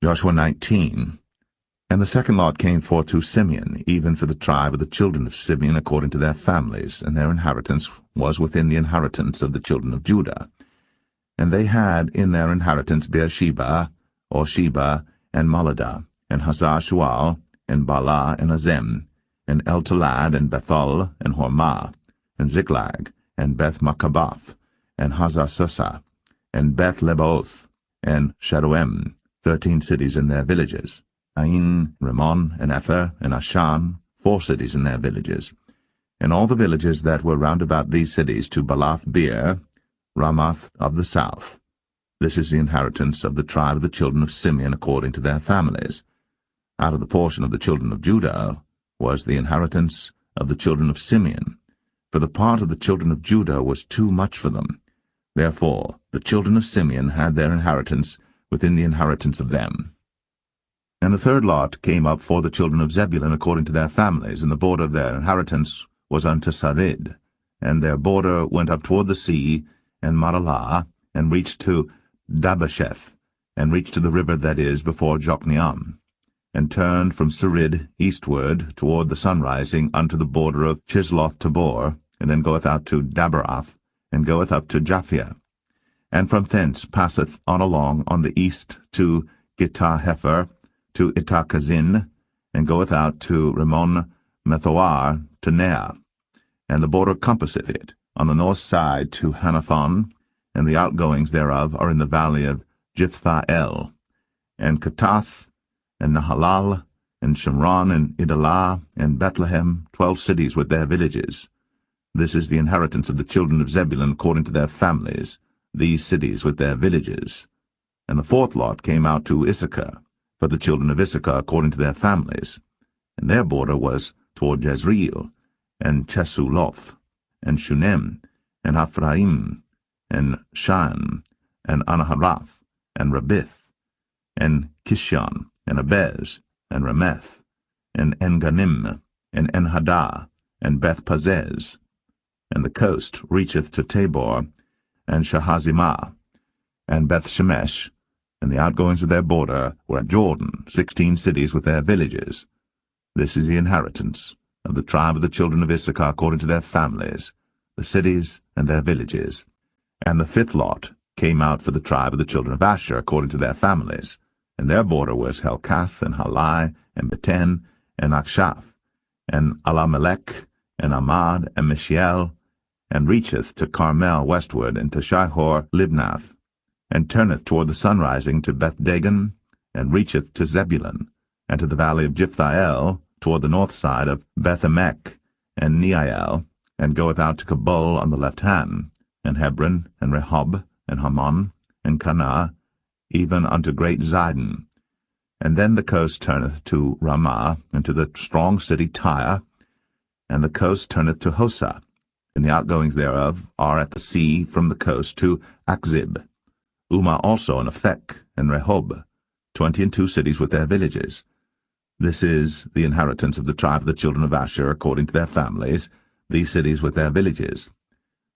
Joshua 19. And the second lot came forth to Simeon, even for the tribe of the children of Simeon according to their families, and their inheritance was within the inheritance of the children of Judah. And they had in their inheritance Beersheba, or Sheba, and Moladah, and Hazar-Shual, and Baalah, and Azem, and El-Talad, and Bethul, and Hormah, and Ziklag, and Beth-Makabath, and Hazar-Susah, and Beth-Lebaoth, and Shadoem, 13 cities and their villages, Ain, Rimmon, and Ether, and Ashan, 4 cities and their villages, and all the villages that were round about these cities to Balath-beer, Ramoth of the south. This is the inheritance of the tribe of the children of Simeon according to their families. Out of the portion of the children of Judah was the inheritance of the children of Simeon, for the part of the children of Judah was too much for them. Therefore the children of Simeon had their inheritance within the inheritance of them. And the third lot came up for the children of Zebulun according to their families, and the border of their inheritance was unto Sarid, and their border went up toward the sea, and Maralah, and reached to Dabasheth, and reached to the river that is before Jokneam, and turned from Sarid eastward toward the sunrising unto the border of Chisloth-Tabor, and then goeth out to Daberath, and goeth up to Japhia, and from thence passeth on along on the east to Gittah-Hefer, to Ittah-Kazin, and goeth out to Rimmon-Methoar, to Nea, and the border compasseth it, on the north side to Hanathon, and the outgoings thereof are in the valley of Jiphthah-El, and Katath, and Nahalal, and Shimron, and Idalah, and Bethlehem, 12 cities with their villages. This is the inheritance of the children of Zebulun according to their families, these cities with their villages. And the fourth lot came out to Issachar, for the children of Issachar according to their families, and their border was toward Jezreel, and Chesuloth, and Shunem, and Ephraim, and Shan, and Anaharath, and Rabith, and Kishon, and Abez, and Rameth, and Enganim, and Enhadah, and Beth-Pazez. And the coast reacheth to Tabor, and Shahazimah, and Beth-Shemesh, and the outgoings of their border were at Jordan, 16 cities with their villages. This is the inheritance of the tribe of the children of Issachar according to their families, the cities and their villages. And the fifth lot came out for the tribe of the children of Asher according to their families, and their border was Helkath, and Halai, and Beten, and Akshaph, and Alamelech, and Amad, and Mishiel, and reacheth to Carmel westward, and to Shihor-Libnath, and turneth toward the sunrising to Beth-Dagon, and reacheth to Zebulun, and to the valley of Jiphthah-El, toward the north side of Beth-Emek, and Neiel, and goeth out to Kabul on the left hand, and Hebron, and Rehob, and Hammon, and Cana, even unto great Zidon. And then the coast turneth to Ramah, and to the strong city Tyre, and the coast turneth to Hosah, and the outgoings thereof are at the sea from the coast to Akzib. Umah also, and Aphek, and Rehob, 22 cities with their villages. This is the inheritance of the tribe of the children of Asher according to their families, these cities with their villages.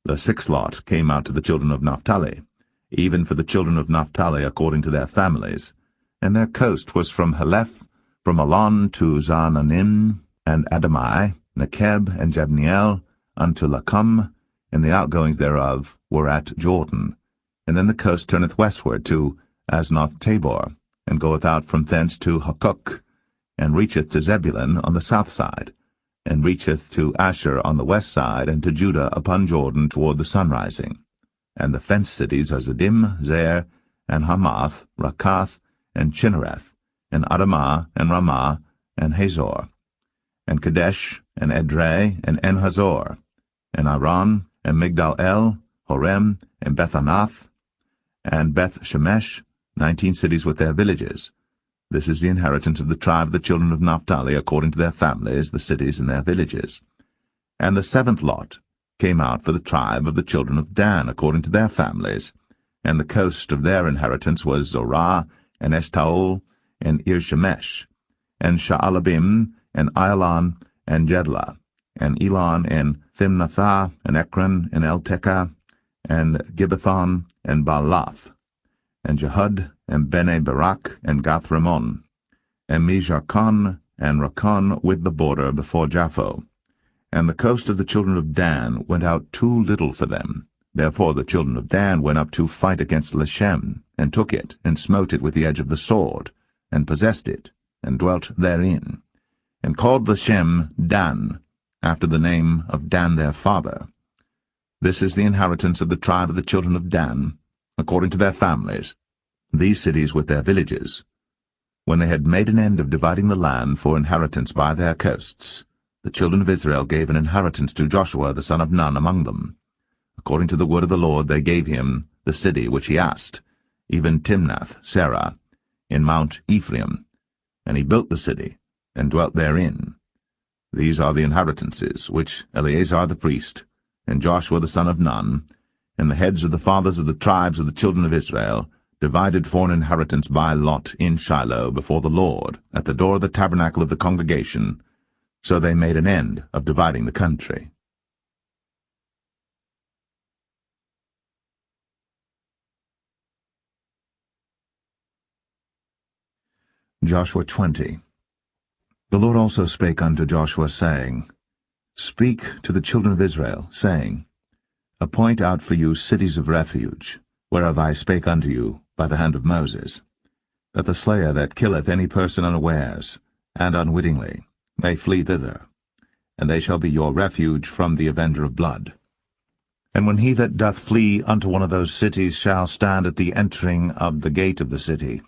The sixth lot came out to the children of Naphtali, even for the children of Naphtali according to their families, and their coast was from Heleph, from Alon to Zaananim, and Adamai, Nekeb, and Jabneel, unto Lakum, and the outgoings thereof were at Jordan. And then the coast turneth westward to Aznoth-Tabor, and goeth out from thence to Hukok, and reacheth to Zebulun on the south side, and reacheth to Asher on the west side, and to Judah upon Jordan toward the sunrising. And the fenced cities are Ziddim, Zer, and Hamath, Rakath, and Chinnereth, and Adamah, and Ramah, and Hazor, and Kadesh, and Edrei, and En-Hazor, and Aran, and Migdal-El, Horem, and Bethanath, and Beth-Shemesh, 19 cities with their villages. This is the inheritance of the tribe of the children of Naphtali according to their families, the cities and their villages. And the seventh lot came out for the tribe of the children of Dan according to their families, and the coast of their inheritance was Zorah, and Eshtaol, and Ir-Shemesh, and Sha'alabim, and Ailan, and Jedlah, and Elon, and Thimnathah, and Ekron, and Eltekah, and Gibbethon, and Baalath. and Jehud, and Bene Barak, and Gath-Rimmon, and Mijarkon, and Rakon with the border before Japho. And the coast of the children of Dan went out too little for them. Therefore the children of Dan went up to fight against Leshem, and took it, and smote it with the edge of the sword, and possessed it, and dwelt therein, and called Leshem Dan, after the name of Dan their father. This is the inheritance of the tribe of the children of Dan, according to their families, these cities with their villages. When they had made an end of dividing the land for inheritance by their coasts, the children of Israel gave an inheritance to Joshua the son of Nun among them. According to the word of the Lord they gave him the city which he asked, even Timnath-Serah, in Mount Ephraim. And he built the city, and dwelt therein. These are the inheritances which Eleazar the priest, and Joshua the son of Nun, and the heads of the fathers of the tribes of the children of Israel, divided for an inheritance by lot in Shiloh before the Lord, at the door of the tabernacle of the congregation. So they made an end of dividing the country. Joshua 20. The Lord also spake unto Joshua, saying, Speak to the children of Israel, saying, Appoint out for you cities of refuge, whereof I spake unto you by the hand of Moses, that the slayer that killeth any person unawares, and unwittingly, may flee thither, and they shall be your refuge from the avenger of blood. And when he that doth flee unto one of those cities shall stand at the entering of the gate of the city,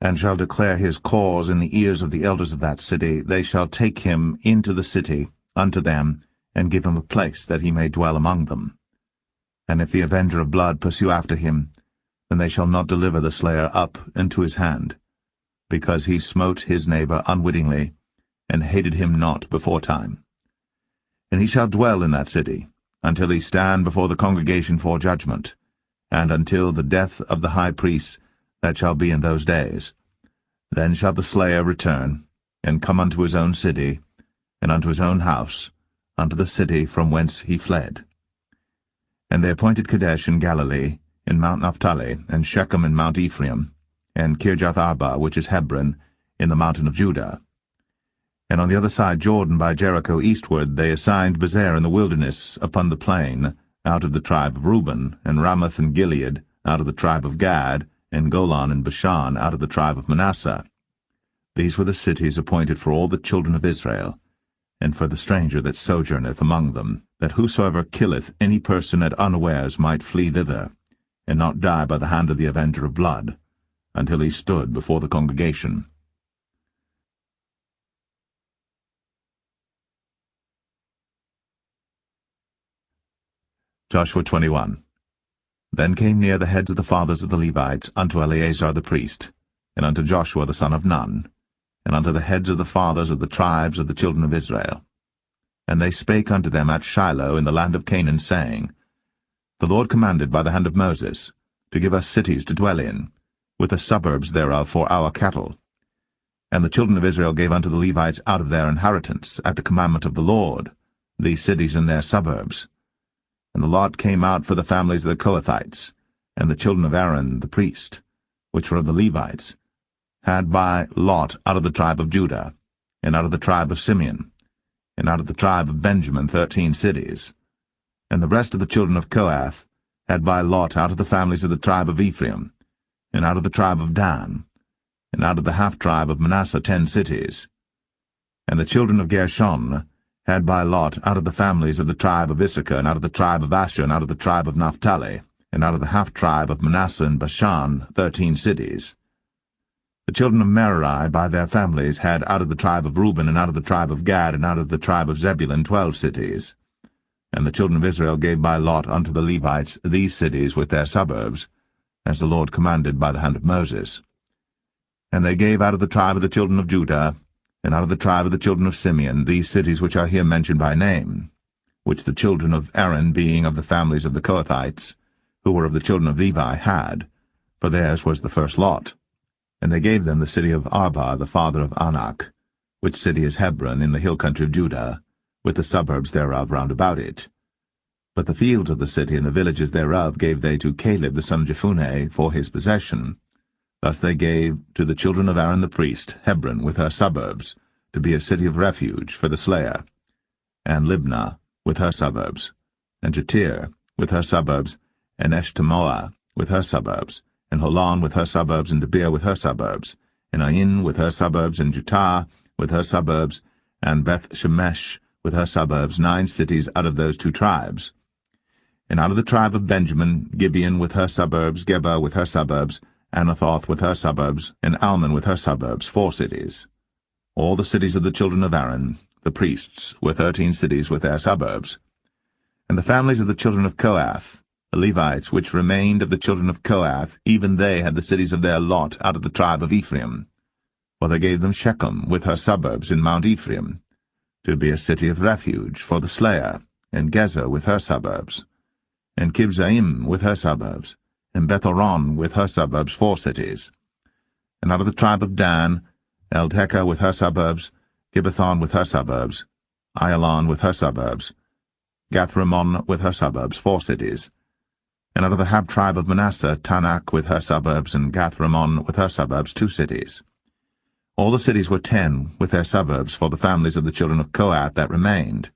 and shall declare his cause in the ears of the elders of that city, they shall take him into the city unto them, and give him a place that he may dwell among them. And if the avenger of blood pursue after him, then they shall not deliver the slayer up into his hand, because he smote his neighbor unwittingly, and hated him not beforetime. And he shall dwell in that city, until he stand before the congregation for judgment, and until the death of the high priest that shall be in those days. Then shall the slayer return, and come unto his own city, and unto his own house, unto the city from whence he fled. And they appointed Kadesh in Galilee, in Mount Naphtali, and Shechem in Mount Ephraim, and Kirjath-Arba, which is Hebron, in the mountain of Judah. And on the other side Jordan by Jericho eastward they assigned Bezer in the wilderness upon the plain, out of the tribe of Reuben, and Ramoth and Gilead, out of the tribe of Gad, and Golan and Bashan, out of the tribe of Manasseh. These were the cities appointed for all the children of Israel, and for the stranger that sojourneth among them, that whosoever killeth any person at unawares might flee thither, and not die by the hand of the avenger of blood, until he stood before the congregation. Joshua 21. Then came near the heads of the fathers of the Levites unto Eleazar the priest, and unto Joshua the son of Nun, and unto the heads of the fathers of the tribes of the children of Israel. And they spake unto them at Shiloh in the land of Canaan, saying, The Lord commanded by the hand of Moses to give us cities to dwell in, with the suburbs thereof for our cattle. And the children of Israel gave unto the Levites out of their inheritance, at the commandment of the Lord, these cities and their suburbs. And the lot came out for the families of the Kohathites, and the children of Aaron the priest, which were of the Levites, had by lot out of the tribe of Judah, and out of the tribe of Simeon, and out of the tribe of Benjamin 13 cities. And the rest of the children of Kohath had by lot out of the families of the tribe of Ephraim, and out of the tribe of Dan, and out of the half-tribe of Manasseh 10 cities. And the children of Gershon had by lot out of the families of the tribe of Issachar, and out of the tribe of Asher, and out of the tribe of Naphtali, and out of the half-tribe of Manasseh and Bashan 13 cities. The children of Merari by their families had out of the tribe of Reuben, and out of the tribe of Gad, and out of the tribe of Zebulun 12 cities. And the children of Israel gave by lot unto the Levites these cities with their suburbs, as the Lord commanded by the hand of Moses. And they gave out of the tribe of the children of Judah, and out of the tribe of the children of Simeon, these cities which are here mentioned by name, which the children of Aaron, being of the families of the Kohathites, who were of the children of Levi, had, for theirs was the first lot. And they gave them the city of Arba, the father of Anak, which city is Hebron, in the hill country of Judah, with the suburbs thereof round about it. But the fields of the city and the villages thereof gave they to Caleb the son of Jephunneh for his possession. Thus they gave to the children of Aaron the priest Hebron with her suburbs, to be a city of refuge for the slayer, and Libnah with her suburbs, and Jatir with her suburbs, and Eshtemoa with her suburbs, and Holon with her suburbs, and Debir with her suburbs, and Ain with her suburbs, and Jutah with her suburbs, and Beth-Shemesh with her suburbs, 9 cities out of those 2 tribes. And out of the tribe of Benjamin, Gibeon with her suburbs, Geba with her suburbs, Anathoth with her suburbs, and Almon with her suburbs, 4 cities. All the cities of the children of Aaron, the priests, were 13 cities with their suburbs. And the families of the children of Kohath, the Levites which remained of the children of Kohath, even they had the cities of their lot out of the tribe of Ephraim. For they gave them Shechem with her suburbs in Mount Ephraim, to be a city of refuge for the slayer, and Gezer with her suburbs, and Kibzaim with her suburbs, and Beth-horon with her suburbs, 4 cities. And out of the tribe of Dan, Eltekeh with her suburbs, Gibbethon with her suburbs, Ayalon with her suburbs, Gath-rimmon with her suburbs, 4 cities. And out of the half-tribe of Manasseh, Tanakh with her suburbs, and Gath-rimmon with her suburbs, 2 cities. All the cities were 10 with their suburbs for the families of the children of Kohath that remained.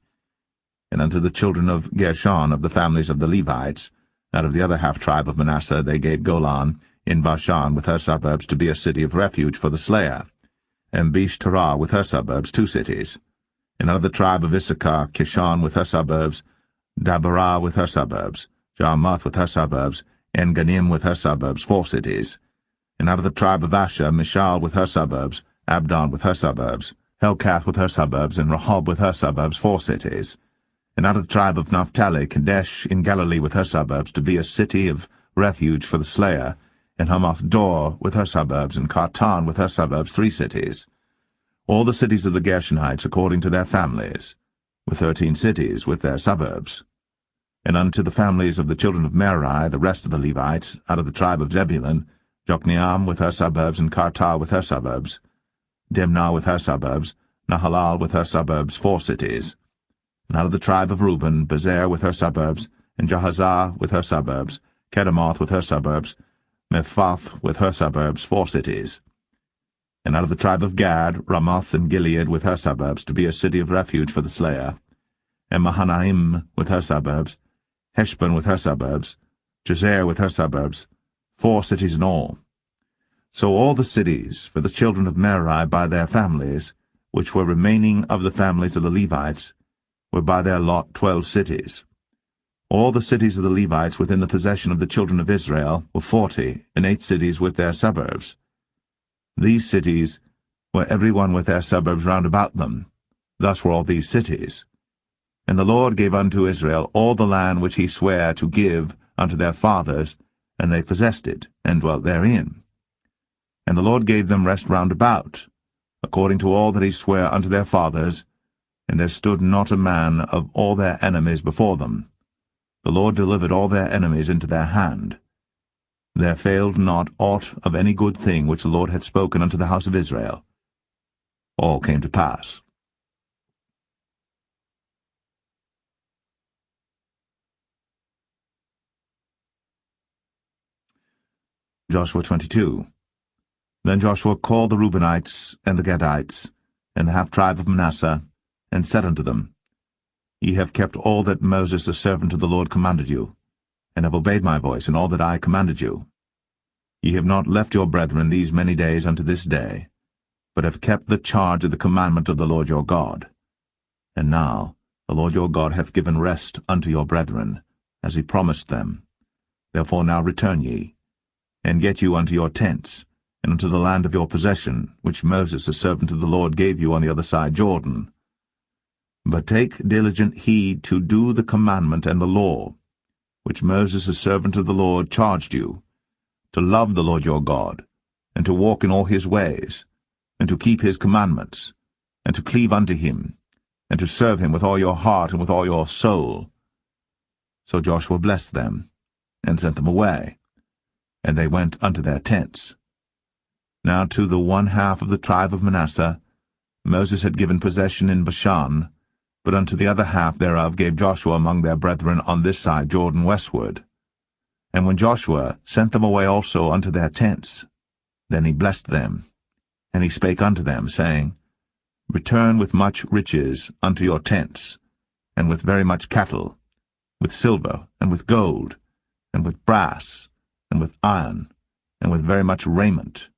And unto the children of Gershon of the families of the Levites, out of the other half-tribe of Manasseh, they gave Golan in Bashan with her suburbs to be a city of refuge for the slayer, and Besh-terah with her suburbs, 2 cities. And out of the tribe of Issachar, Kishon with her suburbs, Dabarah with her suburbs, Jarmuth with her suburbs, En-ganim with her suburbs, 4 cities. And out of the tribe of Asher, Mishal with her suburbs, Abdon with her suburbs, Helkath with her suburbs, and Rehob with her suburbs, 4 cities. And out of the tribe of Naphtali, Kadesh in Galilee with her suburbs, to be a city of refuge for the slayer, and Hamath-dor with her suburbs, and Kartan with her suburbs, 3 cities. All the cities of the Gershonites according to their families, were 13 cities with their suburbs. And unto the families of the children of Merari, the rest of the Levites, out of the tribe of Zebulun, Jokneam with her suburbs, and Kartar with her suburbs, Dimnah with her suburbs, Nahalal with her suburbs, 4 cities. And out of the tribe of Reuben, Bezer with her suburbs, and Jahazah with her suburbs, Kedemoth with her suburbs, Mephaath with her suburbs, 4 cities. And out of the tribe of Gad, Ramoth and Gilead with her suburbs, to be a city of refuge for the slayer, and Mahanaim with her suburbs, Heshbon with her suburbs, Jazer with her suburbs, 4 cities in all. So all the cities for the children of Merari by their families, which were remaining of the families of the Levites, were by their lot 12 cities. All the cities of the Levites within the possession of the children of Israel were 40, and 8 cities with their suburbs. These cities were every one with their suburbs round about them. Thus were all these cities. And the Lord gave unto Israel all the land which he sware to give unto their fathers, and they possessed it, and dwelt therein. And the Lord gave them rest round about, according to all that he sware unto their fathers, and there stood not a man of all their enemies before them. The Lord delivered all their enemies into their hand. There failed not aught of any good thing which the Lord had spoken unto the house of Israel. All came to pass. Joshua 22. Then Joshua called the Reubenites, and the Gadites, and the half-tribe of Manasseh, and said unto them, Ye have kept all that Moses the servant of the Lord commanded you, and have obeyed my voice in all that I commanded you. Ye have not left your brethren these many days unto this day, but have kept the charge of the commandment of the Lord your God. And now the Lord your God hath given rest unto your brethren, as he promised them. Therefore now return ye, and get you unto your tents, and unto the land of your possession, which Moses the servant of the Lord gave you on the other side Jordan. But take diligent heed to do the commandment and the law, which Moses the servant of the Lord charged you, to love the Lord your God, and to walk in all his ways, and to keep his commandments, and to cleave unto him, and to serve him with all your heart and with all your soul. So Joshua blessed them, and sent them away, and they went unto their tents. Now to the one half of the tribe of Manasseh Moses had given possession in Bashan, but unto the other half thereof gave Joshua among their brethren on this side Jordan westward. And when Joshua sent them away also unto their tents, then he blessed them, and he spake unto them, saying, Return with much riches unto your tents, and with very much cattle, with silver, and with gold, and with brass, and with iron, and with very much raiment.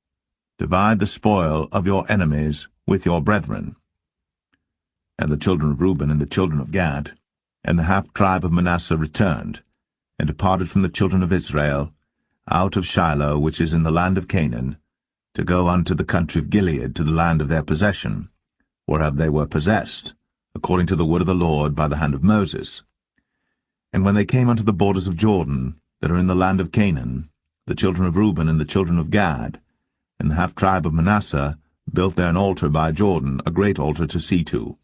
Divide the spoil of your enemies with your brethren. And the children of Reuben and the children of Gad, and the half tribe of Manasseh returned, and departed from the children of Israel, out of Shiloh, which is in the land of Canaan, to go unto the country of Gilead, to the land of their possession, whereof they were possessed, according to the word of the Lord by the hand of Moses. And when they came unto the borders of Jordan, that are in the land of Canaan, the children of Reuben and the children of Gad, and the half tribe of Manasseh, built there an altar by Jordan, a great altar to see to.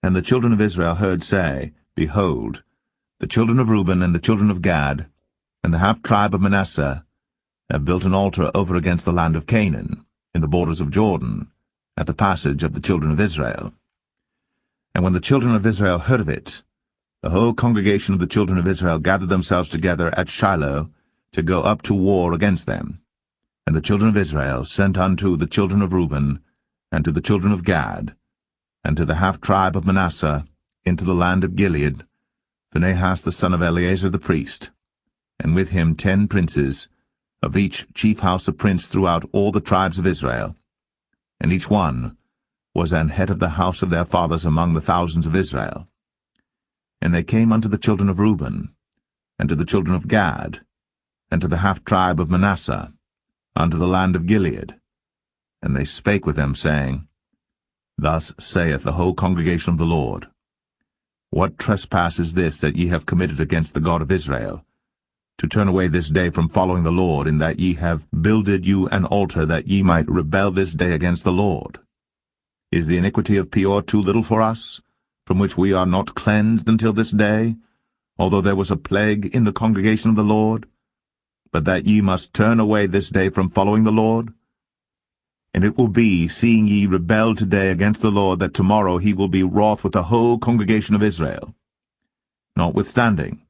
And the children of Israel heard say, Behold, the children of Reuben and the children of Gad, and the half tribe of Manasseh, have built an altar over against the land of Canaan, in the borders of Jordan, at the passage of the children of Israel. And when the children of Israel heard of it, the whole congregation of the children of Israel gathered themselves together at Shiloh to go up to war against them. And the children of Israel sent unto the children of Reuben, and to the children of Gad, and to the half tribe of Manasseh, into the land of Gilead, Phinehas the son of Eleazar the priest, and with him 10 princes, of each chief house a prince throughout all the tribes of Israel. And each one was an head of the house of their fathers among the thousands of Israel. And they came unto the children of Reuben, and to the children of Gad, and to the half tribe of Manasseh, unto the land of Gilead. And they spake with them, saying, Thus saith the whole congregation of the Lord, What trespass is this that ye have committed against the God of Israel, to turn away this day from following the Lord, in that ye have builded you an altar, that ye might rebel this day against the Lord? Is the iniquity of Peor too little for us, from which we are not cleansed until this day, although there was a plague in the congregation of the Lord, but that ye must turn away this day from following the Lord? And it will be, seeing ye rebel today against the Lord, that tomorrow he will be wroth with the whole congregation of Israel. Notwithstanding,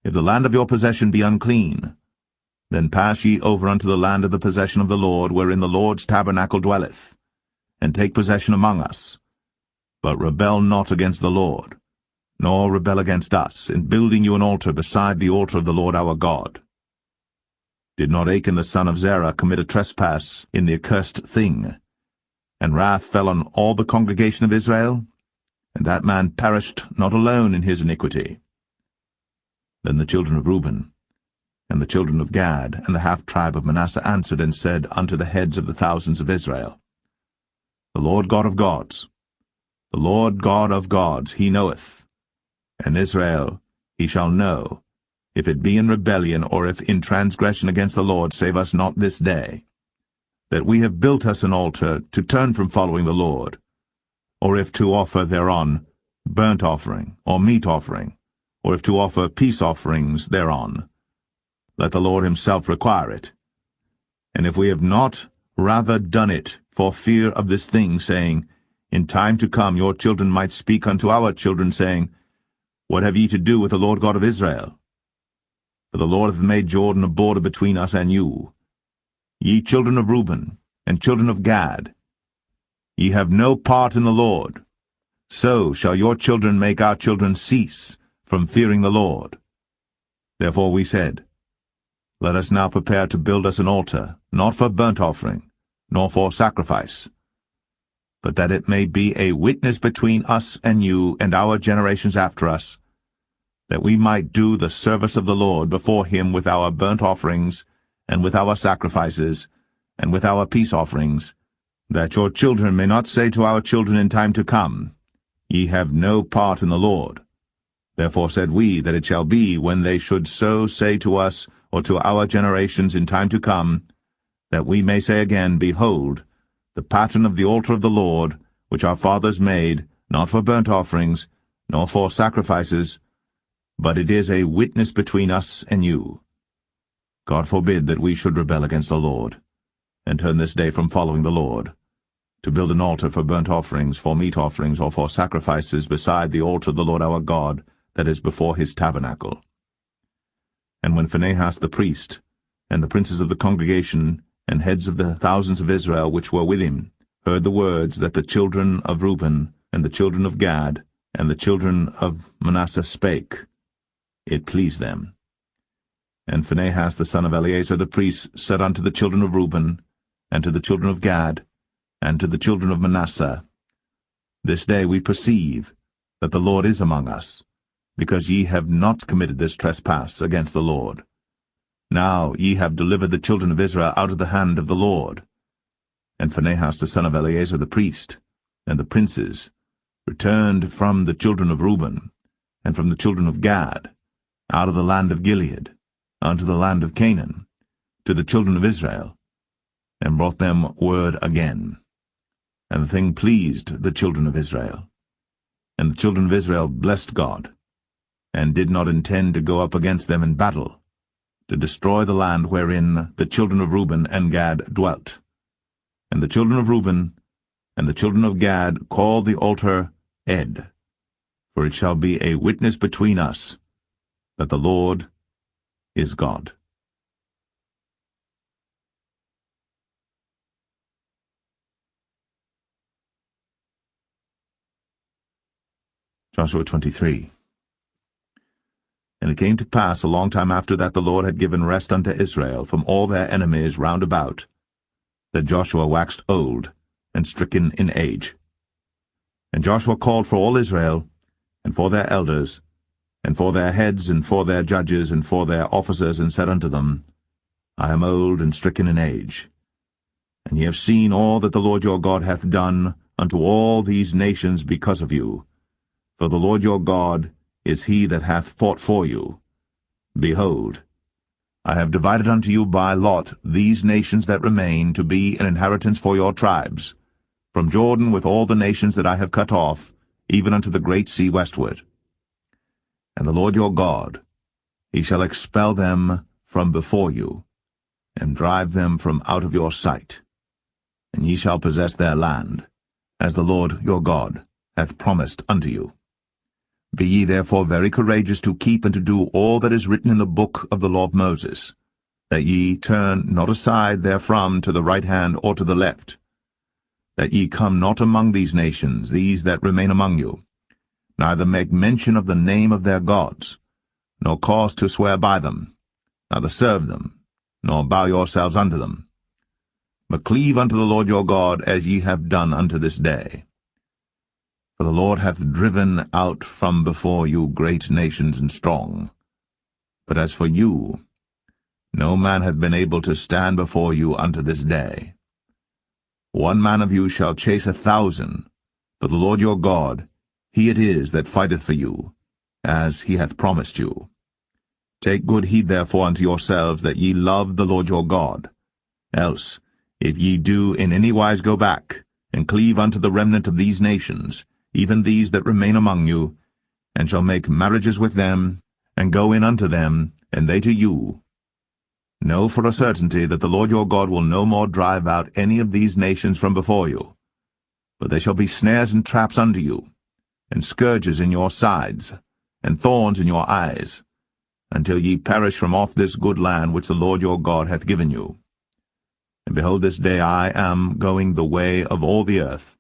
if the land of your possession be unclean, then pass ye over unto the land of the possession of the Lord, wherein the Lord's tabernacle dwelleth, and take possession among us. But rebel not against the Lord, nor rebel against us, in building you an altar beside the altar of the Lord our God. Did not Achan the son of Zerah commit a trespass in the accursed thing, and wrath fell on all the congregation of Israel? And that man perished not alone in his iniquity. Then the children of Reuben, and the children of Gad, and the half tribe of Manasseh answered and said unto the heads of the thousands of Israel, The Lord God of gods, the Lord God of gods, he knoweth, and Israel he shall know, if it be in rebellion, or if in transgression against the Lord, save us not this day, that we have built us an altar to turn from following the Lord, or if to offer thereon burnt offering, or meat offering, or if to offer peace offerings thereon. Let the Lord himself require it. And if we have not rather done it for fear of this thing, saying, In time to come your children might speak unto our children, saying, What have ye to do with the Lord God of Israel? For the Lord hath made Jordan a border between us and you. Ye children of Reuben, and children of Gad, ye have no part in the Lord. So shall your children make our children cease from fearing the Lord. Therefore we said, Let us now prepare to build us an altar, not for burnt offering, nor for sacrifice, but that it may be a witness between us and you and our generations after us, that we might do the service of the Lord before him with our burnt offerings, and with our sacrifices, and with our peace offerings, that your children may not say to our children in time to come, Ye have no part in the Lord. Therefore said we, that it shall be, when they should so say to us, or to our generations in time to come, that we may say again, Behold, the pattern of the altar of the Lord, which our fathers made, not for burnt offerings, nor for sacrifices, but it is a witness between us and you. God forbid that we should rebel against the Lord, and turn this day from following the Lord, to build an altar for burnt offerings, for meat offerings, or for sacrifices beside the altar of the Lord our God that is before his tabernacle. And when Phinehas the priest, and the princes of the congregation, and heads of the thousands of Israel which were with him, heard the words that the children of Reuben, and the children of Gad, and the children of Manasseh spake, it pleased them. And Phinehas the son of Eleazar the priest said unto the children of Reuben, and to the children of Gad, and to the children of Manasseh, This day we perceive that the Lord is among us, because ye have not committed this trespass against the Lord. Now ye have delivered the children of Israel out of the hand of the Lord. And Phinehas the son of Eleazar the priest, and the princes, returned from the children of Reuben, and from the children of Gad, out of the land of Gilead, unto the land of Canaan, to the children of Israel, and brought them word again. And the thing pleased the children of Israel. And the children of Israel blessed God, and did not intend to go up against them in battle, to destroy the land wherein the children of Reuben and Gad dwelt. And the children of Reuben and the children of Gad called the altar Ed, for it shall be a witness between us that the Lord is God. Joshua 23. And it came to pass a long time after that the Lord had given rest unto Israel from all their enemies round about, that Joshua waxed old and stricken in age. And Joshua called for all Israel, and for their elders, and for their heads, and for their judges, and for their officers, and said unto them, I am old and stricken in age. And ye have seen all that the Lord your God hath done unto all these nations because of you. For the Lord your God is he that hath fought for you. Behold, I have divided unto you by lot these nations that remain to be an inheritance for your tribes, from Jordan with all the nations that I have cut off, even unto the great sea westward. And the Lord your God, he shall expel them from before you, and drive them from out of your sight. And ye shall possess their land, as the Lord your God hath promised unto you. Be ye therefore very courageous to keep and to do all that is written in the book of the law of Moses, that ye turn not aside therefrom to the right hand or to the left, that ye come not among these nations, these that remain among you, neither make mention of the name of their gods, nor cause to swear by them, neither serve them, nor bow yourselves unto them, but cleave unto the Lord your God as ye have done unto this day. For the Lord hath driven out from before you great nations and strong. But as for you, no man hath been able to stand before you unto this day. One man of you shall chase 1,000, for the Lord your God, he it is that fighteth for you, as he hath promised you. Take good heed therefore unto yourselves that ye love the Lord your God. Else, if ye do in any wise go back, and cleave unto the remnant of these nations, even these that remain among you, and shall make marriages with them, and go in unto them, and they to you, know for a certainty that the Lord your God will no more drive out any of these nations from before you, but they shall be snares and traps unto you, and scourges in your sides, and thorns in your eyes, until ye perish from off this good land which the Lord your God hath given you. And behold, this day I am going the way of all the earth,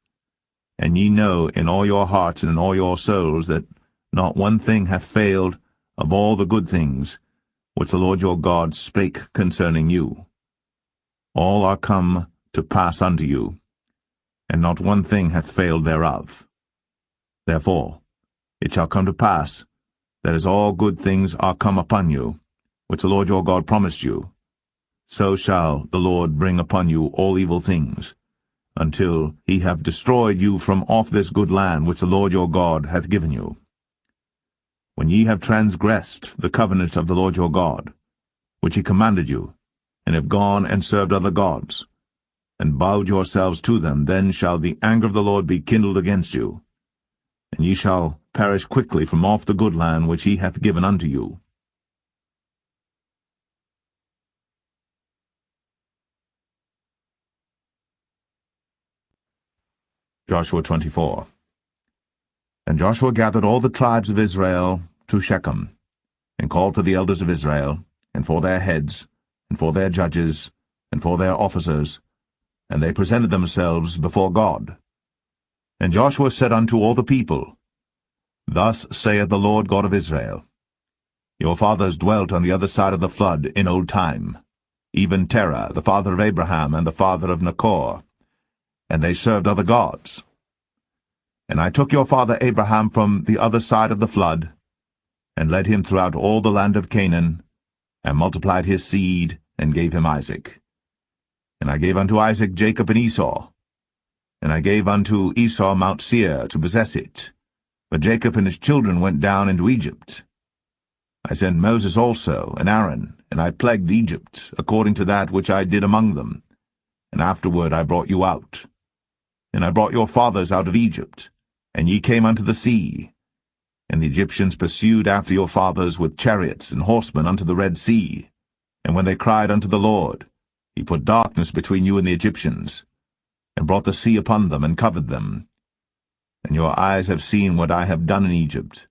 and ye know in all your hearts and in all your souls that not one thing hath failed of all the good things which the Lord your God spake concerning you. All are come to pass unto you, and not one thing hath failed thereof. Therefore it shall come to pass that as all good things are come upon you, which the Lord your God promised you, so shall the Lord bring upon you all evil things, until he have destroyed you from off this good land which the Lord your God hath given you. When ye have transgressed the covenant of the Lord your God, which he commanded you, and have gone and served other gods, and bowed yourselves to them, then shall the anger of the Lord be kindled against you, and ye shall perish quickly from off the good land which he hath given unto you. Joshua 24. And Joshua gathered all the tribes of Israel to Shechem, and called for the elders of Israel, and for their heads, and for their judges, and for their officers, and they presented themselves before God. And Joshua said unto all the people, Thus saith the Lord God of Israel, Your fathers dwelt on the other side of the flood in old time, even Terah, the father of Abraham, and the father of Nachor, and they served other gods. And I took your father Abraham from the other side of the flood, and led him throughout all the land of Canaan, and multiplied his seed, and gave him Isaac. And I gave unto Isaac Jacob and Esau, and I gave unto Esau Mount Seir to possess it. But Jacob and his children went down into Egypt. I sent Moses also, and Aaron, and I plagued Egypt, according to that which I did among them. And afterward I brought you out. And I brought your fathers out of Egypt, and ye came unto the sea. And the Egyptians pursued after your fathers with chariots and horsemen unto the Red Sea. And when they cried unto the Lord, he put darkness between you and the Egyptians, and brought the sea upon them, and covered them. And your eyes have seen what I have done in Egypt,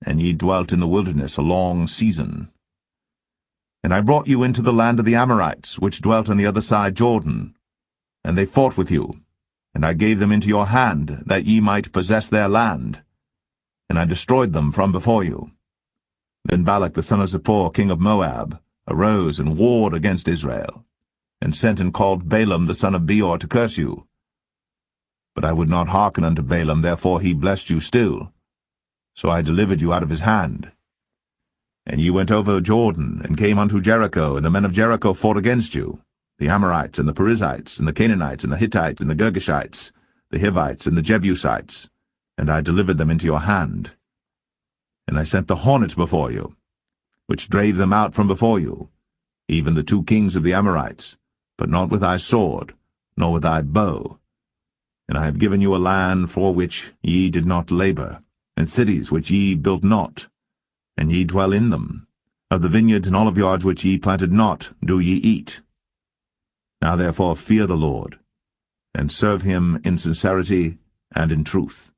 and ye dwelt in the wilderness a long season. And I brought you into the land of the Amorites, which dwelt on the other side Jordan, and they fought with you, and I gave them into your hand, that ye might possess their land, and I destroyed them from before you. Then Balak the son of Zippor, king of Moab, arose and warred against Israel, and sent and called Balaam the son of Beor to curse you. But I would not hearken unto Balaam, therefore he blessed you still. So I delivered you out of his hand. And ye went over Jordan, and came unto Jericho, and the men of Jericho fought against you, the Amorites, and the Perizzites, and the Canaanites, and the Hittites, and the Girgashites, the Hivites, and the Jebusites, and I delivered them into your hand. And I sent the hornet before you, which drave them out from before you, even the 2 kings of the Amorites, but not with thy sword, nor with thy bow. And I have given you a land for which ye did not labor, and cities which ye built not, and ye dwell in them. Of the vineyards and oliveyards which ye planted not do ye eat. Now therefore fear the Lord, and serve him in sincerity and in truth,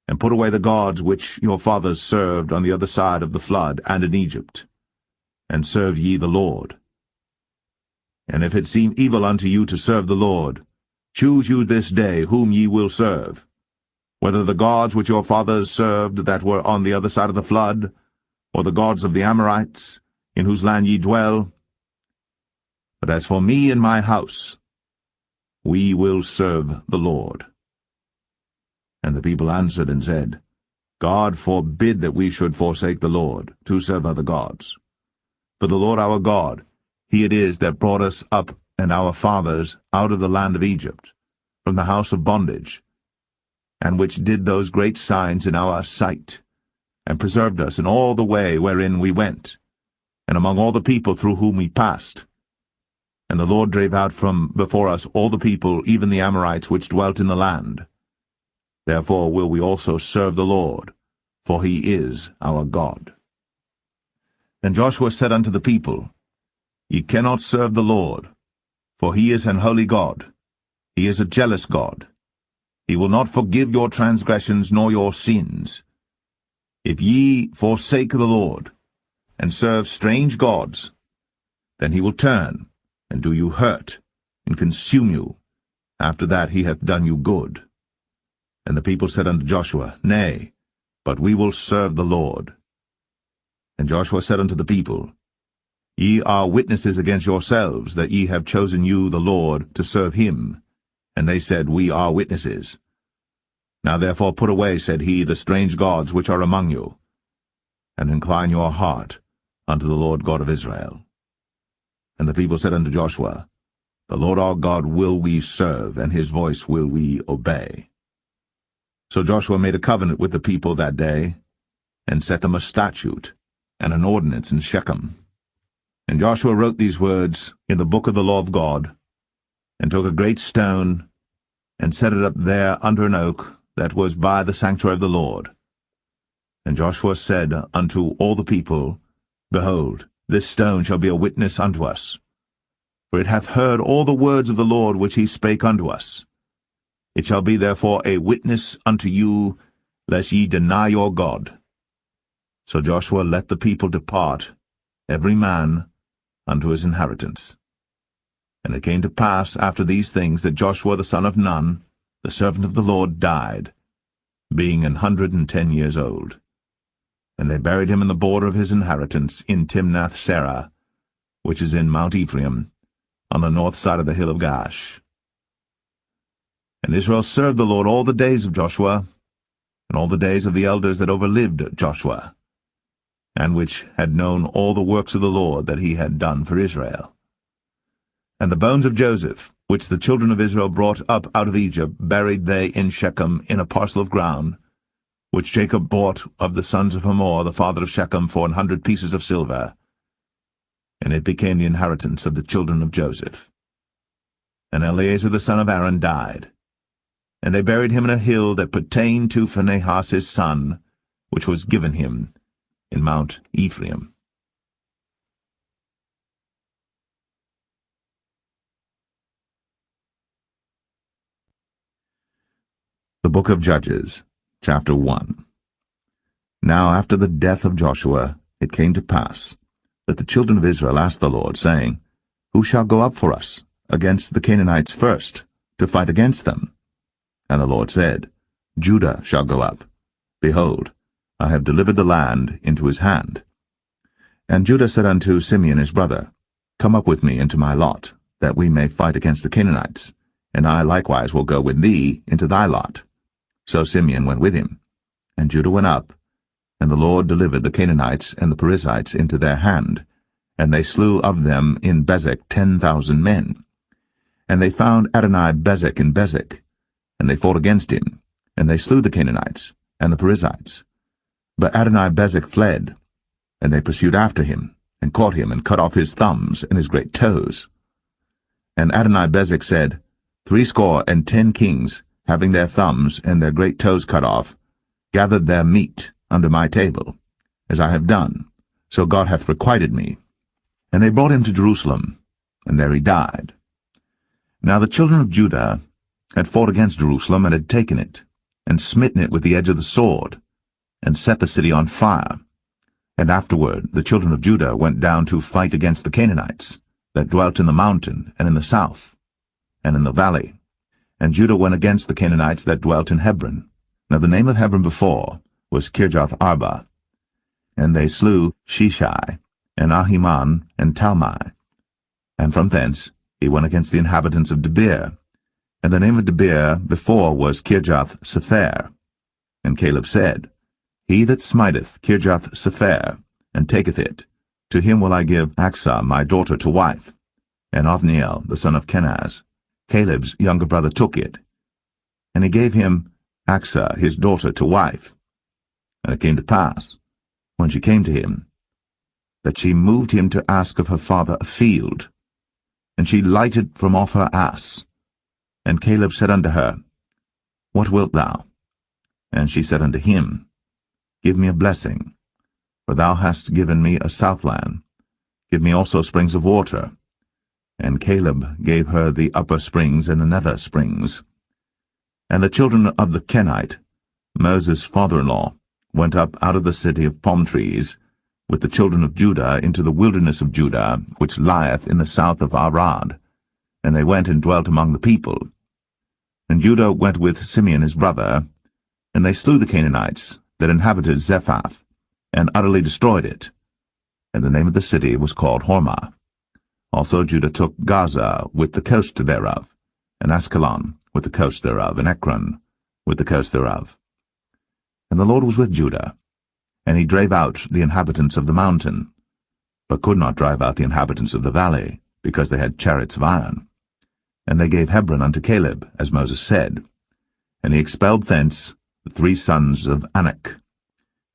and put away the gods which your fathers served on the other side of the flood and in Egypt, and serve ye the Lord. And if it seem evil unto you to serve the Lord, choose you this day whom ye will serve, whether the gods which your fathers served that were on the other side of the flood, or the gods of the Amorites, in whose land ye dwell. But as for me and my house, we will serve the Lord. And the people answered and said, God forbid that we should forsake the Lord, to serve other gods. For the Lord our God, he it is that brought us up and our fathers out of the land of Egypt, from the house of bondage, and which did those great signs in our sight, and preserved us in all the way wherein we went, and among all the people through whom we passed. And the Lord drave out from before us all the people, even the Amorites which dwelt in the land. Therefore will we also serve the Lord, for he is our God. And Joshua said unto the people, Ye cannot serve the Lord, for he is an holy God. He is a jealous God. He will not forgive your transgressions nor your sins. If ye forsake the Lord, and serve strange gods, then he will turn, and do you hurt, and consume you. After that he hath done you good. And the people said unto Joshua, Nay, but we will serve the Lord. And Joshua said unto the people, Ye are witnesses against yourselves, that ye have chosen you the Lord to serve him. And they said, We are witnesses. Now therefore put away, said he, the strange gods which are among you, and incline your heart unto the Lord God of Israel. And the people said unto Joshua, The Lord our God will we serve, and his voice will we obey. So Joshua made a covenant with the people that day, and set them a statute and an ordinance in Shechem. And Joshua wrote these words in the book of the law of God, and took a great stone, and set it up there under an oak that was by the sanctuary of the Lord. And Joshua said unto all the people, Behold, this stone shall be a witness unto us, for it hath heard all the words of the Lord which he spake unto us. It shall be therefore a witness unto you, lest ye deny your God. So Joshua let the people depart, every man unto his inheritance. And it came to pass after these things that Joshua the son of Nun, the servant of the Lord, died, being 110 years old. And they buried him in the border of his inheritance in Timnath-serah, which is in Mount Ephraim, on the north side of the hill of Gaash. And Israel served the Lord all the days of Joshua, and all the days of the elders that overlived Joshua, and which had known all the works of the Lord that he had done for Israel. And the bones of Joseph, which the children of Israel brought up out of Egypt, buried they in Shechem in a parcel of ground, which Jacob bought of the sons of Hamor, the father of Shechem, for 100 pieces of silver. And it became the inheritance of the children of Joseph. And Eleazar the son of Aaron died. And they buried him in a hill that pertained to Phinehas his son, which was given him in Mount Ephraim. The Book of Judges, chapter 1. Now after the death of Joshua it came to pass that the children of Israel asked the Lord, saying, Who shall go up for us against the Canaanites first, to fight against them? And the Lord said, Judah shall go up. Behold, I have delivered the land into his hand. And Judah said unto Simeon his brother, Come up with me into my lot, that we may fight against the Canaanites, and I likewise will go with thee into thy lot. So Simeon went with him, and Judah went up, and the Lord delivered the Canaanites and the Perizzites into their hand, and they slew of them in Bezek 10,000 men. And they found Adoni-Bezek in Bezek, and they fought against him, and they slew the Canaanites and the Perizzites. But Adoni-Bezek fled, and they pursued after him, and caught him, and cut off his thumbs and his great toes. And Adoni-Bezek said, 70 kings, having their thumbs and their great toes cut off, gathered their meat under my table, as I have done, so God hath requited me. And they brought him to Jerusalem, and there he died. Now the children of Judah had fought against Jerusalem, and had taken it, and smitten it with the edge of the sword, and set the city on fire. And afterward the children of Judah went down to fight against the Canaanites, that dwelt in the mountain, and in the south, and in the valley. And Judah went against the Canaanites that dwelt in Hebron. Now the name of Hebron before was Kirjath-Arba. And they slew Sheshai, and Ahiman, and Talmai. And from thence he went against the inhabitants of Debir. And the name of Debir before was Kirjath-Sepher. And Caleb said, He that smiteth Kirjath-Sepher, and taketh it, to him will I give Achsah my daughter to wife. And Othniel the son of Kenaz, Caleb's younger brother, took it. And he gave him Achsah his daughter to wife. And it came to pass, when she came to him, that she moved him to ask of her father a field. And she lighted from off her ass. And Caleb said unto her, What wilt thou? And she said unto him, Give me a blessing, for thou hast given me a southland. Give me also springs of water. And Caleb gave her the upper springs and the nether springs. And the children of the Kenite, Moses' father-in-law, went up out of the city of palm trees with the children of Judah into the wilderness of Judah, which lieth in the south of Arad. And they went and dwelt among the people. And Judah went with Simeon his brother, and they slew the Canaanites that inhabited Zephath, and utterly destroyed it. And the name of the city was called Hormah. Also Judah took Gaza with the coast thereof, and Askelon with the coast thereof, and Ekron with the coast thereof. And the Lord was with Judah, and he drave out the inhabitants of the mountain, but could not drive out the inhabitants of the valley, because they had chariots of iron. And they gave Hebron unto Caleb, as Moses said. And he expelled thence the 3 sons of Anak.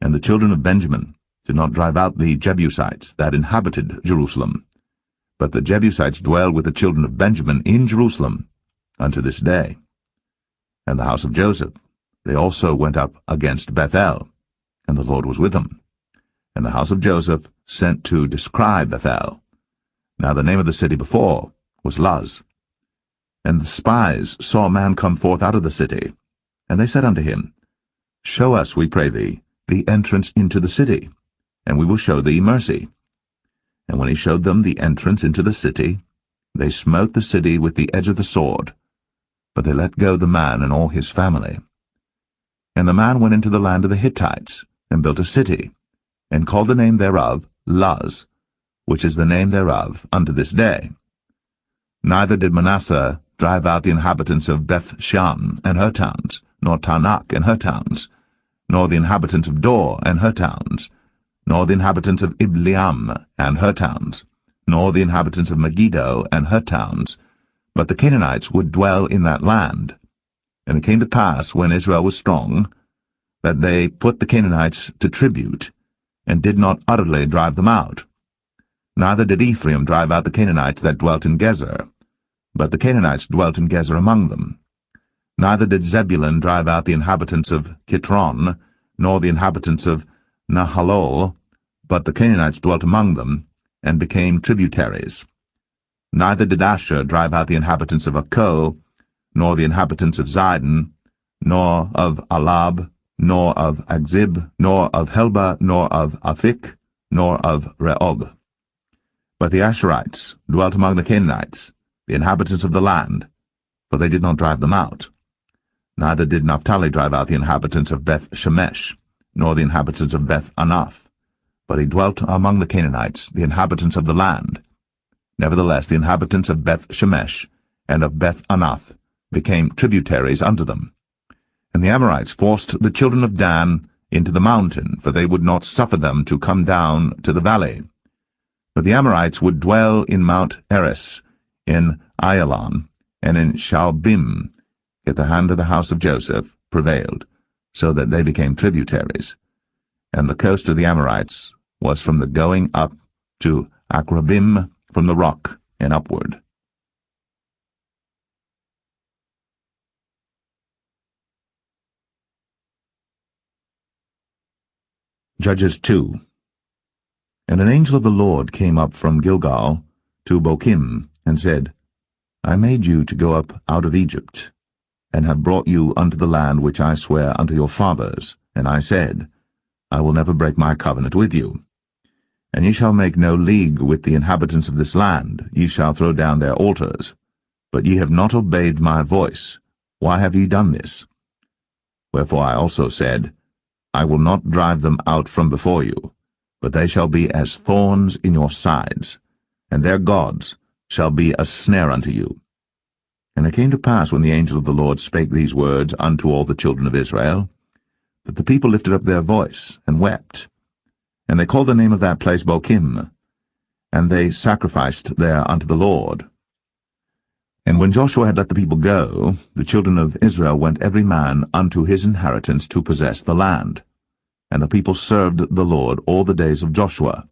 And the children of Benjamin did not drive out the Jebusites that inhabited Jerusalem, but the Jebusites dwell with the children of Benjamin in Jerusalem unto this day. And the house of Joseph, they also went up against Bethel, and the Lord was with them. And the house of Joseph sent to descry Bethel. Now the name of the city before was Luz. And the spies saw a man come forth out of the city. And they said unto him, Show us, we pray thee, the entrance into the city, and we will show thee mercy. And when he showed them the entrance into the city, they smote the city with the edge of the sword, but they let go the man and all his family. And the man went into the land of the Hittites, and built a city, and called the name thereof Luz, which is the name thereof unto this day. Neither did Manasseh drive out the inhabitants of Beth-shan and her towns, nor Tanakh and her towns, nor the inhabitants of Dor and her towns, nor the inhabitants of Ibleam and her towns, nor the inhabitants of Megiddo and her towns, but the Canaanites would dwell in that land. And it came to pass, when Israel was strong, that they put the Canaanites to tribute, and did not utterly drive them out. Neither did Ephraim drive out the Canaanites that dwelt in Gezer, but the Canaanites dwelt in Gezer among them. Neither did Zebulun drive out the inhabitants of Kitron, nor the inhabitants of Nahalol, but the Canaanites dwelt among them, and became tributaries. Neither did Asher drive out the inhabitants of Akko, nor the inhabitants of Zidon, nor of Alab, nor of Agzib, nor of Helba, nor of Aphik, nor of Rehob. But the Asherites dwelt among the Canaanites, the inhabitants of the land, for they did not drive them out. Neither did Naphtali drive out the inhabitants of Beth-Shemesh, nor the inhabitants of Beth-Anath, but he dwelt among the Canaanites, the inhabitants of the land. Nevertheless the inhabitants of Beth-Shemesh and of Beth-Anath became tributaries unto them. And the Amorites forced the children of Dan into the mountain, for they would not suffer them to come down to the valley. But the Amorites would dwell in Mount Eres, in Ayalon, and in Shaalbim, yet the hand of the house of Joseph prevailed, so that they became tributaries. And the coast of the Amorites was from the going up to Akrabim, from the rock and upward. Judges 2. And an angel of the Lord came up from Gilgal to Bochim, and said, I made you to go up out of Egypt, and have brought you unto the land which I swear unto your fathers. And I said, I will never break my covenant with you. And ye shall make no league with the inhabitants of this land, ye shall throw down their altars. But ye have not obeyed my voice. Why have ye done this? Wherefore I also said, I will not drive them out from before you, but they shall be as thorns in your sides, and their gods shall be a snare unto you. And it came to pass, when the angel of the Lord spake these words unto all the children of Israel, that the people lifted up their voice, and wept. And they called the name of that place Bochim, and they sacrificed there unto the Lord. And when Joshua had let the people go, the children of Israel went every man unto his inheritance to possess the land. And the people served the Lord all the days of Joshua,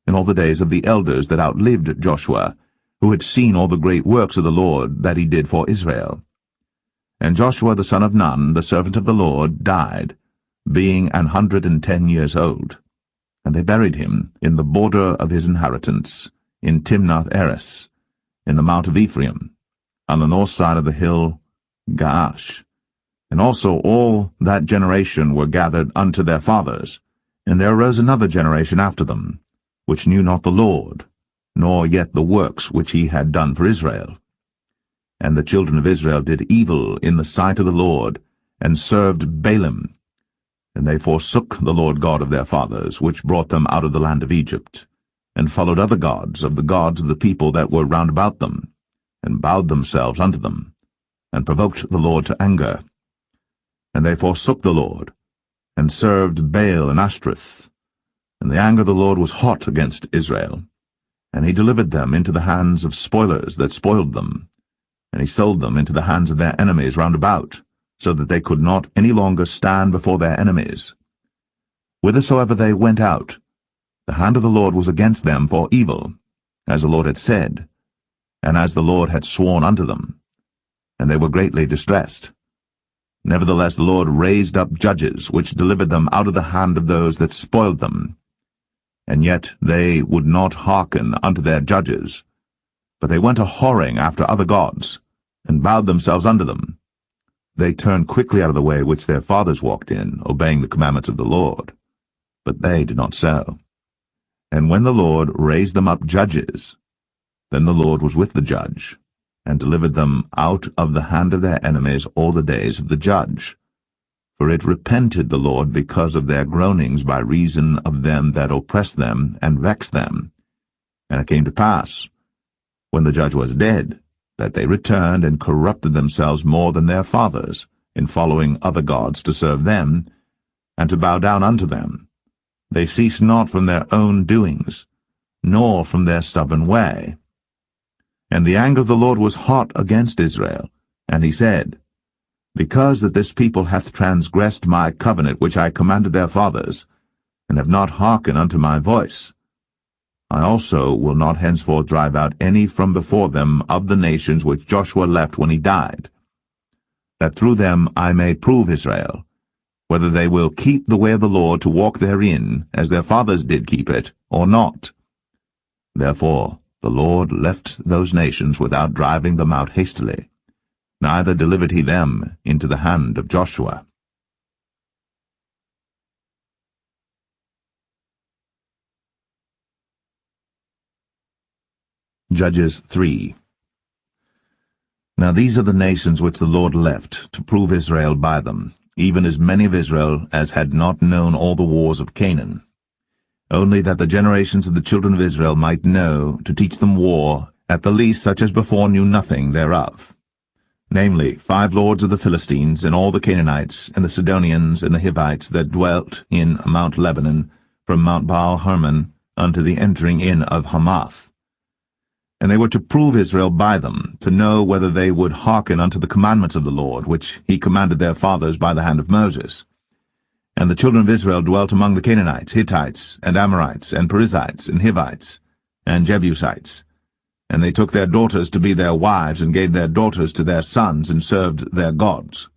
and all the days of the elders that outlived Joshua, who had seen all the great works of the Lord that he did for Israel. And Joshua the son of Nun, the servant of the Lord, died, being 110 years old. And they buried him in the border of his inheritance, in Timnath-Eres, in the mount of Ephraim, on the north side of the hill Gaash. And also all that generation were gathered unto their fathers. And there arose another generation after them, which knew not the Lord, nor yet the works which he had done for Israel. And the children of Israel did evil in the sight of the Lord, and served Baalim. And they forsook the Lord God of their fathers, which brought them out of the land of Egypt, and followed other gods of the people that were round about them, and bowed themselves unto them, and provoked the Lord to anger. And they forsook the Lord, and served Baal and Ashtoreth. And the anger of the Lord was hot against Israel, and he delivered them into the hands of spoilers that spoiled them, and he sold them into the hands of their enemies round about, so that they could not any longer stand before their enemies. Whithersoever they went out, the hand of the Lord was against them for evil, as the Lord had said, and as the Lord had sworn unto them, and they were greatly distressed. Nevertheless the Lord raised up judges, which delivered them out of the hand of those that spoiled them. And yet they would not hearken unto their judges, but they went a whoring after other gods, and bowed themselves under them. They turned quickly out of the way which their fathers walked in, obeying the commandments of the Lord. But they did not so. And when the Lord raised them up judges, then the Lord was with the judge, and delivered them out of the hand of their enemies all the days of the judge. For it repented the Lord because of their groanings by reason of them that oppressed them and vexed them. And it came to pass, when the judge was dead, that they returned and corrupted themselves more than their fathers, in following other gods to serve them, and to bow down unto them. They ceased not from their own doings, nor from their stubborn way. And the anger of the Lord was hot against Israel, and he said, Because that this people hath transgressed my covenant which I commanded their fathers, and have not hearkened unto my voice, I also will not henceforth drive out any from before them of the nations which Joshua left when he died, that through them I may prove Israel, whether they will keep the way of the Lord to walk therein, as their fathers did keep it, or not. Therefore the Lord left those nations without driving them out hastily, neither delivered he them into the hand of Joshua. Judges 3. Now these are the nations which the Lord left, to prove Israel by them, even as many of Israel as had not known all the wars of Canaan, only that the generations of the children of Israel might know, to teach them war, at the least such as before knew nothing thereof. Namely, 5 lords of the Philistines, and all the Canaanites, and the Sidonians, and the Hivites that dwelt in Mount Lebanon, from Mount Baal-Hermon unto the entering in of Hamath. And they were to prove Israel by them, to know whether they would hearken unto the commandments of the Lord, which he commanded their fathers by the hand of Moses. And the children of Israel dwelt among the Canaanites, Hittites, and Amorites, and Perizzites, and Hivites, and Jebusites. And they took their daughters to be their wives, and gave their daughters to their sons, and served their gods.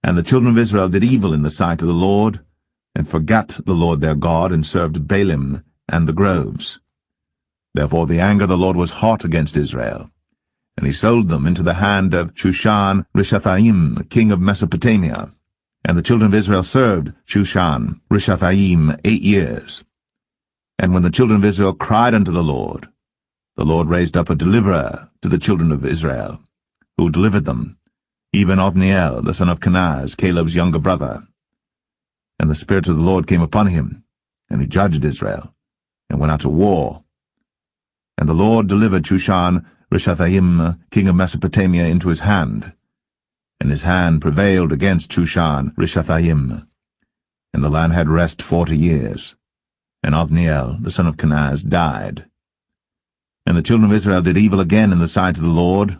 And the children of Israel did evil in the sight of the Lord, and forgat the Lord their God, and served Baalim and the groves. Therefore the anger of the Lord was hot against Israel, and he sold them into the hand of Shushan-Rishathaim, king of Mesopotamia. And the children of Israel served Shushan-Rishathaim 8 years. And when the children of Israel cried unto the Lord raised up a deliverer to the children of Israel, who delivered them, even Othniel, the son of Kenaz, Caleb's younger brother. And the Spirit of the Lord came upon him, and he judged Israel, and went out to war. And the Lord delivered Shushan-Rishathaim, king of Mesopotamia, into his hand. And his hand prevailed against Shushan-Rishathaim. And the land had rest 40 years. And Othniel, the son of Kenaz, died. And the children of Israel did evil again in the sight of the Lord.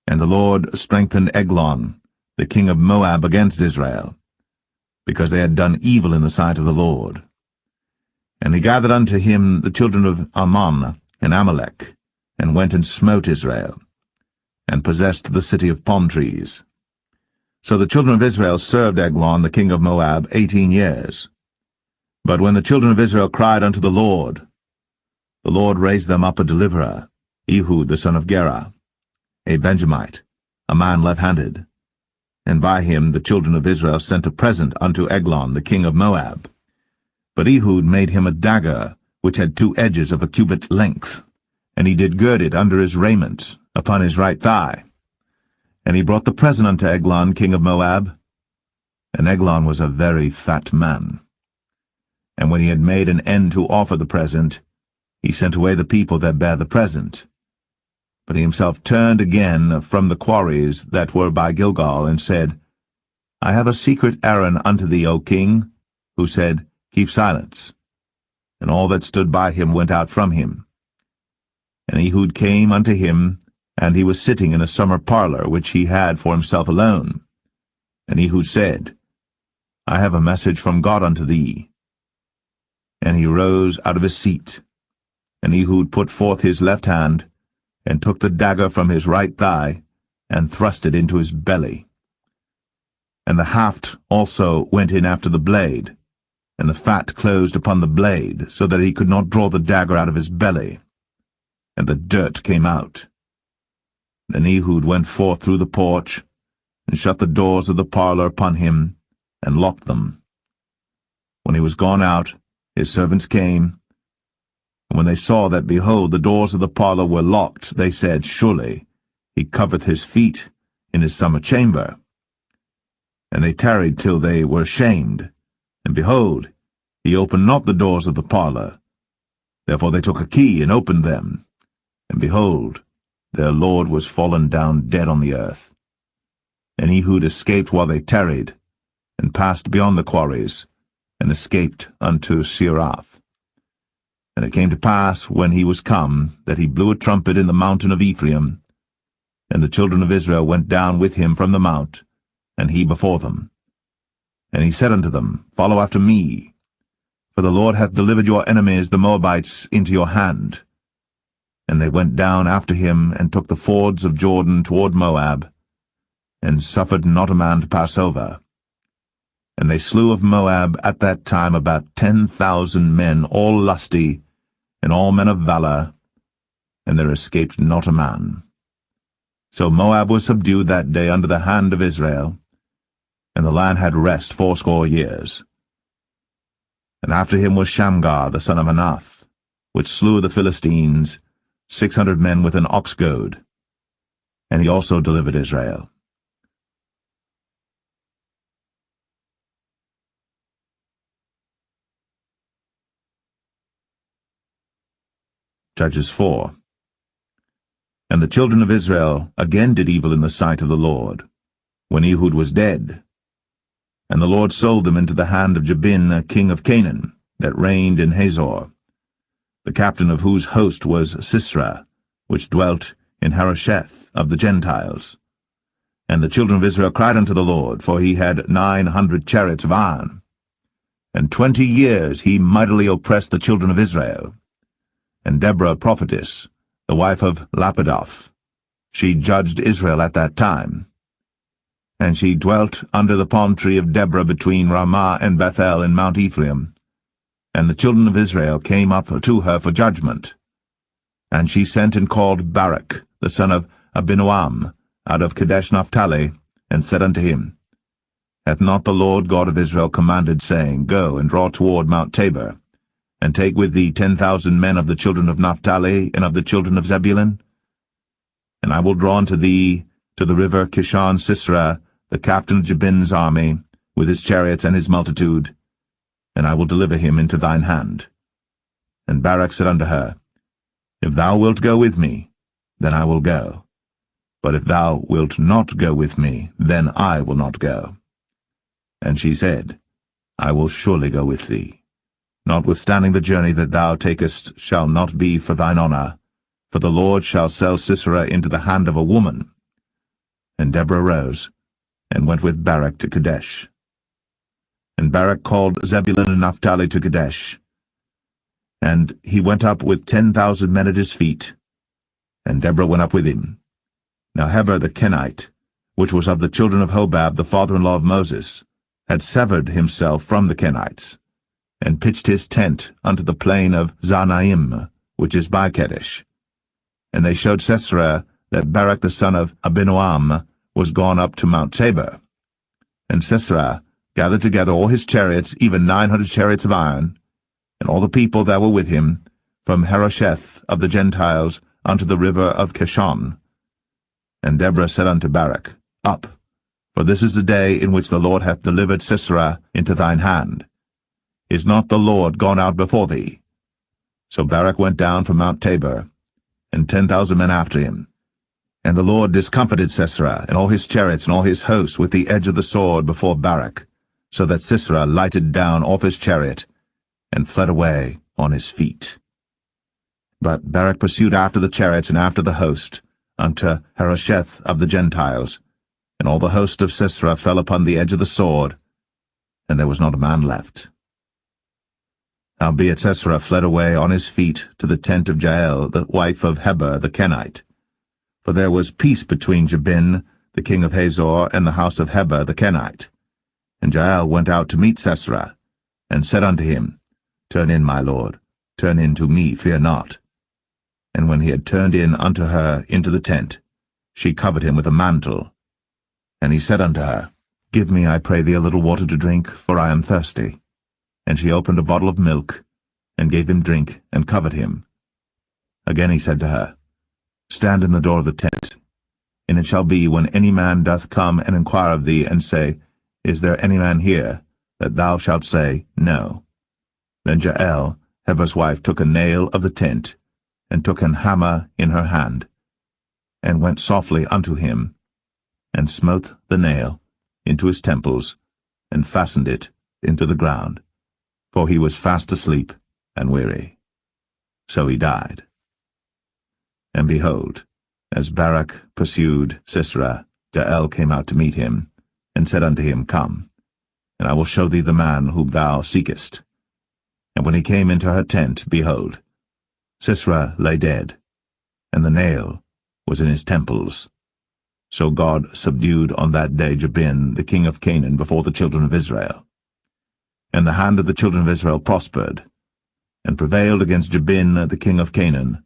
And the Lord strengthened Eglon, the king of Moab, against Israel, because they had done evil in the sight of the Lord. And he gathered unto him the children of Ammon and Amalek, and went and smote Israel, and possessed the city of palm trees. So the children of Israel served Eglon, the king of Moab, 18 years. But when the children of Israel cried unto the Lord raised them up a deliverer, Ehud the son of Gera, a Benjamite, a man left-handed. And by him the children of Israel sent a present unto Eglon, the king of Moab. But Ehud made him a dagger, which had 2 edges of a cubit length, and he did gird it under his raiment, upon his right thigh. And he brought the present unto Eglon, king of Moab. And Eglon was a very fat man. And when he had made an end to offer the present, he sent away the people that bare the present. But he himself turned again from the quarries that were by Gilgal, and said, I have a secret errand unto thee, O king. Who said, Keep silence. And all that stood by him went out from him. And Ehud came unto him, and he was sitting in a summer parlor, which he had for himself alone. And Ehud said, I have a message from God unto thee. And he rose out of his seat. And Ehud put forth his left hand, and took the dagger from his right thigh, and thrust it into his belly. And the haft also went in after the blade, and the fat closed upon the blade, so that he could not draw the dagger out of his belly. And the dirt came out. Then Ehud went forth through the porch, and shut the doors of the parlor upon him, and locked them. When he was gone out, his servants came, and when they saw that, behold, the doors of the parlor were locked, they said, Surely he covereth his feet in his summer chamber. And they tarried till they were ashamed, and behold, he opened not the doors of the parlor. Therefore they took a key and opened them, and behold, their lord was fallen down dead on the earth. And Ehud escaped while they tarried, and passed beyond the quarries, and escaped unto Seirath. And it came to pass, when he was come, that he blew a trumpet in the mountain of Ephraim, and the children of Israel went down with him from the mount, and he before them. And he said unto them, Follow after me, for the Lord hath delivered your enemies the Moabites into your hand. And they went down after him, and took the fords of Jordan toward Moab, and suffered not a man to pass over. And they slew of Moab at that time about 10,000 men, all lusty, and all men of valor, and there escaped not a man. So Moab was subdued that day under the hand of Israel, and the land had rest 80 years. And after him was Shamgar the son of Anath, which slew the Philistines, 600 men with an ox goad, and he also delivered Israel. Judges 4. And the children of Israel again did evil in the sight of the Lord, when Ehud was dead. And the Lord sold them into the hand of Jabin, king of Canaan, that reigned in Hazor, the captain of whose host was Sisera, which dwelt in Harosheth of the Gentiles. And the children of Israel cried unto the Lord, for he had 900 chariots of iron. And 20 years he mightily oppressed the children of Israel. And Deborah prophetess, the wife of Lapidoth, she judged Israel at that time. And she dwelt under the palm tree of Deborah between Ramah and Bethel in Mount Ephraim. And the children of Israel came up to her for judgment. And she sent and called Barak, the son of Abinoam, out of Kadesh Naphtali, and said unto him, Hath not the Lord God of Israel commanded, saying, Go and draw toward Mount Tabor, and take with thee 10,000 men of the children of Naphtali and of the children of Zebulun? And I will draw unto thee to the river Kishon Sisera, the captain of Jabin's army, with his chariots and his multitude, and I will deliver him into thine hand. And Barak said unto her, If thou wilt go with me, then I will go. But if thou wilt not go with me, then I will not go. And she said, I will surely go with thee. Notwithstanding the journey that thou takest shall not be for thine honour, for the Lord shall sell Sisera into the hand of a woman. And Deborah rose, and went with Barak to Kadesh. And Barak called Zebulun and Naphtali to Kadesh. And he went up with 10,000 men at his feet, and Deborah went up with him. Now Heber the Kenite, which was of the children of Hobab, the father-in-law of Moses, had severed himself from the Kenites, and pitched his tent unto the plain of Zanaim, which is by Kadesh. And they showed Sisera that Barak the son of Abinoam was gone up to Mount Tabor. And Sisera gathered together all his chariots, even 900 chariots of iron, and all the people that were with him, from Harosheth of the Gentiles unto the river of Kishon. And Deborah said unto Barak, Up, for this is the day in which the Lord hath delivered Sisera into thine hand. Is not the Lord gone out before thee? So Barak went down from Mount Tabor, and 10,000 men after him. And the Lord discomfited Sisera, and all his chariots and all his hosts with the edge of the sword before Barak, so that Sisera lighted down off his chariot, and fled away on his feet. But Barak pursued after the chariots and after the host, unto Harosheth of the Gentiles, and all the host of Sisera fell upon the edge of the sword, and there was not a man left. Howbeit Sisera fled away on his feet to the tent of Jael, the wife of Heber the Kenite. For there was peace between Jabin, the king of Hazor, and the house of Heber the Kenite. And Jael went out to meet Sisera, and said unto him, Turn in, my lord, turn in to me, fear not. And when he had turned in unto her into the tent, she covered him with a mantle. And he said unto her, Give me, I pray thee, a little water to drink, for I am thirsty. And she opened a bottle of milk, and gave him drink, and covered him. Again he said to her, Stand in the door of the tent. And it shall be, when any man doth come and inquire of thee, and say, Is there any man here? That thou shalt say, No. Then Jael, Heber's wife, took a nail of the tent, and took an hammer in her hand, and went softly unto him, and smote the nail into his temples, and fastened it into the ground, for he was fast asleep and weary. So he died. And behold, as Barak pursued Sisera, Jael came out to meet him, and said unto him, Come, and I will show thee the man whom thou seekest. And when he came into her tent, behold, Sisera lay dead, and the nail was in his temples. So God subdued on that day Jabin, the king of Canaan, before the children of Israel. And the hand of the children of Israel prospered, and prevailed against Jabin, the king of Canaan,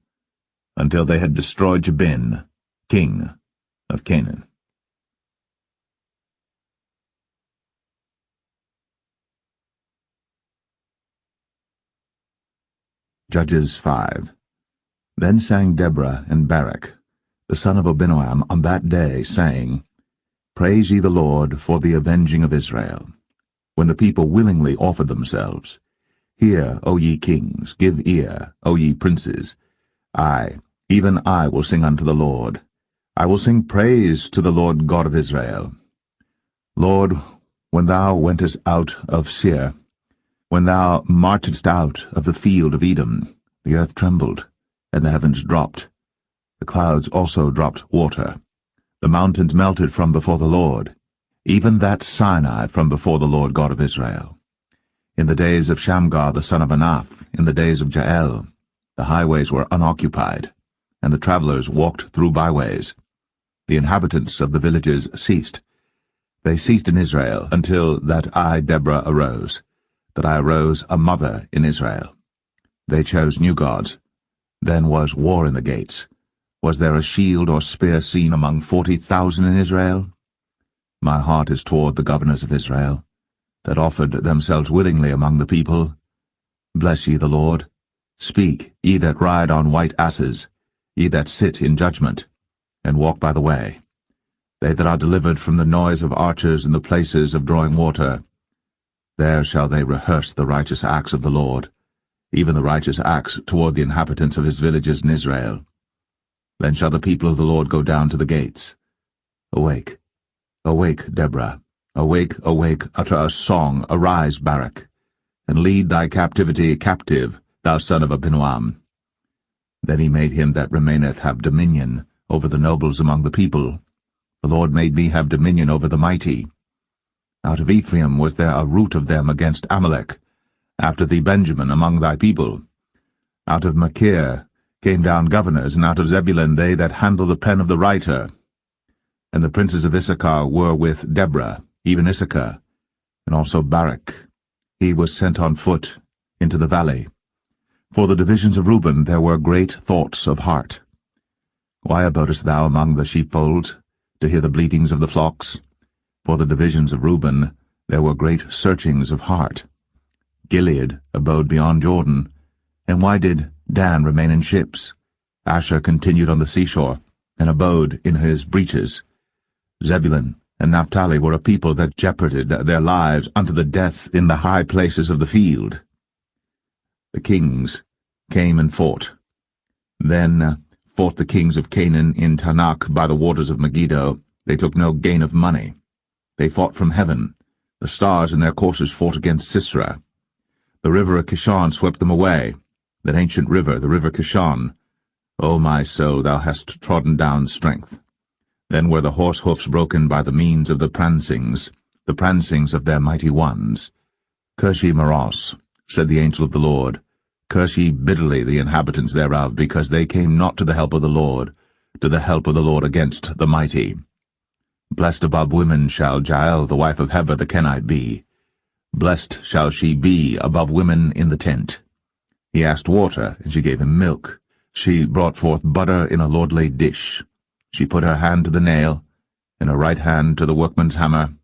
until they had destroyed Jabin, king of Canaan. Judges 5. Then sang Deborah and Barak, the son of Abinoam, on that day, saying, Praise ye the Lord for the avenging of Israel, when the people willingly offered themselves. Hear, O ye kings, give ear, O ye princes. I, even I, will sing unto the Lord. I will sing praise to the Lord God of Israel. Lord, when thou wentest out of Seir, when thou marchedst out of the field of Edom, the earth trembled, and the heavens dropped. The clouds also dropped water. The mountains melted from before the Lord, even that Sinai from before the Lord God of Israel. In the days of Shamgar the son of Anath, in the days of Jael, the highways were unoccupied, and the travelers walked through byways. The inhabitants of the villages ceased. They ceased in Israel, until that I, Deborah, arose, that I arose a mother in Israel. They chose new gods. Then was war in the gates. Was there a shield or spear seen among 40,000 in Israel? My heart is toward the governors of Israel, that offered themselves willingly among the people. Bless ye the Lord. Speak, ye that ride on white asses, ye that sit in judgment, and walk by the way. They that are delivered from the noise of archers in the places of drawing water, there shall they rehearse the righteous acts of the Lord, even the righteous acts toward the inhabitants of his villages in Israel. Then shall the people of the Lord go down to the gates. Awake, awake, Deborah, awake, awake, utter a song, arise, Barak, and lead thy captivity captive, thou son of Abinoam. Then he made him that remaineth have dominion over the nobles among the people. The Lord made me have dominion over the mighty. Out of Ephraim was there a root of them against Amalek, after thee Benjamin among thy people. Out of Machir came down governors, and out of Zebulun they that handle the pen of the writer. And the princes of Issachar were with Deborah, even Issachar, and also Barak. He was sent on foot into the valley. For the divisions of Reuben there were great thoughts of heart. Why abodest thou among the sheepfolds, to hear the bleatings of the flocks? For the divisions of Reuben there were great searchings of heart. Gilead abode beyond Jordan. And why did Dan remain in ships? Asher continued on the seashore, and abode in his breaches. Zebulun and Naphtali were a people that jeoparded their lives unto the death in the high places of the field. The kings came and fought. Then fought the kings of Canaan in Tanakh by the waters of Megiddo. They took no gain of money. They fought from heaven. The stars in their courses fought against Sisera. The river of Kishon swept them away, that ancient river, the river Kishon. O my soul, thou hast trodden down strength. Then were the horse hoofs broken by the means of the prancings of their mighty ones. Curse ye Maros, said the angel of the Lord. Curse ye bitterly the inhabitants thereof, because they came not to the help of the Lord, against the mighty. Blessed above women shall Jael the wife of Heber the Kenite be. Blessed shall she be above women in the tent. He asked water, and she gave him milk. She brought forth butter in a lordly dish. She put her hand to the nail, and her right hand to the workman's hammer,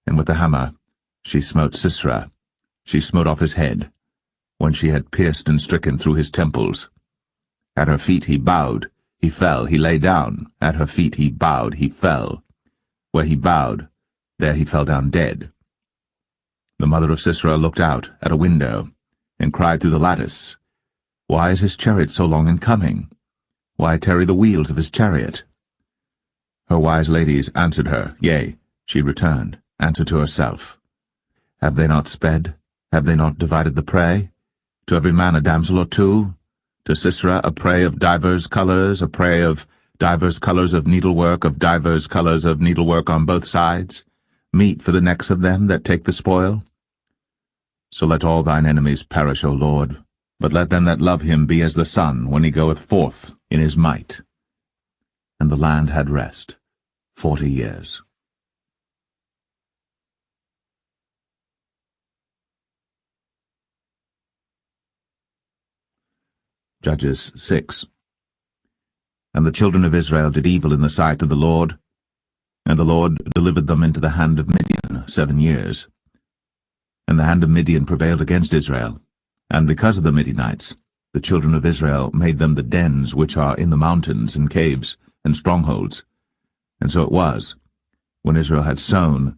and with the hammer she smote Sisera. She smote off his head, when she had pierced and stricken through his temples. At her feet he bowed, he fell, he lay down. At her feet he bowed, he fell. Where he bowed, there he fell down dead. The mother of Sisera looked out at a window, and cried through the lattice, Why is his chariot so long in coming? Why tarry the wheels of his chariot? Her wise ladies answered her, Yea, she returned, answered to herself. Have they not sped? Have they not divided the prey? To every man a damsel or two? To Sisera a prey of divers colours, a prey of divers colours of needlework, of divers colours of needlework on both sides, meat for the necks of them that take the spoil? So let all thine enemies perish, O Lord, but let them that love him be as the sun when he goeth forth in his might. And the land had rest 40 years. Judges 6. And the children of Israel did evil in the sight of the Lord, and the Lord delivered them into the hand of Midian 7 years. And the hand of Midian prevailed against Israel, and because of the Midianites, the children of Israel made them the dens which are in the mountains and caves and strongholds. And so it was, when Israel had sown,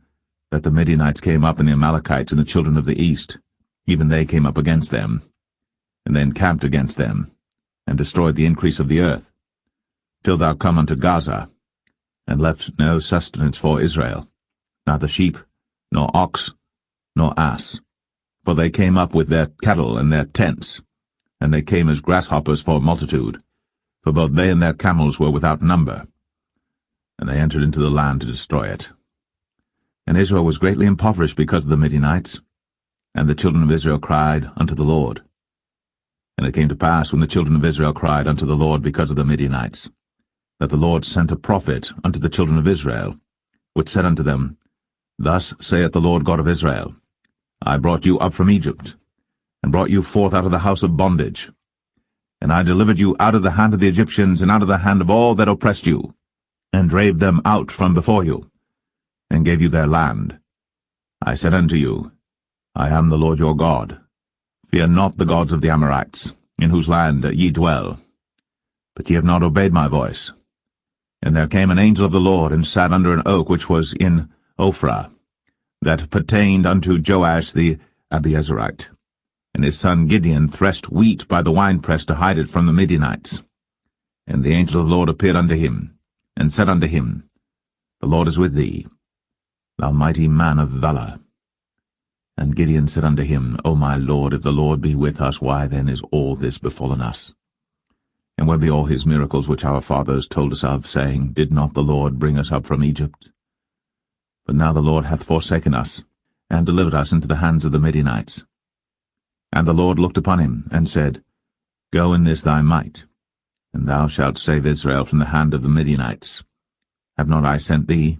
that the Midianites came up, and the Amalekites and the children of the east, even they came up against them, and they encamped against them, and destroyed the increase of the earth, till thou come unto Gaza, and left no sustenance for Israel, neither sheep, nor ox, nor ass. For they came up with their cattle and their tents, and they came as grasshoppers for multitude, for both they and their camels were without number. And they entered into the land to destroy it. And Israel was greatly impoverished because of the Midianites, and the children of Israel cried unto the Lord. And it came to pass, when the children of Israel cried unto the Lord because of the Midianites, that the Lord sent a prophet unto the children of Israel, which said unto them, Thus saith the Lord God of Israel, I brought you up from Egypt, and brought you forth out of the house of bondage. And I delivered you out of the hand of the Egyptians, and out of the hand of all that oppressed you, and drave them out from before you, and gave you their land. I said unto you, I am the Lord your God. Fear not the gods of the Amorites, in whose land ye dwell. But ye have not obeyed my voice. And there came an angel of the Lord, and sat under an oak which was in Ophrah, that pertained unto Joash the Abiezrite. And his son Gideon threshed wheat by the winepress to hide it from the Midianites. And the angel of the Lord appeared unto him, and said unto him, The Lord is with thee, thou mighty man of valour. And Gideon said unto him, O my Lord, if the Lord be with us, why then is all this befallen us? And where be all his miracles which our fathers told us of, saying, Did not the Lord bring us up from Egypt? But now the Lord hath forsaken us, and delivered us into the hands of the Midianites. And the Lord looked upon him, and said, Go in this thy might, and thou shalt save Israel from the hand of the Midianites. Have not I sent thee?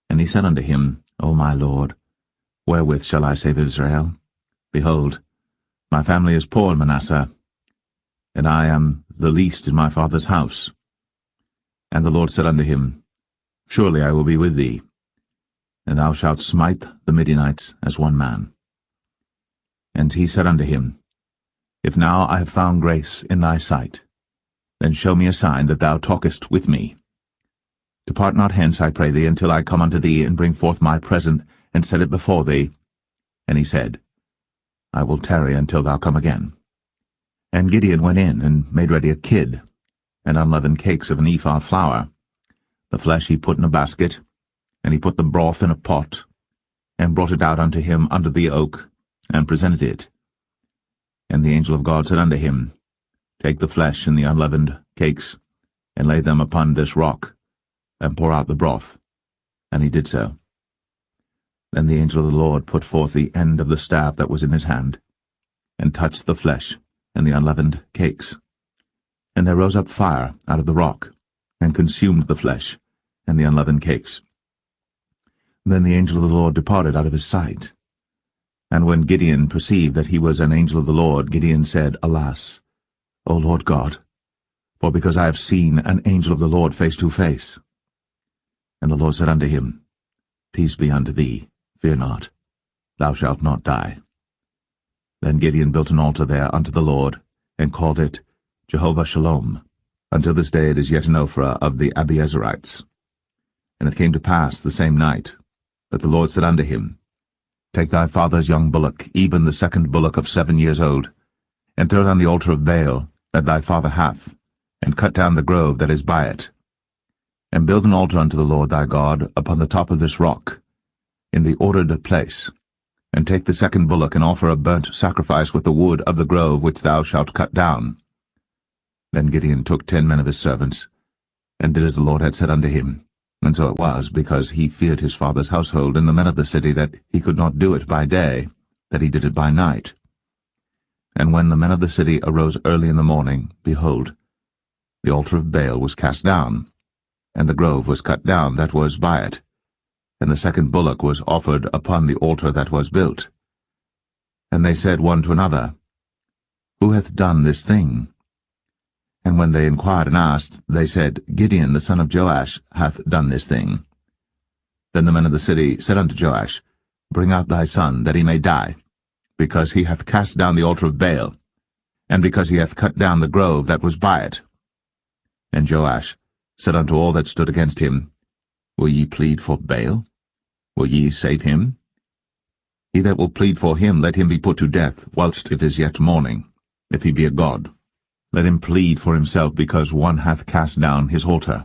And he said unto him, O my Lord, wherewith shall I save Israel? Behold, my family is poor in Manasseh, and I am the least in my father's house. And the Lord said unto him, Surely I will be with thee, and thou shalt smite the Midianites as one man. And he said unto him, If now I have found grace in thy sight, then show me a sign that thou talkest with me. Depart not hence, I pray thee, until I come unto thee, and bring forth my present, and set it before thee. And he said, I will tarry until thou come again. And Gideon went in, and made ready a kid, and unleavened cakes of an ephah of flour. The flesh he put in a basket, and he put the broth in a pot, and brought it out unto him under the oak, and presented it. And the angel of God said unto him, Take the flesh and the unleavened cakes, and lay them upon this rock, and pour out the broth. And he did so. Then the angel of the Lord put forth the end of the staff that was in his hand, and touched the flesh and the unleavened cakes. And there rose up fire out of the rock, and consumed the flesh and the unleavened cakes. Then the angel of the Lord departed out of his sight. And when Gideon perceived that he was an angel of the Lord, Gideon said, Alas, O Lord God, for because I have seen an angel of the Lord face to face. And the Lord said unto him, Peace be unto thee, fear not, thou shalt not die. Then Gideon built an altar there unto the Lord, and called it Jehovah Shalom. Until this day it is yet an Ophrah of the Abiezerites. And it came to pass the same night, that the Lord said unto him, Take thy father's young bullock, even the second bullock of 7 years old, and throw it on the altar of Baal that thy father hath, and cut down the grove that is by it. And build an altar unto the Lord thy God upon the top of this rock, in the ordered place, and take the second bullock, and offer a burnt sacrifice with the wood of the grove which thou shalt cut down. Then Gideon took 10 men of his servants, and did as the Lord had said unto him. And so it was, because he feared his father's household and the men of the city, that he could not do it by day, that he did it by night. And when the men of the city arose early in the morning, behold, the altar of Baal was cast down, and the grove was cut down that was by it, and the second bullock was offered upon the altar that was built. And they said one to another, Who hath done this thing? And when they inquired and asked, they said, Gideon the son of Joash hath done this thing. Then the men of the city said unto Joash, Bring out thy son, that he may die, because he hath cast down the altar of Baal, and because he hath cut down the grove that was by it. And Joash said unto all that stood against him, Will ye plead for Baal? Will ye save him? He that will plead for him, let him be put to death, whilst it is yet morning, if he be a god. Let him plead for himself, because one hath cast down his altar.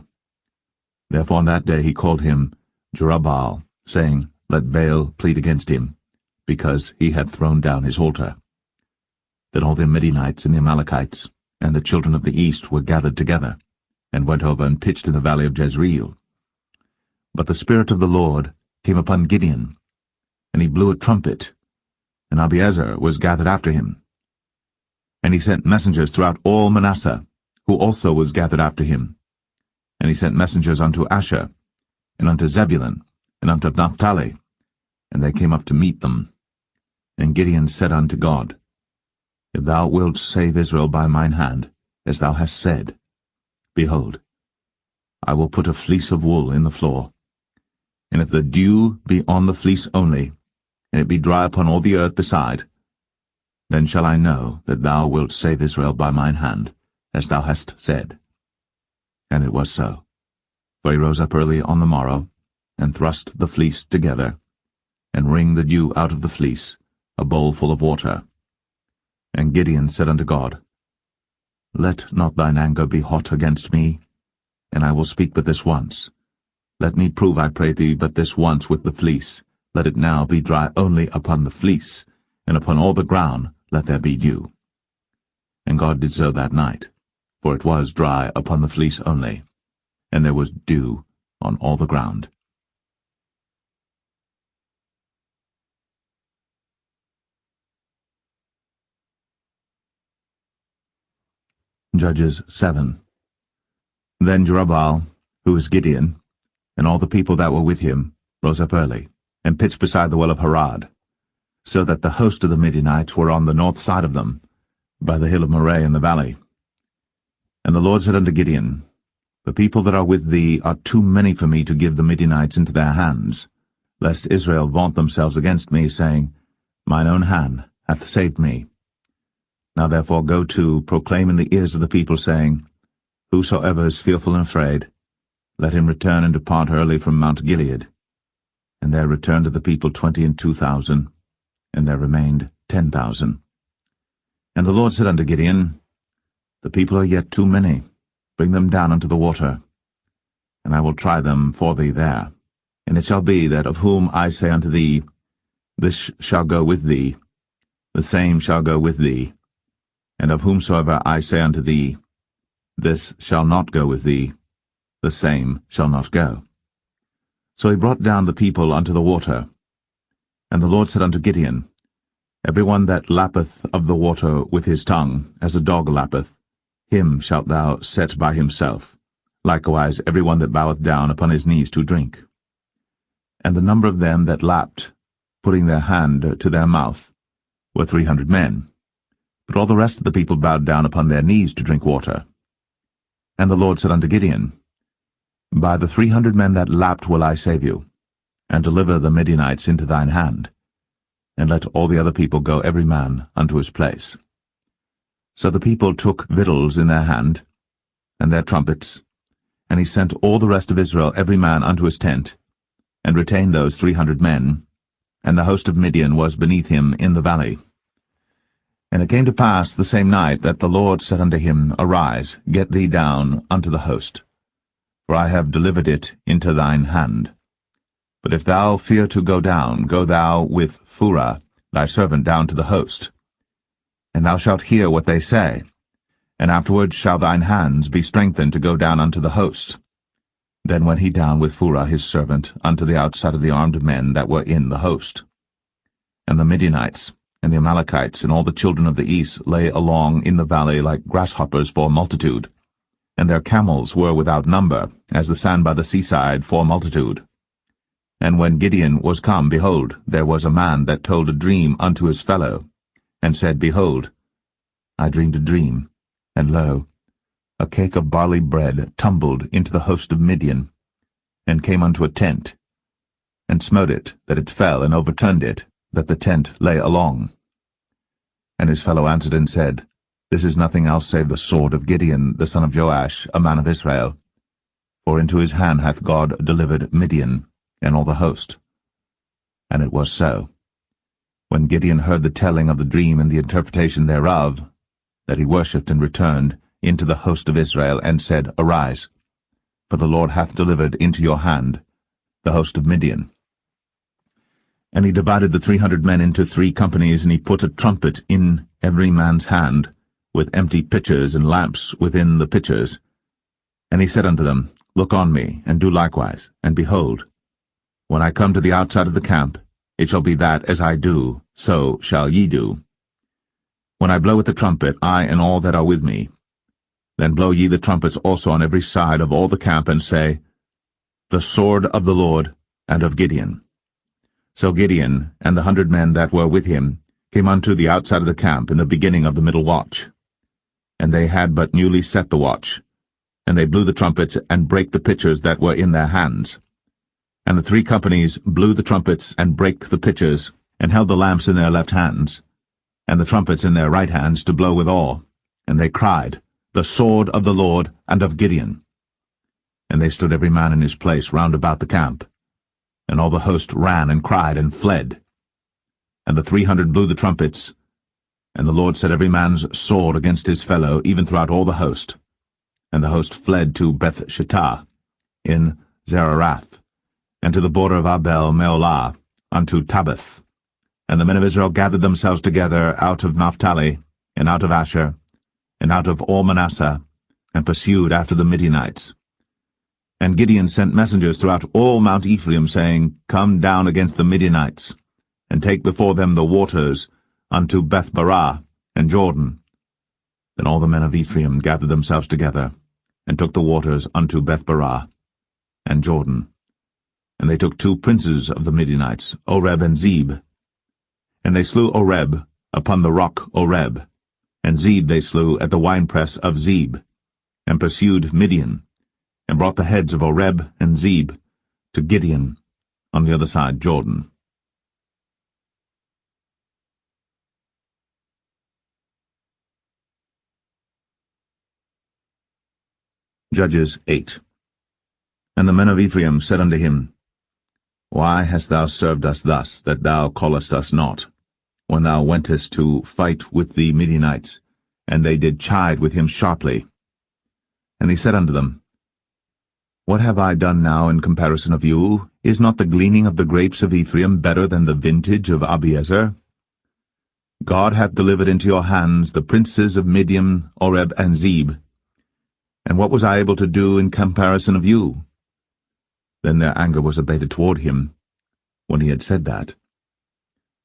Therefore on that day he called him Jerubbaal, saying, Let Baal plead against him, because he hath thrown down his altar. Then all the Midianites and the Amalekites and the children of the east were gathered together, and went over and pitched in the valley of Jezreel. But the Spirit of the Lord came upon Gideon, and he blew a trumpet, and Abiezer was gathered after him. And he sent messengers throughout all Manasseh, who also was gathered after him. And he sent messengers unto Asher, and unto Zebulun, and unto Naphtali, and they came up to meet them. And Gideon said unto God, If thou wilt save Israel by mine hand, as thou hast said, behold, I will put a fleece of wool in the floor. And if the dew be on the fleece only, and it be dry upon all the earth beside, then shall I know that thou wilt save Israel by mine hand, as thou hast said. And it was so. For he rose up early on the morrow, and thrust the fleece together, and wring the dew out of the fleece, a bowl full of water. And Gideon said unto God, Let not thine anger be hot against me, and I will speak but this once. Let me prove, I pray thee, but this once with the fleece. Let it now be dry only upon the fleece, and upon all the ground let there be dew. And God did so that night, for it was dry upon the fleece only, and there was dew on all the ground. Judges 7. Then Jerubbaal, who is Gideon, and all the people that were with him, rose up early, and pitched beside the well of Harad, so that the host of the Midianites were on the north side of them, by the hill of Moreh in the valley. And the Lord said unto Gideon, The people that are with thee are too many for me to give the Midianites into their hands, lest Israel vaunt themselves against me, saying, Mine own hand hath saved me. Now therefore go to, proclaim in the ears of the people, saying, Whosoever is fearful and afraid, let him return and depart early from Mount Gilead. And there returned to the people 22,000, and there remained 10,000. And the Lord said unto Gideon, The people are yet too many. Bring them down unto the water, and I will try them for thee there. And it shall be that of whom I say unto thee, This shall go with thee, the same shall go with thee. And of whomsoever I say unto thee, This shall not go with thee, the same shall not go. So he brought down the people unto the water. And the Lord said unto Gideon, Every one that lappeth of the water with his tongue, as a dog lappeth, him shalt thou set by himself, likewise every one that boweth down upon his knees to drink. And the number of them that lapped, putting their hand to their mouth, were 300 men. But all the rest of the people bowed down upon their knees to drink water. And the Lord said unto Gideon, By the 300 men that lapped will I save you, and deliver the Midianites into thine hand, and let all the other people go every man unto his place. So the people took victuals in their hand, and their trumpets, and he sent all the rest of Israel every man unto his tent, and retained those 300 men, and the host of Midian was beneath him in the valley. And it came to pass the same night that the Lord said unto him, Arise, get thee down unto the host, for I have delivered it into thine hand. But if thou fear to go down, go thou with Phurah thy servant down to the host, and thou shalt hear what they say, and afterward shall thine hands be strengthened to go down unto the host. Then went he down with Phurah his servant unto the outside of the armed men that were in the host. And the Midianites, and the Amalekites, and all the children of the east lay along in the valley like grasshoppers for multitude, and their camels were without number, as the sand by the seaside for multitude. And when Gideon was come, behold, there was a man that told a dream unto his fellow, and said, Behold, I dreamed a dream, and lo, a cake of barley bread tumbled into the host of Midian, and came unto a tent, and smote it, that it fell, and overturned it, that the tent lay along. And his fellow answered and said, This is nothing else save the sword of Gideon the son of Joash, a man of Israel. For into his hand hath God delivered Midian, and all the host. And it was so. When Gideon heard the telling of the dream and the interpretation thereof, that he worshipped and returned into the host of Israel, and said, Arise, for the Lord hath delivered into your hand the host of Midian. And he divided the 300 men into 3 companies, and he put a trumpet in every man's hand, with empty pitchers and lamps within the pitchers. And he said unto them, Look on me, and do likewise, and behold, when I come to the outside of the camp, it shall be that as I do, so shall ye do. When I blow with the trumpet, I and all that are with me, then blow ye the trumpets also on every side of all the camp, and say, The sword of the Lord and of Gideon. So Gideon and the 100 men that were with him came unto the outside of the camp in the beginning of the middle watch. And they had but newly set the watch, and they blew the trumpets, and brake the pitchers that were in their hands. And the 3 companies blew the trumpets, and brake the pitchers, and held the lamps in their left hands, and the trumpets in their right hands, to blow withal. And they cried, The sword of the Lord and of Gideon. And they stood every man in his place round about the camp. And all the host ran and cried and fled. And the 300 blew the trumpets, and the Lord set every man's sword against his fellow, even throughout all the host. And the host fled to Beth-shittah in Zererath, and to the border of Abel-meholah, unto Tabbath. And the men of Israel gathered themselves together out of Naphtali, and out of Asher, and out of all Manasseh, and pursued after the Midianites. And Gideon sent messengers throughout all Mount Ephraim, saying, Come down against the Midianites, and take before them the waters unto Beth-barah and Jordan. Then all the men of Ephraim gathered themselves together, and took the waters unto Beth-barah and Jordan. And they took 2 princes of the Midianites, Oreb and Zeb. And they slew Oreb upon the rock Oreb, and Zeb they slew at the winepress of Zeb, and pursued Midian, and brought the heads of Oreb and Zeb to Gideon on the other side Jordan. Judges 8. And the men of Ephraim said unto him, Why hast thou served us thus, that thou callest us not, when thou wentest to fight with the Midianites? And they did chide with him sharply. And he said unto them, What have I done now in comparison of you? Is not the gleaning of the grapes of Ephraim better than the vintage of Abiezer? God hath delivered into your hands the princes of Midian, Oreb, and Zeb. And what was I able to do in comparison of you? Then their anger was abated toward him, when he had said that.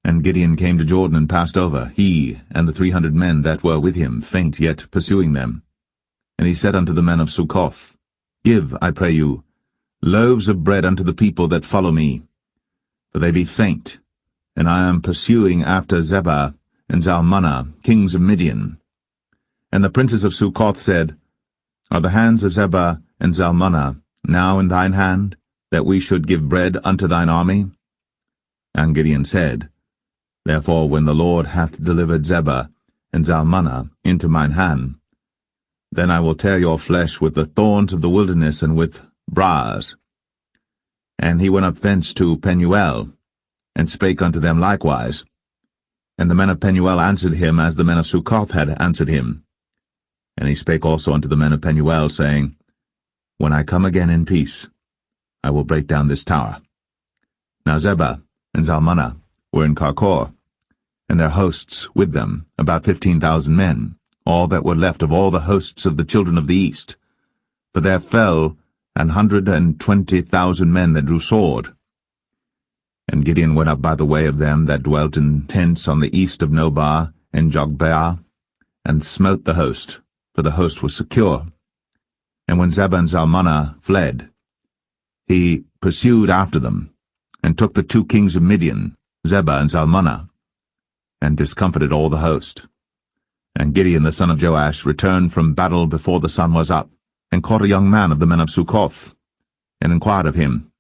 And Gideon came to Jordan and passed over, he and the 300 men that were with him, faint yet pursuing them. And he said unto the men of Succoth, Give, I pray you, loaves of bread unto the people that follow me, for they be faint, and I am pursuing after Zebah and Zalmunna, kings of Midian. And the princes of Succoth said, Are the hands of Zebah and Zalmunna now in thine hand, that we should give bread unto thine army? And Gideon said, Therefore when the Lord hath delivered Zebah and Zalmunna into mine hand, then I will tear your flesh with the thorns of the wilderness and with briars. And he went up thence to Penuel, and spake unto them likewise. And the men of Penuel answered him as the men of Succoth had answered him. And he spake also unto the men of Penuel, saying, When I come again in peace, I will break down this tower. Now Zebah and Zalmunna were in Karkor, and their hosts with them, about 15,000 men, all that were left of all the hosts of the children of the east. For there fell 120,000 men that drew sword. And Gideon went up by the way of them that dwelt in tents on the east of Nobah and Jogbeah, and smote the host, for the host was secure. And when Zebah and Zalmunna fled, he pursued after them, and took the 2 kings of Midian, Zebah and Zalmunna, and discomfited all the host. And Gideon the son of Joash returned from battle before the sun was up, and caught a young man of the men of Succoth, and inquired of him.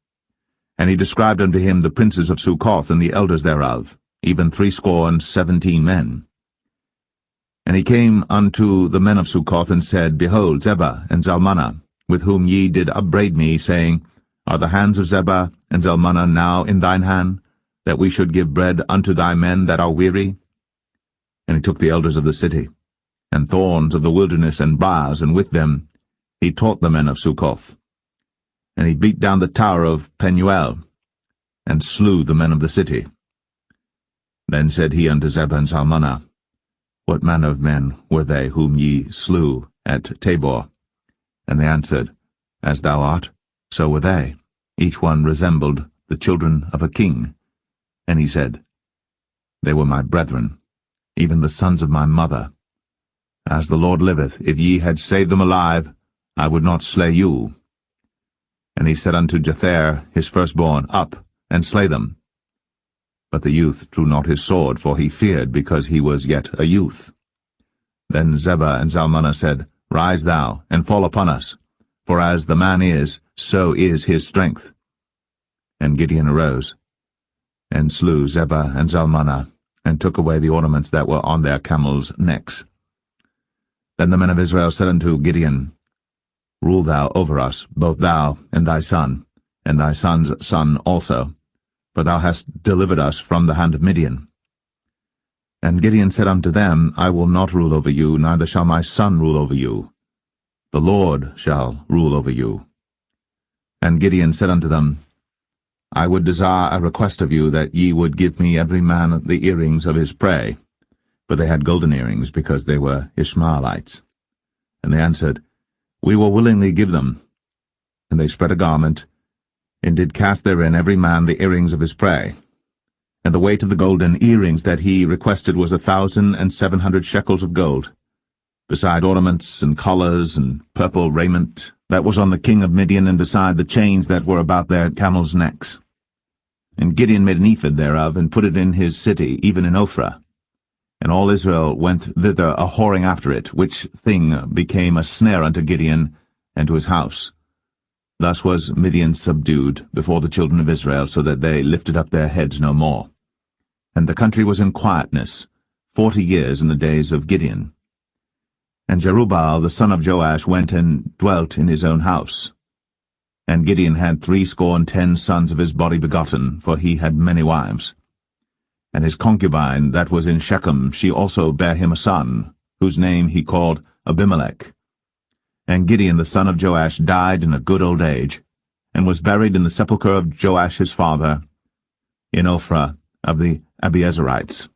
And he described unto him the princes of Succoth and the elders thereof, even 70 men. And he came unto the men of Succoth, and said, Behold, Zebah and Zalmunna, with whom ye did upbraid me, saying, Are the hands of Zebah and Zalmunna now in thine hand, that we should give bread unto thy men that are weary? And he took the elders of the city, and thorns of the wilderness and briars, and with them he taught the men of Succoth. And he beat down the tower of Penuel, and slew the men of the city. Then said he unto Zebah and Zalmunna, What manner of men were they whom ye slew at Tabor? And they answered, As thou art, so were they. Each one resembled the children of a king. And he said, They were my brethren, even the sons of my mother. As the Lord liveth, if ye had saved them alive, I would not slay you. And he said unto Jether his firstborn, Up, and slay them. But the youth drew not his sword, for he feared, because he was yet a youth. Then Zebah and Zalmunna said, Rise thou, and fall upon us, for as the man is, so is his strength. And Gideon arose, and slew Zebah and Zalmunna, and took away the ornaments that were on their camels' necks. Then the men of Israel said unto Gideon, Rule thou over us, both thou and thy son son's son also, for thou hast delivered us from the hand of Midian. And Gideon said unto them, I will not rule over you, neither shall my son rule over you. The Lord shall rule over you. And Gideon said unto them, I would desire a request of you, that ye would give me every man the earrings of his prey. For they had golden earrings, because they were Ishmaelites. And they answered, We will willingly give them. And they spread a garment, and did cast therein every man the earrings of his prey. And the weight of the golden earrings that he requested was 1,700 shekels of gold, beside ornaments and collars and purple raiment that was on the king of Midian, and beside the chains that were about their camels' necks. And Gideon made an ephod thereof, and put it in his city, even in Ophrah. And all Israel went thither a-whoring after it, which thing became a snare unto Gideon and to his house. Thus was Midian subdued before the children of Israel, so that they lifted up their heads no more. And the country was in quietness 40 years in the days of Gideon. And Jerubbaal the son of Joash went and dwelt in his own house. And Gideon had 70 sons of his body begotten, for he had many wives. And his concubine that was in Shechem, she also bare him a son, whose name he called Abimelech. And Gideon the son of Joash died in a good old age, and was buried in the sepulchre of Joash his father, in Ophrah of the Abiezerites.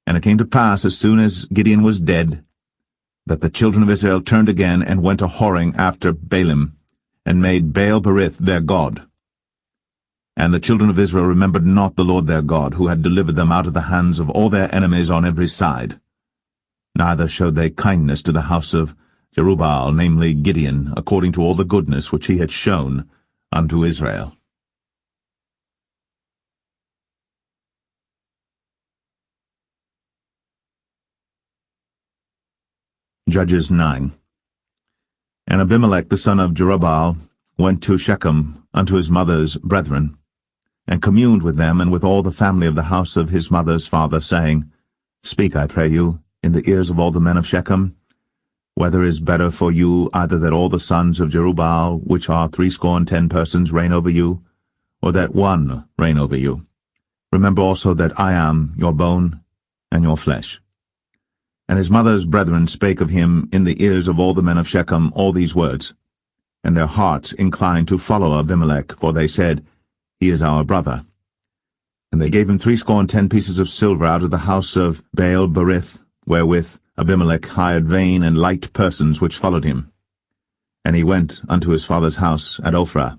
And it came to pass, as soon as Gideon was dead, that the children of Israel turned again, and went a-whoring after Baalim, and made Baal-berith their god. And the children of Israel remembered not the Lord their God, who had delivered them out of the hands of all their enemies on every side. Neither showed they kindness to the house of Jerubbaal, namely Gideon, according to all the goodness which he had shown unto Israel. Judges 9. And Abimelech the son of Jerubbaal went to Shechem unto his mother's brethren, and communed with them and with all the family of the house of his mother's father, saying, Speak, I pray you, in the ears of all the men of Shechem, whether it is better for you either that all the sons of Jerubbaal, which are 70 persons, reign over you, or that one reign over you. Remember also that I am your bone and your flesh. And his mother's brethren spake of him in the ears of all the men of Shechem all these words. And their hearts inclined to follow Abimelech, for they said, He is our brother. And they gave him 70 pieces of silver out of the house of Baal-berith, wherewith Abimelech hired vain and light persons which followed him. And he went unto his father's house at Ophrah,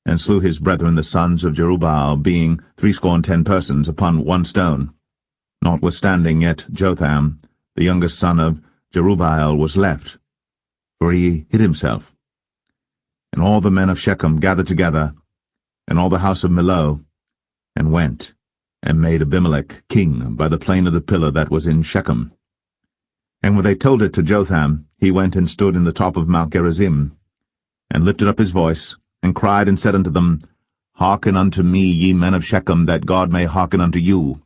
and slew his brethren the sons of Jerubbaal, being 70 persons, upon one stone. Notwithstanding yet Jotham, the youngest son of Jerubbaal, was left, for he hid himself. And all the men of Shechem gathered together, and all the house of Millo, and went, and made Abimelech king by the plain of the pillar that was in Shechem. And when they told it to Jotham, he went and stood in the top of Mount Gerizim, and lifted up his voice, and cried and said unto them, Hearken unto me, ye men of Shechem, that God may hearken unto you.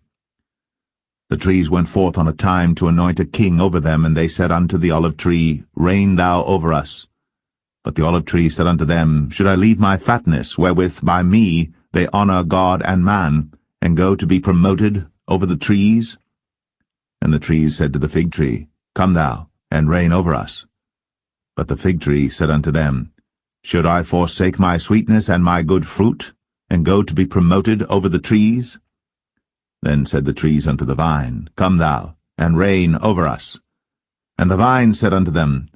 The trees went forth on a time to anoint a king over them, and they said unto the olive tree, Reign thou over us. But the olive tree said unto them, Should I leave my fatness, wherewith by me they honour God and man, and go to be promoted over the trees? And the trees said to the fig tree, Come thou, and reign over us. But the fig tree said unto them, Should I forsake my sweetness and my good fruit, and go to be promoted over the trees? Then said the trees unto the vine, Come thou, and reign over us. And the vine said unto them,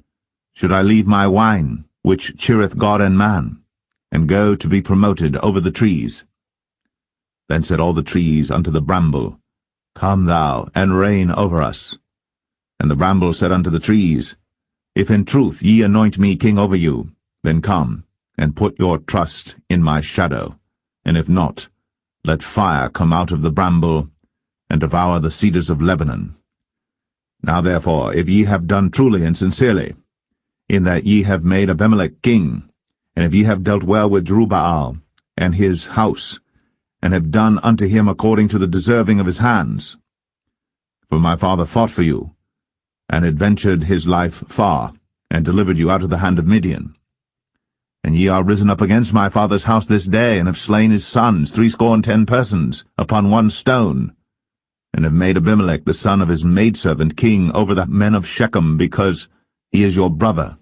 Should I leave my wine, which cheereth God and man, and go to be promoted over the trees? Then said all the trees unto the bramble, Come thou, and reign over us. And the bramble said unto the trees, If in truth ye anoint me king over you, then come, and put your trust in my shadow, and if not, let fire come out of the bramble, and devour the cedars of Lebanon. Now therefore, if ye have done truly and sincerely, in that ye have made Abimelech king, and if ye have dealt well with Jerubbaal and his house, and have done unto him according to the deserving of his hands, for my father fought for you, and adventured his life far, and delivered you out of the hand of Midian. And ye are risen up against my father's house this day, and have slain his sons 70 persons, upon one stone, and have made Abimelech the son of his maidservant king over the men of Shechem, because he is your brother.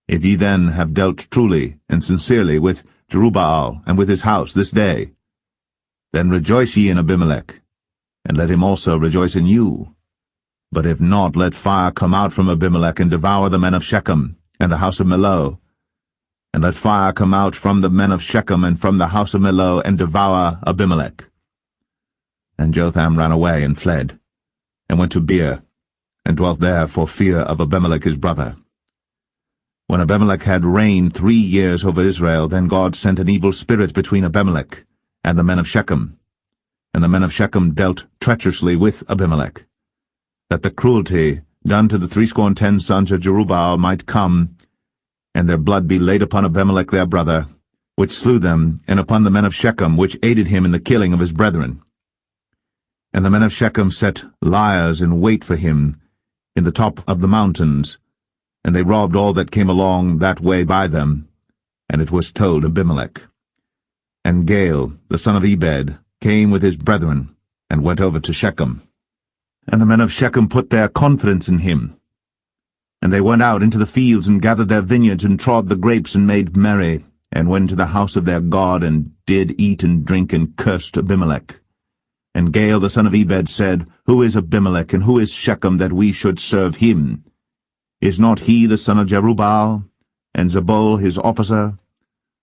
If ye then have dealt truly and sincerely with Jerubbaal and with his house this day, then rejoice ye in Abimelech, and let him also rejoice in you. But if not, let fire come out from Abimelech, and devour the men of Shechem, and the house of Millo. And let fire come out from the men of Shechem, and from the house of Millo, and devour Abimelech. And Jotham ran away, and fled, and went to Beer, and dwelt there for fear of Abimelech his brother. When Abimelech had reigned 3 years over Israel, then God sent an evil spirit between Abimelech and the men of Shechem. And the men of Shechem dealt treacherously with Abimelech, that the cruelty done to the 70 sons of Jerubbaal might come, and their blood be laid upon Abimelech their brother, which slew them, and upon the men of Shechem, which aided him in the killing of his brethren. And the men of Shechem set liers in wait for him in the top of the mountains, and they robbed all that came along that way by them. And it was told Abimelech. And Gaal, the son of Ebed, came with his brethren, and went over to Shechem. And the men of Shechem put their confidence in him. And they went out into the fields, and gathered their vineyards, and trod the grapes, and made merry, and went to the house of their God, and did eat and drink, and cursed Abimelech. And Gaal the son of Ebed said, Who is Abimelech, and who is Shechem, that we should serve him? Is not he the son of Jerubbaal, and Zebul his officer?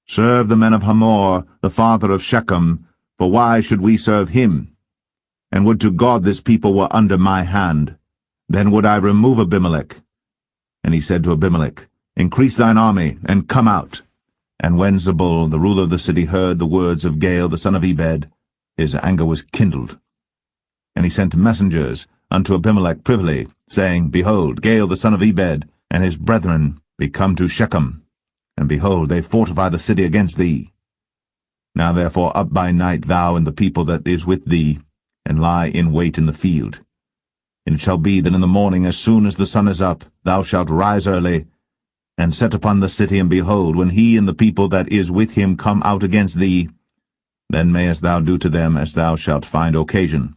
Serve the men of Hamor, the father of Shechem, for why should we serve him? And would to God this people were under my hand, then would I remove Abimelech. And he said to Abimelech, Increase thine army, and come out. And when Zebul, the ruler of the city, heard the words of Gaal the son of Ebed, his anger was kindled. And he sent messengers unto Abimelech privily, saying, Behold, Gaal the son of Ebed and his brethren be come to Shechem, and behold, they fortify the city against thee. Now therefore up by night thou and the people that is with thee, and lie in wait in the field. And it shall be that in the morning, as soon as the sun is up, thou shalt rise early, and set upon the city, and behold, when he and the people that is with him come out against thee, then mayest thou do to them as thou shalt find occasion.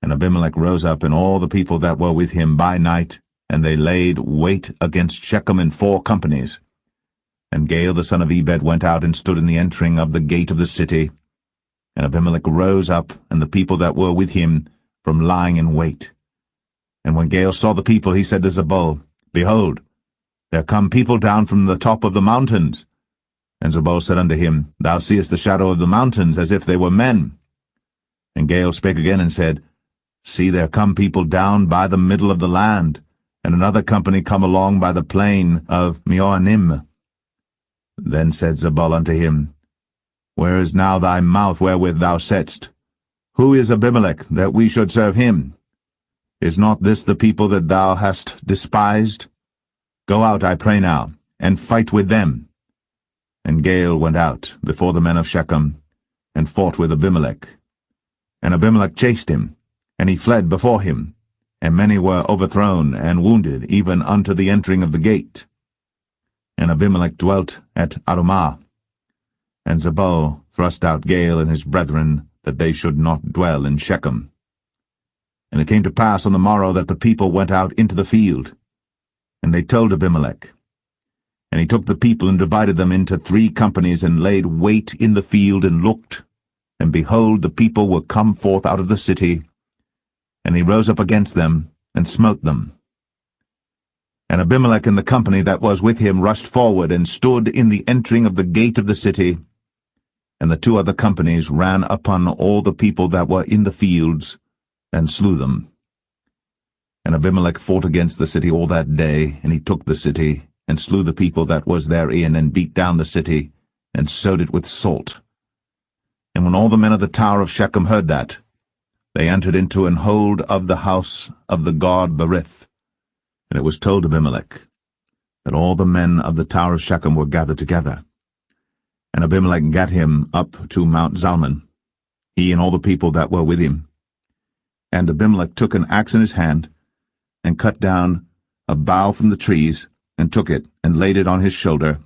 And Abimelech rose up, and all the people that were with him by night, and they laid wait against Shechem in 4 companies. And Gaal the son of Ebed went out and stood in the entering of the gate of the city. And Abimelech rose up, and the people that were with him, from lying in wait. And when Gaal saw the people, he said to Zebul, Behold, there come people down from the top of the mountains. And Zebul said unto him, Thou seest the shadow of the mountains, as if they were men. And Gaal spake again and said, See, there come people down by the middle of the land, and another company come along by the plain of Meonim. Then said Zebul unto him, Where is now thy mouth wherewith thou saidst? Who is Abimelech, that we should serve him? Is not this the people that thou hast despised? Go out, I pray now, and fight with them. And Gaal went out before the men of Shechem, and fought with Abimelech. And Abimelech chased him, and he fled before him, and many were overthrown and wounded, even unto the entering of the gate. And Abimelech dwelt at Arumah. And Zebul thrust out Gaal and his brethren, that they should not dwell in Shechem. And it came to pass on the morrow that the people went out into the field. And they told Abimelech. And he took the people and divided them into 3 companies, and laid wait in the field, and looked. And behold, the people were come forth out of the city. And he rose up against them, and smote them. And Abimelech and the company that was with him rushed forward, and stood in the entering of the gate of the city. And the 2 other companies ran upon all the people that were in the fields, and slew them. And Abimelech fought against the city all that day, and he took the city, and slew the people that was therein, and beat down the city, and sowed it with salt. And when all the men of the tower of Shechem heard that, they entered into an hold of the house of the god Berith. And it was told Abimelech that all the men of the tower of Shechem were gathered together. And Abimelech gat him up to Mount Zalmon, he and all the people that were with him. And Abimelech took an axe in his hand, and cut down a bough from the trees, and took it, and laid it on his shoulder,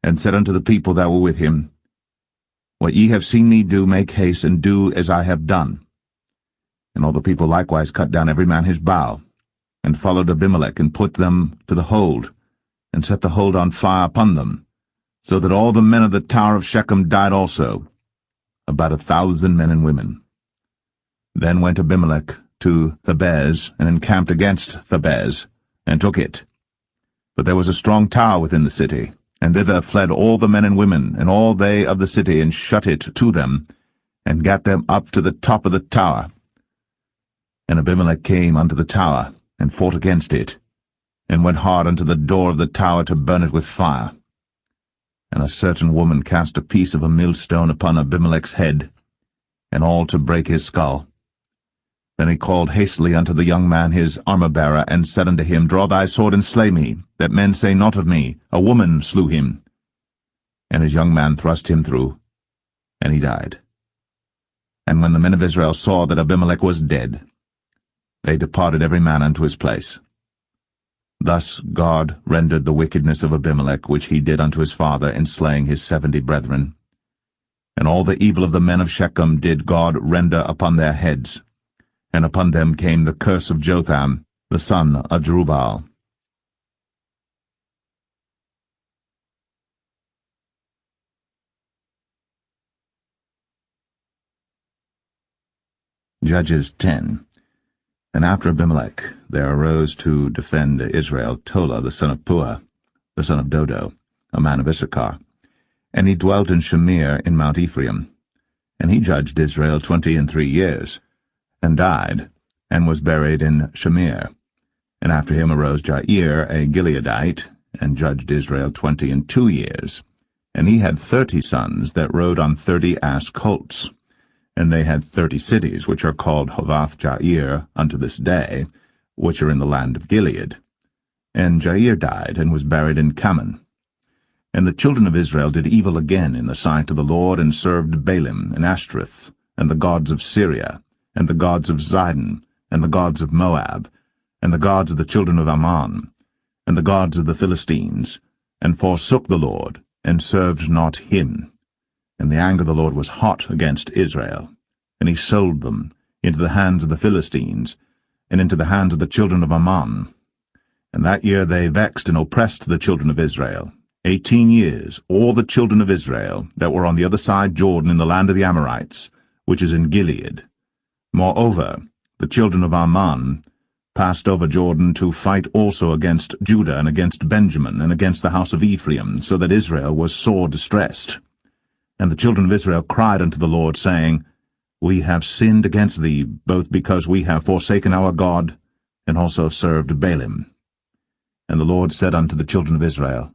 and said unto the people that were with him, What ye have seen me do, make haste, and do as I have done. And all the people likewise cut down every man his bough, and followed Abimelech, and put them to the hold, and set the hold on fire upon them, so that all the men of the tower of Shechem died also, about 1,000 men and women. Then went Abimelech to Thebez, and encamped against Thebez, and took it. But there was a strong tower within the city, and thither fled all the men and women, and all they of the city, and shut it to them, and gat them up to the top of the tower. And Abimelech came unto the tower, and fought against it, and went hard unto the door of the tower to burn it with fire. And a certain woman cast a piece of a millstone upon Abimelech's head, and all to break his skull. Then he called hastily unto the young man his armor-bearer, and said unto him, Draw thy sword, and slay me, that men say not of me, A woman slew him. And his young man thrust him through, and he died. And when the men of Israel saw that Abimelech was dead, they departed every man unto his place. Thus God rendered the wickedness of Abimelech, which he did unto his father, in slaying his 70 brethren. And all the evil of the men of Shechem did God render upon their heads, and upon them came the curse of Jotham, the son of Jerubbaal. Judges 10. And after Abimelech there arose to defend Israel Tola the son of Puah, the son of Dodo, a man of Issachar. And he dwelt in Shamir in Mount Ephraim. And he judged Israel 23 years, and died, and was buried in Shamir. And after him arose Jair, a Gileadite, and judged Israel 22 years. And he had 30 sons that rode on 30 ass colts. And they had 30 cities, which are called Hovath Jair unto this day, which are in the land of Gilead. And Jair died, and was buried in Kaman. And the children of Israel did evil again in the sight of the Lord, and served Baalim and Ashtoreth, and the gods of Syria, and the gods of Zidon, and the gods of Moab, and the gods of the children of Ammon, and the gods of the Philistines, and forsook the Lord, and served not him. And the anger of the Lord was hot against Israel, and he sold them into the hands of the Philistines, and into the hands of the children of Ammon. And that year they vexed and oppressed the children of Israel. 18 years, all the children of Israel that were on the other side Jordan in the land of the Amorites, which is in Gilead. Moreover, the children of Ammon passed over Jordan to fight also against Judah and against Benjamin and against the house of Ephraim, so that Israel was sore distressed. And the children of Israel cried unto the Lord, saying, We have sinned against thee, both because we have forsaken our God, and also served Baalim. And the Lord said unto the children of Israel,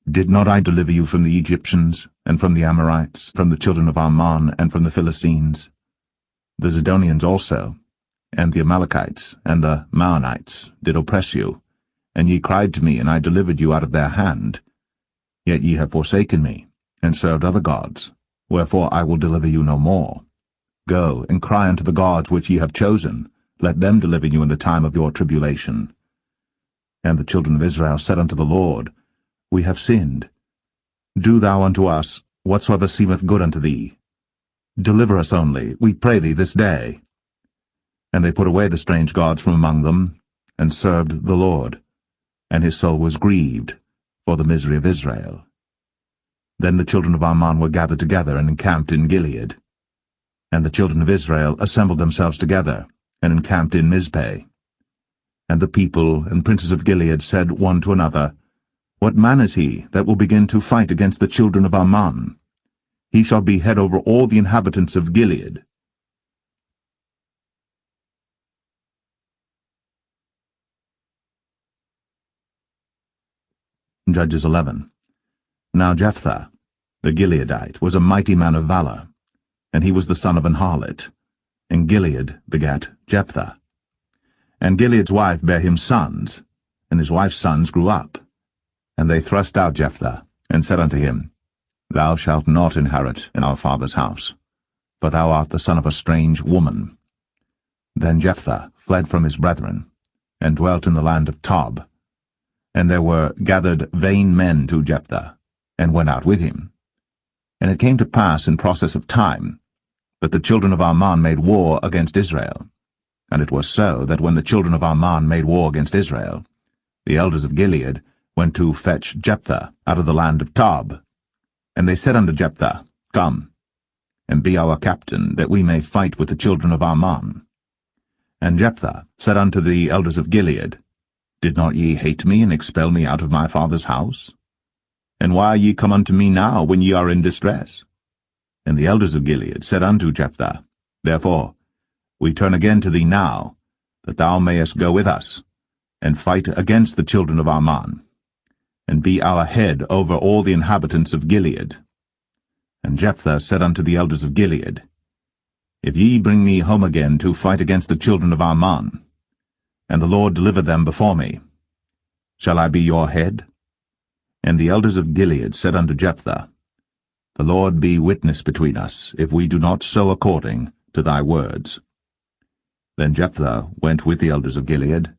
Did not I deliver you from the Egyptians, and from the Amorites, from the children of Ammon, and from the Philistines? The Zidonians also, and the Amalekites, and the Maonites did oppress you, and ye cried to me, and I delivered you out of their hand. Yet ye have forsaken me, and served other gods, wherefore I will deliver you no more. Go, and cry unto the gods which ye have chosen, let them deliver you in the time of your tribulation. And the children of Israel said unto the Lord, We have sinned. Do thou unto us whatsoever seemeth good unto thee. Deliver us only, we pray thee, this day. And they put away the strange gods from among them, and served the Lord, and his soul was grieved for the misery of Israel. Then the children of Ammon were gathered together, and encamped in Gilead. And the children of Israel assembled themselves together, and encamped in Mizpeh. And the people and princes of Gilead said one to another, What man is he that will begin to fight against the children of Ammon? He shall be head over all the inhabitants of Gilead. Judges 11. Now Jephthah, the Gileadite, was a mighty man of valor, and he was the son of an harlot. And Gilead begat Jephthah. And Gilead's wife bare him sons, and his wife's sons grew up. And they thrust out Jephthah, and said unto him, Thou shalt not inherit in our father's house, for thou art the son of a strange woman. Then Jephthah fled from his brethren, and dwelt in the land of Tob. And there were gathered vain men to Jephthah, and went out with him. And it came to pass in process of time, that the children of Ammon made war against Israel. And it was so, that when the children of Ammon made war against Israel, the elders of Gilead went to fetch Jephthah out of the land of Tob. And they said unto Jephthah, Come, and be our captain, that we may fight with the children of Ammon. And Jephthah said unto the elders of Gilead, Did not ye hate me, and expel me out of my father's house? And why are ye come unto me now, when ye are in distress? And the elders of Gilead said unto Jephthah, Therefore we turn again to thee now, that thou mayest go with us, and fight against the children of Ammon, and be our head over all the inhabitants of Gilead. And Jephthah said unto the elders of Gilead, If ye bring me home again to fight against the children of Ammon, and the Lord deliver them before me, shall I be your head? And the elders of Gilead said unto Jephthah, The Lord be witness between us, if we do not so according to thy words. Then Jephthah went with the elders of Gilead,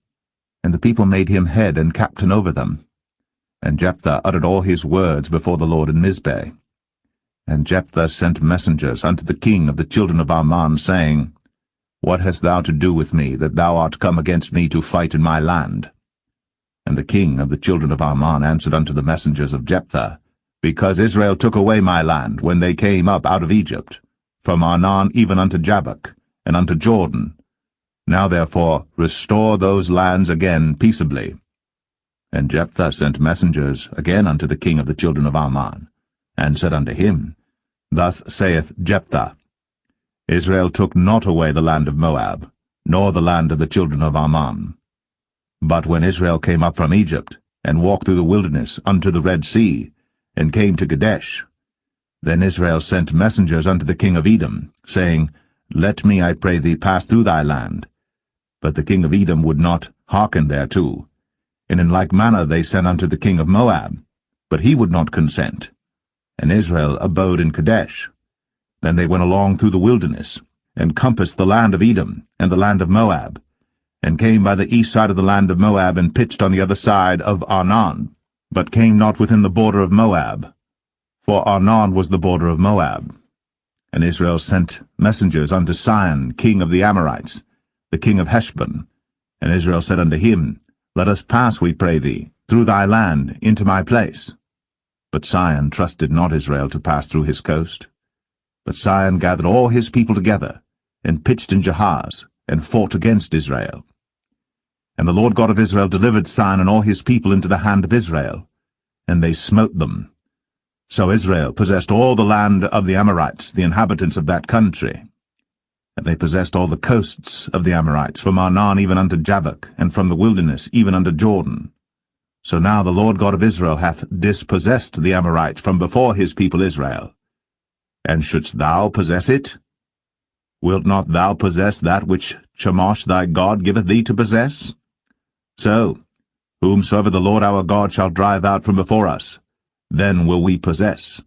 and the people made him head and captain over them. And Jephthah uttered all his words before the Lord in Mizpeh. And Jephthah sent messengers unto the king of the children of Ammon, saying, What hast thou to do with me, that thou art come against me to fight in my land? And the king of the children of Ammon answered unto the messengers of Jephthah, Because Israel took away my land when they came up out of Egypt, from Arnon even unto Jabbok, and unto Jordan. Now therefore restore those lands again peaceably. And Jephthah sent messengers again unto the king of the children of Ammon, and said unto him, Thus saith Jephthah, Israel took not away the land of Moab, nor the land of the children of Ammon. But when Israel came up from Egypt, and walked through the wilderness unto the Red Sea, and came to Kadesh, then Israel sent messengers unto the king of Edom, saying, Let me, I pray thee, pass through thy land. But the king of Edom would not hearken thereto. And in like manner they sent unto the king of Moab, but he would not consent. And Israel abode in Kadesh. Then they went along through the wilderness, and compassed the land of Edom, and the land of Moab, and came by the east side of the land of Moab, and pitched on the other side of Arnon, but came not within the border of Moab, for Arnon was the border of Moab. And Israel sent messengers unto Sihon, king of the Amorites, the king of Heshbon. And Israel said unto him, Let us pass, we pray thee, through thy land into my place. But Sihon trusted not Israel to pass through his coast. But Sihon gathered all his people together, and pitched in Jahaz, and fought against Israel. And the Lord God of Israel delivered Sihon and all his people into the hand of Israel, and they smote them. So Israel possessed all the land of the Amorites, the inhabitants of that country. And they possessed all the coasts of the Amorites, from Arnon even unto Jabbok, and from the wilderness even unto Jordan. So now the Lord God of Israel hath dispossessed the Amorites from before his people Israel. And shouldst thou possess it? Wilt not thou possess that which Chemosh thy God giveth thee to possess? So, whomsoever the Lord our God shall drive out from before us, then will we possess.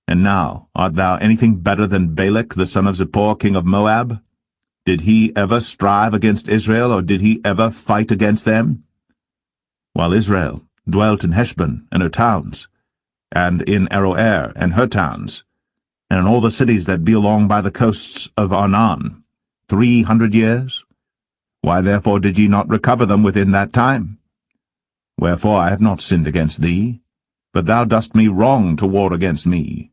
And now, art thou anything better than Balak the son of Zippor, king of Moab? Did he ever strive against Israel, or did he ever fight against them? While Israel dwelt in Heshbon and her towns, and in Aroer and her towns, and in all the cities that be along by the coasts of Arnon, 300 years? Why therefore did ye not recover them within that time? Wherefore I have not sinned against thee, but thou dost me wrong to war against me.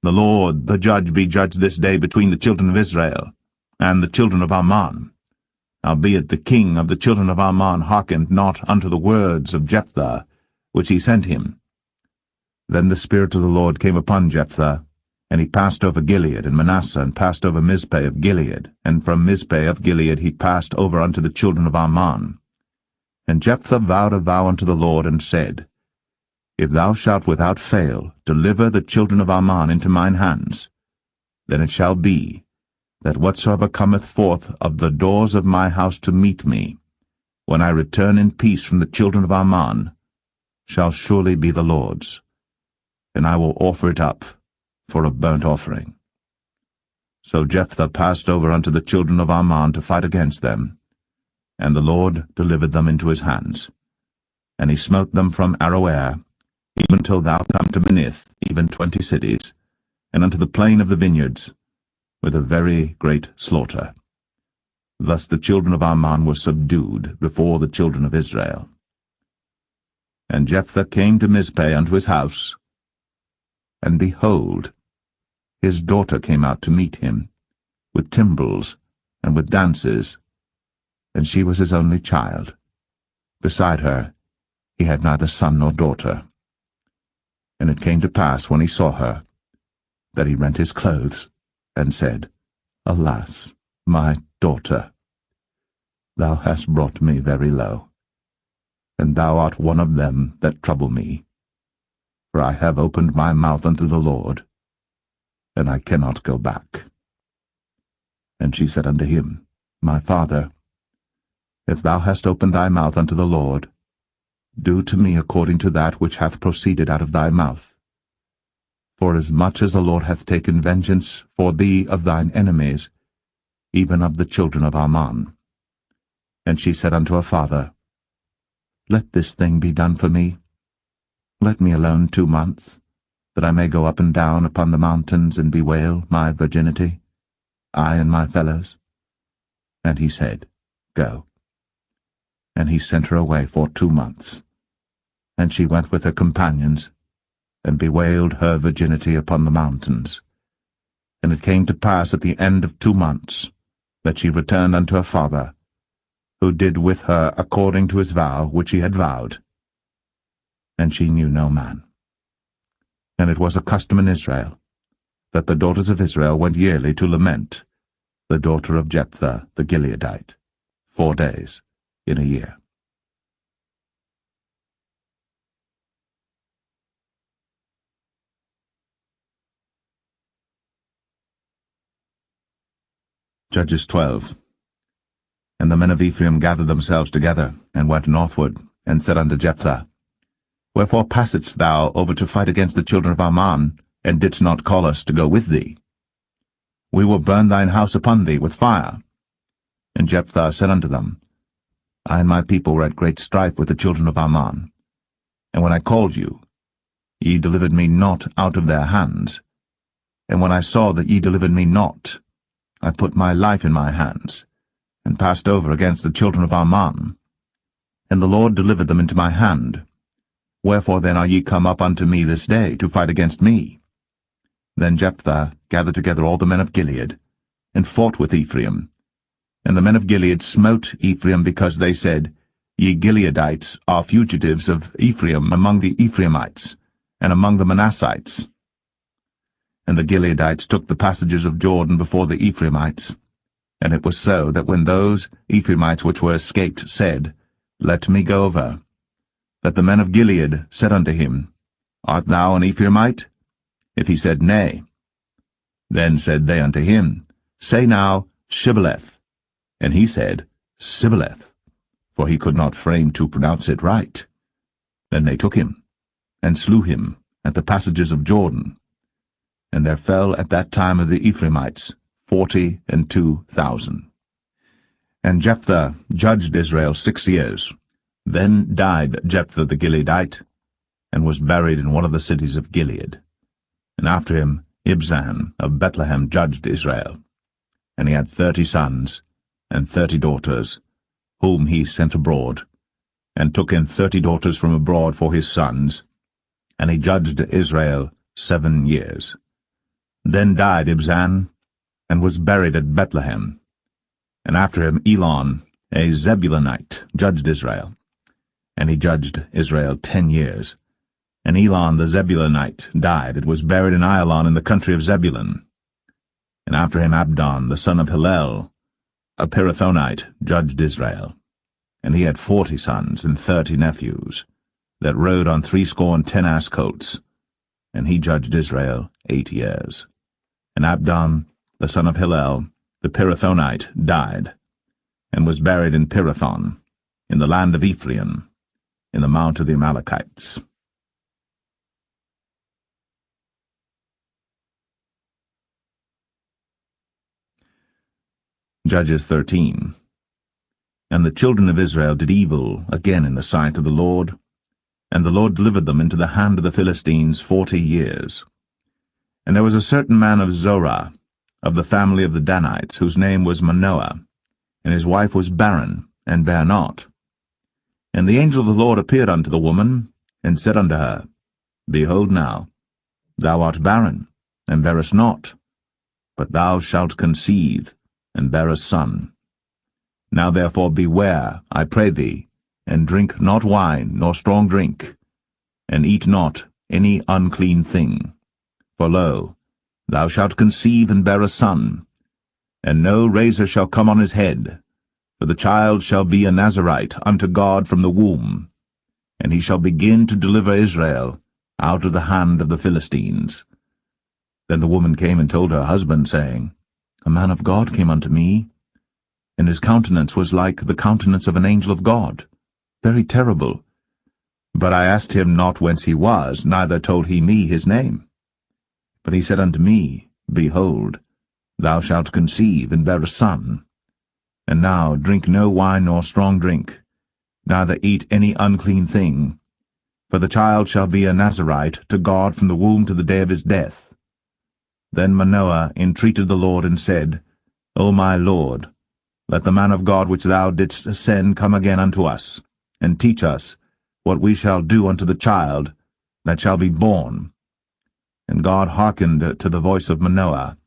The Lord, the judge, be judged this day between the children of Israel and the children of Ammon. Howbeit the king of the children of Ammon hearkened not unto the words of Jephthah, which he sent him. Then the Spirit of the Lord came upon Jephthah, and he passed over Gilead and Manasseh, and passed over Mizpeh of Gilead, and from Mizpeh of Gilead he passed over unto the children of Ammon. And Jephthah vowed a vow unto the Lord, and said, If thou shalt without fail deliver the children of Ammon into mine hands, then it shall be, that whatsoever cometh forth of the doors of my house to meet me, when I return in peace from the children of Ammon, shall surely be the Lord's, and I will offer it up for a burnt offering. So Jephthah passed over unto the children of Ammon to fight against them, and the Lord delivered them into his hands. And he smote them from Aroer, even till thou come to Minnith, even 20 cities, and unto the plain of the vineyards, with a very great slaughter. Thus the children of Ammon were subdued before the children of Israel. And Jephthah came to Mizpeh unto his house, and behold, his daughter came out to meet him, with timbrels and with dances, and she was his only child. Beside her he had neither son nor daughter. And it came to pass, when he saw her, that he rent his clothes, and said, Alas, my daughter, thou hast brought me very low, and thou art one of them that trouble me. For I have opened my mouth unto the Lord, and I cannot go back. And she said unto him, My father, if thou hast opened thy mouth unto the Lord, do to me according to that which hath proceeded out of thy mouth. For as much as the Lord hath taken vengeance for thee of thine enemies, even of the children of Ammon. And she said unto her father, Let this thing be done for me. Let me alone 2 months, that I may go up and down upon the mountains and bewail my virginity, I and my fellows. And he said, Go. And he sent her away for 2 months. And she went with her companions, and bewailed her virginity upon the mountains. And it came to pass at the end of 2 months, that she returned unto her father, who did with her according to his vow which he had vowed. And she knew no man. And it was a custom in Israel, that the daughters of Israel went yearly to lament the daughter of Jephthah the Gileadite, 4 days in a year. Judges 12. And the men of Ephraim gathered themselves together, and went northward, and said unto Jephthah, Wherefore passedst thou over to fight against the children of Ammon, and didst not call us to go with thee? We will burn thine house upon thee with fire. And Jephthah said unto them, I and my people were at great strife with the children of Ammon. And when I called you, ye delivered me not out of their hands. And when I saw that ye delivered me not, I put my life in my hands, and passed over against the children of Ammon. And the Lord delivered them into my hand. Wherefore then are ye come up unto me this day to fight against me? Then Jephthah gathered together all the men of Gilead, and fought with Ephraim. And the men of Gilead smote Ephraim, because they said, Ye Gileadites are fugitives of Ephraim among the Ephraimites, and among the Manassites. And the Gileadites took the passages of Jordan before the Ephraimites. And it was so that when those Ephraimites which were escaped said, Let me go over, that the men of Gilead said unto him, Art thou an Ephraimite? If he said, Nay. Then said they unto him, Say now, Shibboleth. And he said, Sibboleth, for he could not frame to pronounce it right. Then they took him, and slew him at the passages of Jordan. And there fell at that time of the Ephraimites 42,000. And Jephthah judged Israel 6 years. Then died Jephthah the Gileadite, and was buried in one of the cities of Gilead. And after him Ibzan of Bethlehem judged Israel. And he had 30 sons, and 30 daughters, whom he sent abroad, and took in 30 daughters from abroad for his sons, and he judged Israel 7 years. Then died Ibzan, and was buried at Bethlehem. And after him Elon, a Zebulunite, judged Israel. And he judged Israel 10 years. And Elon the Zebulunite died, and was buried in Ailon in the country of Zebulun. And after him Abdon, the son of Hillel, a Pirathonite, judged Israel. And he had 40 sons and 30 nephews, that rode on 70 ass colts. And he judged Israel 8 years. And Abdon, the son of Hillel, the Pirathonite, died, and was buried in Pirathon, in the land of Ephraim, in the mount of the Amalekites. Judges 13. And the children of Israel did evil again in the sight of the Lord, and the Lord delivered them into the hand of the Philistines 40 years. And there was a certain man of Zorah, of the family of the Danites, whose name was Manoah, and his wife was barren, and bare not. And the angel of the Lord appeared unto the woman, and said unto her, Behold now, thou art barren, and bearest not, but thou shalt conceive, and bear a son. Now therefore beware, I pray thee, and drink not wine, nor strong drink, and eat not any unclean thing. For lo, thou shalt conceive and bear a son, and no razor shall come on his head, for the child shall be a Nazarite unto God from the womb, and he shall begin to deliver Israel out of the hand of the Philistines. Then the woman came and told her husband, saying, A man of God came unto me, and his countenance was like the countenance of an angel of God, very terrible. But I asked him not whence he was, neither told he me his name. But he said unto me, Behold, thou shalt conceive and bear a son. And now drink no wine nor strong drink, neither eat any unclean thing, for the child shall be a Nazarite to God from the womb to the day of his death. Then Manoah entreated the Lord, and said, O my Lord, let the man of God which thou didst send come again unto us, and teach us what we shall do unto the child that shall be born. And God hearkened to the voice of Manoah.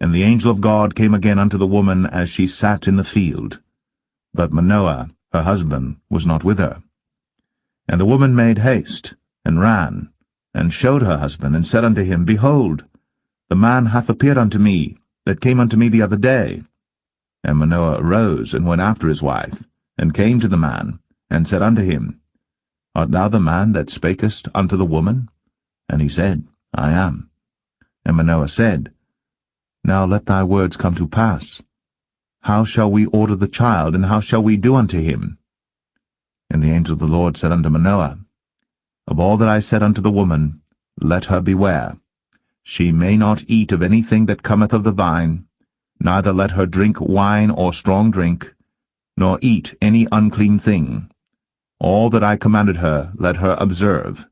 And the angel of God came again unto the woman as she sat in the field. But Manoah, her husband, was not with her. And the woman made haste, and ran, and showed her husband, and said unto him, Behold, the man hath appeared unto me, that came unto me the other day. And Manoah arose, and went after his wife, and came to the man, and said unto him, Art thou the man that spakest unto the woman? And he said, I am. And Manoah said, Now let thy words come to pass. How shall we order the child, and how shall we do unto him? And the angel of the Lord said unto Manoah, Of all that I said unto the woman, let her beware. She may not eat of anything that cometh of the vine, neither let her drink wine or strong drink, nor eat any unclean thing. All that I commanded her, let her observe.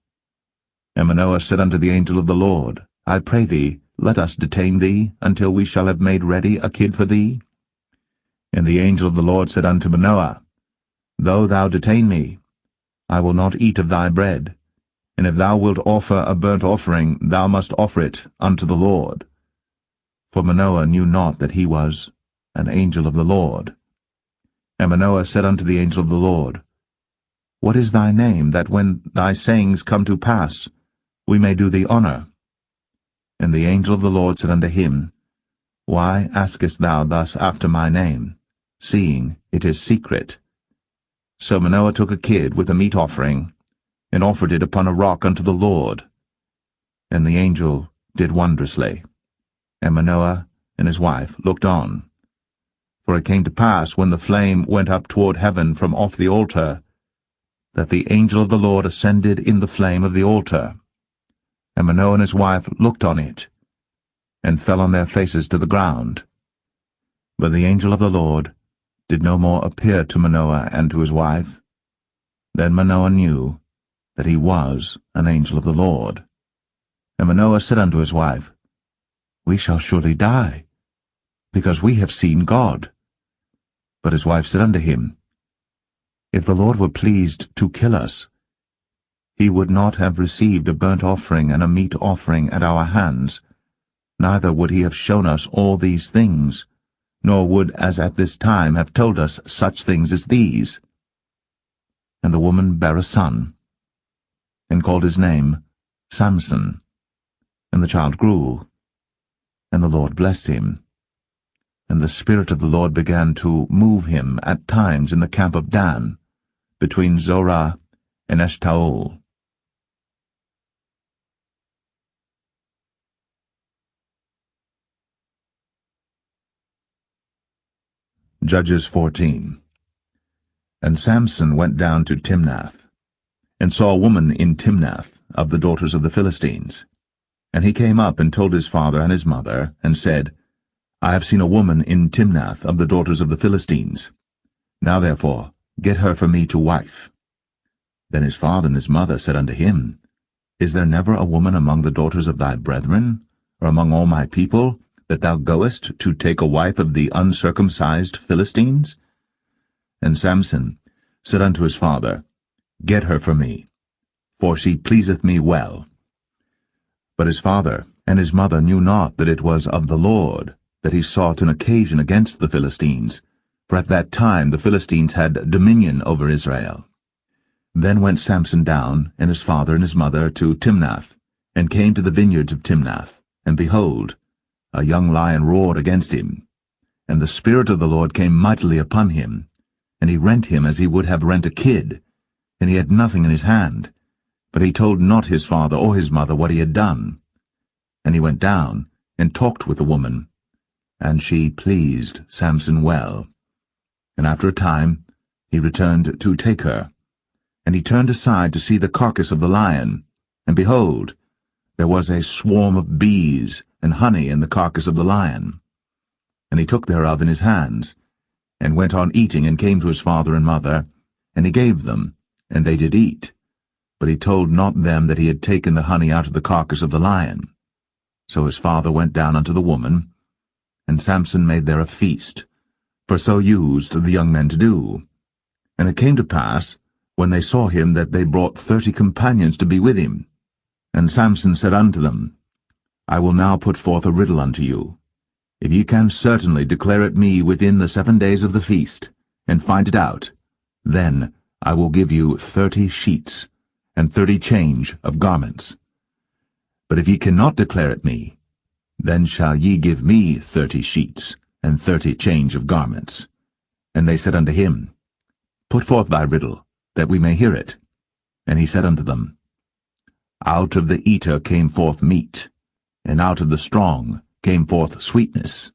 And Manoah said unto the angel of the Lord, I pray thee, let us detain thee, until we shall have made ready a kid for thee. And the angel of the Lord said unto Manoah, Though thou detain me, I will not eat of thy bread, and if thou wilt offer a burnt offering, thou must offer it unto the Lord. For Manoah knew not that he was an angel of the Lord. And Manoah said unto the angel of the Lord, What is thy name, that when thy sayings come to pass, we may do thee honor? And the angel of the Lord said unto him, Why askest thou thus after my name, seeing it is secret? So Manoah took a kid with a meat offering, and offered it upon a rock unto the Lord. And the angel did wondrously. And Manoah and his wife looked on. For it came to pass, when the flame went up toward heaven from off the altar, that the angel of the Lord ascended in the flame of the altar. And Manoah and his wife looked on it, and fell on their faces to the ground. But the angel of the Lord did no more appear to Manoah and to his wife. Then Manoah knew that he was an angel of the Lord. And Manoah said unto his wife, We shall surely die, because we have seen God. But his wife said unto him, If the Lord were pleased to kill us, he would not have received a burnt offering and a meat offering at our hands, neither would he have shown us all these things, nor would as at this time have told us such things as these. And the woman bare a son, and called his name Samson. And the child grew, and the Lord blessed him. And the Spirit of the Lord began to move him at times in the camp of Dan, between Zorah and Eshtaol. Judges 14. And Samson went down to Timnath, and saw a woman in Timnath of the daughters of the Philistines. And he came up and told his father and his mother, and said, I have seen a woman in Timnath of the daughters of the Philistines. Now therefore get her for me to wife. Then his father and his mother said unto him, Is there never a woman among the daughters of thy brethren, or among all my people, that thou goest to take a wife of the uncircumcised Philistines? And Samson said unto his father, Get her for me, for she pleaseth me well. But his father and his mother knew not that it was of the Lord that he sought an occasion against the Philistines, for at that time the Philistines had dominion over Israel. Then went Samson down, and his father and his mother, to Timnath, and came to the vineyards of Timnath. And behold, a young lion roared against him. And the Spirit of the Lord came mightily upon him, and he rent him as he would have rent a kid, and he had nothing in his hand. But he told not his father or his mother what he had done. And he went down, and talked with the woman, and she pleased Samson well. And after a time he returned to take her. And he turned aside to see the carcass of the lion, and behold, there was a swarm of bees and honey in the carcass of the lion. And he took thereof in his hands, and went on eating, and came to his father and mother, and he gave them, and they did eat. But he told not them that he had taken the honey out of the carcass of the lion. So his father went down unto the woman, and Samson made there a feast, for so used the young men to do. And it came to pass, when they saw him, that they brought 30 companions to be with him. And Samson said unto them, I will now put forth a riddle unto you. If ye can certainly declare it me within the 7 days of the feast, and find it out, then I will give you 30 sheets, and 30 change of garments. But if ye cannot declare it me, then shall ye give me 30 sheets, and 30 change of garments. And they said unto him, Put forth thy riddle, that we may hear it. And he said unto them, Out of the eater came forth meat, and out of the strong came forth sweetness.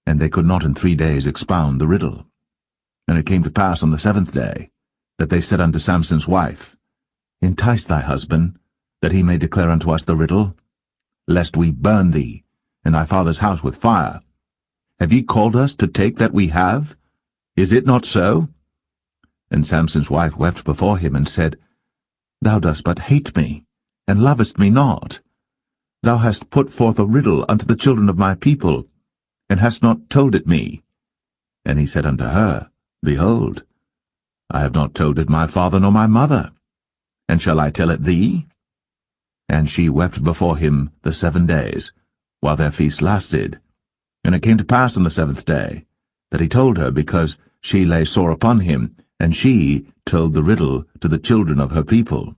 And they could not in 3 days expound the riddle. And it came to pass on the 7th day, that they said unto Samson's wife, Entice thy husband, that he may declare unto us the riddle, lest we burn thee, and thy father's house with fire. Have ye called us to take that we have? Is it not so? And Samson's wife wept before him, and said, Thou dost but hate me, and lovest me not. Thou hast put forth a riddle unto the children of my people, and hast not told it me. And he said unto her, Behold, I have not told it my father nor my mother, and shall I tell it thee? And she wept before him the 7 days, while their feast lasted. And it came to pass on the 7th day, that he told her, because she lay sore upon him, and she told the riddle to the children of her people.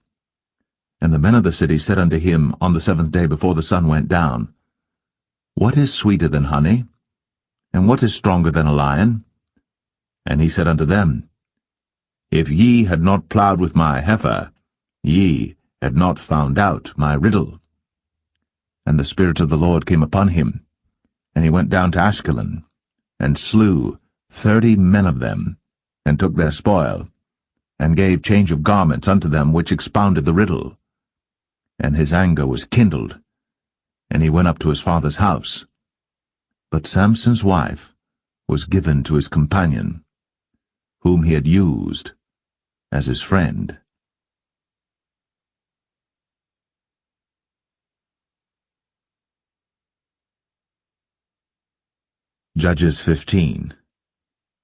And the men of the city said unto him on the 7th day before the sun went down, What is sweeter than honey? And what is stronger than a lion? And he said unto them, If ye had not plowed with my heifer, ye had not found out my riddle. And the Spirit of the Lord came upon him, and he went down to Ashkelon, and slew 30 men of them, and took their spoil, and gave change of garments unto them which expounded the riddle. And his anger was kindled, and he went up to his father's house. But Samson's wife was given to his companion, whom he had used as his friend. Judges 15.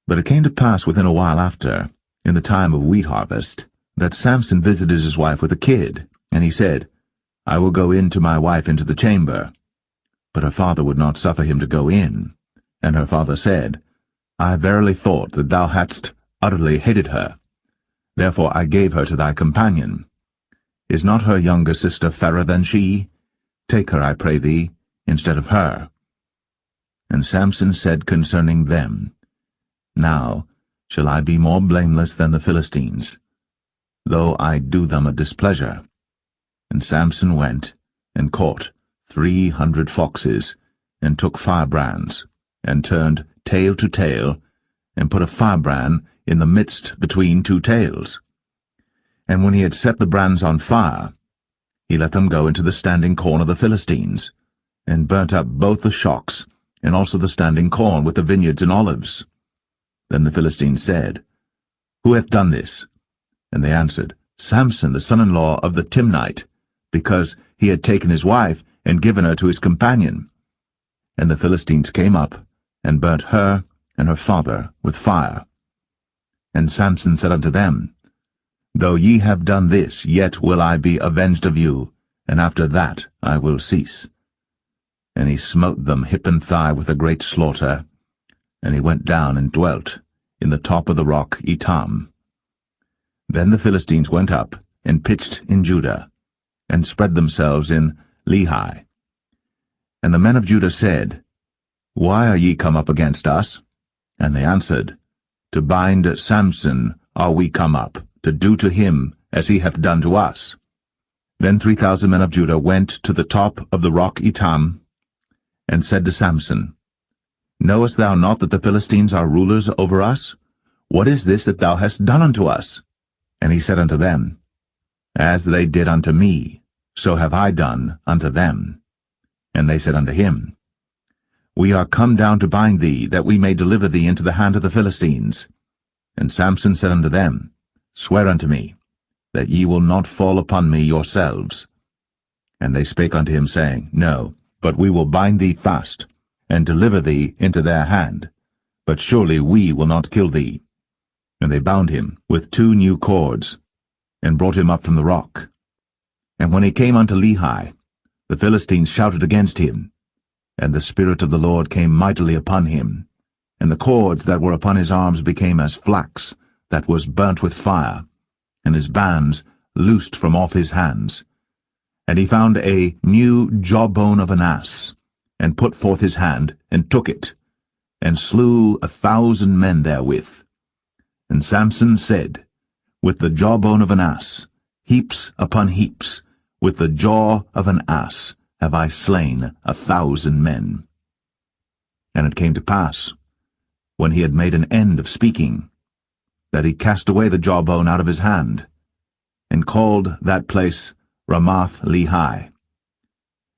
But it came to pass within a while after, in the time of wheat harvest, that Samson visited his wife with a kid, and he said, I will go in to my wife into the chamber. But her father would not suffer him to go in. And her father said, I verily thought that thou hadst utterly hated her. Therefore I gave her to thy companion. Is not her younger sister fairer than she? Take her, I pray thee, instead of her. And Samson said concerning them, Now shall I be more blameless than the Philistines, though I do them a displeasure. And Samson went and caught 300 foxes, and took firebrands, and turned tail to tail, and put a firebrand in the midst between 2 tails. And when he had set the brands on fire, he let them go into the standing corn of the Philistines, and burnt up both the shocks, and also the standing corn with the vineyards and olives. Then the Philistines said, Who hath done this? And they answered, Samson, the son-in-law of the Timnite, because he had taken his wife, and given her to his companion. And the Philistines came up, and burnt her and her father with fire. And Samson said unto them, Though ye have done this, yet will I be avenged of you, and after that I will cease. And he smote them hip and thigh with a great slaughter, and he went down and dwelt in the top of the rock Etam. Then the Philistines went up, and pitched in Judah, and spread themselves in Lehi. And the men of Judah said, Why are ye come up against us? And they answered, To bind Samson are we come up, to do to him as he hath done to us. Then 3,000 men of Judah went to the top of the rock Etam, and said to Samson, Knowest thou not that the Philistines are rulers over us? What is this that thou hast done unto us? And he said unto them, As they did unto me, so have I done unto them. And they said unto him, We are come down to bind thee, that we may deliver thee into the hand of the Philistines. And Samson said unto them, Swear unto me, that ye will not fall upon me yourselves. And they spake unto him, saying, No, but we will bind thee fast, and deliver thee into their hand. But surely we will not kill thee. And they bound him with 2 new cords, and brought him up from the rock. And when he came unto Lehi, the Philistines shouted against him, and the Spirit of the Lord came mightily upon him, and the cords that were upon his arms became as flax that was burnt with fire, and his bands loosed from off his hands. And he found a new jawbone of an ass, and put forth his hand, and took it, and slew 1,000 men therewith. And Samson said, With the jawbone of an ass, heaps upon heaps, with the jaw of an ass have I slain 1,000 men. And it came to pass, when he had made an end of speaking, that that he cast away the jawbone out of his hand, and called that place Ramath-Lehi.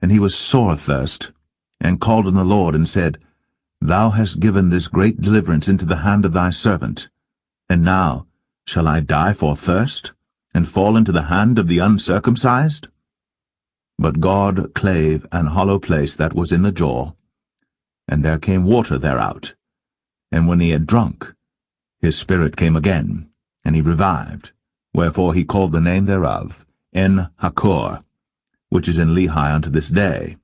And he was sore athirst, and called on the Lord, and said, Thou hast given this great deliverance into the hand of thy servant, and now shall I die for thirst, and fall into the hand of the uncircumcised? But God clave an hollow place that was in the jaw, and there came water thereout. And when he had drunk, his spirit came again, and he revived. Wherefore he called the name thereof En-Hakkore, which is in Lehi unto this day.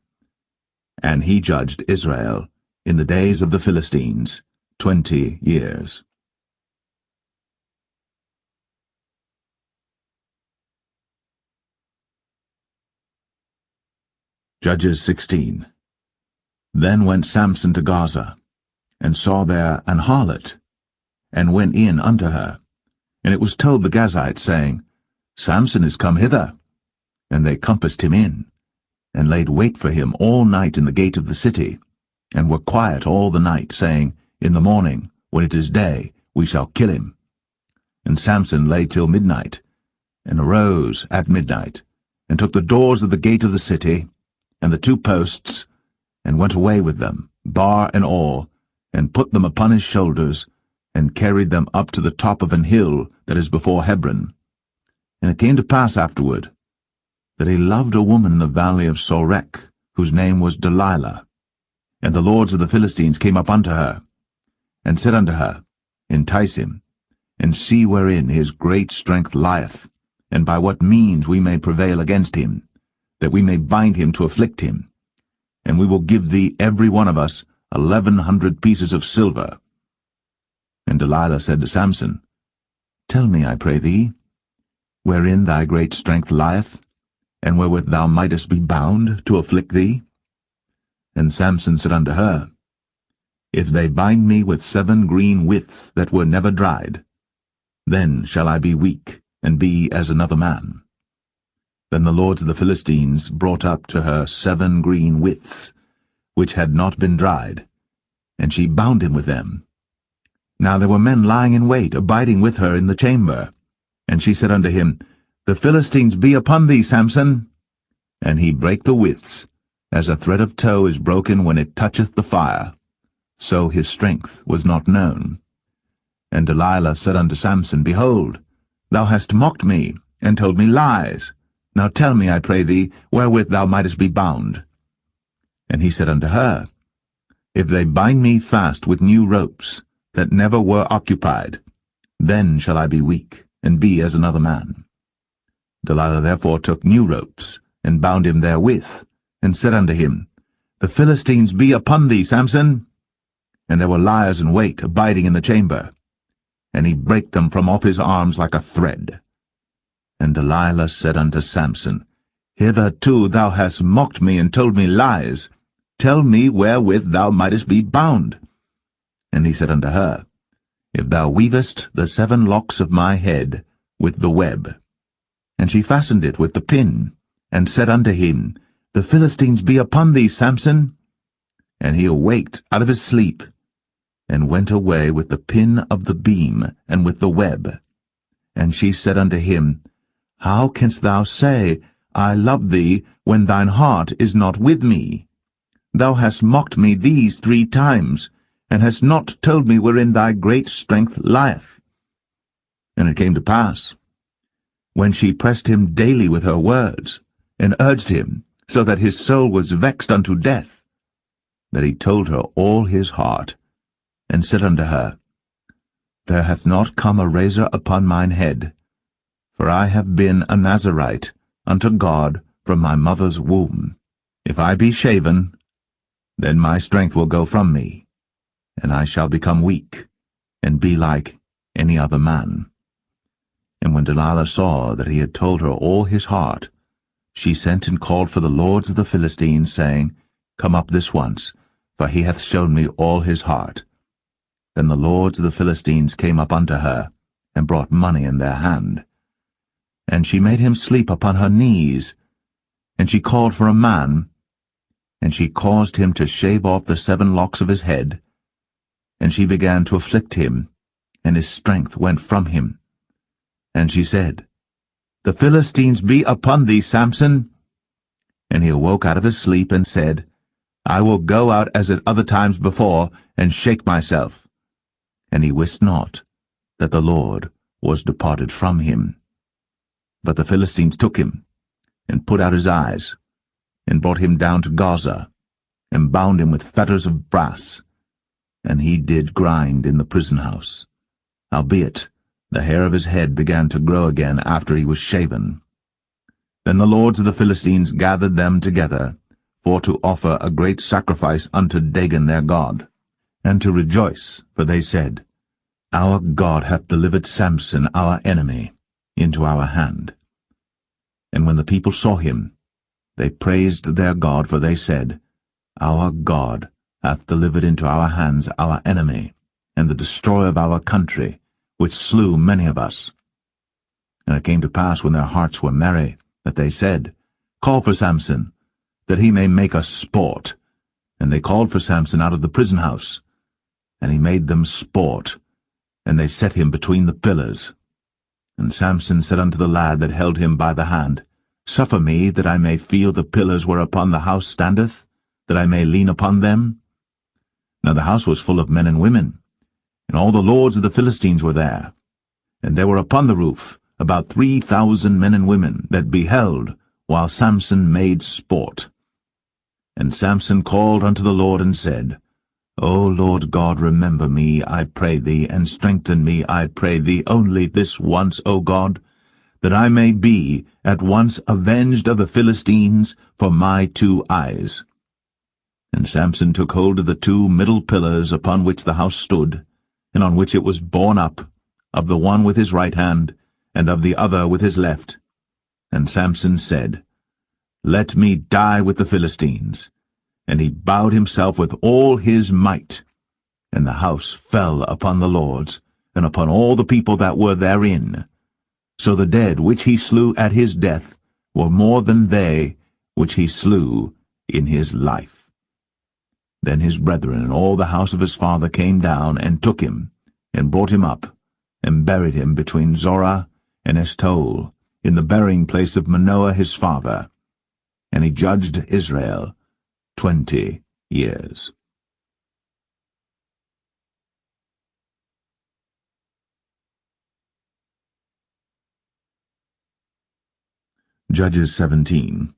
And he judged Israel in the days of the Philistines 20 years. Judges 16. Then went Samson to Gaza, and saw there an harlot, and went in unto her. And it was told the Gazites, saying, Samson is come hither. And they compassed him in, and laid wait for him all night in the gate of the city, and were quiet all the night, saying, In the morning, when it is day, we shall kill him. And Samson lay till midnight, and arose at midnight, and took the doors of the gate of the city, and the 2 posts, and went away with them, bar and all, and put them upon his shoulders, and carried them up to the top of an hill that is before Hebron. And it came to pass afterward, that he loved a woman in the valley of Sorek, whose name was Delilah. And the lords of the Philistines came up unto her, and said unto her, Entice him, and see wherein his great strength lieth, and by what means we may prevail against him, that we may bind him to afflict him. And we will give thee every one of us 1,100 pieces of silver. And Delilah said to Samson, Tell me, I pray thee, wherein thy great strength lieth, and wherewith thou mightest be bound to afflict thee? And Samson said unto her, If they bind me with 7 green withs that were never dried, then shall I be weak, and be as another man. Then the lords of the Philistines brought up to her 7 green withs, which had not been dried, and she bound him with them. Now there were men lying in wait, abiding with her in the chamber. And she said unto him, The Philistines be upon thee, Samson. And he brake the withs, as a thread of tow is broken when it toucheth the fire. So his strength was not known. And Delilah said unto Samson, Behold, thou hast mocked me, and told me lies. Now tell me, I pray thee, wherewith thou mightest be bound. And he said unto her, If they bind me fast with new ropes, that never were occupied, then shall I be weak, and be as another man. Delilah therefore took new ropes, and bound him therewith, and said unto him, The Philistines be upon thee, Samson. And there were liers in wait, abiding in the chamber. And he brake them from off his arms like a thread. And Delilah said unto Samson, Hitherto thou hast mocked me, and told me lies. Tell me wherewith thou mightest be bound. And he said unto her, If thou weavest the 7 locks of my head with the web. And she fastened it with the pin, and said unto him, The Philistines be upon thee, Samson. And he awaked out of his sleep, and went away with the pin of the beam, and with the web. And she said unto him, How canst thou say, I love thee, when thine heart is not with me? Thou hast mocked me these 3 times, and hast not told me wherein thy great strength lieth. And it came to pass, when she pressed him daily with her words, and urged him, so that his soul was vexed unto death, that he told her all his heart, and said unto her, There hath not come a razor upon mine head, for I have been a Nazarite unto God from my mother's womb. If I be shaven, then my strength will go from me, and I shall become weak, and be like any other man. And when Delilah saw that he had told her all his heart, she sent and called for the lords of the Philistines, saying, Come up this once, for he hath shown me all his heart. Then the lords of the Philistines came up unto her, and brought money in their hand. And she made him sleep upon her knees, and she called for a man, and she caused him to shave off the 7 locks of his head, and she began to afflict him, and his strength went from him. And she said, The Philistines be upon thee, Samson. And he awoke out of his sleep and said, I will go out as at other times before, and shake myself. And he wist not that the Lord was departed from him. But the Philistines took him, and put out his eyes, and brought him down to Gaza, and bound him with fetters of brass. And he did grind in the prison house. Howbeit, the hair of his head began to grow again after he was shaven. Then the lords of the Philistines gathered them together, for to offer a great sacrifice unto Dagon their god, and to rejoice, for they said, Our God hath delivered Samson our enemy into our hand. And when the people saw him, they praised their God, for they said, Our God hath delivered into our hands our enemy, and the destroyer of our country, which slew many of us. And it came to pass, when their hearts were merry, that they said, Call for Samson, that he may make us sport. And they called for Samson out of the prison house, and he made them sport, and they set him between the pillars. And Samson said unto the lad that held him by the hand, Suffer me, that I may feel the pillars whereupon the house standeth, that I may lean upon them. Now the house was full of men and women, and all the lords of the Philistines were there. And there were upon the roof about 3,000 men and women that beheld while Samson made sport. And Samson called unto the Lord and said, O Lord God, remember me, I pray thee, and strengthen me, I pray thee, only this once, O God, that I may be at once avenged of the Philistines for my 2 eyes. And Samson took hold of the 2 middle pillars upon which the house stood, and on which it was borne up, of the one with his right hand, and of the other with his left. And Samson said, Let me die with the Philistines. And he bowed himself with all his might. And the house fell upon the lords, and upon all the people that were therein. So the dead which he slew at his death were more than they which he slew in his life. Then his brethren and all the house of his father came down, and took him, and brought him up, and buried him between Zorah and Eshtaol, in the burying place of Manoah his father. And he judged Israel 20 years. Judges 17.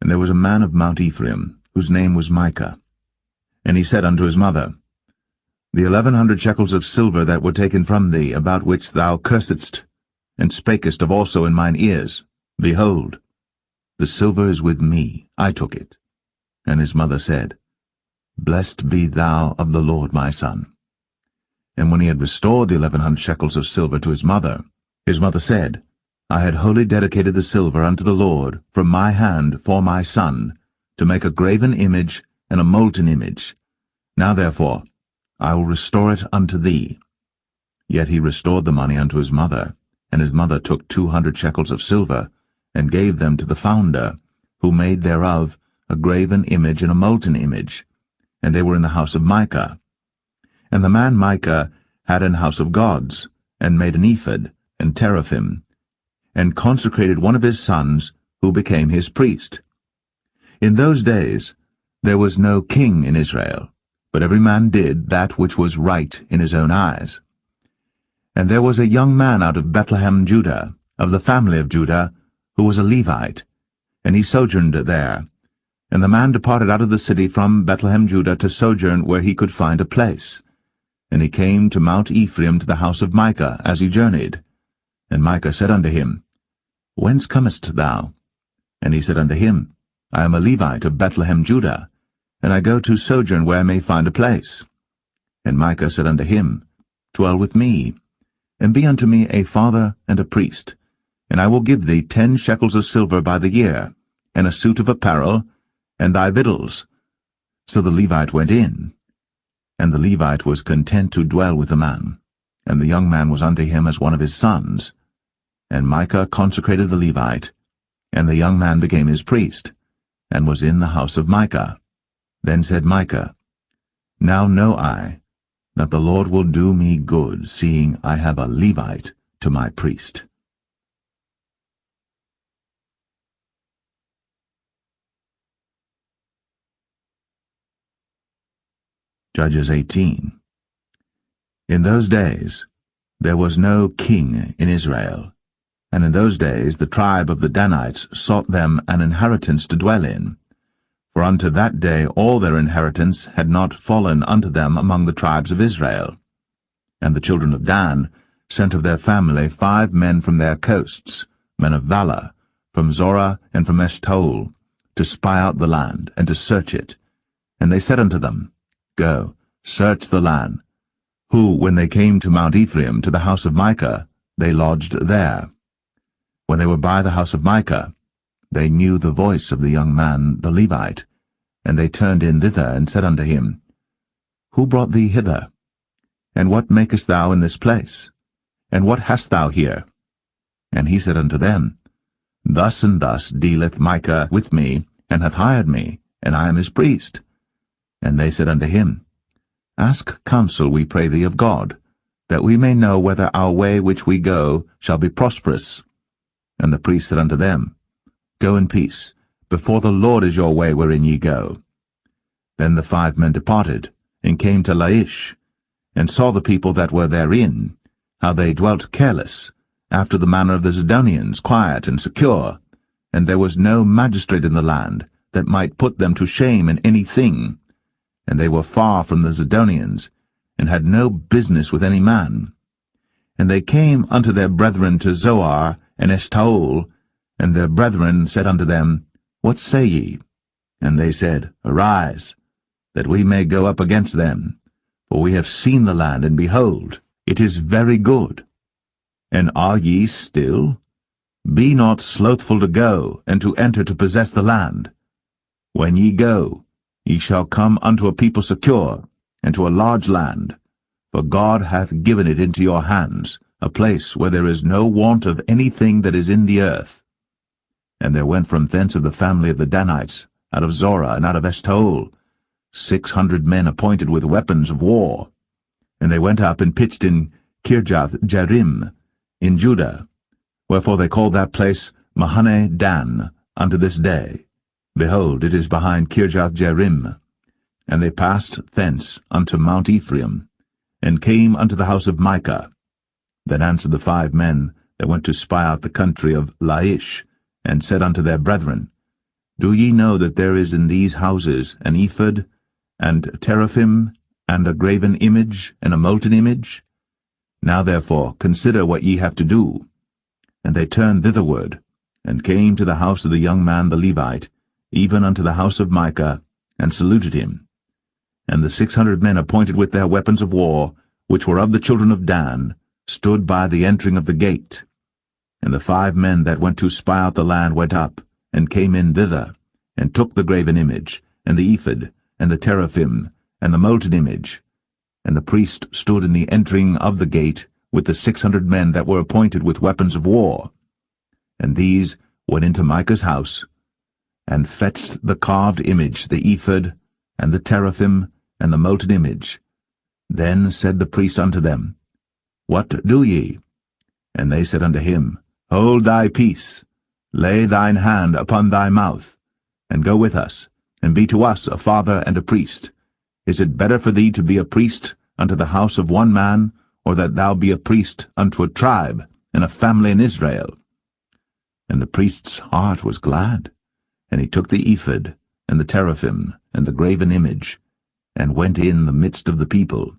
And there was a man of Mount Ephraim, whose name was Micah. And he said unto his mother, The 1,100 shekels of silver that were taken from thee, about which thou cursedst, and spakest of also in mine ears, behold, the silver is with me, I took it. And his mother said, Blessed be thou of the Lord, my son. And when he had restored the 1,100 shekels of silver to his mother said, I had wholly dedicated the silver unto the Lord from my hand for my son, to make a graven image and a molten image. Now therefore I will restore it unto thee. Yet he restored the money unto his mother, and his mother took 200 shekels of silver, and gave them to the founder, who made thereof a graven image and a molten image, and they were in the house of Micah. And the man Micah had an house of gods, and made an ephod and teraphim, and consecrated one of his sons, who became his priest. In those days there was no king in Israel, but every man did that which was right in his own eyes. And there was a young man out of Bethlehem, Judah, of the family of Judah, who was a Levite, and he sojourned there. And the man departed out of the city from Bethlehem, Judah, to sojourn where he could find a place. And he came to Mount Ephraim, to the house of Micah, as he journeyed. And Micah said unto him, Whence comest thou? And he said unto him, I am a Levite of Bethlehem, Judah, and I go to sojourn where I may find a place. And Micah said unto him, Dwell with me, and be unto me a father and a priest, and I will give thee 10 shekels of silver by the year, and a suit of apparel, and thy victuals. So the Levite went in, and the Levite was content to dwell with the man, and the young man was unto him as one of his sons. And Micah consecrated the Levite, and the young man became his priest, and was in the house of Micah. Then said Micah, Now know I that the Lord will do me good, seeing I have a Levite to my priest. Judges 18. In those days there was no king in Israel, and in those days the tribe of the Danites sought them an inheritance to dwell in. For unto that day all their inheritance had not fallen unto them among the tribes of Israel. And the children of Dan sent of their family 5 men from their coasts, men of valor, from Zorah and from Eshtaol, to spy out the land, and to search it. And they said unto them, Go, search the land. Who, when they came to Mount Ephraim, to the house of Micah, they lodged there. When they were by the house of Micah, they knew the voice of the young man the Levite, and they turned in thither, and said unto him, Who brought thee hither? And what makest thou in this place? And what hast thou here? And he said unto them, Thus and thus dealeth Micah with me, and hath hired me, and I am his priest. And they said unto him, Ask counsel, we pray thee, of God, that we may know whether our way which we go shall be prosperous. And the priest said unto them, Go in peace, before the Lord is your way wherein ye go. Then the 5 men departed, and came to Laish, and saw the people that were therein, how they dwelt careless, after the manner of the Zidonians, quiet and secure, and there was no magistrate in the land that might put them to shame in any thing. And they were far from the Zidonians, and had no business with any man. And they came unto their brethren to Zoar and Eshtaol, and their brethren said unto them, What say ye? And they said, Arise, that we may go up against them. For we have seen the land, and behold, it is very good. And are ye still? Be not slothful to go, and to enter to possess the land. When ye go, ye shall come unto a people secure, and to a large land, for God hath given it into your hands, a place where there is no want of anything that is in the earth. And there went from thence of the family of the Danites, out of Zorah and out of Eshtaol, 600 men appointed with weapons of war. And they went up and pitched in Kirjath-jearim, in Judah, wherefore they call that place Mahane Dan unto this day. Behold, it is behind Kirjath-jearim. And they passed thence unto Mount Ephraim, and came unto the house of Micah. Then answered the 5 men that went to spy out the country of Laish, and said unto their brethren, Do ye know that there is in these houses an ephod, and teraphim, and a graven image, and a molten image? Now therefore consider what ye have to do. And they turned thitherward, and came to the house of the young man the Levite, even unto the house of Micah, and saluted him. And the 600 men appointed with their weapons of war, which were of the children of Dan, stood by the entering of the gate. And the 5 men that went to spy out the land went up, and came in thither, and took the graven image, and the ephod, and the teraphim, and the molten image. And the priest stood in the entering of the gate, with the 600 men that were appointed with weapons of war. And these went into Micah's house, and fetched the carved image, the ephod, and the teraphim, and the molten image. Then said the priest unto them, What do ye? And they said unto him, Hold thy peace, lay thine hand upon thy mouth, and go with us, and be to us a father and a priest. Is it better for thee to be a priest unto the house of one man, or that thou be a priest unto a tribe and a family in Israel? And the priest's heart was glad, and he took the ephod, and the teraphim, and the graven image, and went in the midst of the people.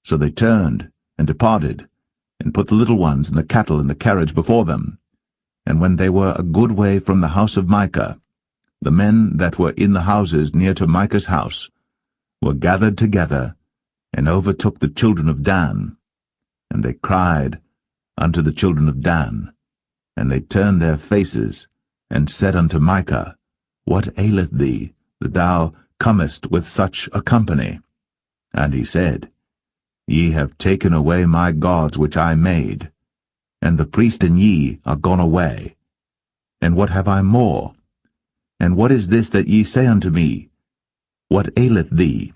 So they turned, and departed, and put the little ones and the cattle in the carriage before them. And when they were a good way from the house of Micah, the men that were in the houses near to Micah's house were gathered together, and overtook the children of Dan. And they cried unto the children of Dan, and they turned their faces, and said unto Micah, What aileth thee, that thou comest with such a company? And he said, Ye have taken away my gods which I made, and the priest and ye are gone away. And what have I more? And what is this that ye say unto me? What aileth thee?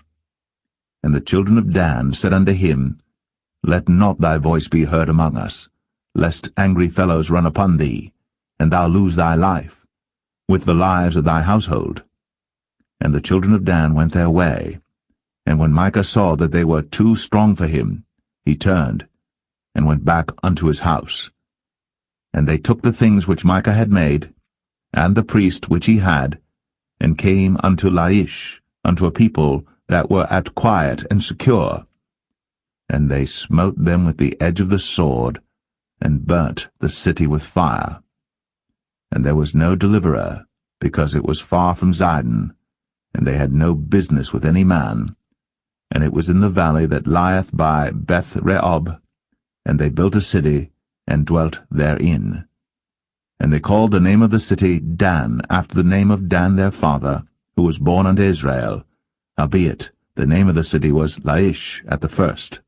And the children of Dan said unto him, Let not thy voice be heard among us, lest angry fellows run upon thee, and thou lose thy life, with the lives of thy household. And the children of Dan went their way. And when Micah saw that they were too strong for him, he turned, and went back unto his house. And they took the things which Micah had made, and the priest which he had, and came unto Laish, unto a people that were at quiet and secure. And they smote them with the edge of the sword, and burnt the city with fire. And there was no deliverer, because it was far from Zidon, and they had no business with any man. And it was in the valley that lieth by Beth-rehob, and they built a city, and dwelt therein. And they called the name of the city Dan, after the name of Dan their father, who was born unto Israel. Howbeit, the name of the city was Laish at the first.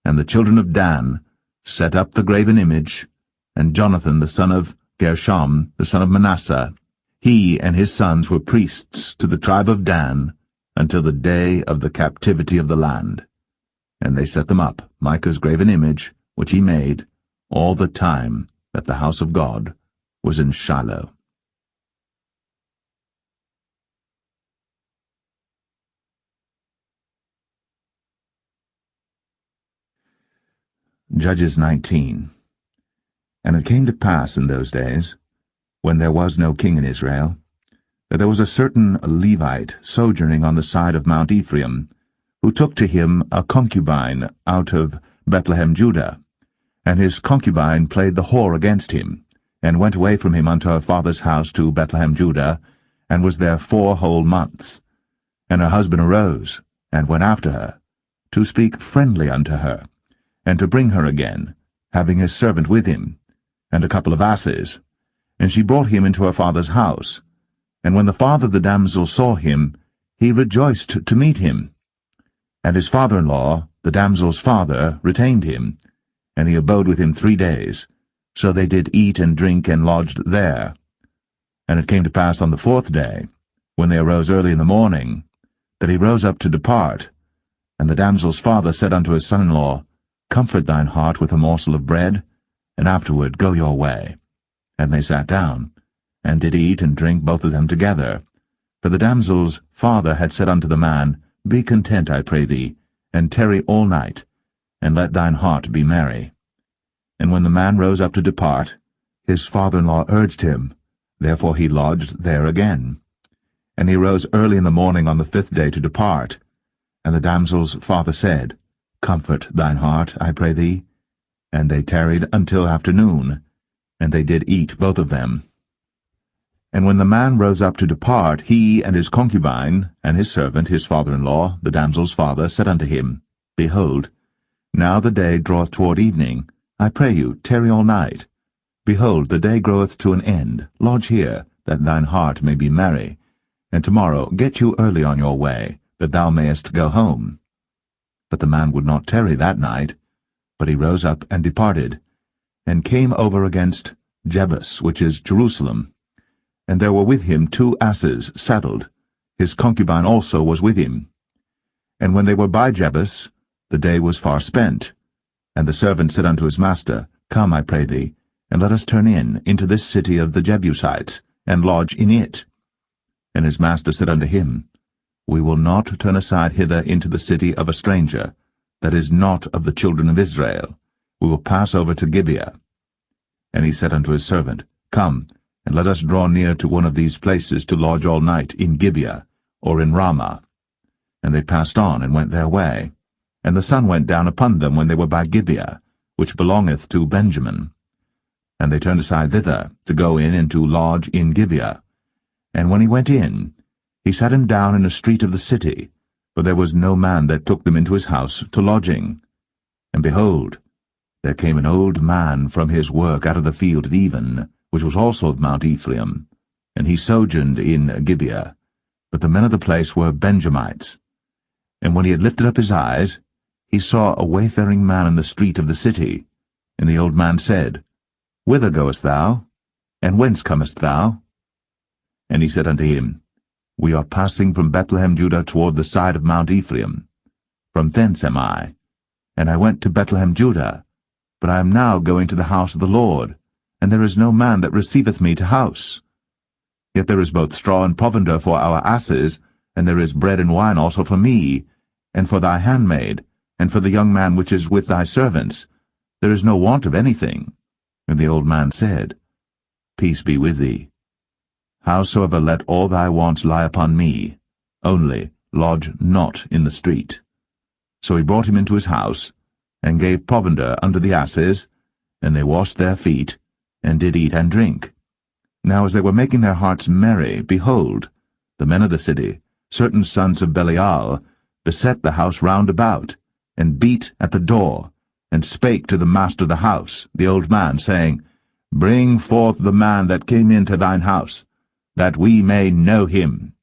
And the children of Dan set up the graven image, and Jonathan the son of Gershom, the son of Manasseh, he and his sons were priests to the tribe of Dan, until the day of the captivity of the land. And they set them up, Micah's graven image, which he made, all the time that the house of God was in Shiloh. Judges 19. And it came to pass in those days, when there was no king in Israel, that there was a certain Levite sojourning on the side of Mount Ephraim, who took to him a concubine out of Bethlehem, Judah. And his concubine played the whore against him, and went away from him unto her father's house to Bethlehem, Judah, and was there 4 whole months. And her husband arose, and went after her, to speak friendly unto her, and to bring her again, having his servant with him, and a couple of asses. And she brought him into her father's house. And when the father of the damsel saw him, he rejoiced to meet him. And his father-in-law, the damsel's father, retained him, and he abode with him 3 days. So they did eat and drink and lodged there. And it came to pass on the 4th day, when they arose early in the morning, that he rose up to depart. And the damsel's father said unto his son-in-law, Comfort thine heart with a morsel of bread, and afterward go your way. And they sat down, and did eat and drink both of them together. For the damsel's father had said unto the man, Be content, I pray thee, and tarry all night, and let thine heart be merry. And when the man rose up to depart, his father-in-law urged him, therefore he lodged there again. And he rose early in the morning on the 5th day to depart. And the damsel's father said, Comfort thine heart, I pray thee. And they tarried until afternoon, and they did eat both of them. And when the man rose up to depart, he and his concubine, and his servant, his father-in-law, the damsel's father, said unto him, Behold, now the day draweth toward evening. I pray you, tarry all night. Behold, the day groweth to an end. Lodge here, that thine heart may be merry. And tomorrow get you early on your way, that thou mayest go home. But the man would not tarry that night, but he rose up and departed, and came over against Jebus, which is Jerusalem. And there were with him 2 asses saddled. His concubine also was with him. And when they were by Jebus, the day was far spent. And the servant said unto his master, Come, I pray thee, and let us turn into this city of the Jebusites, and lodge in it. And his master said unto him, We will not turn aside hither into the city of a stranger, that is not of the children of Israel. We will pass over to Gibeah. And he said unto his servant, Come, and let us draw near to one of these places to lodge all night in Gibeah, or in Ramah. And they passed on, and went their way. And the sun went down upon them when they were by Gibeah, which belongeth to Benjamin. And they turned aside thither, to go in and to lodge in Gibeah. And when he went in, he sat him down in a street of the city, for there was no man that took them into his house to lodging. And behold, there came an old man from his work out of the field at even, which was also of Mount Ephraim, and he sojourned in Gibeah. But the men of the place were Benjamites. And when he had lifted up his eyes, he saw a wayfaring man in the street of the city. And the old man said, Whither goest thou? And whence comest thou? And he said unto him, We are passing from Bethlehem, Judah, toward the side of Mount Ephraim, from thence am I. And I went to Bethlehem Judah, but I am now going to the house of the Lord, and there is no man that receiveth me to house. Yet there is both straw and provender for our asses, and there is bread and wine also for me, and for thy handmaid, and for the young man which is with thy servants. There is no want of anything. And the old man said, Peace be with thee. Howsoever let all thy wants lie upon me, only lodge not in the street. So he brought him into his house, and gave provender unto the asses, and they washed their feet, and did eat and drink. Now as they were making their hearts merry, behold, the men of the city, certain sons of Belial, beset the house round about, and beat at the door, and spake to the master of the house, the old man, saying, Bring forth the man that came into thine house, that we may know him.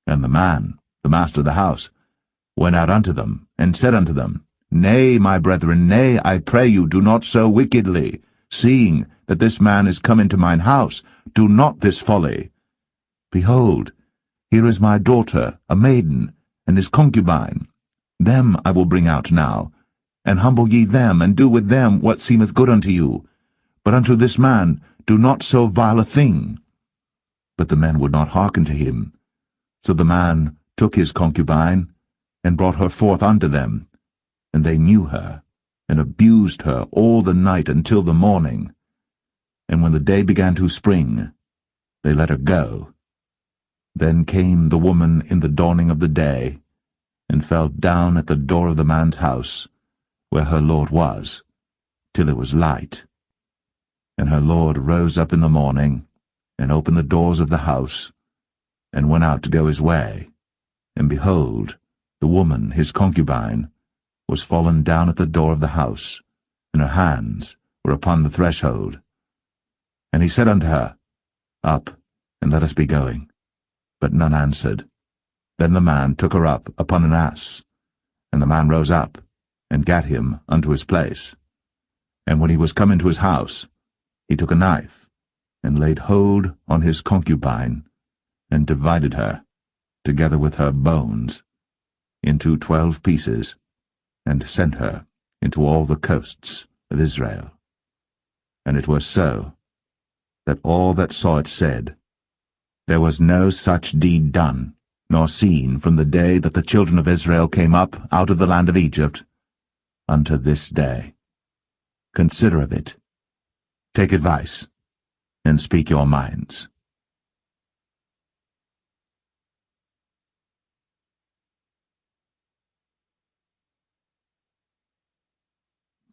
And the man, the master of the house, went out unto them, and said unto them, Nay, my brethren, nay, I pray you, do not so wickedly, seeing that this man is come into mine house. Do not this folly. Behold, here is my daughter, a maiden, and his concubine. Them I will bring out now, and humble ye them, and do with them what seemeth good unto you. But unto this man do not so vile a thing. But the men would not hearken to him. So the man took his concubine, and brought her forth unto them. And they knew her, and abused her all the night until the morning. And when the day began to spring, they let her go. Then came the woman in the dawning of the day, and fell down at the door of the man's house, where her lord was, till it was light. And her lord rose up in the morning, and opened the doors of the house, and went out to go his way. And behold, the woman, his concubine, was fallen down at the door of the house, and her hands were upon the threshold. And he said unto her, Up, and let us be going. But none answered. Then the man took her up upon an ass, and the man rose up, and gat him unto his place. And when he was come into his house, he took a knife, and laid hold on his concubine, and divided her, together with her bones, into 12 pieces, and sent her into all the coasts of Israel. And it was so, that all that saw it said, There was no such deed done, nor seen from the day that the children of Israel came up out of the land of Egypt, unto this day. Consider of it, take advice, and speak your minds.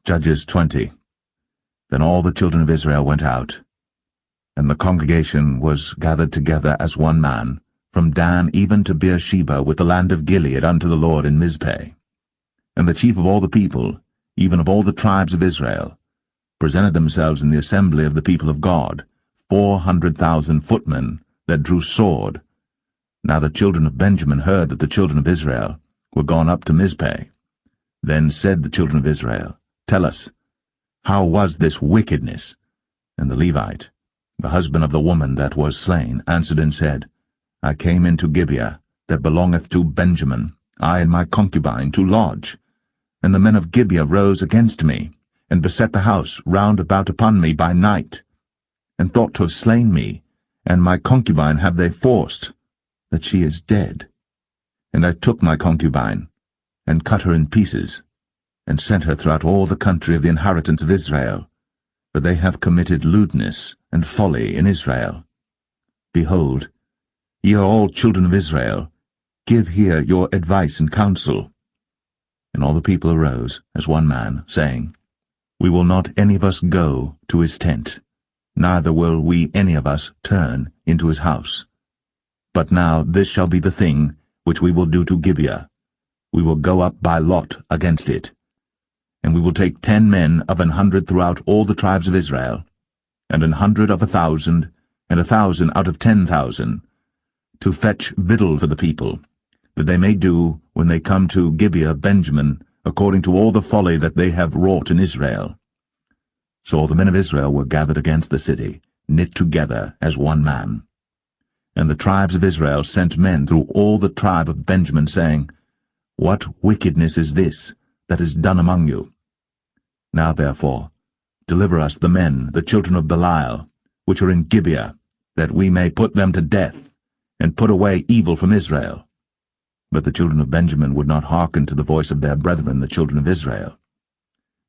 Judges 20. Then all the children of Israel went out, and the congregation was gathered together as one man, from Dan even to Beersheba with the land of Gilead unto the Lord in Mizpeh. And the chief of all the people, even of all the tribes of Israel, presented themselves in the assembly of the people of God, 400,000 footmen that drew sword. Now the children of Benjamin heard that the children of Israel were gone up to Mizpeh. Then said the children of Israel, Tell us, how was this wickedness? And the Levite, the husband of the woman that was slain, answered and said, I came into Gibeah, that belongeth to Benjamin, I and my concubine, to lodge. And the men of Gibeah rose against me, and beset the house round about upon me by night, and thought to have slain me, and my concubine have they forced, that she is dead. And I took my concubine, and cut her in pieces, and sent her throughout all the country of the inheritance of Israel, for they have committed lewdness and folly in Israel. Behold, ye are all children of Israel, give here your advice and counsel. And all the people arose as one man, saying, We will not any of us go to his tent, neither will we any of us turn into his house. But now this shall be the thing which we will do to Gibeah. We will go up by lot against it. And we will take 10 men of 100 throughout all the tribes of Israel, and 100 of 1,000, and 1,000 out of 10,000, to fetch victual for the people, that they may do, when they come to Gibeah Benjamin, according to all the folly that they have wrought in Israel. So all the men of Israel were gathered against the city, knit together as one man. And the tribes of Israel sent men through all the tribe of Benjamin, saying, What wickedness is this that is done among you? Now therefore, deliver us the men, the children of Belial, which are in Gibeah, that we may put them to death, and put away evil from Israel. But the children of Benjamin would not hearken to the voice of their brethren, the children of Israel.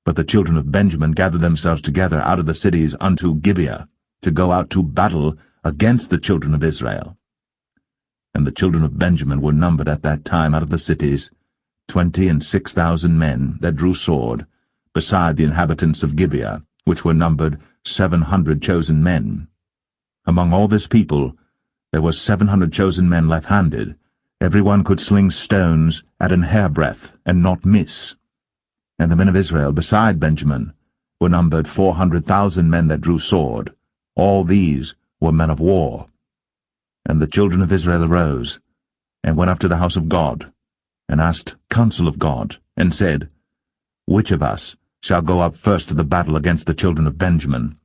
But the children of Benjamin gathered themselves together out of the cities unto Gibeah, to go out to battle against the children of Israel. And the children of Benjamin were numbered at that time out of the cities 26,000 men that drew sword, beside the inhabitants of Gibeah, which were numbered 700 chosen men. Among all this people there were 700 chosen men left-handed. Every one could sling stones at an hairbreadth, and not miss. And the men of Israel beside Benjamin were numbered 400,000 men that drew sword. All these were men of war. And the children of Israel arose, and went up to the house of God, and asked counsel of God, and said, Which of us shall go up first to the battle against the children of Benjamin?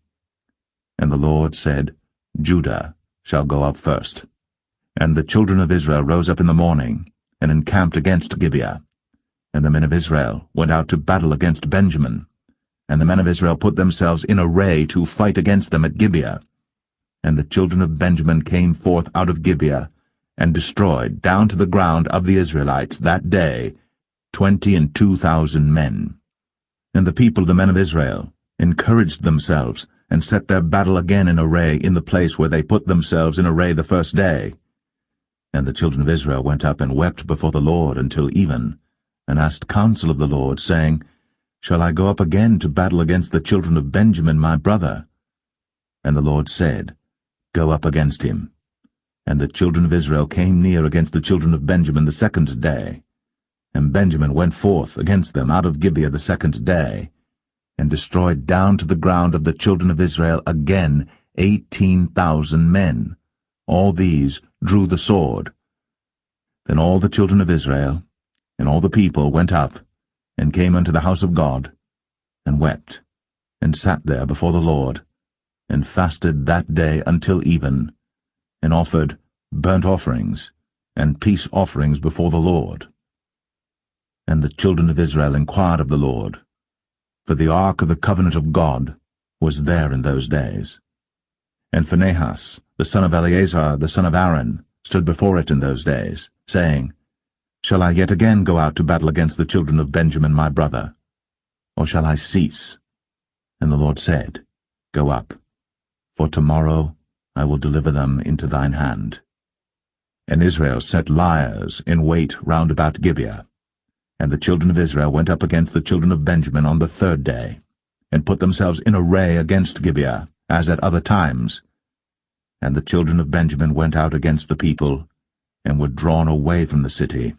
And the Lord said, Judah shall go up first. And the children of Israel rose up in the morning, and encamped against Gibeah. And the men of Israel went out to battle against Benjamin. And the men of Israel put themselves in array to fight against them at Gibeah. And the children of Benjamin came forth out of Gibeah, and destroyed down to the ground of the Israelites that day 22,000 men. And the people, the men of Israel, encouraged themselves, and set their battle again in array in the place where they put themselves in array the first day. And the children of Israel went up and wept before the Lord until even, and asked counsel of the Lord, saying, Shall I go up again to battle against the children of Benjamin my brother? And the Lord said, Go up against him. And the children of Israel came near against the children of Benjamin the second day. And Benjamin went forth against them out of Gibeah the second day, and destroyed down to the ground of the children of Israel again 18,000 men. All these drew the sword. Then all the children of Israel and all the people went up, and came unto the house of God, and wept, and sat there before the Lord, and fasted that day until even, and offered burnt offerings and peace offerings before the Lord. And the children of Israel inquired of the Lord, for the ark of the covenant of God was there in those days. And Phinehas, the son of Eleazar, the son of Aaron, stood before it in those days, saying, Shall I yet again go out to battle against the children of Benjamin my brother? Or shall I cease? And the Lord said, Go up, for tomorrow I will deliver them into thine hand. And Israel set liers in wait round about Gibeah. And the children of Israel went up against the children of Benjamin on the third day, and put themselves in array against Gibeah, as at other times. And the children of Benjamin went out against the people, and were drawn away from the city.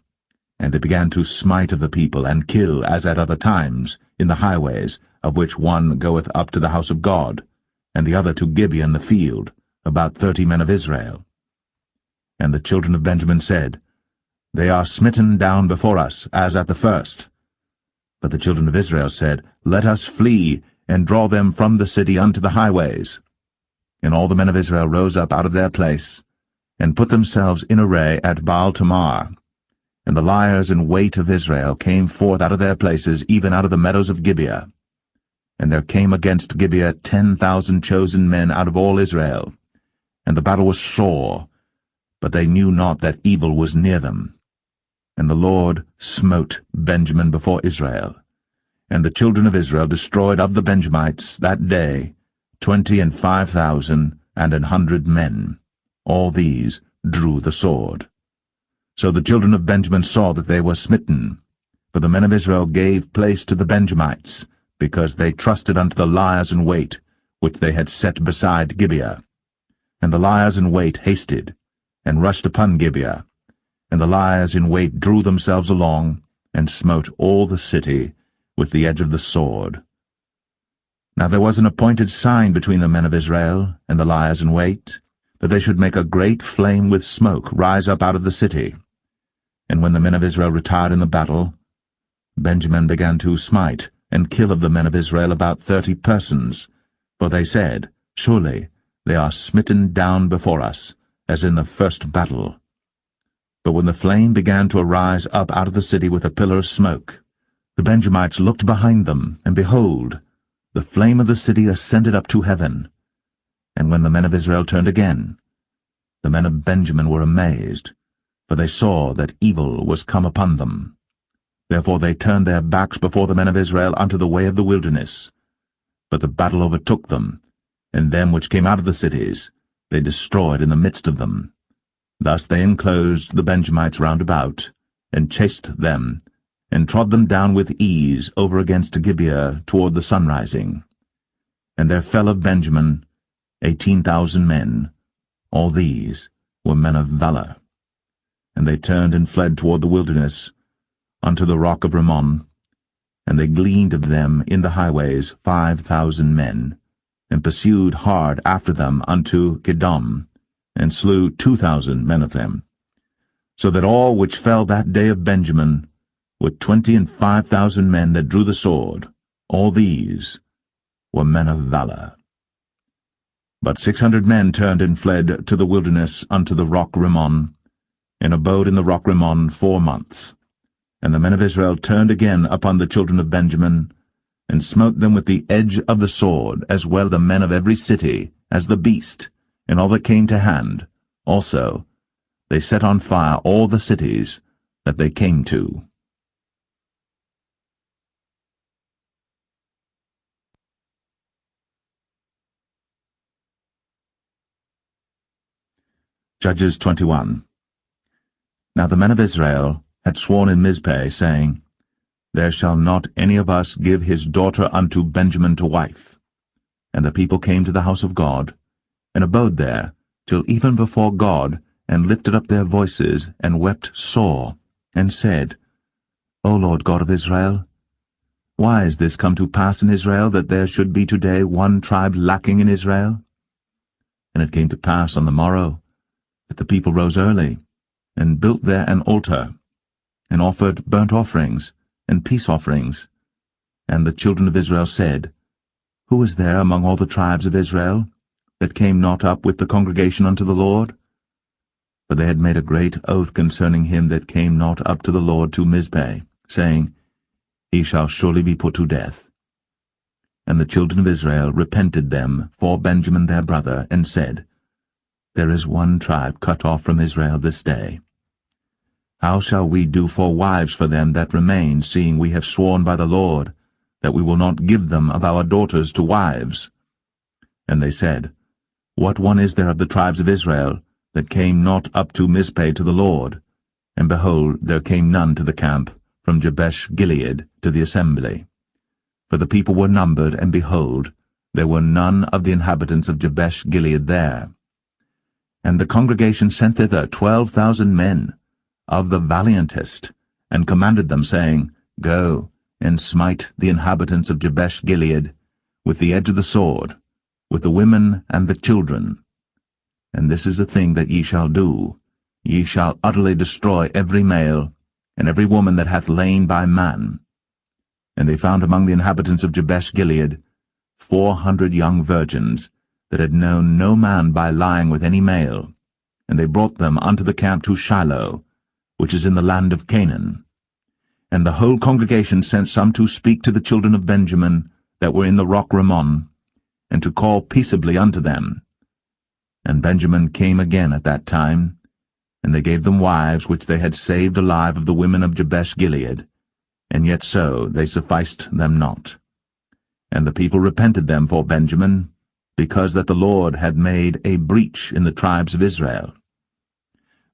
And they began to smite of the people, and kill, as at other times, in the highways, of which one goeth up to the house of God, and the other to Gibeah in the field, about 30 men of Israel. And the children of Benjamin said, They are smitten down before us, as at the first. But the children of Israel said, Let us flee, and draw them from the city unto the highways. And all the men of Israel rose up out of their place, and put themselves in array at Baal-Tamar. And the liers in wait of Israel came forth out of their places, even out of the meadows of Gibeah. And there came against Gibeah 10,000 chosen men out of all Israel. And the battle was sore, but they knew not that evil was near them. And the Lord smote Benjamin before Israel. And the children of Israel destroyed of the Benjamites that day 25,000 and 100 men. All these drew the sword. So the children of Benjamin saw that they were smitten. For the men of Israel gave place to the Benjamites, because they trusted unto the liers in wait, which they had set beside Gibeah. And the liers in wait hasted, and rushed upon Gibeah. And the liers in wait drew themselves along, and smote all the city with the edge of the sword. Now there was an appointed sign between the men of Israel and the liers in wait, that they should make a great flame with smoke rise up out of the city. And when the men of Israel retired in the battle, Benjamin began to smite and kill of the men of Israel about 30 persons, for they said, Surely they are smitten down before us, as in the first battle. But when the flame began to arise up out of the city with a pillar of smoke, the Benjamites looked behind them, and behold, the flame of the city ascended up to heaven. And when the men of Israel turned again, the men of Benjamin were amazed, for they saw that evil was come upon them. Therefore they turned their backs before the men of Israel unto the way of the wilderness. But the battle overtook them, and them which came out of the cities they destroyed in the midst of them. Thus they enclosed the Benjamites round about, and chased them, and trod them down with ease over against Gibeah toward the sunrising. And there fell of Benjamin 18,000 men. All these were men of valor. And they turned and fled toward the wilderness, unto the rock of Rimmon. And they gleaned of them in the highways 5,000 men, and pursued hard after them unto Kidom, and slew 2,000 men of them. So that all which fell that day of Benjamin were 25,000 men that drew the sword. All these were men of valor. But 600 men turned and fled to the wilderness unto the rock Rimmon, and abode in the rock Rimmon 4 months. And the men of Israel turned again upon the children of Benjamin, and smote them with the edge of the sword, as well the men of every city as the beast, and all that came to hand. Also they set on fire all the cities that they came to. Judges 21. Now the men of Israel had sworn in Mizpeh, saying, There shall not any of us give his daughter unto Benjamin to wife. And the people came to the house of God, and abode there till even before God, and lifted up their voices, and wept sore, and said, O Lord God of Israel, why is this come to pass in Israel, that there should be today one tribe lacking in Israel? And it came to pass on the morrow, that the people rose early, and built there an altar, and offered burnt offerings, and peace offerings. And the children of Israel said, Who is there among all the tribes of Israel, that came not up with the congregation unto the Lord? For they had made a great oath concerning him that came not up to the Lord to Mizpeh, saying, He shall surely be put to death. And the children of Israel repented them for Benjamin their brother, and said, There is one tribe cut off from Israel this day. How shall we do for wives for them that remain, seeing we have sworn by the Lord, that we will not give them of our daughters to wives? And they said, What one is there of the tribes of Israel, that came not up to Mizpeh to the Lord? And behold, there came none to the camp, from Jabesh-Gilead to the assembly. For the people were numbered, and behold, there were none of the inhabitants of Jabesh-Gilead there. And the congregation sent thither 12,000 men, of the valiantest, and commanded them, saying, Go, and smite the inhabitants of Jabesh-Gilead with the edge of the sword, with the women and the children. And this is the thing that ye shall do. Ye shall utterly destroy every male, and every woman that hath lain by man. And they found among the inhabitants of Jabesh-Gilead 400 young virgins, that had known no man by lying with any male. And they brought them unto the camp to Shiloh, which is in the land of Canaan. And the whole congregation sent some to speak to the children of Benjamin that were in the rock Rimmon, and to call peaceably unto them. And Benjamin came again at that time, and they gave them wives which they had saved alive of the women of Jabesh-Gilead, and yet so they sufficed them not. And the people repented them for Benjamin, because that the Lord had made a breach in the tribes of Israel.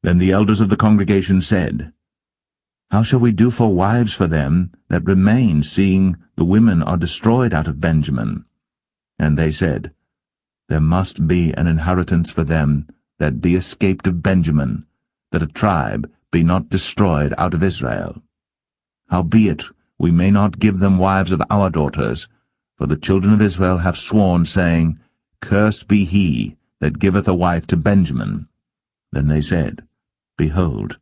Then the elders of the congregation said, How shall we do for wives for them that remain, seeing the women are destroyed out of Benjamin? And they said, There must be an inheritance for them that be escaped of Benjamin, that a tribe be not destroyed out of Israel. Howbeit we may not give them wives of our daughters, for the children of Israel have sworn, saying, Cursed be he that giveth a wife to Benjamin. Then they said, Behold,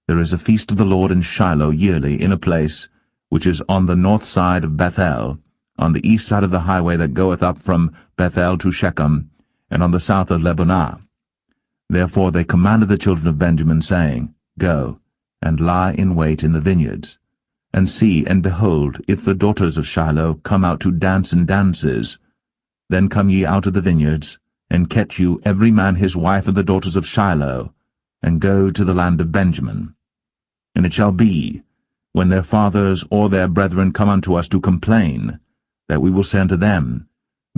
there is a feast of the Lord in Shiloh yearly, in a place which is on the north side of Bethel, on the east side of the highway that goeth up from Bethel to Shechem, and on the south of Lebonah. Therefore they commanded the children of Benjamin, saying, Go, and lie in wait in the vineyards, and see, and behold, if the daughters of Shiloh come out to dance in dances, then come ye out of the vineyards, and catch you every man his wife of the daughters of Shiloh, and go to the land of Benjamin. And it shall be, when their fathers or their brethren come unto us to complain, that we will say unto them,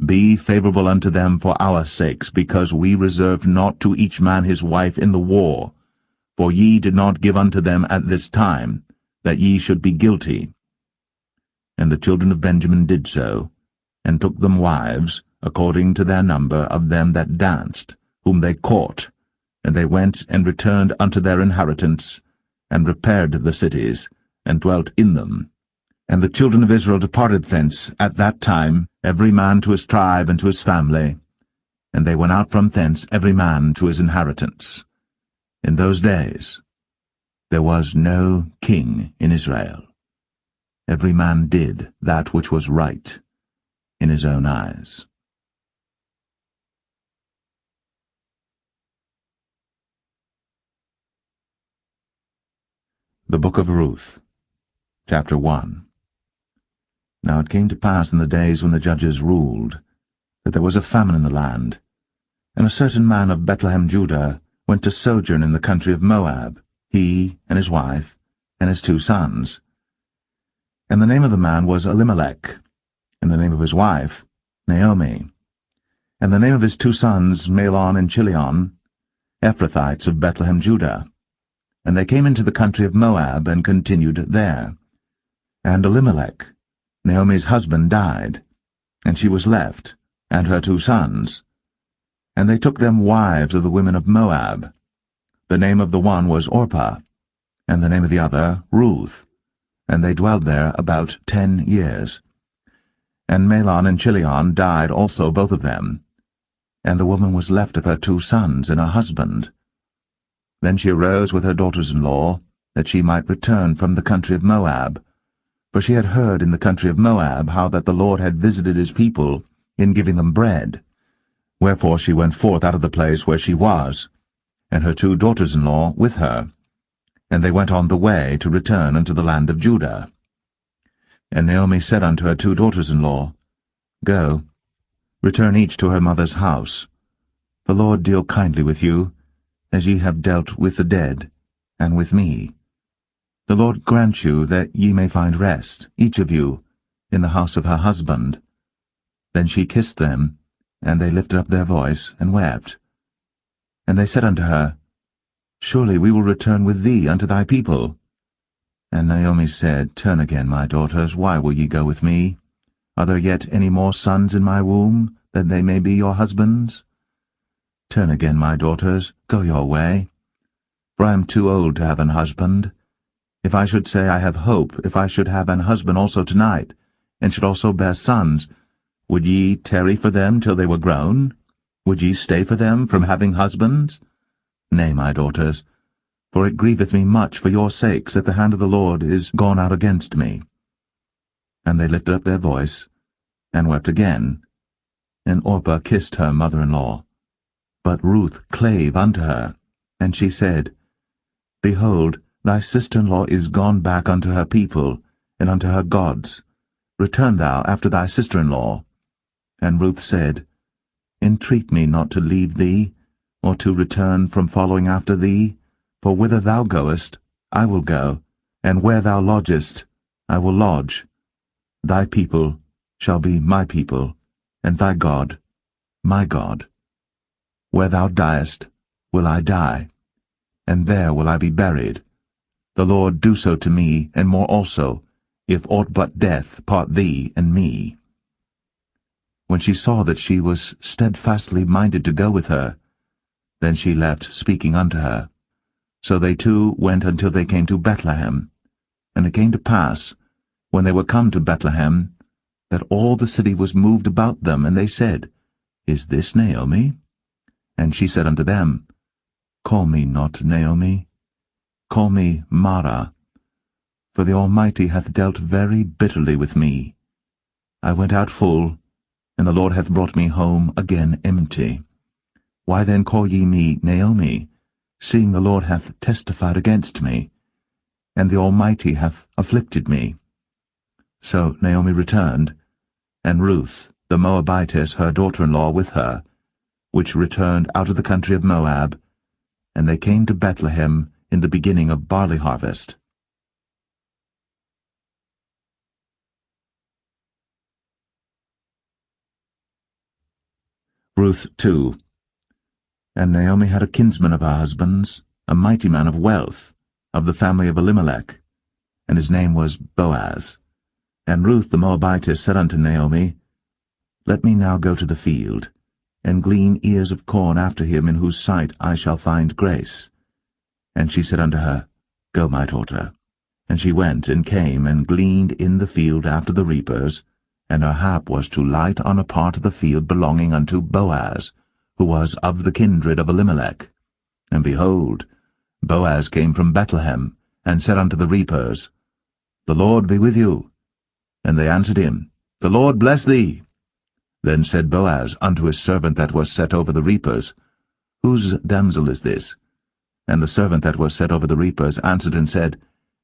Be favorable unto them for our sakes, because we reserved not to each man his wife in the war, for ye did not give unto them at this time, that ye should be guilty. And the children of Benjamin did so, and took them wives, according to their number of them that danced, whom they caught, and they went and returned unto their inheritance, and repaired the cities, and dwelt in them. And the children of Israel departed thence at that time, every man to his tribe and to his family, and they went out from thence every man to his inheritance. In those days there was no king in Israel. Every man did that which was right in his own eyes. The Book of Ruth, Chapter 1. Now it came to pass in the days when the judges ruled, that there was a famine in the land, and a certain man of Bethlehem, Judah, went to sojourn in the country of Moab, he and his wife, and his 2 sons. And the name of the man was Elimelech, and the name of his wife Naomi, and the name of his 2 sons Mahlon and Chilion, Ephrathites of Bethlehem, Judah. And they came into the country of Moab, and continued there. And Elimelech, Naomi's husband, died, and she was left, and her 2 sons. And they took them wives of the women of Moab. The name of the one was Orpah, and the name of the other Ruth, and they dwelled there about 10 years. And Mahlon and Chilion died also, both of them, and the woman was left of her 2 sons and her husband. Then she arose with her daughters-in-law, that she might return from the country of Moab, for she had heard in the country of Moab how that the Lord had visited his people in giving them bread. Wherefore she went forth out of the place where she was, and her 2 daughters-in-law with her, and they went on the way to return unto the land of Judah. And Naomi said unto her 2 daughters-in-law, Go, return each to her mother's house. The Lord deal kindly with you, as ye have dealt with the dead, and with me. The Lord grant you that ye may find rest, each of you, in the house of her husband. Then she kissed them, and they lifted up their voice, and wept. And they said unto her, Surely we will return with thee unto thy people. And Naomi said, Turn again, my daughters, why will ye go with me? Are there yet any more sons in my womb, that they may be your husbands? Turn again, my daughters, go your way. For I am too old to have an husband. If I should say I have hope, if I should have an husband also tonight, and should also bear sons, would ye tarry for them till they were grown? Would ye stay for them from having husbands? Nay, my daughters, for it grieveth me much for your sakes that the hand of the Lord is gone out against me. And they lifted up their voice, and wept again. And Orpah kissed her mother-in-law. But Ruth clave unto her, and she said, Behold, thy sister-in-law is gone back unto her people, and unto her gods. Return thou after thy sister-in-law. And Ruth said, Entreat me not to leave thee, or to return from following after thee, for whither thou goest, I will go, and where thou lodgest, I will lodge. Thy people shall be my people, and thy God, my God. Where thou diest, will I die, and there will I be buried. The Lord do so to me, and more also, if aught but death part thee and me. When she saw that she was steadfastly minded to go with her, then she left speaking unto her. So they 2 went until they came to Bethlehem. And it came to pass, when they were come to Bethlehem, that all the city was moved about them, and they said, Is this Naomi? And she said unto them, Call me not Naomi, call me Mara, for the Almighty hath dealt very bitterly with me. I went out full, and the Lord hath brought me home again empty. Why then call ye me Naomi, seeing the Lord hath testified against me, and the Almighty hath afflicted me. So Naomi returned, and Ruth the Moabitess her daughter-in-law with her, which returned out of the country of Moab, and they came to Bethlehem in the beginning of barley harvest. Ruth 2. And Naomi had a kinsman of her husband's, a mighty man of wealth, of the family of Elimelech, and his name was Boaz. And Ruth the Moabitess said unto Naomi, Let me now go to the field, and glean ears of corn after him in whose sight I shall find grace. And she said unto her, Go, my daughter. And she went and came and gleaned in the field after the reapers, and her hap was to light on a part of the field belonging unto Boaz, who was of the kindred of Elimelech. And behold, Boaz came from Bethlehem, and said unto the reapers, The Lord be with you. And they answered him, The Lord bless thee. Then said Boaz unto his servant that was set over the reapers, Whose damsel is this? And the servant that was set over the reapers answered and said,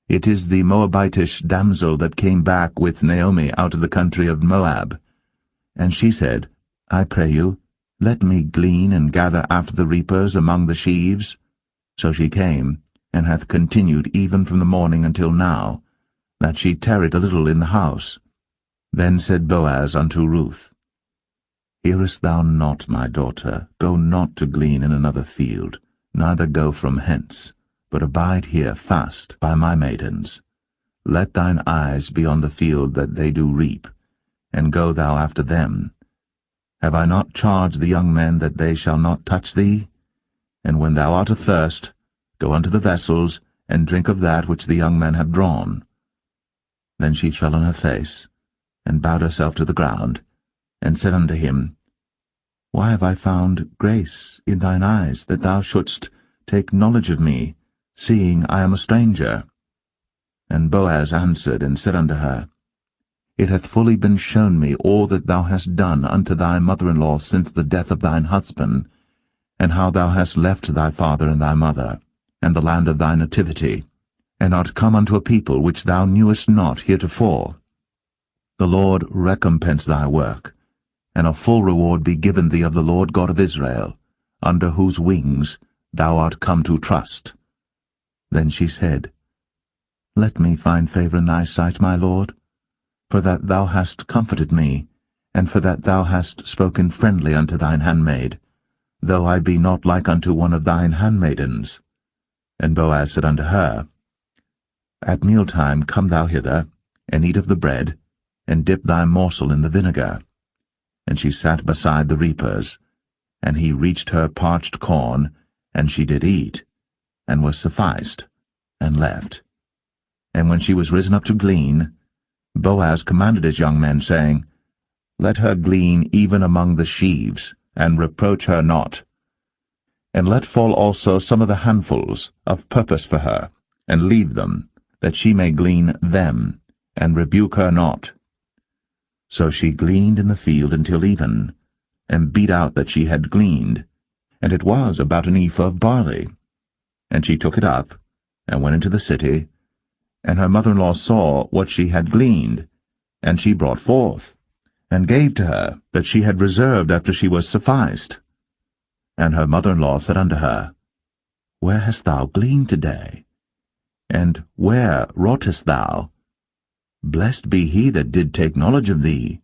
It is the Moabitish damsel that came back with Naomi out of the country of Moab. And she said, I pray you, let me glean and gather after the reapers among the sheaves. So she came, and hath continued even from the morning until now, that she tarried a little in the house. Then said Boaz unto Ruth, Hearest thou not, my daughter? Go not to glean in another field, neither go from hence, but abide here fast by my maidens. Let thine eyes be on the field that they do reap, and go thou after them. Have I not charged the young men that they shall not touch thee? And when thou art athirst, go unto the vessels, and drink of that which the young men have drawn. Then she fell on her face, and bowed herself to the ground, and said unto him, Why have I found grace in thine eyes, that thou shouldst take knowledge of me, seeing I am a stranger? And Boaz answered and said unto her, It hath fully been shown me all that thou hast done unto thy mother-in-law since the death of thine husband, and how thou hast left thy father and thy mother, and the land of thy nativity, and art come unto a people which thou knewest not heretofore. The Lord recompense thy work, and a full reward be given thee of the Lord God of Israel, under whose wings thou art come to trust. Then she said, Let me find favour in thy sight, my Lord, for that thou hast comforted me, and for that thou hast spoken friendly unto thine handmaid, though I be not like unto one of thine handmaidens. And Boaz said unto her, At mealtime come thou hither, and eat of the bread, and dip thy morsel in the vinegar. And she sat beside the reapers, and he reached her parched corn, and she did eat, and was sufficed, and left. And when she was risen up to glean, Boaz commanded his young men, saying, Let her glean even among the sheaves, and reproach her not. And let fall also some of the handfuls of purpose for her, and leave them, that she may glean them, and rebuke her not. So she gleaned in the field until even, and beat out that she had gleaned, and it was about an ephah of barley. And she took it up, and went into the city, and her mother-in-law saw what she had gleaned, and she brought forth, and gave to her that she had reserved after she was sufficed. And her mother-in-law said unto her, Where hast thou gleaned today? And where wroughtest thou? Blessed be he that did take knowledge of thee.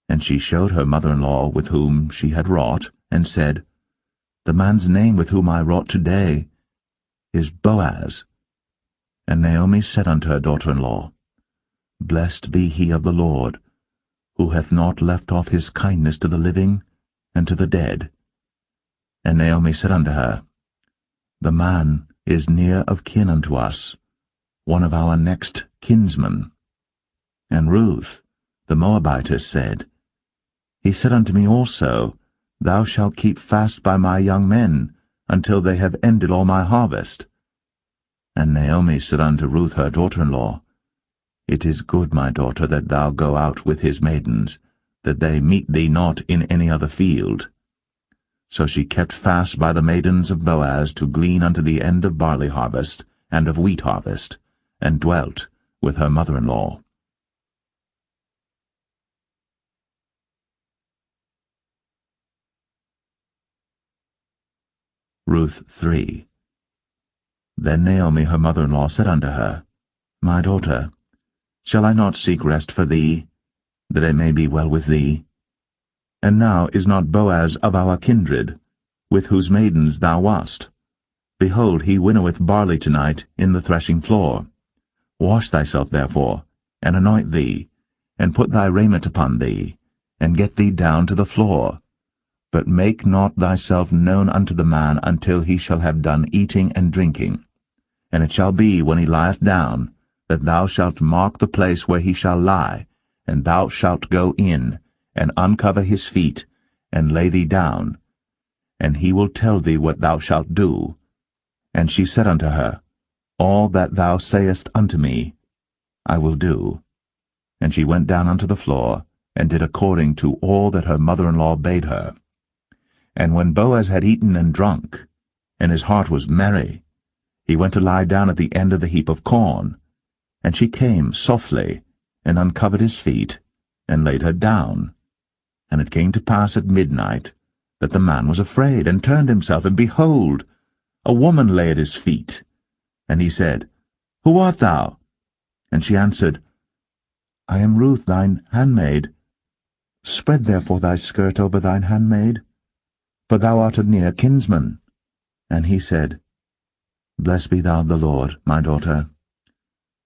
And she showed her mother-in-law with whom she had wrought, and said, The man's name with whom I wrought today is Boaz. And Naomi said unto her daughter-in-law, Blessed be he of the Lord, who hath not left off his kindness to the living and to the dead. And Naomi said unto her, The man is near of kin unto us, one of our next kinsmen. And Ruth, the Moabitess, said, He said unto me also, Thou shalt keep fast by my young men, until they have ended all my harvest. And Naomi said unto Ruth her daughter-in-law, It is good, my daughter, that thou go out with his maidens, that they meet thee not in any other field. So she kept fast by the maidens of Boaz to glean unto the end of barley harvest and of wheat harvest, and dwelt with her mother-in-law. Ruth 3. Then Naomi her mother-in-law said unto her, My daughter, shall I not seek rest for thee, that it may be well with thee? And now is not Boaz of our kindred, with whose maidens thou wast? Behold, he winnoweth barley tonight in the threshing floor. Wash thyself therefore, and anoint thee, and put thy raiment upon thee, and get thee down to the floor. But make not thyself known unto the man until he shall have done eating and drinking. And it shall be, when he lieth down, that thou shalt mark the place where he shall lie, and thou shalt go in, and uncover his feet, and lay thee down, and he will tell thee what thou shalt do. And she said unto her, All that thou sayest unto me, I will do. And she went down unto the floor, and did according to all that her mother-in-law bade her. And when Boaz had eaten and drunk, and his heart was merry, he went to lie down at the end of the heap of corn. And she came softly, and uncovered his feet, and laid her down. And it came to pass at midnight, that the man was afraid, and turned himself, and behold, a woman lay at his feet. And he said, Who art thou? And she answered, I am Ruth thine handmaid. Spread therefore thy skirt over thine handmaid, for thou art a near kinsman. And he said, Blessed be thou of the Lord, my daughter,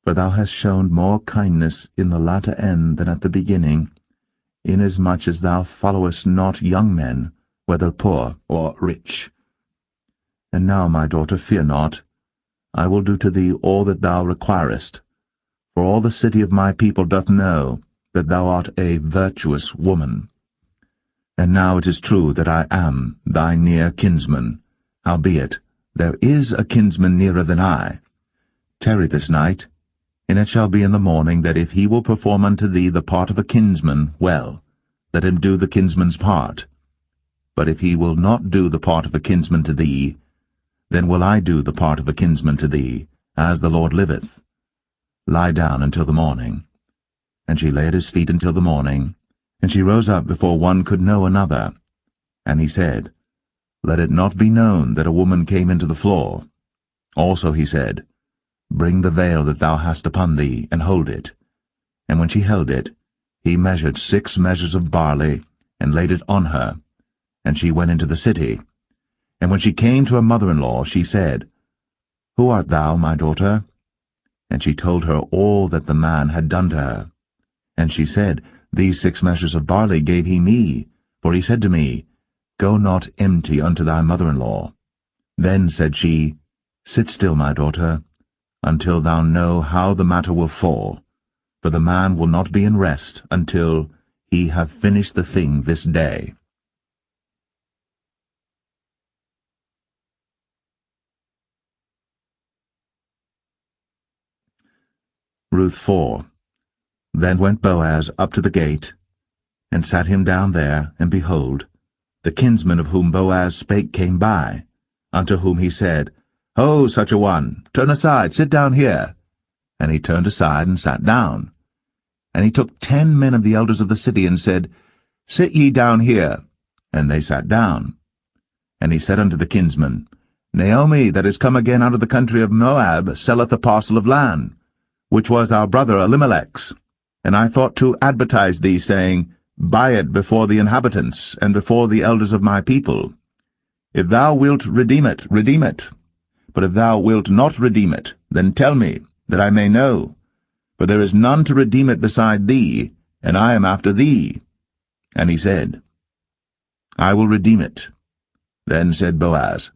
for thou hast shown more kindness in the latter end than at the beginning, inasmuch as thou followest not young men, whether poor or rich. And now, my daughter, fear not. I will do to thee all that thou requirest, for all the city of my people doth know that thou art a virtuous woman. And now it is true that I am thy near kinsman, howbeit there is a kinsman nearer than I. Tarry this night, and it shall be in the morning that if he will perform unto thee the part of a kinsman, well, let him do the kinsman's part. But if he will not do the part of a kinsman to thee, then will I do the part of a kinsman to thee, as the Lord liveth. Lie down until the morning. And she lay at his feet until the morning, and she rose up before one could know another. And he said, Let it not be known that a woman came into the floor. Also he said, Bring the veil that thou hast upon thee, and hold it. And when she held it, he measured 6 measures of barley, and laid it on her. And she went into the city. And when she came to her mother-in-law, she said, Who art thou, my daughter? And she told her all that the man had done to her. And she said, These 6 measures of barley gave he me, for he said to me, Go not empty unto thy mother-in-law. Then said she, Sit still, my daughter, until thou know how the matter will fall, for the man will not be in rest until he have finished the thing this day. Ruth 4. Then went Boaz up to the gate, and sat him down there, and behold, the kinsman of whom Boaz spake came by, unto whom he said, Ho, such a one, turn aside, sit down here. And he turned aside and sat down. And he took 10 men of the elders of the city, and said, Sit ye down here. And they sat down. And he said unto the kinsman, Naomi, that is come again out of the country of Moab, selleth a parcel of land, which was our brother Elimelech's. And I thought to advertise thee, saying, Buy it before the inhabitants, and before the elders of my people. If thou wilt redeem it, redeem it. But if thou wilt not redeem it, then tell me, that I may know. For there is none to redeem it beside thee, and I am after thee. And he said, I will redeem it. Then said Boaz,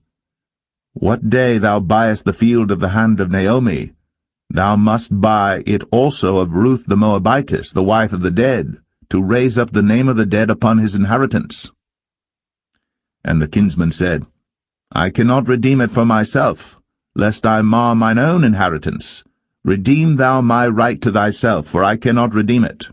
What day thou buyest the field of the hand of Naomi, thou must buy it also of Ruth the Moabitess, the wife of the dead, to raise up the name of the dead upon his inheritance. And the kinsman said, I cannot redeem it for myself, lest I mar mine own inheritance. Redeem thou my right to thyself, for I cannot redeem it.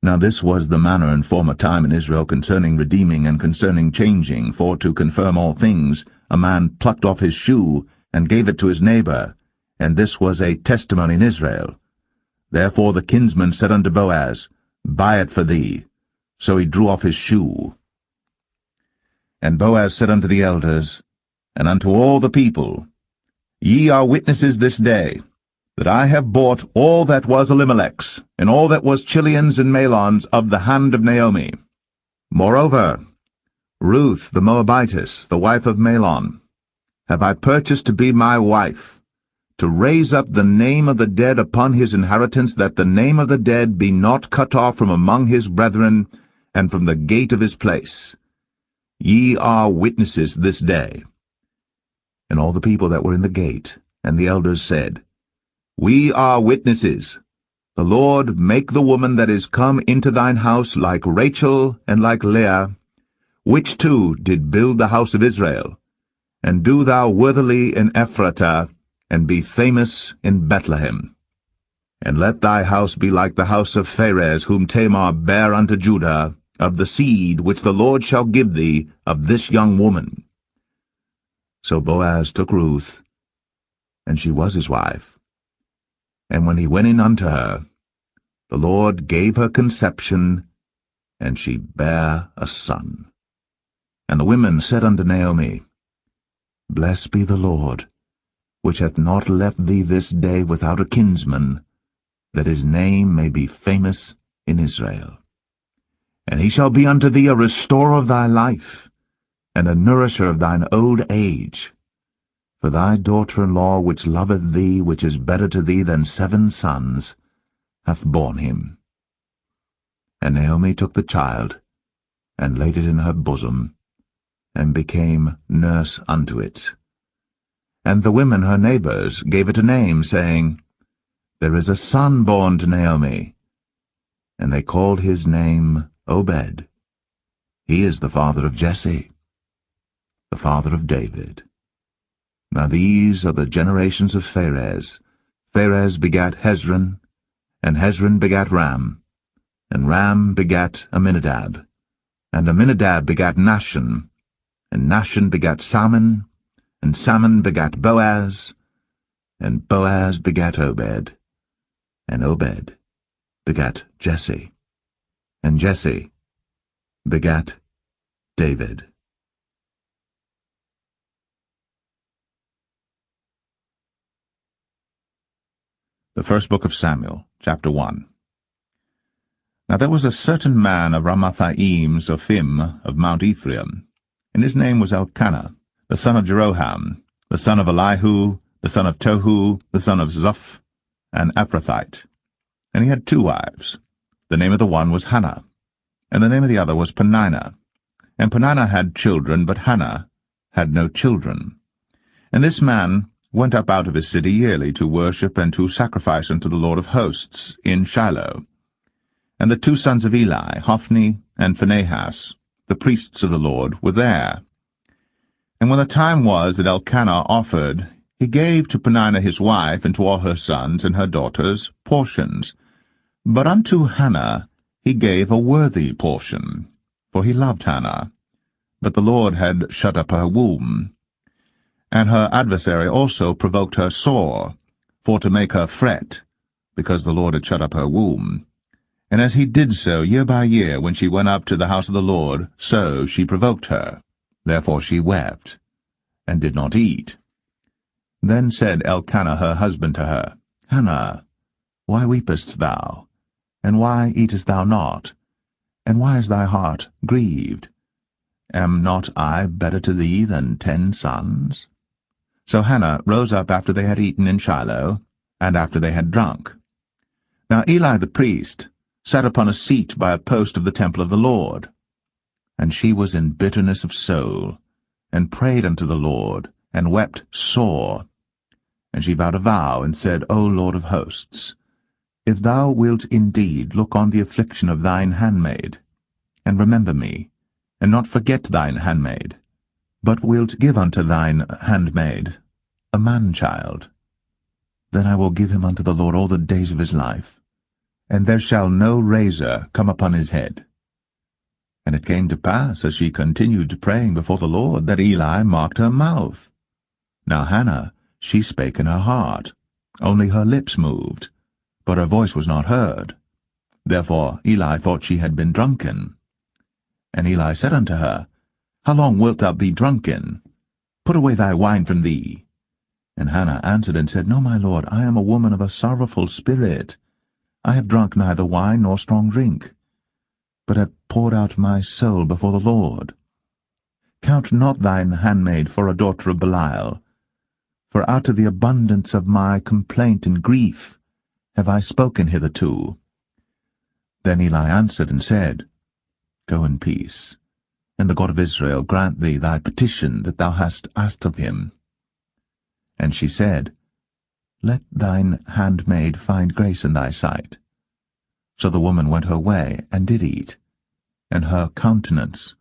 Now this was the manner in former time in Israel concerning redeeming and concerning changing, for to confirm all things, a man plucked off his shoe, and gave it to his neighbor, and this was a testimony in Israel. Therefore the kinsman said unto Boaz, Buy it for thee. So he drew off his shoe. And Boaz said unto the elders, and unto all the people, Ye are witnesses this day, that I have bought all that was Elimelech's, and all that was Chilion's and Mahlon's of the hand of Naomi. Moreover, Ruth the Moabitess, the wife of Mahlon, have I purchased to be my wife, to raise up the name of the dead upon his inheritance, that the name of the dead be not cut off from among his brethren, and from the gate of his place. Ye are witnesses this day. And all the people that were in the gate, and the elders said, We are witnesses. The Lord make the woman that is come into thine house like Rachel and like Leah, which two did build the house of Israel. And do thou worthily in Ephratah, and be famous in Bethlehem. And let thy house be like the house of Pharez, whom Tamar bare unto Judah, of the seed which the Lord shall give thee of this young woman. So Boaz took Ruth, and she was his wife. And when he went in unto her, the Lord gave her conception, and she bare a son. And the women said unto Naomi, Blessed be the Lord, which hath not left thee this day without a kinsman, that his name may be famous in Israel. And he shall be unto thee a restorer of thy life, and a nourisher of thine old age. For thy daughter-in-law, which loveth thee, which is better to thee than 7 sons, hath borne him. And Naomi took the child, and laid it in her bosom, and became nurse unto it. And the women her neighbors gave it a name, saying, There is a son born to Naomi. And they called his name Obed. He is the father of Jesse, the father of David. Now these are the generations of Pharez. Pharez begat Hezron, and Hezron begat Ram, and Ram begat Amminadab, and Amminadab begat Nahshon, and Nahshon begat Salmon, and Salmon begat Boaz, and Boaz begat Obed, and Obed begat Jesse, and Jesse begat David. The first book of Samuel, chapter 1. Now there was a certain man of Ramathaim Zophim of Mount Ephraim, and his name was Elkanah, the son of Jeroham, the son of Elihu, the son of Tohu, the son of Zoph, an Ephrathite. And he had 2 wives. The name of the one was Hannah, and the name of the other was Peninnah. And Peninnah had children, but Hannah had no children. And this man went up out of his city yearly to worship and to sacrifice unto the Lord of hosts in Shiloh. And the 2 sons of Eli, Hophni and Phinehas, the priests of the Lord, were there. And when the time was that Elkanah offered, he gave to Peninnah his wife and to all her sons and her daughters portions. But unto Hannah he gave a worthy portion, for he loved Hannah. But the Lord had shut up her womb. And her adversary also provoked her sore, for to make her fret, because the Lord had shut up her womb. And as he did so year by year, when she went up to the house of the Lord, so she provoked her. Therefore she wept, and did not eat. Then said Elkanah her husband to her, Hannah, why weepest thou? And why eatest thou not? And why is thy heart grieved? Am not I better to thee than 10 sons? So Hannah rose up after they had eaten in Shiloh, and after they had drunk. Now Eli the priest sat upon a seat by a post of the temple of the Lord. And she was in bitterness of soul, and prayed unto the Lord, and wept sore. And she vowed a vow, and said, O Lord of hosts, if thou wilt indeed look on the affliction of thine handmaid, and remember me, and not forget thine handmaid, but wilt give unto thine handmaid a man-child, then I will give him unto the Lord all the days of his life, and there shall no razor come upon his head. And it came to pass, as she continued praying before the Lord, that Eli marked her mouth. Now Hannah, she spake in her heart, only her lips moved, but her voice was not heard. Therefore Eli thought she had been drunken. And Eli said unto her, How long wilt thou be drunken? Put away thy wine from thee. And Hannah answered and said, No, my lord, I am a woman of a sorrowful spirit. I have drunk neither wine nor strong drink, but have poured out my soul before the Lord. Count not thine handmaid for a daughter of Belial, for out of the abundance of my complaint and grief have I spoken hitherto. Then Eli answered and said, Go in peace, and the God of Israel grant thee thy petition that thou hast asked of him. And she said, Let thine handmaid find grace in thy sight. So the woman went her way, and did eat, and her countenance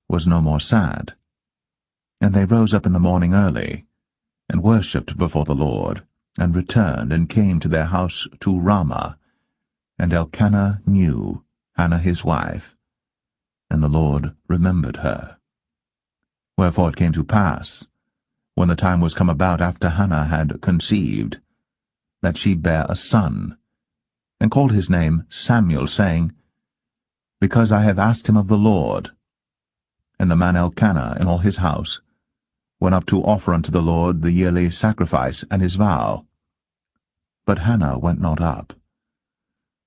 was no more sad. And they rose up in the morning early, and worshipped before the Lord, and returned, and came to their house to Ramah. And Elkanah knew Hannah his wife, and the Lord remembered her. Wherefore it came to pass, when the time was come about after Hannah had conceived, that she bare a son, and called his name Samuel, saying, Because I have asked him of the Lord. And the man Elkanah and all his house went up to offer unto the Lord the yearly sacrifice and his vow. But Hannah went not up.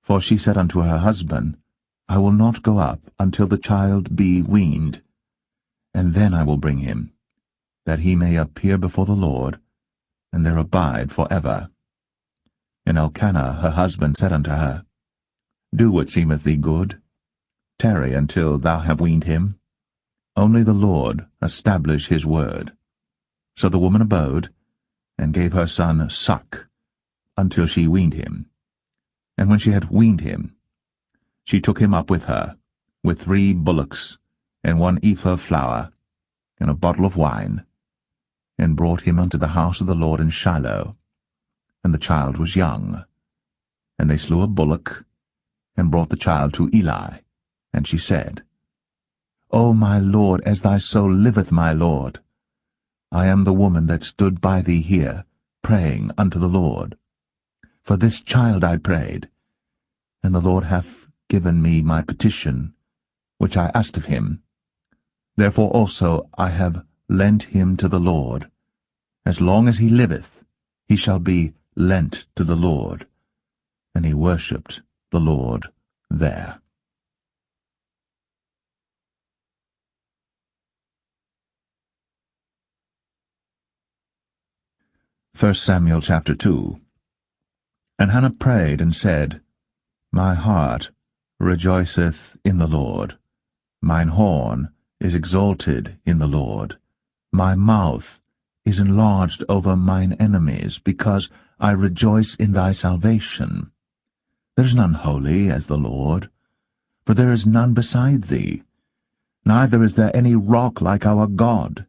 For she said unto her husband, I will not go up until the child be weaned, and then I will bring him, that he may appear before the Lord, and there abide for ever. And Elkanah her husband said unto her, Do what seemeth thee good. Tarry until thou have weaned him. Only the Lord establish his word. So the woman abode, and gave her son suck, until she weaned him. And when she had weaned him, she took him up with her, with 3 bullocks, and 1 ephah of flour, and a bottle of wine, and brought him unto the house of the Lord in Shiloh. And the child was young. And they slew a bullock, and brought the child to Eli. And she said, O my Lord, as thy soul liveth, my Lord, I am the woman that stood by thee here, praying unto the Lord. For this child I prayed, and the Lord hath given me my petition, which I asked of him. Therefore also I have lent him to the Lord. As long as he liveth, he shall be lent to the Lord. And he worshipped the Lord there. 1 Samuel chapter 2. And Hannah prayed and said, My heart rejoiceth in the Lord. Mine horn is exalted in the Lord. My mouth is enlarged over mine enemies, because I rejoice in thy salvation. There is none holy as the Lord, for there is none beside thee, neither is there any rock like our God.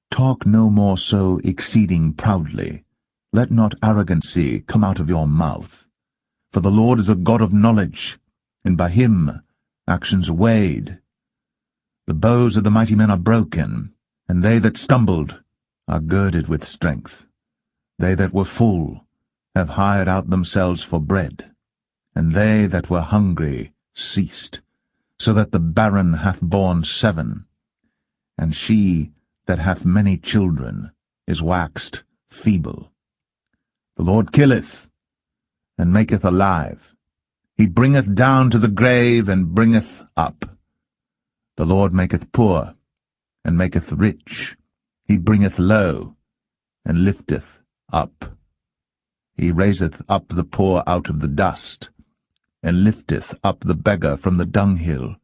Talk no more so exceeding proudly. Let not arrogancy come out of your mouth. For the Lord is a God of knowledge, and by him actions are weighed. The bows of the mighty men are broken, and they that stumbled are girded with strength. They that were full have hired out themselves for bread, and they that were hungry ceased, so that the barren hath borne 7, and she that hath many children is waxed feeble. The Lord killeth, and maketh alive. He bringeth down to the grave, and bringeth up. The Lord maketh poor, and maketh rich. He bringeth low, and lifteth up. He raiseth up the poor out of the dust, and lifteth up the beggar from the dunghill,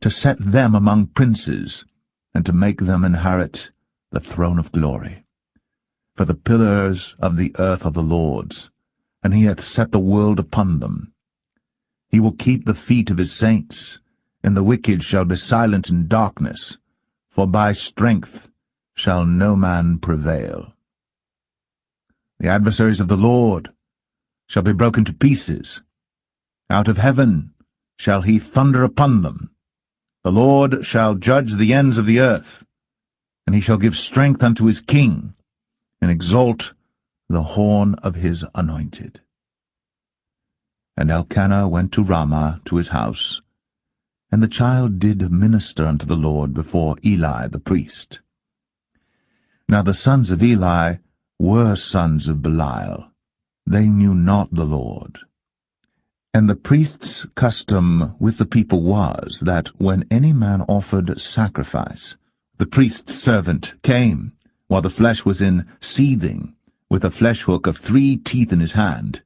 to set them among princes, and to make them inherit the throne of glory. For the pillars of the earth are the Lord's, and he hath set the world upon them. He will keep the feet of his saints, and the wicked shall be silent in darkness, for by strength shall no man prevail. The adversaries of the Lord shall be broken to pieces. Out of heaven shall he thunder upon them. The Lord shall judge the ends of the earth, and he shall give strength unto his king, and exalt the horn of his anointed. And Elkanah went to Ramah to his house, and the child did minister unto the Lord before Eli the priest. Now the sons of Eli were sons of Belial. They knew not the Lord. And the priest's custom with the people was, that when any man offered sacrifice, the priest's servant came, while the flesh was in seething, with a flesh hook of 3 teeth in his hand,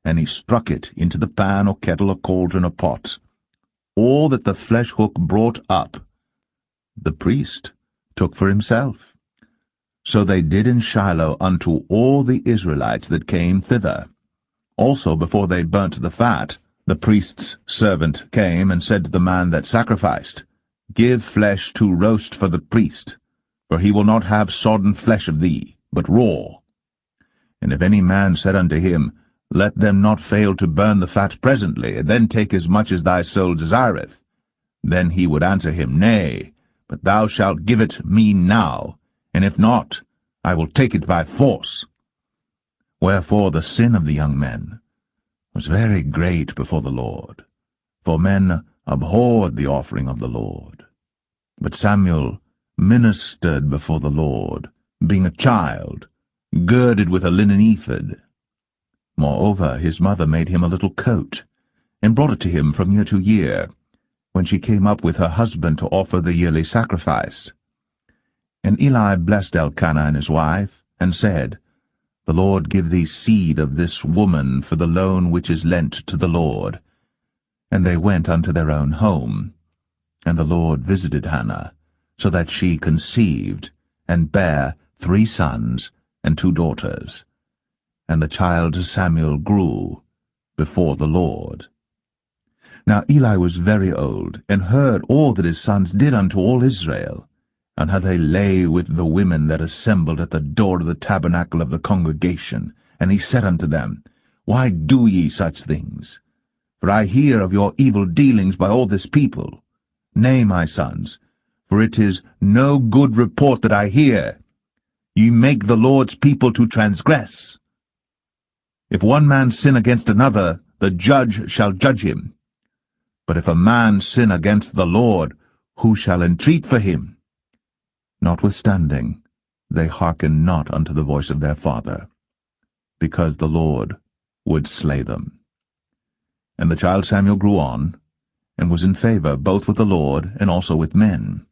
and he struck it into the pan or kettle or cauldron or pot. All that the flesh hook brought up, the priest took for himself. So they did in Shiloh unto all the Israelites that came thither. Also before they burnt the fat, the priest's servant came and said to the man that sacrificed, Give flesh to roast for the priest, for he will not have sodden flesh of thee, but raw. And if any man said unto him, Let them not fail to burn the fat presently, and then take as much as thy soul desireth, then he would answer him, Nay, but thou shalt give it me now, and if not, I will take it by force. Wherefore the sin of the young men was very great before the Lord, for men abhorred the offering of the Lord. But Samuel ministered before the Lord, being a child, girded with a linen ephod. Moreover, his mother made him a little coat, and brought it to him from year to year, when she came up with her husband to offer the yearly sacrifice. And Eli blessed Elkanah and his wife, and said, The Lord give thee seed of this woman for the loan which is lent to the Lord. And they went unto their own home. And the Lord visited Hannah, so that she conceived, and bare 3 sons and 2 daughters. And the child Samuel grew before the Lord. Now Eli was very old, and heard all that his sons did unto all Israel, and how they lay with the women that assembled at the door of the tabernacle of the congregation. And he said unto them, Why do ye such things? For I hear of your evil dealings by all this people. Nay, my sons, for it is no good report that I hear. Ye make the Lord's people to transgress. If one man sin against another, the judge shall judge him. But if a man sin against the Lord, who shall entreat for him? Notwithstanding, they hearkened not unto the voice of their father, because the Lord would slay them. And the child Samuel grew on, and was in favor both with the Lord and also with men.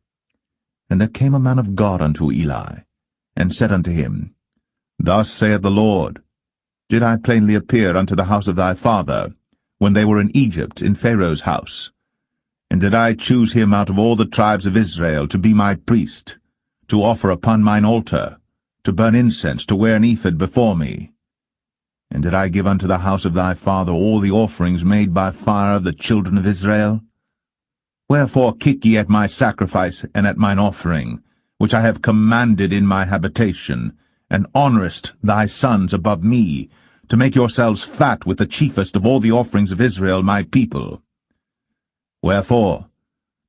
And there came a man of God unto Eli, and said unto him, Thus saith the Lord, Did I plainly appear unto the house of thy father, when they were in Egypt, in Pharaoh's house? And did I choose him out of all the tribes of Israel to be my priest, to offer upon mine altar, to burn incense, to wear an ephod before me? And did I give unto the house of thy father all the offerings made by fire of the children of Israel? Wherefore kick ye at my sacrifice and at mine offering, which I have commanded in my habitation, and honourest thy sons above me, to make yourselves fat with the chiefest of all the offerings of Israel my people? Wherefore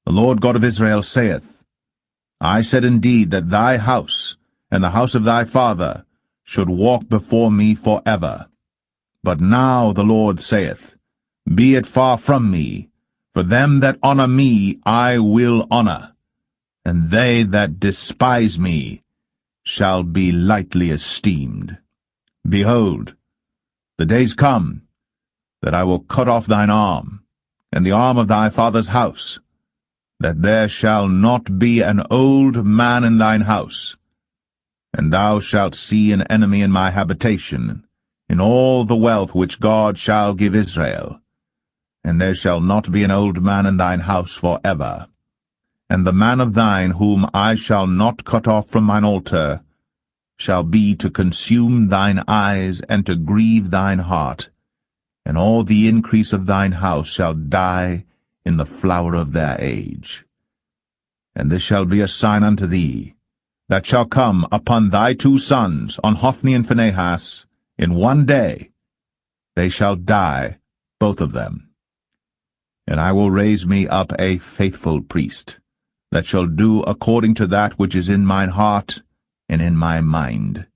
the Lord God of Israel saith, I said indeed that thy house and the house of thy father should walk before me for ever. But now the Lord saith, Be it far from me, for them that honour me I will honour, and they that despise me shall be lightly esteemed. Behold, the days come that I will cut off thine arm, and the arm of thy father's house, that there shall not be an old man in thine house, and thou shalt see an enemy in my habitation, in all the wealth which God shall give Israel, and there shall not be an old man in thine house for ever. And the man of thine whom I shall not cut off from mine altar shall be to consume thine eyes and to grieve thine heart, and all the increase of thine house shall die in the flower of their age. And this shall be a sign unto thee, that shall come upon thy 2 sons, on Hophni and Phinehas, in one day. They shall die, both of them. And I will raise me up a faithful priest, that shall do according to that which is in mine heart and in my mind.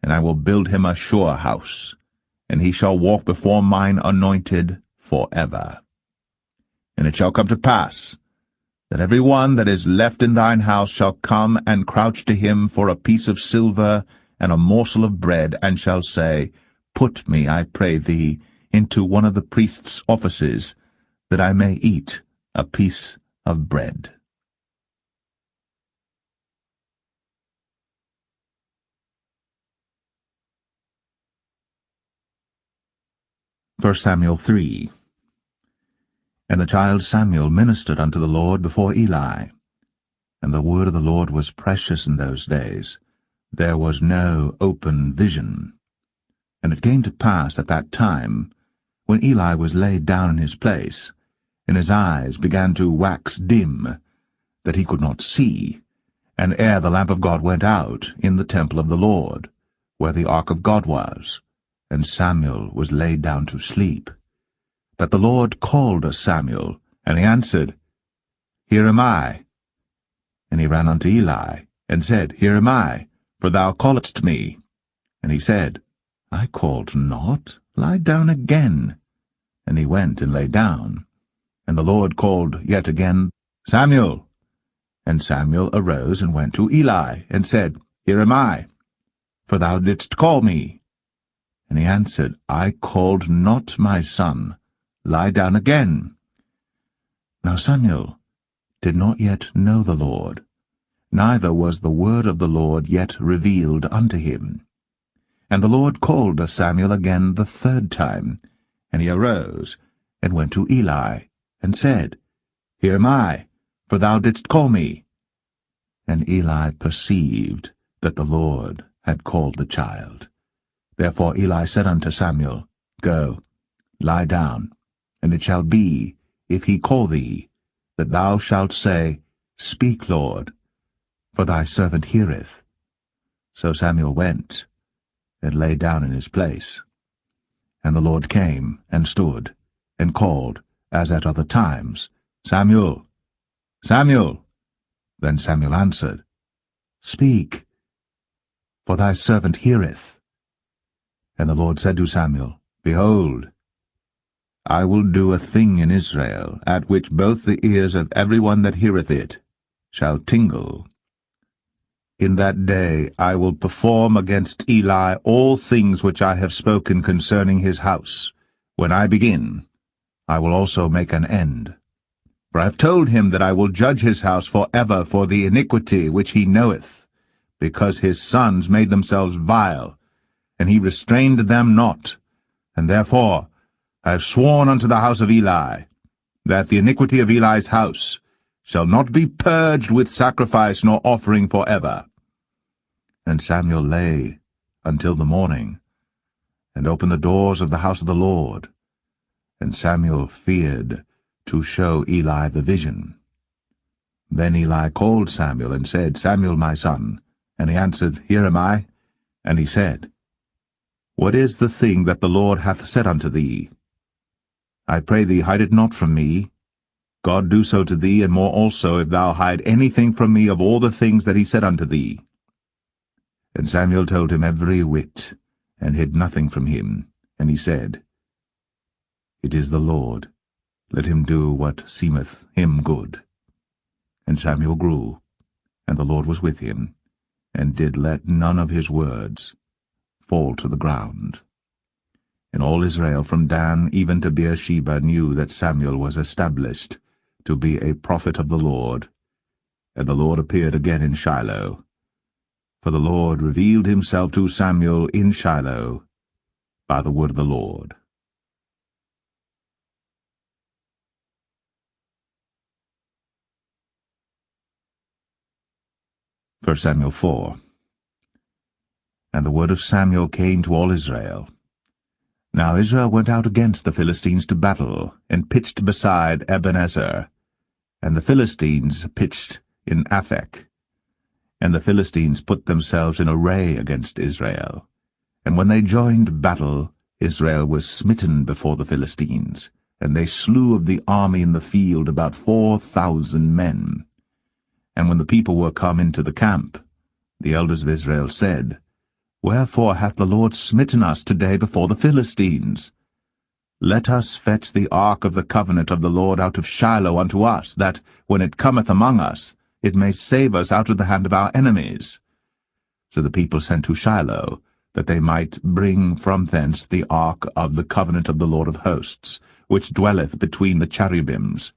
And I will build him a sure house, and he shall walk before mine anointed forever. And it shall come to pass, that every one that is left in thine house shall come and crouch to him for a piece of silver and a morsel of bread, and shall say, Put me, I pray thee, into one of the priest's offices, that I may eat a piece of bread. 1 Samuel 3. And the child Samuel ministered unto the Lord before Eli. And the word of the Lord was precious in those days. There was no open vision. And it came to pass at that time, when Eli was laid down in his place, and his eyes began to wax dim, that he could not see, and ere the lamp of God went out in the temple of the Lord, where the ark of God was, and Samuel was laid down to sleep, that the Lord called Samuel, and he answered, Here am I. And he ran unto Eli, and said, Here am I, for thou calledst me. And he said, I called not, lie down again. And he went and lay down. And the Lord called yet again, Samuel. And Samuel arose and went to Eli, and said, Here am I, for thou didst call me. And he answered, I called not, my son, lie down again. Now Samuel did not yet know the Lord, neither was the word of the Lord yet revealed unto him. And the Lord called Samuel again the third time, and he arose, and went to Eli, and said, Here am I, for thou didst call me. And Eli perceived that the Lord had called the child. Therefore Eli said unto Samuel, Go, lie down, and it shall be, if he call thee, that thou shalt say, Speak, Lord, for thy servant heareth. So Samuel went, and lay down in his place. And the Lord came, and stood, and called, as at other times, Samuel, Samuel. Then Samuel answered, Speak, for thy servant heareth. And the Lord said to Samuel, Behold, I will do a thing in Israel, at which both the ears of every one that heareth it shall tingle. In that day I will perform against Eli all things which I have spoken concerning his house. When I begin, I will also make an end. For I have told him that I will judge his house for ever for the iniquity which he knoweth, because his sons made themselves vile, and he restrained them not. And therefore I have sworn unto the house of Eli, that the iniquity of Eli's house shall not be purged with sacrifice nor offering for ever. And Samuel lay until the morning, and opened the doors of the house of the Lord. And Samuel feared to show Eli the vision. Then Eli called Samuel, and said, Samuel, my son. And he answered, Here am I. And he said, What is the thing that the Lord hath said unto thee? I pray thee, hide it not from me. God do so to thee, and more also, if thou hide anything from me of all the things that he said unto thee. And Samuel told him every whit, and hid nothing from him. And he said, It is the Lord. Let him do what seemeth him good. And Samuel grew, and the Lord was with him, and did let none of his words fall to the ground. And all Israel from Dan even to Beersheba knew that Samuel was established to be a prophet of the Lord. And the Lord appeared again in Shiloh. For the Lord revealed himself to Samuel in Shiloh by the word of the Lord. First Samuel 4. And the word of Samuel came to all Israel. Now Israel went out against the Philistines to battle, and pitched beside Ebenezer. And the Philistines pitched in Aphek. And the Philistines put themselves in array against Israel. And when they joined battle, Israel was smitten before the Philistines, and they slew of the army in the field about 4,000 men. And when the people were come into the camp, the elders of Israel said, Wherefore hath the Lord smitten us today before the Philistines? Let us fetch the ark of the covenant of the Lord out of Shiloh unto us, that, when it cometh among us, it may save us out of the hand of our enemies. So the people sent to Shiloh, that they might bring from thence the ark of the covenant of the Lord of hosts, which dwelleth between the cherubims.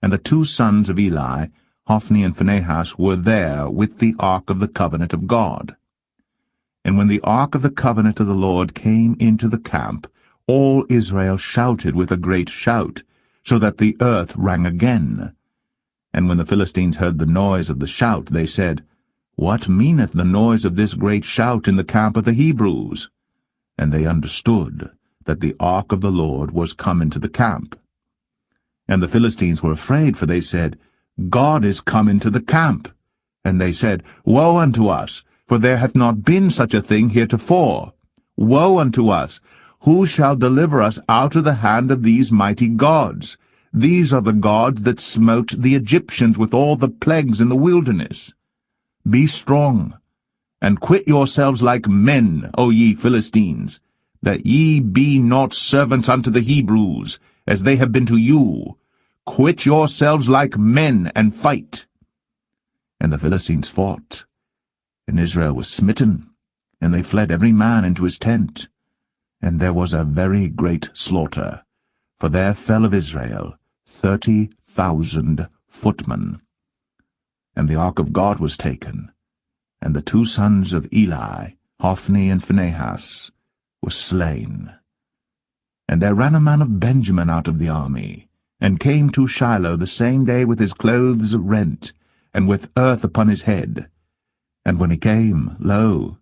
And the two sons of Eli, Hophni and Phinehas, were there with the ark of the covenant of God. And when the ark of the covenant of the Lord came into the camp, all Israel shouted with a great shout, so that the earth rang again. And when the Philistines heard the noise of the shout, they said, What meaneth the noise of this great shout in the camp of the Hebrews? And they understood that the ark of the Lord was come into the camp. And the Philistines were afraid, for they said, God is come into the camp. And they said, Woe unto us, for there hath not been such a thing heretofore. Woe unto us! Who shall deliver us out of the hand of these mighty gods? These are the gods that smote the Egyptians with all the plagues in the wilderness. Be strong, and quit yourselves like men, O ye Philistines, that ye be not servants unto the Hebrews, as they have been to you. Quit yourselves like men, and fight. And the Philistines fought, and Israel was smitten, and they fled every man into his tent. And there was a very great slaughter, for there fell of Israel 30,000 footmen. And the ark of God was taken, and the two sons of Eli, Hophni and Phinehas, were slain. And there ran a man of Benjamin out of the army, and came to Shiloh the same day with his clothes rent, and with earth upon his head. And when he came, lo,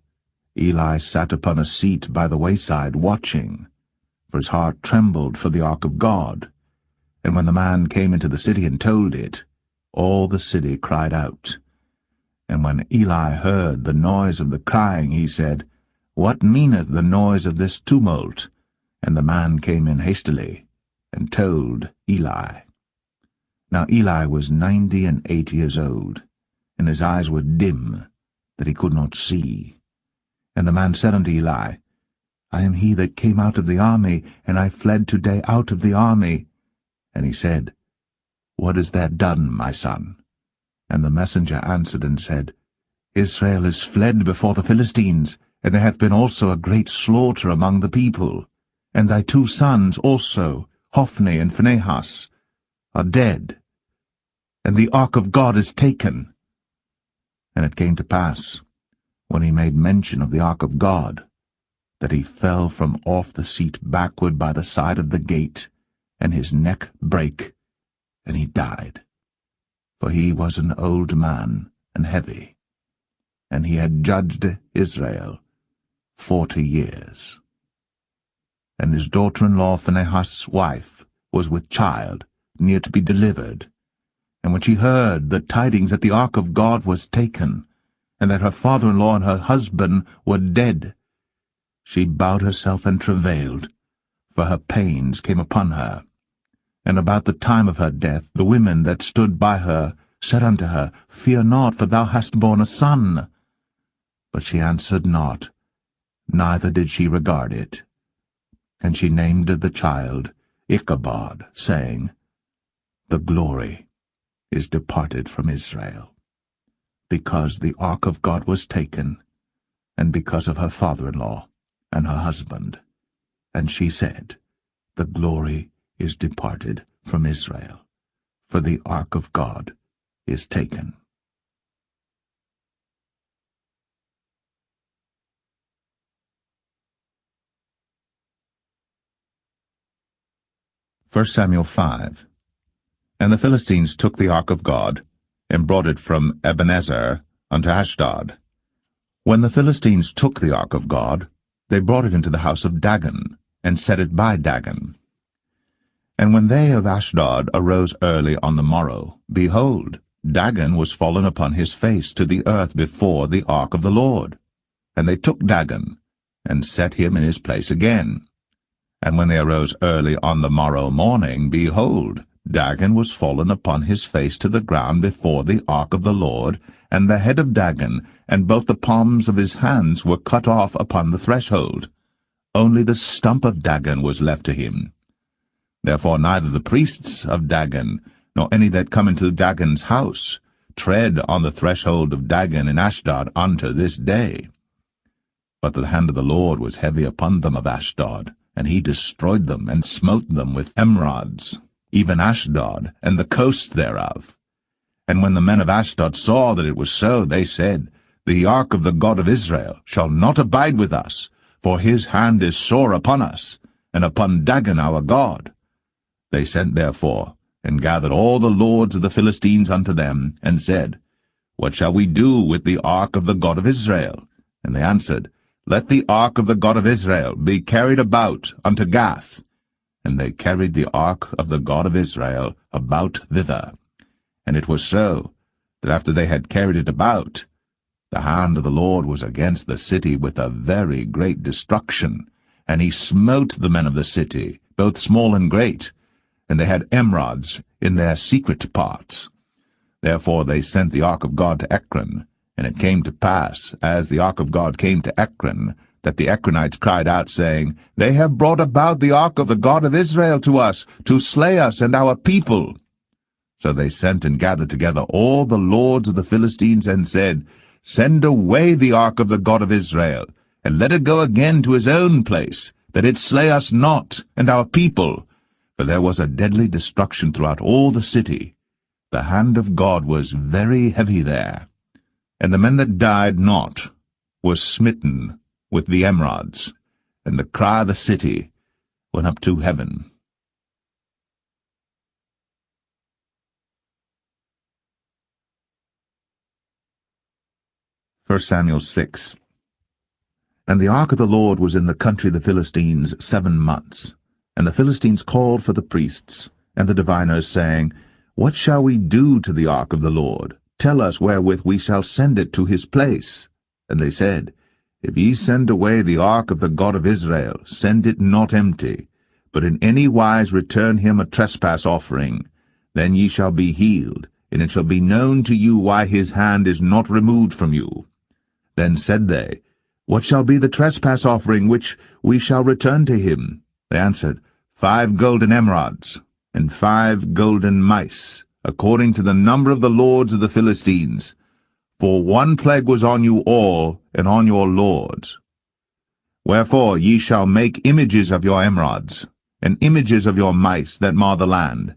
Eli sat upon a seat by the wayside, watching, for his heart trembled for the ark of God. And when the man came into the city and told it, all the city cried out. And when Eli heard the noise of the crying, he said, What meaneth the noise of this tumult? And the man came in hastily, and told Eli. Now Eli was 98 years old, and his eyes were dim, that he could not see. And the man said unto Eli, I am he that came out of the army, and I fled today out of the army. And he said, What hast thou done, my son? And the messenger answered and said, Israel is fled before the Philistines, and there hath been also a great slaughter among the people. And thy two sons also, Hophni and Phinehas, are dead, and the ark of God is taken. And it came to pass, when he made mention of the ark of God, that he fell from off the seat backward by the side of the gate, and his neck brake, and he died. For he was an old man and heavy, and he had judged Israel 40 years. And his daughter-in-law Phinehas' wife was with child, near to be delivered. And when she heard the tidings that the ark of God was taken, and that her father-in-law and her husband were dead, she bowed herself and travailed, for her pains came upon her. And about the time of her death the women that stood by her said unto her, Fear not, for thou hast borne a son. But she answered not, neither did she regard it. And she named the child Ichabod, saying, The glory is departed from Israel, because the ark of God was taken, and because of her father-in-law and her husband. And she said, The glory is departed from Israel, for the ark of God is taken. 1 Samuel 5. And the Philistines took the ark of God, and brought it from Ebenezer unto Ashdod. When the Philistines took the ark of God, they brought it into the house of Dagon, and set it by Dagon. And when they of Ashdod arose early on the morrow, behold, Dagon was fallen upon his face to the earth before the ark of the Lord. And they took Dagon, and set him in his place again. And when they arose early on the morrow morning, behold, Dagon was fallen upon his face to the ground before the ark of the Lord, and the head of Dagon, and both the palms of his hands were cut off upon the threshold. Only the stump of Dagon was left to him. Therefore neither the priests of Dagon, nor any that come into Dagon's house, tread on the threshold of Dagon in Ashdod unto this day. But the hand of the Lord was heavy upon them of Ashdod, and he destroyed them, and smote them with emerods, even Ashdod, and the coast thereof. And when the men of Ashdod saw that it was so, they said, The ark of the God of Israel shall not abide with us, for his hand is sore upon us, and upon Dagon our God. They sent therefore, and gathered all the lords of the Philistines unto them, and said, What shall we do with the ark of the God of Israel? And they answered, Let the ark of the God of Israel be carried about unto Gath. And they carried the ark of the God of Israel about thither. And it was so, that after they had carried it about, the hand of the Lord was against the city with a very great destruction, and he smote the men of the city, both small and great, and they had emerods in their secret parts. Therefore they sent the ark of God to Ekron, and it came to pass, as the ark of God came to Ekron, that the Ekronites cried out, saying, They have brought about the ark of the God of Israel to us, to slay us and our people. So they sent and gathered together all the lords of the Philistines, and said, Send away the ark of the God of Israel, and let it go again to his own place, that it slay us not and our people. For there was a deadly destruction throughout all the city. The hand of God was very heavy there. And the men that died not were smitten with the emerods, and the cry of the city went up to heaven. 1 Samuel 6. And the ark of the Lord was in the country of the Philistines 7 months. And the Philistines called for the priests and the diviners, saying, What shall we do to the ark of the Lord? Tell us wherewith we shall send it to his place. And they said, If ye send away the ark of the God of Israel, send it not empty, but in any wise return him a trespass offering. Then ye shall be healed, and it shall be known to you why his hand is not removed from you. Then said they, What shall be the trespass offering which we shall return to him? They answered, 5 golden emerods, and 5 golden mice, according to the number of the lords of the Philistines. For one plague was on you all, and on your lords. Wherefore ye shall make images of your emerods, and images of your mice that mar the land,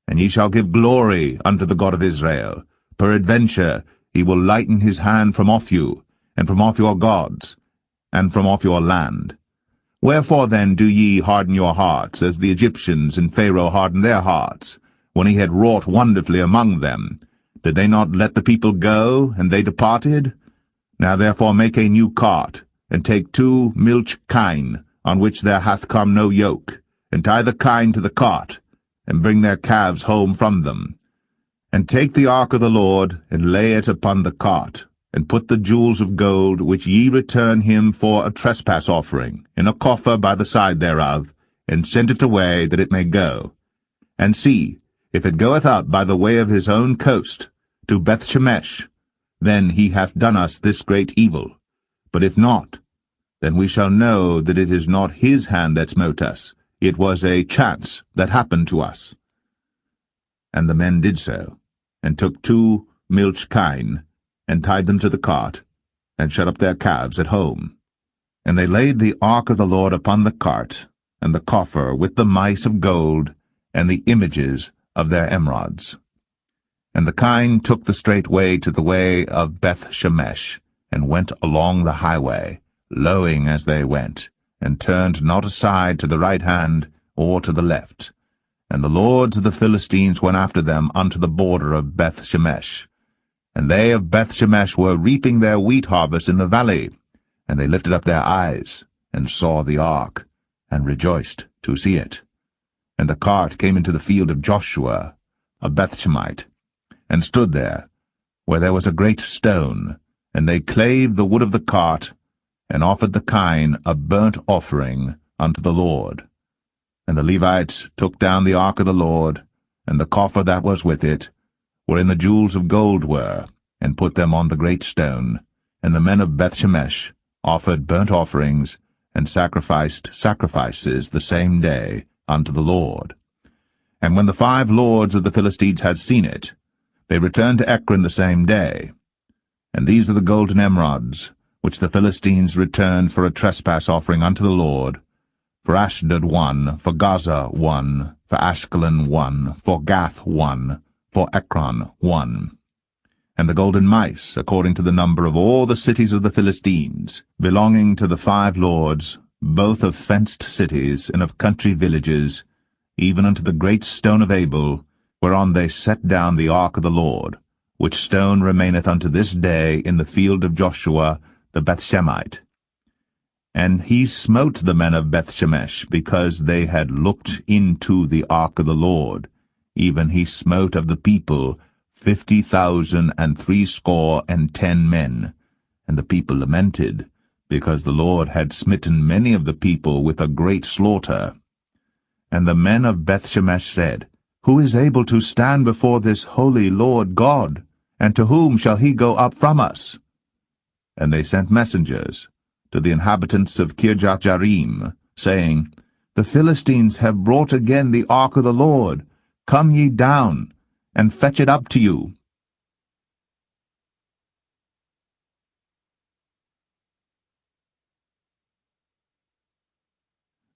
and ye shall give glory unto the God of Israel. Peradventure he will lighten his hand from off you, and from off your gods, and from off your land. Wherefore then do ye harden your hearts, as the Egyptians and Pharaoh hardened their hearts, when he had wrought wonderfully among them? Did they not let the people go, and they departed? Now therefore make a new cart, and take 2 milch kine, on which there hath come no yoke, and tie the kine to the cart, and bring their calves home from them. And take the ark of the Lord, and lay it upon the cart, and put the jewels of gold, which ye return him for a trespass offering, in a coffer by the side thereof, and send it away, that it may go. And see, if it goeth up by the way of his own coast, to Bethshemesh, then he hath done us this great evil. But if not, then we shall know that it is not his hand that smote us. It was a chance that happened to us. And the men did so, and took 2 milch kine, and tied them to the cart, and shut up their calves at home. And they laid the ark of the Lord upon the cart, and the coffer with the mice of gold, and the images of their emerods. And the kine took the straight way to the way of Bethshemesh, and went along the highway, lowing as they went, and turned not aside to the right hand or to the left. And the lords of the Philistines went after them unto the border of Bethshemesh. And they of Bethshemesh were reaping their wheat harvest in the valley. And they lifted up their eyes, and saw the ark, and rejoiced to see it. And the cart came into the field of Joshua, a Bethshemite, and stood there, where there was a great stone. And they clave the wood of the cart, and offered the kine a burnt offering unto the Lord. And the Levites took down the ark of the Lord, and the coffer that was with it, wherein the jewels of gold were, and put them on the great stone. And the men of Bethshemesh offered burnt offerings, and sacrificed sacrifices the same day unto the Lord. And when the 5 lords of the Philistines had seen it, they returned to Ekron the same day. And these are the golden emerods, which the Philistines returned for a trespass offering unto the Lord: for Ashdod 1, for Gaza 1, for Ashkelon 1, for Gath 1, for Ekron 1. And the golden mice, according to the number of all the cities of the Philistines, belonging to the 5 lords, both of fenced cities and of country villages, even unto the great stone of Abel, whereon they set down the ark of the Lord, which stone remaineth unto this day in the field of Joshua the Bethshemite. And he smote the men of Bethshemesh, because they had looked into the ark of the Lord. Even he smote of the people 50,060 men. And the people lamented, because the Lord had smitten many of the people with a great slaughter. And the men of Bethshemesh said, Who is able to stand before this holy Lord God? And to whom shall he go up from us? And they sent messengers to the inhabitants of Kirjath-jearim, saying, The Philistines have brought again the ark of the Lord. Come ye down, and fetch it up to you.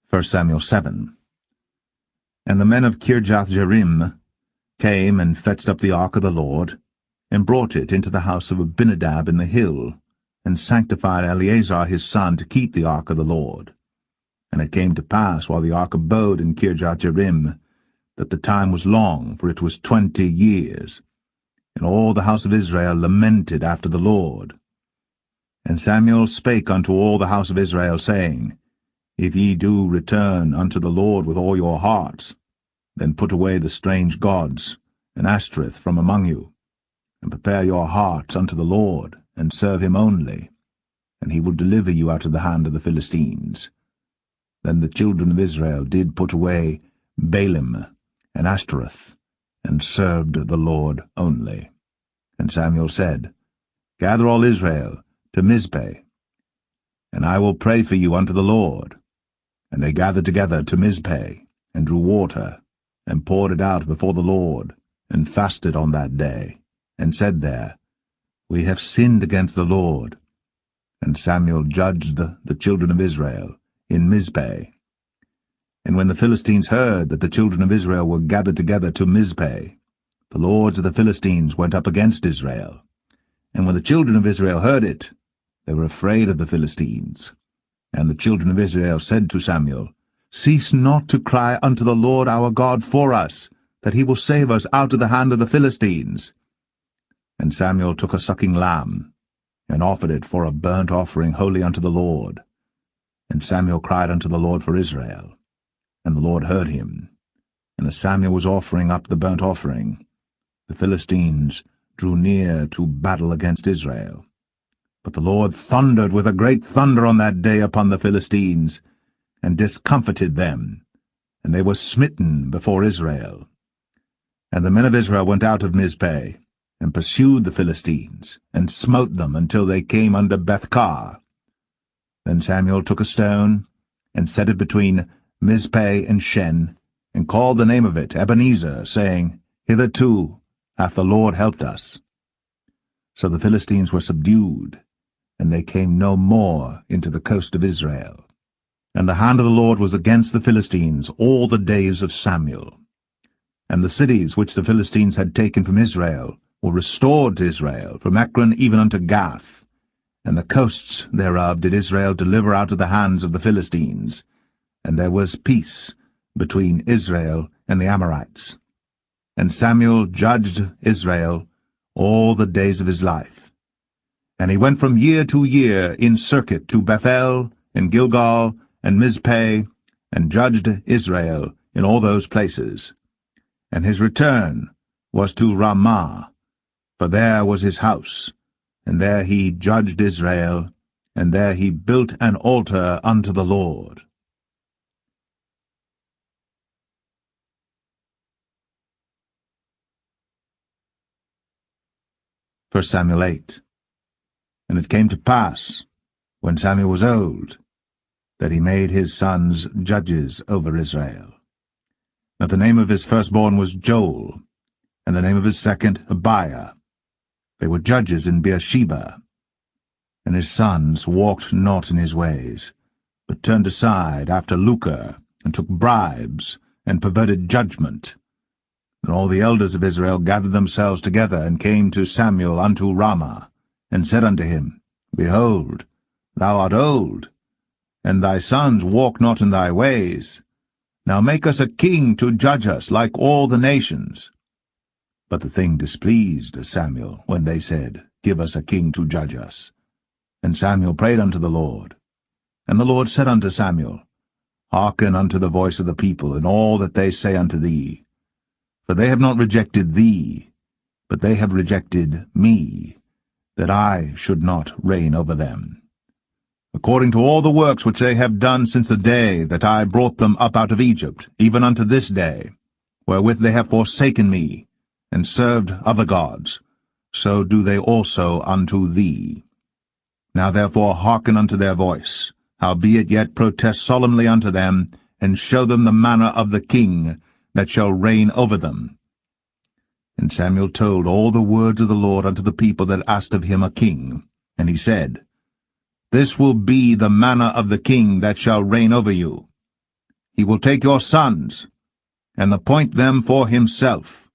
First Samuel 7. And the men of Kirjath-jearim came and fetched up the ark of the Lord, and brought it into the house of Abinadab in the hill, and sanctified Eleazar his son to keep the ark of the Lord. And it came to pass, while the ark abode in Kirjath-jearim, that the time was long, for it was 20 years. And all the house of Israel lamented after the Lord. And Samuel spake unto all the house of Israel, saying, If ye do return unto the Lord with all your hearts, then put away the strange gods and Ashtoreth from among you, and prepare your hearts unto the Lord, and serve him only, and he will deliver you out of the hand of the Philistines. Then the children of Israel did put away Baalim and Ashtoreth, and served the Lord only. And Samuel said, Gather all Israel to Mizpeh, and I will pray for you unto the Lord. And they gathered together to Mizpeh, and drew water, and poured it out before the Lord, and fasted on that day, and said there, We have sinned against the Lord. And Samuel judged the children of Israel in Mizpeh. And when the Philistines heard that the children of Israel were gathered together to Mizpeh, the lords of the Philistines went up against Israel. And when the children of Israel heard it, they were afraid of the Philistines. And the children of Israel said to Samuel, Cease not to cry unto the Lord our God for us, that he will save us out of the hand of the Philistines. And Samuel took a sucking lamb, and offered it for a burnt offering holy unto the Lord. And Samuel cried unto the Lord for Israel. And the Lord heard him. And as Samuel was offering up the burnt offering, the Philistines drew near to battle against Israel. But the Lord thundered with a great thunder on that day upon the Philistines, and discomfited them, and they were smitten before Israel. And the men of Israel went out of Mizpeh, and pursued the Philistines, and smote them until they came unto Bethkar. Then Samuel took a stone, and set it between Mizpeh and Shen, and called the name of it Ebenezer, saying, Hitherto hath the Lord helped us. So the Philistines were subdued, and they came no more into the coast of Israel. And the hand of the Lord was against the Philistines all the days of Samuel. And the cities which the Philistines had taken from Israel were restored to Israel, from Ekron even unto Gath. And the coasts thereof did Israel deliver out of the hands of the Philistines. And there was peace between Israel and the Amorites. And Samuel judged Israel all the days of his life. And he went from year to year in circuit to Bethel, and Gilgal, and Mizpeh, and judged Israel in all those places. And his return was to Ramah, for there was his house, and there he judged Israel, and there he built an altar unto the Lord. 1 Samuel 8. And it came to pass, when Samuel was old, that he made his sons judges over Israel. Now the name of his firstborn was Joel, and the name of his second Abiah. They were judges in Beersheba. And his sons walked not in his ways, but turned aside after lucre, and took bribes, and perverted judgment. And all the elders of Israel gathered themselves together, and came to Samuel unto Ramah, and said unto him, Behold, thou art old, and thy sons walk not in thy ways. Now make us a king to judge us like all the nations. But the thing displeased Samuel, when they said, Give us a king to judge us. And Samuel prayed unto the Lord. And the Lord said unto Samuel, Hearken unto the voice of the people, in all that they say unto thee. For they have not rejected thee, but they have rejected me, that I should not reign over them. According to all the works which they have done since the day that I brought them up out of Egypt, even unto this day, wherewith they have forsaken me, and served other gods, so do they also unto thee. Now therefore hearken unto their voice, howbeit yet protest solemnly unto them, and show them the manner of the king that shall reign over them. And Samuel told all the words of the Lord unto the people that asked of him a king. And he said, This will be the manner of the king that shall reign over you. He will take your sons, and appoint them for himself,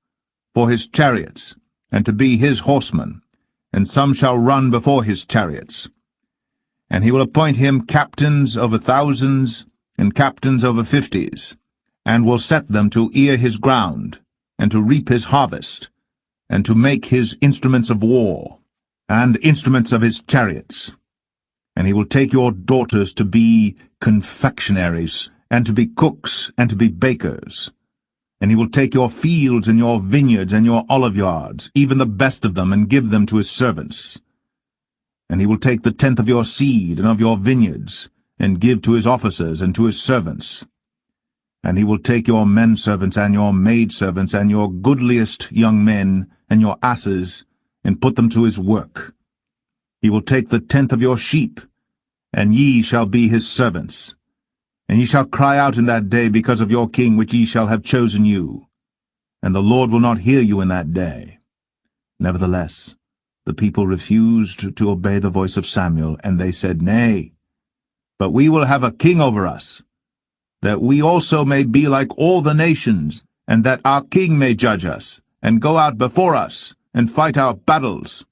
for his chariots, and to be his horsemen, and some shall run before his chariots. And he will appoint him captains over thousands, and captains over fifties, and will set them to ear his ground, and to reap his harvest, and to make his instruments of war, and instruments of his chariots. And he will take your daughters to be confectionaries, and to be cooks, and to be bakers. And he will take your fields, and your vineyards, and your oliveyards, even the best of them, and give them to his servants. And he will take the tenth of your seed, and of your vineyards, and give to his officers, and to his servants. And he will take your men-servants, and your maidservants, and your goodliest young men, and your asses, and put them to his work. He will take the tenth of your sheep, and ye shall be his servants. And ye shall cry out in that day because of your king which ye shall have chosen you. And the Lord will not hear you in that day. Nevertheless, the people refused to obey the voice of Samuel, and they said, Nay, but we will have a king over us, that we also may be like all the nations, and that our king may judge us, and go out before us, and fight our battles.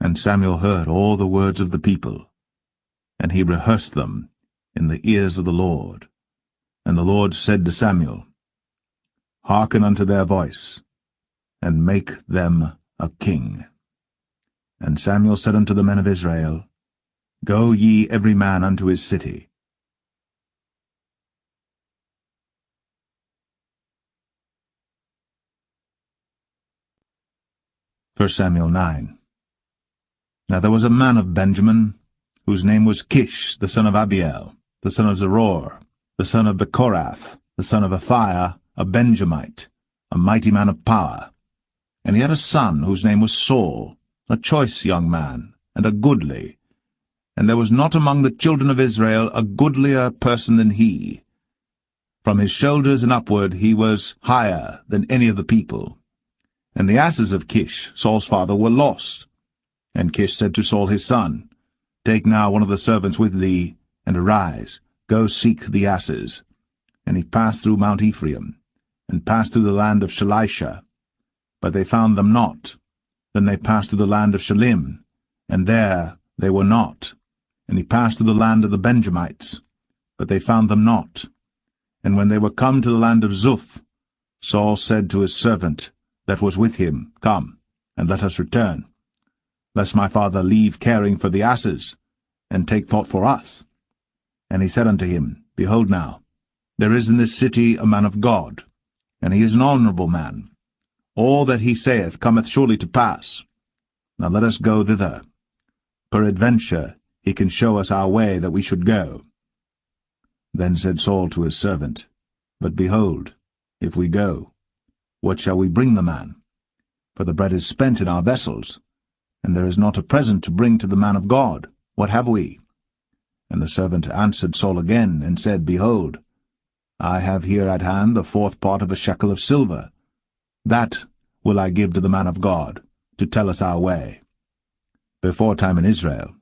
And Samuel heard all the words of the people, and he rehearsed them in the ears of the Lord. And the Lord said to Samuel, Hearken unto their voice, and make them a king. And Samuel said unto the men of Israel, Go ye every man unto his city. First Samuel 9. Now there was a man of Benjamin, whose name was Kish, the son of Abiel, the son of Zeror, the son of Bechorath, the son of Aphiah, a Benjamite, a mighty man of power. And he had a son whose name was Saul, a choice young man, and a goodly. And there was not among the children of Israel a goodlier person than he. From his shoulders and upward he was higher than any of the people. And the asses of Kish, Saul's father, were lost. And Kish said to Saul his son, Take now one of the servants with thee, and arise, go seek the asses. And he passed through Mount Ephraim, and passed through the land of Shalisha. But they found them not. Then they passed through the land of Shalim, and there they were not. And he passed through the land of the Benjamites, but they found them not. And when they were come to the land of Zuph, Saul said to his servant that was with him, Come, and let us return, lest my father leave caring for the asses, and take thought for us. And he said unto him, Behold now, there is in this city a man of God, and he is an honourable man. All that he saith cometh surely to pass. Now let us go thither. Peradventure he can show us our way that we should go. Then said Saul to his servant, But behold, if we go, what shall we bring the man? For the bread is spent in our vessels, and there is not a present to bring to the man of God. What have we? And the servant answered Saul again, and said, Behold, I have here at hand the 4th part of a shekel of silver. That will I give to the man of God, to tell us our way. Before time in Israel,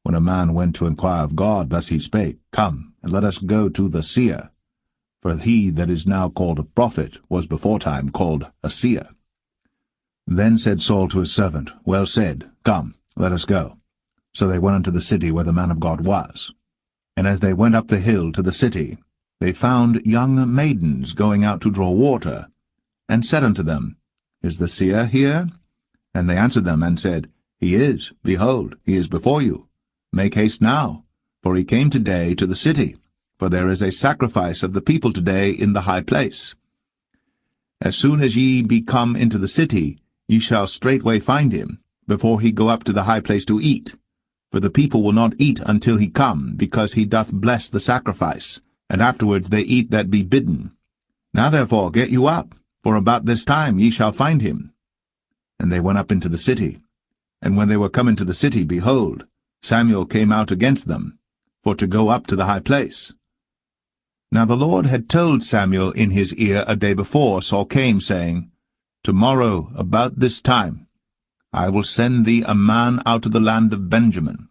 when a man went to inquire of God, thus he spake, Come, and let us go to the seer. For he that is now called a prophet was before time called a seer. Then said Saul to his servant, Well said, come, let us go. So they went unto the city where the man of God was. And as they went up the hill to the city, they found young maidens going out to draw water, and said unto them, Is the seer here? And they answered them, and said, He is, behold, he is before you. Make haste now, for he came today to the city, for there is a sacrifice of the people today in the high place. As soon as ye be come into the city, ye shall straightway find him, before he go up to the high place to eat. For the people will not eat until he come, because he doth bless the sacrifice, and afterwards they eat that be bidden. Now therefore get you up, for about this time ye shall find him. And they went up into the city. And when they were come into the city, behold, Samuel came out against them, for to go up to the high place. Now the Lord had told Samuel in his ear a day before Saul came, saying, Tomorrow, about this time, I will send thee a man out of the land of Benjamin,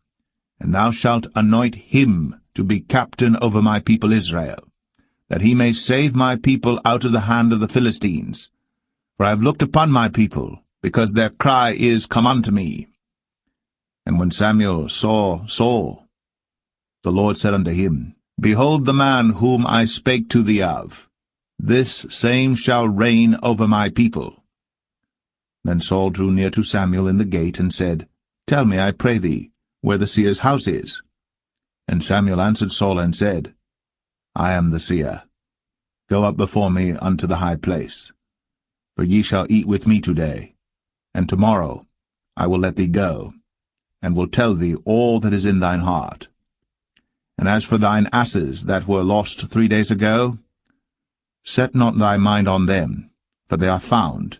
and thou shalt anoint him to be captain over my people Israel, that he may save my people out of the hand of the Philistines. For I have looked upon my people, because their cry is come unto me. And when Samuel saw Saul, the Lord said unto him, Behold the man whom I spake to thee of. This same shall reign over my people. Then Saul drew near to Samuel in the gate, and said, Tell me, I pray thee, where the seer's house is. And Samuel answered Saul, and said, I am the seer. Go up before me unto the high place. For ye shall eat with me today, and tomorrow I will let thee go, and will tell thee all that is in thine heart. And as for thine asses that were lost 3 days ago, set not thy mind on them, for they are found.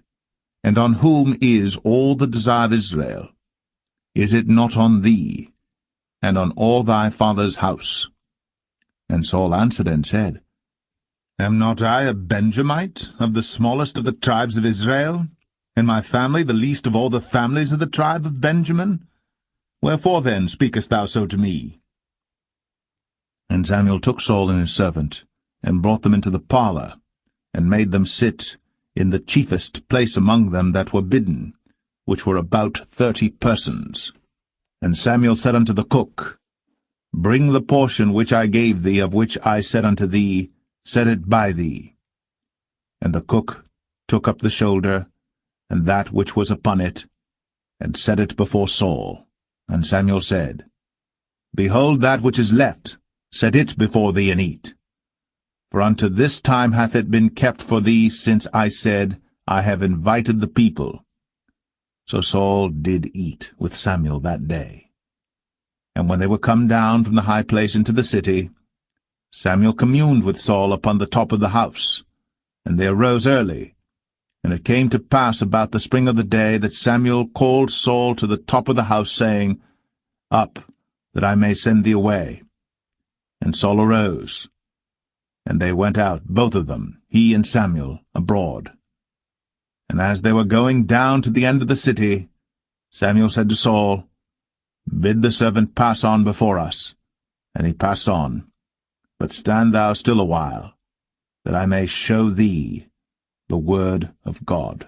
And on whom is all the desire of Israel? Is it not on thee, and on all thy father's house? And Saul answered and said, Am not I a Benjamite, of the smallest of the tribes of Israel, and my family the least of all the families of the tribe of Benjamin? Wherefore then speakest thou so to me? And Samuel took Saul and his servant, and brought them into the parlour, and made them sit in the chiefest place among them that were bidden, which were about 30 persons. And Samuel said unto the cook, Bring the portion which I gave thee, of which I said unto thee, Set it by thee. And the cook took up the shoulder, and that which was upon it, and set it before Saul. And Samuel said, Behold that which is left, set it before thee, and eat. For unto this time hath it been kept for thee, since I said, I have invited the people. So Saul did eat with Samuel that day. And when they were come down from the high place into the city, Samuel communed with Saul upon the top of the house. And they arose early. And it came to pass about the spring of the day that Samuel called Saul to the top of the house, saying, Up, that I may send thee away. And Saul arose. And they went out, both of them, he and Samuel, abroad. And as they were going down to the end of the city, Samuel said to Saul, Bid the servant pass on before us. And he passed on. But stand thou still a while, that I may show thee the word of God.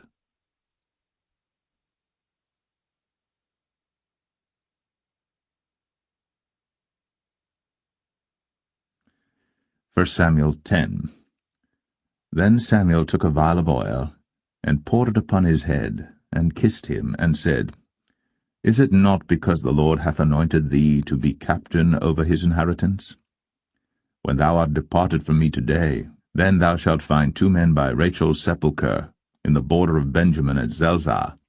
1 Samuel 10. Then Samuel took a vial of oil, and poured it upon his head, and kissed him, and said, Is it not because the Lord hath anointed thee to be captain over his inheritance? When thou art departed from me today, then thou shalt find 2 men by Rachel's sepulchre, in the border of Benjamin at Zelzah.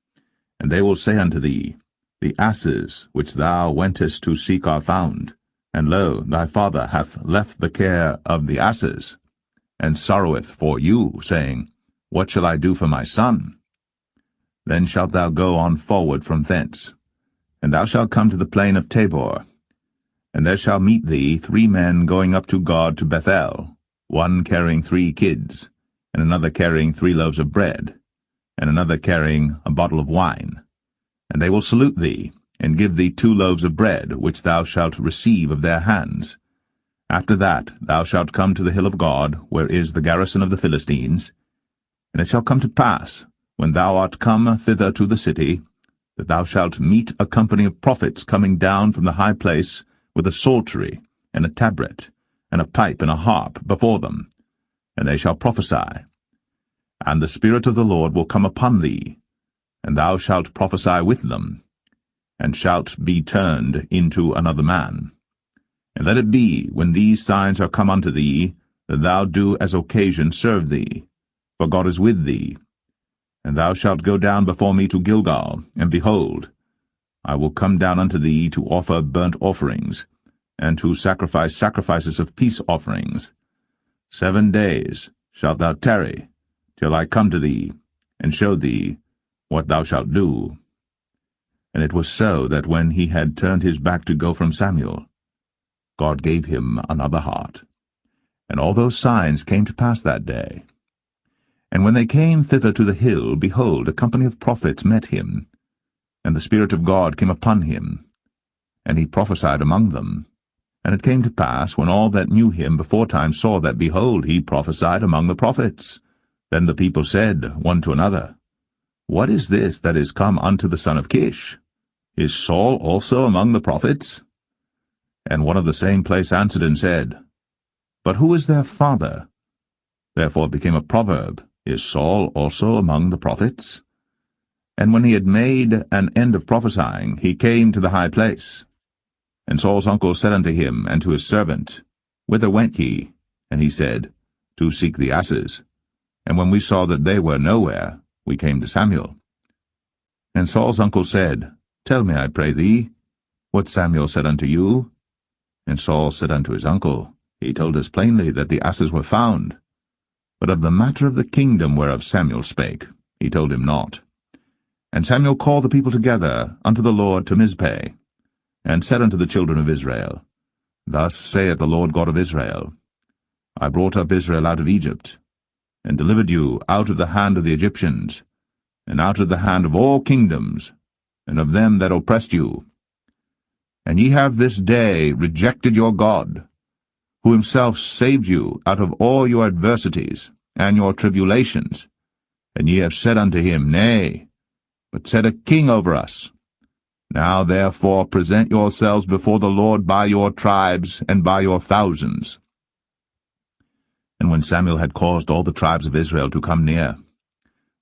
And they will say unto thee, The asses which thou wentest to seek are found. And lo, thy father hath left the care of the asses, and sorroweth for you, saying, What shall I do for my son? Then shalt thou go on forward from thence, And thou shalt come to the plain of Tabor, and there shall meet thee 3 men going up to God to Bethel, one carrying 3 kids, and another carrying 3 loaves of bread, and another carrying a bottle of wine. And they will salute thee, and give thee 2 loaves of bread, which thou shalt receive of their hands. After that thou shalt come to the hill of God, where is the garrison of the Philistines. And it shall come to pass, when thou art come thither to the city, that thou shalt meet a company of prophets coming down from the high place, with a psaltery, and a tabret, and a pipe, and a harp before them, and they shall prophesy. And the Spirit of the Lord will come upon thee, and thou shalt prophesy with them, and shalt be turned into another man. And let it be, when these signs are come unto thee, that thou do as occasion serve thee, for God is with thee. And thou shalt go down before me to Gilgal, and behold, I will come down unto thee to offer burnt offerings, and to sacrifice sacrifices of peace offerings. 7 days shalt thou tarry, till I come to thee, and show thee what thou shalt do. And it was so that when he had turned his back to go from Samuel, God gave him another heart. And all those signs came to pass that day. And when they came thither to the hill, behold, a company of prophets met him, and the Spirit of God came upon him, and he prophesied among them. And it came to pass, when all that knew him beforetime saw that, behold, he prophesied among the prophets, then the people said one to another, What is this that is come unto the son of Kish? Is Saul also among the prophets? And one of the same place answered and said, But who is their father? Therefore it became a proverb, Is Saul also among the prophets? And when he had made an end of prophesying, he came to the high place. And Saul's uncle said unto him and to his servant, Whither went ye? And he said, To seek the asses. And when we saw that they were nowhere, we came to Samuel. And Saul's uncle said, Tell me, I pray thee, what Samuel said unto you. And Saul said unto his uncle, He told us plainly that the asses were found. But of the matter of the kingdom whereof Samuel spake, he told him not. And Samuel called the people together unto the Lord to Mizpeh, and said unto the children of Israel, Thus saith the Lord God of Israel, I brought up Israel out of Egypt, and delivered you out of the hand of the Egyptians, and out of the hand of all kingdoms, and of them that oppressed you. And ye have this day rejected your God, who himself saved you out of all your adversities and your tribulations. And ye have said unto him, Nay, but set a king over us. Now therefore present yourselves before the Lord by your tribes and by your thousands. And when Samuel had caused all the tribes of Israel to come near,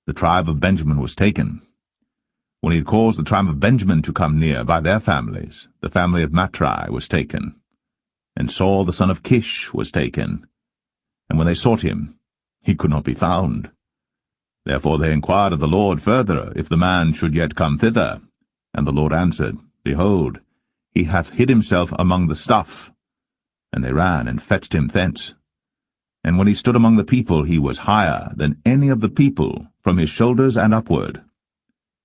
the tribe of Benjamin was taken. When he had caused the tribe of Benjamin to come near by their families, the family of Matri was taken. And Saul the son of Kish was taken. And when they sought him, he could not be found. Therefore they inquired of the Lord further, if the man should yet come thither. And the Lord answered, Behold, he hath hid himself among the stuff. And they ran and fetched him thence. And when he stood among the people, he was higher than any of the people, from his shoulders and upward.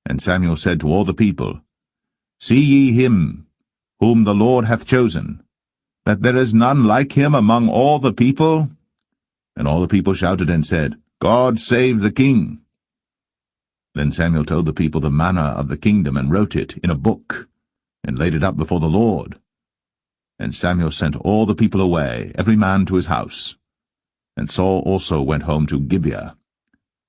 And Samuel said to all the people, See ye him, whom the Lord hath chosen, that there is none like him among all the people? And all the people shouted and said, God save the king. Then Samuel told the people the manner of the kingdom, and wrote it in a book, and laid it up before the Lord. And Samuel sent all the people away, every man to his house. And Saul also went home to Gibeah,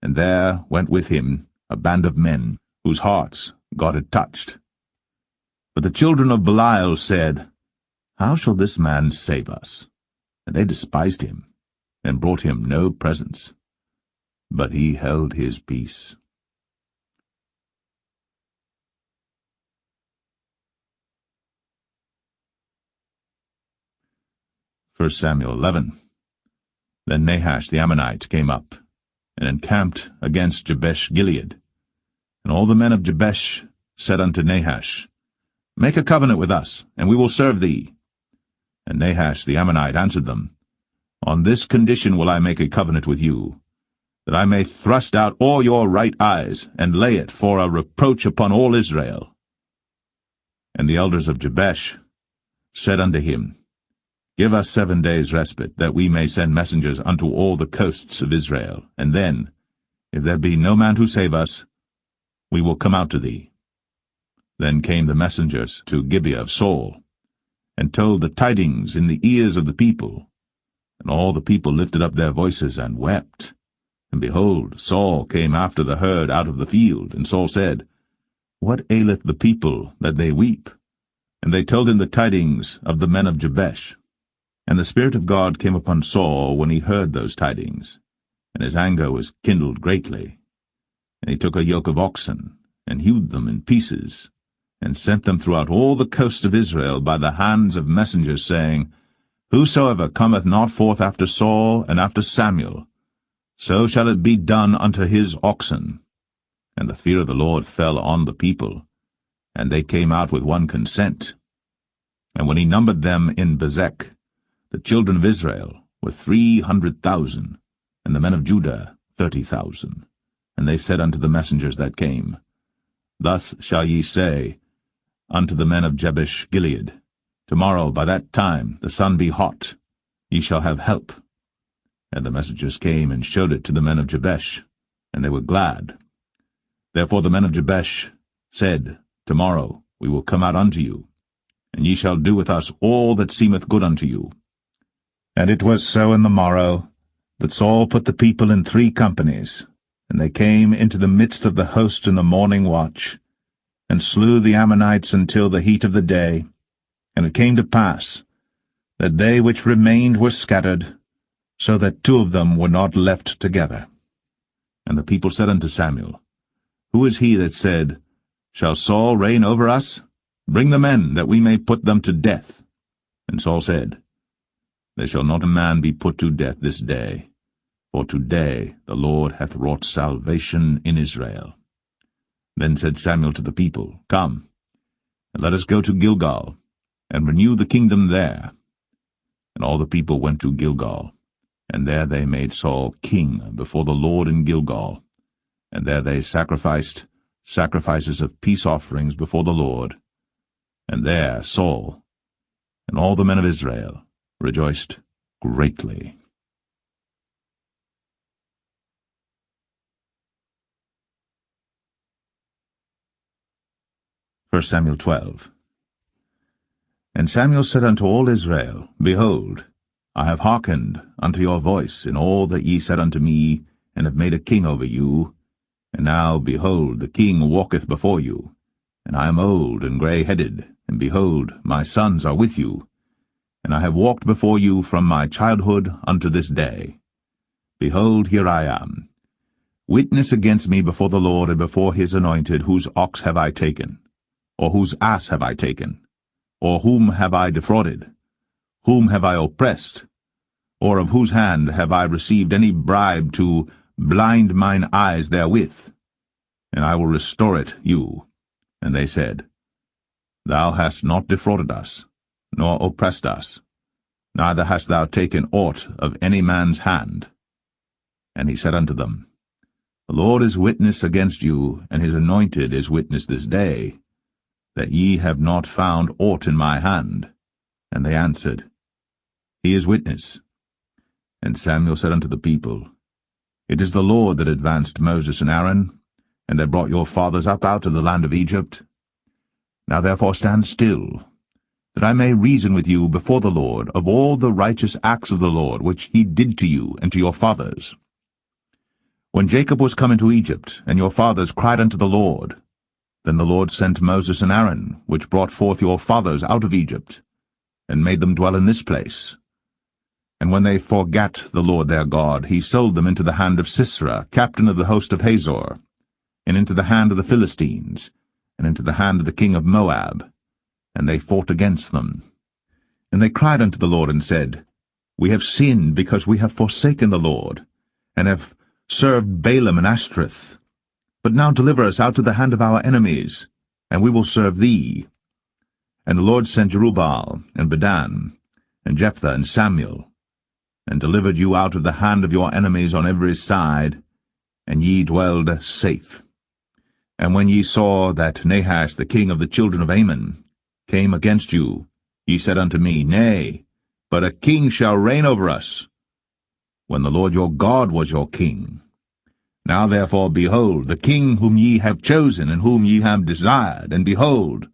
and there went with him a band of men, whose hearts God had touched. But the children of Belial said, How shall this man save us? And they despised him, and brought him no presents. But he held his peace. 1 Samuel 11. Then Nahash the Ammonite came up, and encamped against Jabesh-Gilead. And all the men of Jabesh said unto Nahash, Make a covenant with us, and we will serve thee. And Nahash the Ammonite answered them, On this condition will I make a covenant with you, that I may thrust out all your right eyes, and lay it for a reproach upon all Israel. And the elders of Jabesh said unto him, Give us 7 days' respite, that we may send messengers unto all the coasts of Israel, and then, if there be no man to save us, we will come out to thee. Then came the messengers to Gibeah of Saul, and told the tidings in the ears of the people. And all the people lifted up their voices and wept. And behold, Saul came after the herd out of the field, and Saul said, What aileth the people that they weep? And they told him the tidings of the men of Jabesh. And the Spirit of God came upon Saul when he heard those tidings, and his anger was kindled greatly. And he took a yoke of oxen, and hewed them in pieces, and sent them throughout all the coast of Israel by the hands of messengers, saying, Whosoever cometh not forth after Saul and after Samuel, so shall it be done unto his oxen. And the fear of the Lord fell on the people, and they came out with one consent. And when he numbered them in Bezek, the children of Israel were 300,000, and the men of Judah 30,000. And they said unto the messengers that came, Thus shall ye say unto the men of Jabesh Gilead, Tomorrow by that time the sun be hot, ye shall have help. And the messengers came and showed it to the men of Jabesh, and they were glad. Therefore the men of Jabesh said, Tomorrow we will come out unto you, and ye shall do with us all that seemeth good unto you. And it was so in the morrow, that Saul put the people in 3 companies, and they came into the midst of the host in the morning watch, and slew the Ammonites until the heat of the day. And it came to pass that they which remained were scattered, so that 2 of them were not left together. And the people said unto Samuel, Who is he that said, Shall Saul reign over us? Bring the men, that we may put them to death. And Saul said, There shall not a man be put to death this day, for today the Lord hath wrought salvation in Israel. Then said Samuel to the people, Come, and let us go to Gilgal, and renew the kingdom there. And all the people went to Gilgal, and there they made Saul king before the Lord in Gilgal, and there they sacrificed sacrifices of peace offerings before the Lord. And there Saul and all the men of Israel rejoiced greatly. 1 Samuel 12. And Samuel said unto all Israel, Behold, I have hearkened unto your voice in all that ye said unto me, and have made a king over you. And now, behold, the king walketh before you, and I am old and grey-headed, and behold, my sons are with you. And I have walked before you from my childhood unto this day. Behold, here I am. Witness against me before the Lord and before his anointed, whose ox have I taken? Or whose ass have I taken? Or whom have I defrauded? Whom have I oppressed? Or of whose hand have I received any bribe to blind mine eyes therewith? And I will restore it you. And they said, Thou hast not defrauded us, nor oppressed us, neither hast thou taken aught of any man's hand. And he said unto them, The Lord is witness against you, and his anointed is witness this day, that ye have not found aught in my hand. And they answered, He is witness. And Samuel said unto the people, It is the Lord that advanced Moses and Aaron, and that brought your fathers up out of the land of Egypt. Now therefore stand still, that I may reason with you before the Lord of all the righteous acts of the Lord, which he did to you and to your fathers. When Jacob was come into Egypt, and your fathers cried unto the Lord, then the Lord sent Moses and Aaron, which brought forth your fathers out of Egypt, and made them dwell in this place. And when they forgat the Lord their God, he sold them into the hand of Sisera, captain of the host of Hazor, and into the hand of the Philistines, and into the hand of the king of Moab, and they fought against them. And they cried unto the Lord, and said, We have sinned, because we have forsaken the Lord, and have served Balaam and Ashtoreth. But now deliver us out of the hand of our enemies, and we will serve thee. And the Lord sent Jerubbaal, and Bedan, and Jephthah, and Samuel, and delivered you out of the hand of your enemies on every side, and ye dwelled safe. And when ye saw that Nahash the king of the children of Ammon came against you, ye said unto me, Nay, but a king shall reign over us, when the Lord your God was your king. Now therefore, behold, the king whom ye have chosen, and whom ye have desired, and behold,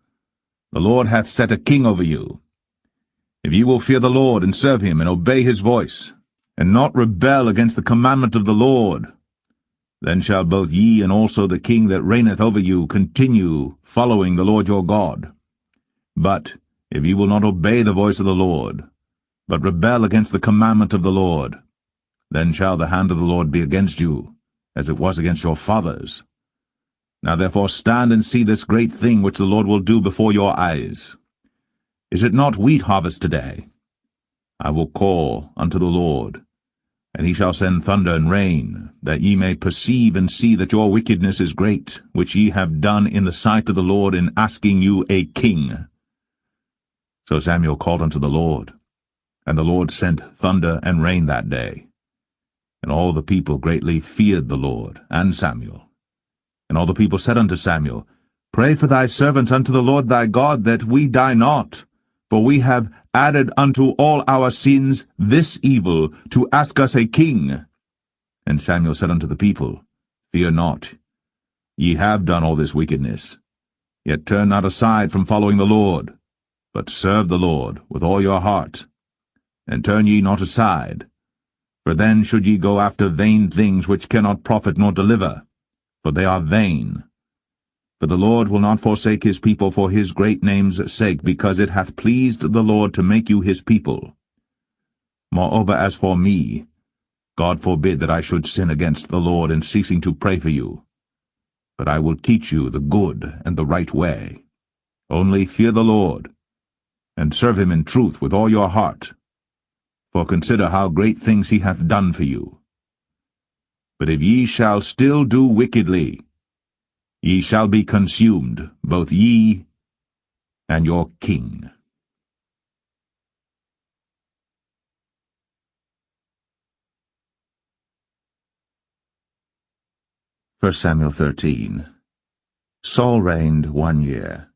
the Lord hath set a king over you. If ye will fear the Lord, and serve him, and obey his voice, and not rebel against the commandment of the Lord, then shall both ye and also the king that reigneth over you continue following the Lord your God. But if ye will not obey the voice of the Lord, but rebel against the commandment of the Lord, then shall the hand of the Lord be against you, as it was against your fathers. Now therefore stand and see this great thing which the Lord will do before your eyes. Is it not wheat harvest today? I will call unto the Lord, and he shall send thunder and rain, that ye may perceive and see that your wickedness is great, which ye have done in the sight of the Lord in asking you a king. So Samuel called unto the Lord, and the Lord sent thunder and rain that day. And all the people greatly feared the Lord and Samuel. And all the people said unto Samuel, Pray for thy servants unto the Lord thy God, that we die not. For we have added unto all our sins this evil, to ask us a king. And Samuel said unto the people, Fear not, ye have done all this wickedness. Yet turn not aside from following the Lord, but serve the Lord with all your heart. And turn ye not aside, for then should ye go after vain things which cannot profit nor deliver, for they are vain. For the Lord will not forsake his people for his great name's sake, because it hath pleased the Lord to make you his people. Moreover, as for me, God forbid that I should sin against the Lord in ceasing to pray for you. But I will teach you the good and the right way. Only fear the Lord, and serve him in truth with all your heart. For consider how great things he hath done for you. But if ye shall still do wickedly, ye shall be consumed, both ye and your king. 1 Samuel 13. Saul reigned 1 year.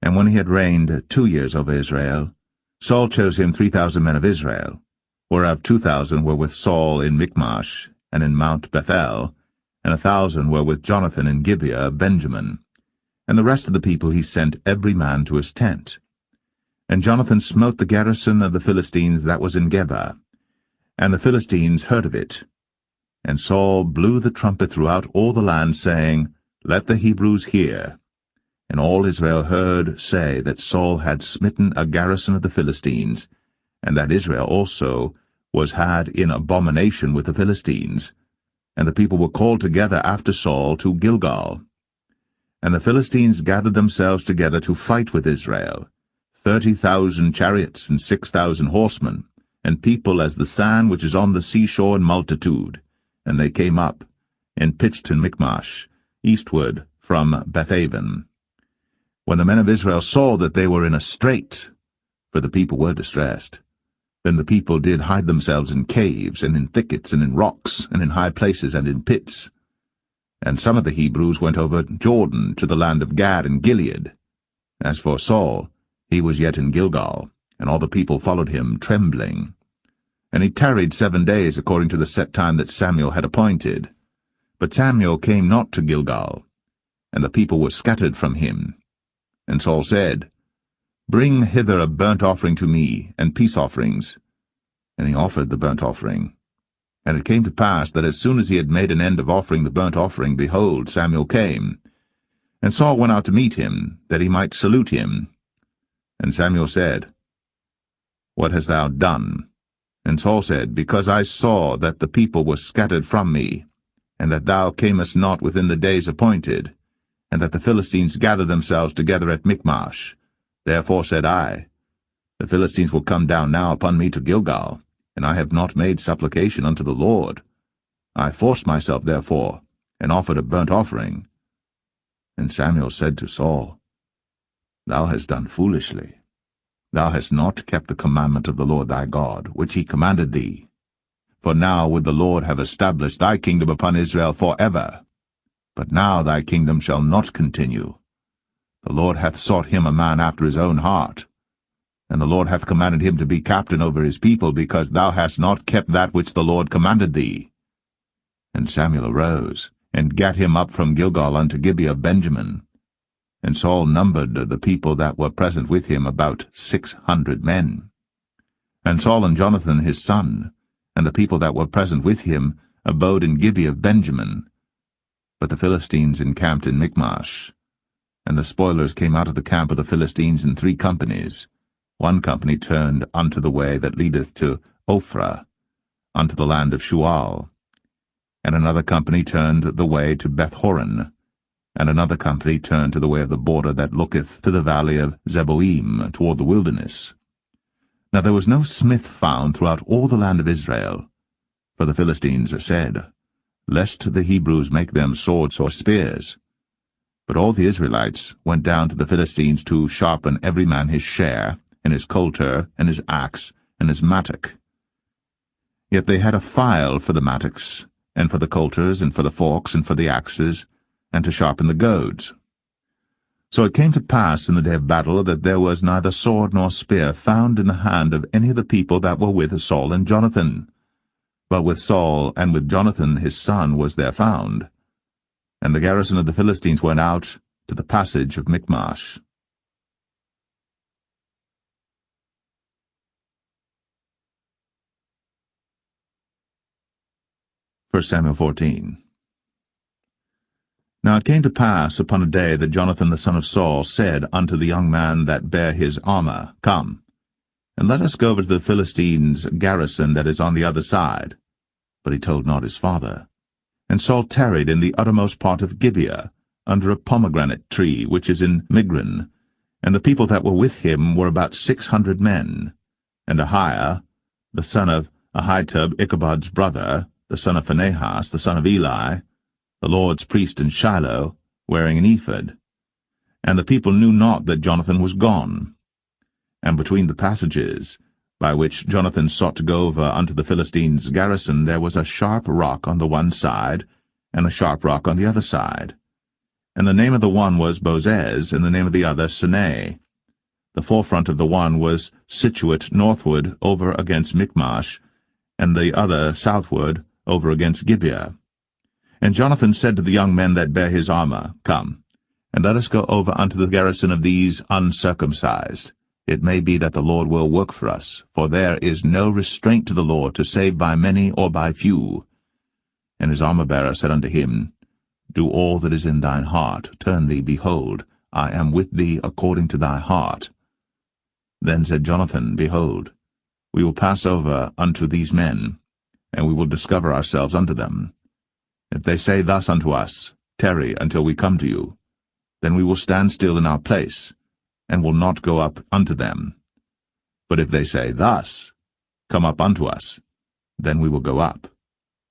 And when he had reigned 2 years over Israel, Saul chose him 3,000 men of Israel, whereof 2,000 were with Saul in Michmash and in Mount Bethel, and 1,000 were with Jonathan in Gibeah of Benjamin. And the rest of the people he sent every man to his tent. And Jonathan smote the garrison of the Philistines that was in Geba, and the Philistines heard of it. And Saul blew the trumpet throughout all the land, saying, Let the Hebrews hear. And all Israel heard say that Saul had smitten a garrison of the Philistines, and that Israel also was had in abomination with the Philistines. And the people were called together after Saul to Gilgal. And the Philistines gathered themselves together to fight with Israel, 30,000 chariots and 6,000 horsemen, and people as the sand which is on the seashore in multitude. And they came up, and pitched in Michmash, eastward from Bethaven. When the men of Israel saw that they were in a strait, for the people were distressed, then the people did hide themselves in caves, and in thickets, and in rocks, and in high places, and in pits. And some of the Hebrews went over Jordan to the land of Gad and Gilead. As for Saul, he was yet in Gilgal, and all the people followed him, trembling. And he tarried 7 days, according to the set time that Samuel had appointed. But Samuel came not to Gilgal, and the people were scattered from him. And Saul said, Bring hither a burnt offering to me, and peace offerings. And he offered the burnt offering. And it came to pass that as soon as he had made an end of offering the burnt offering, behold, Samuel came. And Saul went out to meet him, that he might salute him. And Samuel said, What hast thou done? And Saul said, Because I saw that the people were scattered from me, and that thou camest not within the days appointed, and that the Philistines gathered themselves together at Michmash. Therefore said I, The Philistines will come down now upon me to Gilgal, and I have not made supplication unto the Lord. I forced myself therefore, and offered a burnt offering. And Samuel said to Saul, Thou hast done foolishly. Thou hast not kept the commandment of the Lord thy God, which he commanded thee. For now would the Lord have established thy kingdom upon Israel forever. But now thy kingdom shall not continue. The Lord hath sought him a man after his own heart. And the Lord hath commanded him to be captain over his people, because thou hast not kept that which the Lord commanded thee. And Samuel arose, and gat him up from Gilgal unto Gibeah of Benjamin. And Saul numbered the people that were present with him about 600 men. And Saul and Jonathan his son, and the people that were present with him, abode in Gibeah of Benjamin. But the Philistines encamped in Michmash. And the spoilers came out of the camp of the Philistines in 3 companies. One company turned unto the way that leadeth to Ophrah, unto the land of Shual. And another company turned the way to Bethhoron, and another company turned to the way of the border that looketh to the valley of Zeboim, toward the wilderness. Now there was no smith found throughout all the land of Israel, for the Philistines said, Lest the Hebrews make them swords or spears. But all the Israelites went down to the Philistines to sharpen every man his share, and his coulter, and his axe, and his mattock. Yet they had a file for the mattocks, and for the coulters, and for the forks, and for the axes, and to sharpen the goads. So it came to pass in the day of battle that there was neither sword nor spear found in the hand of any of the people that were with Saul and Jonathan. But with Saul and with Jonathan his son was there found. And the garrison of the Philistines went out to the passage of Michmash. 1 Samuel 14. Now it came to pass upon a day that Jonathan the son of Saul said unto the young man that bare his armor, Come, and let us go over to the Philistines' garrison that is on the other side. But he told not his father. And Saul tarried in the uttermost part of Gibeah, under a pomegranate tree which is in Migron, and the people that were with him were about 600 men. And Ahiah, the son of Ahitub, Ichabod's brother, the son of Phinehas, the son of Eli, the Lord's priest in Shiloh, wearing an ephod. And the people knew not that Jonathan was gone. And between the passages, by which Jonathan sought to go over unto the Philistines' garrison, there was a sharp rock on the one side, and a sharp rock on the other side. And the name of the one was Bozez, and the name of the other Sinai. The forefront of the one was situate northward over against Michmash, and the other southward over against Gibeah. And Jonathan said to the young men that bare his armor, Come, and let us go over unto the garrison of these uncircumcised. It may be that the Lord will work for us, for there is no restraint to the Lord to save by many or by few. And his armor-bearer said unto him, Do all that is in thine heart, turn thee, behold, I am with thee according to thy heart. Then said Jonathan, Behold, we will pass over unto these men, and we will discover ourselves unto them. If they say thus unto us, Tarry until we come to you, then we will stand still in our place, and will not go up unto them. But if they say thus, Come up unto us, then we will go up,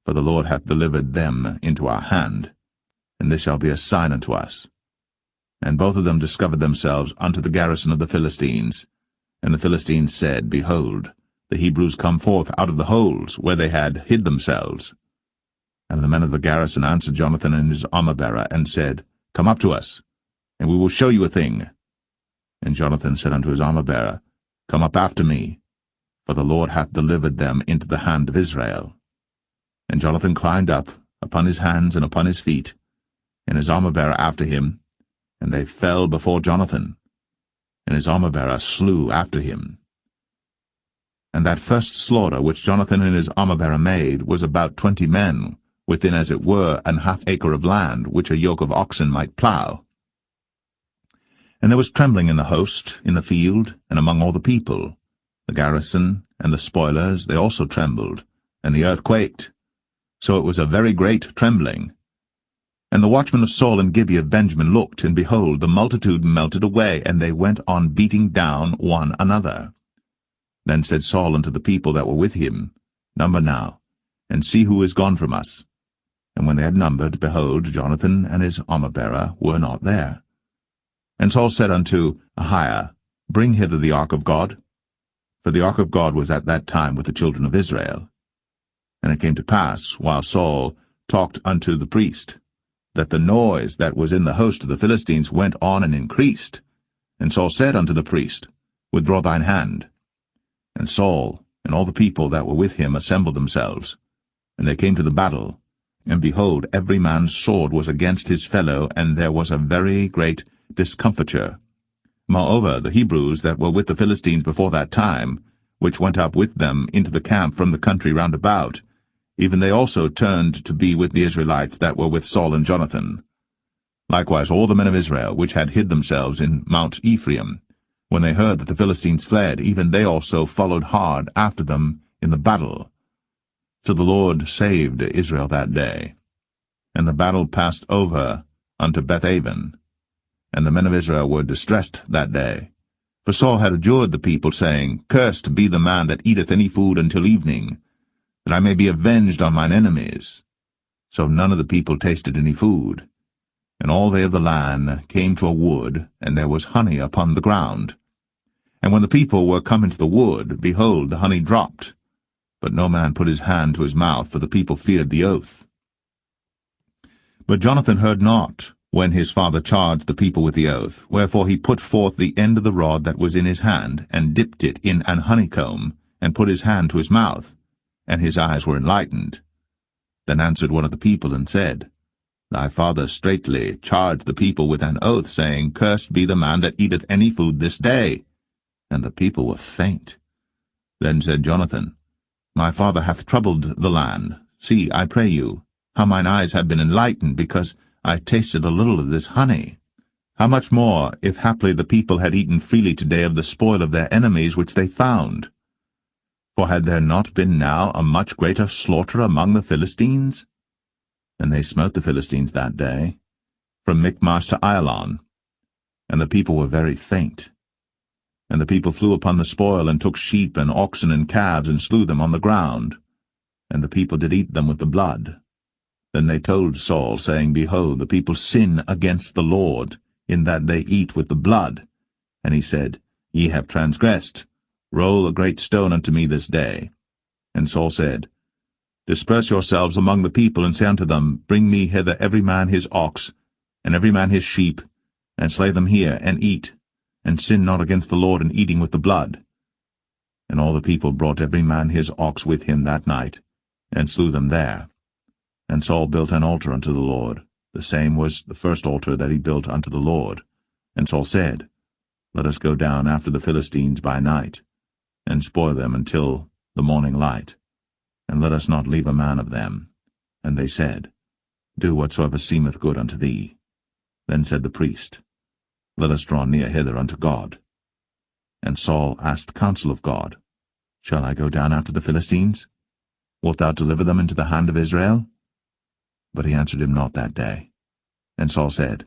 for the Lord hath delivered them into our hand, and this shall be a sign unto us. And both of them discovered themselves unto the garrison of the Philistines. And the Philistines said, Behold, the Hebrews come forth out of the holes where they had hid themselves. And the men of the garrison answered Jonathan and his armor-bearer, and said, Come up to us, and we will show you a thing. And Jonathan said unto his armor-bearer, Come up after me, for the Lord hath delivered them into the hand of Israel. And Jonathan climbed up upon his hands and upon his feet, and his armor-bearer after him, and they fell before Jonathan, and his armor-bearer slew after him. And that first slaughter which Jonathan and his armor-bearer made was about 20 men, within as it were an half-acre of land, which a yoke of oxen might plough. And there was trembling in the host, in the field, and among all the people. The garrison and the spoilers, they also trembled, and the earth quaked. So it was a very great trembling. And the watchmen of Saul and Gibeah of Benjamin looked, and behold, the multitude melted away, and they went on beating down one another. Then said Saul unto the people that were with him, Number now, and see who is gone from us. And when they had numbered, behold, Jonathan and his armor-bearer were not there. And Saul said unto Ahiah, Bring hither the ark of God. For the ark of God was at that time with the children of Israel. And it came to pass, while Saul talked unto the priest, that the noise that was in the host of the Philistines went on and increased. And Saul said unto the priest, Withdraw thine hand. And Saul and all the people that were with him assembled themselves. And they came to the battle. And behold, every man's sword was against his fellow, and there was a very great discomfiture. Moreover, the Hebrews that were with the Philistines before that time, which went up with them into the camp from the country round about, even they also turned to be with the Israelites that were with Saul and Jonathan. Likewise all the men of Israel, which had hid themselves in Mount Ephraim, when they heard that the Philistines fled, even they also followed hard after them in the battle. So the Lord saved Israel that day. And the battle passed over unto Bethaven. And the men of Israel were distressed that day. For Saul had adjured the people, saying, Cursed be the man that eateth any food until evening, that I may be avenged on mine enemies. So none of the people tasted any food. And all they of the land came to a wood, and there was honey upon the ground. And when the people were come into the wood, behold, the honey dropped. But no man put his hand to his mouth, for the people feared the oath. But Jonathan heard not, when his father charged the people with the oath, wherefore he put forth the end of the rod that was in his hand, and dipped it in an honeycomb, and put his hand to his mouth, and his eyes were enlightened. Then answered one of the people, and said, Thy father straitly charged the people with an oath, saying, Cursed be the man that eateth any food this day. And the people were faint. Then said Jonathan, My father hath troubled the land. See, I pray you, how mine eyes have been enlightened, because I tasted a little of this honey. How much more, if haply the people had eaten freely today of the spoil of their enemies which they found? For had there not been now a much greater slaughter among the Philistines? And they smote the Philistines that day, from Michmash to Ailon. And the people were very faint. And the people flew upon the spoil, and took sheep and oxen and calves, and slew them on the ground. And the people did eat them with the blood. Then they told Saul, saying, Behold, the people sin against the Lord, in that they eat with the blood. And he said, Ye have transgressed. Roll a great stone unto me this day. And Saul said, Disperse yourselves among the people, and say unto them, Bring me hither every man his ox, and every man his sheep, and slay them here, and eat, and sin not against the Lord in eating with the blood. And all the people brought every man his ox with him that night, and slew them there. And Saul built an altar unto the Lord. The same was the first altar that he built unto the Lord. And Saul said, Let us go down after the Philistines by night, and spoil them until the morning light, and let us not leave a man of them. And they said, Do whatsoever seemeth good unto thee. Then said the priest, Let us draw near hither unto God. And Saul asked counsel of God, Shall I go down after the Philistines? Wilt thou deliver them into the hand of Israel? But he answered him not that day. And Saul said,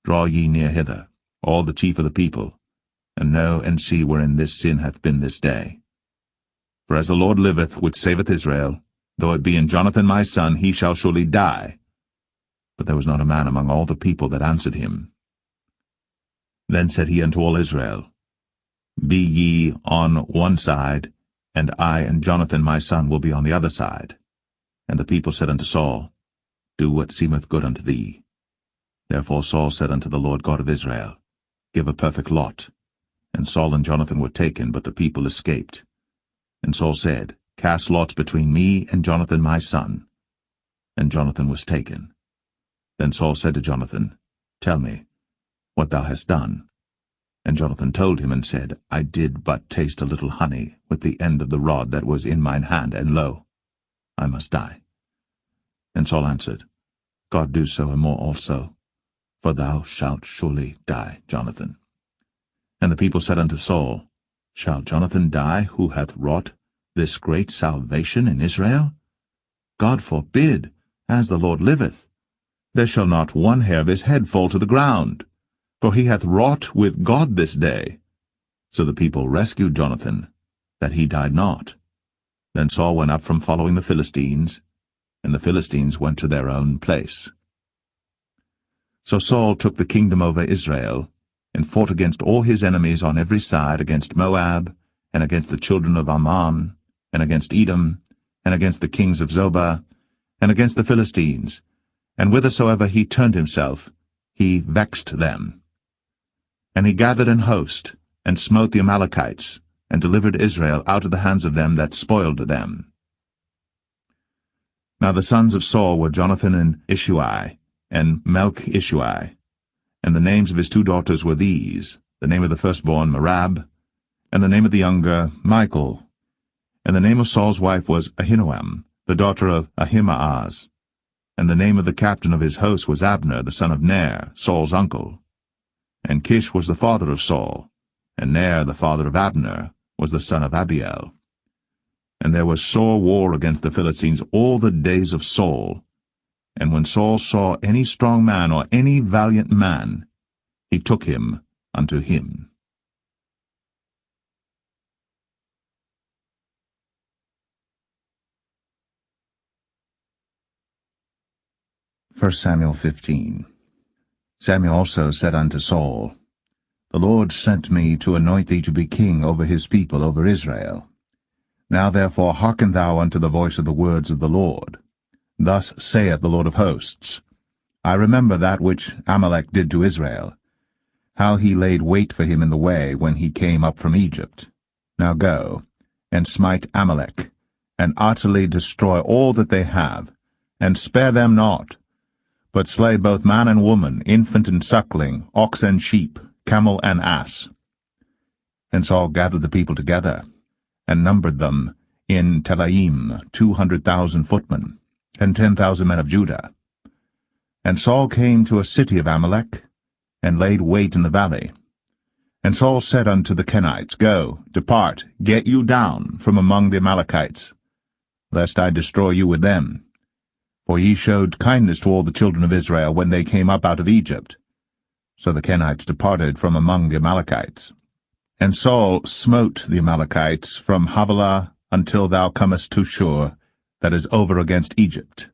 Draw ye near hither, all the chief of the people, and know and see wherein this sin hath been this day. For as the Lord liveth, which saveth Israel, though it be in Jonathan my son, he shall surely die. But there was not a man among all the people that answered him. Then said he unto all Israel, Be ye on one side, and I and Jonathan my son will be on the other side. And the people said unto Saul, Do what seemeth good unto thee. Therefore Saul said unto the Lord God of Israel, Give a perfect lot. And Saul and Jonathan were taken, but the people escaped. And Saul said, Cast lots between me and Jonathan my son. And Jonathan was taken. Then Saul said to Jonathan, Tell me what thou hast done. And Jonathan told him, and said, I did but taste a little honey with the end of the rod that was in mine hand, and lo, I must die. And Saul answered, God do so and more also, for thou shalt surely die, Jonathan. And the people said unto Saul, Shall Jonathan die, who hath wrought this great salvation in Israel? God forbid, as the Lord liveth. There shall not one hair of his head fall to the ground, for he hath wrought with God this day. So the people rescued Jonathan, that he died not. Then Saul went up from following the Philistines, and the Philistines went to their own place. So Saul took the kingdom over Israel, and fought against all his enemies on every side, against Moab, and against the children of Ammon, and against Edom, and against the kings of Zobah, and against the Philistines, and whithersoever he turned himself, he vexed them. And he gathered an host, and smote the Amalekites, and delivered Israel out of the hands of them that spoiled them. Now the sons of Saul were Jonathan and Ishui, and Melch-Ishui, and the names of his 2 daughters were these, the name of the firstborn Merab, and the name of the younger Michal. And the name of Saul's wife was Ahinoam, the daughter of Ahimaaz. And the name of the captain of his host was Abner, the son of Ner, Saul's uncle. And Kish was the father of Saul, and Ner, the father of Abner, was the son of Abiel. And there was sore war against the Philistines all the days of Saul. And when Saul saw any strong man or any valiant man, he took him unto him. 1 Samuel 15. Samuel also said unto Saul, The Lord sent me to anoint thee to be king over his people, over Israel. Now therefore hearken thou unto the voice of the words of the Lord. Thus saith the Lord of hosts, I remember that which Amalek did to Israel, how he laid wait for him in the way when he came up from Egypt. Now go, and smite Amalek, and utterly destroy all that they have, and spare them not, but slay both man and woman, infant and suckling, ox and sheep, camel and ass. And Saul gathered the people together, and numbered them in Telaim 200,000 footmen, and 10,000 men of Judah. And Saul came to a city of Amalek, and laid wait in the valley. And Saul said unto the Kenites, Go, depart, get you down from among the Amalekites, lest I destroy you with them. For ye showed kindness to all the children of Israel when they came up out of Egypt. So the Kenites departed from among the Amalekites. And Saul smote the Amalekites from Havilah until thou comest to Shur, that is over against Egypt.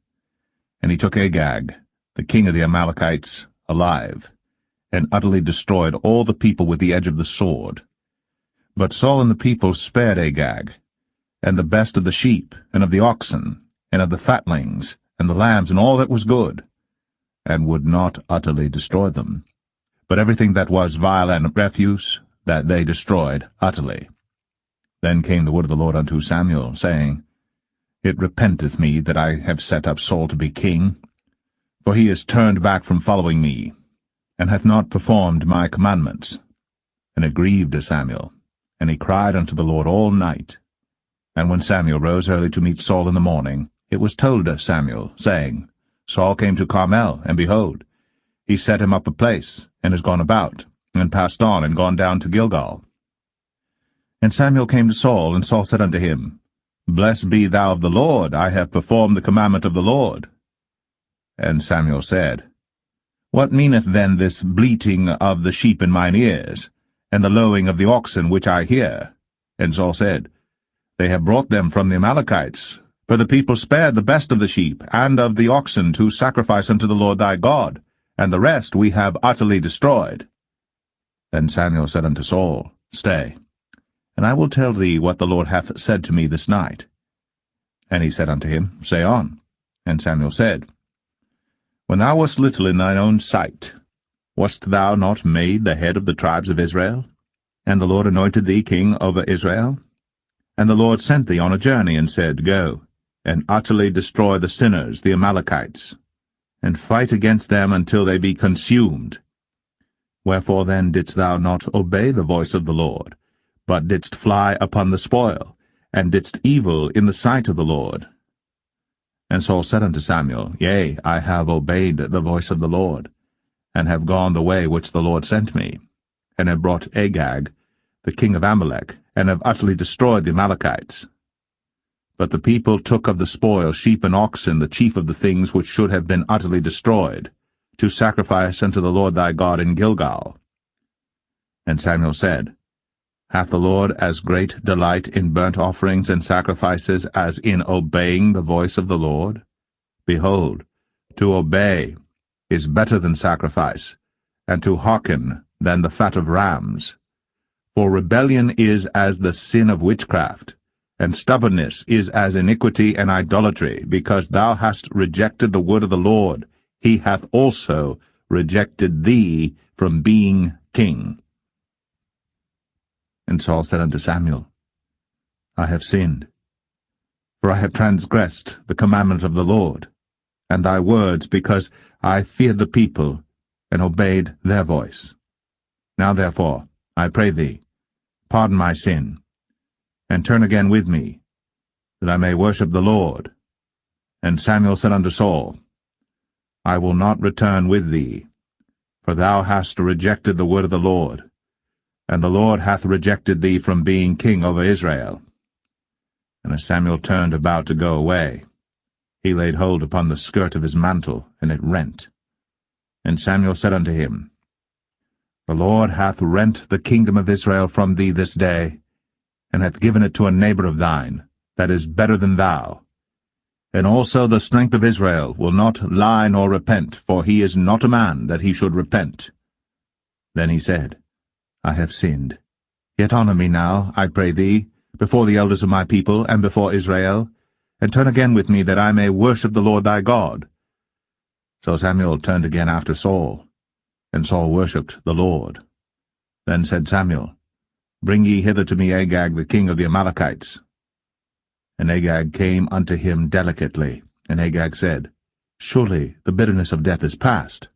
And he took Agag, the king of the Amalekites, alive, and utterly destroyed all the people with the edge of the sword. But Saul and the people spared Agag, and the best of the sheep, and of the oxen, and of the fatlings, and the lambs, and all that was good, and would not utterly destroy them. But everything that was vile and refuse, that they destroyed utterly. Then came the word of the Lord unto Samuel, saying, It repenteth me that I have set up Saul to be king, for he is turned back from following me, and hath not performed my commandments. And it grieved Samuel, and he cried unto the Lord all night. And when Samuel rose early to meet Saul in the morning, it was told Samuel, saying, Saul came to Carmel, and behold, he set him up a place, and is gone about, and passed on, and gone down to Gilgal. And Samuel came to Saul, and Saul said unto him, Blessed be thou of the Lord, I have performed the commandment of the Lord. And Samuel said, What meaneth then this bleating of the sheep in mine ears, and the lowing of the oxen which I hear? And Saul said, They have brought them from the Amalekites, for the people spared the best of the sheep and of the oxen to sacrifice unto the Lord thy God, and the rest we have utterly destroyed. Then Samuel said unto Saul, Stay, and I will tell thee what the Lord hath said to me this night. And he said unto him, Say on. And Samuel said, When thou wast little in thine own sight, wast thou not made the head of the tribes of Israel? And the Lord anointed thee king over Israel? And the Lord sent thee on a journey, and said, Go, and utterly destroy the sinners, the Amalekites, and fight against them until they be consumed. Wherefore then didst thou not obey the voice of the Lord, but didst fly upon the spoil, and didst evil in the sight of the Lord? And Saul said unto Samuel, Yea, I have obeyed the voice of the Lord, and have gone the way which the Lord sent me, and have brought Agag, the king of Amalek, and have utterly destroyed the Amalekites. But the people took of the spoil sheep and oxen, the chief of the things which should have been utterly destroyed, to sacrifice unto the Lord thy God in Gilgal. And Samuel said, Hath the Lord as great delight in burnt offerings and sacrifices as in obeying the voice of the Lord? Behold, to obey is better than sacrifice, and to hearken than the fat of rams. For rebellion is as the sin of witchcraft, and stubbornness is as iniquity and idolatry, because thou hast rejected the word of the Lord, he hath also rejected thee from being king. And Saul said unto Samuel, I have sinned, for I have transgressed the commandment of the Lord, and thy words, because I feared the people, and obeyed their voice. Now therefore, I pray thee, pardon my sin, and turn again with me, that I may worship the Lord. And Samuel said unto Saul, I will not return with thee, for thou hast rejected the word of the Lord, and the Lord hath rejected thee from being king over Israel. And as Samuel turned about to go away, he laid hold upon the skirt of his mantle, and it rent. And Samuel said unto him, The Lord hath rent the kingdom of Israel from thee this day, and hath given it to a neighbor of thine, that is better than thou. And also the strength of Israel will not lie nor repent, for he is not a man that he should repent. Then he said, I have sinned. Yet honor me now, I pray thee, before the elders of my people, and before Israel, and turn again with me, that I may worship the Lord thy God. So Samuel turned again after Saul, and Saul worshipped the Lord. Then said Samuel, Bring ye hither to me Agag the king of the Amalekites. And Agag came unto him delicately, and Agag said, Surely the bitterness of death is past.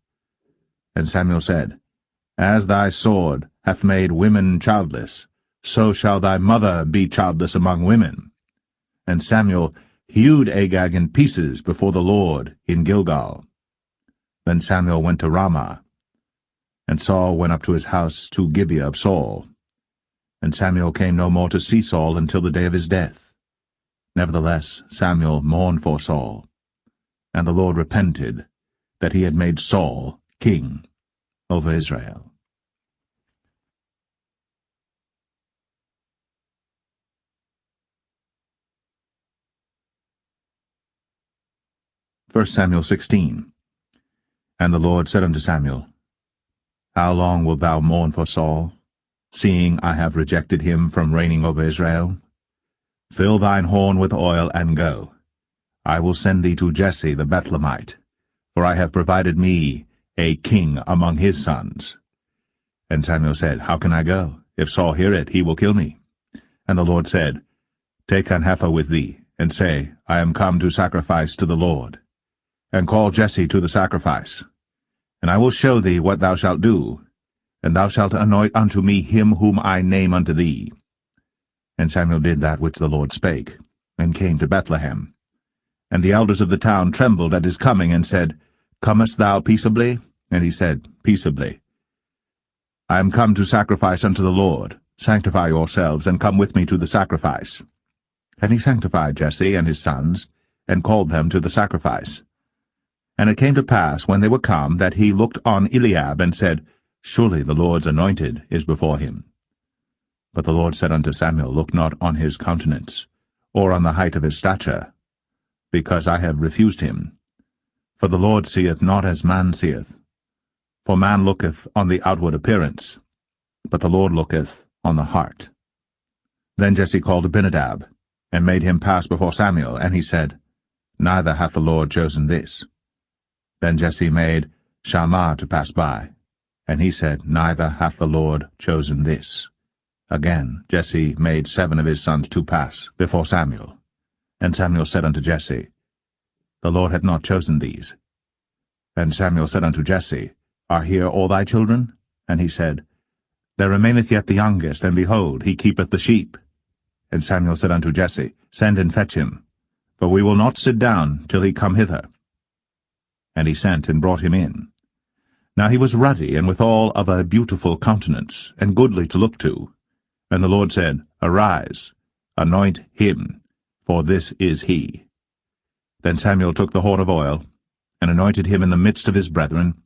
And Samuel said, As thy sword hath made women childless, so shall thy mother be childless among women. And Samuel hewed Agag in pieces before the Lord in Gilgal. Then Samuel went to Ramah, and Saul went up to his house to Gibeah of Saul. And Samuel came no more to see Saul until the day of his death. Nevertheless Samuel mourned for Saul, and the Lord repented that he had made Saul king over Israel. 1 Samuel 16. And the Lord said unto Samuel, How long wilt thou mourn for Saul, seeing I have rejected him from reigning over Israel? Fill thine horn with oil, and go. I will send thee to Jesse the Bethlehemite, for I have provided me a king among his sons. And Samuel said, How can I go? If Saul hear it, he will kill me. And the Lord said, Take an heifer with thee, and say, I am come to sacrifice to the Lord. And call Jesse to the sacrifice. And I will show thee what thou shalt do, and thou shalt anoint unto me him whom I name unto thee. And Samuel did that which the Lord spake, and came to Bethlehem. And the elders of the town trembled at his coming, and said, Comest thou peaceably? And he said, Peaceably. I am come to sacrifice unto the Lord. Sanctify yourselves, and come with me to the sacrifice. And he sanctified Jesse and his sons, and called them to the sacrifice. And it came to pass, when they were come, that he looked on Eliab, and said, Surely the Lord's anointed is before him. But the Lord said unto Samuel, Look not on his countenance, or on the height of his stature, because I have refused him. For the Lord seeth not as man seeth. For man looketh on the outward appearance, but the Lord looketh on the heart. Then Jesse called Abinadab, and made him pass before Samuel, and he said, Neither hath the Lord chosen this. Then Jesse made Shammah to pass by, and he said, Neither hath the Lord chosen this. Again Jesse made 7 of his sons to pass before Samuel. And Samuel said unto Jesse, The Lord hath not chosen these. And Samuel said unto Jesse, Are here all thy children? And he said, There remaineth yet the youngest, and behold, he keepeth the sheep. And Samuel said unto Jesse, Send and fetch him, for we will not sit down till he come hither. And he sent and brought him in. Now he was ruddy, and withal of a beautiful countenance, and goodly to look to. And the Lord said, Arise, anoint him, for this is he. Then Samuel took the horn of oil, and anointed him in the midst of his brethren.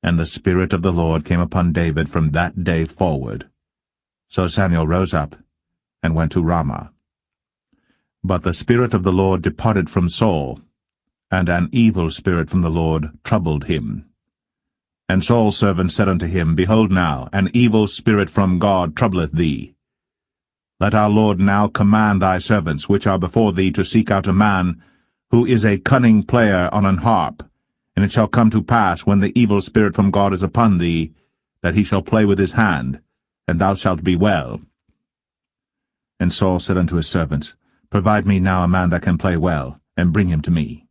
And the Spirit of the Lord came upon David from that day forward. So Samuel rose up, and went to Ramah. But the Spirit of the Lord departed from Saul, and an evil spirit from the Lord troubled him. And Saul's servant said unto him, Behold now, an evil spirit from God troubleth thee. Let our Lord now command thy servants which are before thee to seek out a man who is a cunning player on an harp, And it shall come to pass, when the evil spirit from God is upon thee, that he shall play with his hand, and thou shalt be well. And Saul said unto his servants, Provide me now a man that can play well, and bring him to me.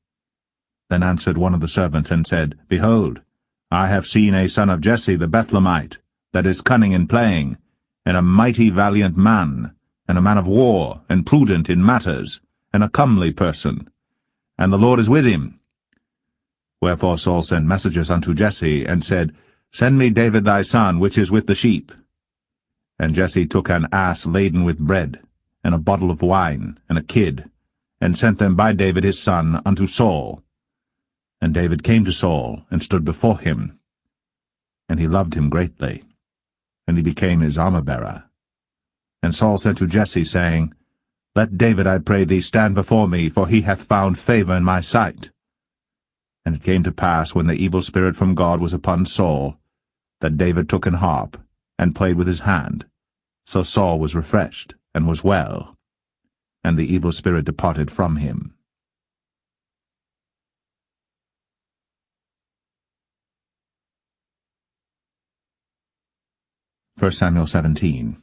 Then answered one of the servants, and said, Behold, I have seen a son of Jesse the Bethlehemite, that is cunning in playing, and a mighty valiant man, and a man of war, and prudent in matters, and a comely person. And the Lord is with him. Wherefore Saul sent messengers unto Jesse, and said, Send me David thy son, which is with the sheep. And Jesse took an ass laden with bread, and a bottle of wine, and a kid, and sent them by David his son unto Saul. And David came to Saul, and stood before him. And he loved him greatly, and he became his armor-bearer. And Saul said to Jesse, saying, Let David, I pray thee, stand before me, for he hath found favor in my sight. And it came to pass, when the evil spirit from God was upon Saul, that David took an harp, and played with his hand. So Saul was refreshed, and was well, and the evil spirit departed from him. 1 Samuel 17.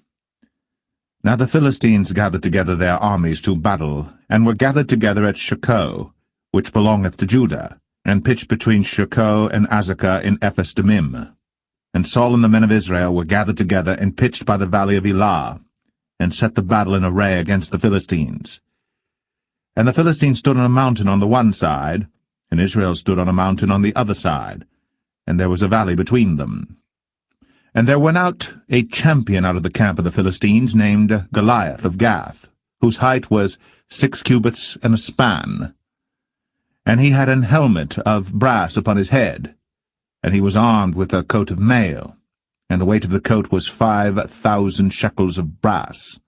Now the Philistines gathered together their armies to battle, and were gathered together at Shochoh, which belongeth to Judah, and pitched between Shochoh and Azekah in Ephes-dammim. And Saul and the men of Israel were gathered together and pitched by the valley of Elah, and set the battle in array against the Philistines. And the Philistines stood on a mountain on the one side, and Israel stood on a mountain on the other side, and there was a valley between them. And there went out a champion out of the camp of the Philistines, named Goliath of Gath, whose height was 6 cubits and a span. And he had an helmet of brass upon his head, and he was armed with a coat of mail, and the weight of the coat was 5,000 shekels of brass.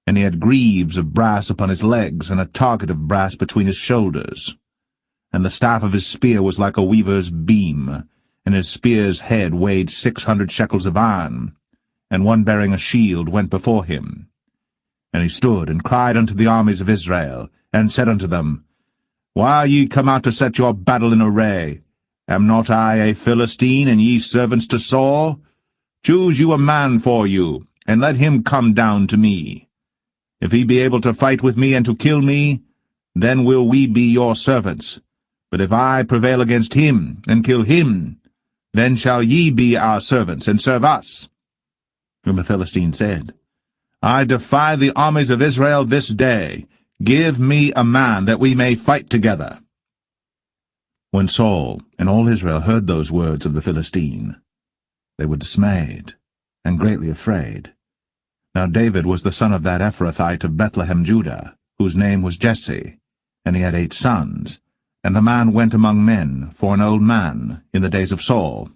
And he had greaves of brass upon his legs, and a target of brass between his shoulders. And the staff of his spear was like a weaver's beam, and his spear's head weighed 600 shekels of iron, and one bearing a shield went before him. And he stood and cried unto the armies of Israel, and said unto them, Why are ye come out to set your battle in array? Am not I a Philistine, and ye servants to Saul? Choose you a man for you, and let him come down to me. If he be able to fight with me and to kill me, then will we be your servants. But if I prevail against him, and kill him, then shall ye be our servants, and serve us. And the Philistine said, I defy the armies of Israel this day. Give me a man, that we may fight together. When Saul and all Israel heard those words of the Philistine, they were dismayed, and greatly afraid. Now David was the son of that Ephrathite of Bethlehem, Judah, whose name was Jesse, and he had 8 sons. And the man went among men, for an old man, in the days of Saul.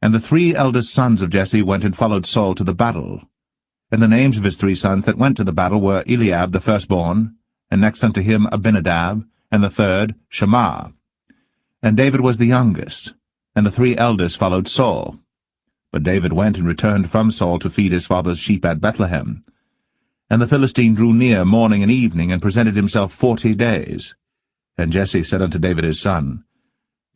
And the 3 eldest sons of Jesse went and followed Saul to the battle. And the names of his 3 sons that went to the battle were Eliab the firstborn, and next unto him Abinadab, and the third Shammah. And David was the youngest, and the 3 eldest followed Saul. But David went and returned from Saul to feed his father's sheep at Bethlehem. And the Philistine drew near morning and evening, and presented himself 40 days. And Jesse said unto David his son,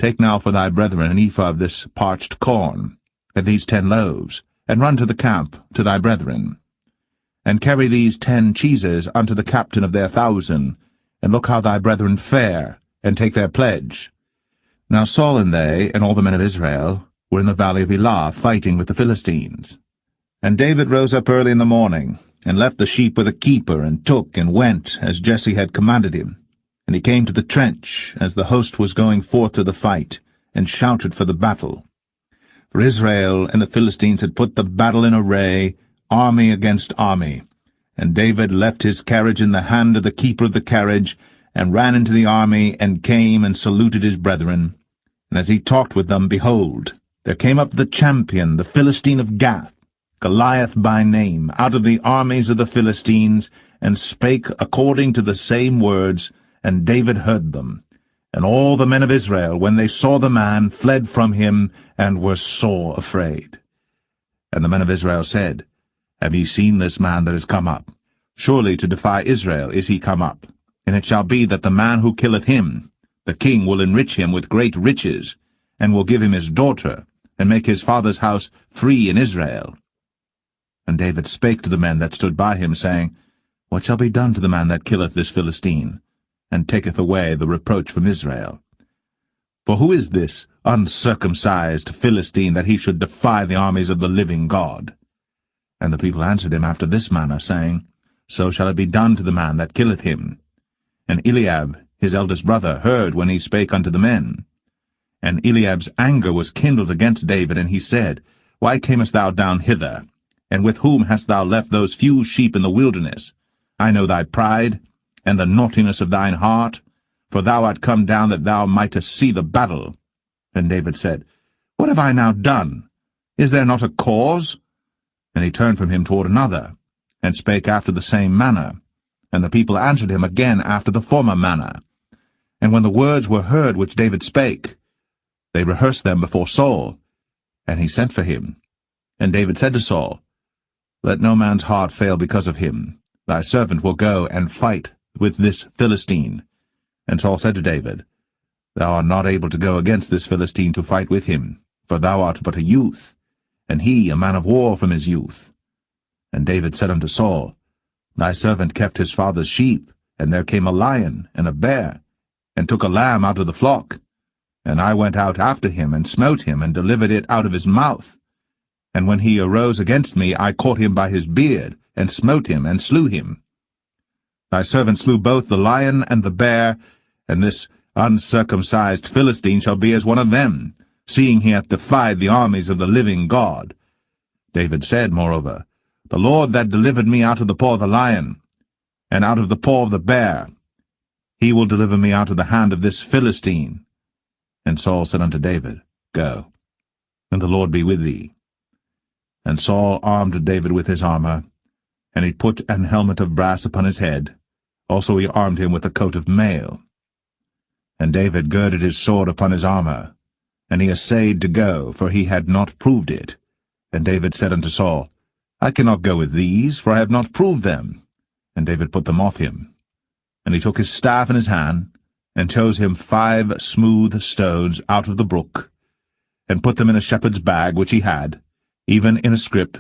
Take now for thy brethren an ephah of this parched corn, and these 10 loaves, and run to the camp to thy brethren. And carry these 10 cheeses unto the captain of their 1,000, and look how thy brethren fare, and take their pledge. Now Saul and they, and all the men of Israel, were in the valley of Elah, fighting with the Philistines. And David rose up early in the morning, and left the sheep with a keeper, and took and went, as Jesse had commanded him. And he came to the trench, as the host was going forth to the fight, and shouted for the battle. For Israel and the Philistines had put the battle in array, army against army. And David left his carriage in the hand of the keeper of the carriage, and ran into the army, and came and saluted his brethren. And as he talked with them, behold, there came up the champion, the Philistine of Gath, Goliath by name, out of the armies of the Philistines, and spake according to the same words, and David heard them. And all the men of Israel, when they saw the man, fled from him, and were sore afraid. And the men of Israel said, Have ye seen this man that is come up? Surely to defy Israel is he come up. And it shall be that the man who killeth him, The king will enrich him with great riches, and will give him his daughter, and make his father's house free in Israel. And David spake to the men that stood by him, saying, What shall be done to the man that killeth this Philistine, and taketh away the reproach from Israel? For who is this uncircumcised Philistine, that he should defy the armies of the living God? And the people answered him after this manner, saying, So shall it be done to the man that killeth him. And Eliab, his eldest brother, heard when he spake unto the men. And Eliab's anger was kindled against David, and he said, Why camest thou down hither? And with whom hast thou left those few sheep in the wilderness? I know thy pride, and the naughtiness of thine heart, for thou art come down that thou mightest see the battle. And David said, What have I now done? Is there not a cause? And he turned from him toward another, and spake after the same manner. And the people answered him again after the former manner. And when the words were heard which David spake, they rehearsed them before Saul, and he sent for him. And David said to Saul, Let no man's heart fail because of him. Thy servant will go and fight with this Philistine. And Saul said to David, Thou art not able to go against this Philistine to fight with him, for thou art but a youth, and he a man of war from his youth. And David said unto Saul, Thy servant kept his father's sheep, and there came a lion and a bear, and took a lamb out of the flock. And I went out after him, and smote him, and delivered it out of his mouth. And when he arose against me, I caught him by his beard, and smote him, and slew him. Thy servant slew both the lion and the bear, and this uncircumcised Philistine shall be as one of them, seeing he hath defied the armies of the living God. David said, moreover, The Lord that delivered me out of the paw of the lion, and out of the paw of the bear, he will deliver me out of the hand of this Philistine. And Saul said unto David, Go, and the Lord be with thee. And Saul armed David with his armor, and he put an helmet of brass upon his head. Also he armed him with a coat of mail. And David girded his sword upon his armor, and he essayed to go, for he had not proved it. And David said unto Saul, I cannot go with these, for I have not proved them. And David put them off him. And he took his staff in his hand, and chose him 5 smooth stones out of the brook, and put them in a shepherd's bag which he had, even in a scrip,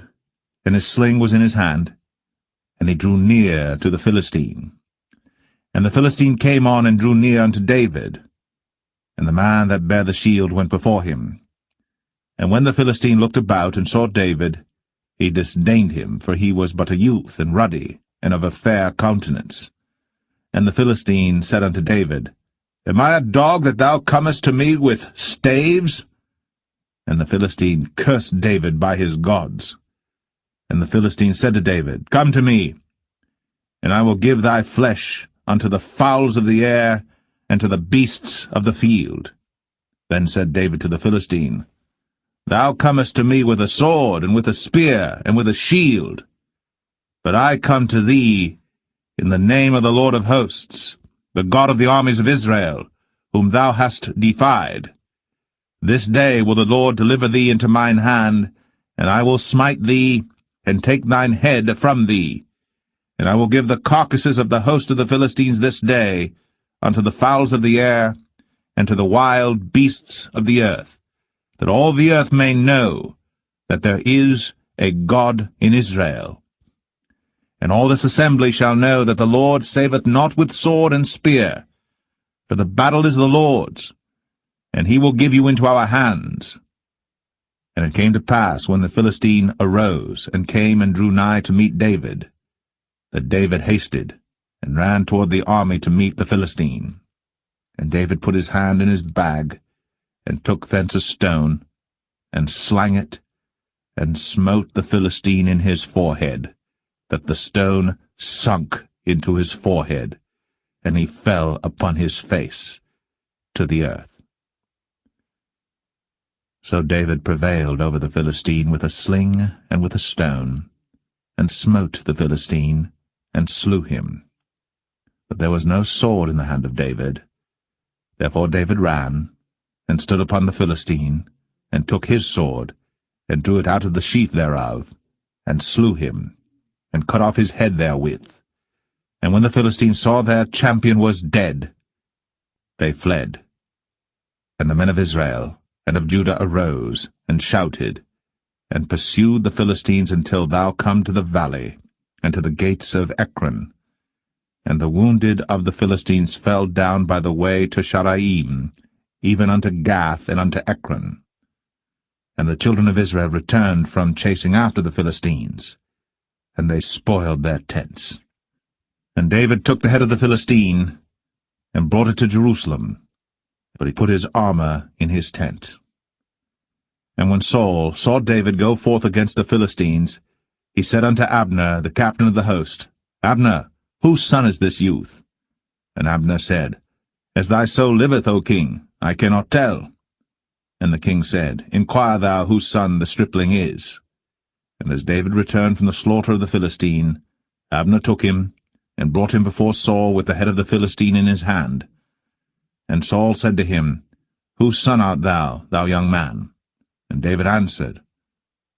and his sling was in his hand. And he drew near to the Philistine. And the Philistine came on and drew near unto David. And the man that bare the shield went before him. And when the Philistine looked about and saw David, he disdained him, for he was but a youth, and ruddy, and of a fair countenance. And the Philistine said unto David, Am I a dog that thou comest to me with staves? And the Philistine cursed David by his gods. And the Philistine said to David, Come to me, and I will give thy flesh unto the fowls of the air, and to the beasts of the field. Then said David to the Philistine, Thou comest to me with a sword, and with a spear, and with a shield. But I come to thee in the name of the Lord of hosts, the God of the armies of Israel, whom thou hast defied. This day will the Lord deliver thee into mine hand, and I will smite thee, and take thine head from thee. And I will give the carcasses of the host of the Philistines this day unto the fowls of the air, and to the wild beasts of the earth, that all the earth may know that there is a God in Israel. And all this assembly shall know that the Lord saveth not with sword and spear, for the battle is the Lord's, and he will give you into our hands. And it came to pass, when the Philistine arose, and came and drew nigh to meet David, that David hasted, and ran toward the army to meet the Philistine. And David put his hand in his bag, and took thence a stone, and slang it, and smote the Philistine in his forehead, that the stone sunk into his forehead, and he fell upon his face to the earth. So David prevailed over the Philistine with a sling and with a stone, and smote the Philistine, and slew him. But there was no sword in the hand of David. Therefore David ran, and stood upon the Philistine, and took his sword, and drew it out of the sheath thereof, and slew him, and cut off his head therewith. And when the Philistines saw their champion was dead, they fled. And the men of Israel and of Judah arose, and shouted, and pursued the Philistines until thou come to the valley, and to the gates of Ekron. And the wounded of the Philistines fell down by the way to Sharaim, even unto Gath and unto Ekron. And the children of Israel returned from chasing after the Philistines, and they spoiled their tents. And David took the head of the Philistine, and brought it to Jerusalem, but he put his armor in his tent. And when Saul saw David go forth against the Philistines, he said unto Abner, the captain of the host, Abner, whose son is this youth? And Abner said, As thy soul liveth, O king, I cannot tell. And the king said, Inquire thou whose son the stripling is. And as David returned from the slaughter of the Philistine, Abner took him, and brought him before Saul with the head of the Philistine in his hand. And Saul said to him, Whose son art thou, thou young man? And David answered,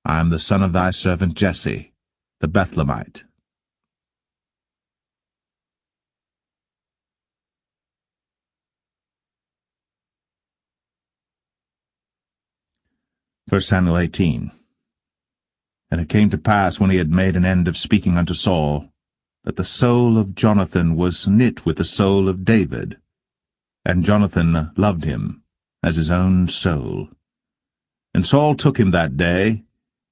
I am the son of thy servant Jesse, the Bethlehemite. 1 Samuel 18. And it came to pass, when he had made an end of speaking unto Saul, that the soul of Jonathan was knit with the soul of David, and Jonathan loved him as his own soul. And Saul took him that day,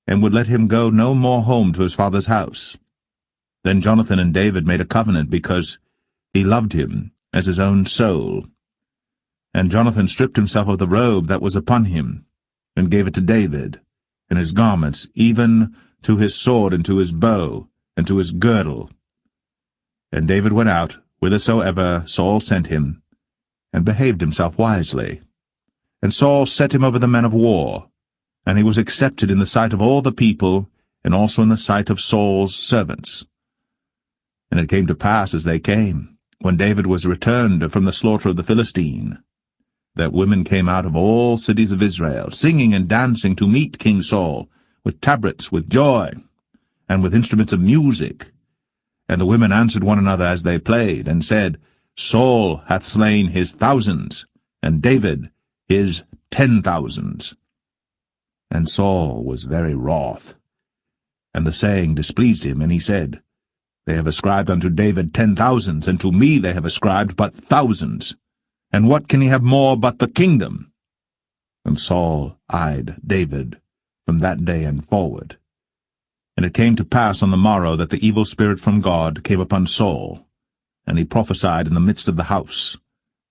and would let him go no more home to his father's house. Then Jonathan and David made a covenant, because he loved him as his own soul. And Jonathan stripped himself of the robe that was upon him, and gave it to David, and his garments, even to his sword, and to his bow, and to his girdle. And David went out whithersoever Saul sent him, and behaved himself wisely. And Saul set him over the men of war, and he was accepted in the sight of all the people, and also in the sight of Saul's servants. And it came to pass, as they came, when David was returned from the slaughter of the Philistine, that women came out of all cities of Israel, singing and dancing to meet King Saul, with tabrets, with joy, and with instruments of music. And the women answered one another as they played, and said, Saul hath slain his thousands, and David his 10,000s. And Saul was very wroth. And the saying displeased him, and he said, They have ascribed unto David 10,000s, and to me they have ascribed but thousands. And what can he have more but the kingdom? And Saul eyed David from that day and forward. And it came to pass on the morrow that the evil spirit from God came upon Saul, and he prophesied in the midst of the house.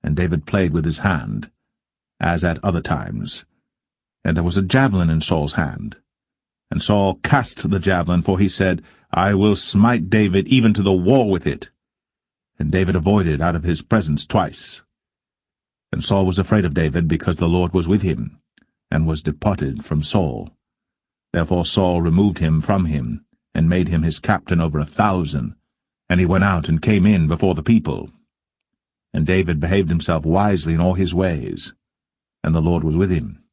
And David played with his hand, as at other times. And there was a javelin in Saul's hand. And Saul cast the javelin, for he said, I will smite David even to the wall with it. And David avoided out of his presence twice. And Saul was afraid of David, because the Lord was with him, and was departed from Saul. Therefore Saul removed him from him, and made him his captain over 1,000. And he went out and came in before the people. And David behaved himself wisely in all his ways, and the Lord was with him.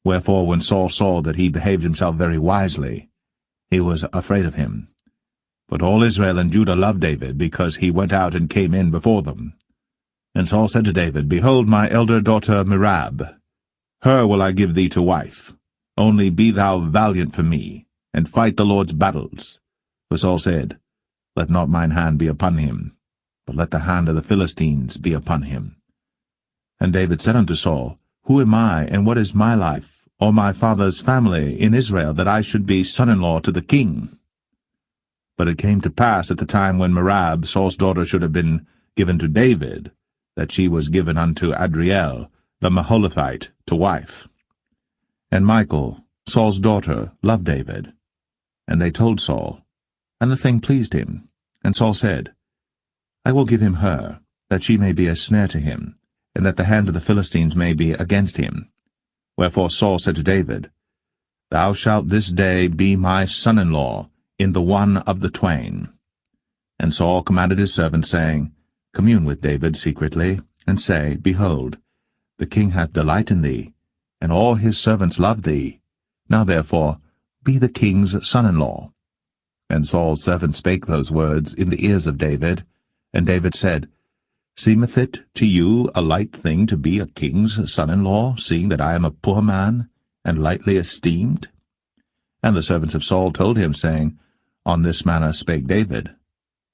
Wherefore when Saul saw that he behaved himself very wisely, he was afraid of him. But all Israel and Judah loved David, because he went out and came in before them. And Saul said to David, Behold my elder daughter Merab, her will I give thee to wife. Only be thou valiant for me, and fight the Lord's battles. For Saul said, Let not mine hand be upon him, but let the hand of the Philistines be upon him. And David said unto Saul, Who am I, and what is my life, or my father's family in Israel, that I should be son-in-law to the king? But it came to pass at the time when Merab, Saul's daughter, should have been given to David, that she was given unto Adriel, the Maholathite, to wife. And Michal, Saul's daughter, loved David. And they told Saul, and the thing pleased him. And Saul said, I will give him her, that she may be a snare to him, and that the hand of the Philistines may be against him. Wherefore Saul said to David, Thou shalt this day be my son-in-law in the one of the twain. And Saul commanded his servants, saying, Commune with David secretly, and say, Behold, the king hath delight in thee, and all his servants love thee. Now therefore be the king's son-in-law. And Saul's servants spake those words in the ears of David. And David said, Seemeth it to you a light thing to be a king's son-in-law, seeing that I am a poor man, and lightly esteemed? And the servants of Saul told him, saying, On this manner spake David.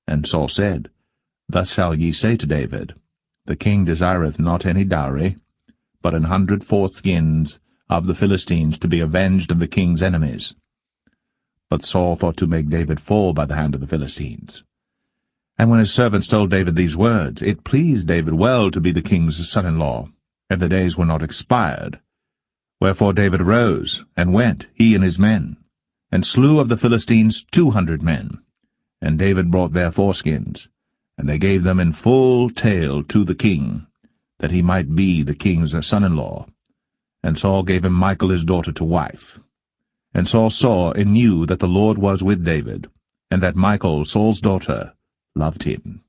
And Saul said, Thus shall ye say to David, The king desireth not any dowry, but 100 foreskins of the Philistines to be avenged of the king's enemies. But Saul thought to make David fall by the hand of the Philistines. And when his servants told David these words, it pleased David well to be the king's son-in-law, and the days were not expired. Wherefore David arose, and went, he and his men, and slew of the Philistines 200 men. And David brought their foreskins, and they gave them in full tale to the king, that he might be the king's son-in-law. And Saul gave him Michal his daughter to wife. And Saul saw and knew that the Lord was with David, and that Michal, Saul's daughter, loved him.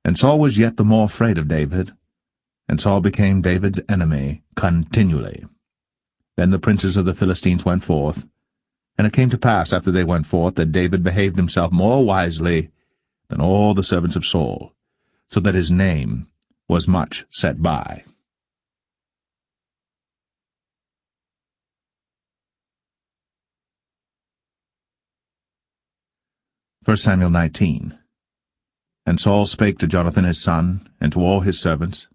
And Saul was yet the more afraid of David, and Saul became David's enemy continually. Then the princes of the Philistines went forth, and it came to pass after they went forth that David behaved himself more wisely than all the servants of Saul, so that his name was much set by. 1 Samuel 19. And Saul spake to Jonathan his son, and to all his servants,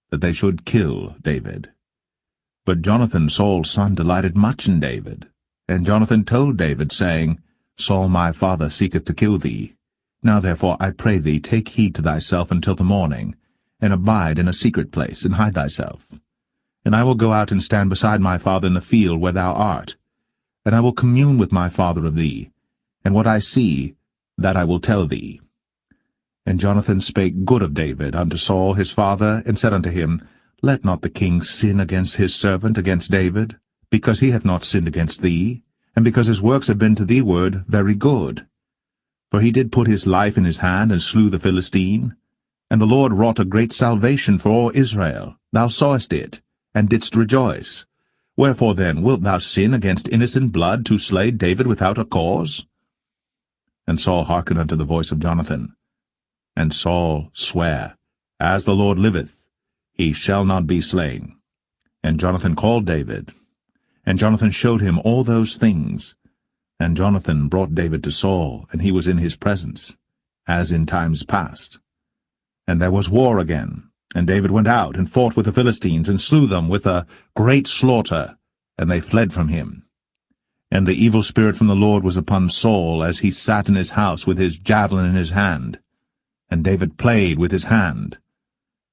that they should kill David. But Jonathan Saul's son delighted much in David. And Jonathan told David, saying, Saul my father seeketh to kill thee. Now therefore I pray thee, take heed to thyself until the morning, and abide in a secret place, and hide thyself. And I will go out and stand beside my father in the field where thou art, and I will commune with my father of thee, and what I see, that I will tell thee. And Jonathan spake good of David unto Saul his father, and said unto him, Let not the king sin against his servant, against David, because he hath not sinned against thee, and because his works have been to thee ward very good. For he did put his life in his hand, and slew the Philistine. And the Lord wrought a great salvation for all Israel. Thou sawest it, and didst rejoice. Wherefore then wilt thou sin against innocent blood, to slay David without a cause? And Saul hearkened unto the voice of Jonathan. And Saul sware, As the Lord liveth, he shall not be slain. And Jonathan called David. And Jonathan showed him all those things. And Jonathan brought David to Saul, and he was in his presence, as in times past. And there was war again. And David went out, and fought with the Philistines, and slew them with a great slaughter, and they fled from him. And the evil spirit from the Lord was upon Saul, as he sat in his house with his javelin in his hand. And David played with his hand.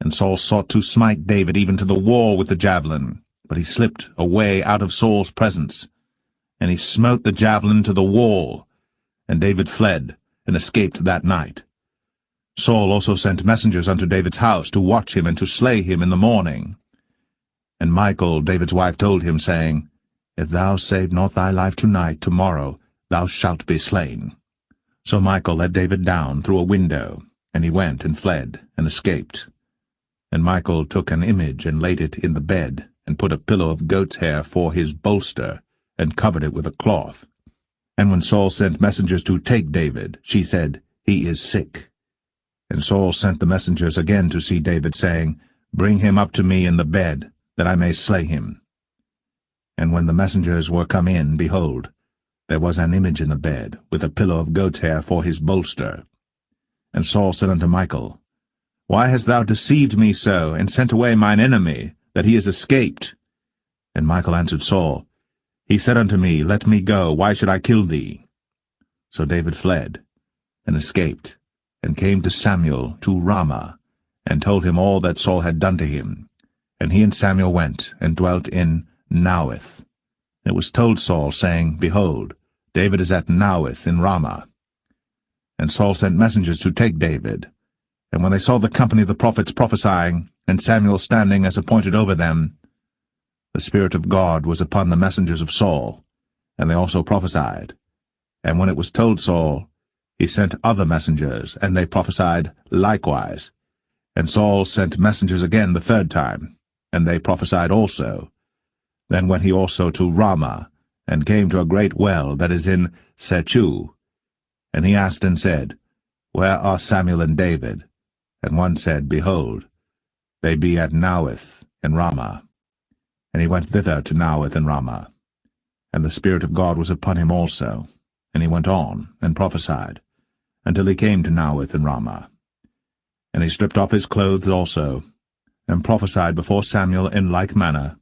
And Saul sought to smite David even to the wall with the javelin, but he slipped away out of Saul's presence. And he smote the javelin to the wall, and David fled, and escaped that night. Saul also sent messengers unto David's house, to watch him, and to slay him in the morning. And Michal, David's wife, told him, saying, If thou save not thy life tonight, tomorrow thou shalt be slain. So Michal let David down through a window, and he went and fled, and escaped. And Michal took an image, and laid it in the bed, and put a pillow of goat's hair for his bolster, and covered it with a cloth. And when Saul sent messengers to take David, she said, He is sick. And Saul sent the messengers again to see David, saying, Bring him up to me in the bed, that I may slay him. And when the messengers were come in, behold, there was an image in the bed, with a pillow of goat's hair for his bolster. And Saul said unto Michal, Why hast thou deceived me so, and sent away mine enemy, that he is escaped? And Michal answered Saul, He said unto me, Let me go, why should I kill thee? So David fled, and escaped, and came to Samuel to Ramah, and told him all that Saul had done to him. And he and Samuel went, and dwelt in Naueth. And it was told Saul, saying, Behold, David is at Naueth in Ramah. And Saul sent messengers to take David. And when they saw the company of the prophets prophesying, and Samuel standing as appointed over them, the Spirit of God was upon the messengers of Saul, and they also prophesied. And when it was told Saul, he sent other messengers, and they prophesied likewise. And Saul sent messengers again the third time, and they prophesied also. Then went he also to Ramah, and came to a great well that is in Sechu. And he asked and said, Where are Samuel and David? And one said, Behold, they be at Naueth in Ramah. And he went thither to Naueth in Ramah. And the Spirit of God was upon him also. And he went on, and prophesied, until he came to Naueth in Ramah. And he stripped off his clothes also, and prophesied before Samuel in like manner,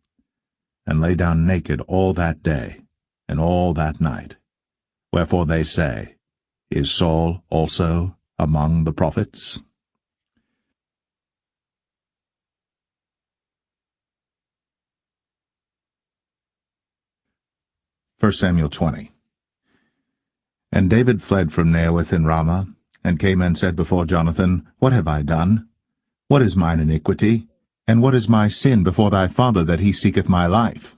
and lay down naked all that day, and all that night. Wherefore they say, Is Saul also among the prophets? 1 Samuel 20. And David fled from Naioth in Ramah, and came and said before Jonathan, What have I done? What is mine iniquity? And what is my sin before thy father, that he seeketh my life?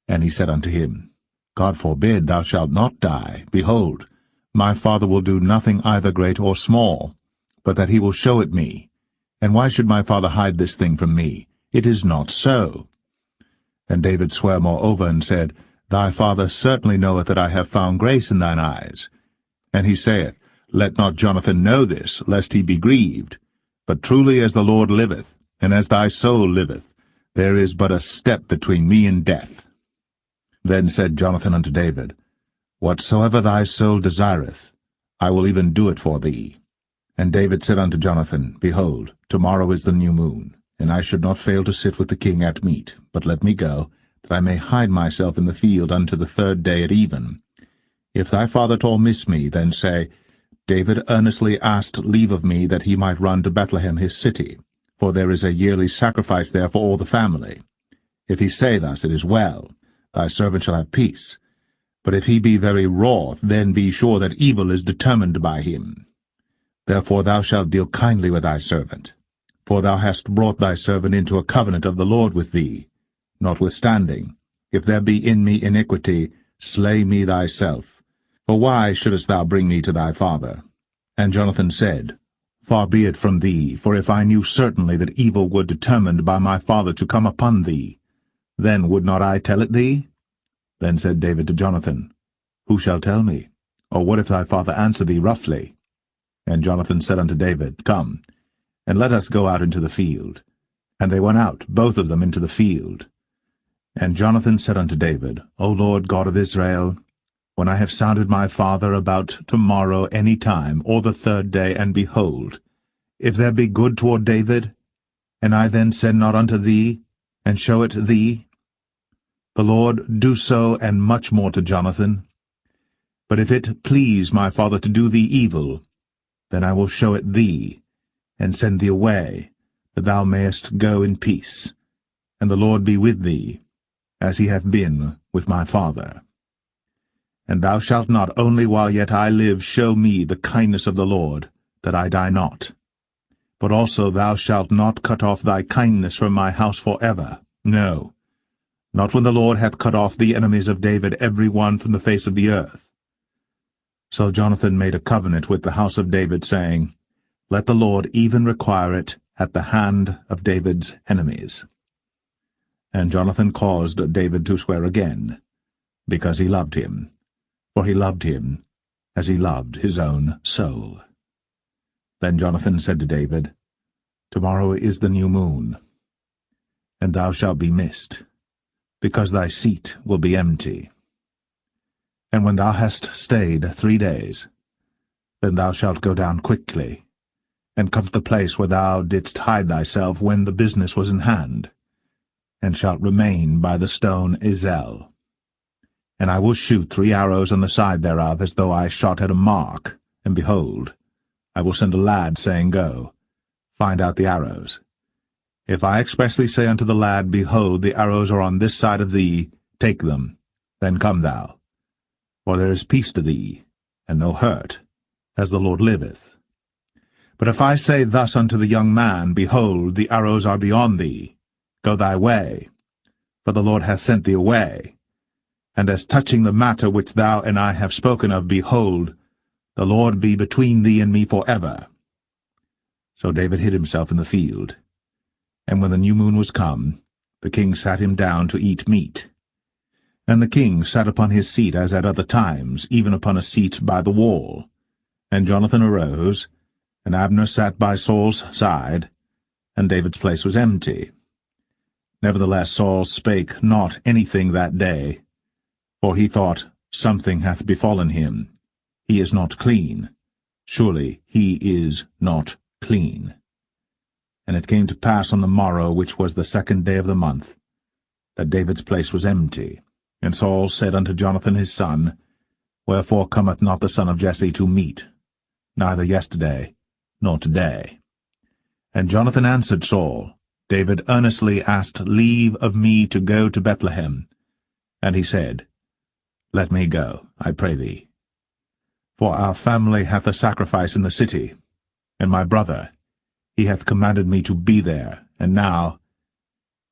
And he said unto him, God forbid, thou shalt not die. Behold, my father will do nothing either great or small, but that he will show it me. And why should my father hide this thing from me? It is not so. And David sware moreover, and said, Thy father certainly knoweth that I have found grace in thine eyes. And he saith, Let not Jonathan know this, lest he be grieved. But truly as the Lord liveth, and as thy soul liveth, there is but a step between me and death. Then said Jonathan unto David, Whatsoever thy soul desireth, I will even do it for thee. And David said unto Jonathan, Behold, tomorrow is the new moon, and I should not fail to sit with the king at meat, but let me go, that I may hide myself in the field unto the 3rd day at even. If thy father at all miss me, then say, David earnestly asked leave of me that he might run to Bethlehem his city, for there is a yearly sacrifice there for all the family. If he say thus, it is well, thy servant shall have peace. But if he be very wroth, then be sure that evil is determined by him. Therefore thou shalt deal kindly with thy servant, for thou hast brought thy servant into a covenant of the Lord with thee. Notwithstanding, if there be in me iniquity, slay me thyself. For why shouldest thou bring me to thy father? And Jonathan said, Far be it from thee, for if I knew certainly that evil were determined by my father to come upon thee, then would not I tell it thee? Then said David to Jonathan, Who shall tell me? Or what if thy father answer thee roughly? And Jonathan said unto David, Come, and let us go out into the field. And they went out, both of them, into the field. And Jonathan said unto David, O Lord God of Israel, when I have sounded my father about tomorrow any time, or the 3rd day, and behold, if there be good toward David, and I then send not unto thee, and show it thee, the Lord do so, and much more to Jonathan. But if it please my father to do thee evil, then I will show it thee, and send thee away, that thou mayest go in peace, and the Lord be with thee, as he hath been with my father. And thou shalt not only while yet I live show me the kindness of the Lord, that I die not, but also thou shalt not cut off thy kindness from my house for ever, no, not when the Lord hath cut off the enemies of David every one from the face of the earth. So Jonathan made a covenant with the house of David, saying, Let the Lord even require it at the hand of David's enemies. And Jonathan caused David to swear again, because he loved him, for he loved him as he loved his own soul. Then Jonathan said to David, Tomorrow is the new moon, and thou shalt be missed, because thy seat will be empty. And when thou hast stayed 3 days, then thou shalt go down quickly, and come to the place where thou didst hide thyself when the business was in hand, and shalt remain by the stone Zelle. And I will shoot 3 arrows on the side thereof, as though I shot at a mark, and behold, I will send a lad, saying, Go, find out the arrows. If I expressly say unto the lad, Behold, the arrows are on this side of thee, take them, then come thou. For there is peace to thee, and no hurt, as the Lord liveth. But if I say thus unto the young man, Behold, the arrows are beyond thee, go thy way, for the Lord hath sent thee away. And as touching the matter which thou and I have spoken of, behold, the Lord be between thee and me for ever. So David hid himself in the field. And when the new moon was come, the king sat him down to eat meat. And the king sat upon his seat as at other times, even upon a seat by the wall. And Jonathan arose, And Abner sat by Saul's side, and David's place was empty. Nevertheless Saul spake not anything that day, for he thought, Something hath befallen him. He is not clean. Surely he is not clean. And it came to pass on the morrow, which was the 2nd day of the month, that David's place was empty. And Saul said unto Jonathan his son, Wherefore cometh not the son of Jesse to meat, neither yesterday nor today? And Jonathan answered Saul, David earnestly asked leave of me to go to Bethlehem. And he said, Let me go, I pray thee. For our family hath a sacrifice in the city, and my brother, he hath commanded me to be there. And now,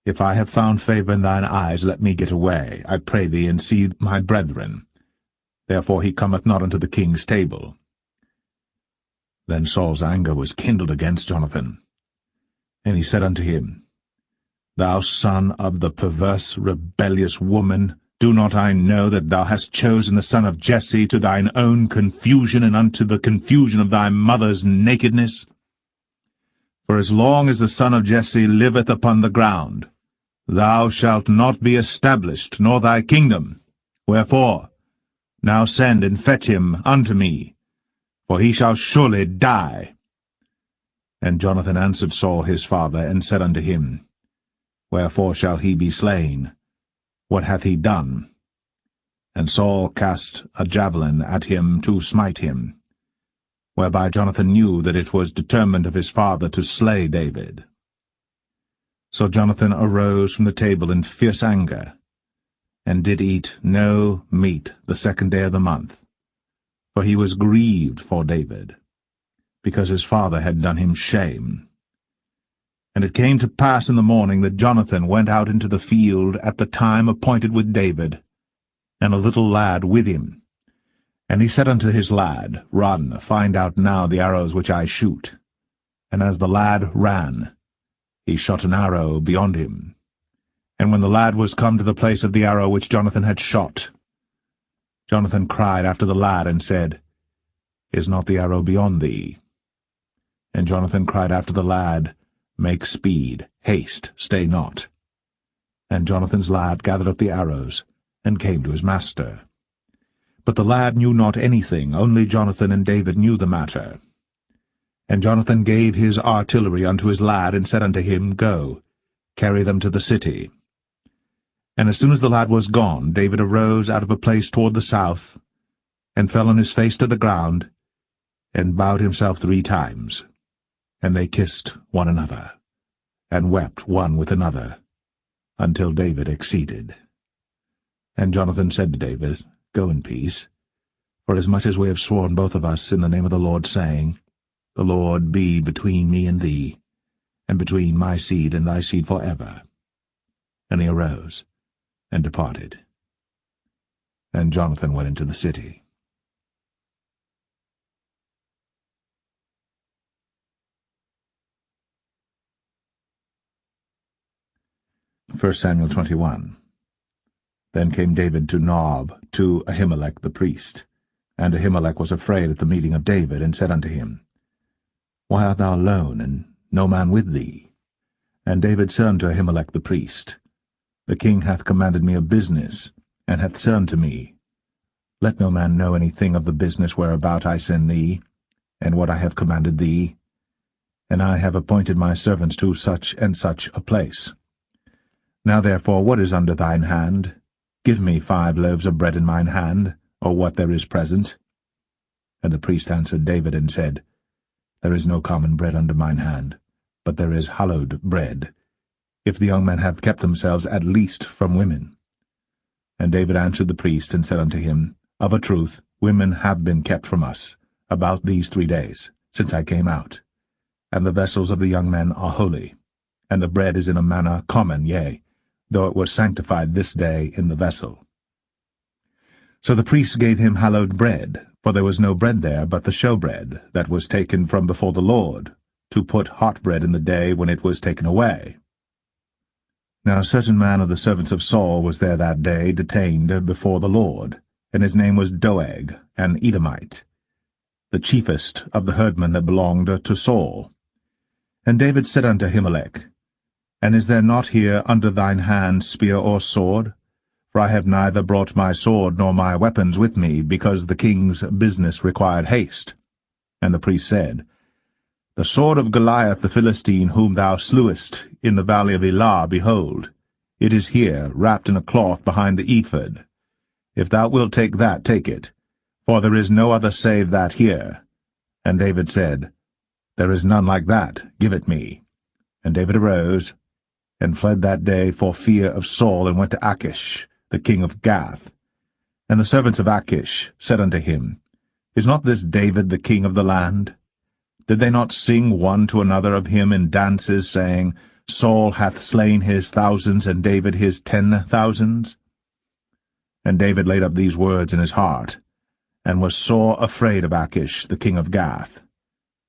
if I have found favour in thine eyes, let me get away, I pray thee, and see my brethren. Therefore he cometh not unto the king's table. Then Saul's anger was kindled against Jonathan. And he said unto him, Thou son of the perverse, rebellious woman, do not I know that thou hast chosen the son of Jesse to thine own confusion, and unto the confusion of thy mother's nakedness? For as long as the son of Jesse liveth upon the ground, thou shalt not be established, nor thy kingdom. Wherefore, now send and fetch him unto me, for he shall surely die. And Jonathan answered Saul his father, and said unto him, Wherefore shall he be slain? What hath he done? And Saul cast a javelin at him to smite him, whereby Jonathan knew that it was determined of his father to slay David. So Jonathan arose from the table in fierce anger, and did eat no meat the 2nd day of the month, for he was grieved for David, because his father had done him shame. And it came to pass in the morning that Jonathan went out into the field at the time appointed with David, and a little lad with him. And he said unto his lad, Run, find out now the arrows which I shoot. And as the lad ran, he shot an arrow beyond him. And when the lad was come to the place of the arrow which Jonathan had shot, Jonathan cried after the lad, and said, Is not the arrow beyond thee? And Jonathan cried after the lad, Make speed, haste, stay not. And Jonathan's lad gathered up the arrows, and came to his master. But the lad knew not anything, only Jonathan and David knew the matter. And Jonathan gave his artillery unto his lad, and said unto him, Go, carry them to the city. And as soon as the lad was gone, David arose out of a place toward the south, and fell on his face to the ground, and bowed himself 3 times. And they kissed one another, and wept one with another, until David exceeded. And Jonathan said to David, Go in peace, for as much as we have sworn both of us in the name of the Lord, saying, The Lord be between me and thee, and between my seed and thy seed forever. And he arose, and departed. And Jonathan went into the city. 1 Samuel 21. Then came David to Nob, to Ahimelech the priest. And Ahimelech was afraid at the meeting of David, and said unto him, Why art thou alone, and no man with thee? And David said unto Ahimelech the priest, The king hath commanded me a business, and hath said unto me, Let no man know anything of the business whereabout I send thee, and what I have commanded thee. And I have appointed my servants to such and such a place. Now therefore, what is under thine hand? Give me 5 loaves of bread in mine hand, or what there is present. And the priest answered David, and said, There is no common bread under mine hand, but there is hallowed bread, if the young men have kept themselves at least from women. And David answered the priest, and said unto him, Of a truth, women have been kept from us, about these 3 days, since I came out. And the vessels of the young men are holy, and the bread is in a manner common, yea, though it was sanctified this day in the vessel. So the priests gave him hallowed bread, for there was no bread there but the showbread, that was taken from before the Lord, to put hot bread in the day when it was taken away. Now a certain man of the servants of Saul was there that day, detained before the Lord, and his name was Doeg, an Edomite. the chiefest of the herdmen that belonged to Saul. And David said unto Ahimelech, And is there not here under thine hand spear or sword? For I have neither brought my sword nor my weapons with me, because the king's business required haste. And the priest said, The sword of Goliath the Philistine, whom thou slewest in the valley of Elah, behold, it is here, wrapped in a cloth behind the ephod. If thou wilt take that, take it, for there is no other save that here. And David said, There is none like that, give it me. And David arose, and fled that day for fear of Saul, and went to Achish, the king of Gath. And the servants of Achish said unto him, Is not this David the king of the land? Did they not sing one to another of him in dances, saying, Saul hath slain his thousands, and David his 10,000s? And David laid up these words in his heart, and was sore afraid of Achish, the king of Gath.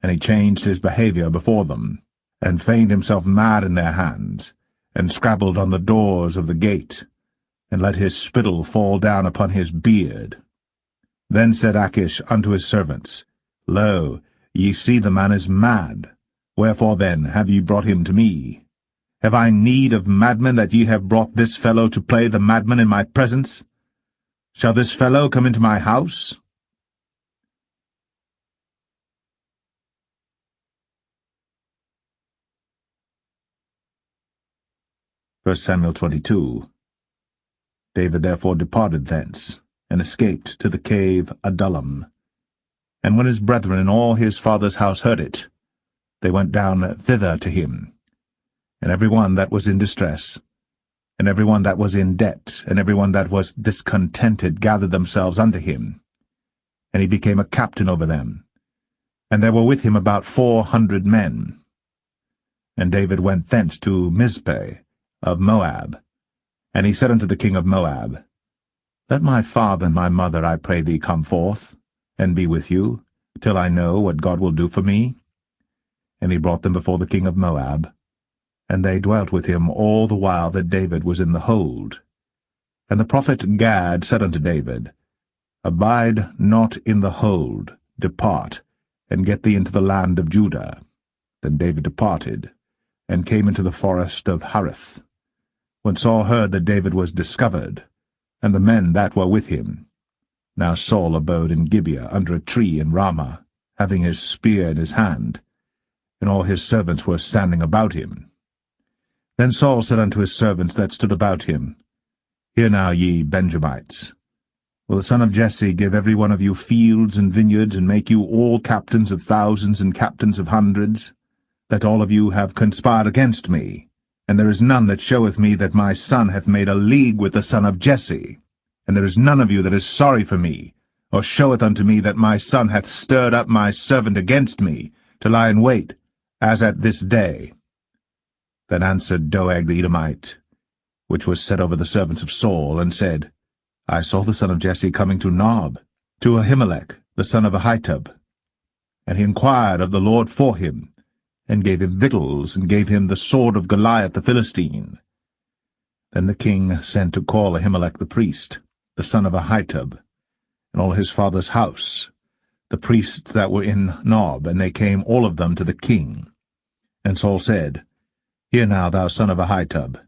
And he changed his behaviour before them, and feigned himself mad in their hands, and scrabbled on the doors of the gate, and let his spittle fall down upon his beard. Then said Achish unto his servants, Lo, ye see the man is mad. Wherefore then have ye brought him to me? Have I need of madmen, that ye have brought this fellow to play the madman in my presence? Shall this fellow come into my house? First Samuel 22. David therefore departed thence, and escaped to the cave Adullam. And when his brethren and all his father's house heard it, they went down thither to him. And every one that was in distress, and every one that was in debt, and every one that was discontented gathered themselves unto him. And he became a captain over them. And there were with him about 400 men. And David went thence to Mizpeh of Moab. And he said unto the king of Moab, Let my father and my mother, I pray thee, come forth, and be with you, till I know what God will do for me. And he brought them before the king of Moab, and they dwelt with him all the while that David was in the hold. And the prophet Gad said unto David, Abide not in the hold, depart, and get thee into the land of Judah. Then David departed, and came into the forest of Hareth. When Saul heard that David was discovered, and the men that were with him. Now Saul abode in Gibeah under a tree in Ramah, having his spear in his hand, and all his servants were standing about him. Then Saul said unto his servants that stood about him, Hear now, ye Benjamites, will the son of Jesse give every one of you fields and vineyards, and make you all captains of thousands and captains of hundreds, that all of you have conspired against me? And there is none that showeth me that my son hath made a league with the son of Jesse. And there is none of you that is sorry for me, or showeth unto me that my son hath stirred up my servant against me, to lie in wait, as at this day. Then answered Doeg the Edomite, which was set over the servants of Saul, and said, I saw the son of Jesse coming to Nob, to Ahimelech, the son of Ahitub. And he inquired of the Lord for him, and gave him victuals, and gave him the sword of Goliath the Philistine. Then the king sent to call Ahimelech the priest, the son of Ahitub, and all his father's house, the priests that were in Nob, and they came all of them to the king. And Saul said, Hear now, thou son of Ahitub.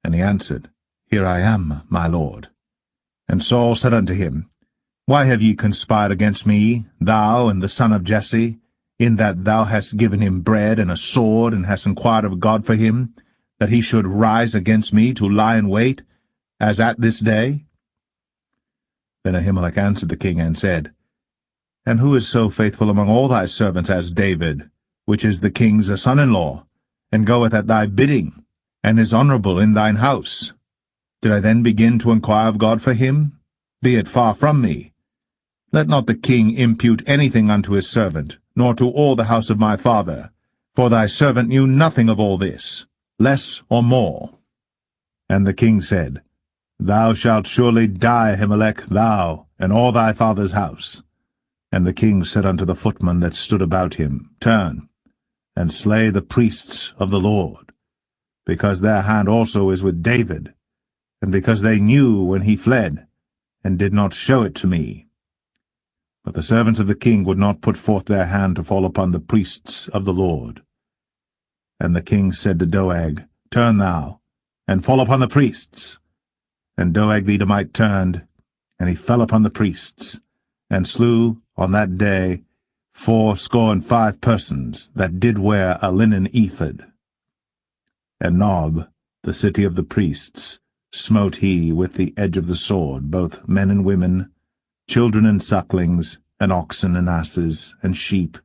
And he answered, Here I am, my lord. And Saul said unto him, Why have ye conspired against me, thou and the son of Jesse, in that thou hast given him bread and a sword, and hast inquired of God for him, that he should rise against me to lie in wait, as at this day? Then Ahimelech answered the king, and said, And who is so faithful among all thy servants as David, which is the king's son-in-law, and goeth at thy bidding, and is honourable in thine house? Did I then begin to inquire of God for him? Be it far from me. Let not the king impute anything unto his servant, nor to all the house of my father, for thy servant knew nothing of all this, less or more. And the king said, Thou shalt surely die, Ahimelech, thou, and all thy father's house. And the king said unto the footmen that stood about him, Turn, and slay the priests of the Lord, because their hand also is with David, and because they knew when he fled, and did not show it to me. But the servants of the king would not put forth their hand to fall upon the priests of the Lord. And the king said to Doeg, Turn thou, and fall upon the priests. And Doeg the Edomite turned, and he fell upon the priests, and slew on that day fourscore persons that did wear a linen ephod. And Nob, the city of the priests, smote he with the edge of the sword both men and women, children and sucklings, and oxen and asses, and sheep,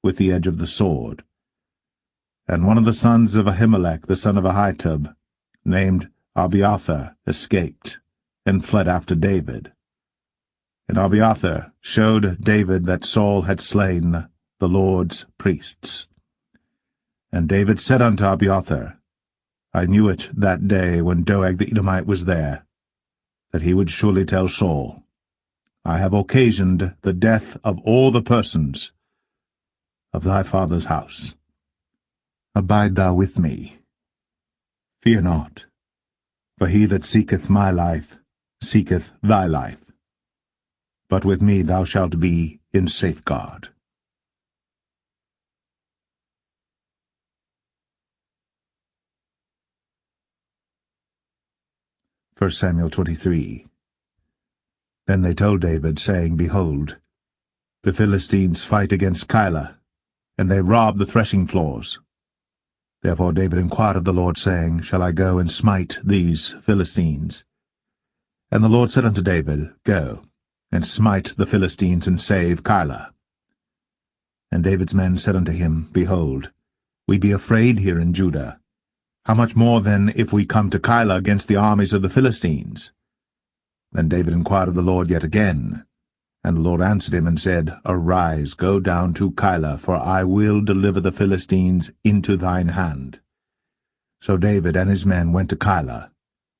with the edge of the sword. And one of the sons of Ahimelech, the son of Ahitub, named Abiathar, escaped, and fled after David. And Abiathar showed David that Saul had slain the Lord's priests. And David said unto Abiathar, I knew it that day when Doeg the Edomite was there, that he would surely tell Saul, I have occasioned the death of all the persons of thy father's house. Abide thou with me. Fear not, for he that seeketh my life seeketh thy life. But with me thou shalt be in safeguard. 1 Samuel 23. Then they told David, saying, Behold, the Philistines fight against Keilah, and they rob the threshing floors. Therefore David inquired of the Lord, saying, Shall I go and smite these Philistines? And the Lord said unto David, Go, and smite the Philistines, and save Keilah. And David's men said unto him, Behold, we be afraid here in Judah. How much more then if we come to Keilah against the armies of the Philistines? Then David inquired of the Lord yet again. And the Lord answered him and said, Arise, go down to Keilah, for I will deliver the Philistines into thine hand. So David and his men went to Keilah,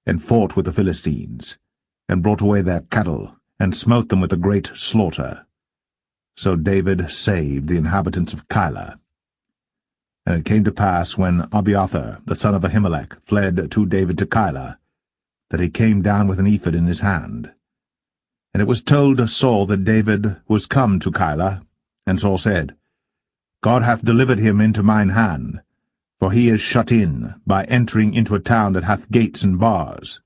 and fought with the Philistines, and brought away their cattle, and smote them with a great slaughter. So David saved the inhabitants of Keilah. And it came to pass, when Abiathar, the son of Ahimelech, fled to David to Keilah, that he came down with an ephod in his hand. And it was told Saul that David was come to Keilah, and Saul said, God hath delivered him into mine hand, for he is shut in, by entering into a town that hath gates and bars.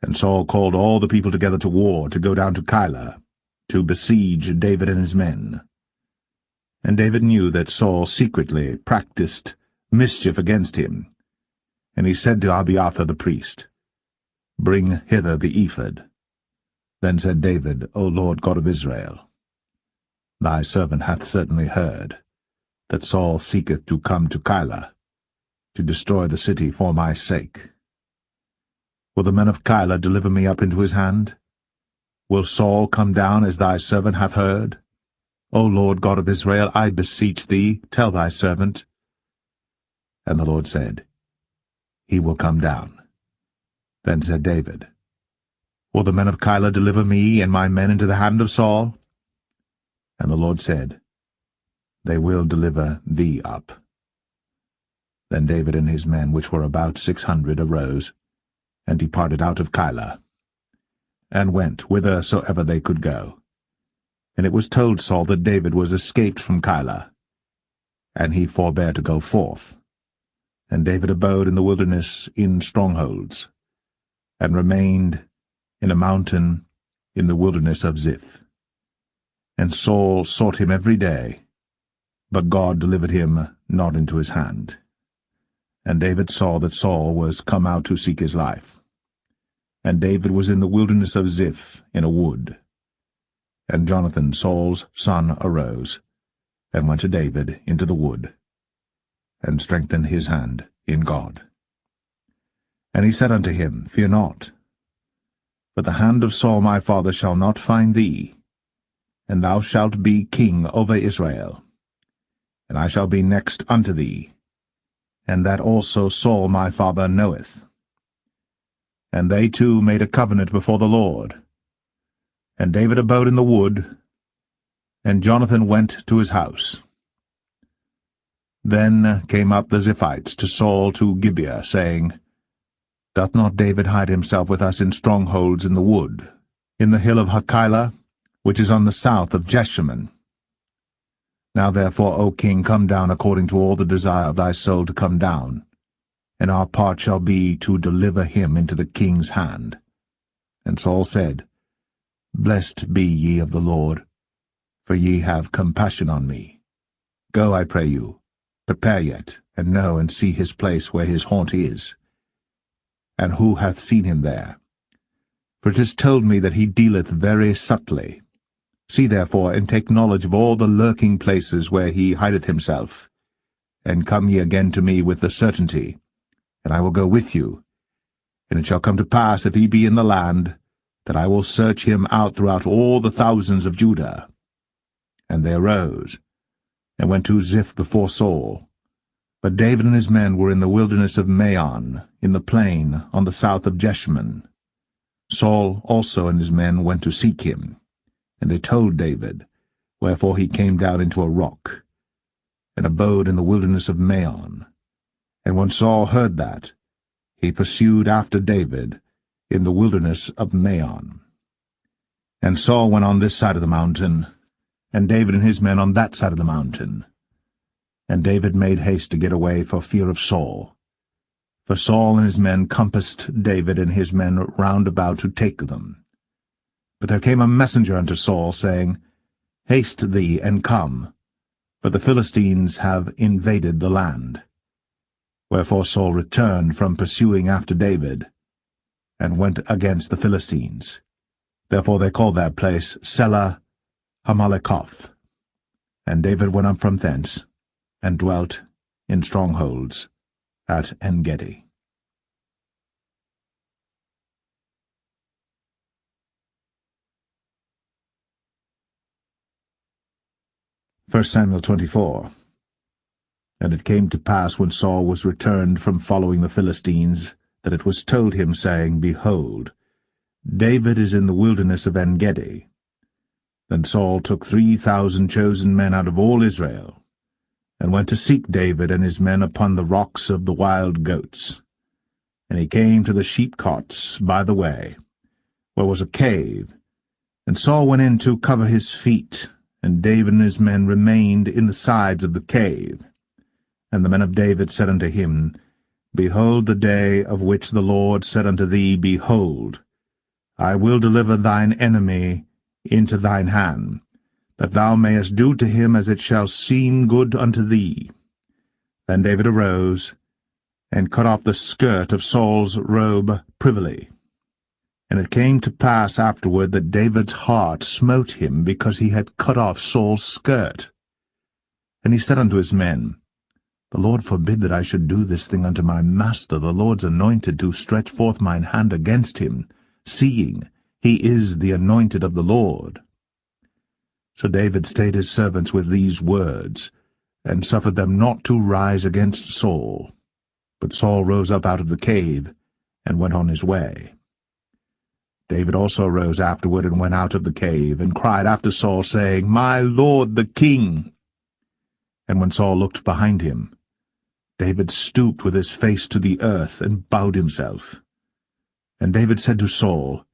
And Saul called all the people together to war, to go down to Keilah, to besiege David and his men. And David knew that Saul secretly practiced mischief against him. And he said to Abiathar the priest, Bring hither the ephod. Then said David, O Lord God of Israel, thy servant hath certainly heard that Saul seeketh to come to Keilah, to destroy the city for my sake. Will the men of Keilah deliver me up into his hand? Will Saul come down as thy servant hath heard? O Lord God of Israel, I beseech thee, tell thy servant. And the Lord said, He will come down. Then said David, Will the men of Keilah deliver me and my men into the hand of Saul? And the Lord said, They will deliver thee up. Then David and his men, which were about 600, arose, and departed out of Keilah, and went whithersoever they could go. And it was told Saul that David was escaped from Keilah, and he forbare to go forth. And David abode in the wilderness in strongholds, and remained in a mountain in the wilderness of Ziph. And Saul sought him every day, but God delivered him not into his hand. And David saw that Saul was come out to seek his life. And David was in the wilderness of Ziph in a wood. And Jonathan, Saul's son, arose, and went to David into the wood, and strengthened his hand in God. And he said unto him, Fear not, but the hand of Saul my father shall not find thee, and thou shalt be king over Israel, and I shall be next unto thee, and that also Saul my father knoweth. And they two made a covenant before the Lord. And David abode in the wood, and Jonathan went to his house. Then came up the Ziphites to Saul to Gibeah, saying, Doth not David hide himself with us in strongholds in the wood, in the hill of Hachilah? which is on the south of Jeshimon. Now therefore, O king, come down according to all the desire of thy soul to come down, and our part shall be to deliver him into the king's hand. And Saul said, Blessed be ye of the Lord, for ye have compassion on me. Go, I pray you, prepare yet, and know and see his place where his haunt is, and who hath seen him there. For it is told me that he dealeth very subtly. See therefore, and take knowledge of all the lurking places where he hideth himself, and come ye again to me with the certainty, and I will go with you. And it shall come to pass, if he be in the land, that I will search him out throughout all the thousands of Judah. And they arose, and went to Ziph before Saul. But David and his men were in the wilderness of Maon, in the plain on the south of Jeshimon. Saul also and his men went to seek him, and they told David, wherefore he came down into a rock, and abode in the wilderness of Maon. And when Saul heard that, he pursued after David in the wilderness of Maon. And Saul went on this side of the mountain, and David and his men on that side of the mountain. And David made haste to get away for fear of Saul. For Saul and his men compassed David and his men round about to take them. But there came a messenger unto Saul, saying, Haste thee, and come, for the Philistines have invaded the land. Wherefore Saul returned from pursuing after David, and went against the Philistines. Therefore they called that place Selah Hamalekoth. And David went up from thence, and dwelt in strongholds at En-gedi. 1 Samuel 24. And it came to pass, when Saul was returned from following the Philistines, that it was told him, saying, Behold, David is in the wilderness of En-gedi. Then Saul took 3,000 chosen men out of all Israel, and went to seek David and his men upon the rocks of the wild goats. And he came to the sheepcotes by the way, where was a cave. And Saul went in to cover his feet, and David and his men remained in the sides of the cave. And the men of David said unto him, Behold the day of which the Lord said unto thee, Behold, I will deliver thine enemy into thine hand, that thou mayest do to him as it shall seem good unto thee. Then David arose, and cut off the skirt of Saul's robe privily. And it came to pass afterward that David's heart smote him, because he had cut off Saul's skirt. And he said unto his men, The Lord forbid that I should do this thing unto my master, the Lord's anointed, to stretch forth mine hand against him, seeing he is the anointed of the Lord. So David stayed his servants with these words, and suffered them not to rise against Saul. But Saul rose up out of the cave, and went on his way. David also rose afterward, and went out of the cave, and cried after Saul, saying, My lord the king. And when Saul looked behind him, David stooped with his face to the earth, and bowed himself. And David said to Saul,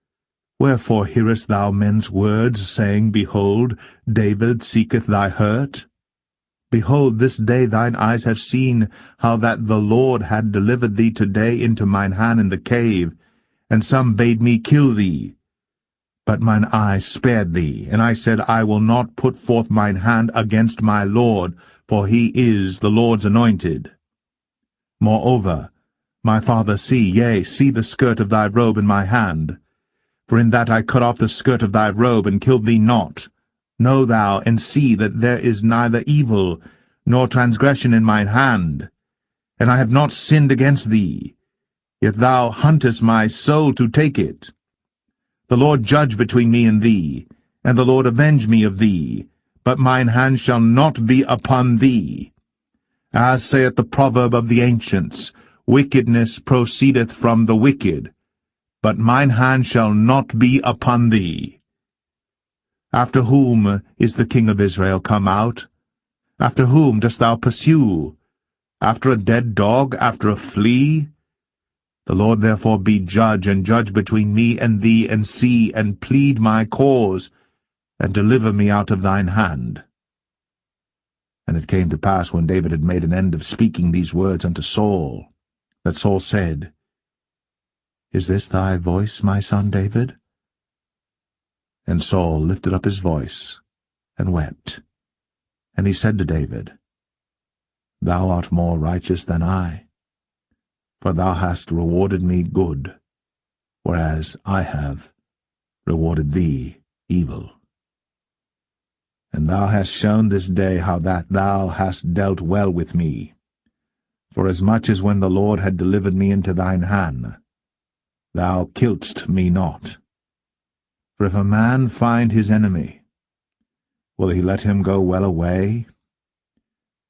Wherefore hearest thou men's words, saying, Behold, David seeketh thy hurt? Behold, this day thine eyes have seen how that the Lord had delivered thee today into mine hand in the cave, and some bade me kill thee. But mine eyes spared thee, and I said, I will not put forth mine hand against my Lord, for he is the Lord's anointed. Moreover, my father, see the skirt of thy robe in my hand. For in that I cut off the skirt of thy robe, and killed thee not. Know thou, and see that there is neither evil nor transgression in mine hand. And I have not sinned against thee, yet thou huntest my soul to take it. The Lord judge between me and thee, and the Lord avenge me of thee, but mine hand shall not be upon thee. As saith the proverb of the ancients, Wickedness proceedeth from the wicked, but mine hand shall not be upon thee. After whom is the king of Israel come out? After whom dost thou pursue? After a dead dog, after a flea? The Lord therefore be judge, and judge between me and thee, and see, and plead my cause, and deliver me out of thine hand. And it came to pass, when David had made an end of speaking these words unto Saul, that Saul said, Is this thy voice, my son David? And Saul lifted up his voice, and wept. And he said to David, Thou art more righteous than I, for thou hast rewarded me good, whereas I have rewarded thee evil. And thou hast shown this day how that thou hast dealt well with me, forasmuch as when the Lord had delivered me into thine hand, thou killedst me not. For if a man find his enemy, will he let him go well away?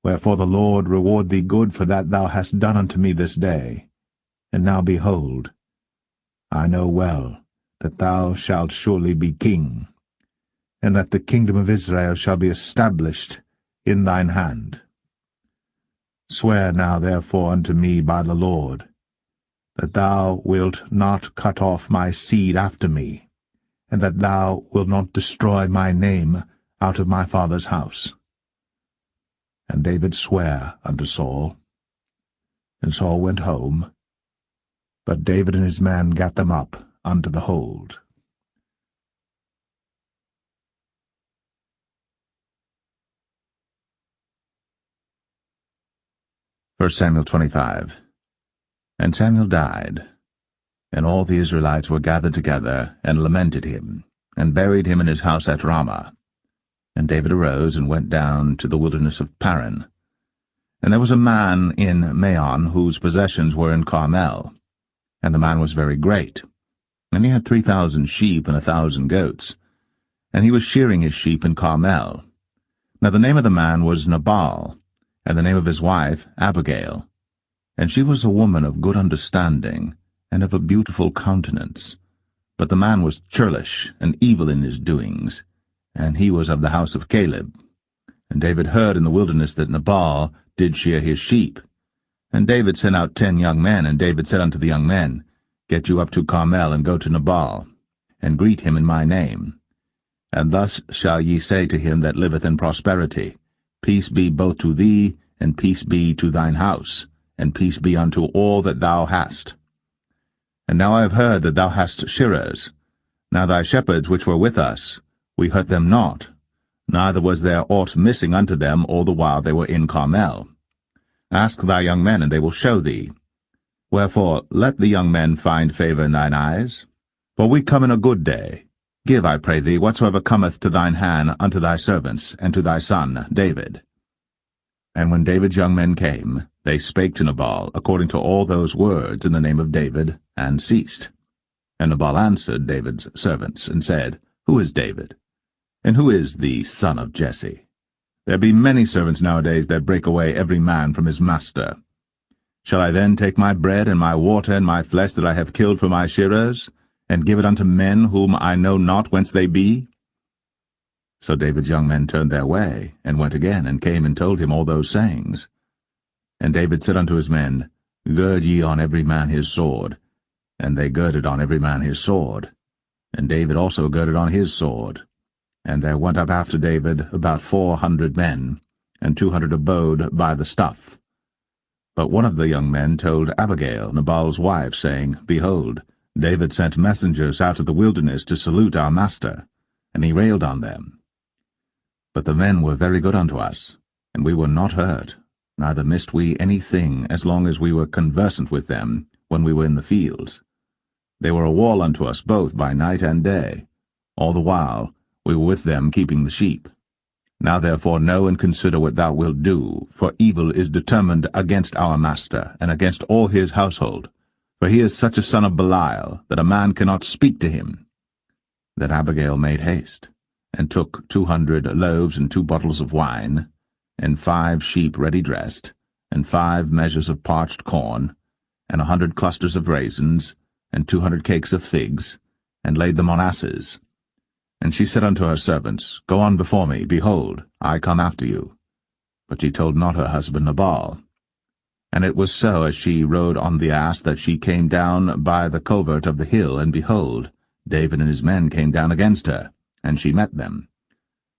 Wherefore the Lord reward thee good for that thou hast done unto me this day. And now behold, I know well that thou shalt surely be king, and that the kingdom of Israel shall be established in thine hand. Swear now therefore unto me by the Lord, that thou wilt not cut off my seed after me, and that thou wilt not destroy my name out of my father's house. And David sware unto Saul. And Saul went home, but David and his men gat them up unto the hold. 1 Samuel 25. And Samuel died, and all the Israelites were gathered together, and lamented him, and buried him in his house at Ramah. And David arose, and went down to the wilderness of Paran. And there was a man in Maon, whose possessions were in Carmel. And the man was very great, and he had 3,000 sheep and 1,000 goats. And he was shearing his sheep in Carmel. Now the name of the man was Nabal, and the name of his wife Abigail. And she was a woman of good understanding, and of a beautiful countenance. But the man was churlish, and evil in his doings, and he was of the house of Caleb. And David heard in the wilderness that Nabal did shear his sheep. And David sent out 10 young men, and David said unto the young men, Get you up to Carmel, and go to Nabal, and greet him in my name. And thus shall ye say to him that liveth in prosperity, Peace be both to thee, and peace be to thine house, and peace be unto all that thou hast. And now I have heard that thou hast shearers. Now thy shepherds which were with us, we hurt them not, neither was there aught missing unto them all the while they were in Carmel. Ask thy young men, and they will show thee. Wherefore let the young men find favor in thine eyes. For we come in a good day. Give, I pray thee, whatsoever cometh to thine hand unto thy servants, and to thy son David. And when David's young men came, they spake to Nabal according to all those words in the name of David, and ceased. And Nabal answered David's servants, and said, Who is David? And who is the son of Jesse? There be many servants nowadays that break away every man from his master. Shall I then take my bread and my water and my flesh that I have killed for my shearers, and give it unto men whom I know not whence they be? So David's young men turned their way, and went again, and came and told him all those sayings. And David said unto his men, Gird ye on every man his sword. And they girded on every man his sword. And David also girded on his sword. And there went up after David about 400 men, and 200 abode by the stuff. But one of the young men told Abigail, Nabal's wife, saying, Behold, David sent messengers out of the wilderness to salute our master, and he railed on them. But the men were very good unto us, and we were not hurt, neither missed we anything as long as we were conversant with them when we were in the fields. They were a wall unto us both by night and day. All the while we were with them keeping the sheep. Now therefore know and consider what thou wilt do, for evil is determined against our master, and against all his household. For he is such a son of Belial, that a man cannot speak to him. Then Abigail made haste, and took 200 loaves and 2 bottles of wine, and 5 sheep ready dressed, and 5 measures of parched corn, and 100 clusters of raisins, and 200 cakes of figs, and laid them on asses. And she said unto her servants, Go on before me, behold, I come after you. But she told not her husband Nabal. And it was so, as she rode on the ass, that she came down by the covert of the hill, and behold, David and his men came down against her, and she met them,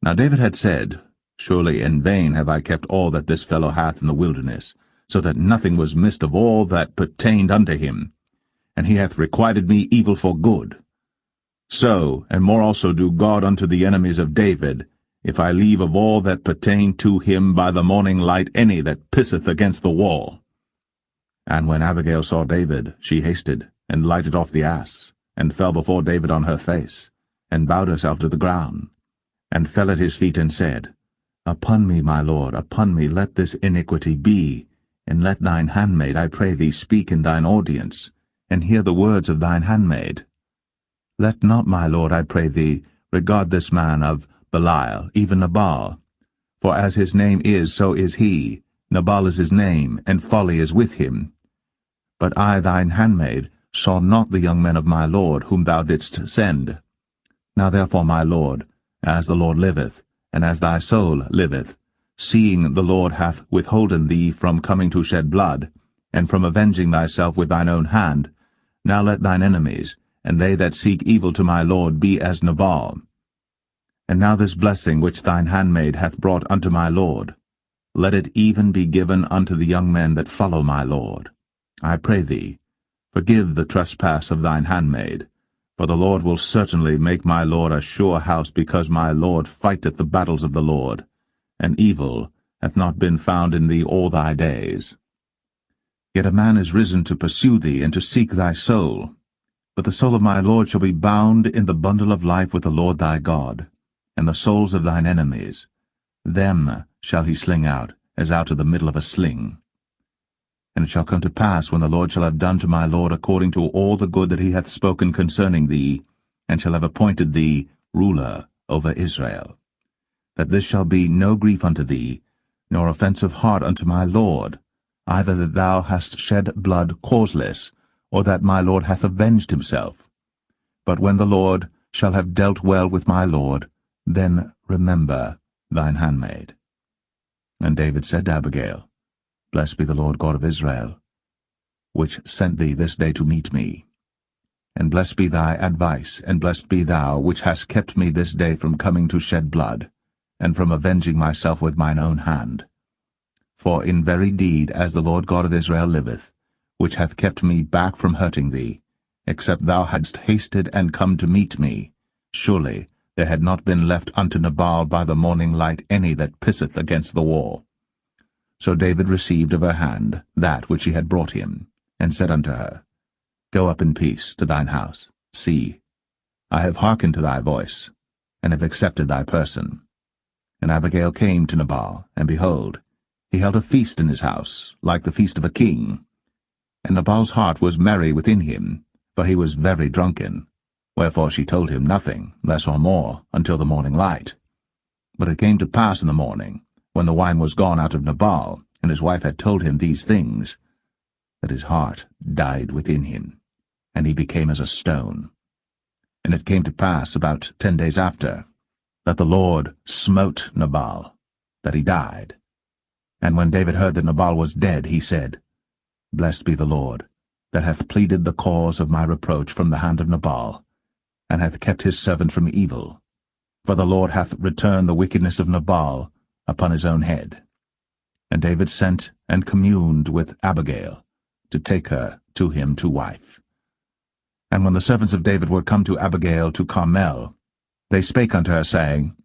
Now David had said, Surely in vain have I kept all that this fellow hath in the wilderness, so that nothing was missed of all that pertained unto him, and he hath requited me evil for good. So, and more also do God unto the enemies of David, if I leave of all that pertain to him by the morning light any that pisseth against the wall. And when Abigail saw David, she hasted, and lighted off the ass, and fell before David on her face, and bowed herself to the ground, and fell at his feet, and said, Upon me, my lord, upon me let this iniquity be, and let thine handmaid, I pray thee, speak in thine audience, and hear the words of thine handmaid. Let not, my lord, I pray thee, regard this man of Belial, even Nabal. For as his name is, so is he. Nabal is his name, and folly is with him. But I, thine handmaid, saw not the young men of my lord, whom thou didst send. Now therefore, my lord, as the Lord liveth, and as thy soul liveth, seeing the Lord hath withholden thee from coming to shed blood, and from avenging thyself with thine own hand, now let thine enemies, and they that seek evil to my lord, be as Nabal. And now this blessing which thine handmaid hath brought unto my lord, let it even be given unto the young men that follow my lord. I pray thee, forgive the trespass of thine handmaid, for the Lord will certainly make my lord a sure house, because my lord fighteth the battles of the Lord, and evil hath not been found in thee all thy days. Yet a man is risen to pursue thee, and to seek thy soul. But the soul of my lord shall be bound in the bundle of life with the Lord thy God, and the souls of thine enemies, them shall he sling out, as out of the middle of a sling. And it shall come to pass, when the Lord shall have done to my lord according to all the good that he hath spoken concerning thee, and shall have appointed thee ruler over Israel, that this shall be no grief unto thee, nor offense of heart unto my lord, either that thou hast shed blood causeless, or that my lord hath avenged himself. But when the Lord shall have dealt well with my lord, then remember thine handmaid. And David said to Abigail, Blessed be the Lord God of Israel, which sent thee this day to meet me. And blessed be thy advice, and blessed be thou, which hast kept me this day from coming to shed blood, and from avenging myself with mine own hand. For in very deed, as the Lord God of Israel liveth, which hath kept me back from hurting thee, except thou hadst hasted and come to meet me, surely there had not been left unto Nabal by the morning light any that pisseth against the wall. So David received of her hand that which she had brought him, and said unto her, Go up in peace to thine house. See, I have hearkened to thy voice, and have accepted thy person. And Abigail came to Nabal, and behold, he held a feast in his house, like the feast of a king. And Nabal's heart was merry within him, for he was very drunken. Wherefore she told him nothing, less or more, until the morning light. But it came to pass in the morning, when the wine was gone out of Nabal, and his wife had told him these things, that his heart died within him, and he became as a stone. And it came to pass about 10 days after, that the Lord smote Nabal, that he died. And when David heard that Nabal was dead, he said, Blessed be the Lord, that hath pleaded the cause of my reproach from the hand of Nabal, and hath kept his servant from evil. For the Lord hath returned the wickedness of Nabal upon his own head. And David sent and communed with Abigail, to take her to him to wife. And when the servants of David were come to Abigail to Carmel, they spake unto her, saying,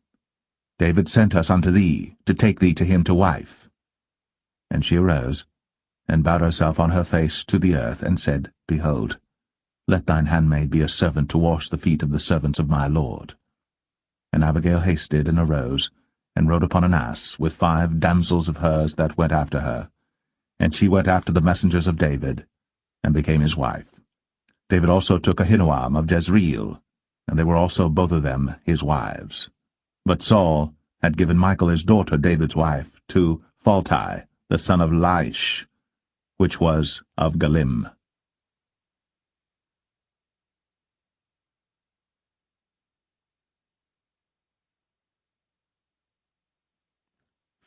David sent us unto thee, to take thee to him to wife. And she arose, and bowed herself on her face to the earth, and said, Behold, let thine handmaid be a servant to wash the feet of the servants of my lord. And Abigail hasted, and arose, and rode upon an ass, with 5 damsels of hers that went after her. And she went after the messengers of David, and became his wife. David also took Ahinoam of Jezreel, and they were also both of them his wives. But Saul had given Michal his daughter, David's wife, to Phalti, the son of Laish, which was of Galim.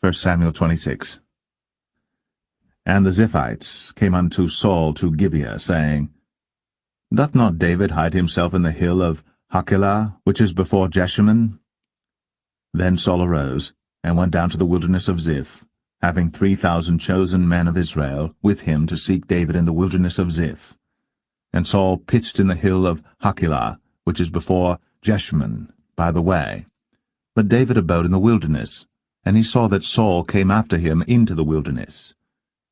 1 Samuel 26. And the Ziphites came unto Saul to Gibeah, saying, Doth not David hide himself in the hill of Hachilah, which is before Jeshimon? Then Saul arose, and went down to the wilderness of Ziph, having 3,000 chosen men of Israel with him to seek David in the wilderness of Ziph. And Saul pitched in the hill of Hachilah, which is before Jeshimon, by the way. But David abode in the wilderness, and he saw that Saul came after him into the wilderness.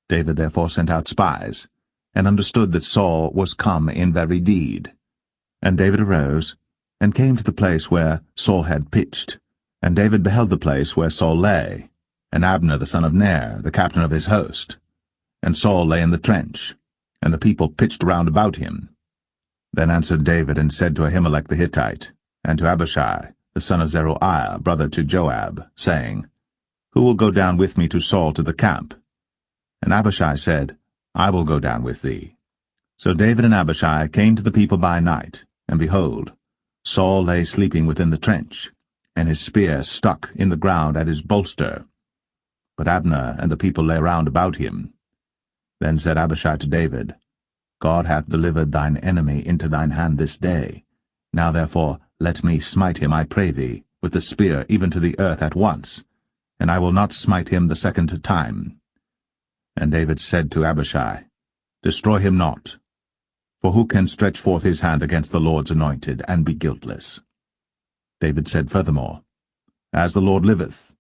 David therefore sent out spies, and understood that Saul was come in very deed. And David arose, and came to the place where Saul had pitched. And David beheld the place where Saul lay, and Abner the son of Ner, the captain of his host. And Saul lay in the trench, and the people pitched round about him. Then answered David, and said to Ahimelech the Hittite, and to Abishai, the son of Zeruiah, brother to Joab, saying, Who will go down with me to Saul to the camp? And Abishai said, I will go down with thee. So David and Abishai came to the people by night, and behold, Saul lay sleeping within the trench, and his spear stuck in the ground at his bolster. But Abner and the people lay round about him. Then said Abishai to David, God hath delivered thine enemy into thine hand this day. Now therefore let me smite him, I pray thee, with the spear even to the earth at once, and I will not smite him the second time. And David said to Abishai, Destroy him not, for who can stretch forth his hand against the Lord's anointed, and be guiltless? David said furthermore, As the Lord liveth,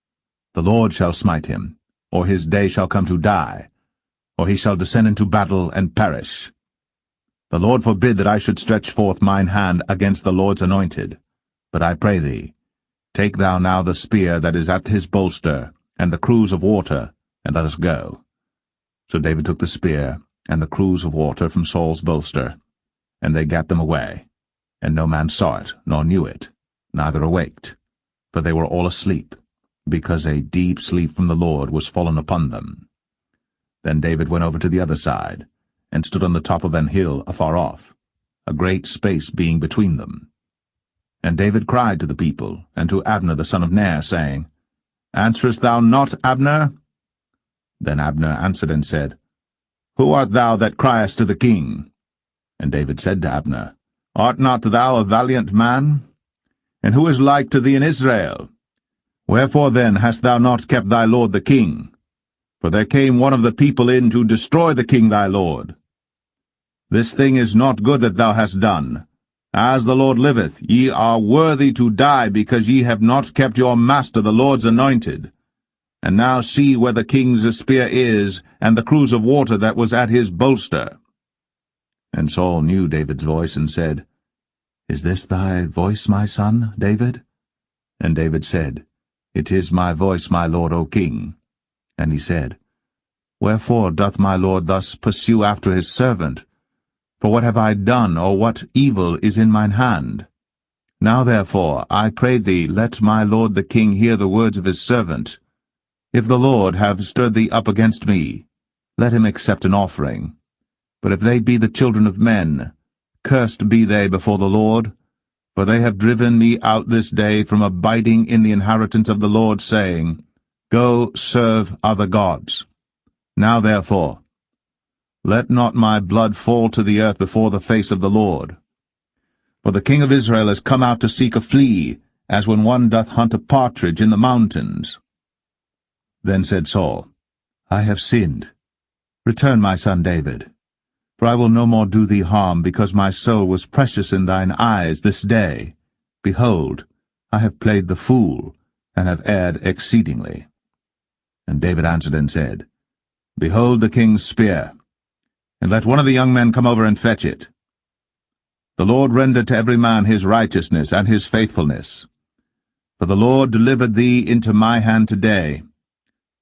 the Lord shall smite him, or his day shall come to die, or he shall descend into battle and perish. The Lord forbid that I should stretch forth mine hand against the Lord's anointed. But I pray thee, take thou now the spear that is at his bolster, and the cruse of water, and let us go. So David took the spear and the cruse of water from Saul's bolster, and they gat them away, and no man saw it, nor knew it, neither awaked, for they were all asleep, because a deep sleep from the Lord was fallen upon them. Then David went over to the other side, and stood on the top of an hill afar off, a great space being between them. And David cried to the people, and to Abner the son of Ner, saying, Answerest thou not, Abner? Then Abner answered and said, Who art thou that criest to the king? And David said to Abner, Art not thou a valiant man? And who is like to thee in Israel? Wherefore then hast thou not kept thy lord the king? For there came one of the people in to destroy the king thy lord. This thing is not good that thou hast done. As the Lord liveth, ye are worthy to die, because ye have not kept your master the Lord's anointed. And now see where the king's spear is, and the cruse of water that was at his bolster. And Saul knew David's voice, and said, Is this thy voice, my son, David? And David said, It is my voice, my lord, O king. And he said, Wherefore doth my lord thus pursue after his servant? For what have I done, or what evil is in mine hand? Now therefore, I pray thee, let my lord the king hear the words of his servant. If the Lord have stirred thee up against me, let him accept an offering. But if they be the children of men, cursed be they before the Lord, for they have driven me out this day from abiding in the inheritance of the Lord, saying, Go serve other gods. Now therefore, let not my blood fall to the earth before the face of the Lord. For the king of Israel is come out to seek a flea, as when one doth hunt a partridge in the mountains. Then said Saul, I have sinned. Return, my son David. For I will no more do thee harm, because my soul was precious in thine eyes this day. Behold, I have played the fool, and have erred exceedingly. And David answered and said, Behold the king's spear, and let one of the young men come over and fetch it. The Lord render to every man his righteousness and his faithfulness. For the Lord delivered thee into my hand today.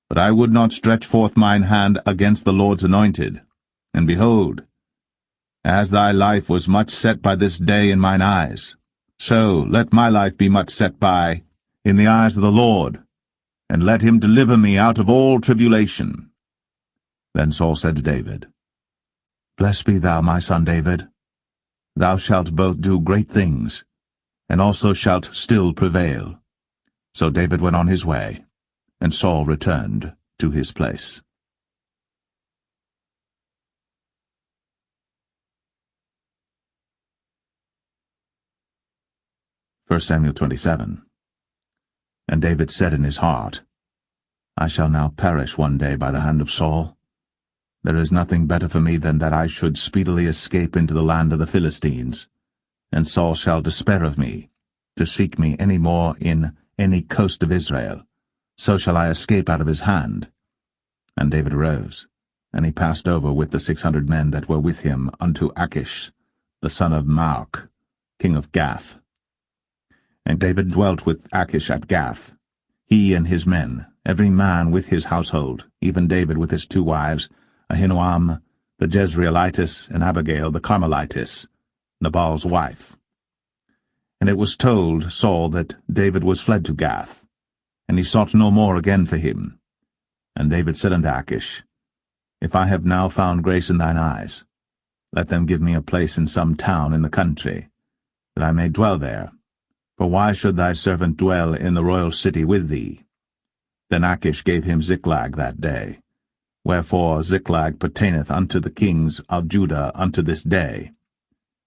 But I would not stretch forth mine hand against the Lord's anointed. And behold, as thy life was much set by this day in mine eyes, so let my life be much set by in the eyes of the Lord, and let him deliver me out of all tribulation. Then Saul said to David, Blessed be thou, my son David. Thou shalt both do great things, and also shalt still prevail. So David went on his way, and Saul returned to his place. 1 Samuel 27. And David said in his heart, I shall now perish one day by the hand of Saul. There is nothing better for me than that I should speedily escape into the land of the Philistines, and Saul shall despair of me, to seek me any more in any coast of Israel. So shall I escape out of his hand. And David arose, and he passed over with the 600 men that were with him unto Achish, the son of Maoch, king of Gath. And David dwelt with Achish at Gath, he and his men, every man with his household, even David with his 2 wives, Ahinoam the Jezreelitess, and Abigail the Carmelitess, Nabal's wife. And it was told Saul that David was fled to Gath, and he sought no more again for him. And David said unto Achish, If I have now found grace in thine eyes, let them give me a place in some town in the country, that I may dwell there. For why should thy servant dwell in the royal city with thee? Then Achish gave him Ziklag that day. Wherefore Ziklag pertaineth unto the kings of Judah unto this day.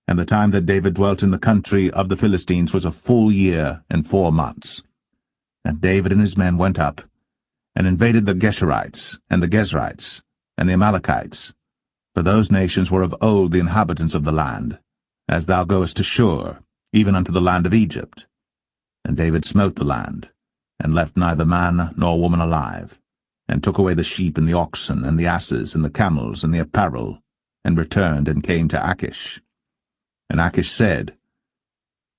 And the time that David dwelt in the country of the Philistines was a full year and 4 months. And David and his men went up, and invaded the Geshurites, and the Gezrites, and the Amalekites. For those nations were of old the inhabitants of the land, as thou goest to Shur, even unto the land of Egypt. And David smote the land, and left neither man nor woman alive, and took away the sheep and the oxen, and the asses, and the camels, and the apparel, and returned and came to Achish. And Achish said,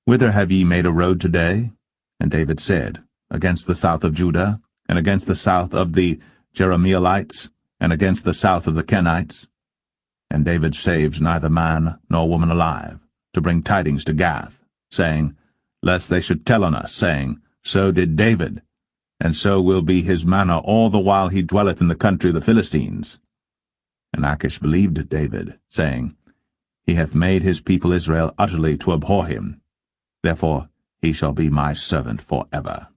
Whither have ye made a road today? And David said, Against the south of Judah, and against the south of the Jerahmeelites, and against the south of the Kenites. And David saved neither man nor woman alive, to bring tidings to Gath, saying, Lest they should tell on us, saying, So did David, and so will be his manner all the while he dwelleth in the country of the Philistines. And Achish believed David, saying, He hath made his people Israel utterly to abhor him. Therefore he shall be my servant for ever.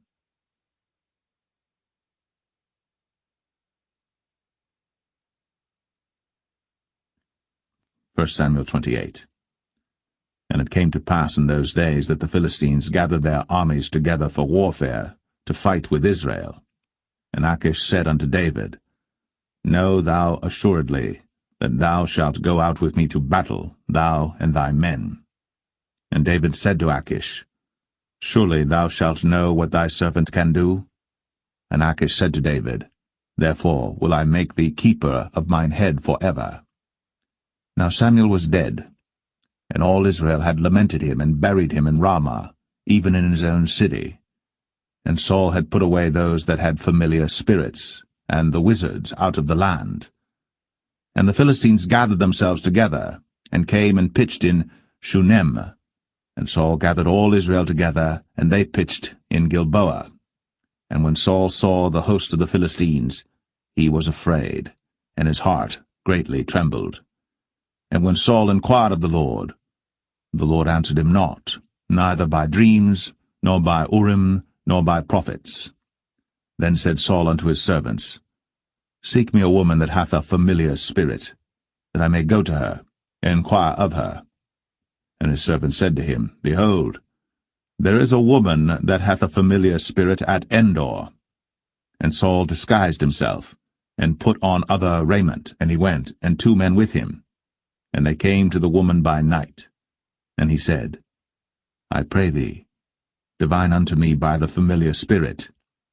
1 Samuel 28. And it came to pass in those days that the Philistines gathered their armies together for warfare, to fight with Israel. And Achish said unto David, Know thou assuredly that thou shalt go out with me to battle, thou and thy men. And David said to Achish, Surely thou shalt know what thy servant can do. And Achish said to David, Therefore will I make thee keeper of mine head for ever. Now Samuel was dead, and all Israel had lamented him and buried him in Ramah, even in his own city. And Saul had put away those that had familiar spirits, and the wizards out of the land. And the Philistines gathered themselves together, and came and pitched in Shunem. And Saul gathered all Israel together, and they pitched in Gilboa. And when Saul saw the host of the Philistines, he was afraid, and his heart greatly trembled. And when Saul inquired of the Lord answered him not, neither by dreams, nor by Urim, nor by prophets. Then said Saul unto his servants, Seek me a woman that hath a familiar spirit, that I may go to her, and inquire of her. And his servants said to him, Behold, there is a woman that hath a familiar spirit at Endor. And Saul disguised himself, and put on other raiment, and he went, and 2 men with him. And they came to the woman by night. And he said, I pray thee, divine unto me by the familiar spirit,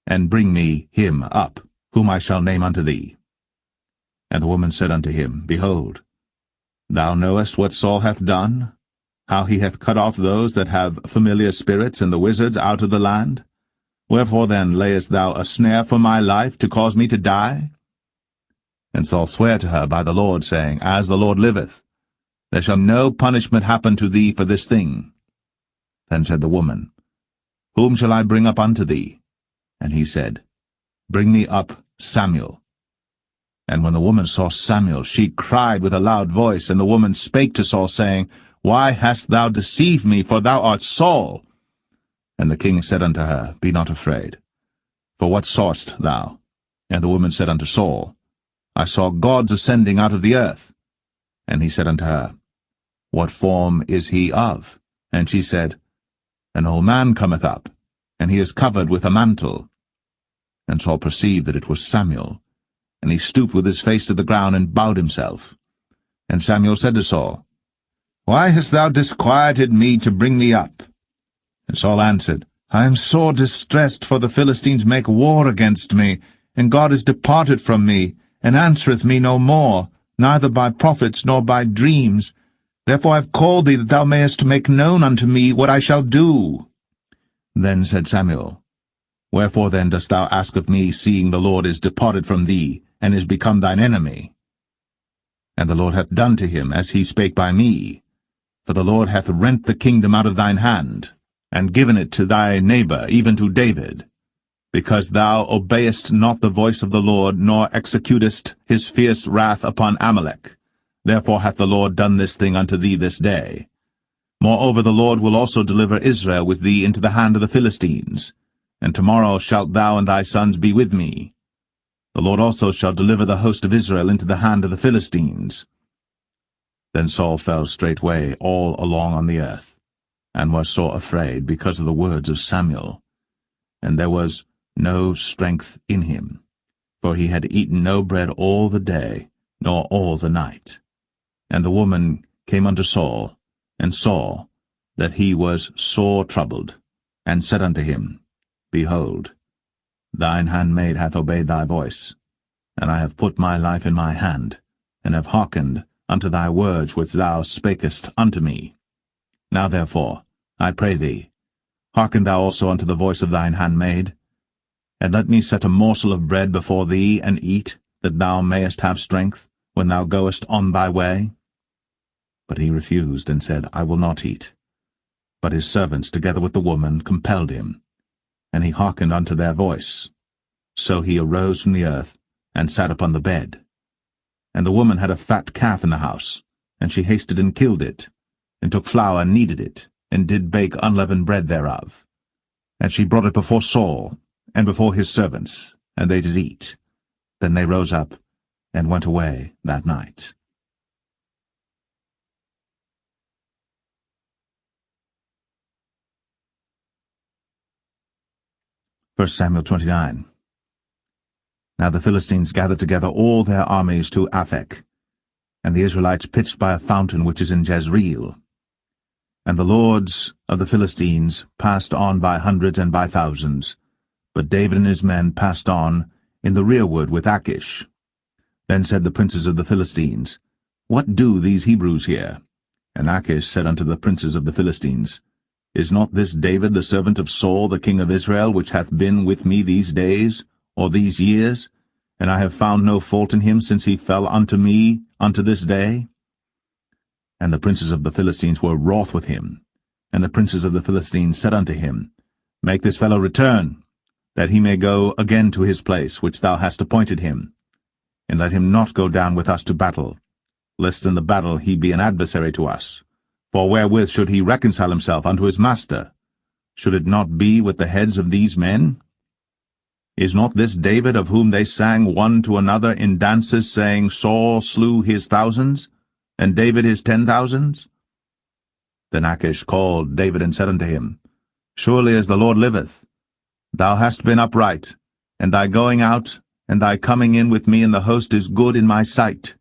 and bring me him up, whom I shall name unto thee. And the woman said unto him, Behold, thou knowest what Saul hath done, how he hath cut off those that have familiar spirits and the wizards out of the land? Wherefore then layest thou a snare for my life, to cause me to die? And Saul sware to her by the Lord, saying, As the Lord liveth, there shall no punishment happen to thee for this thing. Then said the woman, Whom shall I bring up unto thee? And he said, Bring me up Samuel. And when the woman saw Samuel, she cried with a loud voice, and the woman spake to Saul, saying, Why hast thou deceived me, for thou art Saul? And the king said unto her, Be not afraid. For what sawest thou? And the woman said unto Saul, I saw gods ascending out of the earth. And he said unto her, What form is he of? And she said, An old man cometh up. and he is covered with a mantle. And Saul perceived that it was Samuel, and he stooped with his face to the ground and bowed himself. And Samuel said to Saul, Why hast thou disquieted me to bring me up? And Saul answered, I am sore distressed, for the Philistines make war against me, and God is departed from me, and answereth me no more, neither by prophets nor by dreams. Therefore I have called thee, that thou mayest make known unto me what I shall do. Then said Samuel, Wherefore then dost thou ask of me, seeing the Lord is departed from thee, and is become thine enemy? And the Lord hath done to him as he spake by me. For the Lord hath rent the kingdom out of thine hand, and given it to thy neighbor, even to David, because thou obeyest not the voice of the Lord, nor executest his fierce wrath upon Amalek. Therefore hath the Lord done this thing unto thee this day. Moreover the Lord will also deliver Israel with thee into the hand of the Philistines, and tomorrow shalt thou and thy sons be with me. The Lord also shall deliver the host of Israel into the hand of the Philistines. Then Saul fell straightway all along on the earth, and was sore afraid because of the words of Samuel. And there was no strength in him, for he had eaten no bread all the day, nor all the night. And the woman came unto Saul, and saw that he was sore troubled, and said unto him, Behold, thine handmaid hath obeyed thy voice, and I have put my life in my hand, and have hearkened unto thy words which thou spakest unto me. Now therefore, I pray thee, hearken thou also unto the voice of thine handmaid, and let me set a morsel of bread before thee, and eat, that thou mayest have strength, when thou goest on thy way. But he refused, and said, I will not eat. But his servants, together with the woman, compelled him, and he hearkened unto their voice. So he arose from the earth, and sat upon the bed. And the woman had a fat calf in the house, and she hasted and killed it, and took flour and kneaded it, and did bake unleavened bread thereof. And she brought it before Saul, and before his servants, and they did eat. Then they rose up, and went away that night. 1 Samuel 29. Now the Philistines gathered together all their armies to Aphek, and the Israelites pitched by a fountain which is in Jezreel. And the lords of the Philistines passed on by hundreds and by thousands, but David and his men passed on in the rearward with Achish. Then said the princes of the Philistines, What do these Hebrews here? And Achish said unto the princes of the Philistines, Is not this David the servant of Saul the king of Israel, which hath been with me these days, or these years? And I have found no fault in him since he fell unto me unto this day. And the princes of the Philistines were wroth with him. And the princes of the Philistines said unto him, Make this fellow return, that he may go again to his place which thou hast appointed him, and let him not go down with us to battle, lest in the battle he be an adversary to us. For wherewith should he reconcile himself unto his master? Should it not be with the heads of these men? Is not this David, of whom they sang one to another in dances, saying, Saul slew his thousands, and David his 10,000s? Then Achish called David and said unto him, Surely as the Lord liveth, thou hast been upright, and thy going out and thy coming in with me in the host is good in my sight.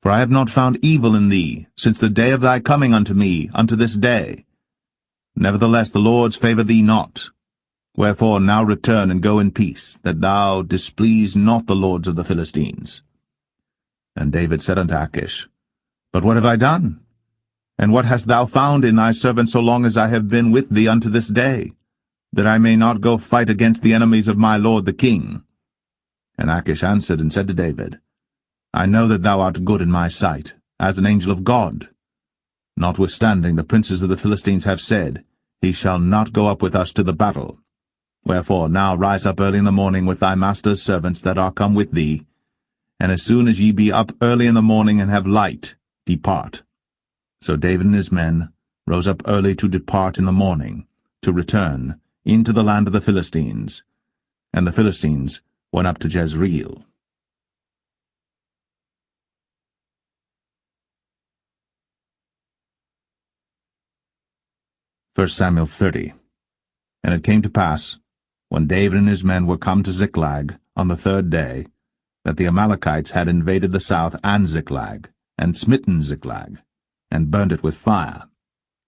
For I have not found evil in thee since the day of thy coming unto me unto this day. Nevertheless the Lord's favour thee not. Wherefore now return and go in peace, that thou displease not the lords of the Philistines. And David said unto Achish, But what have I done? And what hast thou found in thy servant so long as I have been with thee unto this day, that I may not go fight against the enemies of my lord the king? And Achish answered and said to David, I know that thou art good in my sight, as an angel of God. Notwithstanding the princes of the Philistines have said, He shall not go up with us to the battle. Wherefore now rise up early in the morning with thy master's servants that are come with thee, and as soon as ye be up early in the morning and have light, depart. So David and his men rose up early to depart in the morning, to return into the land of the Philistines. And the Philistines went up to Jezreel. 1 Samuel 30. And it came to pass, when David and his men were come to Ziklag on the 3rd day, that the Amalekites had invaded the south and Ziklag, and smitten Ziklag, and burnt it with fire,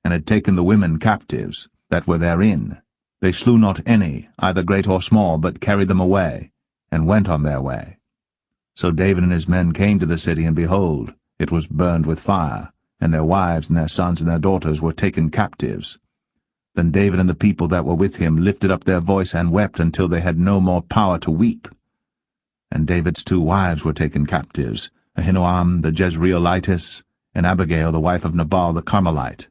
and had taken the women captives that were therein. They slew not any, either great or small, but carried them away, and went on their way. So David and his men came to the city, and behold, it was burned with fire, and their wives and their sons and their daughters were taken captives. Then David and the people that were with him lifted up their voice and wept until they had no more power to weep. And David's 2 wives were taken captives, Ahinoam the Jezreelitess, and Abigail the wife of Nabal the Carmelite.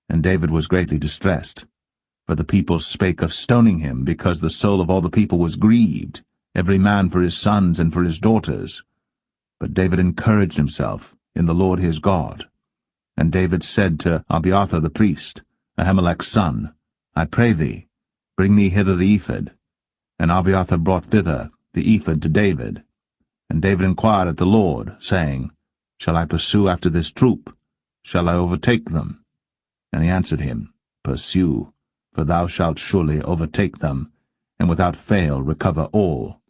And David was greatly distressed, for the people spake of stoning him, because the soul of all the people was grieved, every man for his sons and for his daughters. But David encouraged himself in the Lord his God. And David said to Abiathar the priest, Ahimelech's son, I pray thee, bring me hither the ephod. And Abiathar brought thither the ephod to David. And David inquired at the Lord, saying, Shall I pursue after this troop? Shall I overtake them? And he answered him, Pursue, for thou shalt surely overtake them, and without fail recover all.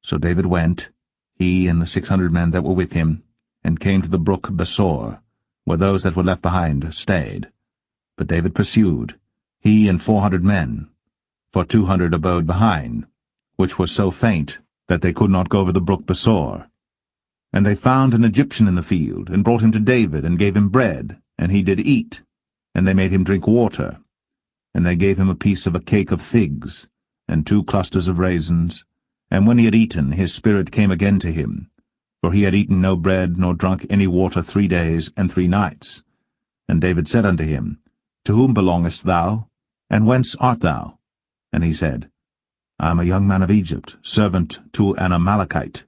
So David went, he and the 600 men that were with him, and came to the brook Besor, where those that were left behind stayed. But David pursued, he and 400 men, for 200 abode behind, which were so faint that they could not go over the brook Besor. And they found an Egyptian in the field, and brought him to David, and gave him bread, and he did eat, and they made him drink water. And they gave him a piece of a cake of figs, and 2 clusters of raisins. And when he had eaten, his spirit came again to him, for he had eaten no bread, nor drunk any water 3 days and 3 nights. And David said unto him, To whom belongest thou, and whence art thou? And he said, I am a young man of Egypt, servant to an Amalekite,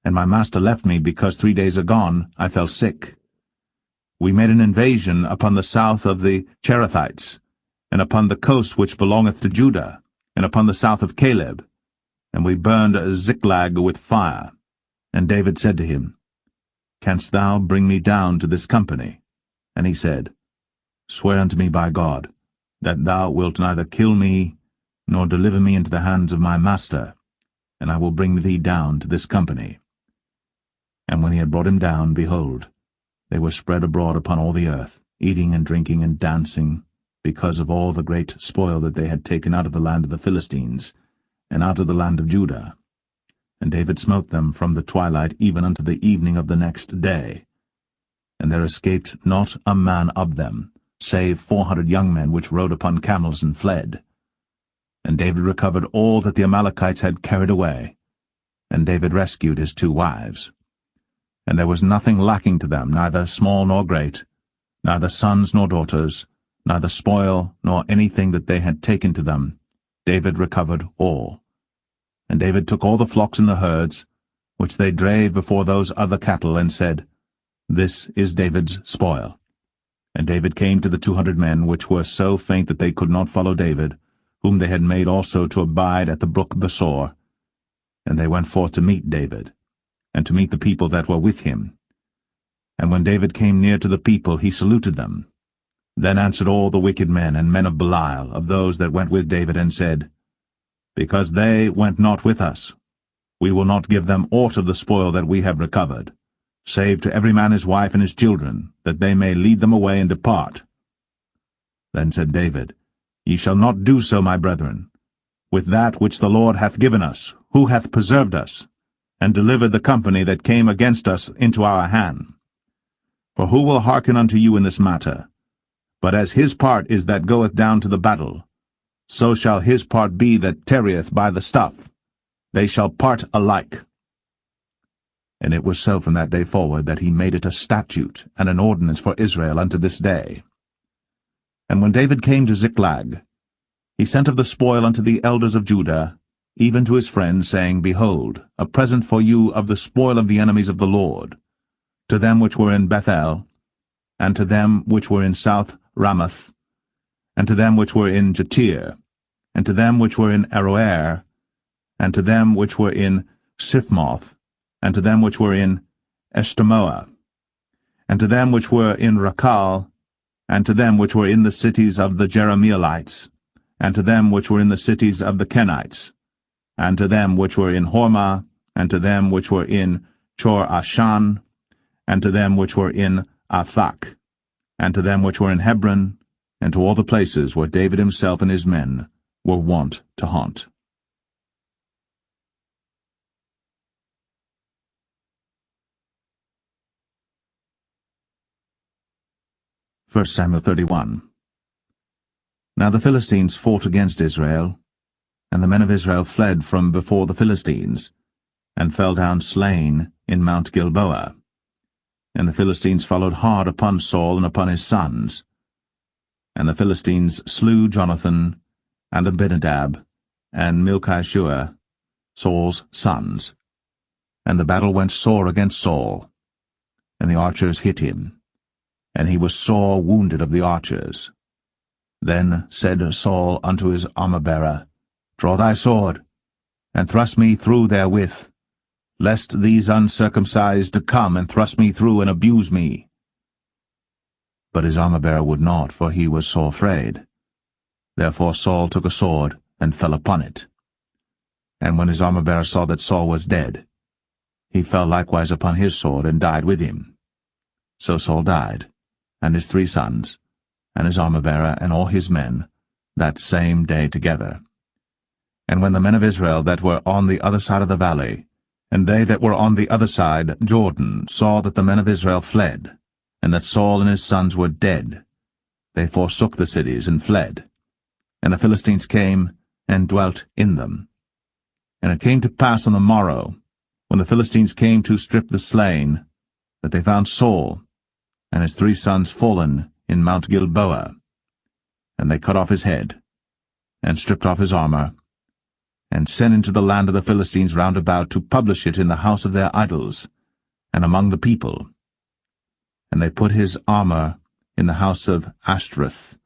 and my master left me, because 3 days agone I fell sick. We made an invasion upon the south of the Cherethites, and upon the coast which belongeth to Judah, and upon the south of Caleb, and we burned Ziklag with fire. And David said to him, Canst thou bring me down to this company? And he said, Swear unto me by God, that thou wilt neither kill me, nor deliver me into the hands of my master, and I will bring thee down to this company. And when he had brought him down, behold, they were spread abroad upon all the earth, eating and drinking and dancing, because of all the great spoil that they had taken out of the land of the Philistines, and out of the land of Judah. And David smote them from the twilight even unto the evening of the next day. And there escaped not a man of them, save 400 young men which rode upon camels and fled. And David recovered all that the Amalekites had carried away. And David rescued his 2 wives. And there was nothing lacking to them, neither small nor great, neither sons nor daughters, neither spoil nor anything that they had taken to them. David recovered all. And David took all the flocks and the herds, which they drave before those other cattle, and said, This is David's spoil. And David came to the 200 men, which were so faint that they could not follow David, whom they had made also to abide at the brook Besor. And they went forth to meet David, and to meet the people that were with him. And when David came near to the people, he saluted them. Then answered all the wicked men and men of Belial, of those that went with David, and said, Because they went not with us, we will not give them aught of the spoil that we have recovered, save to every man his wife and his children, that they may lead them away and depart. Then said David, Ye shall not do so, my brethren, with that which the Lord hath given us, who hath preserved us, and delivered the company that came against us into our hand. For who will hearken unto you in this matter? But as his part is that goeth down to the battle, so shall his part be that tarrieth by the stuff. They shall part alike. And it was so from that day forward that he made it a statute and an ordinance for Israel unto this day. And when David came to Ziklag, he sent of the spoil unto the elders of Judah, even to his friends, saying, Behold, a present for you of the spoil of the enemies of the Lord, to them which were in Bethel, and to them which were in South Ramoth, and to them which were in Jatir, and to them which were in Aroer, and to them which were in Siphmoth, and to them which were in Eshtemoa, and to them which were in Rakal, and to them which were in the cities of the Jerahmeelites, and to them which were in the cities of the Kenites, and to them which were in Hormah, and to them which were in Chor-Ashan, and to them which were in Athak, and to them which were in Hebron, and to all the places where David himself and his men were wont to haunt. 1 Samuel 31. Now the Philistines fought against Israel, and the men of Israel fled from before the Philistines, and fell down slain in Mount Gilboa. And the Philistines followed hard upon Saul and upon his sons. And the Philistines slew Jonathan, and Abinadab, and Malchishua, Saul's sons. And the battle went sore against Saul, and the archers hit him, and he was sore wounded of the archers. Then said Saul unto his armor-bearer, Draw thy sword, and thrust me through therewith, lest these uncircumcised come and thrust me through and abuse me. But his armor-bearer would not, for he was sore afraid. Therefore Saul took a sword, and fell upon it. And when his armor-bearer saw that Saul was dead, he fell likewise upon his sword, and died with him. So Saul died, and his 3 sons, and his armor-bearer, and all his men, that same day together. And when the men of Israel that were on the other side of the valley, and they that were on the other side, Jordan, saw that the men of Israel fled, and that Saul and his sons were dead, they forsook the cities and fled. And the Philistines came and dwelt in them. And it came to pass on the morrow, when the Philistines came to strip the slain, that they found Saul and his 3 sons fallen in Mount Gilboa. And they cut off his head, and stripped off his armor, and sent into the land of the Philistines round about to publish it in the house of their idols, and among the people. And they put his armor in the house of Ashtoreth,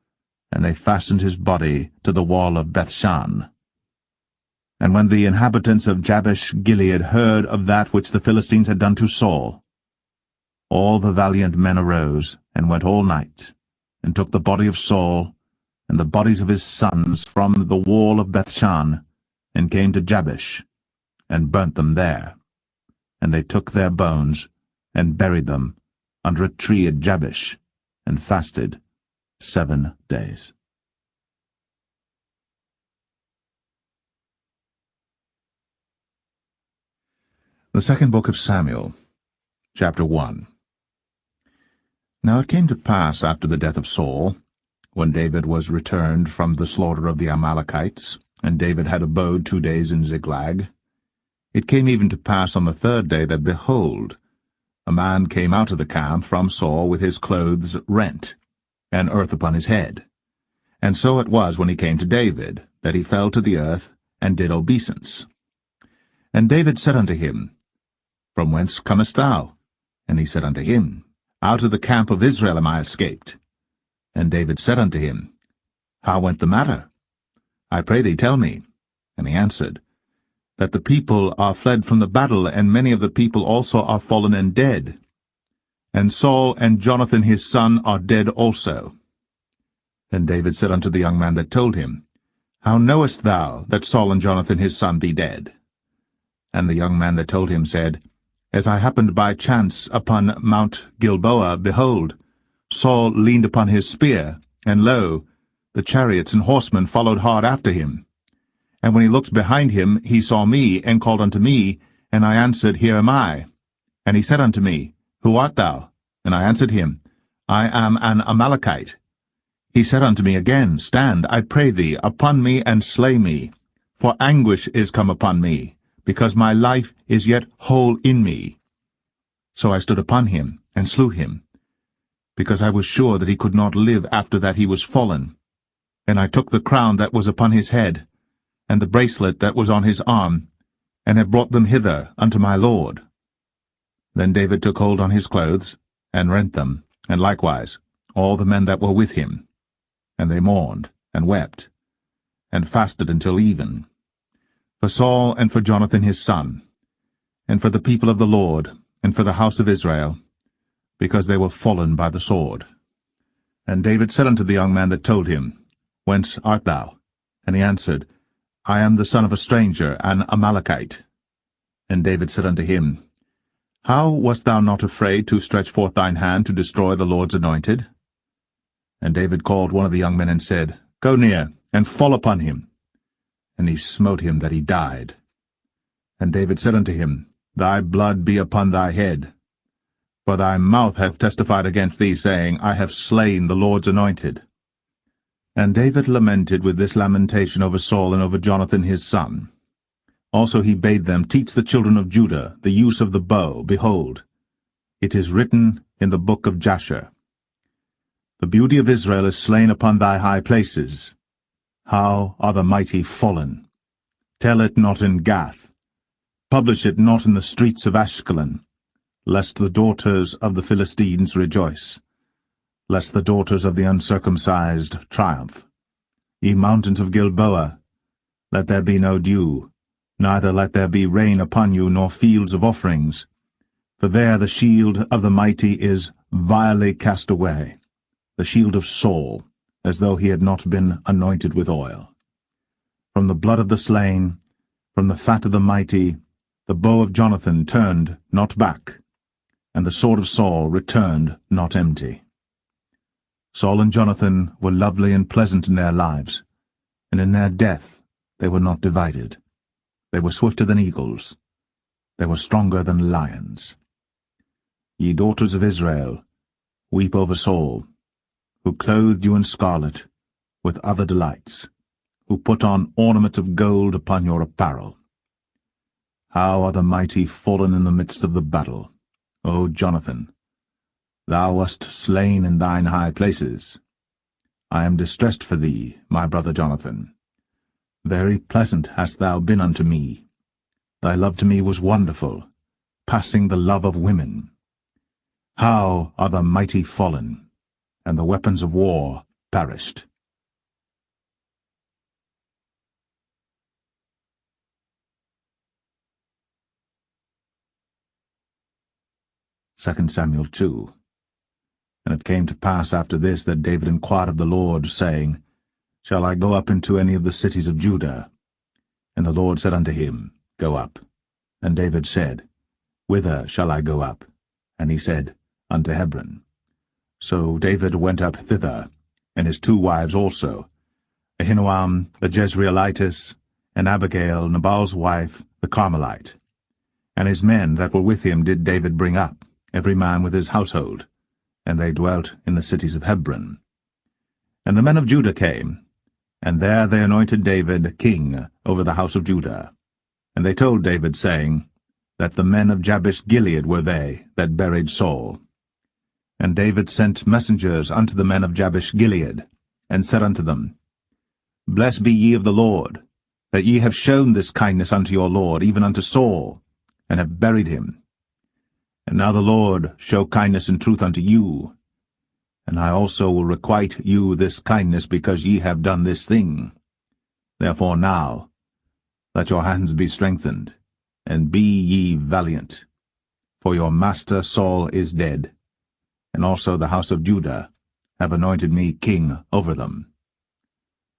and they fastened his body to the wall of Bethshan. And when the inhabitants of Jabesh-Gilead heard of that which the Philistines had done to Saul, all the valiant men arose, and went all night, and took the body of Saul, and the bodies of his sons from the wall of Bethshan, and came to Jabesh, and burnt them there. And they took their bones, and buried them under a tree at Jabesh, and fasted 7 days. The second book of Samuel, chapter 1. Now it came to pass after the death of Saul, when David was returned from the slaughter of the Amalekites, and David had abode 2 days in Ziklag, it came even to pass on the 3rd day that, behold, a man came out of the camp from Saul with his clothes rent, and earth upon his head. And so it was when he came to David, that he fell to the earth, and did obeisance. And David said unto him, From whence comest thou? And he said unto him, Out of the camp of Israel am I escaped. And David said unto him, How went the matter? I pray thee, tell me. And he answered, That the people are fled from the battle, and many of the people also are fallen and dead. And Saul and Jonathan his son are dead also. Then David said unto the young man that told him, How knowest thou that Saul and Jonathan his son be dead? And the young man that told him said, As I happened by chance upon Mount Gilboa, behold, Saul leaned upon his spear, and lo, the chariots and horsemen followed hard after him. And when he looked behind him, he saw me, and called unto me, and I answered, Here am I. And he said unto me, Who art thou? And I answered him, I am an Amalekite. He said unto me again, Stand, I pray thee, upon me, and slay me, for anguish is come upon me, because my life is yet whole in me. So I stood upon him, and slew him, because I was sure that he could not live after that he was fallen. And I took the crown that was upon his head, and the bracelet that was on his arm, and have brought them hither unto my lord. Then David took hold on his clothes, and rent them, and likewise all the men that were with him. And they mourned, and wept, and fasted until even, for Saul and for Jonathan his son, and for the people of the Lord, and for the house of Israel, because they were fallen by the sword. And David said unto the young man that told him, Whence art thou? And he answered, I am the son of a stranger, an Amalekite. And David said unto him, How wast thou not afraid to stretch forth thine hand to destroy the Lord's anointed? And David called one of the young men and said, Go near, and fall upon him. And he smote him that he died. And David said unto him, Thy blood be upon thy head. For thy mouth hath testified against thee, saying, I have slain the Lord's anointed. And David lamented with this lamentation over Saul and over Jonathan his son. Also he bade them teach the children of Judah the use of the bow. Behold, it is written in the book of Jasher, The beauty of Israel is slain upon thy high places. How are the mighty fallen! Tell it not in Gath. Publish it not in the streets of Ashkelon, lest the daughters of the Philistines rejoice, lest the daughters of the uncircumcised triumph. Ye mountains of Gilboa, let there be no dew, neither let there be rain upon you, nor fields of offerings. For there the shield of the mighty is vilely cast away, the shield of Saul, as though he had not been anointed with oil. From the blood of the slain, from the fat of the mighty, the bow of Jonathan turned not back, and the sword of Saul returned not empty. Saul and Jonathan were lovely and pleasant in their lives, and in their death they were not divided. They were swifter than eagles. They were stronger than lions. Ye daughters of Israel, weep over Saul, who clothed you in scarlet, with other delights, who put on ornaments of gold upon your apparel. How are the mighty fallen in the midst of the battle, O Jonathan! Thou wast slain in thine high places. I am distressed for thee, my brother Jonathan. Very pleasant hast thou been unto me. Thy love to me was wonderful, passing the love of women. How are the mighty fallen, and the weapons of war perished! 2 Samuel 2. And it came to pass after this that David inquired of the Lord, saying, Shall I go up into any of the cities of Judah? And the Lord said unto him, Go up. And David said, Whither shall I go up? And he said, Unto Hebron. So David went up thither, and his 2 wives also, Ahinoam the Jezreelitess, and Abigail Nabal's wife, the Carmelite. And his men that were with him did David bring up, every man with his household, and they dwelt in the cities of Hebron. And the men of Judah came, and there they anointed David king over the house of Judah. And they told David, saying, that the men of Jabesh-Gilead were they that buried Saul. And David sent messengers unto the men of Jabesh-Gilead, and said unto them, Blessed be ye of the Lord, that ye have shown this kindness unto your Lord, even unto Saul, and have buried him. And now the Lord show kindness and truth unto you, and I also will requite you this kindness, because ye have done this thing. Therefore now let your hands be strengthened, and be ye valiant. For your master Saul is dead, and also the house of Judah have anointed me king over them.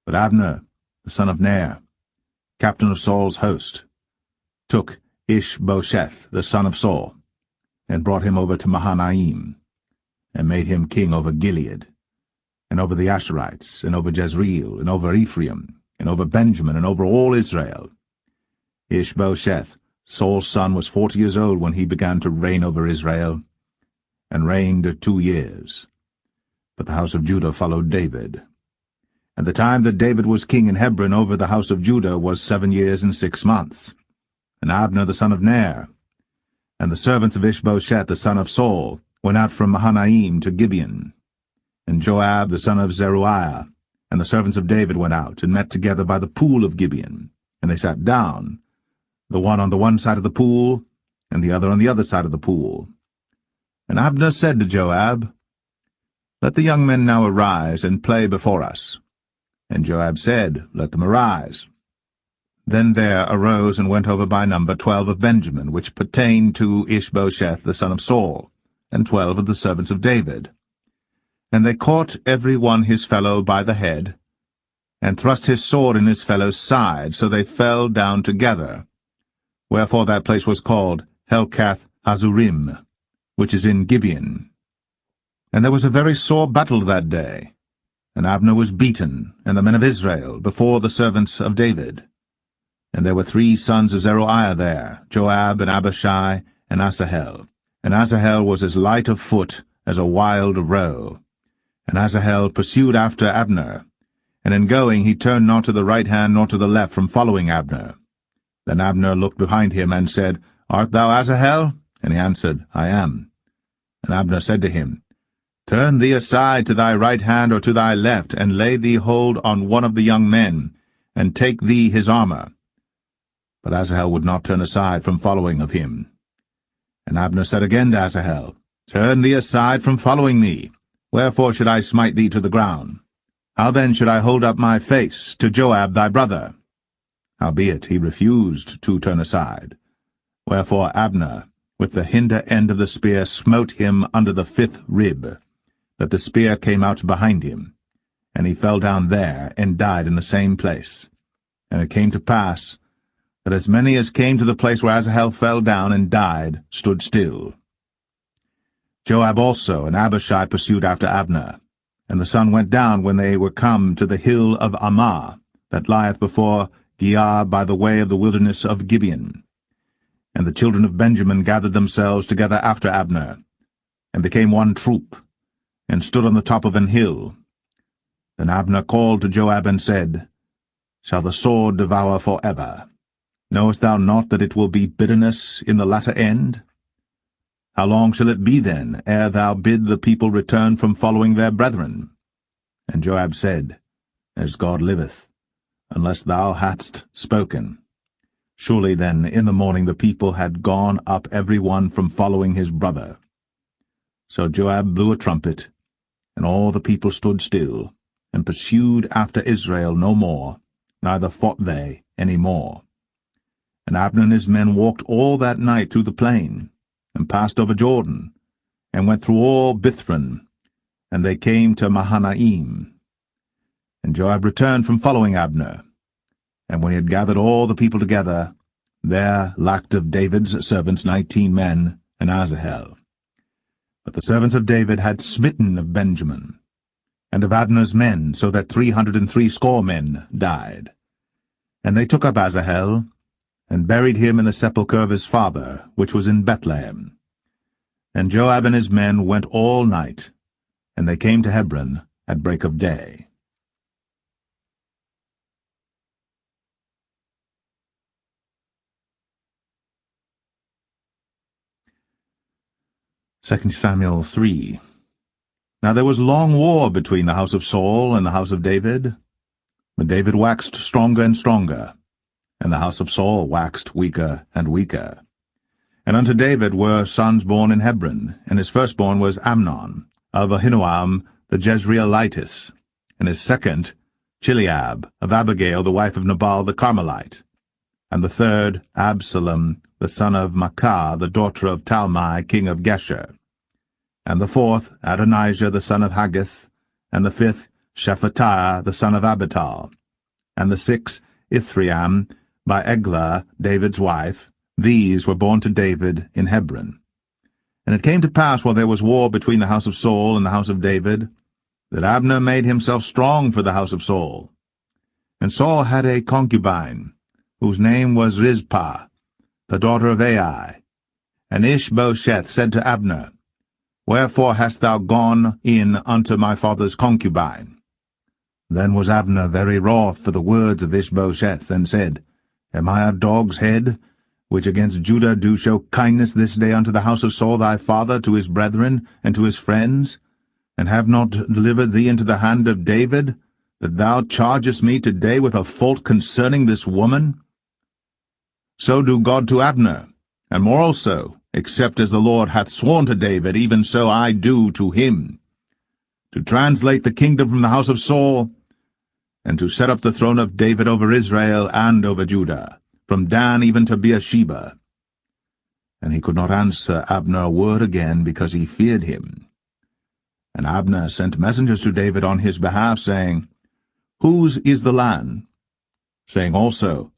But Abner, the son of Ner, captain of Saul's host, took Ishbosheth, the son of Saul, and brought him over to Mahanaim, and made him king over Gilead, and over the Asherites, and over Jezreel, and over Ephraim, and over Benjamin, and over all Israel. Ishbosheth, Saul's son, was 40 years old when he began to reign over Israel, and reigned 2 years. But the house of Judah followed David. And the time that David was king in Hebron over the house of Judah was 7 years and 6 months. And Abner the son of Ner, and the servants of Ishbosheth the son of Saul, went out from Mahanaim to Gibeon. And Joab the son of Zeruiah, and the servants of David went out, and met together by the pool of Gibeon. And they sat down, the one on the one side of the pool, and the other on the other side of the pool. And Abner said to Joab, Let the young men now arise, and play before us. And Joab said, Let them arise. Then there arose and went over by number 12 of Benjamin, which pertained to Ishbosheth the son of Saul, and 12 of the servants of David. And they caught every one his fellow by the head, and thrust his sword in his fellow's side, so they fell down together. Wherefore that place was called Helkath Hazurim, which is in Gibeon. And there was a very sore battle that day, and Abner was beaten, and the men of Israel, before the servants of David. And there were 3 sons of Zeruiah there, Joab, and Abishai, and Asahel. And Asahel was as light of foot as a wild roe. And Asahel pursued after Abner, and in going he turned not to the right hand nor to the left from following Abner. Then Abner looked behind him and said, Art thou Asahel? And he answered, I am. And Abner said to him, Turn thee aside to thy right hand or to thy left, and lay thee hold on one of the young men, and take thee his armor. But Asahel would not turn aside from following of him. And Abner said again to Asahel, Turn thee aside from following me. Wherefore should I smite thee to the ground? How then should I hold up my face to Joab thy brother? Howbeit he refused to turn aside. Wherefore Abner, with the hinder end of the spear, smote him under the 5th rib, that the spear came out behind him. And he fell down there, and died in the same place. And it came to pass, that as many as came to the place where Asahel fell down and died stood still. Joab also and Abishai pursued after Abner. And the sun went down when they were come to the hill of Ammah, that lieth before Giah by the way of the wilderness of Gibeon. And the children of Benjamin gathered themselves together after Abner, and became one troop, and stood on the top of an hill. Then Abner called to Joab and said, Shall the sword devour for ever? Knowest thou not that it will be bitterness in the latter end? How long shall it be then, ere thou bid the people return from following their brethren? And Joab said, As God liveth, unless thou hadst spoken. Surely then in the morning the people had gone up every one from following his brother. So Joab blew a trumpet, and all the people stood still, and pursued after Israel no more, neither fought they any more. And Abner and his men walked all that night through the plain, and passed over Jordan, and went through all Bithron, and they came to Mahanaim. And Joab returned from following Abner. And when he had gathered all the people together, there lacked of David's servants 19 men, and Asahel. But the servants of David had smitten of Benjamin, and of Abner's men, so that 360 men died. And they took up Asahel, and buried him in the sepulchre of his father, which was in Bethlehem. And Joab and his men went all night, and they came to Hebron at break of day. Second Samuel 3. Now there was long war between the house of Saul and the house of David. But David waxed stronger and stronger, and the house of Saul waxed weaker and weaker. And unto David were sons born in Hebron, and his firstborn was Amnon, of Ahinoam the Jezreelitess, and his second Chileab, of Abigail the wife of Nabal the Carmelite, and the third Absalom the son of Maacah the daughter of Talmai king of Geshur, and the fourth Adonijah the son of Haggith, and the fifth Shephatiah the son of Abital, and the sixth Ithream by Eglah, David's wife. These were born to David in Hebron. And it came to pass, while there was war between the house of Saul and the house of David, that Abner made himself strong for the house of Saul. And Saul had a concubine, whose name was Rizpah, the daughter of Ai. And Ishbosheth said to Abner, Wherefore hast thou gone in unto my father's concubine? Then was Abner very wroth for the words of Ishbosheth, and said, Am I a dog's head, which against Judah do show kindness this day unto the house of Saul thy father, to his brethren, and to his friends, and have not delivered thee into the hand of David, that thou chargest me today with a fault concerning this woman? So do God to Abner, and more also, except as the Lord hath sworn to David, even so I do to him, to translate the kingdom from the house of Saul, and to set up the throne of David over Israel and over Judah, from Dan even to Beersheba. And he could not answer Abner a word again, because he feared him. And Abner sent messengers to David on his behalf, saying, Whose is the land? Saying also,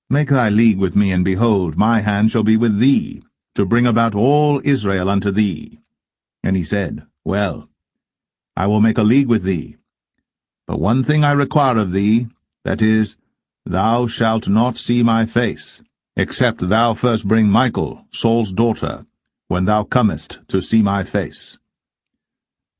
Make thy league with me, and behold, my hand shall be with thee, to bring about all Israel unto thee. And he said, Well, I will make a league with thee. But one thing I require of thee, that is, thou shalt not see my face, except thou first bring Michal, Saul's daughter, when thou comest to see my face.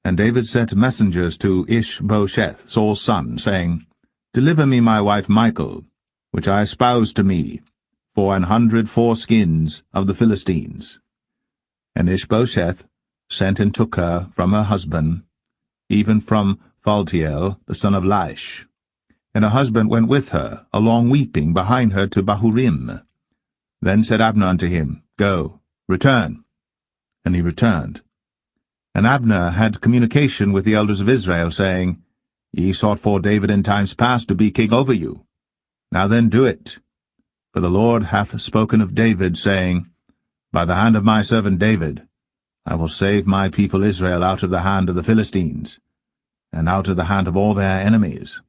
And David sent messengers to Ishbosheth, Saul's son, saying, Deliver me my wife Michal, which I espoused to me, for 100 foreskins of the Philistines. And Ishbosheth sent and took her from her husband, even from Phaltiel, the son of Laish. And her husband went with her, along weeping, behind her to Bahurim. Then said Abner unto him, Go, return. And he returned. And Abner had communication with the elders of Israel, saying, Ye sought for David in times past to be king over you. Now then do it. For the Lord hath spoken of David, saying, By the hand of my servant David I will save my people Israel out of the hand of the Philistines, and out of the hand of all their enemies.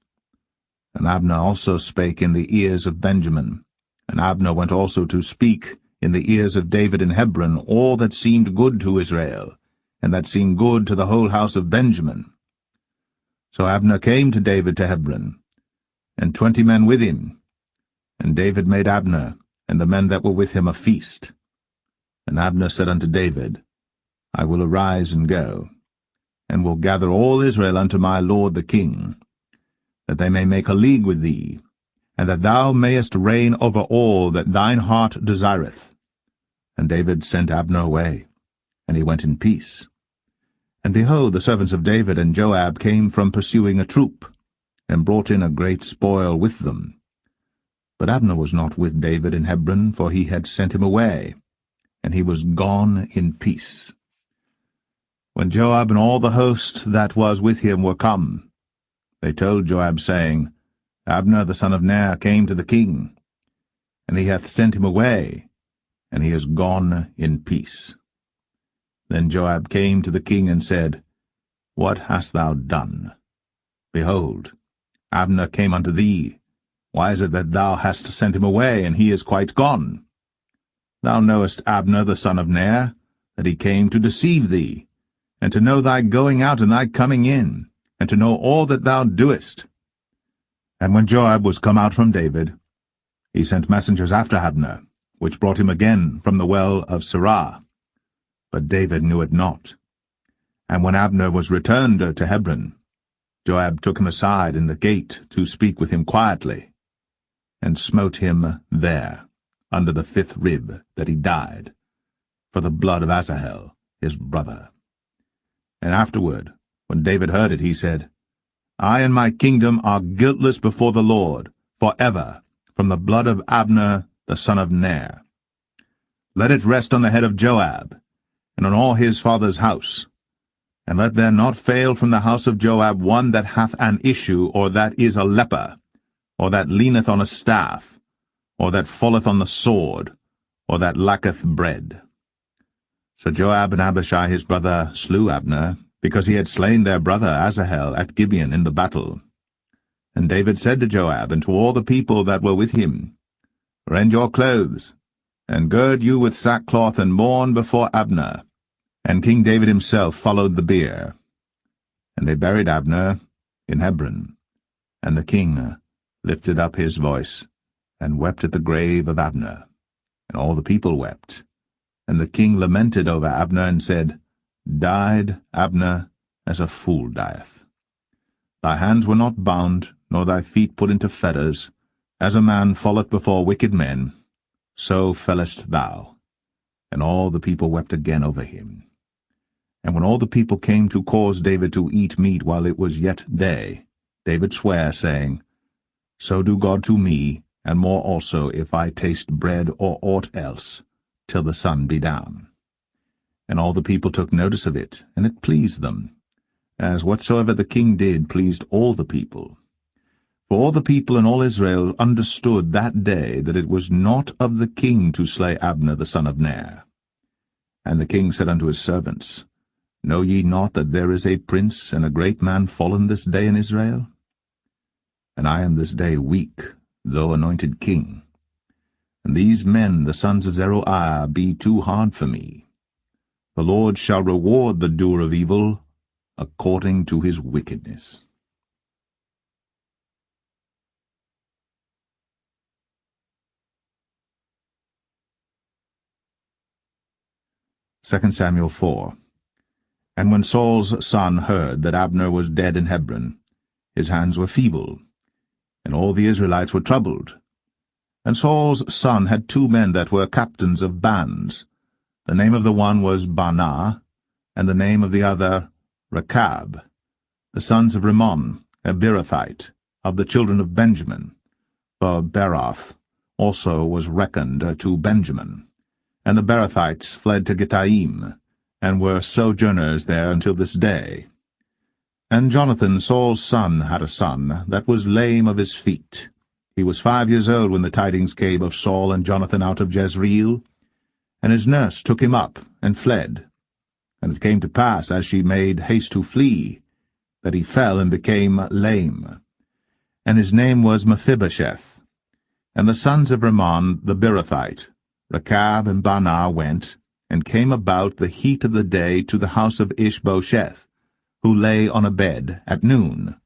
And Abner also spake in the ears of Benjamin. And Abner went also to speak in the ears of David in Hebron all that seemed good to Israel, and that seemed good to the whole house of Benjamin. So Abner came to David to Hebron, and 20 men with him. And David made Abner and the men that were with him a feast. And Abner said unto David, I will arise and go, and will gather all Israel unto my lord the king, that they may make a league with thee, and that thou mayest reign over all that thine heart desireth. And David sent Abner away, and he went in peace. And behold, the servants of David and Joab came from pursuing a troop, and brought in a great spoil with them. But Abner was not with David in Hebron, for he had sent him away, and he was gone in peace. When Joab and all the host that was with him were come, they told Joab, saying, Abner the son of Ner came to the king, and he hath sent him away, and he is gone in peace. Then Joab came to the king and said, What hast thou done? Behold, Abner came unto thee. Why is it that thou hast sent him away, and he is quite gone? Thou knowest Abner the son of Ner, that he came to deceive thee, and to know thy going out and thy coming in, and to know all that thou doest. And when Joab was come out from David, he sent messengers after Abner, which brought him again from the well of Sirah. But David knew it not. And when Abner was returned to Hebron, Joab took him aside in the gate to speak with him quietly, and smote him there, under the 5th rib, that he died, for the blood of Asahel, his brother. And afterward, when David heard it, he said, I and my kingdom are guiltless before the Lord, for ever, from the blood of Abner the son of Ner. Let it rest on the head of Joab, and on all his father's house. And let there not fail from the house of Joab one that hath an issue, or that is a leper, or that leaneth on a staff, or that falleth on the sword, or that lacketh bread. So Joab and Abishai his brother slew Abner, because he had slain their brother Asahel at Gibeon in the battle. And David said to Joab and to all the people that were with him, Rend your clothes, and gird you with sackcloth, and mourn before Abner. And King David himself followed the bier. And they buried Abner in Hebron. And the king lifted up his voice, and wept at the grave of Abner. And all the people wept. And the king lamented over Abner, and said, Died Abner as a fool dieth. Thy hands were not bound, nor thy feet put into fetters. As a man falleth before wicked men, so fellest thou. And all the people wept again over him. And when all the people came to cause David to eat meat while it was yet day, David sware, saying, So do God to me, and more also, if I taste bread or aught else, till the sun be down. And all the people took notice of it, and it pleased them, as whatsoever the king did pleased all the people. For all the people and all Israel understood that day that it was not of the king to slay Abner the son of Ner. And the king said unto his servants, Know ye not that there is a prince and a great man fallen this day in Israel? and I am this day weak, though anointed king. And these men, the sons of Zeruiah, be too hard for me. The Lord shall reward the doer of evil according to his wickedness. Second Samuel 4. And when Saul's son heard that Abner was dead in Hebron, his hands were feeble, and all the Israelites were troubled. And Saul's son had 2 men that were captains of bands. The name of the one was Baanah, and the name of the other Rechab, the sons of Rimmon, a Beerothite, of the children of Benjamin. For Beeroth also was reckoned to Benjamin. And the Beerothites fled to Gittaim, and were sojourners there until this day. And Jonathan, Saul's son, had a son that was lame of his feet. He was 5 years old when the tidings came of Saul and Jonathan out of Jezreel. And his nurse took him up, and fled. And it came to pass, as she made haste to flee, that he fell and became lame. And his name was Mephibosheth. And the sons of Rimmon the Beerothite, Rechab and Baanah, went, and came about the heat of the day to the house of Ishbosheth, who lay on a bed at noon.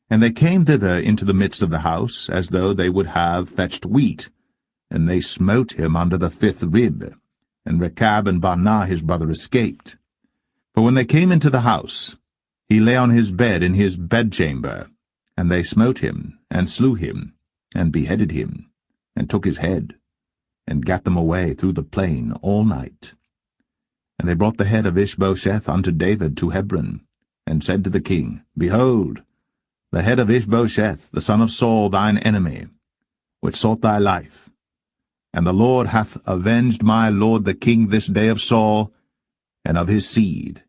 And they came thither into the midst of the house, as though they would have fetched wheat, and they smote him under the 5th rib. And Rechab and Baanah his brother escaped. For when they came into the house, he lay on his bed in his bedchamber, and they smote him, and slew him, and beheaded him, and took his head, and gat them away through the plain all night. And they brought the head of Ishbosheth unto David to Hebron, and said to the king, Behold, the head of Ishbosheth, the son of Saul, thine enemy, which sought thy life. And the Lord hath avenged my lord the king this day of Saul, and of his seed.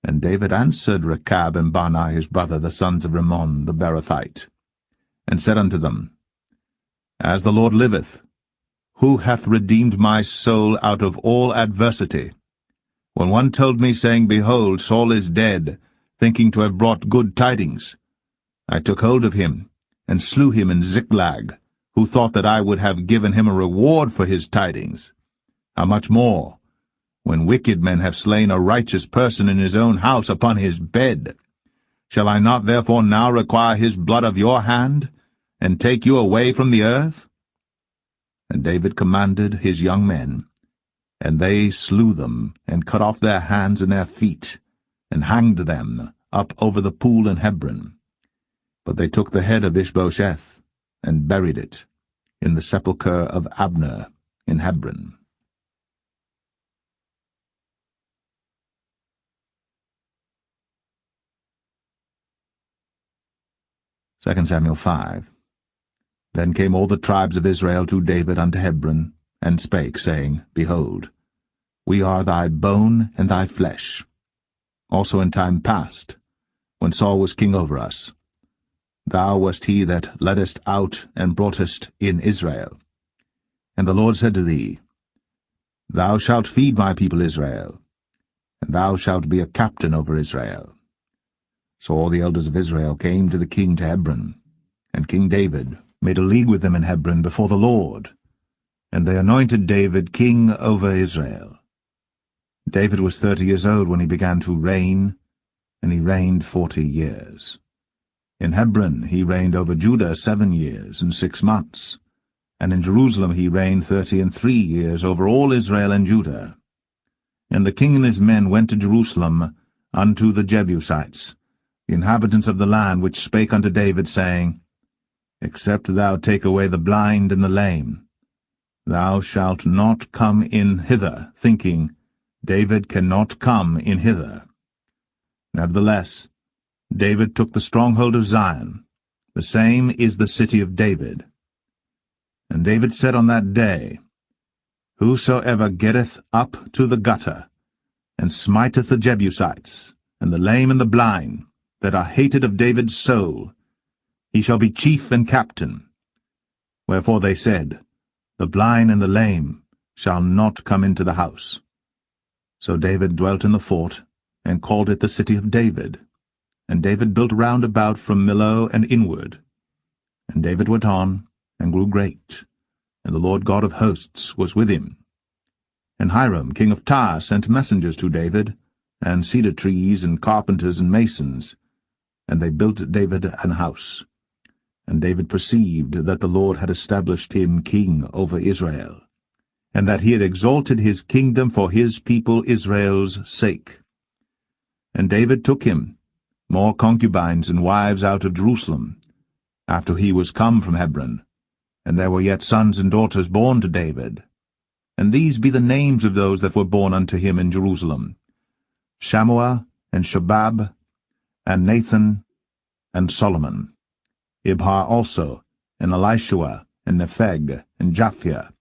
And David answered Rechab and Baanah his brother, the sons of Rimmon the Beerothite, and said unto them, As the Lord liveth, who hath redeemed my soul out of all adversity? When one told me, saying, Behold, Saul is dead, thinking to have brought good tidings, I took hold of him, and slew him in Ziklag, who thought that I would have given him a reward for his tidings. How much more, when wicked men have slain a righteous person in his own house upon his bed? Shall I not therefore now require his blood of your hand, and take you away from the earth? And David commanded his young men, and they slew them, and cut off their hands and their feet, and hanged them up over the pool in Hebron. But they took the head of Ishbosheth, and buried it in the sepulchre of Abner in Hebron. Second Samuel 5. Then came all the tribes of Israel to David unto Hebron, and spake, saying, Behold, we are thy bone and thy flesh. Also in time past, when Saul was king over us, thou wast he that leddest out and broughtest in Israel. And the Lord said to thee, Thou shalt feed my people Israel, and thou shalt be a captain over Israel. So all the elders of Israel came to the king to Hebron, and King David made a league with them in Hebron before the Lord, and they anointed David king over Israel. David was 30 years old when he began to reign, and he reigned 40 years. In Hebron he reigned over Judah 7 years and 6 months, and in Jerusalem he reigned 33 years over all Israel and Judah. And the king and his men went to Jerusalem unto the Jebusites, the inhabitants of the land, which spake unto David, saying, Except thou take away the blind and the lame, thou shalt not come in hither, thinking, David cannot come in hither. Nevertheless, David took the stronghold of Zion, the same is the city of David. And David said on that day, Whosoever getteth up to the gutter, and smiteth the Jebusites, and the lame and the blind, that are hated of David's soul, he shall be chief and captain. Wherefore they said, The blind and the lame shall not come into the house. So David dwelt in the fort, and called it the city of David. And David built round about from Millo and inward. And David went on, and grew great, and the Lord God of hosts was with him. And Hiram king of Tyre sent messengers to David, and cedar trees, and carpenters, and masons, and they built David an house. And David perceived that the Lord had established him king over Israel, and that he had exalted his kingdom for his people Israel's sake. And David took him more concubines and wives out of Jerusalem, after he was come from Hebron, and there were yet sons and daughters born to David. And these be the names of those that were born unto him in Jerusalem: Shammua, and Shobab, and Nathan, and Solomon, Ibhar also, and Elishua, and Nepheg, and Japhia,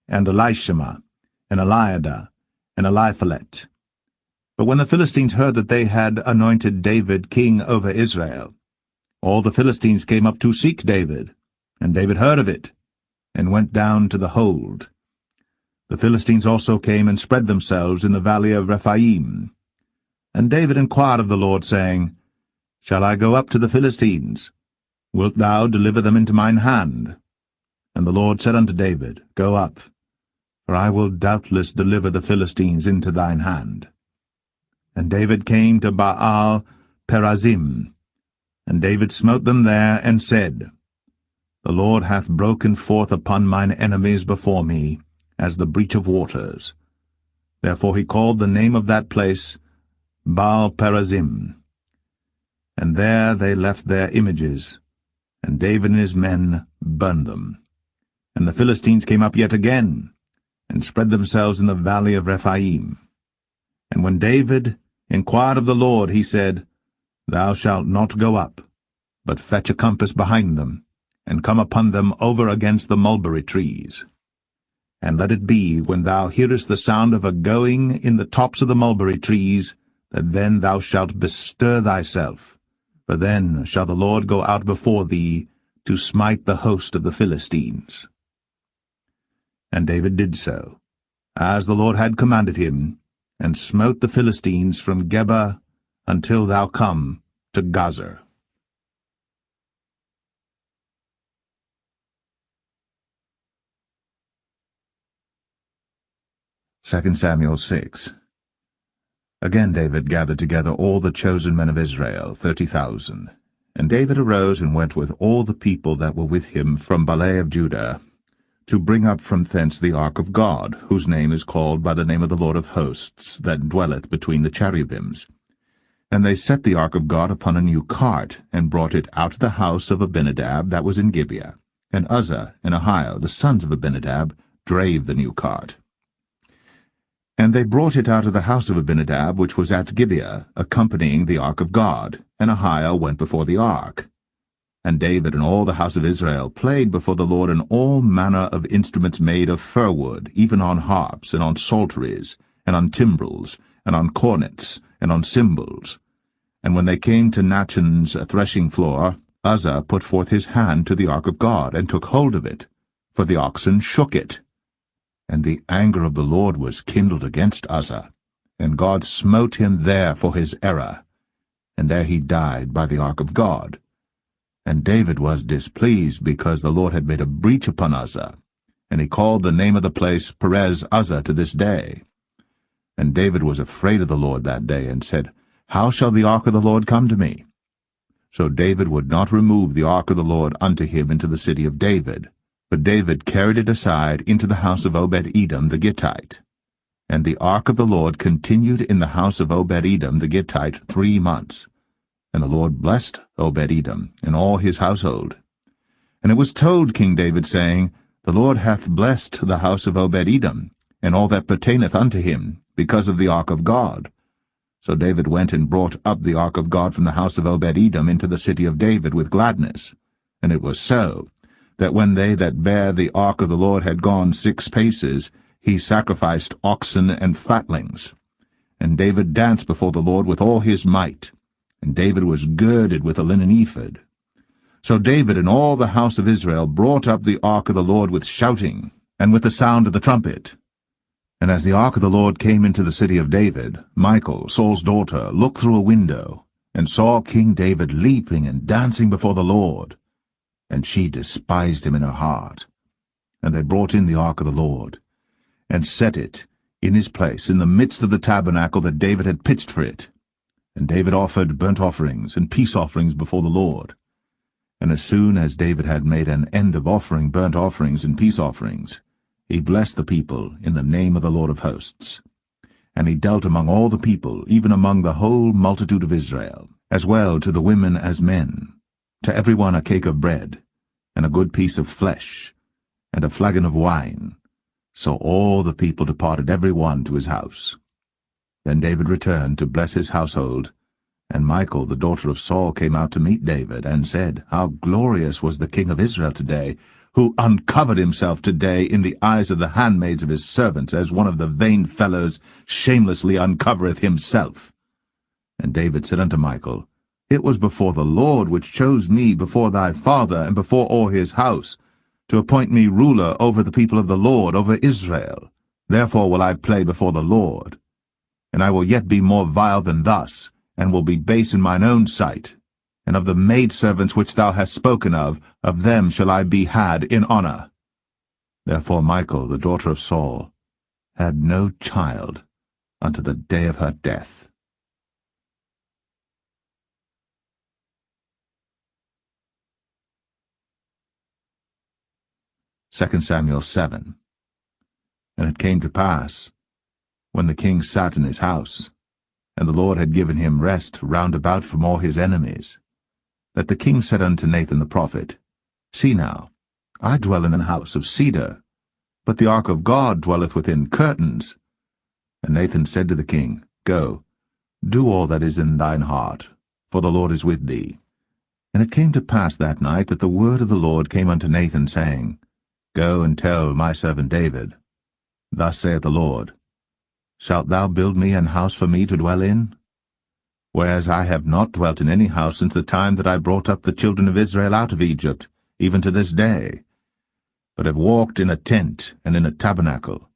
and Elishama, and Eliada, and Eliphalet. But when the Philistines heard that they had anointed David king over Israel, all the Philistines came up to seek David, and David heard of it, and went down to the hold. The Philistines also came and spread themselves in the valley of Rephaim. And David inquired of the Lord, saying, Shall I go up to the Philistines? Wilt thou deliver them into mine hand? And the Lord said unto David, Go up, for I will doubtless deliver the Philistines into thine hand. And David came to Baal Perazim, and David smote them there, and said, The Lord hath broken forth upon mine enemies before me, as the breach of waters. Therefore he called the name of that place Baal Perazim. And there they left their images, and David and his men burned them. And the Philistines came up yet again, and spread themselves in the valley of Rephaim. And when David inquired of the Lord, he said, Thou shalt not go up, but fetch a compass behind them, and come upon them over against the mulberry trees. And let it be, when thou hearest the sound of a going in the tops of the mulberry trees, that then thou shalt bestir thyself, for then shall the Lord go out before thee to smite the host of the Philistines. And David did so, as the Lord had commanded him, and smote the Philistines from Geba until thou come to Gazer. 2 Samuel 6. Again David gathered together all the chosen men of Israel, 30,000. And David arose and went with all the people that were with him from Baale of Judah, to bring up from thence the ark of God, whose name is called by the name of the Lord of hosts, that dwelleth between the cherubims. And they set the ark of God upon a new cart, and brought it out of the house of Abinadab that was in Gibeah. And Uzzah and Ahio, the sons of Abinadab, drave the new cart. And they brought it out of the house of Abinadab, which was at Gibeah, accompanying the ark of God, and Ahio went before the ark. And David and all the house of Israel played before the Lord in all manner of instruments made of fir wood, even on harps, and on psalteries, and on timbrels, and on cornets, and on cymbals. And when they came to Nachon's threshing floor, Uzzah put forth his hand to the ark of God, and took hold of it, for the oxen shook it. And the anger of the Lord was kindled against Uzzah, and God smote him there for his error, and there he died by the ark of God. And David was displeased, because the Lord had made a breach upon Uzzah, and he called the name of the place Perez Uzzah to this day. And David was afraid of the Lord that day, and said, How shall the ark of the Lord come to me? So David would not remove the ark of the Lord unto him into the city of David, but David carried it aside into the house of Obed-Edom the Gittite. And the ark of the Lord continued in the house of Obed-Edom the Gittite 3 months. And the Lord blessed Obed-Edom and all his household. And it was told King David, saying, The Lord hath blessed the house of Obed-Edom, and all that pertaineth unto him, because of the ark of God. So David went and brought up the ark of God from the house of Obed-Edom into the city of David with gladness. And it was so, that when they that bare the ark of the Lord had gone 6 paces, he sacrificed oxen and fatlings. And David danced before the Lord with all his might. And David was girded with a linen ephod. So David and all the house of Israel brought up the ark of the Lord with shouting, and with the sound of the trumpet. And as the ark of the Lord came into the city of David, Michal, Saul's daughter, looked through a window, and saw King David leaping and dancing before the Lord. And she despised him in her heart. And they brought in the ark of the Lord, and set it in his place in the midst of the tabernacle that David had pitched for it. And David offered burnt offerings and peace offerings before the Lord. And as soon as David had made an end of offering burnt offerings and peace offerings, he blessed the people in the name of the Lord of hosts. And he dealt among all the people, even among the whole multitude of Israel, as well to the women as men, to every one a cake of bread, and a good piece of flesh, and a flagon of wine. So all the people departed every one to his house. Then David returned to bless his household, and Michal, the daughter of Saul, came out to meet David, and said, How glorious was the king of Israel today, who uncovered himself today in the eyes of the handmaids of his servants, as one of the vain fellows shamelessly uncovereth himself. And David said unto Michal, It was before the Lord which chose me before thy father, and before all his house, to appoint me ruler over the people of the Lord, over Israel. Therefore will I play before the Lord. And I will yet be more vile than thus, and will be base in mine own sight. And of the maidservants which thou hast spoken of them shall I be had in honor. Therefore Michal, the daughter of Saul, had no child unto the day of her death. 2 Samuel 7. And it came to pass, when the king sat in his house, and the Lord had given him rest round about from all his enemies, that the king said unto Nathan the prophet, See now, I dwell in an house of cedar, but the ark of God dwelleth within curtains. And Nathan said to the king, Go, do all that is in thine heart, for the Lord is with thee. And it came to pass that night that the word of the Lord came unto Nathan, saying, Go and tell my servant David, Thus saith the Lord, Shalt thou build me an house for me to dwell in? Whereas I have not dwelt in any house since the time that I brought up the children of Israel out of Egypt, even to this day, but have walked in a tent and in a tabernacle.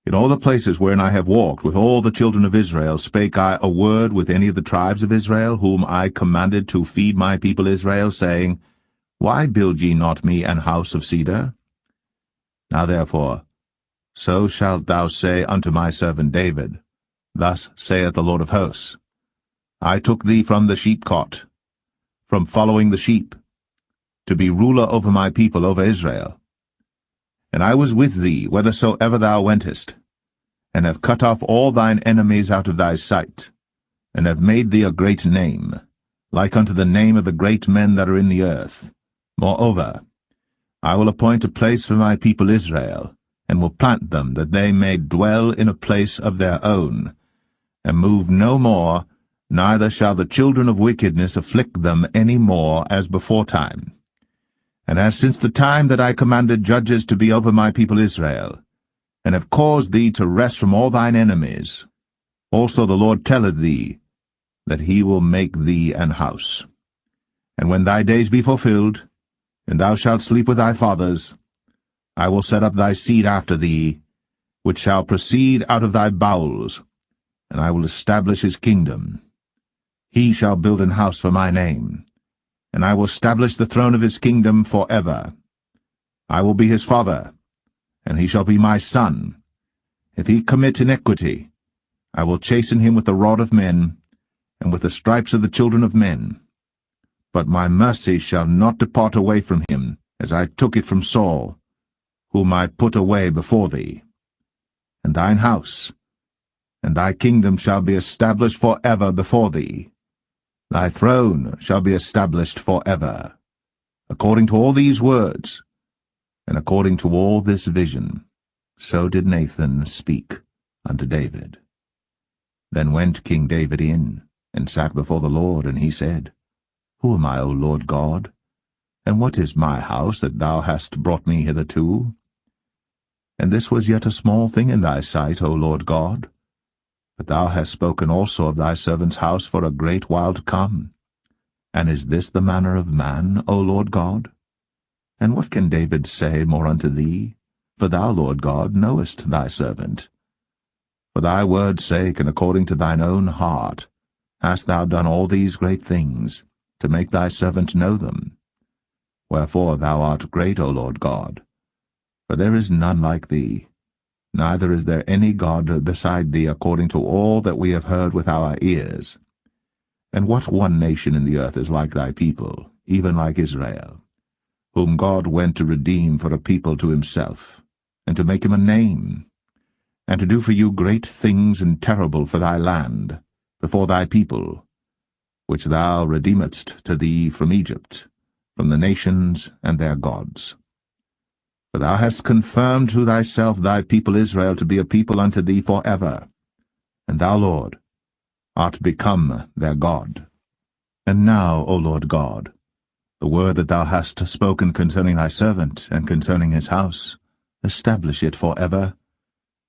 In all the places wherein I have walked with all the children of Israel spake I a word with any of the tribes of Israel, whom I commanded to feed my people Israel, saying, Why build ye not me an house of cedar? Now therefore, so shalt thou say unto my servant David, Thus saith the Lord of hosts, I took thee from the sheepcot, from following the sheep, to be ruler over my people, over Israel. And I was with thee whithersoever thou wentest, and have cut off all thine enemies out of thy sight, and have made thee a great name, like unto the name of the great men that are in the earth. Moreover, I will appoint a place for my people Israel, and will plant them, that they may dwell in a place of their own, and move no more, neither shall the children of wickedness afflict them any more as beforetime. And as since the time that I commanded judges to be over my people Israel, and have caused thee to rest from all thine enemies, also the Lord telleth thee, that he will make thee an house. And when thy days be fulfilled, and thou shalt sleep with thy fathers, I will set up thy seed after thee, which shall proceed out of thy bowels, and I will establish his kingdom. He shall build an house for my name, and I will establish the throne of his kingdom for ever. I will be his father, and he shall be my son. If he commit iniquity, I will chasten him with the rod of men, and with the stripes of the children of men. But my mercy shall not depart away from him, as I took it from Saul, whom I put away before thee. And thine house, and thy kingdom shall be established for ever before thee. Thy throne shall be established for ever. According to all these words, and according to all this vision, so did Nathan speak unto David. Then went King David in, and sat before the Lord, and he said, Who am I, O Lord God? And what is my house that thou hast brought me hitherto? And this was yet a small thing in thy sight, O Lord God. But thou hast spoken also of thy servant's house for a great while to come. And is this the manner of man, O Lord God? And what can David say more unto thee? For thou, Lord God, knowest thy servant. For thy word's sake, and according to thine own heart, hast thou done all these great things, to make thy servant know them. Wherefore thou art great, O Lord God, for there is none like thee, neither is there any God beside thee, according to all that we have heard with our ears. And what one nation in the earth is like thy people, even like Israel, whom God went to redeem for a people to himself, and to make him a name, and to do for you great things and terrible for thy land, before thy people, which thou redeemedst to thee from Egypt, from the nations and their gods. For thou hast confirmed to thyself thy people Israel to be a people unto thee for ever, and thou, Lord, art become their God. And now, O Lord God, the word that thou hast spoken concerning thy servant and concerning his house, establish it for ever,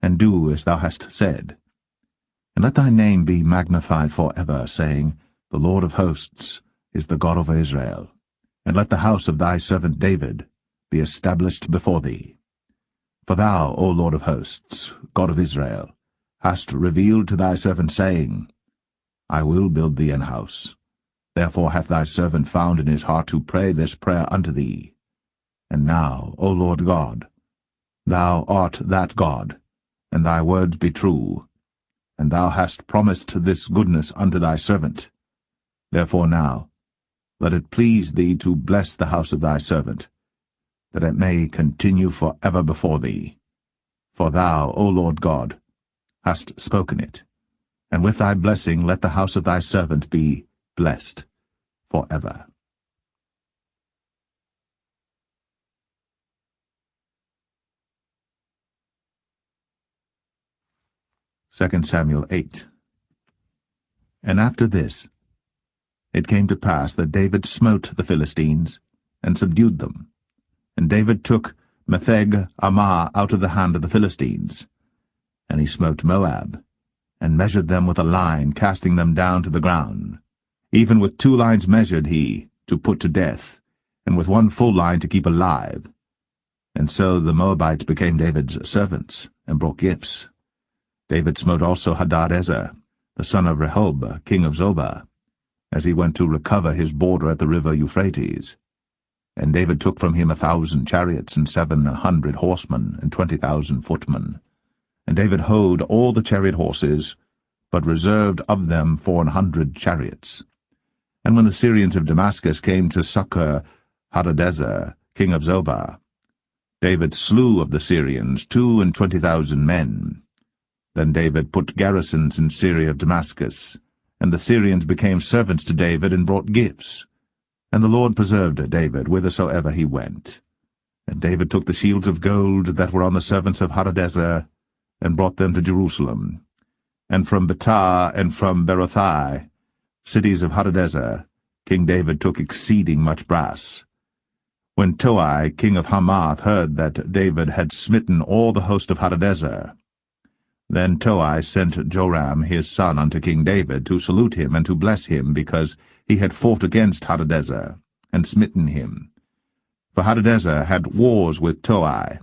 and do as thou hast said. And let thy name be magnified for ever, saying, The Lord of hosts is the God of Israel. And let the house of thy servant David be established before thee. For thou, O Lord of hosts, God of Israel, hast revealed to thy servant, saying, I will build thee an house. Therefore hath thy servant found in his heart to pray this prayer unto thee. And now, O Lord God, thou art that God, and thy words be true, and thou hast promised this goodness unto thy servant. Therefore now, let it please thee to bless the house of thy servant, that it may continue for ever before thee. For thou, O Lord God, hast spoken it, and with thy blessing let the house of thy servant be blessed for ever. Second Samuel 8. And after this, it came to pass that David smote the Philistines, and subdued them. And David took Metheg Ammah out of the hand of the Philistines. And he smote Moab, and measured them with a line, casting them down to the ground. Even with 2 lines measured he, to put to death, and with 1 full line to keep alive. And so the Moabites became David's servants, and brought gifts. David smote also Hadadezer, the son of Rehob, king of Zobah, as he went to recover his border at the river Euphrates. And David took from him 1,000 chariots, and 700 horsemen, and 20,000 footmen. And David houghed all the chariot horses, but reserved of them 400 chariots. And when the Syrians of Damascus came to succor Hadadezer, king of Zobah, David slew of the Syrians 22,000 men. Then David put garrisons in Syria of Damascus, and the Syrians became servants to David and brought gifts. And the Lord preserved David whithersoever he went. And David took the shields of gold that were on the servants of Hadadezer, and brought them to Jerusalem. And from Betah and from Berothai, cities of Hadadezer, King David took exceeding much brass. When Toi, king of Hamath, heard that David had smitten all the host of Hadadezer, then Toi sent Joram his son unto King David to salute him and to bless him, because he had fought against Hadadezer, and smitten him. For Hadadezer had wars with Toi.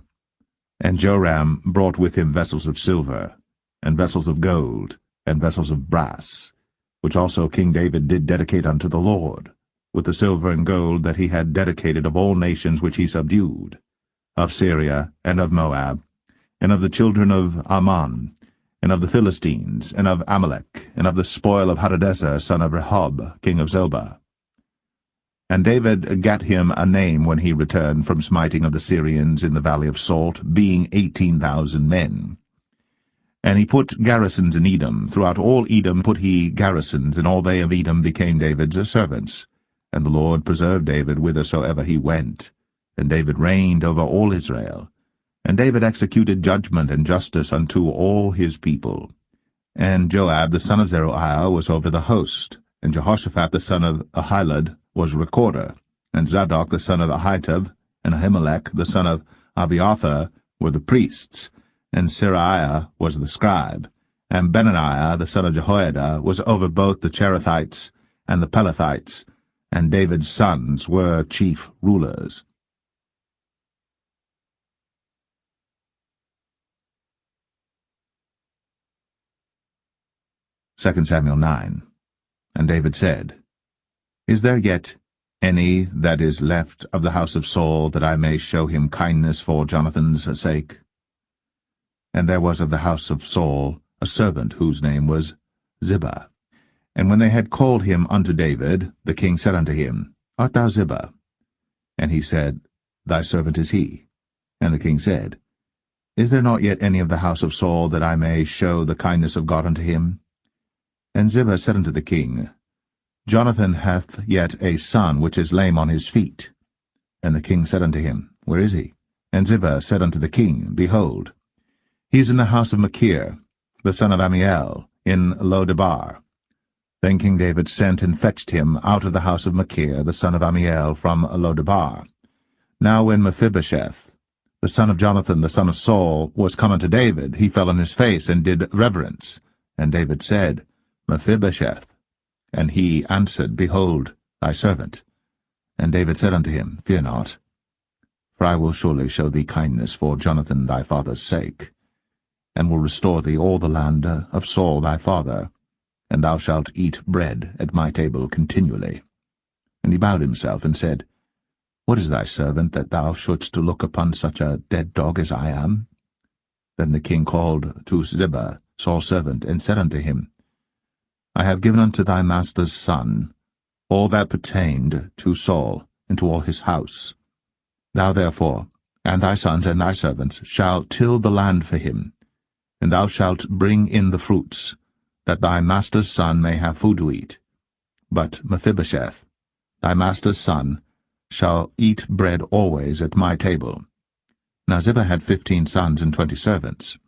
And Joram brought with him vessels of silver, and vessels of gold, and vessels of brass, which also King David did dedicate unto the Lord, with the silver and gold that he had dedicated of all nations which he subdued, of Syria, and of Moab, and of the children of Ammon, and of the Philistines, and of Amalek, and of the spoil of Hadadezer, son of Rehob, king of Zobah. And David gat him a name when he returned from smiting of the Syrians in the valley of Salt, being 18,000 men. And he put garrisons in Edom. Throughout all Edom put he garrisons, and all they of Edom became David's servants. And the Lord preserved David whithersoever he went. And David reigned over all Israel. And David executed judgment and justice unto all his people. And Joab the son of Zeruiah was over the host, and Jehoshaphat the son of Ahilud was recorder, and Zadok the son of Ahitub, and Ahimelech the son of Abiathar were the priests, and Seraiah was the scribe, and Benaniah the son of Jehoiada was over both the Cherethites and the Pelethites, and David's sons were chief rulers. 2 Samuel 9. And David said, Is there yet any that is left of the house of Saul, that I may show him kindness for Jonathan's sake? And there was of the house of Saul a servant whose name was Ziba. And when they had called him unto David, the king said unto him, Art thou Ziba? And he said, Thy servant is he. And the king said, Is there not yet any of the house of Saul, that I may show the kindness of God unto him? And Ziba said unto the king, Jonathan hath yet a son which is lame on his feet. And the king said unto him, Where is he? And Ziba said unto the king, Behold, he is in the house of Machir, the son of Ammiel, in Lo-debar. Then King David sent and fetched him out of the house of Machir, the son of Ammiel, from Lo-debar. Now when Mephibosheth, the son of Jonathan, the son of Saul, was come unto David, he fell on his face and did reverence. And David said, Mephibosheth. And he answered, Behold, thy servant. And David said unto him, Fear not, for I will surely show thee kindness for Jonathan thy father's sake, and will restore thee all the land of Saul thy father, and thou shalt eat bread at my table continually. And he bowed himself and said, What is thy servant, that thou shouldst look upon such a dead dog as I am? Then the king called to Ziba, Saul's servant, and said unto him, I have given unto thy master's son all that pertained to Saul, and to all his house. Thou therefore, and thy sons and thy servants, shall till the land for him, and thou shalt bring in the fruits, that thy master's son may have food to eat. But Mephibosheth, thy master's son, shall eat bread always at my table. Now Ziba had 15 sons and 20 servants.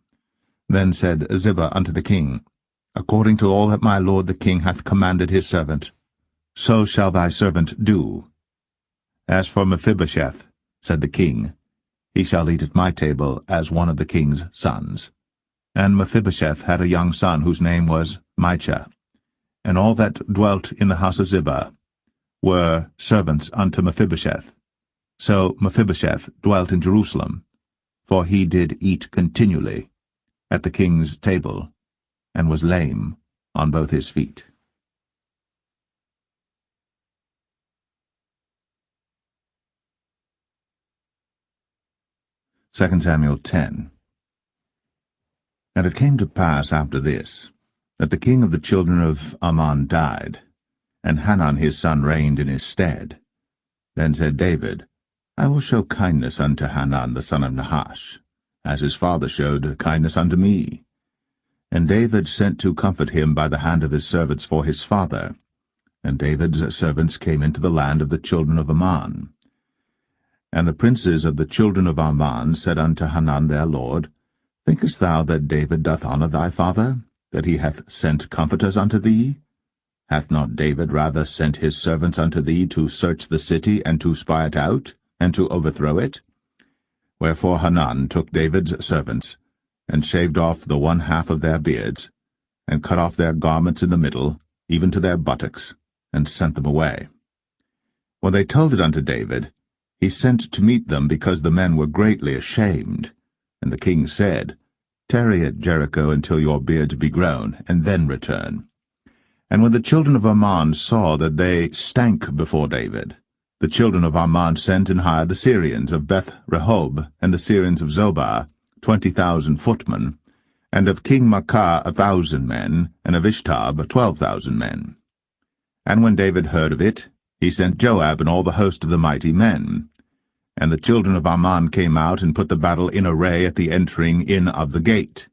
Then said Ziba unto the king, According to all that my lord the king hath commanded his servant, so shall thy servant do. As for Mephibosheth, said the king, he shall eat at my table as one of the king's sons. And Mephibosheth had a young son whose name was Micah. And all that dwelt in the house of Ziba were servants unto Mephibosheth. So Mephibosheth dwelt in Jerusalem, for he did eat continually at the king's table, and was lame on both his feet. Second Samuel 10. And it came to pass after this, that the king of the children of Ammon died, and Hanan his son reigned in his stead. Then said David, I will show kindness unto Hanan the son of Nahash, as his father showed kindness unto me. And David sent to comfort him by the hand of his servants for his father. And David's servants came into the land of the children of Ammon. And the princes of the children of Ammon said unto Hanan their lord, Thinkest thou that David doth honour thy father, that he hath sent comforters unto thee? Hath not David rather sent his servants unto thee to search the city, and to spy it out, and to overthrow it? Wherefore Hanan took David's servants, and shaved off the one half of their beards, and cut off their garments in the middle, even to their buttocks, and sent them away. When they told it unto David, he sent to meet them, because the men were greatly ashamed. And the king said, Tarry at Jericho until your beards be grown, and then return. And when the children of Ammon saw that they stank before David, the children of Ammon sent and hired the Syrians of Beth-rehob, and the Syrians of Zobah, 20,000 footmen, and of King Maachah 1,000 men, and of Ishtab 12,000 men. And when David heard of it, he sent Joab and all the host of the mighty men. And the children of Ammon came out and put the battle in array at the entering in of the gate.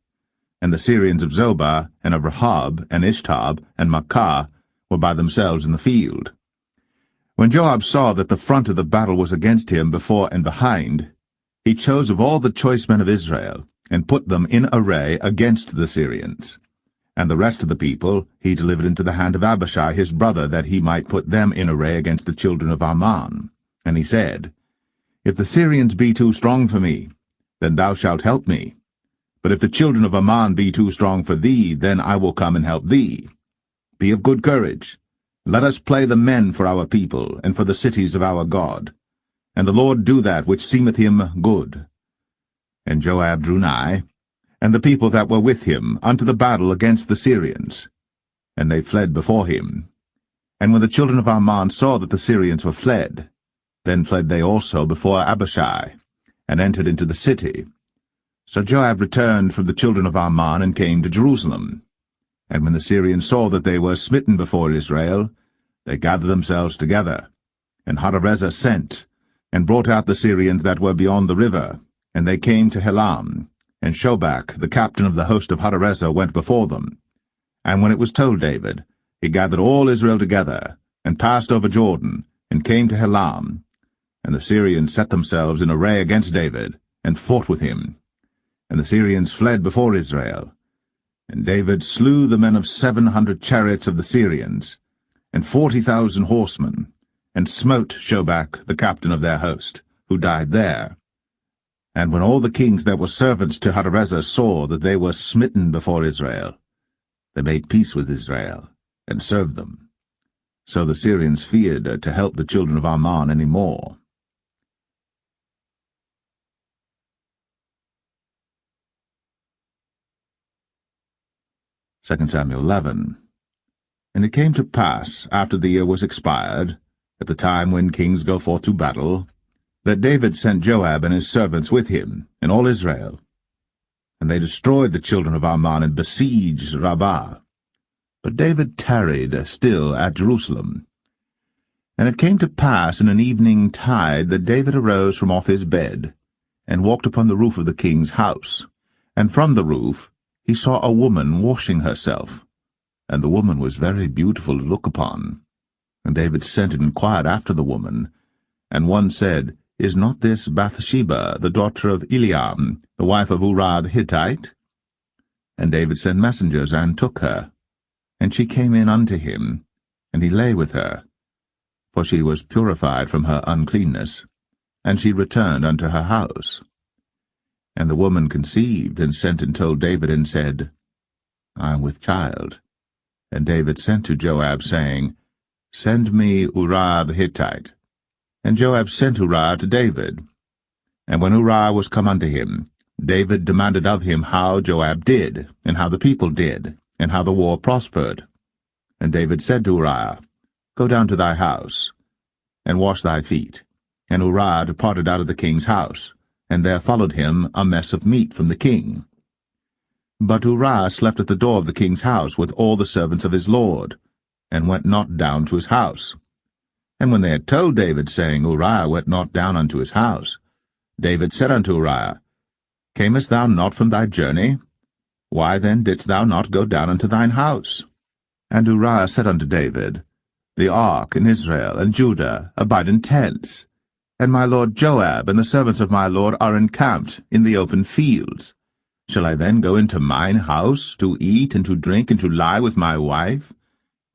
And the Syrians of Zobah, and of Rehob, and Ishtab, and Maachah were by themselves in the field. When Joab saw that the front of the battle was against him before and behind, he chose of all the choice men of Israel, and put them in array against the Syrians. And the rest of the people he delivered into the hand of Abishai his brother, that he might put them in array against the children of Ammon. And he said, If the Syrians be too strong for me, then thou shalt help me. But if the children of Ammon be too strong for thee, then I will come and help thee. Be of good courage. Let us play the men for our people, and for the cities of our God. And the Lord do that which seemeth him good. And Joab drew nigh, and the people that were with him, unto the battle against the Syrians. And they fled before him, And when the children of Ammon saw that the Syrians were fled, then fled they also before Abishai, and entered into the city. So Joab returned from the children of Ammon and came to Jerusalem. And when the Syrians saw that they were smitten before Israel, they gathered themselves together. And Hadarezer sent, and brought out the Syrians that were beyond the river, and they came to Helam. And Shobach, the captain of the host of Hadarezer, went before them. And when it was told David, he gathered all Israel together, and passed over Jordan, and came to Helam. And the Syrians set themselves in array against David, and fought with him. And the Syrians fled before Israel. And David slew the men of 700 chariots of the Syrians, and 40,000 horsemen, and smote Shobach, the captain of their host, who died there. And when all the kings that were servants to Hadarezer saw that they were smitten before Israel, they made peace with Israel, and served them. So the Syrians feared to help the children of Ammon any more. 2 Samuel 11. And it came to pass, after the year was expired, at the time when kings go forth to battle, that David sent Joab and his servants with him, and all Israel. And they destroyed the children of Ammon and besieged Rabbah. But David tarried still at Jerusalem. And it came to pass in an evening tide that David arose from off his bed, and walked upon the roof of the king's house. And from the roof he saw a woman washing herself, and the woman was very beautiful to look upon. And David sent and inquired after the woman. And one said, Is not this Bathsheba, the daughter of Eliam, the wife of Uriah the Hittite? And David sent messengers, and took her. And she came in unto him, and he lay with her, for she was purified from her uncleanness, and she returned unto her house. And the woman conceived, and sent and told David, and said, I am with child. And David sent to Joab, saying, Send me Uriah the Hittite. And Joab sent Uriah to David. And when Uriah was come unto him, David demanded of him how Joab did, and how the people did, and how the war prospered. And David said to Uriah, Go down to thy house, and wash thy feet. And Uriah departed out of the king's house, and there followed him a mess of meat from the king. But Uriah slept at the door of the king's house with all the servants of his lord, and went not down to his house. And when they had told David, saying, Uriah went not down unto his house, David said unto Uriah, Camest thou not from thy journey? Why then didst thou not go down unto thine house? And Uriah said unto David, The ark and Israel and Judah abide in tents, and my lord Joab and the servants of my lord are encamped in the open fields. Shall I then go into mine house to eat and to drink and to lie with my wife?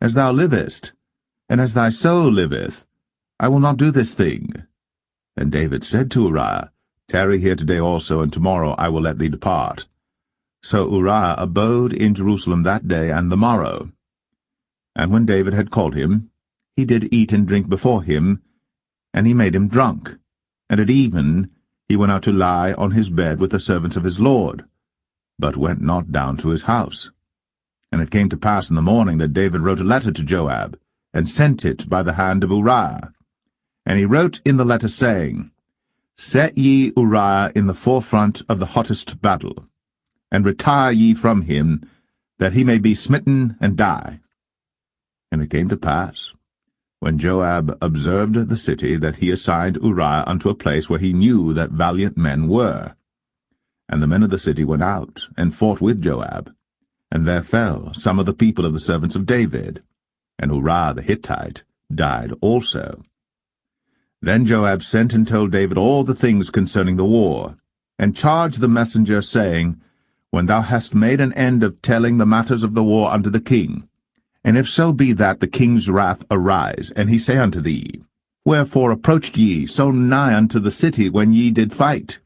As thou livest, and as thy soul liveth, I will not do this thing. And David said to Uriah, Tarry here today also, and tomorrow I will let thee depart. So Uriah abode in Jerusalem that day and the morrow. And when David had called him, he did eat and drink before him, and he made him drunk. And at even he went out to lie on his bed with the servants of his lord, but went not down to his house. And it came to pass in the morning that David wrote a letter to Joab, and sent it by the hand of Uriah. And he wrote in the letter, saying, Set ye Uriah in the forefront of the hottest battle, and retire ye from him, that he may be smitten and die. And it came to pass, when Joab observed the city, that he assigned Uriah unto a place where he knew that valiant men were. And the men of the city went out, and fought with Joab. And there fell some of the people of the servants of David, and Uriah the Hittite died also. Then Joab sent and told David all the things concerning the war, and charged the messenger, saying, When thou hast made an end of telling the matters of the war unto the king, and if so be that the king's wrath arise, and he say unto thee, Wherefore approached ye so nigh unto the city when ye did fight?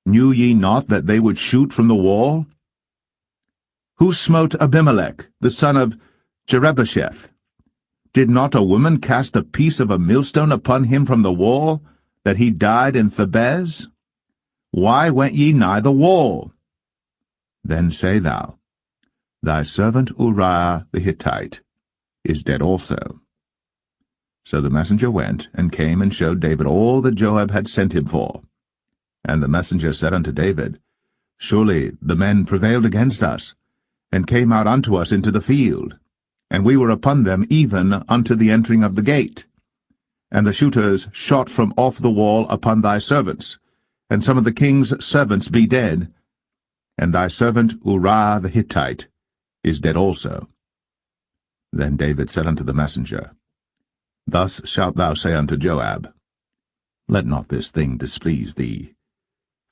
Knew ye not that they would shoot from the wall? Who smote Abimelech, the son of Jerubbesheth? Did not a woman cast a piece of a millstone upon him from the wall, that he died in Thebez? Why went ye nigh the wall? Then say thou, Thy servant Uriah the Hittite is dead also. So the messenger went, and came and showed David all that Joab had sent him for. And the messenger said unto David, Surely the men prevailed against us, and came out unto us into the field, and we were upon them even unto the entering of the gate. And the shooters shot from off the wall upon thy servants, and some of the king's servants be dead, and thy servant Uriah the Hittite is dead also. Then David said unto the messenger, Thus shalt thou say unto Joab, Let not this thing displease thee,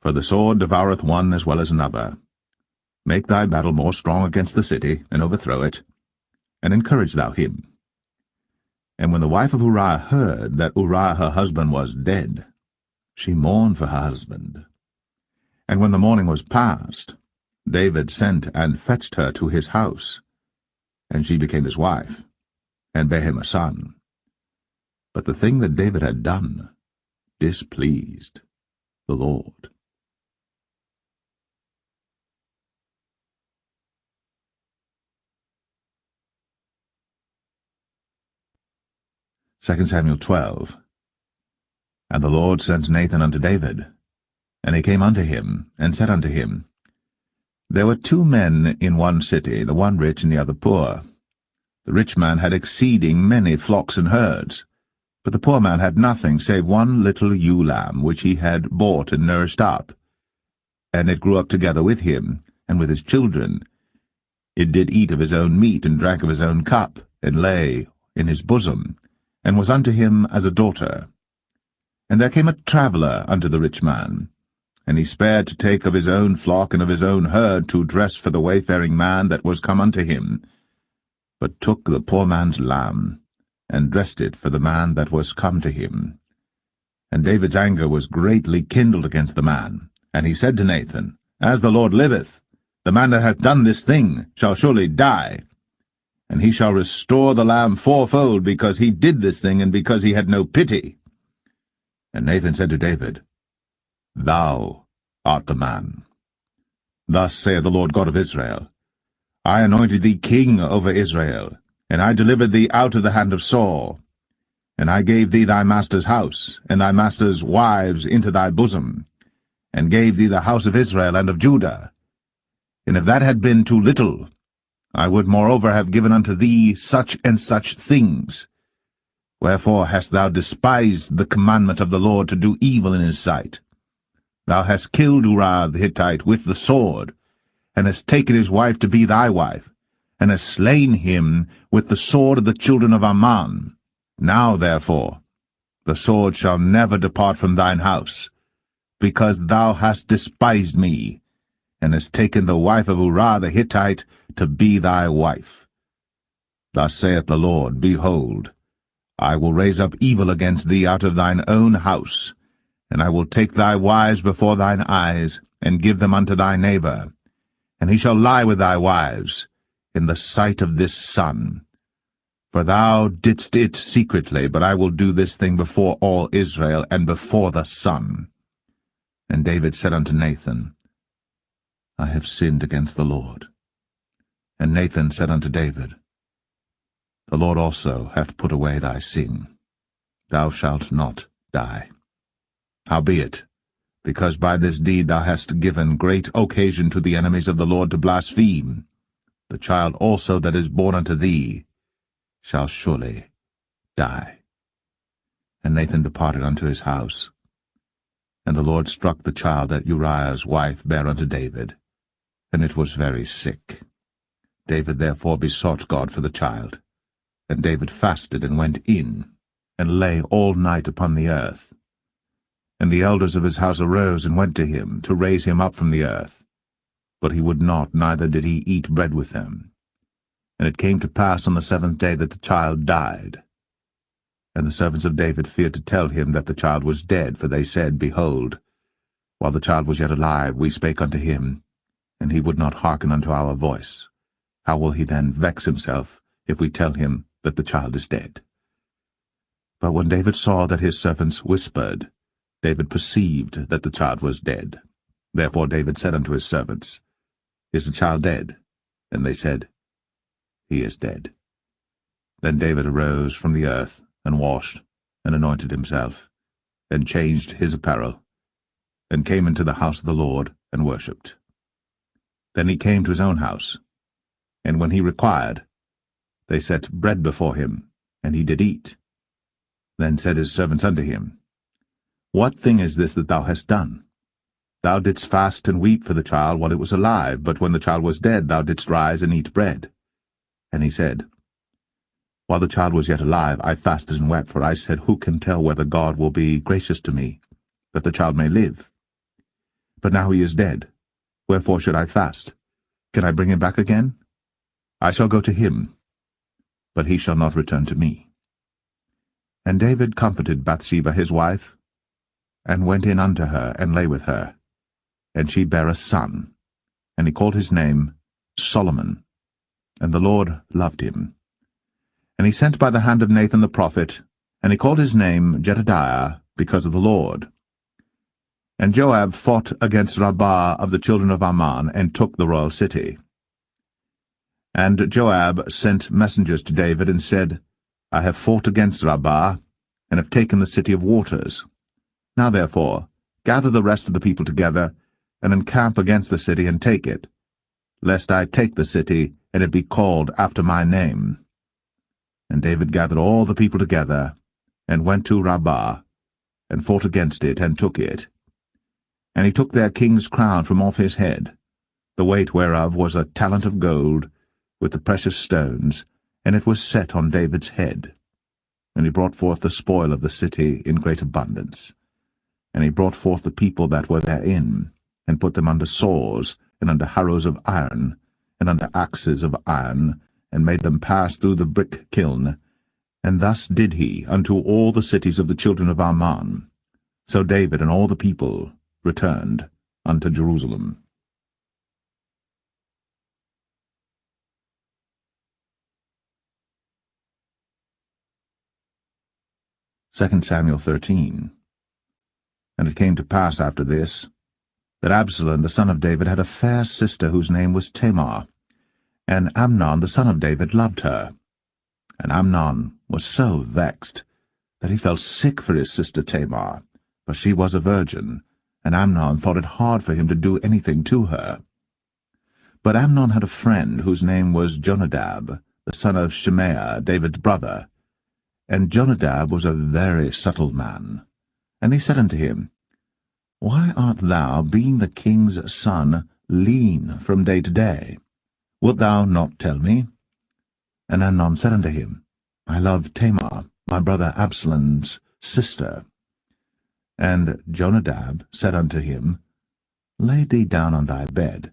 for the sword devoureth one as well as another. Make thy battle more strong against the city, and overthrow it, and encourage thou him. And when the wife of Uriah heard that Uriah her husband was dead, she mourned for her husband. And when the mourning was past, David sent and fetched her to his house, and she became his wife, and bare him a son. But the thing that David had done displeased the Lord. 2 Samuel 12. And the Lord sent Nathan unto David. And he came unto him, and said unto him, There were 2 men in one city, the one rich and the other poor. The rich man had exceeding many flocks and herds, but the poor man had nothing save one little ewe lamb, which he had bought and nourished up. And it grew up together with him, and with his children. It did eat of his own meat, and drank of his own cup, and lay in his bosom, and was unto him as a daughter. And there came a traveller unto the rich man, and he spared to take of his own flock and of his own herd to dress for the wayfaring man that was come unto him, but took the poor man's lamb, and dressed it for the man that was come to him. And David's anger was greatly kindled against the man, and he said to Nathan, As the Lord liveth, the man that hath done this thing shall surely die, and he shall restore the lamb 4-fold, because he did this thing, and because he had no pity. And Nathan said to David, Thou art the man. Thus saith the Lord God of Israel, I anointed thee king over Israel, and I delivered thee out of the hand of Saul. And I gave thee thy master's house, and thy master's wives into thy bosom, and gave thee the house of Israel and of Judah. And if that had been too little, I would moreover have given unto thee such and such things. Wherefore hast thou despised the commandment of the Lord to do evil in his sight? Thou hast killed Uriah the Hittite with the sword, and hast taken his wife to be thy wife, and hast slain him with the sword of the children of Ammon. Now, therefore, the sword shall never depart from thine house, because thou hast despised me, and hast taken the wife of Uriah the Hittite to be thy wife. Thus saith the Lord, Behold, I will raise up evil against thee out of thine own house, and I will take thy wives before thine eyes, and give them unto thy neighbor, and he shall lie with thy wives in the sight of this sun. For thou didst it secretly, but I will do this thing before all Israel, and before the sun. And David said unto Nathan, I have sinned against the Lord. And Nathan said unto David, The Lord also hath put away thy sin. Thou shalt not die. Howbeit, because by this deed thou hast given great occasion to the enemies of the Lord to blaspheme, the child also that is born unto thee shall surely die. And Nathan departed unto his house. And the Lord struck the child that Uriah's wife bare unto David, and it was very sick. David therefore besought God for the child. And David fasted, and went in, and lay all night upon the earth. And the elders of his house arose, and went to him, to raise him up from the earth. But he would not, neither did he eat bread with them. And it came to pass on the 7th day that the child died. And the servants of David feared to tell him that the child was dead, for they said, Behold, while the child was yet alive, we spake unto him, and he would not hearken unto our voice. How will he then vex himself, if we tell him that the child is dead? But when David saw that his servants whispered, David perceived that the child was dead. Therefore David said unto his servants, Is the child dead? And they said, He is dead. Then David arose from the earth, and washed, and anointed himself, and changed his apparel, and came into the house of the Lord, and worshipped. Then he came to his own house, and when he required, they set bread before him, and he did eat. Then said his servants unto him, What thing is this that thou hast done? Thou didst fast and weep for the child while it was alive, but when the child was dead thou didst rise and eat bread. And he said, While the child was yet alive, I fasted and wept, for I said, Who can tell whether God will be gracious to me, that the child may live? But now he is dead. Wherefore should I fast? Can I bring him back again? I shall go to him, but he shall not return to me. And David comforted Bathsheba his wife, and went in unto her, and lay with her. And she bare a son, and he called his name Solomon. And the Lord loved him. And he sent by the hand of Nathan the prophet, and he called his name Jedediah, because of the Lord. And Joab fought against Rabbah of the children of Ammon, and took the royal city. And Joab sent messengers to David, and said, I have fought against Rabbah, and have taken the city of waters. Now therefore, gather the rest of the people together, and encamp against the city, and take it, lest I take the city, and it be called after my name. And David gathered all the people together, and went to Rabbah, and fought against it, and took it. And he took their king's crown from off his head, the weight whereof was a talent of gold, with the precious stones, and it was set on David's head. And he brought forth the spoil of the city in great abundance. And he brought forth the people that were therein, and put them under saws, and under harrows of iron, and under axes of iron, and made them pass through the brick kiln. And thus did he unto all the cities of the children of Ammon. So David and all the people returned unto Jerusalem. 2 Samuel 13. And it came to pass after this, that Absalom the son of David had a fair sister whose name was Tamar, and Amnon the son of David loved her. And Amnon was so vexed that he fell sick for his sister Tamar, for she was a virgin, and Amnon thought it hard for him to do anything to her. But Amnon had a friend whose name was Jonadab, the son of Shimea, David's brother. And Jonadab was a very subtle man. And he said unto him, Why art thou, being the king's son, lean from day to day? Wilt thou not tell me? And Amnon said unto him, I love Tamar, my brother Absalom's sister. And Jonadab said unto him, Lay thee down on thy bed,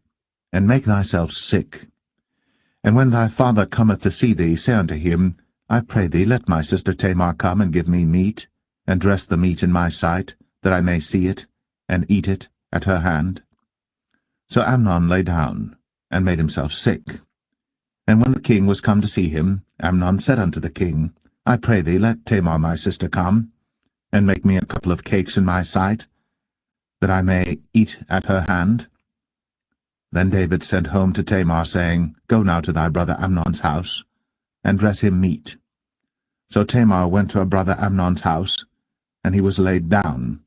and make thyself sick. And when thy father cometh to see thee, say unto him, I pray thee, let my sister Tamar come and give me meat, and dress the meat in my sight, that I may see it, and eat it at her hand. So Amnon lay down, and made himself sick. And when the king was come to see him, Amnon said unto the king, I pray thee, let Tamar my sister come, and make me a couple of cakes in my sight, that I may eat at her hand. Then David sent home to Tamar, saying, Go now to thy brother Amnon's house, and dress him meat. So Tamar went to her brother Amnon's house, and he was laid down.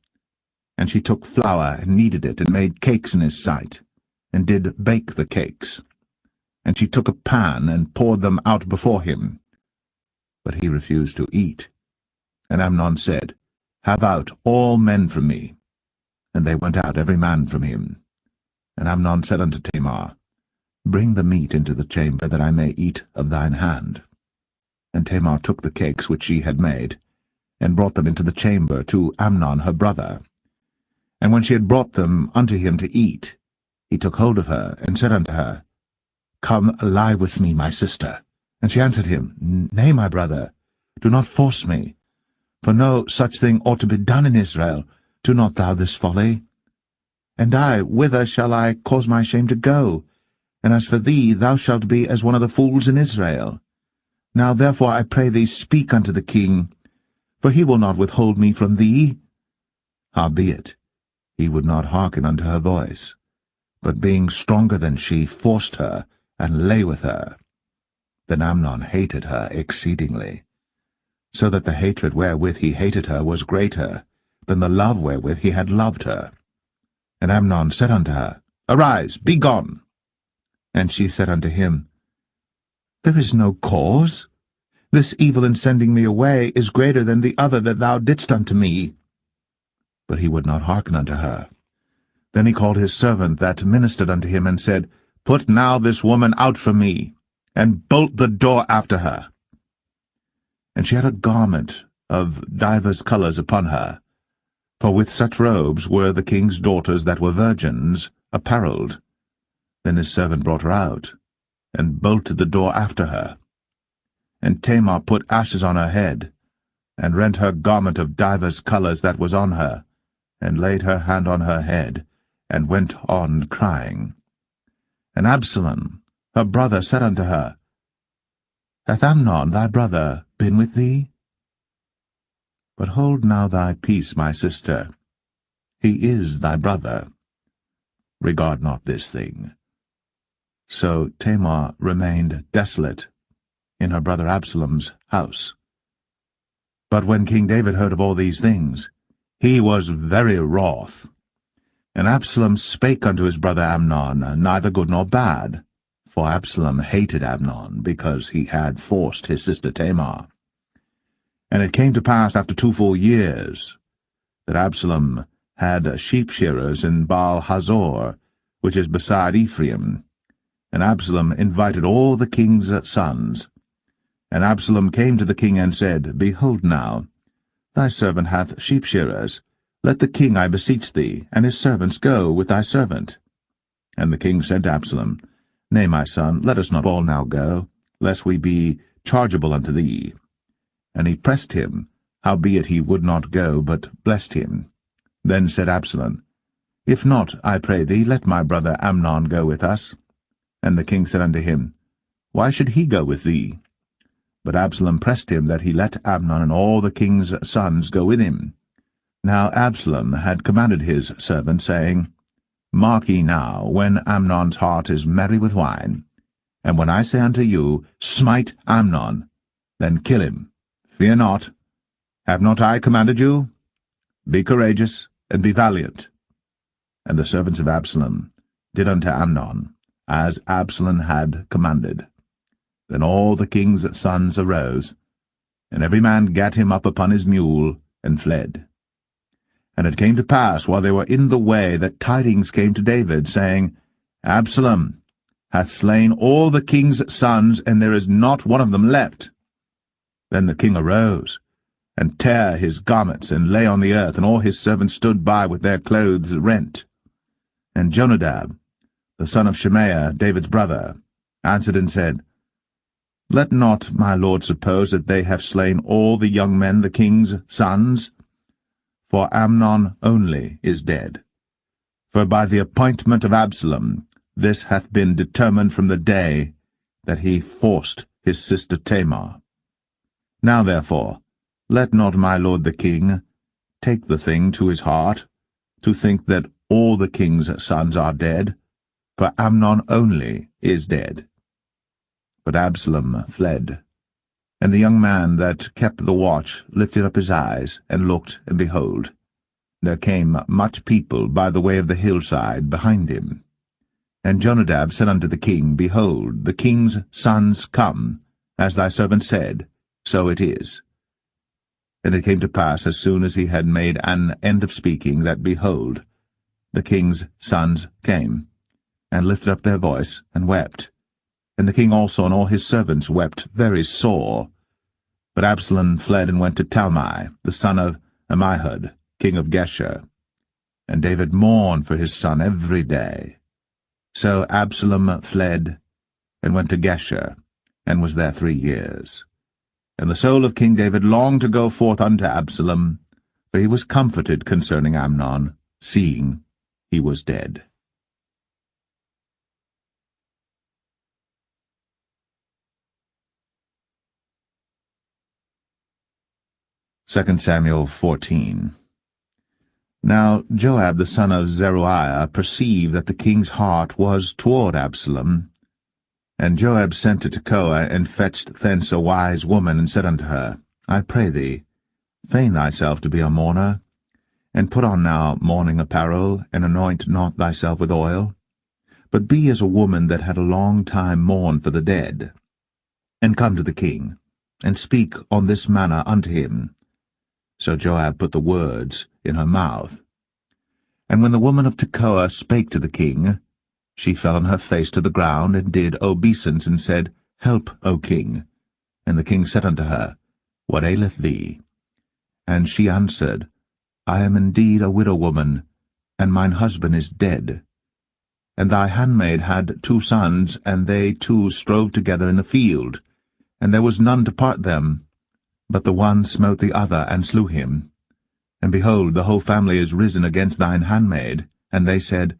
And she took flour, and kneaded it, and made cakes in his sight, and did bake the cakes. And she took a pan, and poured them out before him. But he refused to eat. And Amnon said, Have out all men from me. And they went out every man from him. And Amnon said unto Tamar, Bring the meat into the chamber, that I may eat of thine hand. And Tamar took the cakes which she had made, and brought them into the chamber to Amnon her brother. And when she had brought them unto him to eat, he took hold of her, and said unto her, Come, lie with me, my sister. And she answered him, Nay, my brother, do not force me. For no such thing ought to be done in Israel. Do not thou this folly. And I, whither shall I cause my shame to go? And as for thee, thou shalt be as one of the fools in Israel. Now therefore I pray thee, speak unto the king, for he will not withhold me from thee. Howbeit, he would not hearken unto her voice, but being stronger than she, forced her, and lay with her. Then Amnon hated her exceedingly. so that the hatred wherewith he hated her was greater than the love wherewith he had loved her. And Amnon said unto her, Arise, be gone. And she said unto him, There is no cause. This evil in sending me away is greater than the other that thou didst unto me. But he would not hearken unto her. Then he called his servant that ministered unto him, and said, Put now this woman out from me, and bolt the door after her. And she had a garment of divers colours upon her, for with such robes were the king's daughters that were virgins apparelled. Then his servant brought her out, and bolted the door after her. And Tamar put ashes on her head, and rent her garment of divers colours that was on her, and laid her hand on her head, and went on crying. And Absalom, her brother, said unto her, Hath Amnon thy brother been with thee? But hold now thy peace, my sister. He is thy brother. Regard not this thing. So Tamar remained desolate in her brother Absalom's house. But when King David heard of all these things, he was very wroth. And Absalom spake unto his brother Amnon, neither good nor bad, for Absalom hated Amnon, because he had forced his sister Tamar. And it came to pass after 2 full years, that Absalom had sheep-shearers in Baal-Hazor, which is beside Ephraim. And Absalom invited all the king's sons. And Absalom came to the king and said, Behold now, thy servant hath sheep-shearers. Let the king, I beseech thee, and his servants go with thy servant. And the king said to Absalom, Nay, my son, let us not all now go, lest we be chargeable unto thee. And he pressed him, howbeit he would not go, but blessed him. Then said Absalom, If not, I pray thee, let my brother Amnon go with us. And the king said unto him, Why should he go with thee? But Absalom pressed him that he let Amnon and all the king's sons go with him. Now Absalom had commanded his servant, saying, Mark ye now, when Amnon's heart is merry with wine, and when I say unto you, Smite Amnon, then kill him. Fear not. Have not I commanded you? Be courageous, and be valiant. And the servants of Absalom did unto Amnon, as Absalom had commanded. Then all the king's sons arose, and every man gat him up upon his mule, and fled. And it came to pass, while they were in the way, that tidings came to David, saying, Absalom hath slain all the king's sons, and there is not one of them left. Then the king arose, and tare his garments, and lay on the earth, and all his servants stood by with their clothes rent. And Jonadab, the son of Shemaiah, David's brother, answered and said, Let not my lord suppose that they have slain all the young men, the king's sons, for Amnon only is dead. For by the appointment of Absalom this hath been determined from the day that he forced his sister Tamar. Now therefore, let not my lord the king take the thing to his heart, to think that all the king's sons are dead, for Amnon only is dead. But Absalom fled. And the young man that kept the watch lifted up his eyes, and looked, and behold, there came much people by the way of the hillside behind him. And Jonadab said unto the king, Behold, the king's sons come, as thy servant said, so it is. And it came to pass, as soon as he had made an end of speaking, that, behold, the king's sons came, and lifted up their voice, and wept. And the king also and all his servants wept very sore. But Absalom fled and went to Talmai, the son of Ammihud, king of Geshur. And David mourned for his son every day. So Absalom fled and went to Geshur, and was there 3 years. And the soul of King David longed to go forth unto Absalom, for he was comforted concerning Amnon, seeing he was dead. 2 Samuel 14. Now Joab the son of Zeruiah perceived that the king's heart was toward Absalom. And Joab sent to Tekoa, and fetched thence a wise woman, and said unto her, I pray thee, feign thyself to be a mourner, and put on now mourning apparel, and anoint not thyself with oil, but be as a woman that had a long time mourned for the dead, and come to the king, and speak on this manner unto him. So Joab put the words in her mouth. And when the woman of Tekoa spake to the king, she fell on her face to the ground, and did obeisance, and said, Help, O king. And the king said unto her, What aileth thee? And she answered, I am indeed a widow woman, and mine husband is dead. And thy handmaid had 2 sons, and they 2 strove together in the field, and there was none to part them. But the one smote the other, and slew him. And behold, the whole family is risen against thine handmaid. And they said,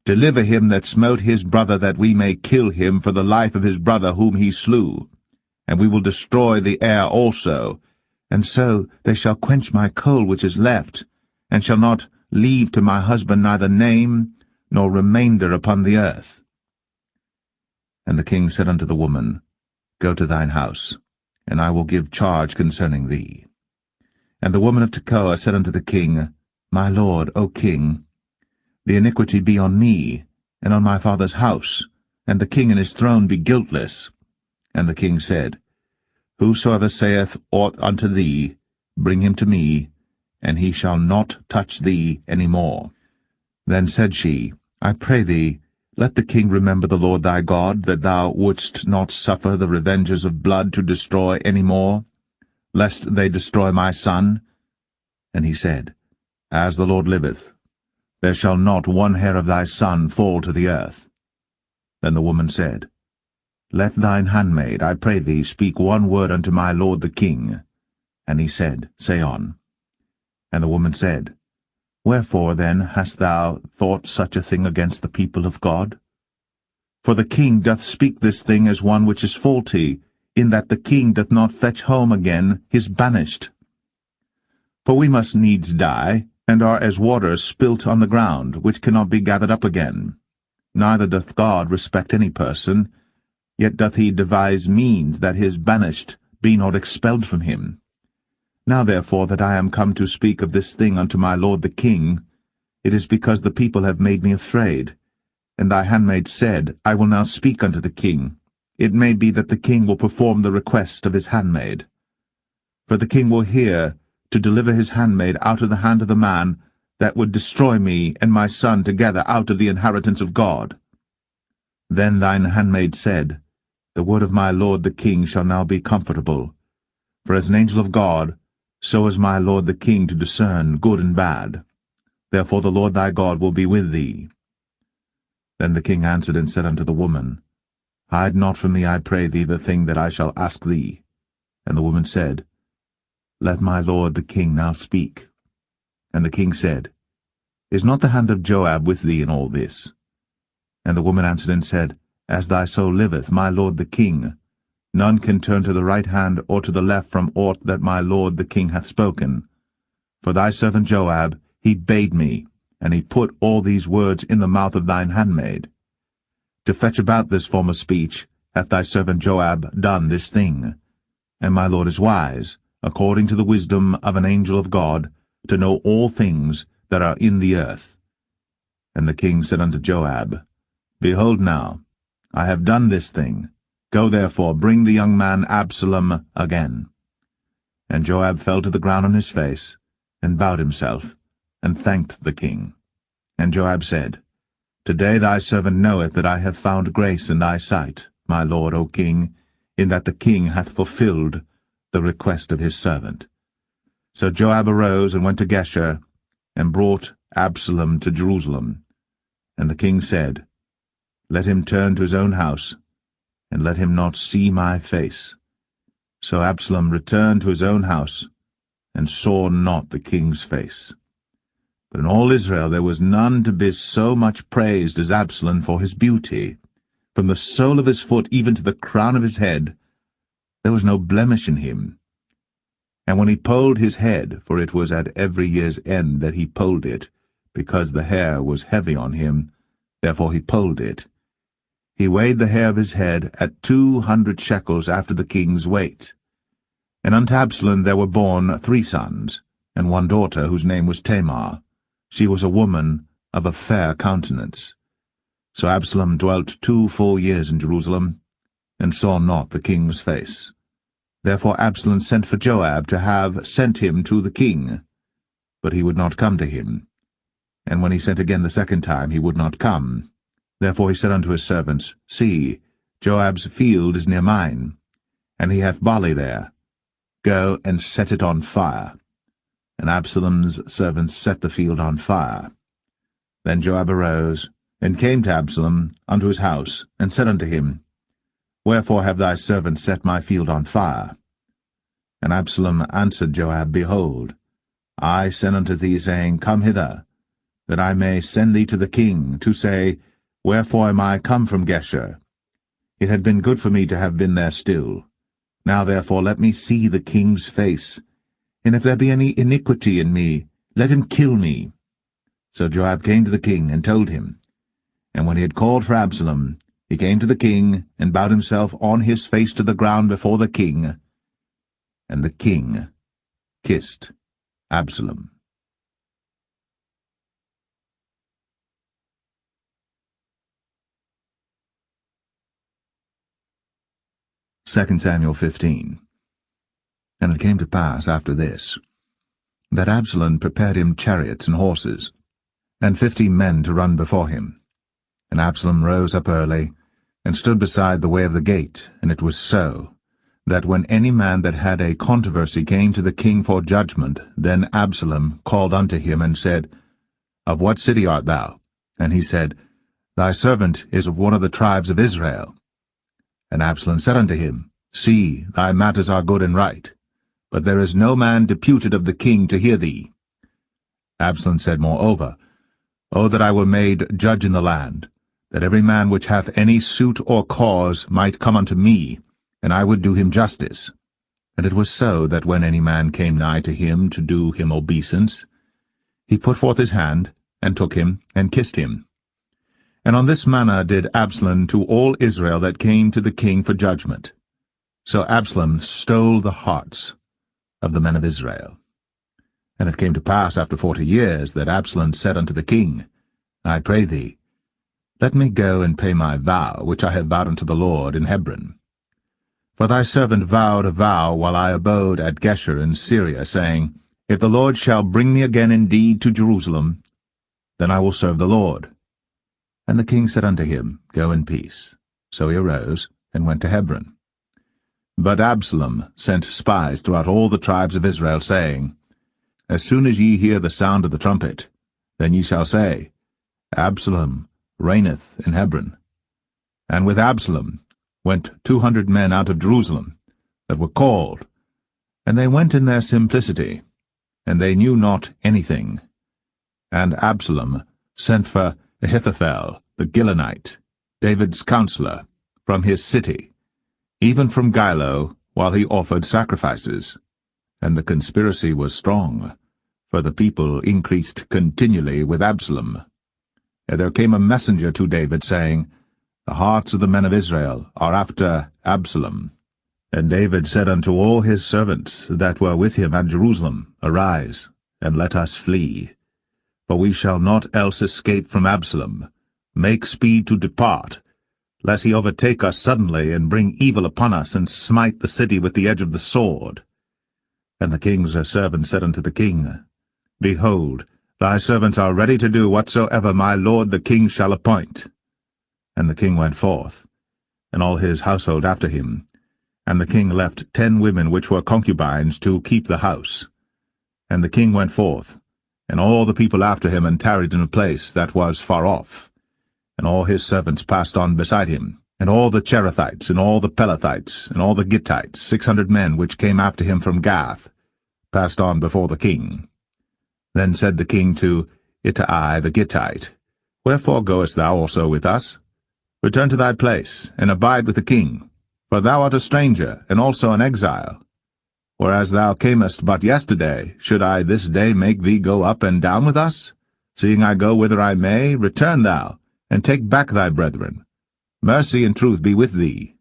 Deliver him that smote his brother, that we may kill him for the life of his brother whom he slew. And we will destroy the heir also. And so they shall quench my coal which is left, and shall not leave to my husband neither name nor remainder upon the earth. And the king said unto the woman, Go to thine house, and I will give charge concerning thee. And the woman of Tekoa said unto the king, My lord, O king, the iniquity be on me, and on my father's house, and the king and his throne be guiltless. And the king said, Whosoever saith aught unto thee, bring him to me, and he shall not touch thee any more. Then said she, I pray thee, let the king remember the Lord thy God, that thou wouldst not suffer the revengers of blood to destroy any more, lest they destroy my son. And he said, As the Lord liveth, there shall not one hair of thy son fall to the earth. Then the woman said, Let thine handmaid, I pray thee, speak one word unto my lord the king. And he said, Say on. And the woman said, Wherefore then hast thou thought such a thing against the people of God? For the king doth speak this thing as one which is faulty, in that the king doth not fetch home again his banished. For we must needs die, and are as water spilt on the ground, which cannot be gathered up again. Neither doth God respect any person, yet doth he devise means that his banished be not expelled from him. Now therefore that I am come to speak of this thing unto my lord the king, it is because the people have made me afraid. And thy handmaid said, I will now speak unto the king. It may be that the king will perform the request of his handmaid. For the king will hear to deliver his handmaid out of the hand of the man that would destroy me and my son together out of the inheritance of God. Then thine handmaid said, The word of my lord the king shall now be comfortable. For as an angel of God, so is my lord the king to discern good and bad. Therefore the Lord thy God will be with thee. Then the king answered and said unto the woman, Hide not from me, I pray thee, the thing that I shall ask thee. And the woman said, Let my lord the king now speak. And the king said, Is not the hand of Joab with thee in all this? And the woman answered and said, As thy soul liveth, my lord the king, none can turn to the right hand or to the left from aught that my lord the king hath spoken. For thy servant Joab, he bade me, and he put all these words in the mouth of thine handmaid. To fetch about this former speech hath thy servant Joab done this thing. And my lord is wise, according to the wisdom of an angel of God, to know all things that are in the earth. And the king said unto Joab, Behold now, I have done this thing. Go therefore, bring the young man Absalom again. And Joab fell to the ground on his face, and bowed himself, and thanked the king. And Joab said, Today thy servant knoweth that I have found grace in thy sight, my lord, O king, in that the king hath fulfilled the request of his servant. So Joab arose and went to Geshur, and brought Absalom to Jerusalem. And the king said, Let him turn to his own house, and let him not see my face. So Absalom returned to his own house, and saw not the king's face. But in all Israel there was none to be so much praised as Absalom for his beauty. From the sole of his foot even to the crown of his head, there was no blemish in him. And when he polled his head, for it was at every year's end that he polled it, because the hair was heavy on him, therefore he polled it, he weighed the hair of his head at 200 shekels after the king's weight. And unto Absalom there were born 3 sons, and 1 daughter, whose name was Tamar. She was a woman of a fair countenance. So Absalom dwelt 2 full years in Jerusalem, and saw not the king's face. Therefore Absalom sent for Joab to have sent him to the king, but he would not come to him. And when he sent again the 2nd time, he would not come. Therefore he said unto his servants, See, Joab's field is near mine, and he hath barley there. Go and set it on fire. And Absalom's servants set the field on fire. Then Joab arose, and came to Absalom unto his house, and said unto him, Wherefore have thy servants set my field on fire? And Absalom answered Joab, Behold, I sent unto thee, saying, Come hither, that I may send thee to the king, to say, Wherefore am I come from Geshur? It had been good for me to have been there still. Now therefore let me see the king's face, and if there be any iniquity in me, let him kill me. So Joab came to the king, and told him. And when he had called for Absalom, he came to the king, and bowed himself on his face to the ground before the king. And the king kissed Absalom. 2 Samuel 15. And it came to pass after this, that Absalom prepared him chariots and horses, and 50 men to run before him. And Absalom rose up early, and stood beside the way of the gate. And it was so, that when any man that had a controversy came to the king for judgment, then Absalom called unto him, and said, Of what city art thou? And he said, Thy servant is of one of the tribes of Israel. And Absalom said unto him, See, thy matters are good and right, but there is no man deputed of the king to hear thee. Absalom said moreover, O that I were made judge in the land, that every man which hath any suit or cause might come unto me, and I would do him justice. And it was so, that when any man came nigh to him to do him obeisance, he put forth his hand, and took him, and kissed him. And on this manner did Absalom to all Israel that came to the king for judgment. So Absalom stole the hearts of the men of Israel. And it came to pass after 40 years that Absalom said unto the king, I pray thee, let me go and pay my vow, which I have vowed unto the Lord in Hebron. For thy servant vowed a vow while I abode at Geshur in Syria, saying, If the Lord shall bring me again indeed to Jerusalem, then I will serve the Lord. And the king said unto him, Go in peace. So he arose, and went to Hebron. But Absalom sent spies throughout all the tribes of Israel, saying, As soon as ye hear the sound of the trumpet, then ye shall say, Absalom reigneth in Hebron. And with Absalom went 200 men out of Jerusalem, that were called, and they went in their simplicity, and they knew not anything. And Absalom sent for Ahithophel the Gilonite, David's counselor, from his city, even from Gilo, while he offered sacrifices. And the conspiracy was strong, for the people increased continually with Absalom. And there came a messenger to David, saying, The hearts of the men of Israel are after Absalom. And David said unto all his servants that were with him at Jerusalem, Arise, and let us flee. For we shall not else escape from Absalom. Make speed to depart, lest he overtake us suddenly, and bring evil upon us, and smite the city with the edge of the sword. And the king's servant said unto the king, Behold, thy servants are ready to do whatsoever my lord the king shall appoint. And the king went forth, and all his household after him. And the king left 10 women which were concubines to keep the house. And the king went forth, and all the people after him, and tarried in a place that was far off. And all his servants passed on beside him, and all the Cherethites, and all the Pelethites, and all the Gittites, 600 men which came after him from Gath, passed on before the king. Then said the king to Ittai the Gittite, Wherefore goest thou also with us? Return to thy place, and abide with the king, for thou art a stranger, and also an exile. Whereas thou camest but yesterday, should I this day make thee go up and down with us? Seeing I go whither I may, return thou, and take back thy brethren. Mercy and truth be with thee.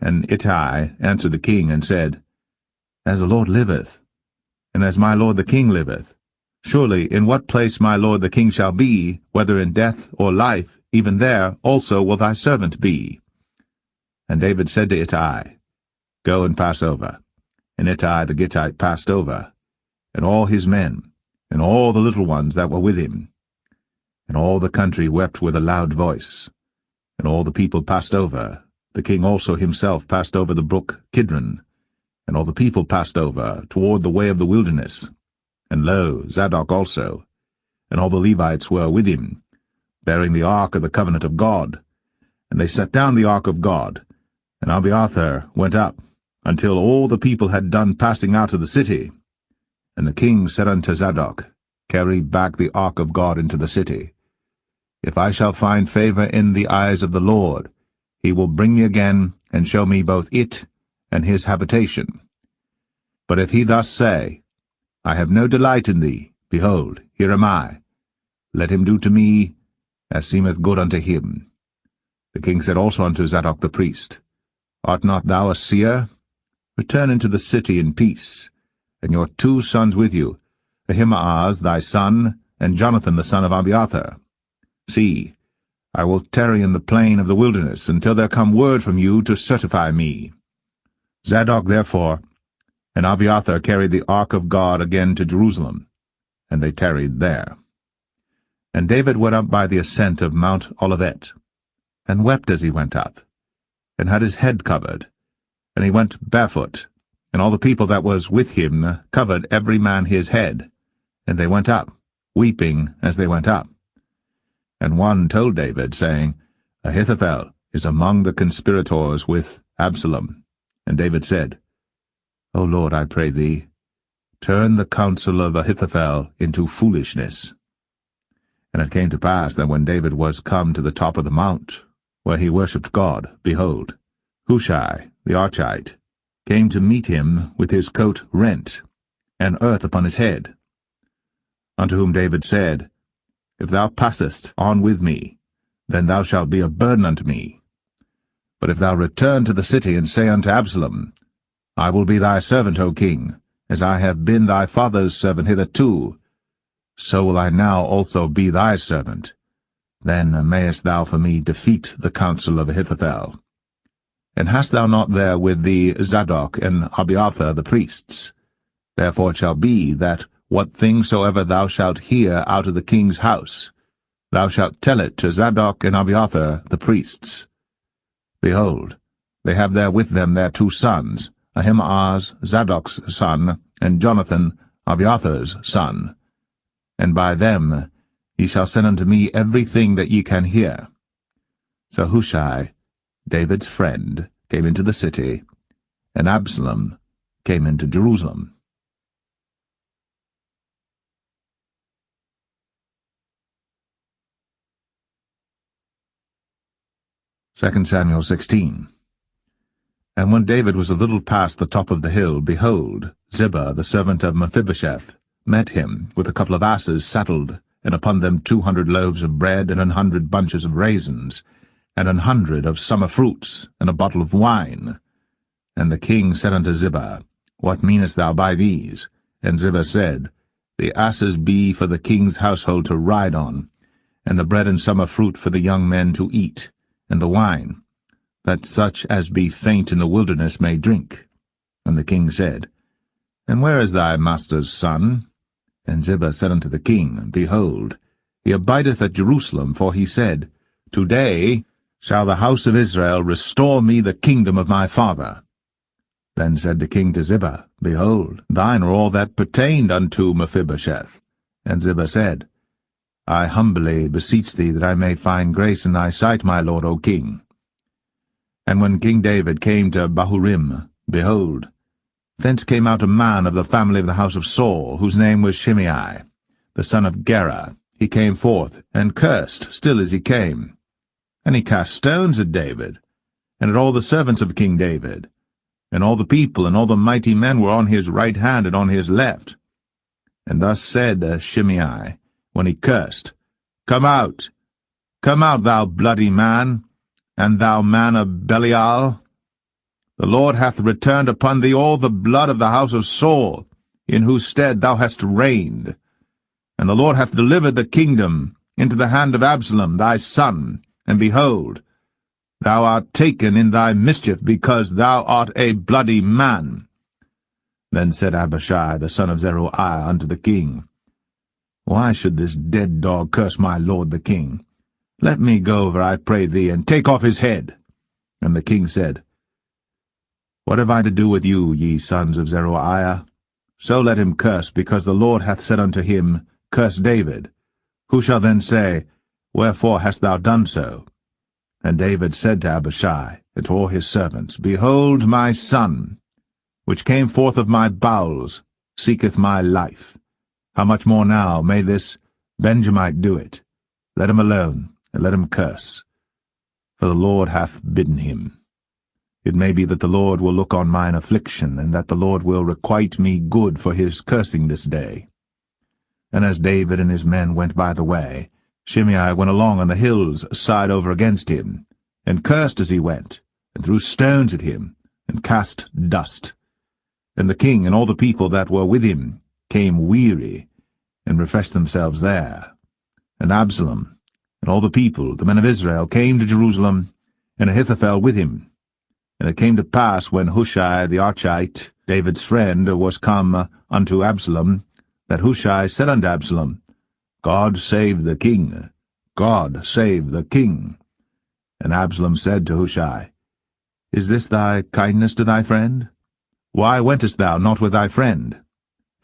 And Ittai answered the king, and said, As the Lord liveth, and as my lord the king liveth, surely in what place my lord the king shall be, whether in death or life, even there also will thy servant be. And David said to Ittai, Go and pass over. And Ittai the Gittite passed over, and all his men, and all the little ones that were with him. And all the country wept with a loud voice. And all the people passed over. The king also himself passed over the brook Kidron. And all the people passed over toward the way of the wilderness. And lo, Zadok also, and all the Levites were with him, bearing the ark of the covenant of God. And they set down the ark of God, and Abiathar went up, until all the people had done passing out of the city. And the king said unto Zadok, Carry back the ark of God into the city. If I shall find favor in the eyes of the Lord, he will bring me again, and show me both it and his habitation. But if he thus say, I have no delight in thee, behold, here am I. Let him do to me as seemeth good unto him. The king said also unto Zadok the priest, Art not thou a seer? Return into the city in peace, and your 2 sons with you, Ahimaaz thy son, and Jonathan the son of Abiathar. See, I will tarry in the plain of the wilderness until there come word from you to certify me. Zadok therefore and Abiathar carried the ark of God again to Jerusalem, and they tarried there. And David went up by the ascent of Mount Olivet, and wept as he went up, and had his head covered, and he went barefoot, and all the people that was with him covered every man his head, and they went up, weeping as they went up. And one told David, saying, Ahithophel is among the conspirators with Absalom. And David said, O Lord, I pray thee, turn the counsel of Ahithophel into foolishness. And it came to pass that when David was come to the top of the mount, where he worshipped God, behold, Hushai the Archite came to meet him with his coat rent, and earth upon his head. Unto whom David said, If thou passest on with me, then thou shalt be a burden unto me. But if thou return to the city, and say unto Absalom, I will be thy servant, O king, as I have been thy father's servant hitherto, so will I now also be thy servant. Then mayest thou for me defeat the counsel of Ahithophel. And hast thou not there with thee Zadok and Abiathar the priests? Therefore it shall be that what thing soever thou shalt hear out of the king's house, thou shalt tell it to Zadok and Abiathar the priests. Behold, they have there with them their 2 sons, Ahimaaz Zadok's son, and Jonathan Abiathar's son. And by them ye shall send unto me everything that ye can hear. So Hushai, David's friend, came into the city, and Absalom came into Jerusalem. 2 Samuel 16. And when David was a little past the top of the hill, behold, Ziba, the servant of Mephibosheth, met him with a couple of asses saddled, and upon them 200 loaves of bread, and 100 bunches of raisins, and 100 of summer fruits, and a bottle of wine. And the king said unto Ziba, What meanest thou by these? And Ziba said, The asses be for the king's household to ride on, and the bread and summer fruit for the young men to eat, and the wine, that such as be faint in the wilderness may drink. And the king said, And where is thy master's son? And Ziba said unto the king, Behold, he abideth at Jerusalem, for he said, Today shall the house of Israel restore me the kingdom of my father. Then said the king to Ziba, Behold, thine are all that pertained unto Mephibosheth. And Ziba said, I humbly beseech thee that I may find grace in thy sight, my lord, O king. And when King David came to Bahurim, behold, thence came out a man of the family of the house of Saul, whose name was Shimei, the son of Gera. He came forth, and cursed still as he came. And he cast stones at David, and at all the servants of King David. And all the people and all the mighty men were on his right hand and on his left. And thus said Shimei, when he cursed, come out, thou bloody man, and thou man of Belial. The Lord hath returned upon thee all the blood of the house of Saul, in whose stead thou hast reigned. And the Lord hath delivered the kingdom into the hand of Absalom thy son, and behold, thou art taken in thy mischief, because thou art a bloody man. Then said Abishai the son of Zeruiah unto the king, Why should this dead dog curse my lord the king? Let me go over, I pray thee, and take off his head. And the king said, What have I to do with you, ye sons of Zeruiah? So let him curse, because the Lord hath said unto him, Curse David. Who shall then say, Wherefore hast thou done so? And David said to Abishai and to all his servants, Behold, my son, which came forth of my bowels, seeketh my life. How much more now may this Benjamite do it? Let him alone, and let him curse, for the Lord hath bidden him. It may be that the Lord will look on mine affliction, and that the Lord will requite me good for his cursing this day. And as David and his men went by the way, Shimei went along on the hills side over against him, and cursed as he went, and threw stones at him, and cast dust. And the king and all the people that were with him came weary, and refreshed themselves there. And Absalom and all the people, the men of Israel, came to Jerusalem, and Ahithophel with him. And it came to pass, when Hushai the Archite, David's friend, was come unto Absalom, that Hushai said unto Absalom, God save the king, God save the king. And Absalom said to Hushai, Is this thy kindness to thy friend? Why wentest thou not with thy friend?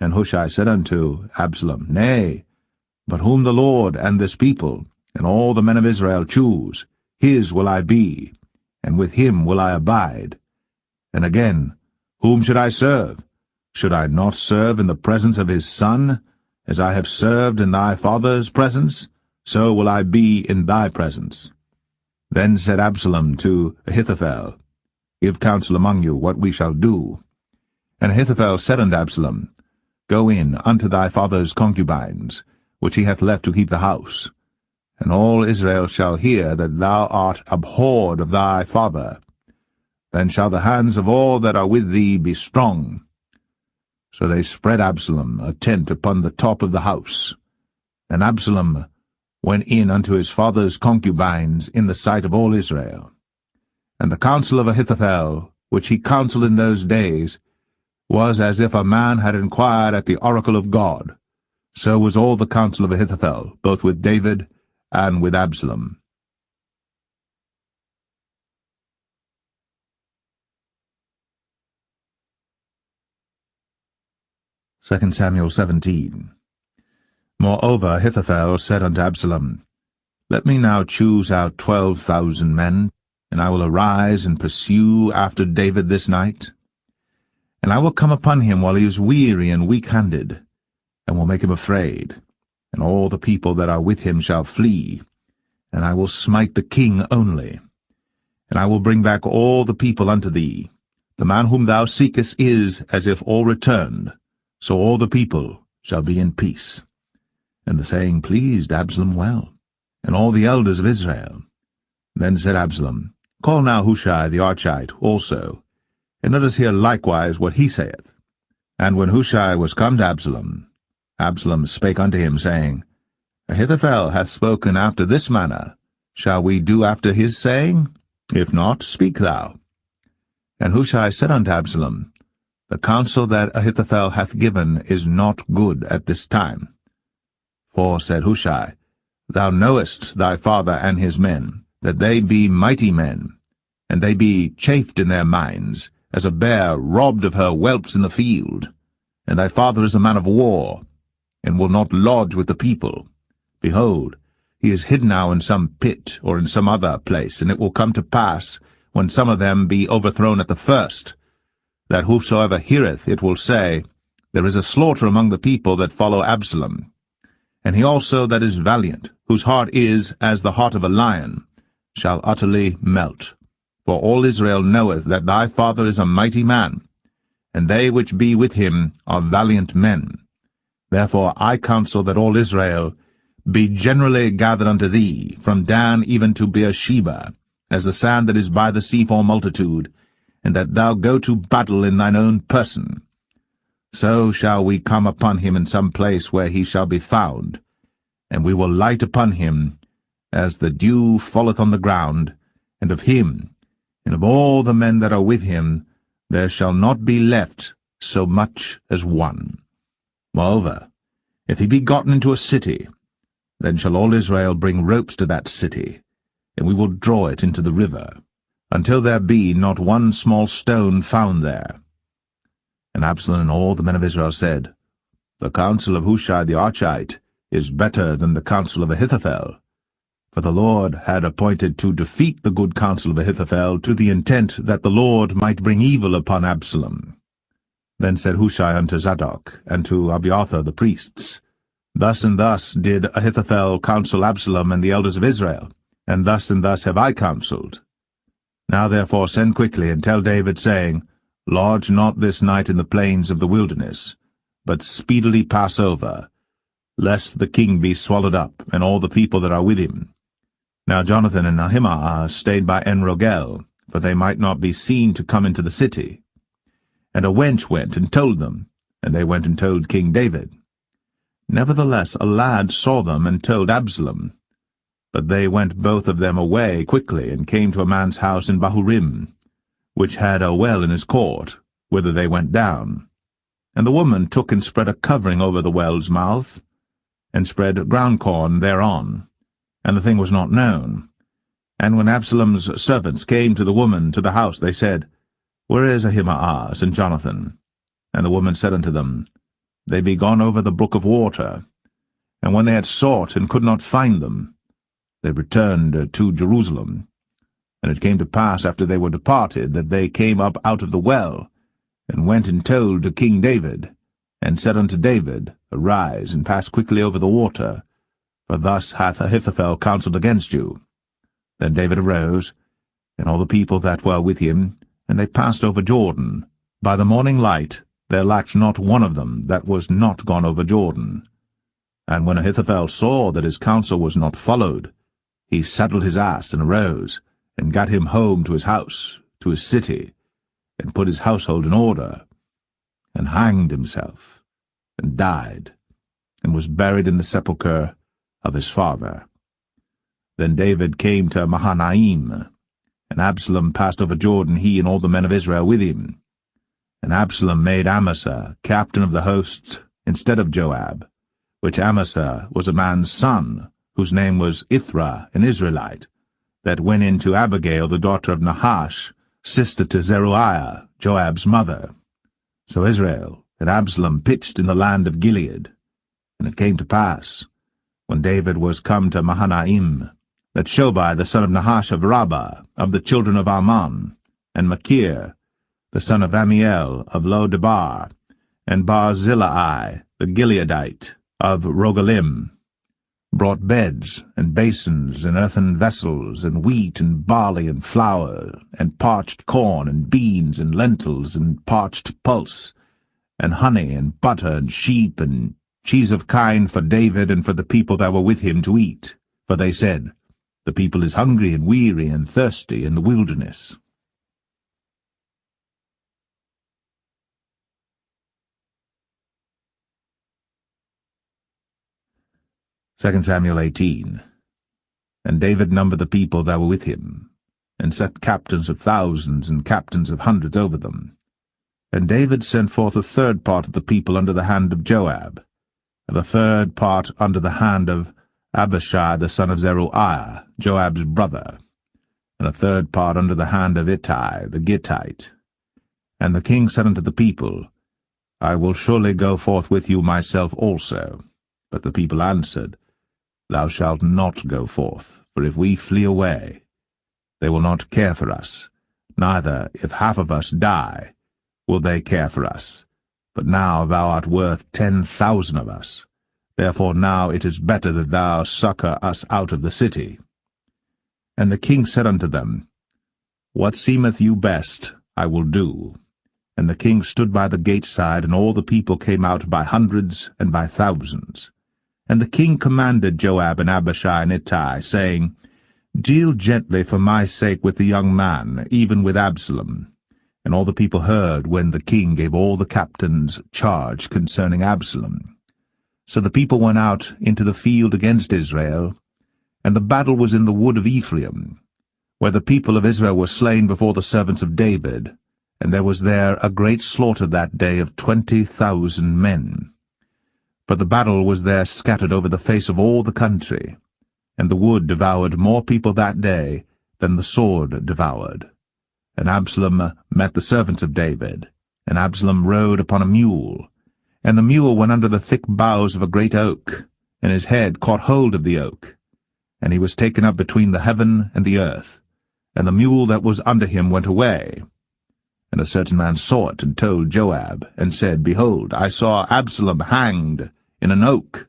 And Hushai said unto Absalom, Nay, but whom the Lord and this people and all the men of Israel choose, his will I be, and with him will I abide. And again, whom should I serve? Should I not serve in the presence of his son? As I have served in thy father's presence, so will I be in thy presence. Then said Absalom to Ahithophel, Give counsel among you what we shall do. And Ahithophel said unto Absalom, Go in unto thy father's concubines, which he hath left to keep the house. And all Israel shall hear that thou art abhorred of thy father. Then shall the hands of all that are with thee be strong. So they spread Absalom a tent upon the top of the house. And Absalom went in unto his father's concubines in the sight of all Israel. And the counsel of Ahithophel, which he counselled in those days, was as if a man had inquired at the oracle of God. So was all the counsel of Ahithophel, both with David and with Absalom. 2 Samuel 17. Moreover Ahithophel said unto Absalom, Let me now choose out 12,000 men, and I will arise and pursue after David this night. And I will come upon him while he is weary and weak-handed, and will make him afraid, and all the people that are with him shall flee, and I will smite the king only. And I will bring back all the people unto thee. The man whom thou seekest is as if all returned, so all the people shall be in peace. And the saying pleased Absalom well, and all the elders of Israel. Then said Absalom, Call now Hushai the Archite also, and let us hear likewise what he saith. And when Hushai was come to Absalom, Absalom spake unto him, saying, Ahithophel hath spoken after this manner. Shall we do after his saying? If not, speak thou. And Hushai said unto Absalom, The counsel that Ahithophel hath given is not good at this time. For, said Hushai, Thou knowest thy father and his men, that they be mighty men, and they be chafed in their minds, as a bear robbed of her whelps in the field. And thy father is a man of war, and will not lodge with the people. Behold, he is hid now in some pit, or in some other place, and it will come to pass, when some of them be overthrown at the first, that whosoever heareth it will say, There is a slaughter among the people that follow Absalom. And he also that is valiant, whose heart is as the heart of a lion, shall utterly melt. For all Israel knoweth that thy father is a mighty man, and they which be with him are valiant men. Therefore I counsel that all Israel be generally gathered unto thee, from Dan even to Beersheba, as the sand that is by the sea for multitude, and that thou go to battle in thine own person. So shall we come upon him in some place where he shall be found, and we will light upon him as the dew falleth on the ground, and of him, and of all the men that are with him, there shall not be left so much as one. Moreover, if he be gotten into a city, then shall all Israel bring ropes to that city, and we will draw it into the river, until there be not one small stone found there. And Absalom and all the men of Israel said, The counsel of Hushai the Archite is better than the counsel of Ahithophel. For the Lord had appointed to defeat the good counsel of Ahithophel, to the intent that the Lord might bring evil upon Absalom. Then said Hushai unto Zadok, and to Abiathar the priests, Thus and thus did Ahithophel counsel Absalom and the elders of Israel, and thus have I counselled. Now therefore send quickly, and tell David, saying, Lodge not this night in the plains of the wilderness, but speedily pass over, lest the king be swallowed up, and all the people that are with him. Now Jonathan and Ahimaaz stayed by En-rogel, for they might not be seen to come into the city. And a wench went and told them, and they went and told King David. Nevertheless a lad saw them and told Absalom. But they went both of them away quickly, and came to a man's house in Bahurim, which had a well in his court, whither they went down. And the woman took and spread a covering over the well's mouth, and spread ground corn thereon, and the thing was not known. And when Absalom's servants came to the woman to the house, they said, Where is Ahimaaz and Jonathan? And the woman said unto them, They be gone over the brook of water. And when they had sought and could not find them, they returned to Jerusalem. And it came to pass, after they were departed, that they came up out of the well, and went and told to King David, and said unto David, Arise, and pass quickly over the water, for thus hath Ahithophel counselled against you. Then David arose, and all the people that were with him, and they passed over Jordan. By the morning light there lacked not one of them that was not gone over Jordan. And when Ahithophel saw that his counsel was not followed, he saddled his ass, and arose, and gat him home to his house, to his city, and put his household in order, and hanged himself, and died, and was buried in the sepulchre of his father. Then David came to Mahanaim, and Absalom passed over Jordan, he and all the men of Israel with him. And Absalom made Amasa captain of the host instead of Joab, which Amasa was a man's son, whose name was Ithra, an Israelite, that went in to Abigail, the daughter of Nahash, sister to Zeruiah, Joab's mother. So Israel and Absalom pitched in the land of Gilead. And it came to pass, when David was come to Mahanaim, that Shobai the son of Nahash of Rabbah, of the children of Ammon, and Machir the son of Amiel of Lo-debar, and Barzillai the Gileadite of Rogelim, brought beds, and basins, and earthen vessels, and wheat, and barley, and flour, and parched corn, and beans, and lentils, and parched pulse, and honey, and butter, and sheep, and cheese of kine for David and for the people that were with him to eat. For they said, The people is hungry, and weary, and thirsty in the wilderness. 2 Samuel 18. And David numbered the people that were with him, and set captains of thousands and captains of hundreds over them. And David sent forth a third part of the people under the hand of Joab, and a third part under the hand of Abishai the son of Zeruiah, Joab's brother, and a third part under the hand of Ittai the Gittite. And the king said unto the people, I will surely go forth with you myself also. But the people answered, Thou shalt not go forth, for if we flee away, they will not care for us, neither, if half of us die, will they care for us. But now thou art worth 10,000 of us. Therefore now it is better that thou succour us out of the city. And the king said unto them, What seemeth you best, I will do. And the king stood by the gate side, and all the people came out by hundreds and by thousands. And the king commanded Joab and Abishai and Ittai, saying, Deal gently for my sake with the young man, even with Absalom. And all the people heard when the king gave all the captains charge concerning Absalom. So the people went out into the field against Israel, and the battle was in the wood of Ephraim, where the people of Israel were slain before the servants of David, and there was there a great slaughter that day of 20,000 men. For the battle was there scattered over the face of all the country, and the wood devoured more people that day than the sword devoured. And Absalom met the servants of David, and Absalom rode upon a mule, and the mule went under the thick boughs of a great oak, and his head caught hold of the oak, and he was taken up between the heaven and the earth, and the mule that was under him went away. And a certain man saw it, and told Joab, and said, Behold, I saw Absalom hanged in an oak.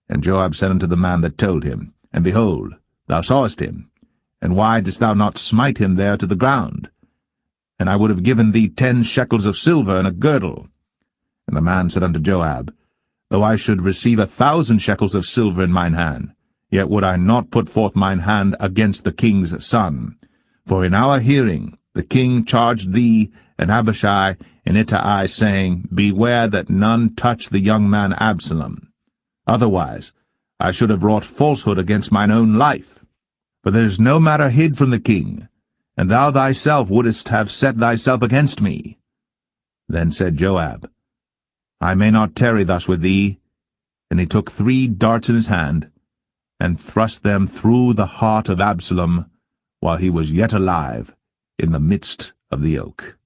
And Joab said unto the man that told him, And behold, thou sawest him, and why didst thou not smite him there to the ground? And I would have given thee 10 shekels of silver and a girdle. And the man said unto Joab, Though I should receive 1,000 shekels of silver in mine hand, yet would I not put forth mine hand against the king's son. For in our hearing the king charged thee and Abishai and Ittai, saying, Beware that none touch the young man Absalom. Otherwise I should have wrought falsehood against mine own life. For there is no matter hid from the king, and thou thyself wouldest have set thyself against me. Then said Joab, I may not tarry thus with thee. And he took 3 darts in his hand, and thrust them through the heart of Absalom, while he was yet alive, in the midst of the oak.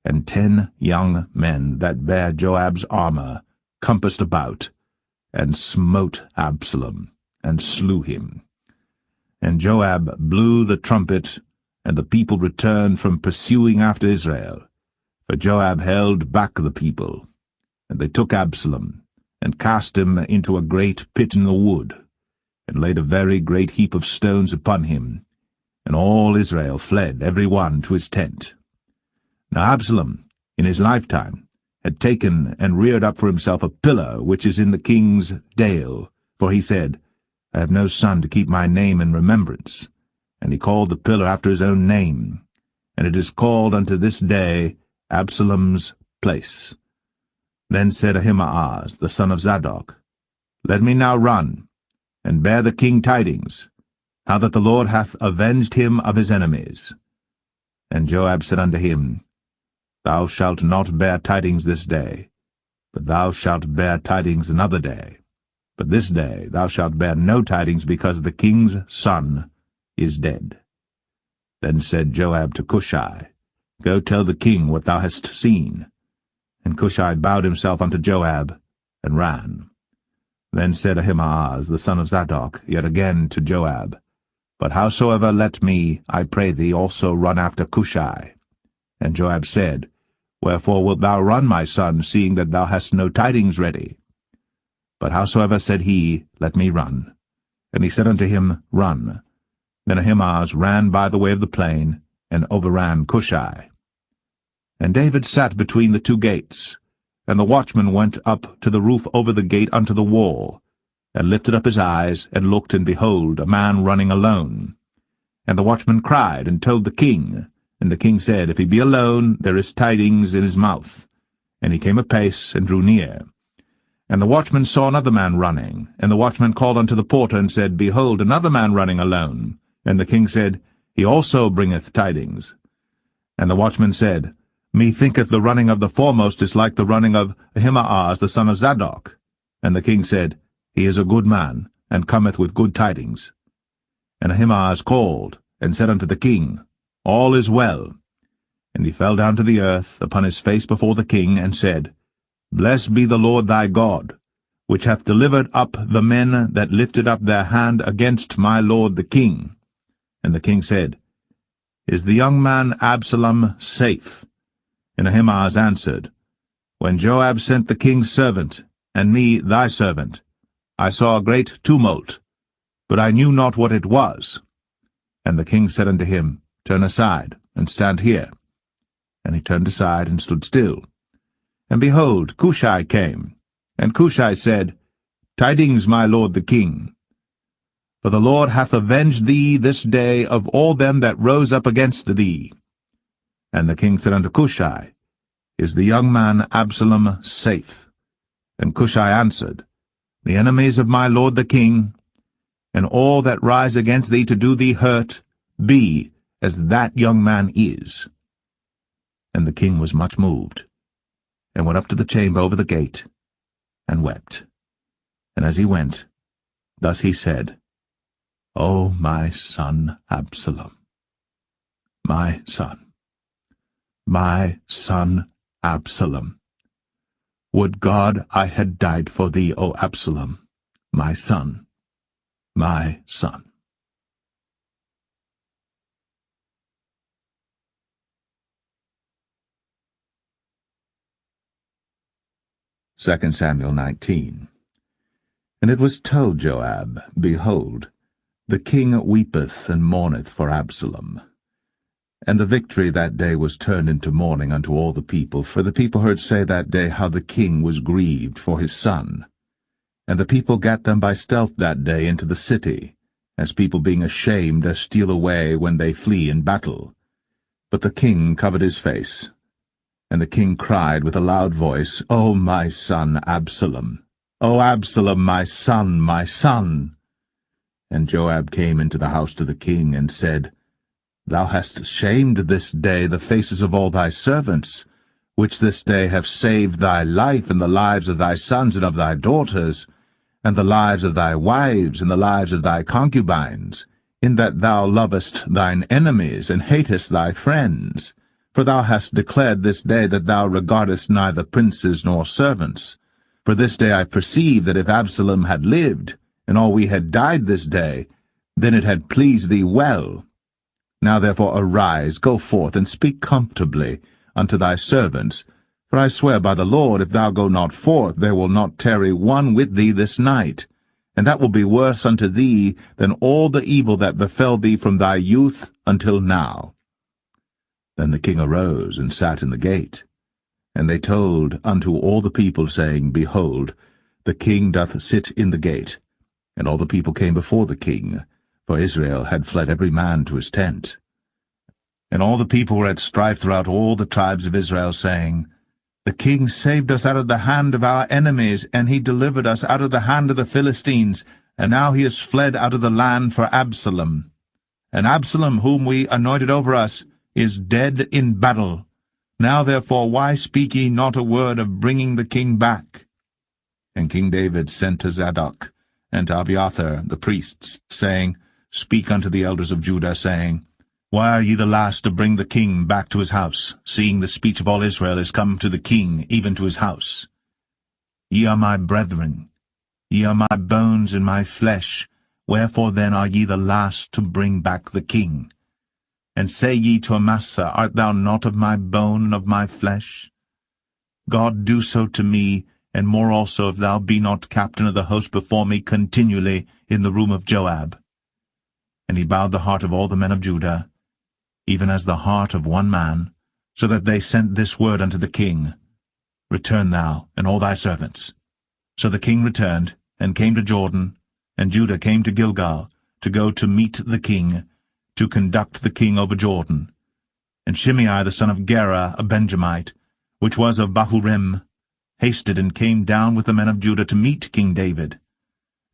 And 10 young men that bare Joab's armor compassed about, and smote Absalom, and slew him. And Joab blew the trumpet, and the people returned from pursuing after Israel. For Joab held back the people. And they took Absalom, and cast him into a great pit in the wood, and laid a very great heap of stones upon him. And all Israel fled every one to his tent. Now Absalom, in his lifetime, had taken and reared up for himself a pillar which is in the king's dale, for he said, I have no son to keep my name in remembrance. And he called the pillar after his own name, and it is called unto this day Absalom's place. Then said Ahimaaz, the son of Zadok, Let me now run, and bear the king tidings, how that the Lord hath avenged him of his enemies. And Joab said unto him, Thou shalt not bear tidings this day, but thou shalt bear tidings another day. But this day thou shalt bear no tidings, because the king's son is dead. Then said Joab to Cushai, Go tell the king what thou hast seen. And Cushai bowed himself unto Joab, and ran. Then said Ahimaaz the son of Zadok yet again to Joab, But howsoever let me, I pray thee, also run after Cushai. And Joab said, Wherefore wilt thou run, my son, seeing that thou hast no tidings ready? But howsoever said he, Let me run. And he said unto him, Run. Then Ahimaaz ran by the way of the plain, and overran Cushai. And David sat between the 2 gates, and the watchman went up to the roof over the gate unto the wall, and lifted up his eyes, and looked, and behold, a man running alone. And the watchman cried, and told the king. And the king said, If he be alone, there is tidings in his mouth. And he came apace, and drew near. And the watchman saw another man running. And the watchman called unto the porter, and said, Behold, another man running alone. And the king said, He also bringeth tidings. And the watchman said, Methinketh the running of the foremost is like the running of Ahimaaz the son of Zadok. And the king said, He is a good man, and cometh with good tidings. And Ahimaaz called, and said unto the king, All is well. And he fell down to the earth upon his face before the king, and said, Blessed be the Lord thy God, which hath delivered up the men that lifted up their hand against my lord the king. And the king said, Is the young man Absalom safe? And Ahimaaz answered, When Joab sent the king's servant, and me thy servant, I saw a great tumult, but I knew not what it was. And the king said unto him, Turn aside, and stand here. And he turned aside, and stood still. And behold, Cushai came. And Cushai said, Tidings, my lord the king. For the Lord hath avenged thee this day of all them that rose up against thee. And the king said unto Cushai, Is the young man Absalom safe? And Cushai answered, The enemies of my lord the king, and all that rise against thee to do thee hurt, be as that young man is. And the king was much moved, and went up to the chamber over the gate, and wept. And as he went, thus he said, O my son Absalom, my son Absalom, would God I had died for thee, O Absalom, my son, my son. 2 Samuel 19. And it was told Joab, Behold, the king weepeth and mourneth for Absalom. And the victory that day was turned into mourning unto all the people, for the people heard say that day how the king was grieved for his son. And the people gat them by stealth that day into the city, as people being ashamed steal away when they flee in battle. But the king covered his face. And the king cried with a loud voice, O my son Absalom! O Absalom, my son, my son! And Joab came into the house to the king, and said, Thou hast shamed this day the faces of all thy servants, which this day have saved thy life and the lives of thy sons and of thy daughters, and the lives of thy wives and the lives of thy concubines, in that thou lovest thine enemies and hatest thy friends. For thou hast declared this day that thou regardest neither princes nor servants. For this day I perceive that if Absalom had lived, and all we had died this day, then it had pleased thee well. Now therefore arise, go forth, and speak comfortably unto thy servants. For I swear by the Lord, if thou go not forth, there will not tarry one with thee this night. And that will be worse unto thee than all the evil that befell thee from thy youth until now. Then the king arose and sat in the gate. And they told unto all the people, saying, Behold, the king doth sit in the gate. And all the people came before the king, for Israel had fled every man to his tent. And all the people were at strife throughout all the tribes of Israel, saying, The king saved us out of the hand of our enemies, and he delivered us out of the hand of the Philistines, and now he is fled out of the land for Absalom. And Absalom, whom we anointed over us, is dead in battle. Now therefore why speak ye not a word of bringing the king back? And King David sent to Zadok and to Abiathar the priests, saying, Speak unto the elders of Judah, saying, Why are ye the last to bring the king back to his house, seeing the speech of all Israel is come to the king, even to his house? Ye are my brethren, ye are my bones and my flesh, wherefore then are ye the last to bring back the king? And say ye to Amasa, Art thou not of my bone and of my flesh? God do so to me, and more also, if thou be not captain of the host before me continually in the room of Joab. And he bowed the heart of all the men of Judah, even as the heart of one man, so that they sent this word unto the king, Return thou, and all thy servants. So the king returned, and came to Jordan, and Judah came to Gilgal, to go to meet the king, to conduct the king over Jordan. And Shimei the son of Gera, a Benjamite, which was of Bahurim, hasted and came down with the men of Judah to meet King David.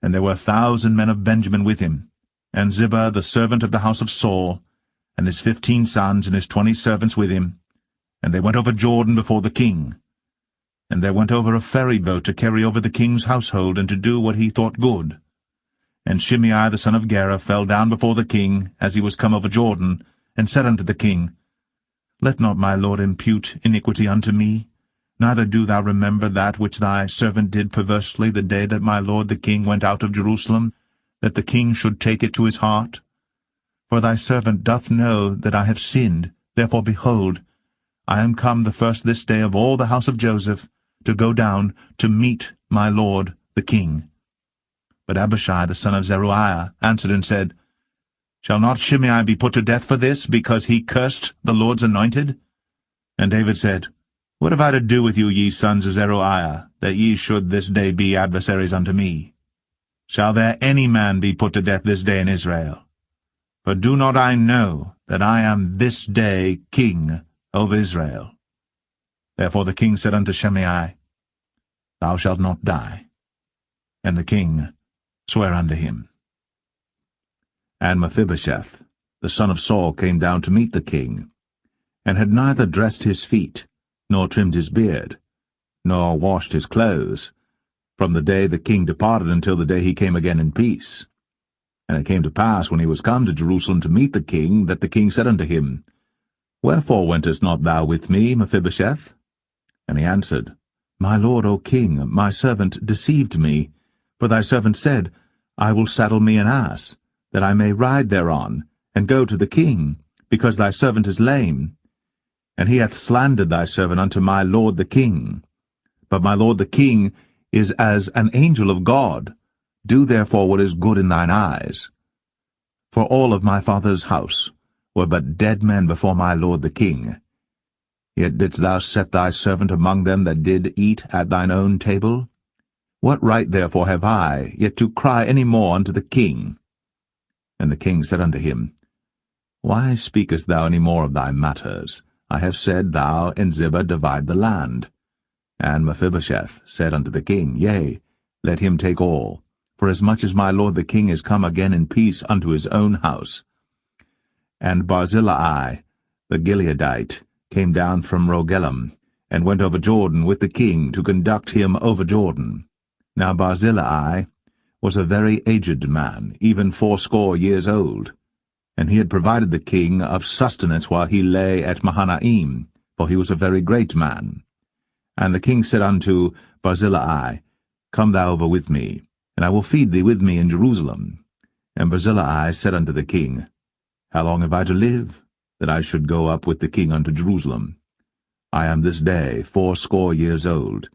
And there were 1,000 men of Benjamin with him, and Ziba the servant of the house of Saul, and his 15 sons and his 20 servants with him. And they went over Jordan before the king. And there went over a ferry boat to carry over the king's household, and to do what he thought good. And Shimei the son of Gera fell down before the king, as he was come over Jordan, and said unto the king, Let not my lord impute iniquity unto me, neither do thou remember that which thy servant did perversely the day that my lord the king went out of Jerusalem, that the king should take it to his heart. For thy servant doth know that I have sinned, therefore behold, I am come the first this day of all the house of Joseph, to go down to meet my lord the king. But Abishai the son of Zeruiah answered and said, Shall not Shimei be put to death for this, because he cursed the Lord's anointed? And David said, What have I to do with you, ye sons of Zeruiah, that ye should this day be adversaries unto me? Shall there any man be put to death this day in Israel? For do not I know that I am this day king over Israel. Therefore the king said unto Shimei, Thou shalt not die. And the king sware unto him. And Mephibosheth, the son of Saul, came down to meet the king, and had neither dressed his feet, nor trimmed his beard, nor washed his clothes, from the day the king departed until the day he came again in peace. And it came to pass, when he was come to Jerusalem to meet the king, that the king said unto him, Wherefore wentest not thou with me, Mephibosheth? And he answered, My lord, O king, my servant deceived me. For thy servant said, I will saddle me an ass, that I may ride thereon, and go to the king, because thy servant is lame. And he hath slandered thy servant unto my lord the king. But my lord the king is as an angel of God. Do therefore what is good in thine eyes. For all of my father's house were but dead men before my lord the king. Yet didst thou set thy servant among them that did eat at thine own table? What right therefore have I yet to cry any more unto the king? And the king said unto him, Why speakest thou any more of thy matters? I have said, Thou and Ziba divide the land. And Mephibosheth said unto the king, Yea, let him take all, forasmuch as my lord the king is come again in peace unto his own house. And Barzillai the Gileadite came down from Rogelim, and went over Jordan with the king to conduct him over Jordan. Now Barzillai was a very aged man, even 80 years old, and he had provided the king of sustenance while he lay at Mahanaim, for he was a very great man. And the king said unto Barzillai, Come thou over with me, and I will feed thee with me in Jerusalem. And Barzillai said unto the king, How long have I to live, that I should go up with the king unto Jerusalem? I am this day 80 years old,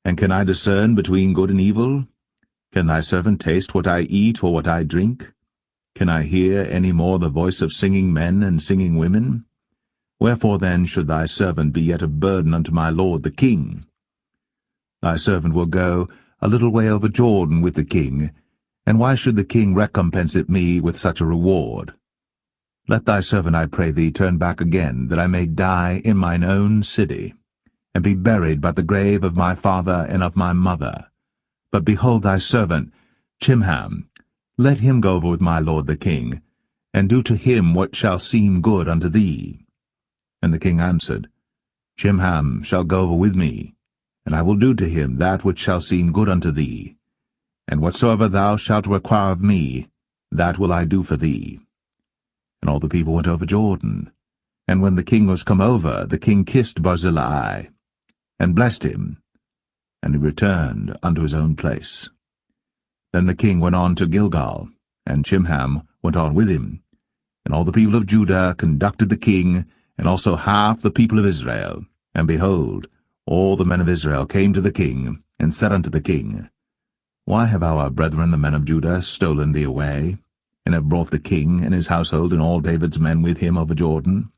and can I discern between good and evil? Can thy servant taste what I eat or what I drink? Can I hear any more the voice of singing men and singing women? Wherefore then should thy servant be yet a burden unto my lord the king? Thy servant will go a little way over Jordan with the king, and why should the king recompense it me with such a reward? Let thy servant, I pray thee, turn back again, that I may die in mine own city, and be buried by the grave of my father and of my mother. But behold thy servant, Chimham, let him go over with my lord the king, and do to him what shall seem good unto thee. And the king answered, Chimham shall go over with me, and I will do to him that which shall seem good unto thee. And whatsoever thou shalt require of me, that will I do for thee. And all the people went over Jordan. And when the king was come over, the king kissed Barzillai, and blessed him, and he returned unto his own place. Then the king went on to Gilgal, and Chimham went on with him. And all the people of Judah conducted the king, and also half the people of Israel. And behold, all the men of Israel came to the king, and said unto the king, Why have our brethren the men of Judah stolen thee away, and have brought the king and his household and all David's men with him over Jordan?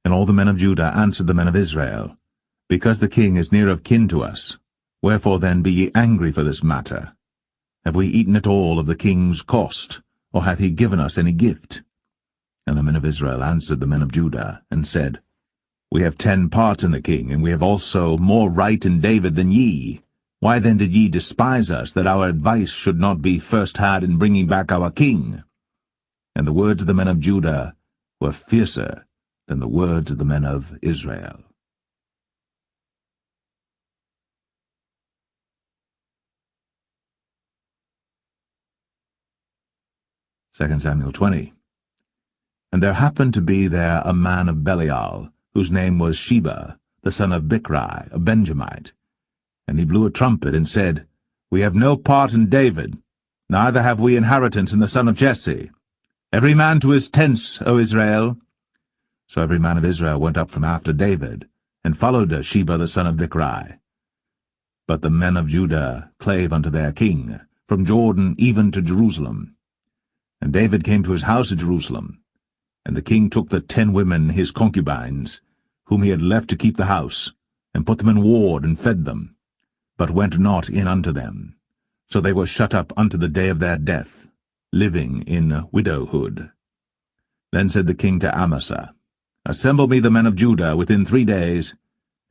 And all the men of Judah answered the men of Israel, Because the king is near of kin to us, wherefore then be ye angry for this matter? Have we eaten at all of the king's cost, or hath he given us any gift? And the men of Israel answered the men of Judah, and said, We have 10 parts in the king, and we have also more right in David than ye. Why then did ye despise us, that our advice should not be first had in bringing back our king? And the words of the men of Judah were fiercer than the words of the men of Israel. 2 Samuel 20. And there happened to be there a man of Belial, whose name was Sheba, the son of Bichri, a Benjamite. And he blew a trumpet, and said, We have no part in David, neither have we inheritance in the son of Jesse. Every man to his tents, O Israel. So every man of Israel went up from after David, and followed Sheba the son of Bichri. But the men of Judah clave unto their king, from Jordan even to Jerusalem. And David came to his house at Jerusalem. And the king took the 10 women his concubines, whom he had left to keep the house, and put them in ward, and fed them, but went not in unto them. So they were shut up unto the day of their death, living in widowhood. Then said the king to Amasa, Assemble me the men of Judah within 3 days,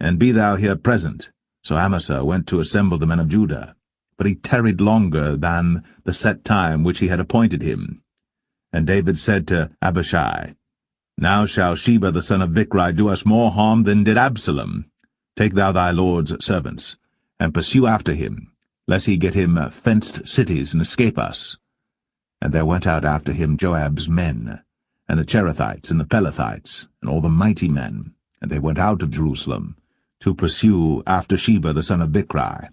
and be thou here present. So Amasa went to assemble the men of Judah, but he tarried longer than the set time which he had appointed him. And David said to Abishai, Now shall Sheba the son of Bichri do us more harm than did Absalom. Take thou thy lord's servants, and pursue after him, lest he get him fenced cities and escape us. And there went out after him Joab's men, and the Cherethites and the Pelethites, and all the mighty men, and they went out of Jerusalem, to pursue after Sheba the son of Bichri.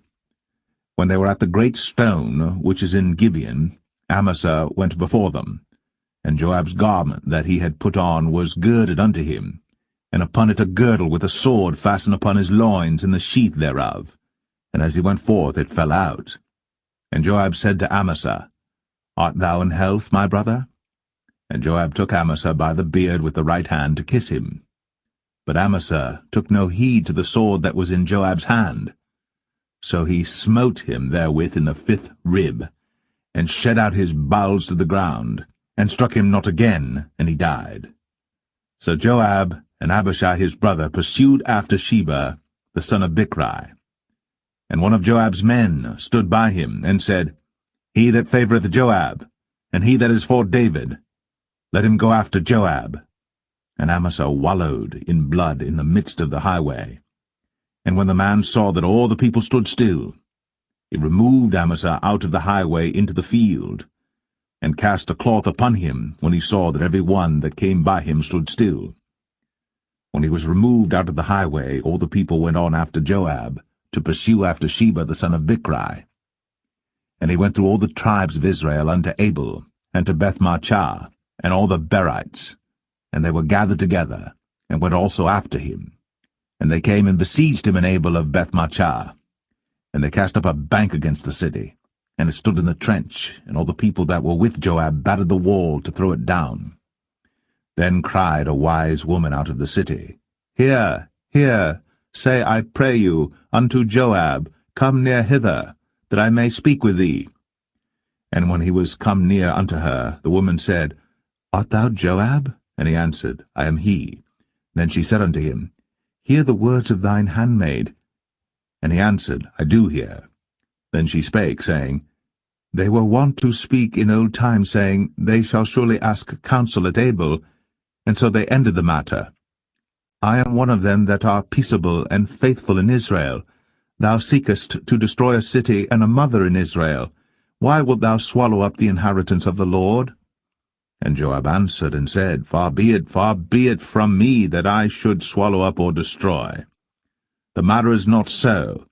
When they were at the great stone which is in Gibeon, Amasa went before them, and Joab's garment that he had put on was girded unto him, and upon it a girdle with a sword fastened upon his loins in the sheath thereof. And as he went forth it fell out. And Joab said to Amasa, Art thou in health, my brother? And Joab took Amasa by the beard with the right hand to kiss him. But Amasa took no heed to the sword that was in Joab's hand. So he smote him therewith in the 5th rib, and shed out his bowels to the ground, and struck him not again, and he died. So Joab and Abishai his brother pursued after Sheba the son of Bichri. And one of Joab's men stood by him, and said, He that favoureth Joab, and he that is for David, let him go after Joab. And Amasa wallowed in blood in the midst of the highway. And when the man saw that all the people stood still, he removed Amasa out of the highway into the field, and cast a cloth upon him when he saw that every one that came by him stood still. When he was removed out of the highway, all the people went on after Joab, to pursue after Sheba the son of Bichri. And he went through all the tribes of Israel unto Abel, and to Bethmachah, and all the Berites, and they were gathered together, and went also after him. And they came and besieged him in Abel of Bethmachah. And they cast up a bank against the city, and it stood in the trench, and all the people that were with Joab battered the wall to throw it down. Then cried a wise woman out of the city, Hear, hear, say, I pray you, unto Joab, Come near hither, that I may speak with thee. And when he was come near unto her, the woman said, Art thou Joab? And he answered, I am he. Then she said unto him, Hear the words of thine handmaid. And he answered, I do hear. Then she spake, saying, They were wont to speak in old time, saying, They shall surely ask counsel at Abel. And so they ended the matter. I am one of them that are peaceable and faithful in Israel. Thou seekest to destroy a city and a mother in Israel. Why wilt thou swallow up the inheritance of the Lord? And Joab answered and said, far be it from me that I should swallow up or destroy. The matter is not so.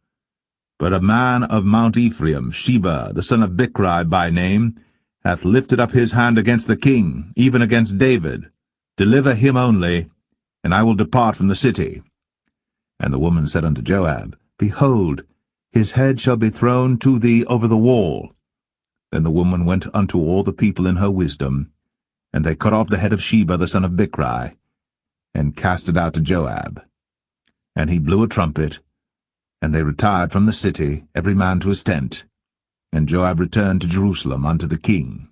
But a man of Mount Ephraim, Sheba, the son of Bichri by name, hath lifted up his hand against the king, even against David. Deliver him only, and I will depart from the city. And the woman said unto Joab, Behold, his head shall be thrown to thee over the wall. Then the woman went unto all the people in her wisdom, and they cut off the head of Sheba the son of Bichri, and cast it out to Joab. And he blew a trumpet, and they retired from the city, every man to his tent. And Joab returned to Jerusalem unto the king.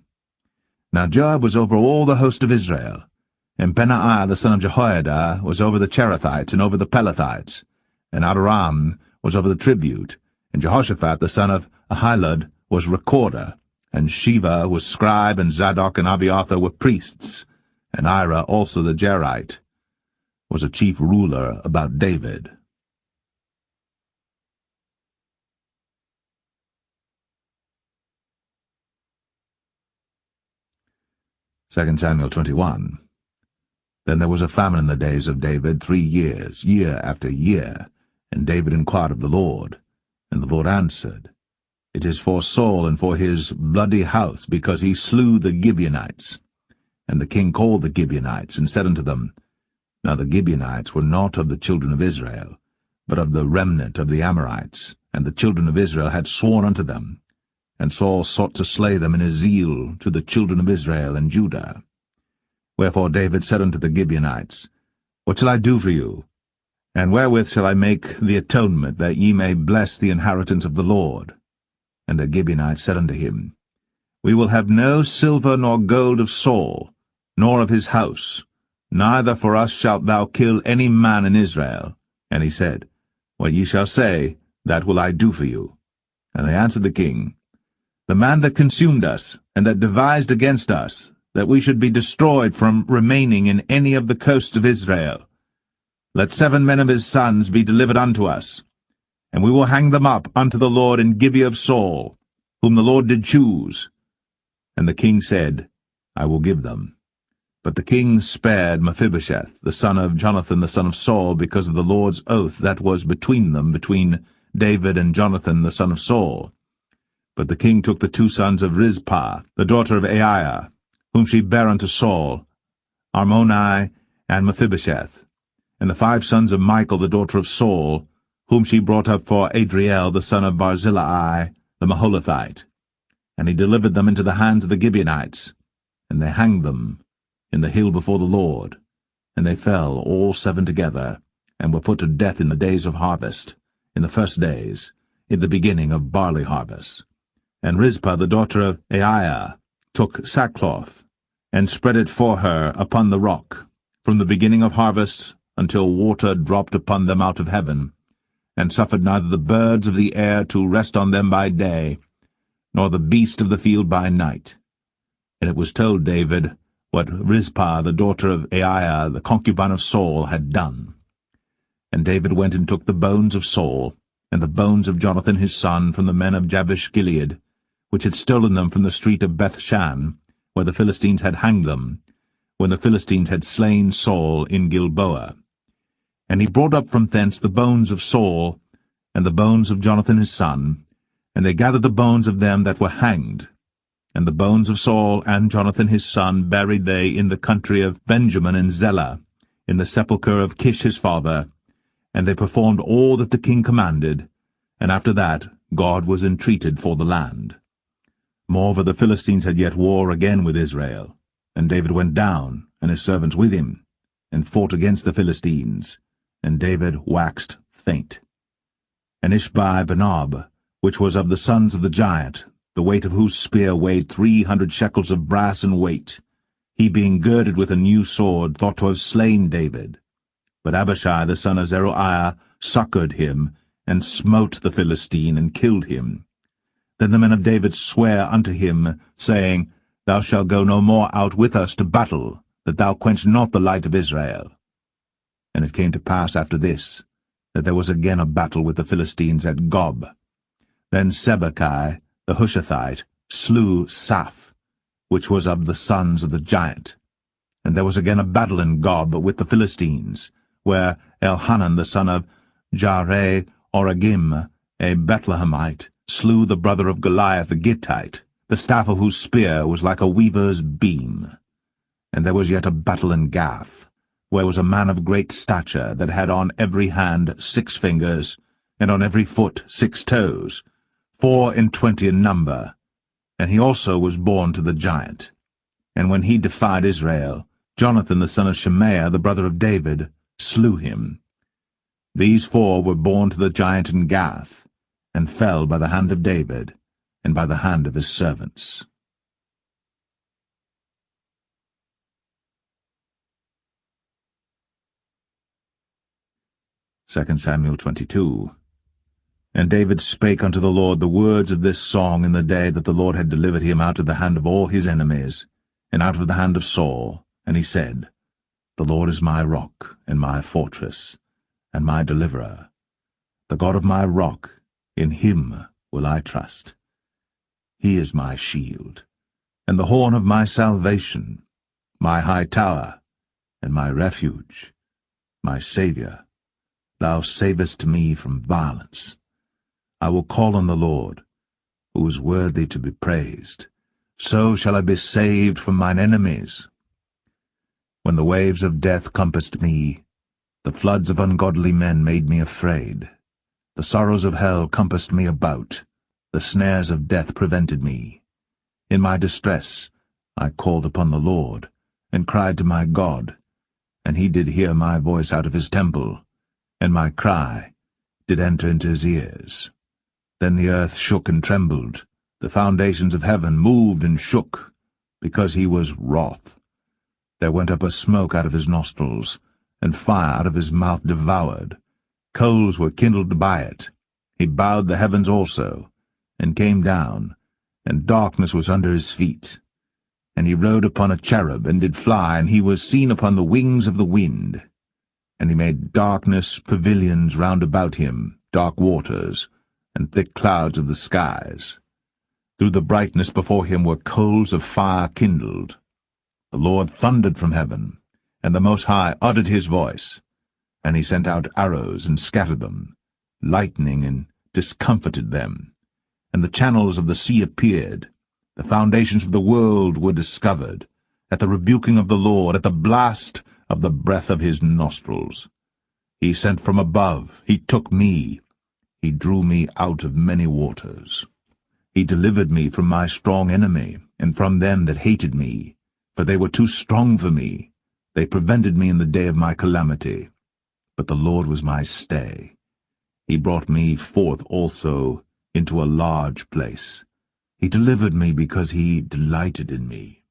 Now Joab was over all the host of Israel, and Benaiah the son of Jehoiada was over the Cherethites and over the Pelethites, and Adoram was over the tribute, and Jehoshaphat the son of Ahilud was recorder, and Sheva was scribe, and Zadok and Abiathar were priests, and Ira also the Jerite was a chief ruler about David. Second Samuel 21. Then there was a famine in the days of David 3 years, year after year. And David inquired of the Lord. And the Lord answered, It is for Saul and for his bloody house, because he slew the Gibeonites. And the king called the Gibeonites, and said unto them, Now the Gibeonites were not of the children of Israel, but of the remnant of the Amorites, and the children of Israel had sworn unto them. And Saul sought to slay them in his zeal to the children of Israel and Judah. Wherefore David said unto the Gibeonites, What shall I do for you? And wherewith shall I make the atonement, that ye may bless the inheritance of the Lord? And the Gibeonites said unto him, We will have no silver nor gold of Saul, nor of his house, Neither for us shalt thou kill any man in Israel. And he said, What ye shall say, that will I do for you. And they answered the king, The man that consumed us, and that devised against us, that we should be destroyed from remaining in any of the coasts of Israel. Let 7 men of his sons be delivered unto us, and we will hang them up unto the Lord in Gibeah of Saul, whom the Lord did choose. And the king said, I will give them. But the king spared Mephibosheth, the son of Jonathan the son of Saul, because of the Lord's oath that was between them, between David and Jonathan the son of Saul. But the king took the 2 sons of Rizpah, the daughter of Aiah, whom she bare unto Saul, Armoni and Mephibosheth, and the 5 sons of Michal the daughter of Saul, whom she brought up for Adriel the son of Barzillai the Maholathite. And he delivered them into the hands of the Gibeonites, and they hanged them in the hill before the Lord. And they fell all 7 together, and were put to death in the days of harvest, in the first days, in the beginning of barley harvest. And Rizpah the daughter of Aiah took sackcloth, and spread it for her upon the rock, from the beginning of harvest until water dropped upon them out of heaven, and suffered neither the birds of the air to rest on them by day, nor the beast of the field by night. And it was told David what Rizpah the daughter of Aiah, the concubine of Saul, had done. And David went and took the bones of Saul, and the bones of Jonathan his son, from the men of Jabesh-Gilead, which had stolen them from the street of Bethshan, where the Philistines had hanged them, when the Philistines had slain Saul in Gilboa. And he brought up from thence the bones of Saul, and the bones of Jonathan his son, and they gathered the bones of them that were hanged. And the bones of Saul and Jonathan his son buried they in the country of Benjamin in Zelle, in the sepulchre of Kish his father, and they performed all that the king commanded, and after that God was entreated for the land. Moreover, the Philistines had yet war again with Israel, and David went down, and his servants with him, and fought against the Philistines, and David waxed faint. And Ishbi-Benob, which was of the sons of the giant, the weight of whose spear weighed 300 shekels of brass in weight, he being girded with a new sword, thought to have slain David. But Abishai the son of Zeruiah succored him, and smote the Philistine, and killed him. Then the men of David sware unto him, saying, Thou shalt go no more out with us to battle, that thou quench not the light of Israel. And it came to pass after this, that there was again a battle with the Philistines at Gob. Then Sibbechai the Hushathite slew Saph, which was of the sons of the giant. And there was again a battle in Gob with the Philistines, where Elhanan the son of Jaare-Oregim, a Bethlehemite, slew the brother of Goliath the Gittite, the staff of whose spear was like a weaver's beam. And there was yet a battle in Gath, where was a man of great stature, that had on every hand 6 fingers, and on every foot 6 toes, 24 in number. And he also was born to the giant. And when he defied Israel, Jonathan the son of Shemaiah, the brother of David, slew him. These 4 were born to the giant in Gath, and fell by the hand of David, and by the hand of his servants. 2 Samuel 22. And David spake unto the Lord the words of this song in the day that the Lord had delivered him out of the hand of all his enemies, and out of the hand of Saul. And he said, The Lord is my rock, and my fortress, and my deliverer. The God of my rock, in him will I trust. He is my shield, and the horn of my salvation, my high tower, and my refuge, my Saviour. Thou savest me from violence. I will call on the Lord, who is worthy to be praised. So shall I be saved from mine enemies. When the waves of death compassed me, the floods of ungodly men made me afraid. The sorrows of hell compassed me about, the snares of death prevented me. In my distress I called upon the Lord, and cried to my God, and he did hear my voice out of his temple, and my cry did enter into his ears. Then the earth shook and trembled, the foundations of heaven moved and shook, because he was wroth. There went up a smoke out of his nostrils, and fire out of his mouth devoured. Coals were kindled by it. He bowed the heavens also, and came down, and darkness was under his feet. And he rode upon a cherub, and did fly, and he was seen upon the wings of the wind. And he made darkness pavilions round about him, dark waters, and thick clouds of the skies. Through the brightness before him were coals of fire kindled. The Lord thundered from heaven, and the Most High uttered his voice. And he sent out arrows, and scattered them, lightning, and discomfited them. And the channels of the sea appeared. The foundations of the world were discovered, at the rebuking of the Lord, at the blast of the breath of his nostrils. He sent from above, he took me, he drew me out of many waters. He delivered me from my strong enemy, and from them that hated me, for they were too strong for me. They prevented me in the day of my calamity. But the Lord was my stay. He brought me forth also into a large place. He delivered me because he delighted in me.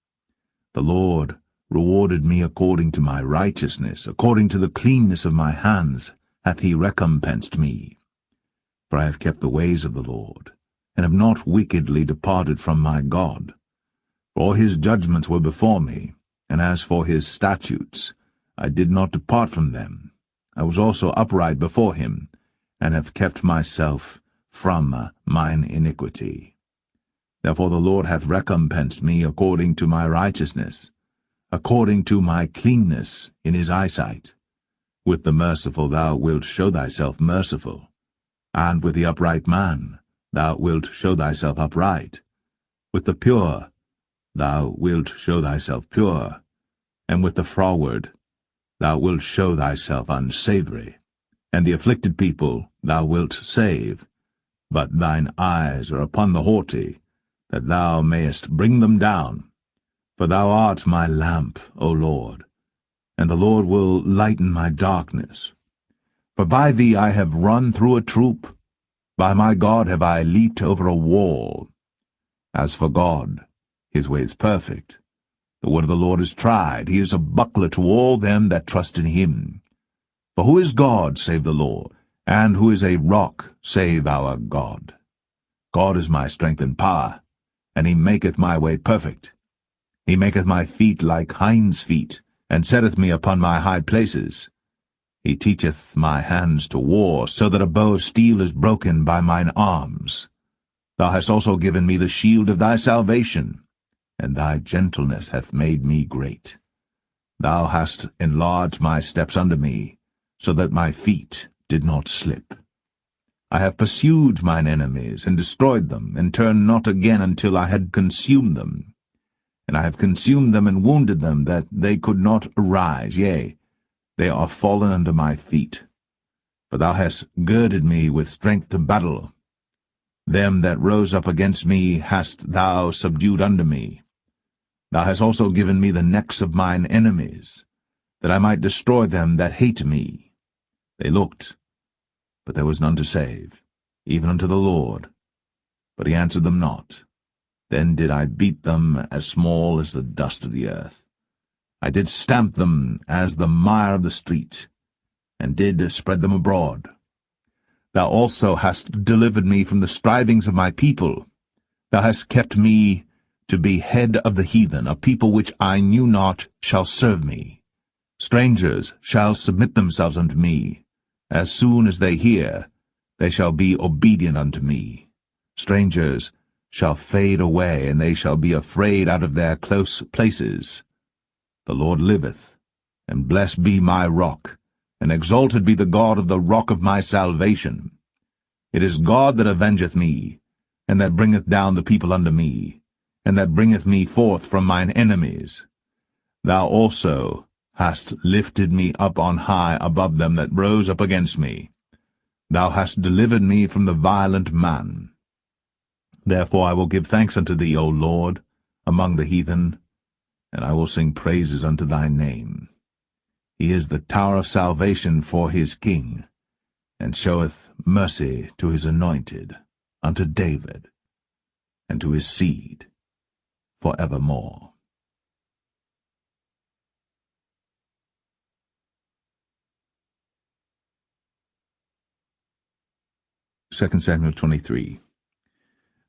The Lord rewarded me according to my righteousness, according to the cleanness of my hands hath he recompensed me. For I have kept the ways of the Lord, and have not wickedly departed from my God. For his judgments were before me, and as for his statutes, I did not depart from them. I was also upright before him, and have kept myself from mine iniquity. Therefore the Lord hath recompensed me according to my righteousness, according to my cleanness in his eyesight. With the merciful thou wilt show thyself merciful, and with the upright man thou wilt show thyself upright. With the pure thou wilt show thyself pure, and with the froward thou wilt show thyself unsavoury. And the afflicted people thou wilt save, but thine eyes are upon the haughty, that thou mayest bring them down. For thou art my lamp, O Lord, and the Lord will lighten my darkness. For by thee I have run through a troop, by my God have I leaped over a wall. As for God, his way is perfect. The word of the Lord is tried. He is a buckler to all them that trust in him. For who is God save the Lord? And who is a rock save our God? God is my strength and power, and he maketh my way perfect. He maketh my feet like hinds' feet, and setteth me upon my high places. He teacheth my hands to war, so that a bow of steel is broken by mine arms. Thou hast also given me the shield of thy salvation, and thy gentleness hath made me great. Thou hast enlarged my steps under me, so that my feet did not slip. I have pursued mine enemies, and destroyed them, and turned not again until I had consumed them. And I have consumed them and wounded them, that they could not arise, yea, they are fallen under my feet. For thou hast girded me with strength to battle. Them that rose up against me hast thou subdued under me. Thou hast also given me the necks of mine enemies, that I might destroy them that hate me. They looked, but there was none to save, even unto the Lord. But he answered them not. Then did I beat them as small as the dust of the earth. I did stamp them as the mire of the street, and did spread them abroad. Thou also hast delivered me from the strivings of my people. Thou hast kept me to be head of the heathen. A people which I knew not shall serve me. Strangers shall submit themselves unto me. As soon as they hear, they shall be obedient unto me. Strangers shall fade away, and they shall be afraid out of their close places. The Lord liveth, and blessed be my rock, and exalted be the God of the rock of my salvation. It is God that avengeth me, and that bringeth down the people unto me, and that bringeth me forth from mine enemies. Thou also hast lifted me up on high above them that rose up against me. Thou hast delivered me from the violent man. Therefore I will give thanks unto thee, O Lord, among the heathen, and I will sing praises unto thy name. He is the tower of salvation for his king, and showeth mercy to his anointed, unto David, and to his seed for evermore. 2 Samuel 23.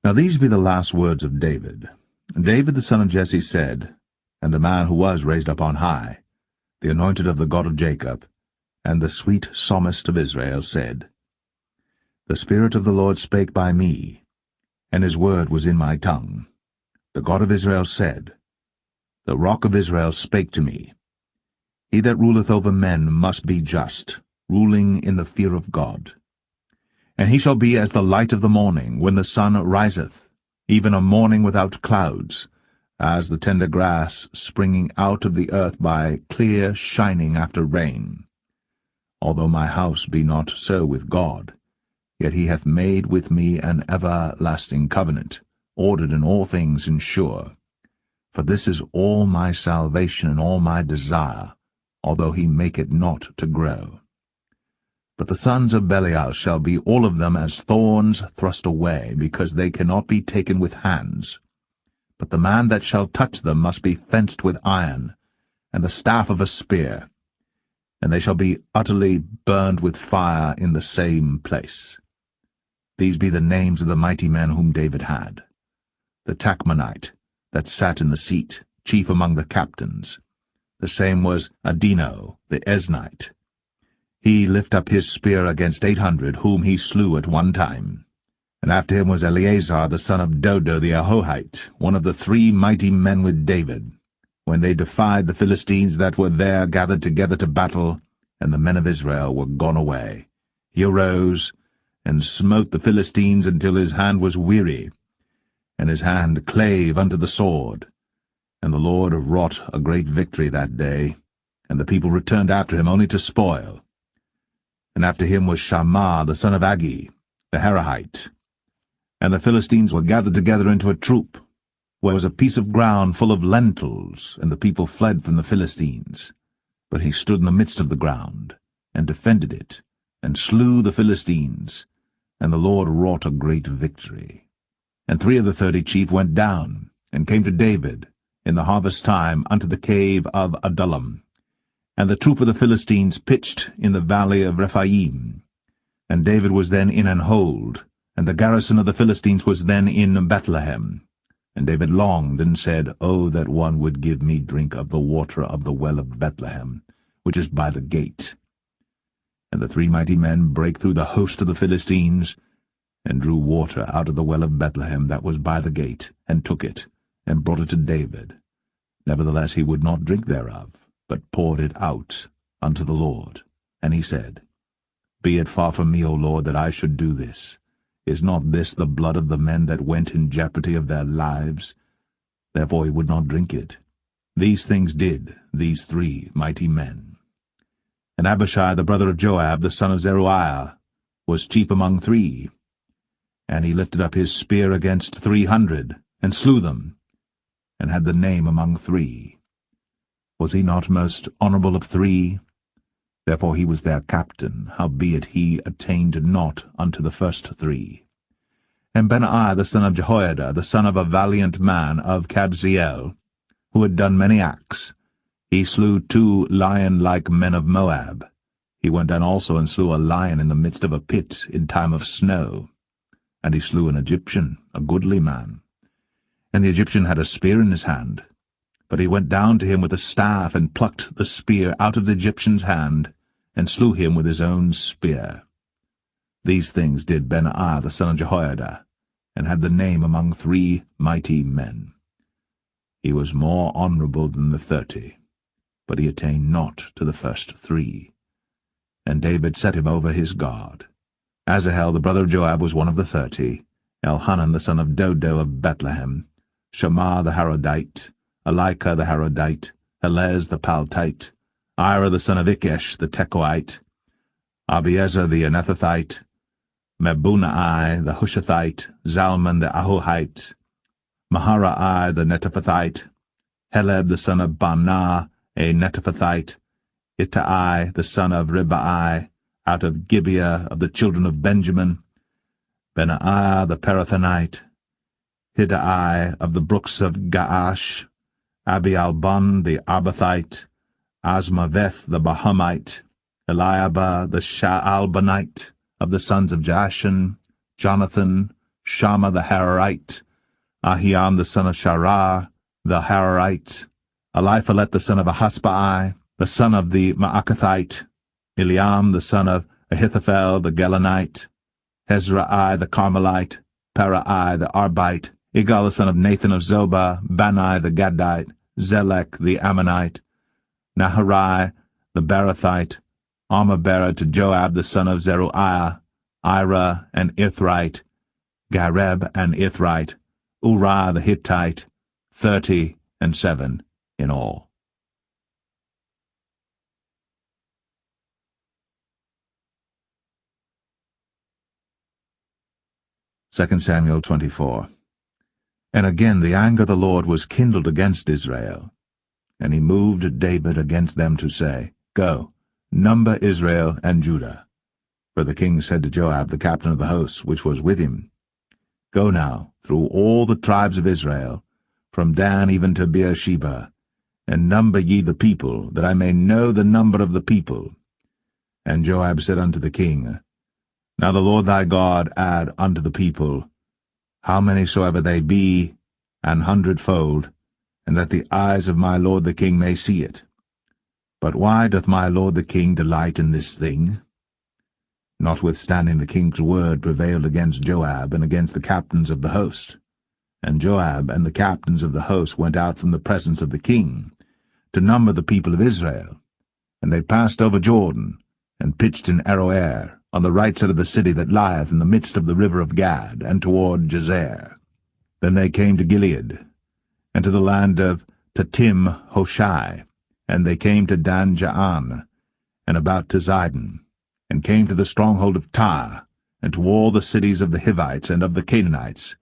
Now these be the last words of David. David the son of Jesse said, and the man who was raised up on high, the anointed of the God of Jacob, and the sweet psalmist of Israel, said, The Spirit of the Lord spake by me, and his word was in my tongue. The God of Israel said, The Rock of Israel spake to me. He that ruleth over men must be just, ruling in the fear of God. And he shall be as the light of the morning, when the sun riseth, even a morning without clouds, as the tender grass springing out of the earth by clear shining after rain. Although my house be not so with God, yet he hath made with me an everlasting covenant, ordered in all things and sure. For this is all my salvation and all my desire, although he make it not to grow. But the sons of Belial shall be all of them as thorns thrust away, because they cannot be taken with hands. But the man that shall touch them must be fenced with iron, and the staff of a spear, and they shall be utterly burned with fire in the same place. These be the names of the mighty men whom David had. The Tachmonite, that sat in the seat, chief among the captains. The same was Adino, the Esnite. He lift up his spear against 800, whom he slew at one time. And after him was Eleazar the son of Dodo the Ahohite, one of the 3 mighty men with David, when they defied the Philistines that were there gathered together to battle, and the men of Israel were gone away. He arose, and smote the Philistines until his hand was weary, and his hand clave unto the sword. And the Lord wrought a great victory that day, and the people returned after him only to spoil. And after him was Shammah the son of Agi, the Herahite. And the Philistines were gathered together into a troop, where was a piece of ground full of lentils, and the people fled from the Philistines. But he stood in the midst of the ground, and defended it, and slew the Philistines, and the Lord wrought a great victory. And 3 of the 30 chief went down, and came to David, in the harvest time, unto the cave of Adullam. And the troop of the Philistines pitched in the valley of Rephaim. And David was then in an hold, and the garrison of the Philistines was then in Bethlehem. And David longed, and said, O that one would give me drink of the water of the well of Bethlehem, which is by the gate. And the 3 mighty men brake through the host of the Philistines, and drew water out of the well of Bethlehem that was by the gate, and took it, and brought it to David. Nevertheless he would not drink thereof, but poured it out unto the Lord. And he said, Be it far from me, O Lord, that I should do this. Is not this the blood of the men that went in jeopardy of their lives? Therefore he would not drink it. These things did these 3 mighty men. And Abishai the brother of Joab, the son of Zeruiah, was chief among 3. And he lifted up his spear against 300, and slew them, and had the name among 3. Was he not most honorable of 3? Therefore he was their captain, howbeit he attained not unto the first 3. And Benaiah the son of Jehoiada, the son of a valiant man of Kabzeel, who had done many acts, he slew 2 lion-like men of Moab. He went down also and slew a lion in the midst of a pit in time of snow. And he slew an Egyptian, a goodly man. And the Egyptian had a spear in his hand. But he went down to him with a staff, and plucked the spear out of the Egyptian's hand, and slew him with his own spear. These things did Benaiah the son of Jehoiada, and had the name among 3 mighty men. He was more honorable than the 30, but he attained not to the first 3. And David set him over his guard. Asahel the brother of Joab was one of the 30, Elhanan the son of Dodo of Bethlehem, Shammah the Harodite, Elika the Harodite, Helez the Paltite, Ira the son of Ikesh the Tekoite, Abiezer the Anethathite, Mebunai the Hushathite, Zalman the Ahohite, Maharai the Netophathite, Heleb the son of Baanah a Netophathite, Ittai the son of Ribai, out of Gibeah of the children of Benjamin, Benaiah the Parathonite, Hiddai of the brooks of Gaash, Abialbon the Arbathite, Asmaveth the Bahumite, Eliabah the Shaalbanite, of the sons of Jashan, Jonathan, Shammah the Hararite, Ahiam the son of Sharah the Hararite, Eliphalet the son of Ahasbai, the son of the Maacathite, Eliam the son of Ahithophel the Gelonite, Hezrai the Carmelite, Parai the Arbite, Igal the son of Nathan of Zobah, Bani the Gadite, Zelek the Ammonite, Naharai the Barathite, Armah-bearer to Joab the son of Zeruiah, Ira and Ithrite, Gareb and Ithrite, Uriah the Hittite, 37 in all. Second Samuel 24. And again the anger of the Lord was kindled against Israel, and he moved David against them to say, Go, number Israel and Judah. For the king said to Joab, the captain of the host, which was with him, Go now through all the tribes of Israel, from Dan even to Beersheba, and number ye the people, that I may know the number of the people. And Joab said unto the king, Now the Lord thy God add unto the people, how many soever they be, 100-fold, and that the eyes of my lord the king may see it. But why doth my lord the king delight in this thing? Notwithstanding the king's word prevailed against Joab and against the captains of the host. And Joab and the captains of the host went out from the presence of the king, to number the people of Israel. And they passed over Jordan, and pitched in Aroer, on the right side of the city that lieth in the midst of the river of Gad, and toward Jazer. Then they came to Gilead, and to the land of Tatim Hoshai, and they came to Dan Jaan, and about to Zidon, and came to the stronghold of Tyre, and to all the cities of the Hivites and of the Canaanites,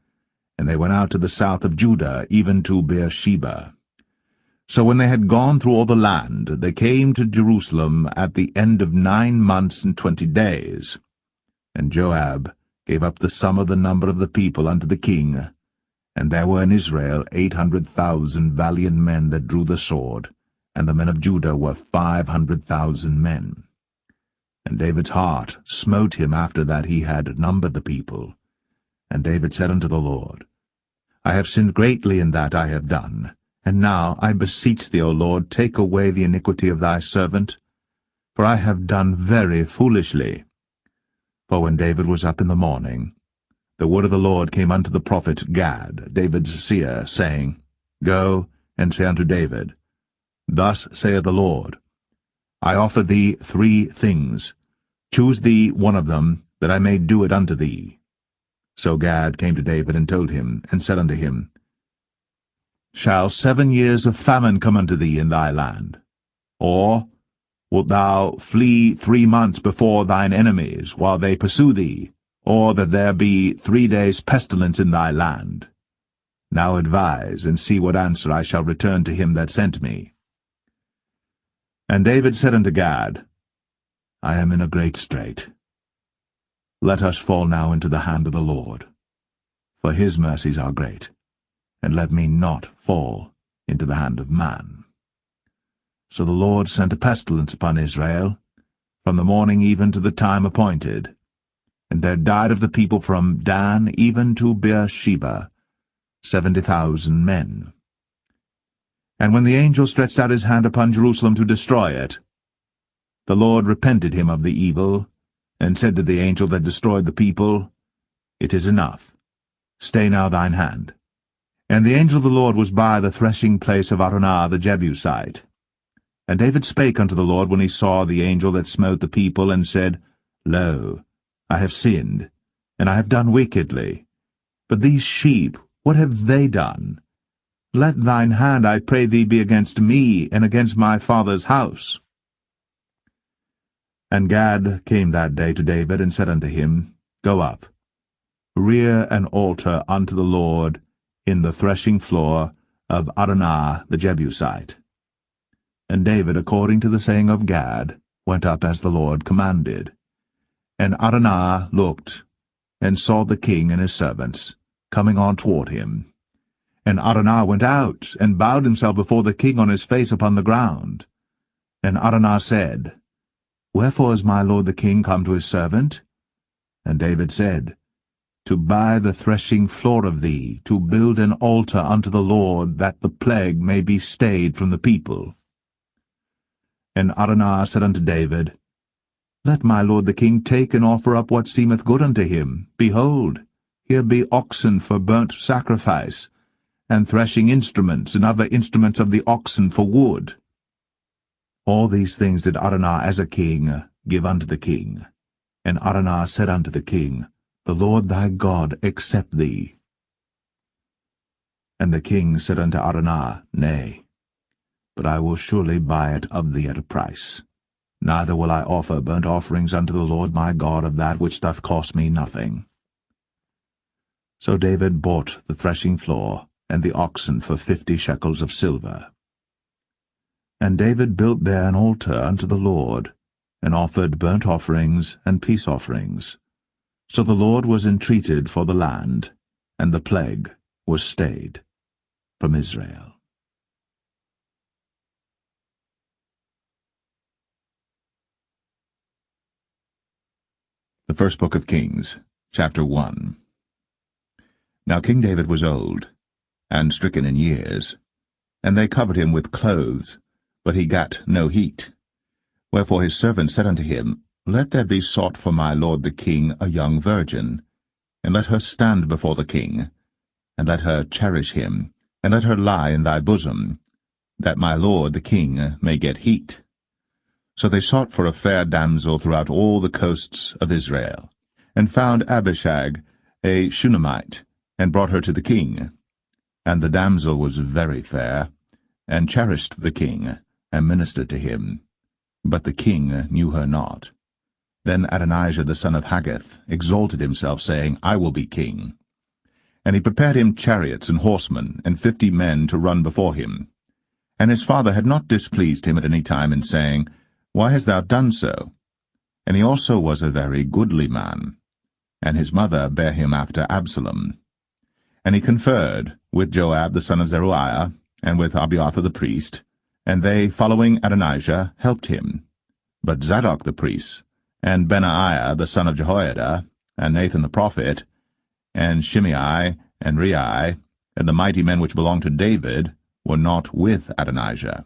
and they went out to the south of Judah, even to Beersheba. So when they had gone through all the land, they came to Jerusalem at the end of 9 months and 20 days. And Joab gave up the sum of the number of the people unto the king, and there were in Israel 800,000 valiant men that drew the sword, and the men of Judah were 500,000 men. And David's heart smote him after that he had numbered the people. And David said unto the Lord, I have sinned greatly in that I have done. And now, I beseech thee, O Lord, take away the iniquity of thy servant, for I have done very foolishly. For when David was up in the morning, the word of the Lord came unto the prophet Gad, David's seer, saying, Go and say unto David, Thus saith the Lord, I offer thee 3 things. Choose thee one of them, that I may do it unto thee. So Gad came to David and told him, and said unto him, Shall 7 years of famine come unto thee in thy land? Or wilt thou flee 3 months before thine enemies, while they pursue thee? Or that there be 3 days' pestilence in thy land? Now advise, and see what answer I shall return to him that sent me. And David said unto Gad, I am in a great strait. Let us fall now into the hand of the Lord, for his mercies are great, and let me not fall into the hand of man. So the Lord sent a pestilence upon Israel, from the morning even to the time appointed, and there died of the people from Dan even to Beersheba 70,000 men. And when the angel stretched out his hand upon Jerusalem to destroy it, the Lord repented him of the evil, and said to the angel that destroyed the people, It is enough. Stay now thine hand. And the angel of the Lord was by the threshing place of Araunah the Jebusite. And David spake unto the Lord when he saw the angel that smote the people, and said, Lo, I have sinned, and I have done wickedly. But these sheep, what have they done? Let thine hand, I pray thee, be against me, and against my father's house. And Gad came that day to David, and said unto him, Go up, rear an altar unto the Lord in the threshing floor of Araunah the Jebusite. And David, according to the saying of Gad, went up as the Lord commanded. And Araunah looked, and saw the king and his servants coming on toward him. And Araunah went out, and bowed himself before the king on his face upon the ground. And Araunah said, Wherefore is my lord the king come to his servant? And David said, to buy the threshing floor of thee, to build an altar unto the Lord, that the plague may be stayed from the people. And Araunah said unto David, Let my lord the king take and offer up what seemeth good unto him. Behold, here be oxen for burnt sacrifice, and threshing instruments, and other instruments of the oxen for wood. All these things did Araunah as a king give unto the king. And Araunah said unto the king, The Lord thy God accept thee. And the king said unto Araunah, Nay, but I will surely buy it of thee at a price. Neither will I offer burnt offerings unto the Lord my God of that which doth cost me nothing. So David bought the threshing floor and the oxen for 50 shekels of silver. And David built there an altar unto the Lord, and offered burnt offerings and peace offerings. So the Lord was entreated for the land, and the plague was stayed from Israel. The first book of Kings, chapter 1. Now King David was old, and stricken in years, and they covered him with clothes, but he gat no heat. Wherefore his servant said unto him, Let there be sought for my lord the king a young virgin, and let her stand before the king, and let her cherish him, and let her lie in thy bosom, that my lord the king may get heat. So they sought for a fair damsel throughout all the coasts of Israel, and found Abishag, a Shunammite, and brought her to the king. And the damsel was very fair, and cherished the king, and ministered to him. But the king knew her not. Then Adonijah the son of Haggith exalted himself, saying, I will be king. And he prepared him chariots and horsemen, and 50 men to run before him. And his father had not displeased him at any time in saying, Why hast thou done so? And he also was a very goodly man. And his mother bare him after Absalom. And he conferred with Joab the son of Zeruiah, and with Abiathar the priest, and they, following Adonijah, helped him. But Zadok the priest, and Benaiah the son of Jehoiada, and Nathan the prophet, and Shimei, and Rei, and the mighty men which belonged to David, were not with Adonijah.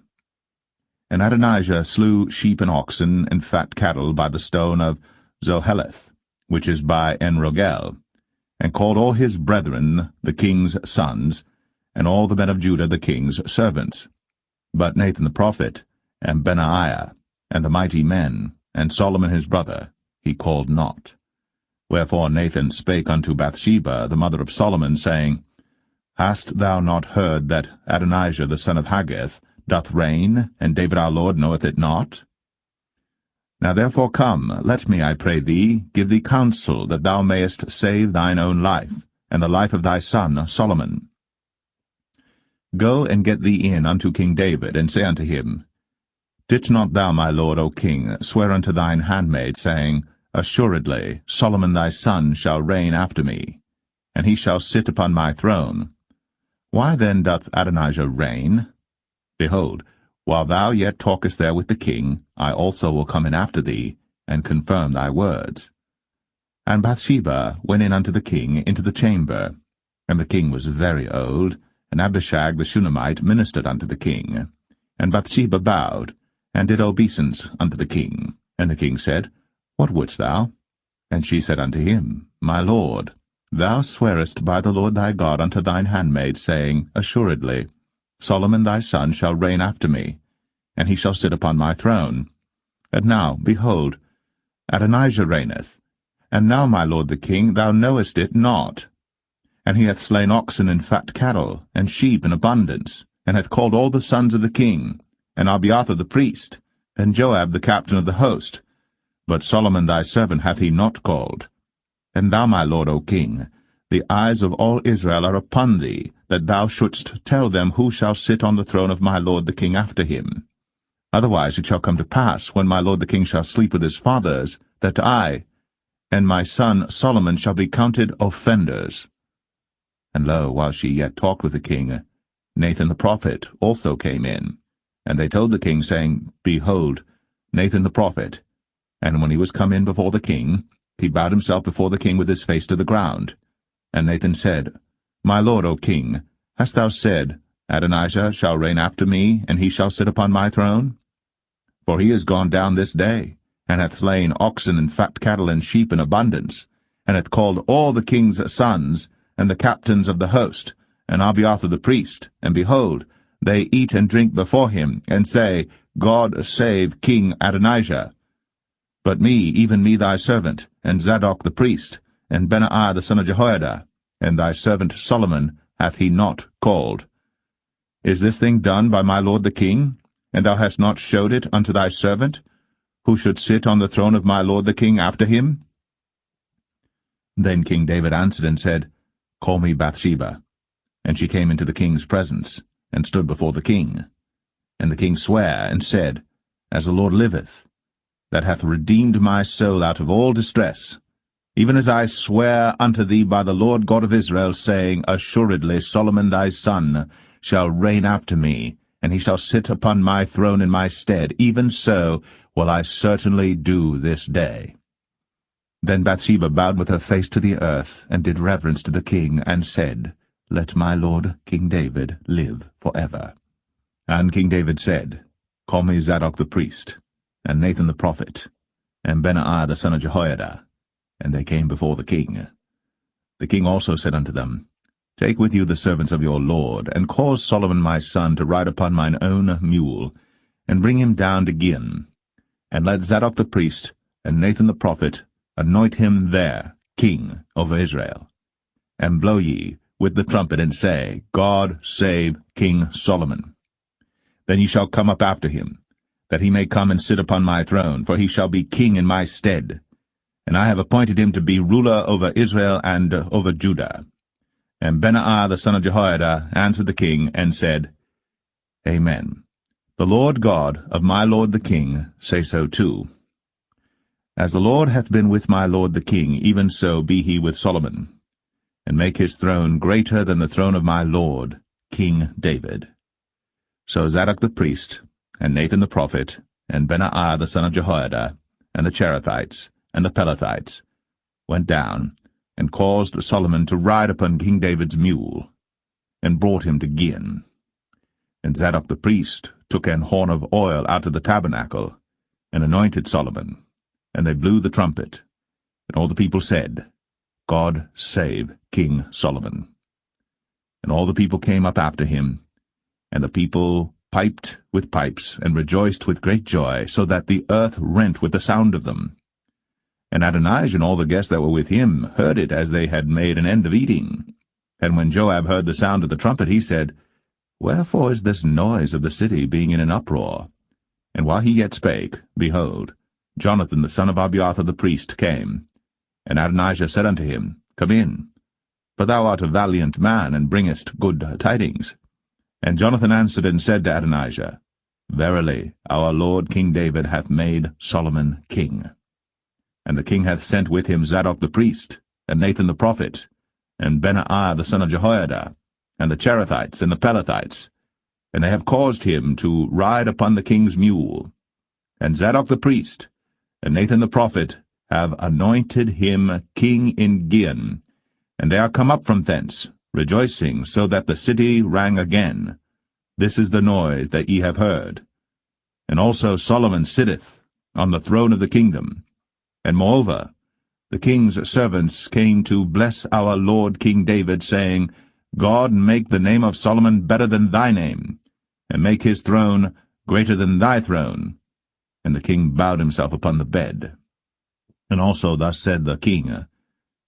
And Adonijah slew sheep and oxen and fat cattle by the stone of Zoheleth, which is by En-Rogel, and called all his brethren the king's sons, and all the men of Judah the king's servants. But Nathan the prophet, and Benaiah, and the mighty men, and Solomon his brother, he called not. Wherefore Nathan spake unto Bathsheba, the mother of Solomon, saying, Hast thou not heard that Adonijah the son of Haggith doth reign, and David our Lord knoweth it not? Now therefore come, let me, I pray thee, give thee counsel, that thou mayest save thine own life, and the life of thy son Solomon. Go and get thee in unto King David, and say unto him, Didst not thou, my lord, O king, swear unto thine handmaid, saying, Assuredly Solomon thy son shall reign after me, and he shall sit upon my throne. Why then doth Adonijah reign? Behold, while thou yet talkest there with the king, I also will come in after thee, and confirm thy words. And Bathsheba went in unto the king into the chamber, and the king was very old, and Abishag the Shunammite ministered unto the king. And Bathsheba bowed, and did obeisance unto the king. And the king said, What wouldst thou? And she said unto him, My lord, thou swearest by the Lord thy God unto thine handmaid, saying, Assuredly Solomon thy son shall reign after me, and he shall sit upon my throne. And now, behold, Adonijah reigneth. And now, my lord the king, thou knowest it not. And he hath slain oxen and fat cattle, and sheep in abundance, and hath called all the sons of the king, and Abiathar the priest, and Joab the captain of the host. But Solomon thy servant hath he not called. And thou, my lord, O king, the eyes of all Israel are upon thee, that thou shouldst tell them who shall sit on the throne of my lord the king after him. Otherwise it shall come to pass, when my lord the king shall sleep with his fathers, that I and my son Solomon shall be counted offenders. And lo, while she yet talked with the king, Nathan the prophet also came in. And they told the king, saying, Behold, Nathan the prophet. And when he was come in before the king, he bowed himself before the king with his face to the ground. And Nathan said, My lord, O king, hast thou said, Adonijah shall reign after me, and he shall sit upon my throne? For he is gone down this day, and hath slain oxen and fat cattle and sheep in abundance, and hath called all the king's sons, and the captains of the host, and Abiathar the priest, and behold, they eat and drink before him, and say, God save King Adonijah. But me, even me thy servant, and Zadok the priest, and Benaiah the son of Jehoiada, and thy servant Solomon hath he not called. Is this thing done by my lord the king? And thou hast not showed it unto thy servant, who should sit on the throne of my lord the king after him? Then King David answered and said, Call me Bathsheba. And she came into the king's presence, and stood before the king. And the king sware, and said, As the Lord liveth, that hath redeemed my soul out of all distress, even as I swear unto thee by the Lord God of Israel, saying, Assuredly Solomon thy son shall reign after me, and he shall sit upon my throne in my stead, even so will I certainly do this day. Then Bathsheba bowed with her face to the earth, and did reverence to the king, and said, Let my lord King David live for ever. And King David said, Call me Zadok the priest, and Nathan the prophet, and Benaiah the son of Jehoiada. And they came before the king. The king also said unto them, Take with you the servants of your lord, and cause Solomon my son to ride upon mine own mule, and bring him down to Gin. And let Zadok the priest, and Nathan the prophet, anoint him there king over Israel. And blow ye with the trumpet, and say, God save King Solomon. Then ye shall come up after him, that he may come and sit upon my throne, for he shall be king in my stead. And I have appointed him to be ruler over Israel and over Judah. And Benaiah the son of Jehoiada answered the king, and said, Amen. The Lord God of my lord the king say so too. As the Lord hath been with my lord the king, even so be he with Solomon, and make his throne greater than the throne of my lord, King David. So Zadok the priest, and Nathan the prophet, and Benaiah the son of Jehoiada, and the Cherethites, and the Pelethites, went down, and caused Solomon to ride upon King David's mule, and brought him to Gin. And Zadok the priest took an horn of oil out of the tabernacle, and anointed Solomon, and they blew the trumpet. And all the people said, God save King Solomon. And all the people came up after him, and the people piped with pipes, and rejoiced with great joy, so that the earth rent with the sound of them. And Adonijah and all the guests that were with him heard it as they had made an end of eating. And when Joab heard the sound of the trumpet, he said, Wherefore is this noise of the city being in an uproar? And while he yet spake, behold, Jonathan the son of Abiathar the priest came. And Adonijah said unto him, Come in, for thou art a valiant man, and bringest good tidings. And Jonathan answered and said to Adonijah, Verily, our lord King David hath made Solomon king. And the king hath sent with him Zadok the priest, and Nathan the prophet, and Benaiah the son of Jehoiada, and the Cherethites and the Pelethites, and they have caused him to ride upon the king's mule. And Zadok the priest, and Nathan the prophet, have anointed him king in Gin, and they are come up from thence, rejoicing, so that the city rang again. This is the noise that ye have heard. And also Solomon sitteth on the throne of the kingdom. And moreover, the king's servants came to bless our lord King David, saying, God make the name of Solomon better than thy name, and make his throne greater than thy throne. And the king bowed himself upon the bed. And also thus said the king,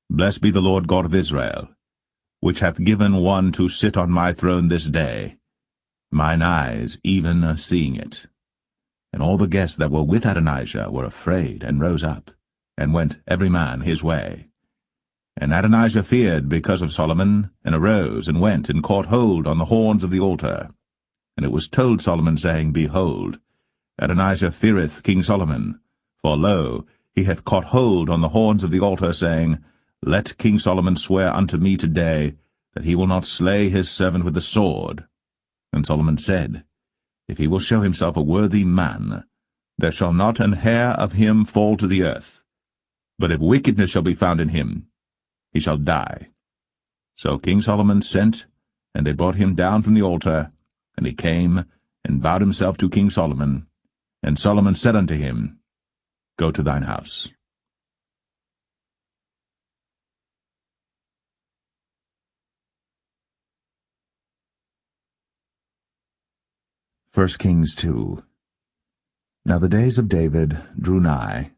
Blessed be the Lord God of Israel, which hath given one to sit on my throne this day, mine eyes even seeing it. And all the guests that were with Adonijah were afraid, and rose up, and went every man his way. And Adonijah feared because of Solomon, and arose, and went, and caught hold on the horns of the altar. And it was told Solomon, saying, Behold, Adonijah feareth King Solomon, for lo, he hath caught hold on the horns of the altar, saying, Let King Solomon swear unto me today, that he will not slay his servant with the sword. And Solomon said, If he will show himself a worthy man, there shall not an hair of him fall to the earth. But if wickedness shall be found in him, he shall die. So King Solomon sent, and they brought him down from the altar, and he came and bowed himself to King Solomon. And Solomon said unto him, Go to thine house. 1 Kings 2. Now the days of David drew nigh,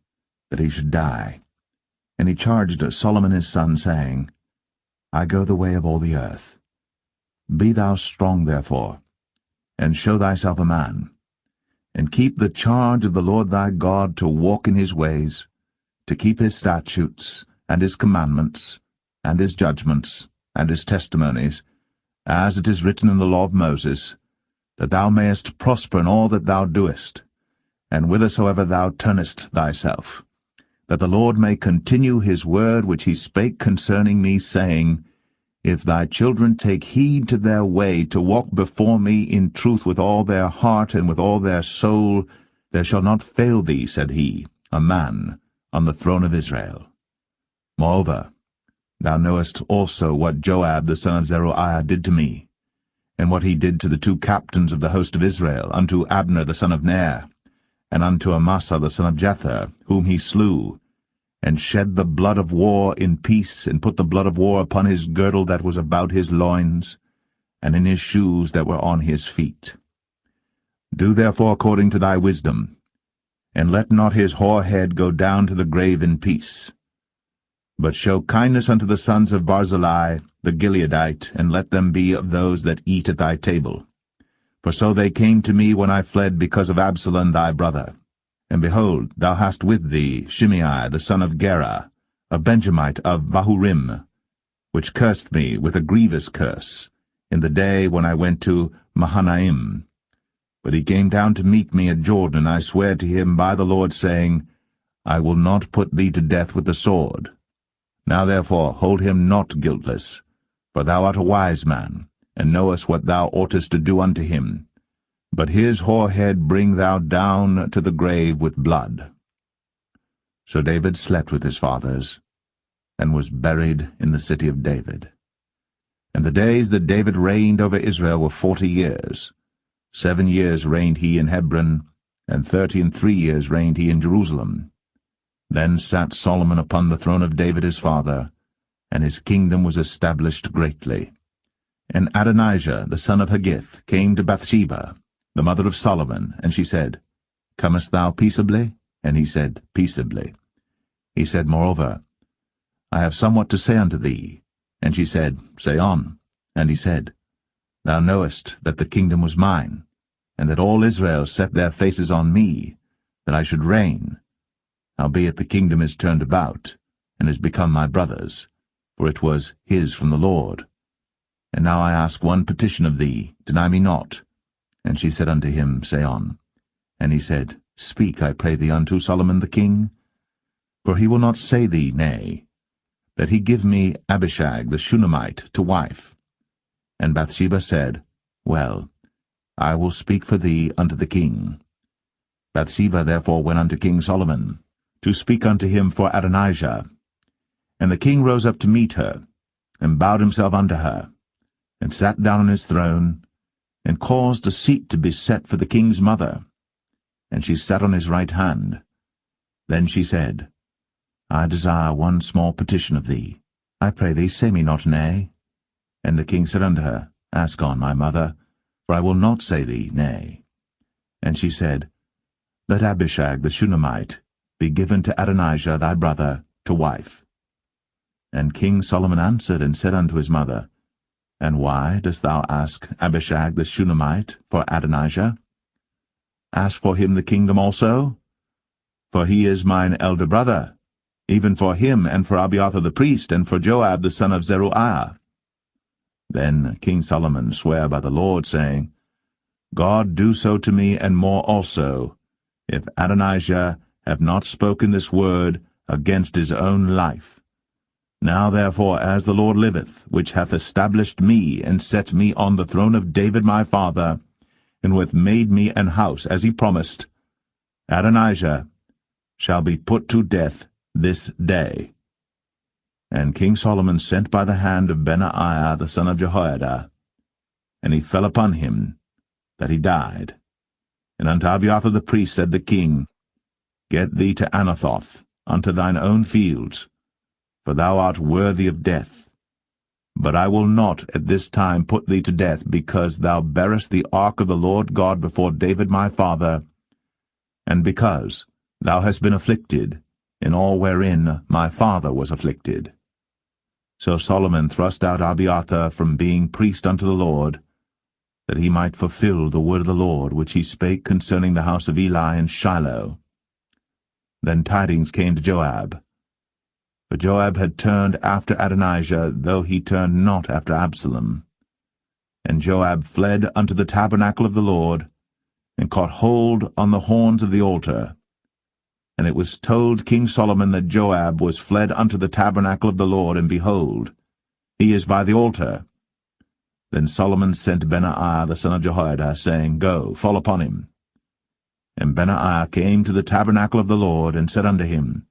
that he should die. And he charged Solomon his son, saying, I go the way of all the earth. Be thou strong therefore, and show thyself a man, and keep the charge of the Lord thy God, to walk in his ways, to keep his statutes, and his commandments, and his judgments, and his testimonies, as it is written in the law of Moses, that thou mayest prosper in all that thou doest, and whithersoever thou turnest thyself, that the Lord may continue his word which he spake concerning me, saying, If thy children take heed to their way, to walk before me in truth with all their heart and with all their soul, there shall not fail thee, said he, a man on the throne of Israel. Moreover, thou knowest also what Joab the son of Zeruiah did to me, and what he did to the 2 captains of the host of Israel, unto Abner the son of Ner, and unto Amasa the son of Jether, whom he slew, and shed the blood of war in peace, and put the blood of war upon his girdle that was about his loins, and in his shoes that were on his feet. Do therefore according to thy wisdom, and let not his hoar head go down to the grave in peace. But show kindness unto the sons of Barzillai the Gileadite, and let them be of those that eat at thy table. For so they came to me when I fled because of Absalom thy brother. And behold, thou hast with thee Shimei the son of Gera, a Benjamite of Bahurim, which cursed me with a grievous curse, in the day when I went to Mahanaim. But he came down to meet me at Jordan, and I sware to him by the Lord, saying, I will not put thee to death with the sword. Now therefore hold him not guiltless, for thou art a wise man, and knowest what thou oughtest to do unto him. But his hoar head bring thou down to the grave with blood. So David slept with his fathers, and was buried in the city of David. And the days that David reigned over Israel were 40 years. 7 years reigned he in Hebron, and 33 years reigned he in Jerusalem. Then sat Solomon upon the throne of David his father, and his kingdom was established greatly. And Adonijah the son of Haggith came to Bathsheba, the mother of Solomon, and she said, Comest thou peaceably? And he said, Peaceably. He said, Moreover, I have somewhat to say unto thee. And she said, Say on. And he said, Thou knowest that the kingdom was mine, and that all Israel set their faces on me, that I should reign. Howbeit the kingdom is turned about, and is become my brother's, for it was his from the Lord. And now I ask one petition of thee, deny me not. And she said unto him, Say on. And he said, Speak, I pray thee, unto Solomon the king. For he will not say thee nay, that he give me Abishag the Shunammite to wife. And Bathsheba said, Well, I will speak for thee unto the king. Bathsheba therefore went unto King Solomon, to speak unto him for Adonijah. And the king rose up to meet her, and bowed himself unto her, and sat down on his throne, and caused a seat to be set for the king's mother. And she sat on his right hand. Then she said, I desire one small petition of thee. I pray thee, say me not nay. And the king said unto her, Ask on, my mother, for I will not say thee nay. And she said, Let Abishag the Shunammite be given to Adonijah thy brother to wife. And King Solomon answered and said unto his mother, And why dost thou ask Abishag the Shunammite for Adonijah? Ask for him the kingdom also? For he is mine elder brother, even for him, and for Abiathar the priest, and for Joab the son of Zeruiah. Then King Solomon sware by the Lord, saying, God do so to me, and more also, if Adonijah have not spoken this word against his own life. Now therefore, as the Lord liveth, which hath established me, and set me on the throne of David my father, and who hath made me an house, as he promised, Adonijah shall be put to death this day. And King Solomon sent by the hand of Benaiah the son of Jehoiada, and he fell upon him, that he died. And unto Abiathar the priest said the king, Get thee to Anathoth, unto thine own fields, for thou art worthy of death. But I will not at this time put thee to death, because thou bearest the ark of the Lord God before David my father, and because thou hast been afflicted in all wherein my father was afflicted. So Solomon thrust out Abiathar from being priest unto the Lord, that he might fulfill the word of the Lord which he spake concerning the house of Eli in Shiloh. Then tidings came to Joab. For Joab had turned after Adonijah, though he turned not after Absalom. And Joab fled unto the tabernacle of the Lord, and caught hold on the horns of the altar. And it was told King Solomon that Joab was fled unto the tabernacle of the Lord, and behold, he is by the altar. Then Solomon sent Benaiah the son of Jehoiada, saying, Go, fall upon him. And Benaiah came to the tabernacle of the Lord, and said unto him,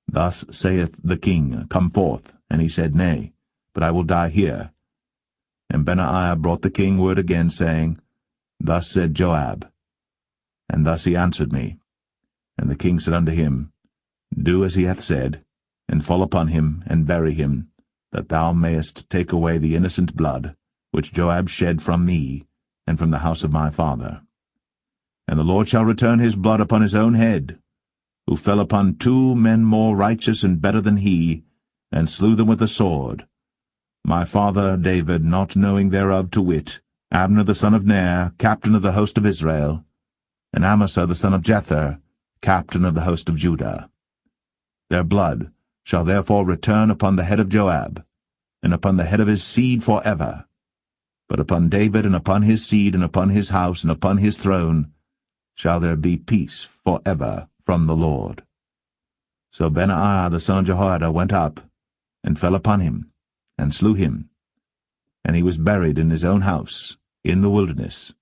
Thus saith the king, Come forth. And he said, Nay, but I will die here. And Benaiah brought the king word again, saying, Thus said Joab. And thus he answered me. And the king said unto him, Do as he hath said, and fall upon him, and bury him, that thou mayest take away the innocent blood, which Joab shed from me, and from the house of my father. And the Lord shall return his blood upon his own head, who fell upon 2 men more righteous and better than he, and slew them with the sword. My father David, not knowing thereof, to wit, Abner the son of Ner, captain of the host of Israel, and Amasa the son of Jether, captain of the host of Judah. Their blood shall therefore return upon the head of Joab, and upon the head of his seed for ever. But upon David, and upon his seed, and upon his house, and upon his throne, shall there be peace for ever from the Lord. So Benaiah the son of Jehoiada went up, and fell upon him, and slew him. And he was buried in his own house, in the wilderness.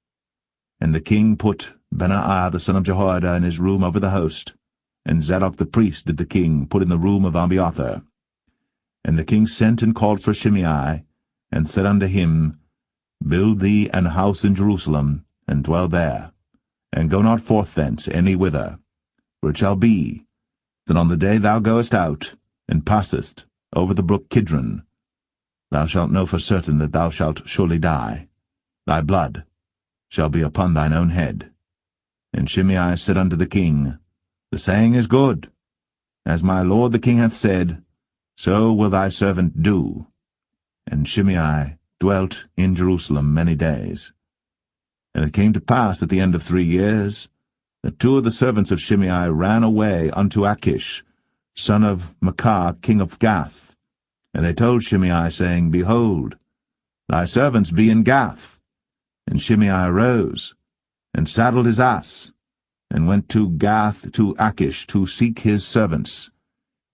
And the king put Benaiah the son of Jehoiada in his room over the host, and Zadok the priest did the king put in the room of Abiathar. And the king sent and called for Shimei, and said unto him, Build thee an house in Jerusalem, and dwell there, and go not forth thence any whither. For it shall be, that on the day thou goest out, and passest over the brook Kidron, thou shalt know for certain that thou shalt surely die. Thy blood shall be upon thine own head. And Shimei said unto the king, The saying is good. As my lord the king hath said, so will thy servant do. And Shimei dwelt in Jerusalem many days. And it came to pass at the end of 3 years, that 2 of the servants of Shimei ran away unto Achish, son of Maachah, king of Gath. And they told Shimei, saying, Behold, thy servants be in Gath. And Shimei arose, and saddled his ass, and went to Gath to Achish to seek his servants.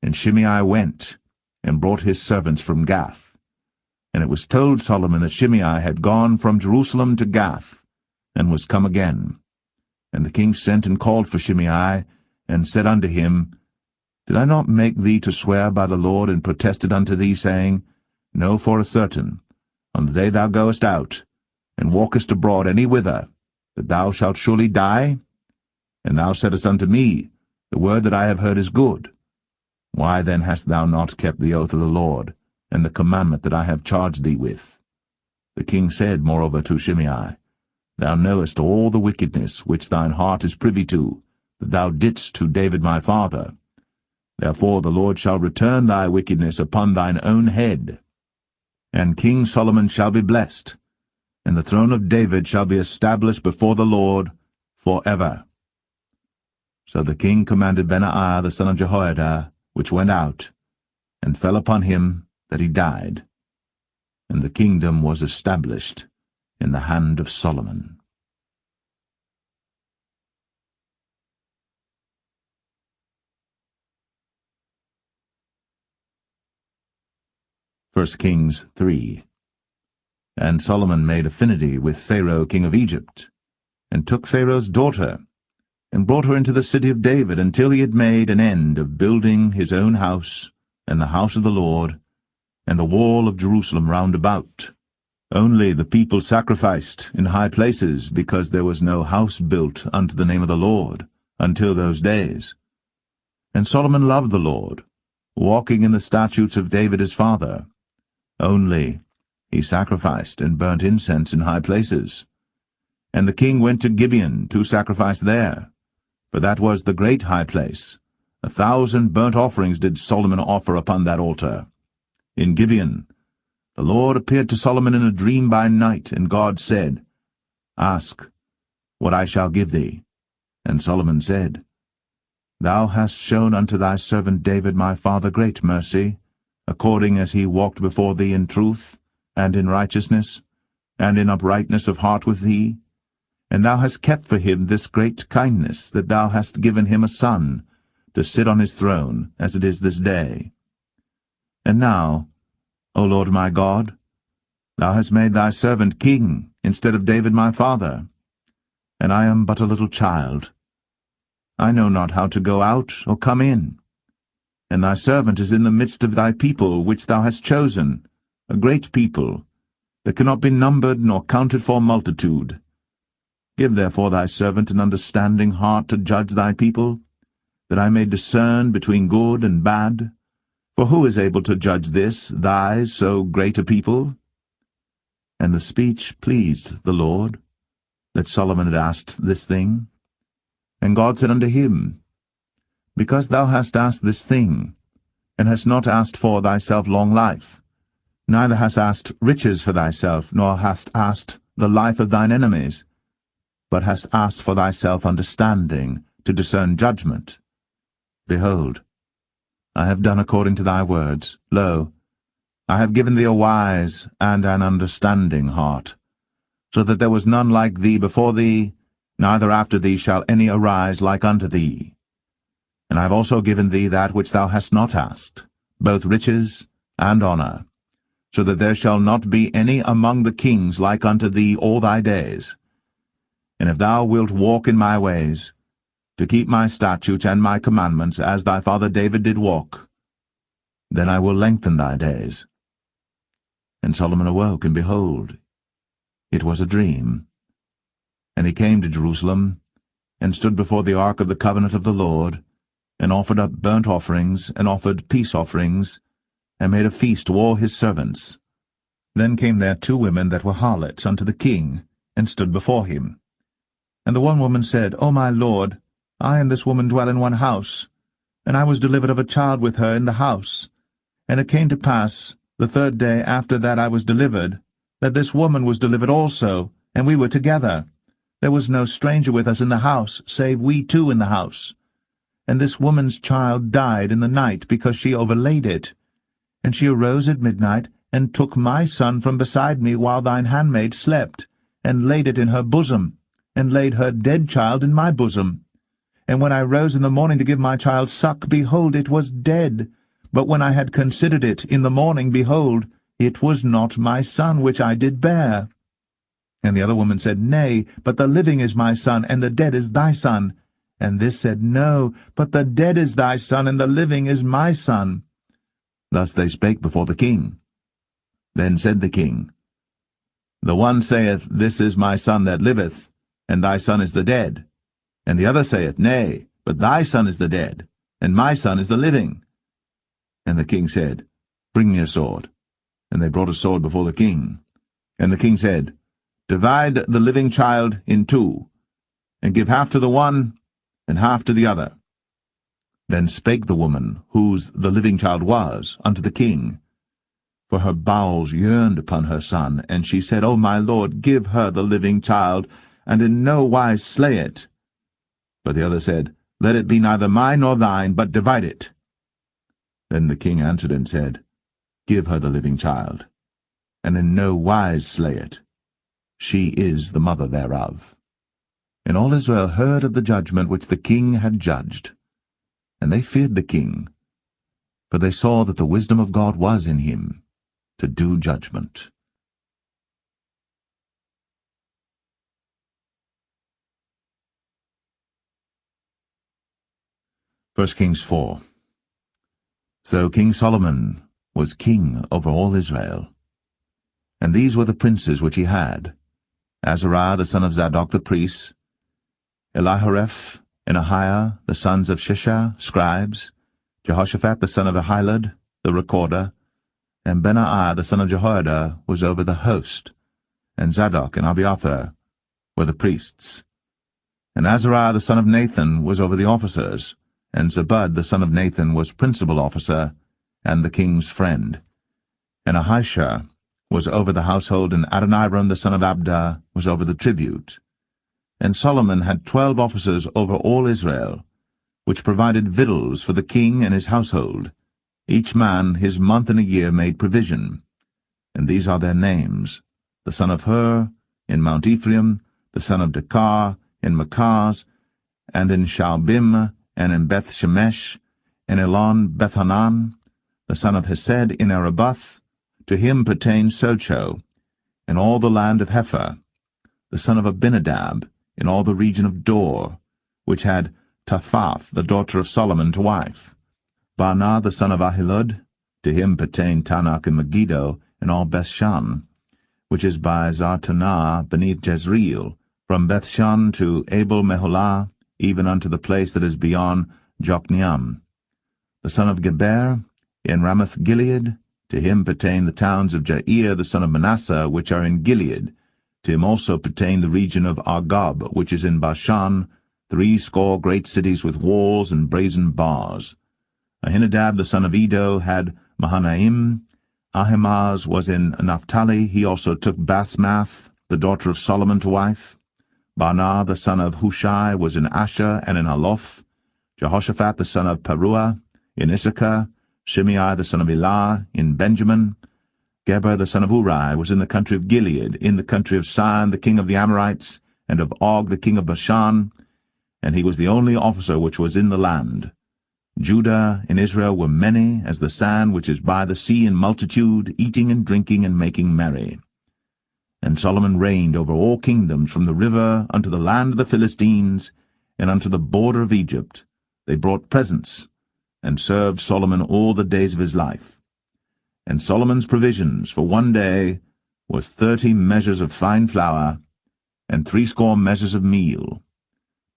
And Shimei went, and brought his servants from Gath. And it was told Solomon that Shimei had gone from Jerusalem to Gath, and was come again. And the king sent and called for Shimei, and said unto him, Did I not make thee to swear by the Lord, and protested unto thee, saying, Know for a certain, on the day thou goest out, and walkest abroad any whither, that thou shalt surely die? And thou saidst unto me, The word that I have heard is good. Why then hast thou not kept the oath of the Lord, and the commandment that I have charged thee with? The king said moreover to Shimei, Thou knowest all the wickedness which thine heart is privy to, that thou didst to David my father. Therefore the Lord shall return thy wickedness upon thine own head. And King Solomon shall be blessed, and the throne of David shall be established before the Lord for ever. So the king commanded Benaiah the son of Jehoiada, which went out, and fell upon him that he died. And the kingdom was established in the hand of Solomon. 1 Kings 3. And Solomon made affinity with Pharaoh king of Egypt, and took Pharaoh's daughter, and brought her into the city of David, until he had made an end of building his own house and the house of the Lord, and the wall of Jerusalem round about. Only the people sacrificed in high places, because there was no house built unto the name of the Lord, until those days. And Solomon loved the Lord, walking in the statutes of David his father. Only he sacrificed and burnt incense in high places. And the king went to Gibeon to sacrifice there, for that was the great high place. 1,000 burnt offerings did Solomon offer upon that altar. In Gibeon the Lord appeared to Solomon in a dream by night, and God said, Ask what I shall give thee. And Solomon said, Thou hast shown unto thy servant David my father great mercy, according as he walked before thee in truth, and in righteousness, and in uprightness of heart with thee. And thou hast kept for him this great kindness, that thou hast given him a son, to sit on his throne, as it is this day. And now, O Lord my God, thou hast made thy servant king instead of David my father, and I am but a little child. I know not how to go out or come in. And thy servant is in the midst of thy people which thou hast chosen, a great people, that cannot be numbered nor counted for multitude. Give therefore thy servant an understanding heart to judge thy people, that I may discern between good and bad. For who is able to judge this, thy so great a people? And the speech pleased the Lord, that Solomon had asked this thing. And God said unto him, Because thou hast asked this thing, and hast not asked for thyself long life, neither hast asked riches for thyself, nor hast asked the life of thine enemies, but hast asked for thyself understanding, to discern judgment. Behold, I have done according to thy words. Lo, I have given thee a wise and an understanding heart, so that there was none like thee before thee, neither after thee shall any arise like unto thee. And I have also given thee that which thou hast not asked, both riches and honour, so that there shall not be any among the kings like unto thee all thy days. And if thou wilt walk in my ways, to keep my statutes and my commandments, as thy father David did walk, then I will lengthen thy days. And Solomon awoke, and behold, it was a dream. And he came to Jerusalem, and stood before the ark of the covenant of the Lord, and offered up burnt offerings, and offered peace offerings, and made a feast to all his servants. Then came there 2 women that were harlots unto the king, and stood before him. And the one woman said, O my lord, I and this woman dwell in one house, and I was delivered of a child with her in the house. And it came to pass, the 3rd day after that I was delivered, that this woman was delivered also, and we were together. There was no stranger with us in the house, save we 2 in the house. And this woman's child died in the night, because she overlaid it. And she arose at midnight, and took my son from beside me while thine handmaid slept, and laid it in her bosom, and laid her dead child in my bosom. And when I rose in the morning to give my child suck, behold, it was dead. But when I had considered it in the morning, behold, it was not my son which I did bear. And the other woman said, Nay, but the living is my son, and the dead is thy son. And this said, No, but the dead is thy son, and the living is my son. Thus they spake before the king. Then said the king, The one saith, This is my son that liveth, and thy son is the dead. And the other saith, Nay, but thy son is the dead, and my son is the living. And the king said, Bring me a sword. And they brought a sword before the king. And the king said, Divide the living child in 2, and give half to the one, and half to the other. Then spake the woman, whose the living child was, unto the king, for her bowels yearned upon her son, and she said, O my lord, give her the living child, and in no wise slay it. But the other said, Let it be neither mine nor thine, but divide it. Then the king answered and said, Give her the living child, and in no wise slay it. She is the mother thereof. And all Israel heard of the judgment which the king had judged. And they feared the king, for they saw that the wisdom of God was in him, to do judgment. 1 Kings 4. So King Solomon was king over all Israel. And these were the princes which he had: Azariah the son of Zadok the priest, Elihoreph and Ahiah the sons of Shishah, scribes, Jehoshaphat the son of Ahilud, the recorder, and Benaiah the son of Jehoiada was over the host, and Zadok and Abiathar were the priests. And Azariah the son of Nathan was over the officers, and Zabud the son of Nathan was principal officer, and the king's friend. And Ahisha was over the household, and Adoniram the son of Abda was over the tribute. And Solomon had 12 officers over all Israel, which provided victuals for the king and his household. Each man his month in a year made provision. And these are their names: the son of Hur, in Mount Ephraim, the son of Dekar, in Makaz, and in Shaalbim, and in Beth-Shemesh, and Elon Bethanan, the son of Hesed, in Arabath. To him pertained Socho, in all the land of Hepher, the son of Abinadab, in all the region of Dor, which had Taphath, the daughter of Solomon, to wife. Baanah, the son of Ahilud, to him pertained Tanakh and Megiddo, in all Bethshan, which is by Zartanah beneath Jezreel, from Bethshan to Abel-Meholah, even unto the place that is beyond Jokneam. The son of Geber, in Ramoth-Gilead, to him pertain the towns of Jair the son of Manasseh, which are in Gilead. To him also pertain the region of Argob, which is in Bashan, 80 great cities with walls and brazen bars. Ahinadab the son of Edo had Mahanaim. Ahimaaz was in Naphtali. He also took Basmath, the daughter of Solomon, to wife. Baanah the son of Hushai was in Asher and in Aloth. Jehoshaphat the son of Paruah in Issachar. Shimei the son of Elah in Benjamin. Geber the son of Uri was in the country of Gilead, in the country of Sihon the king of the Amorites, and of Og the king of Bashan, and he was the only officer which was in the land. Judah and Israel were many as the sand which is by the sea in multitude, eating and drinking and making merry. And Solomon reigned over all kingdoms from the river unto the land of the Philistines, and unto the border of Egypt. They brought presents, and served Solomon all the days of his life. And Solomon's provisions for one day was 30 measures of fine flour, and 80 measures of meal,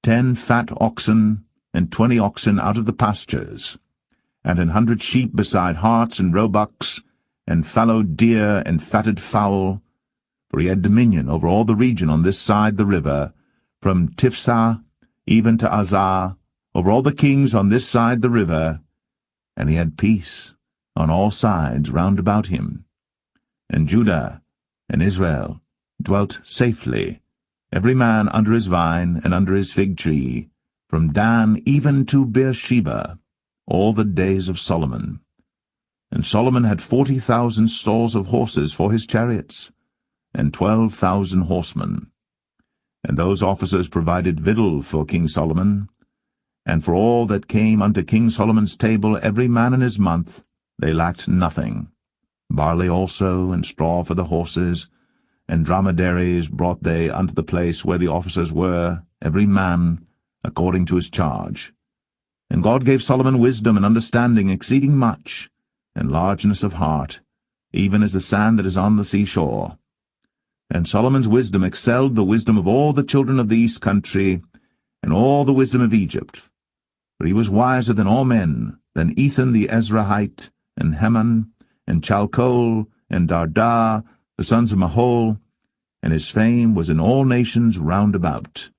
10 fat oxen, and 20 oxen out of the pastures, and 100 sheep beside harts and roebucks, and fallow deer and fatted fowl, for he had dominion over all the region on this side the river, from Tiphsah even to Azar, over all the kings on this side the river, and he had peace on all sides round about him. And Judah and Israel dwelt safely, every man under his vine and under his fig tree, from Dan even to Beersheba, all the days of Solomon. And Solomon had 40,000 stalls of horses for his chariots, and 12,000 horsemen. And those officers provided victual for King Solomon, and for all that came unto King Solomon's table, every man in his month, they lacked nothing. Barley also, and straw for the horses, and dromedaries brought they unto the place where the officers were, every man according to his charge. And God gave Solomon wisdom and understanding exceeding much, and largeness of heart, even as the sand that is on the seashore. And Solomon's wisdom excelled the wisdom of all the children of the east country, and all the wisdom of Egypt. For he was wiser than all men, than Ethan the Ezrahite, and Heman, and Chalcol, and Darda, the sons of Mahol, and his fame was in all nations round about.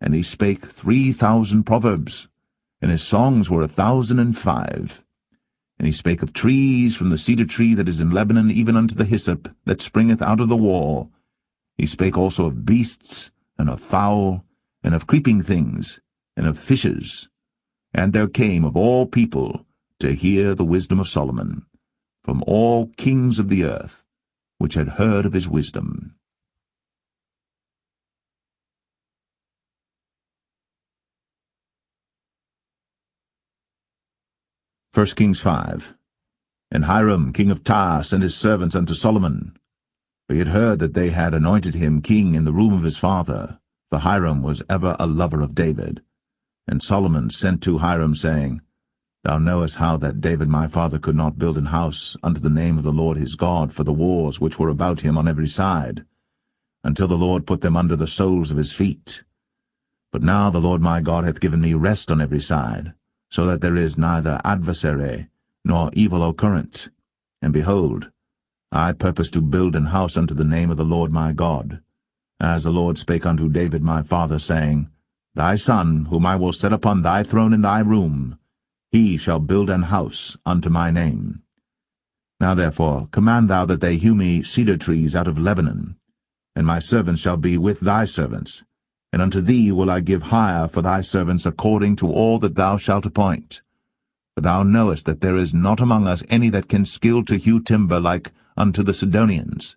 And he spake 3,000 proverbs, and his songs were 1,005. And he spake of trees, from the cedar tree that is in Lebanon, even unto the hyssop that springeth out of the wall. He spake also of beasts, and of fowl, and of creeping things, and of fishes. And there came of all people to hear the wisdom of Solomon, from all kings of the earth, which had heard of his wisdom. 1 Kings 5. And Hiram king of Tyre sent his servants unto Solomon, for he had heard that they had anointed him king in the room of his father, for Hiram was ever a lover of David. And Solomon sent to Hiram, saying, Thou knowest how that David my father could not build an house unto the name of the Lord his God for the wars which were about him on every side, until the Lord put them under the soles of his feet. But now the Lord my God hath given me rest on every side, so that there is neither adversary nor evil occurrent. And behold, I purpose to build an house unto the name of the Lord my God, as the Lord spake unto David my father, saying, Thy son, whom I will set upon thy throne in thy room, he shall build an house unto my name. Now therefore command thou that they hew me cedar trees out of Lebanon, and my servants shall be with thy servants, and unto thee will I give hire for thy servants according to all that thou shalt appoint. For thou knowest that there is not among us any that can skill to hew timber like unto the Sidonians.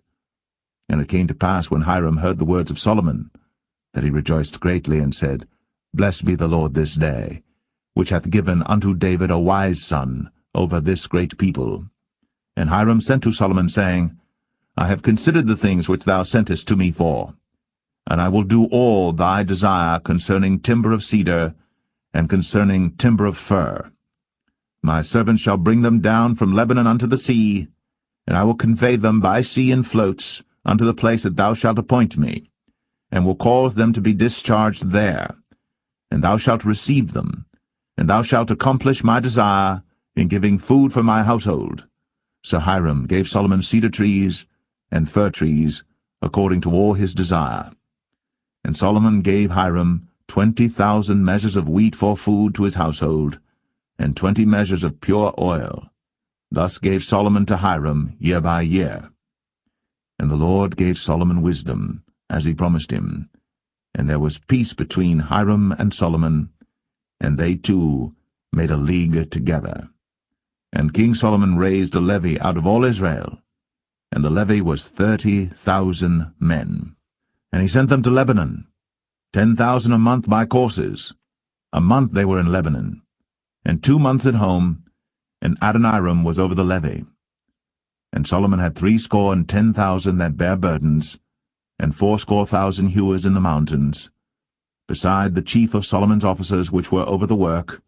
And it came to pass, when Hiram heard the words of Solomon, that he rejoiced greatly, and said, Blessed be the Lord this day, which hath given unto David a wise son over this great people. And Hiram sent to Solomon, saying, I have considered the things which thou sentest to me for, and I will do all thy desire concerning timber of cedar, and concerning timber of fir. My servants shall bring them down from Lebanon unto the sea, and I will convey them by sea in floats unto the place that thou shalt appoint me, and will cause them to be discharged there. And thou shalt receive them, and thou shalt accomplish my desire in giving food for my household. So Hiram gave Solomon cedar trees and fir trees, according to all his desire. And Solomon gave Hiram 20,000 measures of wheat for food to his household, and 20 measures of pure oil. Thus gave Solomon to Hiram year by year. And the Lord gave Solomon wisdom, as he promised him. And there was peace between Hiram and Solomon, and they two made a league together. And King Solomon raised a levy out of all Israel, and the levy was 30,000 men. And he sent them to Lebanon, 10,000 a month by courses. A month they were in Lebanon, and 2 months at home, and Adoniram was over the levy. And Solomon had 70,000 that bare burdens, and 80,000 hewers in the mountains, beside the chief of Solomon's officers which were over the work,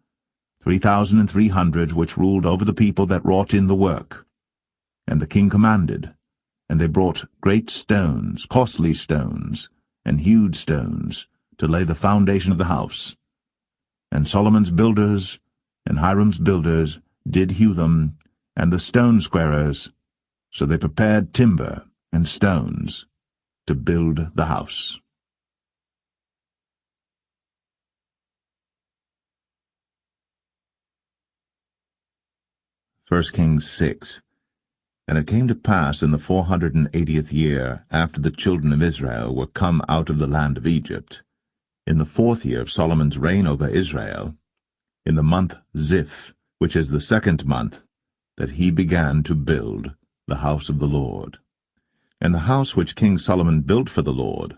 3,300 which ruled over the people that wrought in the work. And the king commanded, and they brought great stones, costly stones, and hewed stones, to lay the foundation of the house. And Solomon's builders and Hiram's builders did hew them, and the stone squarers, so they prepared timber and stones to build the house. 1 Kings 6. And it came to pass in the 480th year, after the children of Israel were come out of the land of Egypt, in the 4th year of Solomon's reign over Israel, in the month Ziph, which is the 2nd month, that he began to build the house of the Lord. And the house which King Solomon built for the Lord,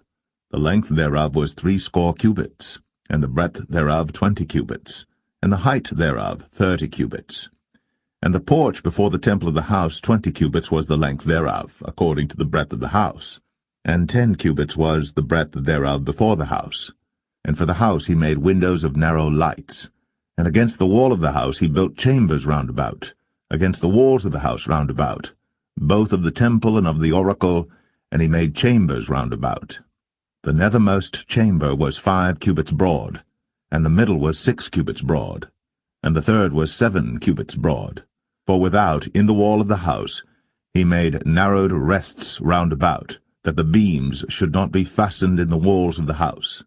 the length thereof was 80 cubits, and the breadth thereof 20 cubits, and the height thereof 30 cubits. And the porch before the temple of the house 20 cubits was the length thereof, according to the breadth of the house, and 10 cubits was the breadth thereof before the house. And for the house he made windows of narrow lights. And against the wall of the house he built chambers round about, against the walls of the house round about, both of the temple and of the oracle, and he made chambers round about. The nethermost chamber was 5 cubits broad, and the middle was 6 cubits broad, and the third was 7 cubits broad. For without, in the wall of the house, he made narrowed rests round about, that the beams should not be fastened in the walls of the house.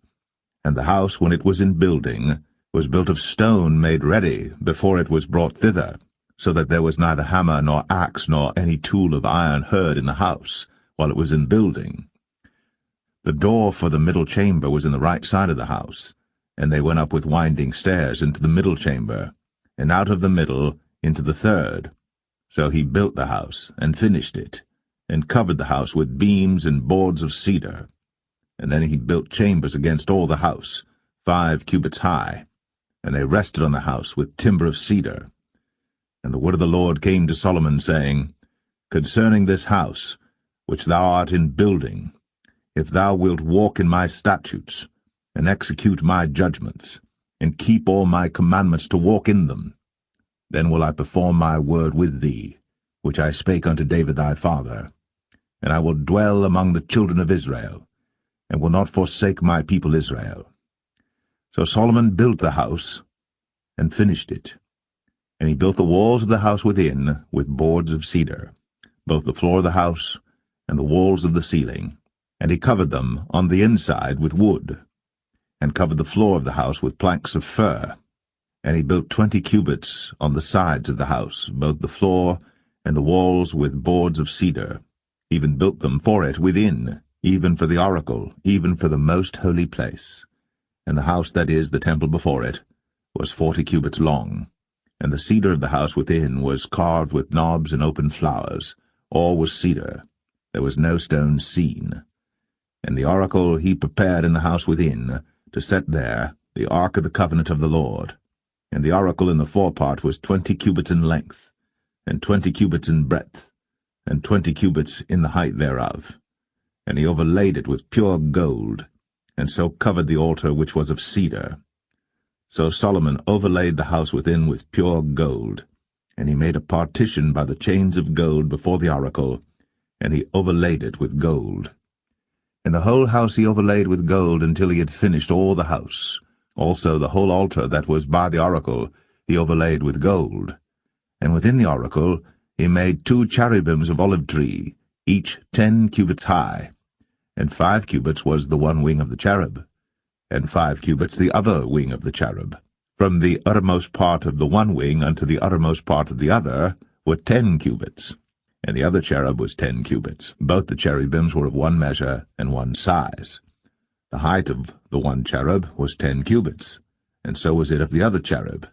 And the house, when it was in building, was built of stone made ready before it was brought thither, so that there was neither hammer nor axe nor any tool of iron heard in the house, while it was in building. The door for the middle chamber was in the right side of the house, and they went up with winding stairs into the middle chamber, and out of the middle into the third. So he built the house, and finished it, and covered the house with beams and boards of cedar. And then he built chambers against all the house, 5 cubits high, and they rested on the house with timber of cedar. And the word of the Lord came to Solomon, saying, Concerning this house, which thou art in building, if thou wilt walk in my statutes, and execute my judgments, and keep all my commandments to walk in them, Then will I perform my word with thee, which I spake unto David thy father. And I will dwell among the children of Israel, and will not forsake my people Israel. So Solomon built the house, and finished it. And he built the walls of the house within with boards of cedar, both the floor of the house and the walls of the ceiling. And he covered them on the inside with wood, and covered the floor of the house with planks of fir. And he built 20 cubits on the sides of the house, both the floor and the walls with boards of cedar, even built them for it within, even for the oracle, even for the most holy place. And the house, that is, the temple before it, was 40 cubits long. And the cedar of the house within was carved with knobs and open flowers. All was cedar. There was no stone seen. And the oracle he prepared in the house within, to set there the ark of the covenant of the Lord. And the oracle in the forepart was 20 cubits in length, and 20 cubits in breadth, and 20 cubits in the height thereof. And he overlaid it with pure gold, and so covered the altar which was of cedar. So Solomon overlaid the house within with pure gold, and he made a partition by the chains of gold before the oracle, and he overlaid it with gold. And the whole house he overlaid with gold until he had finished all the house. Also the whole altar that was by the oracle he overlaid with gold. And within the oracle he made 2 cherubims of olive tree, each 10 cubits high, and 5 cubits was the one wing of the cherub, and 5 cubits the other wing of the cherub. From the uttermost part of the one wing unto the uttermost part of the other were 10 cubits, and the other cherub was 10 cubits. Both the cherubims were of one measure and one size. The height of the one cherub was 10 cubits, and so was it of the other cherub.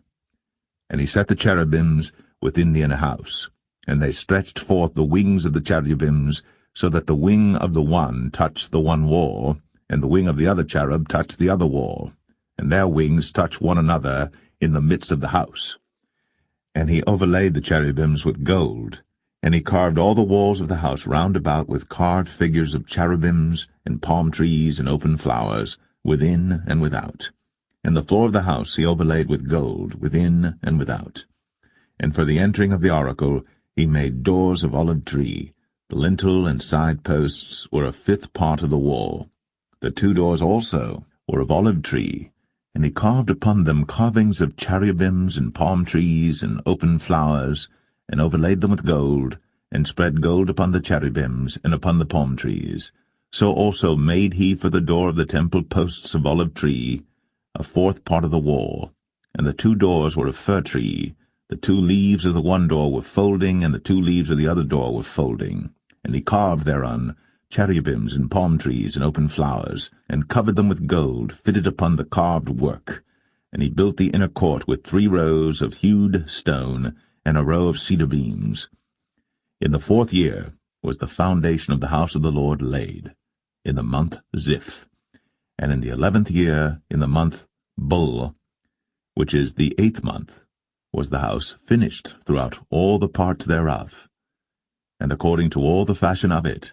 And he set the cherubims within the inner house, and they stretched forth the wings of the cherubims, so that the wing of the one touched the one wall, and the wing of the other cherub touched the other wall, and their wings touched one another in the midst of the house. And he overlaid the cherubims with gold, and he carved all the walls of the house round about with carved figures of cherubims and palm trees and open flowers, within and without. And the floor of the house he overlaid with gold, within and without. And for the entering of the oracle he made doors of olive tree. The lintel and side posts were a 5th part of the wall. The 2 doors also were of olive tree, and he carved upon them carvings of cherubims and palm trees and open flowers, and overlaid them with gold, and spread gold upon the cherubims and upon the palm trees. So also made he for the door of the temple posts of olive tree, a 4th part of the wall. And the 2 doors were of fir tree. The 2 leaves of the one door were folding, and the 2 leaves of the other door were folding. And he carved thereon cherubims and palm trees and open flowers, and covered them with gold, fitted upon the carved work. And he built the inner court with 3 rows of hewed stone, and a row of cedar beams. In the 4th year was the foundation of the house of the Lord laid, in the month Ziph. And in the 11th year, in the month Bul, which is the 8th month, was the house finished throughout all the parts thereof. And according to all the fashion of it,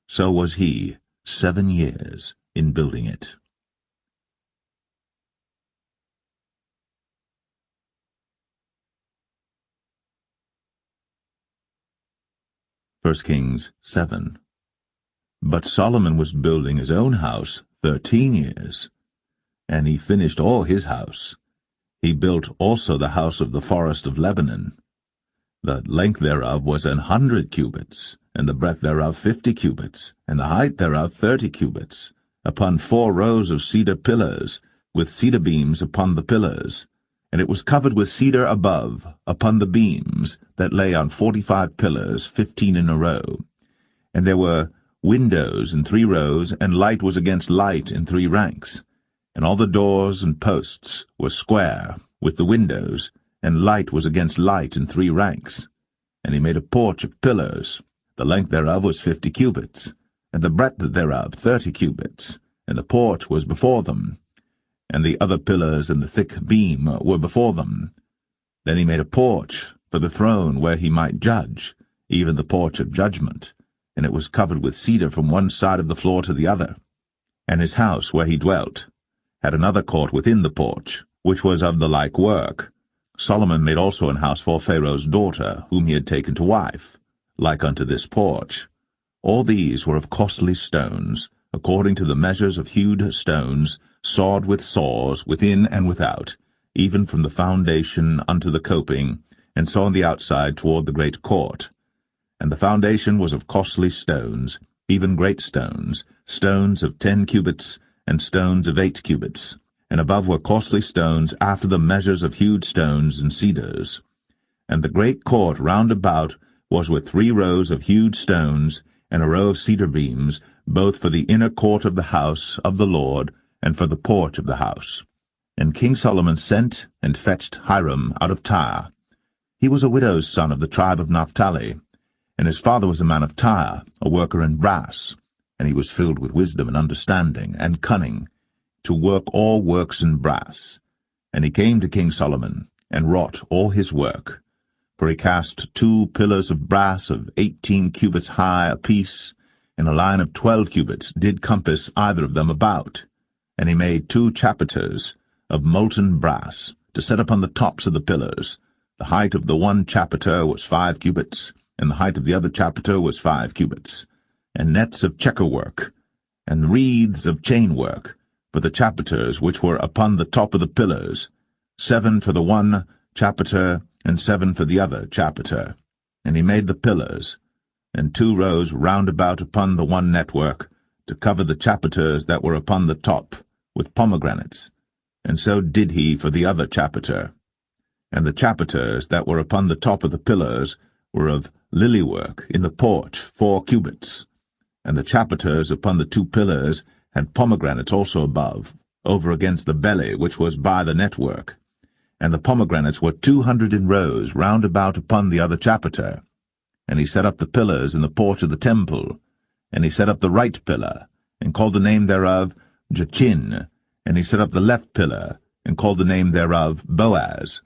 so was he 7 years in building it. 1 Kings 7. But Solomon was building his own house 13 years, and he finished all his house. He built also the house of the forest of Lebanon. The length thereof was 100 cubits, and the breadth thereof 50 cubits, and the height thereof 30 cubits, upon 4 rows of cedar pillars, with cedar beams upon the pillars. And it was covered with cedar above, upon the beams, that lay on 45 pillars, 15 in a row. And there were windows in 3 rows, and light was against light in 3 ranks. And all the doors and posts were square, with the windows, and light was against light in 3 ranks. And he made a porch of pillars. The length thereof was 50 cubits, and the breadth thereof 30 cubits, and the porch was before them. And the other pillars and the thick beam were before them. Then he made a porch for the throne where he might judge, even the porch of judgment, and it was covered with cedar from one side of the floor to the other. And his house where he dwelt had another court within the porch, which was of the like work, Solomon made also an house for Pharaoh's daughter, whom he had taken to wife, like unto this porch. All these were of costly stones, according to the measures of hewed stones, sawed with saws, within and without, even from the foundation unto the coping, and so on the outside toward the great court. And the foundation was of costly stones, even great stones, stones of 10 cubits, and stones of 8 cubits. And above were costly stones after the measures of hewed stones and cedars. And the great court round about was with 3 rows of hewed stones, and a row of cedar beams, both for the inner court of the house of the Lord, and for the porch of the house. And King Solomon sent and fetched Hiram out of Tyre. He was a widow's son of the tribe of Naphtali, and his father was a man of Tyre, a worker in brass, and he was filled with wisdom and understanding and cunning, to work all works in brass. And he came to King Solomon, and wrought all his work. For he cast 2 pillars of brass of 18 cubits high apiece, and a line of 12 cubits did compass either of them about. And he made 2 chapiters of molten brass, to set upon the tops of the pillars. The height of the one chapiter was 5 cubits, and the height of the other chapiter was 5 cubits. And nets of checker work, and wreaths of chain work, for the chapiters which were upon the top of the pillars, 7 for the one chapiter, and 7 for the other chapiter. And he made the pillars, and 2 rows round about upon the one network, to cover the chapiters that were upon the top, with pomegranates. And so did he for the other chapiter. And the chapiters that were upon the top of the pillars were of lily work in the porch 4 cubits. And the chapiters upon the 2 pillars had pomegranates also above, over against the belly which was by the network. And the pomegranates were 200 in rows round about upon the other chapiter. And he set up the pillars in the porch of the temple. And he set up the right pillar, and called the name thereof Jachin. And he set up the left pillar, and called the name thereof Boaz.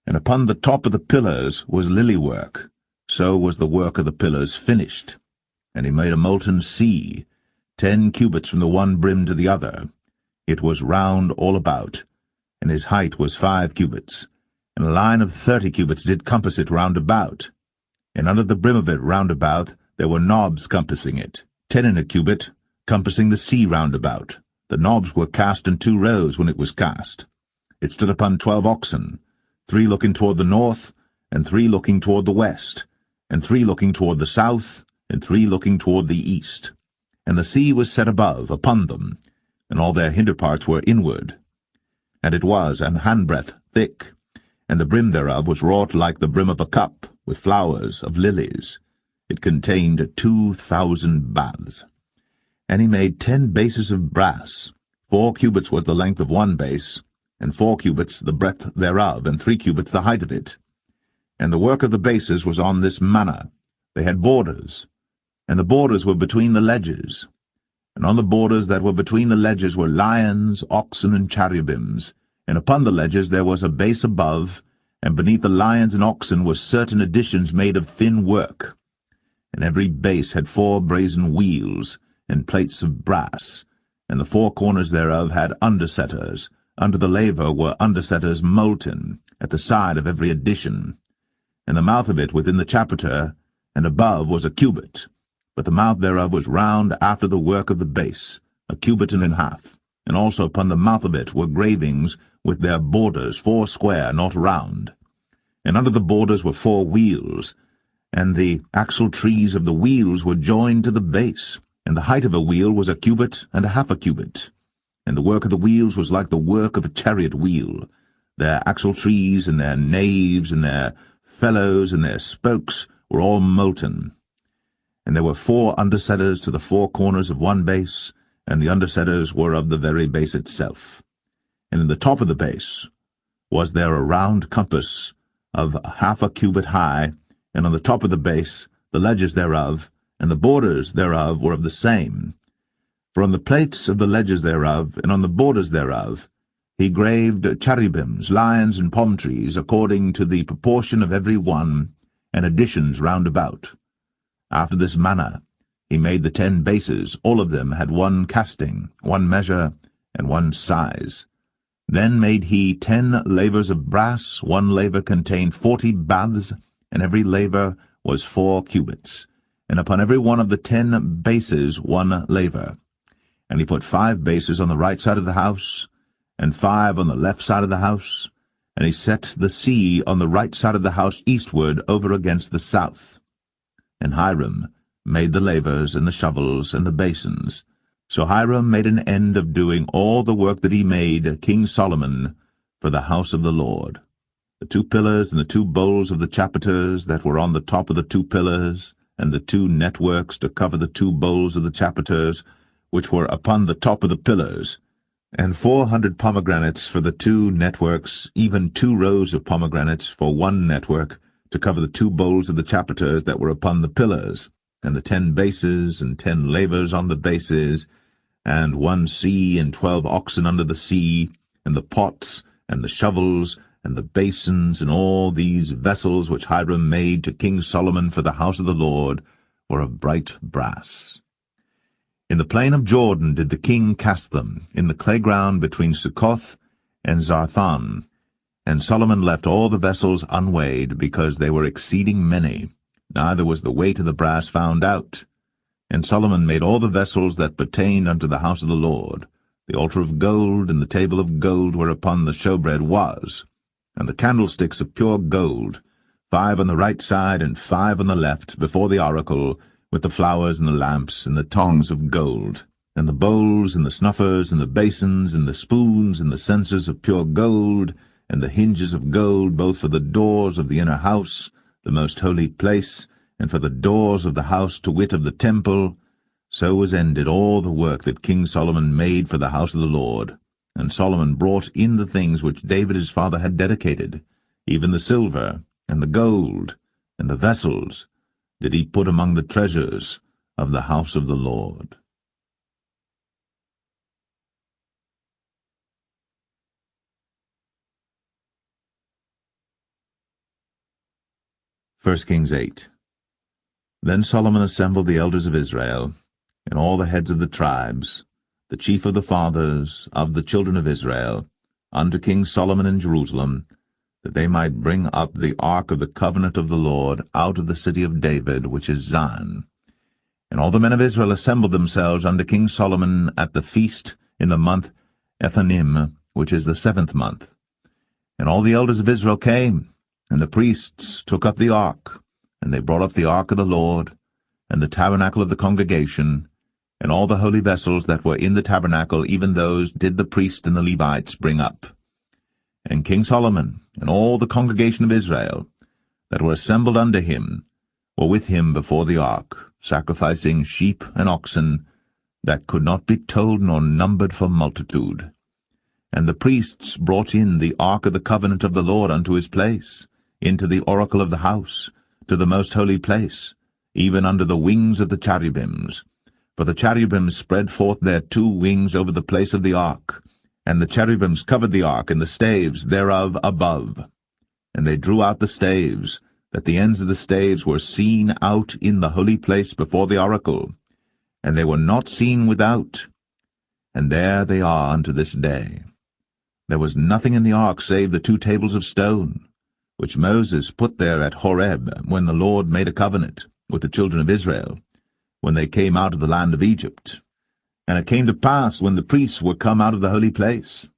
And upon the top of the pillars was lily work. So was the work of the pillars finished. And he made a molten sea, 10 cubits from the one brim to the other. It was round all about, and his height was 5 cubits. And a line of 30 cubits did compass it round about. And under the brim of it round about there were knobs compassing it, 10 in a cubit, compassing the sea round about. The knobs were cast in 2 rows when it was cast. It stood upon 12 oxen, 3 looking toward the north, and 3 looking toward the west, and 3 looking toward the south, and 3 looking toward the east. And the sea was set above upon them, and all their hinder parts were inward. And it was an handbreadth thick, and the brim thereof was wrought like the brim of a cup, with flowers of lilies. It contained 2,000 baths. And he made 10 bases of brass. 4 cubits was the length of one base, and 4 cubits the breadth thereof, and 3 cubits the height of it. And the work of the bases was on this manner. They had borders, and the borders were between the ledges. And on the borders that were between the ledges were lions, oxen, and cherubims. And upon the ledges there was a base above, and beneath the lions and oxen were certain additions made of thin work. And every base had 4 brazen wheels, and plates of brass, and the 4 corners thereof had undersetters. Under the laver were undersetters molten, at the side of every addition. And the mouth of it within the chapiter, and above was a cubit, but the mouth thereof was round after the work of the base, a cubit and an half. And also upon the mouth of it were gravings with their borders 4 square, not round. And under the borders were 4 wheels, and the axle trees of the wheels were joined to the base. And the height of a wheel was a cubit and a half a cubit. And the work of the wheels was like the work of a chariot wheel. Their axle trees and their naves and their felloes and their spokes were all molten. And there were 4 undersetters to the 4 corners of one base, and the undersetters were of the very base itself. And in the top of the base was there a round compass of half a cubit high, and on the top of the base the ledges thereof, and the borders thereof were of the same. For on the plates of the ledges thereof, and on the borders thereof, he graved cherubims, lions, and palm trees, according to the proportion of every one, and additions round about. After this manner he made the 10 bases. All of them had 1 casting, 1 measure, and 1 size. Then made he 10 lavers of brass. One laver contained 40 baths, and every laver was 4 cubits, and upon every one of the 10 bases 1 laver. And he put 5 bases on the right side of the house, and 5 on the left side of the house, and he set the sea on the right side of the house eastward over against the south. And Hiram made the lavers and the shovels and the basins. So Hiram made an end of doing all the work that he made King Solomon for the house of the Lord. The 2 pillars and the 2 bowls of the chapiters that were on the top of the 2 pillars, and the 2 networks to cover the 2 bowls of the chapiters, which were upon the top of the pillars, and 400 pomegranates for the 2 networks, even 2 rows of pomegranates for 1 network, to cover the 2 bowls of the chapiters that were upon the pillars, and the 10 bases, and 10 lavers on the bases, and 1 sea, and 12 oxen under the sea, and the pots, and the shovels, and the basins, and all these vessels which Hiram made to King Solomon for the house of the Lord were of bright brass. In the plain of Jordan did the king cast them, in the clay ground between Succoth and Zarthan. And Solomon left all the vessels unweighed, because they were exceeding many, neither was the weight of the brass found out. And Solomon made all the vessels that pertained unto the house of the Lord, the altar of gold, and the table of gold whereupon the showbread was, and the candlesticks of pure gold, 5 on the right side and 5 on the left, before the oracle, with the flowers and the lamps and the tongs of gold, and the bowls and the snuffers and the basins and the spoons and the censers of pure gold, and the hinges of gold, both for the doors of the inner house, the most holy place, and for the doors of the house, to wit, of the temple. So was ended all the work that King Solomon made for the house of the Lord. And Solomon brought in the things which David his father had dedicated, even the silver, and the gold, and the vessels, did he put among the treasures of the house of the Lord. 1 Kings 8. Then Solomon assembled the elders of Israel, and all the heads of the tribes, the chief of the fathers of the children of Israel, unto King Solomon in Jerusalem, that they might bring up the ark of the covenant of the Lord out of the city of David, which is Zion. And all the men of Israel assembled themselves unto King Solomon at the feast in the month Ethanim, which is the 7th month. And all the elders of Israel came, and the priests took up the ark, and they brought up the ark of the Lord, and the tabernacle of the congregation, and all the holy vessels that were in the tabernacle, even those did the priests and the Levites bring up. And King Solomon and all the congregation of Israel that were assembled unto him were with him before the ark, sacrificing sheep and oxen that could not be told nor numbered for multitude. And the priests brought in the ark of the covenant of the Lord unto his place, into the oracle of the house, to the most holy place, even under the wings of the cherubims. For the cherubims spread forth their 2 wings over the place of the ark, and the cherubims covered the ark and the staves thereof above. And they drew out the staves, that the ends of the staves were seen out in the holy place before the oracle, and they were not seen without. And there they are unto this day. There was nothing in the ark save the 2 tables of stone, which Moses put there at Horeb, when the Lord made a covenant with the children of Israel, when they came out of the land of Egypt. And it came to pass, when the priests were come out of the holy place,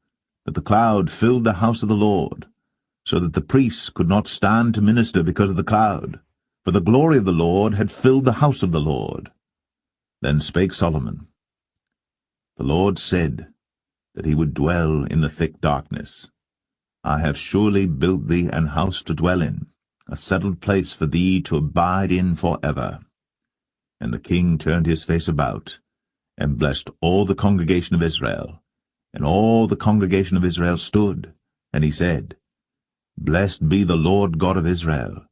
that the cloud filled the house of the Lord, so that the priests could not stand to minister because of the cloud, for the glory of the Lord had filled the house of the Lord. Then spake Solomon, The Lord said that he would dwell in the thick darkness. I have surely built thee an house to dwell in, a settled place for thee to abide in for ever. And the king turned his face about, and blessed all the congregation of Israel. And all the congregation of Israel stood, and he said, Blessed be the Lord God of Israel,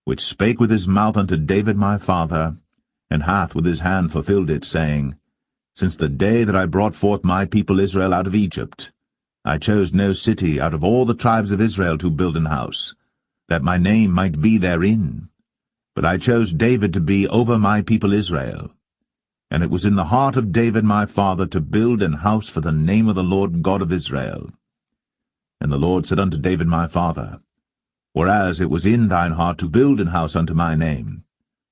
which spake with his mouth unto David my father, and hath with his hand fulfilled it, saying, Since the day that I brought forth my people Israel out of Egypt, I chose no city out of all the tribes of Israel to build an house, that my name might be therein. But I chose David to be over my people Israel. And it was in the heart of David my father to build an house for the name of the Lord God of Israel. And the Lord said unto David my father, Whereas it was in thine heart to build an house unto my name,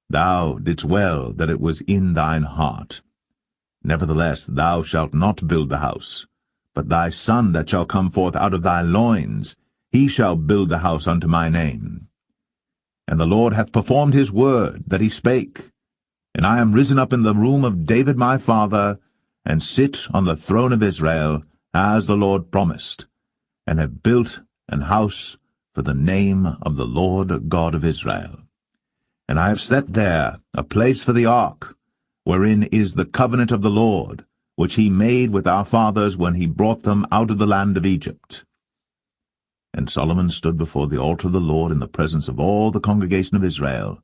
thou didst well that it was in thine heart. Nevertheless thou shalt not build the house, but thy son that shall come forth out of thy loins, he shall build the house unto my name. And the Lord hath performed his word that he spake, and I am risen up in the room of David my father, and sit on the throne of Israel, as the Lord promised, and have built an house for the name of the Lord God of Israel. And I have set there a place for the ark, wherein is the covenant of the Lord, which he made with our fathers when he brought them out of the land of Egypt. And Solomon stood before the altar of the Lord in the presence of all the congregation of Israel,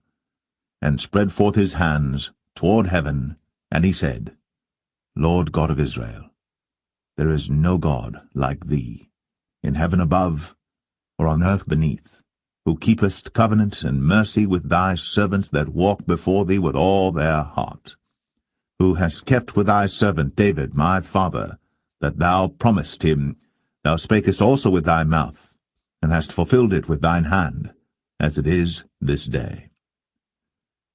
and spread forth his hands toward heaven, and he said, Lord God of Israel, there is no God like thee, in heaven above, or on earth beneath, who keepest covenant and mercy with thy servants that walk before thee with all their heart, who hast kept with thy servant David my father, that thou promised him, thou spakest also with thy mouth, and hast fulfilled it with thine hand, as it is this day.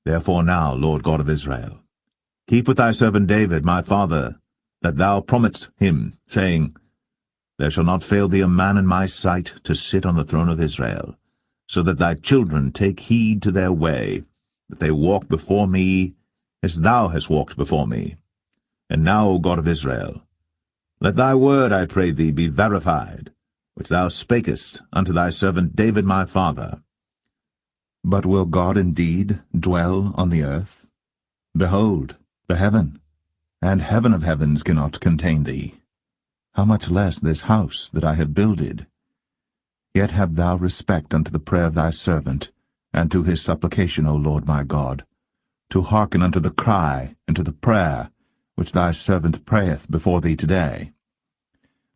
Therefore now, Lord God of Israel, keep with thy servant David my father, that thou promised him, saying, There shall not fail thee a man in my sight to sit on the throne of Israel, so that thy children take heed to their way, that they walk before me as thou hast walked before me. And now, O God of Israel, let thy word, I pray thee, be verified, which thou spakest unto thy servant David my father. But will God indeed dwell on the earth? Behold, the heaven, and heaven of heavens cannot contain thee. How much less this house that I have builded? Yet have thou respect unto the prayer of thy servant, and to his supplication, O Lord my God, to hearken unto the cry and to the prayer which thy servant prayeth before thee today,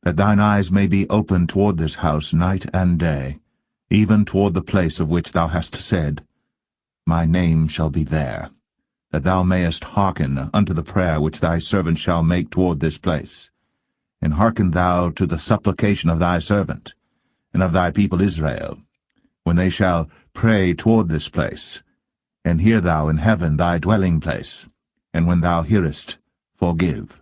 that thine eyes may be open toward this house night and day, even toward the place of which thou hast said, My name shall be there, that thou mayest hearken unto the prayer which thy servant shall make toward this place. And hearken thou to the supplication of thy servant, and of thy people Israel, when they shall pray toward this place. And hear thou in heaven thy dwelling place, and when thou hearest, forgive.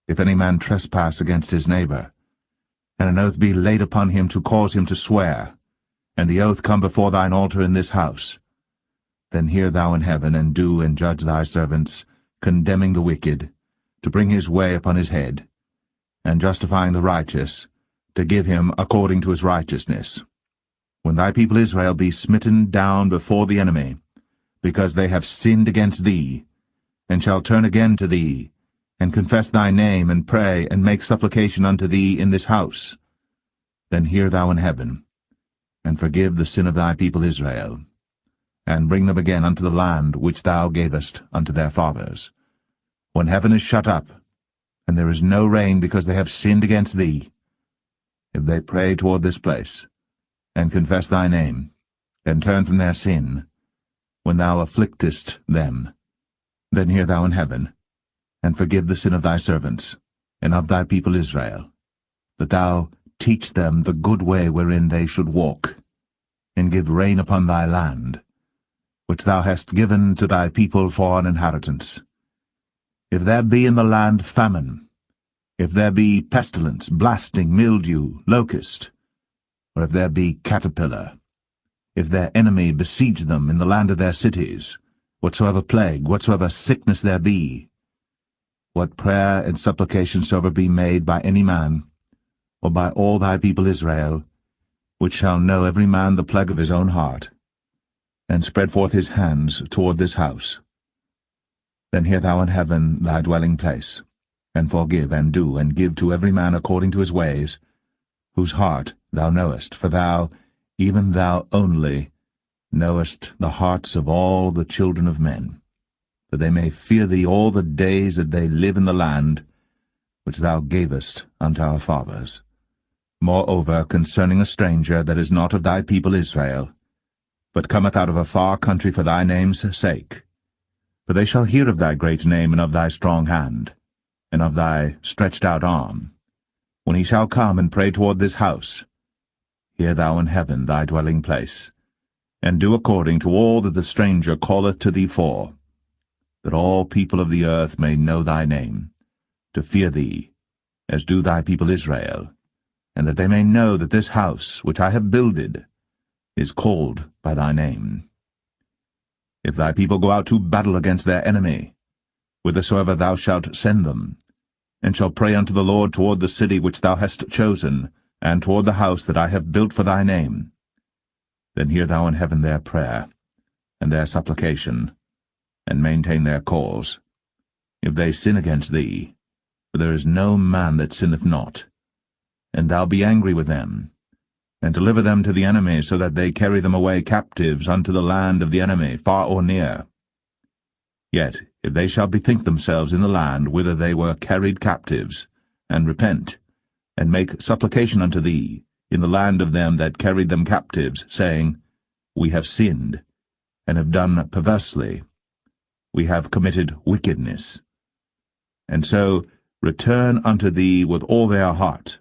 If any man trespass against his neighbor, and an oath be laid upon him to cause him to swear, and the oath come before thine altar in this house, then hear thou in heaven, and do and judge thy servants, condemning the wicked, to bring his way upon his head, and justifying the righteous, to give him according to his righteousness. When thy people Israel be smitten down before the enemy, because they have sinned against thee, and shall turn again to thee, and confess thy name, and pray, and make supplication unto thee in this house, then hear thou in heaven, and forgive the sin of thy people Israel, and bring them again unto the land which thou gavest unto their fathers. When heaven is shut up, and there is no rain because they have sinned against thee, if they pray toward this place, and confess thy name, and turn from their sin, when thou afflictest them, then hear thou in heaven, and forgive the sin of thy servants, and of thy people Israel, that thou teach them the good way wherein they should walk, and give rain upon thy land, which thou hast given to thy people for an inheritance. If there be in the land famine, if there be pestilence, blasting, mildew, locust, or if there be caterpillar, if their enemy besiege them in the land of their cities, whatsoever plague, whatsoever sickness there be, what prayer and supplication soever be made by any man, or by all thy people Israel, which shall know every man the plague of his own heart, and spread forth his hands toward this house, then hear thou in heaven thy dwelling place, and forgive, and do, and give to every man according to his ways, whose heart thou knowest, for thou, even thou only, knowest the hearts of all the children of men, that they may fear thee all the days that they live in the land which thou gavest unto our fathers. Moreover, concerning a stranger that is not of thy people Israel, but cometh out of a far country for thy name's sake, for they shall hear of thy great name, and of thy strong hand, and of thy stretched out arm, when he shall come and pray toward this house, hear thou in heaven thy dwelling place, and do according to all that the stranger calleth to thee for, that all people of the earth may know thy name, to fear thee, as do thy people Israel, and that they may know that this house which I have builded is called by thy name. If thy people go out to battle against their enemy, whithersoever thou shalt send them, and shall pray unto the Lord toward the city which thou hast chosen, and toward the house that I have built for thy name, then hear thou in heaven their prayer, and their supplication, and maintain their cause. If they sin against thee, for there is no man that sinneth not, and thou be angry with them, and deliver them to the enemy, so that they carry them away captives unto the land of the enemy, far or near. Yet, if they shall bethink themselves in the land whither they were carried captives, and repent, and make supplication unto thee in the land of them that carried them captives, saying, We have sinned, and have done perversely, we have committed wickedness, and so return unto thee with all their heart,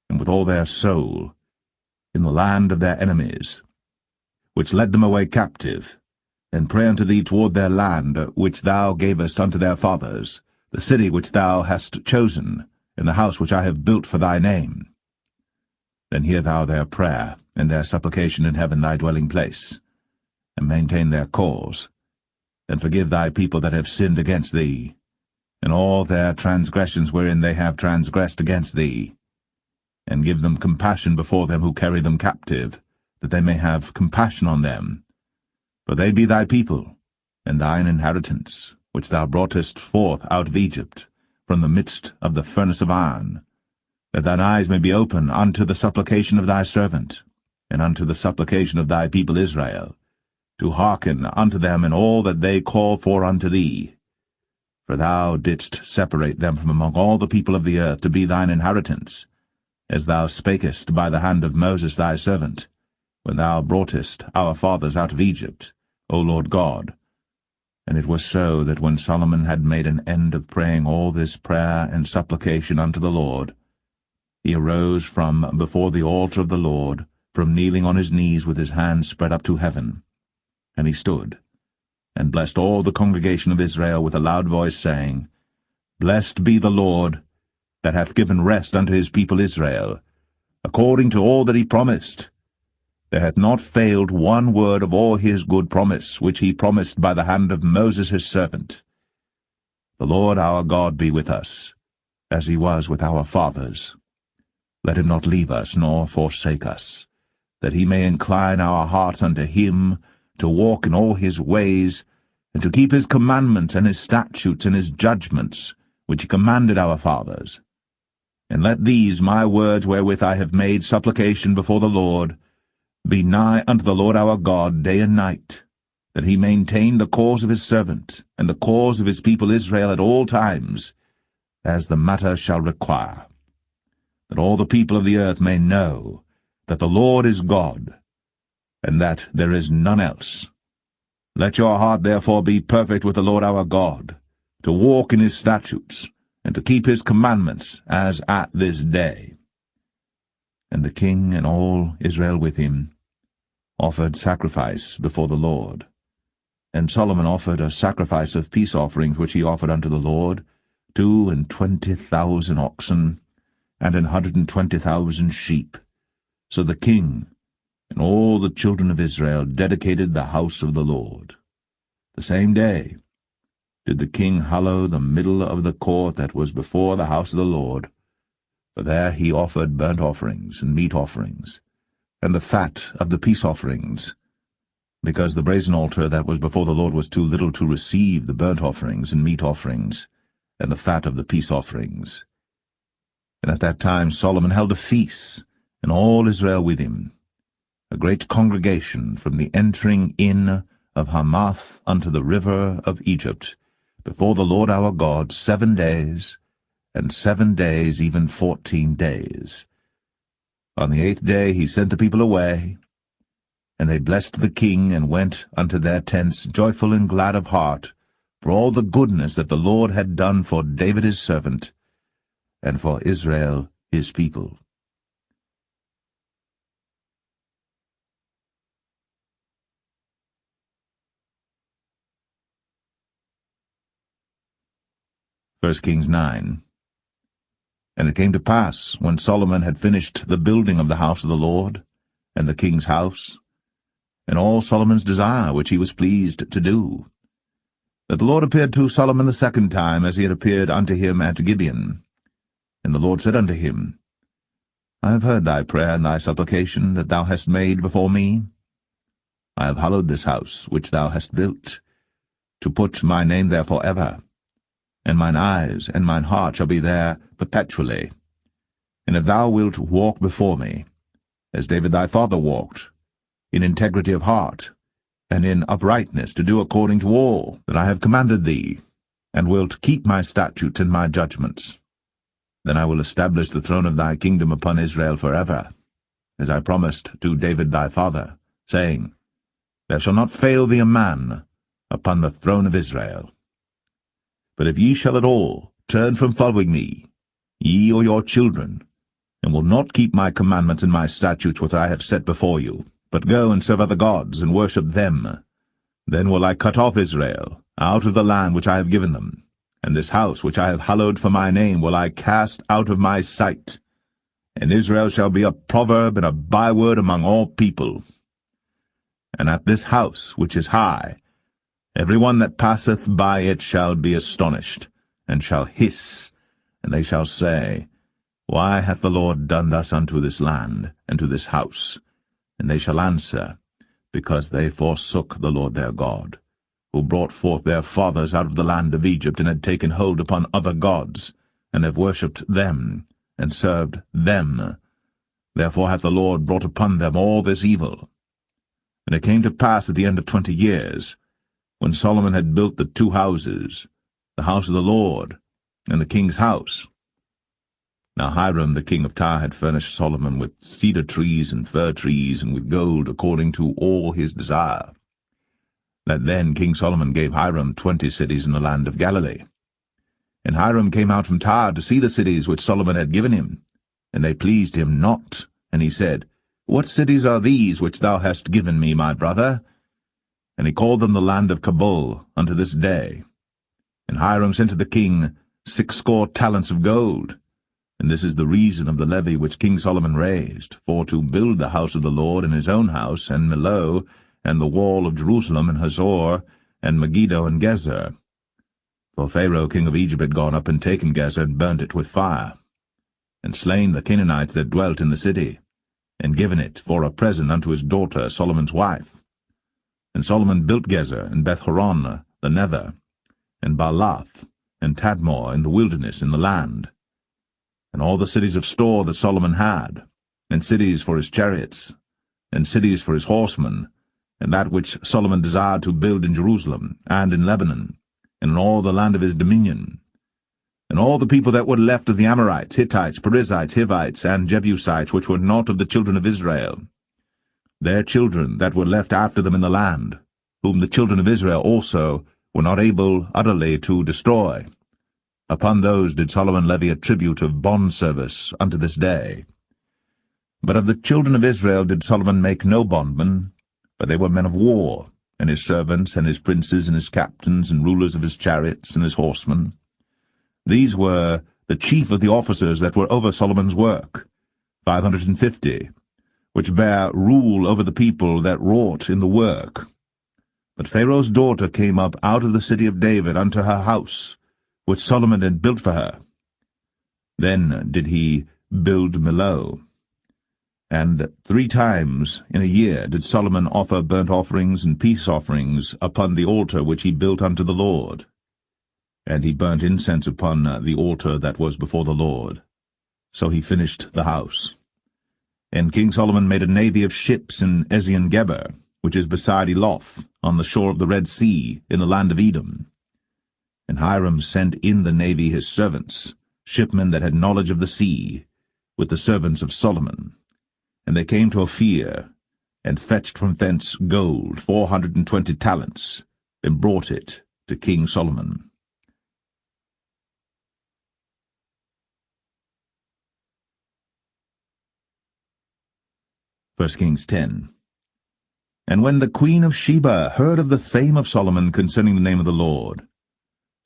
and with all their soul, in the land of their enemies, which led them away captive, and pray unto thee toward their land, which thou gavest unto their fathers, the city which thou hast chosen, and the house which I have built for thy name. Then hear thou their prayer, and their supplication in heaven thy dwelling place, and maintain their cause, and forgive thy people that have sinned against thee, and all their transgressions wherein they have transgressed against thee, and give them compassion before them who carry them captive, that they may have compassion on them. For they be thy people, and thine inheritance, which thou broughtest forth out of Egypt, from the midst of the furnace of iron, that thine eyes may be open unto the supplication of thy servant, and unto the supplication of thy people Israel, to hearken unto them in all that they call for unto thee. For thou didst separate them from among all the people of the earth to be thine inheritance, as thou spakest by the hand of Moses thy servant, when thou broughtest our fathers out of Egypt, O Lord God. And it was so that when Solomon had made an end of praying all this prayer and supplication unto the Lord, he arose from before the altar of the Lord, from kneeling on his knees with his hands spread up to heaven. And he stood, and blessed all the congregation of Israel with a loud voice, saying, Blessed be the Lord, that hath given rest unto his people Israel, according to all that he promised. There hath not failed one word of all his good promise, which he promised by the hand of Moses his servant. The Lord our God be with us, as he was with our fathers. Let him not leave us, nor forsake us, that he may incline our hearts unto him, to walk in all his ways, and to keep his commandments and his statutes and his judgments, which he commanded our fathers. And let these my words wherewith I have made supplication before the Lord be nigh unto the Lord our God day and night, that he maintain the cause of his servant, and the cause of his people Israel at all times, as the matter shall require, that all the people of the earth may know that the Lord is God, and that there is none else. Let your heart therefore be perfect with the Lord our God, to walk in his statutes, and to keep his commandments, as at this day. And the king and all Israel with him offered sacrifice before the Lord. And Solomon offered a sacrifice of peace offerings which he offered unto the Lord, 22,000 oxen, and 120,000 sheep. So the king and all the children of Israel dedicated the house of the Lord. The same day did the king hallow the middle of the court that was before the house of the Lord, for there he offered burnt offerings and meat offerings, and the fat of the peace offerings, because the brazen altar that was before the Lord was too little to receive the burnt offerings and meat offerings, and the fat of the peace offerings. And at that time Solomon held a feast, and all Israel with him, a great congregation from the entering in of Hamath unto the river of Egypt, before the Lord our God 7 days, and 7 days, even 14 days. On the 8th day he sent the people away, and they blessed the king, and went unto their tents joyful and glad of heart, for all the goodness that the Lord had done for David his servant, and for Israel his people. First Kings 9. And it came to pass, when Solomon had finished the building of the house of the Lord, and the king's house, and all Solomon's desire which he was pleased to do, that the Lord appeared to Solomon the second time, as he had appeared unto him at Gibeon. And the Lord said unto him, I have heard thy prayer and thy supplication that thou hast made before me. I have hallowed this house which thou hast built, to put my name there for ever. And mine eyes and mine heart shall be there perpetually. And if thou wilt walk before me, as David thy father walked, in integrity of heart, and in uprightness, to do according to all that I have commanded thee, and wilt keep my statutes and my judgments, then I will establish the throne of thy kingdom upon Israel forever, as I promised to David thy father, saying, There shall not fail thee a man upon the throne of Israel. But if ye shall at all turn from following me, ye or your children, and will not keep my commandments and my statutes which I have set before you, but go and serve other gods, and worship them, then will I cut off Israel out of the land which I have given them, and this house which I have hallowed for my name will I cast out of my sight, and Israel shall be a proverb and a byword among all people. And at this house which is high, every one that passeth by it shall be astonished, and shall hiss, and they shall say, Why hath the Lord done thus unto this land, and to this house? And they shall answer, Because they forsook the Lord their God, who brought forth their fathers out of the land of Egypt, and had taken hold upon other gods, and have worshipped them, and served them. Therefore hath the Lord brought upon them all this evil. And it came to pass at the end of 20 years, when Solomon had built the 2 houses, the house of the Lord, and the king's house. Now Hiram the king of Tyre had furnished Solomon with cedar trees and fir trees, and with gold, according to all his desire. That then King Solomon gave Hiram 20 cities in the land of Galilee. And Hiram came out from Tyre to see the cities which Solomon had given him, and they pleased him not. And he said, What cities are these which thou hast given me, my brother? And he called them the land of Cabul unto this day. And Hiram sent to the king 60 talents of gold. And this is the reason of the levy which King Solomon raised, for to build the house of the Lord and his own house, and Millo, and the wall of Jerusalem, and Hazor, and Megiddo, and Gezer. For Pharaoh king of Egypt had gone up and taken Gezer, and burnt it with fire, and slain the Canaanites that dwelt in the city, and given it for a present unto his daughter Solomon's wife. And Solomon built Gezer, and Beth-horon the nether, and Baalath, and Tadmor in the wilderness in the land, and all the cities of store that Solomon had, and cities for his chariots, and cities for his horsemen, and that which Solomon desired to build in Jerusalem, and in Lebanon, and in all the land of his dominion. And all the people that were left of the Amorites, Hittites, Perizzites, Hivites, and Jebusites, which were not of the children of Israel, their children that were left after them in the land, whom the children of Israel also were not able utterly to destroy. Upon those did Solomon levy a tribute of bondservice unto this day. But of the children of Israel did Solomon make no bondmen, but they were men of war, and his servants, and his princes, and his captains, and rulers of his chariots, and his horsemen. These were the chief of the officers that were over Solomon's work, 550, which bare rule over the people that wrought in the work. But Pharaoh's daughter came up out of the city of David unto her house, which Solomon had built for her. Then did he build Millo. And 3 times in a year did Solomon offer burnt offerings and peace offerings upon the altar which he built unto the Lord. And he burnt incense upon the altar that was before the Lord. So he finished the house. And King Solomon made a navy of ships in Ezion-Geber, which is beside Eloth, on the shore of the Red Sea, in the land of Edom. And Hiram sent in the navy his servants, shipmen that had knowledge of the sea, with the servants of Solomon. And they came to Ophir, and fetched from thence gold 420 talents, and brought it to King Solomon. 1 Kings 10. And when the queen of Sheba heard of the fame of Solomon concerning the name of the Lord,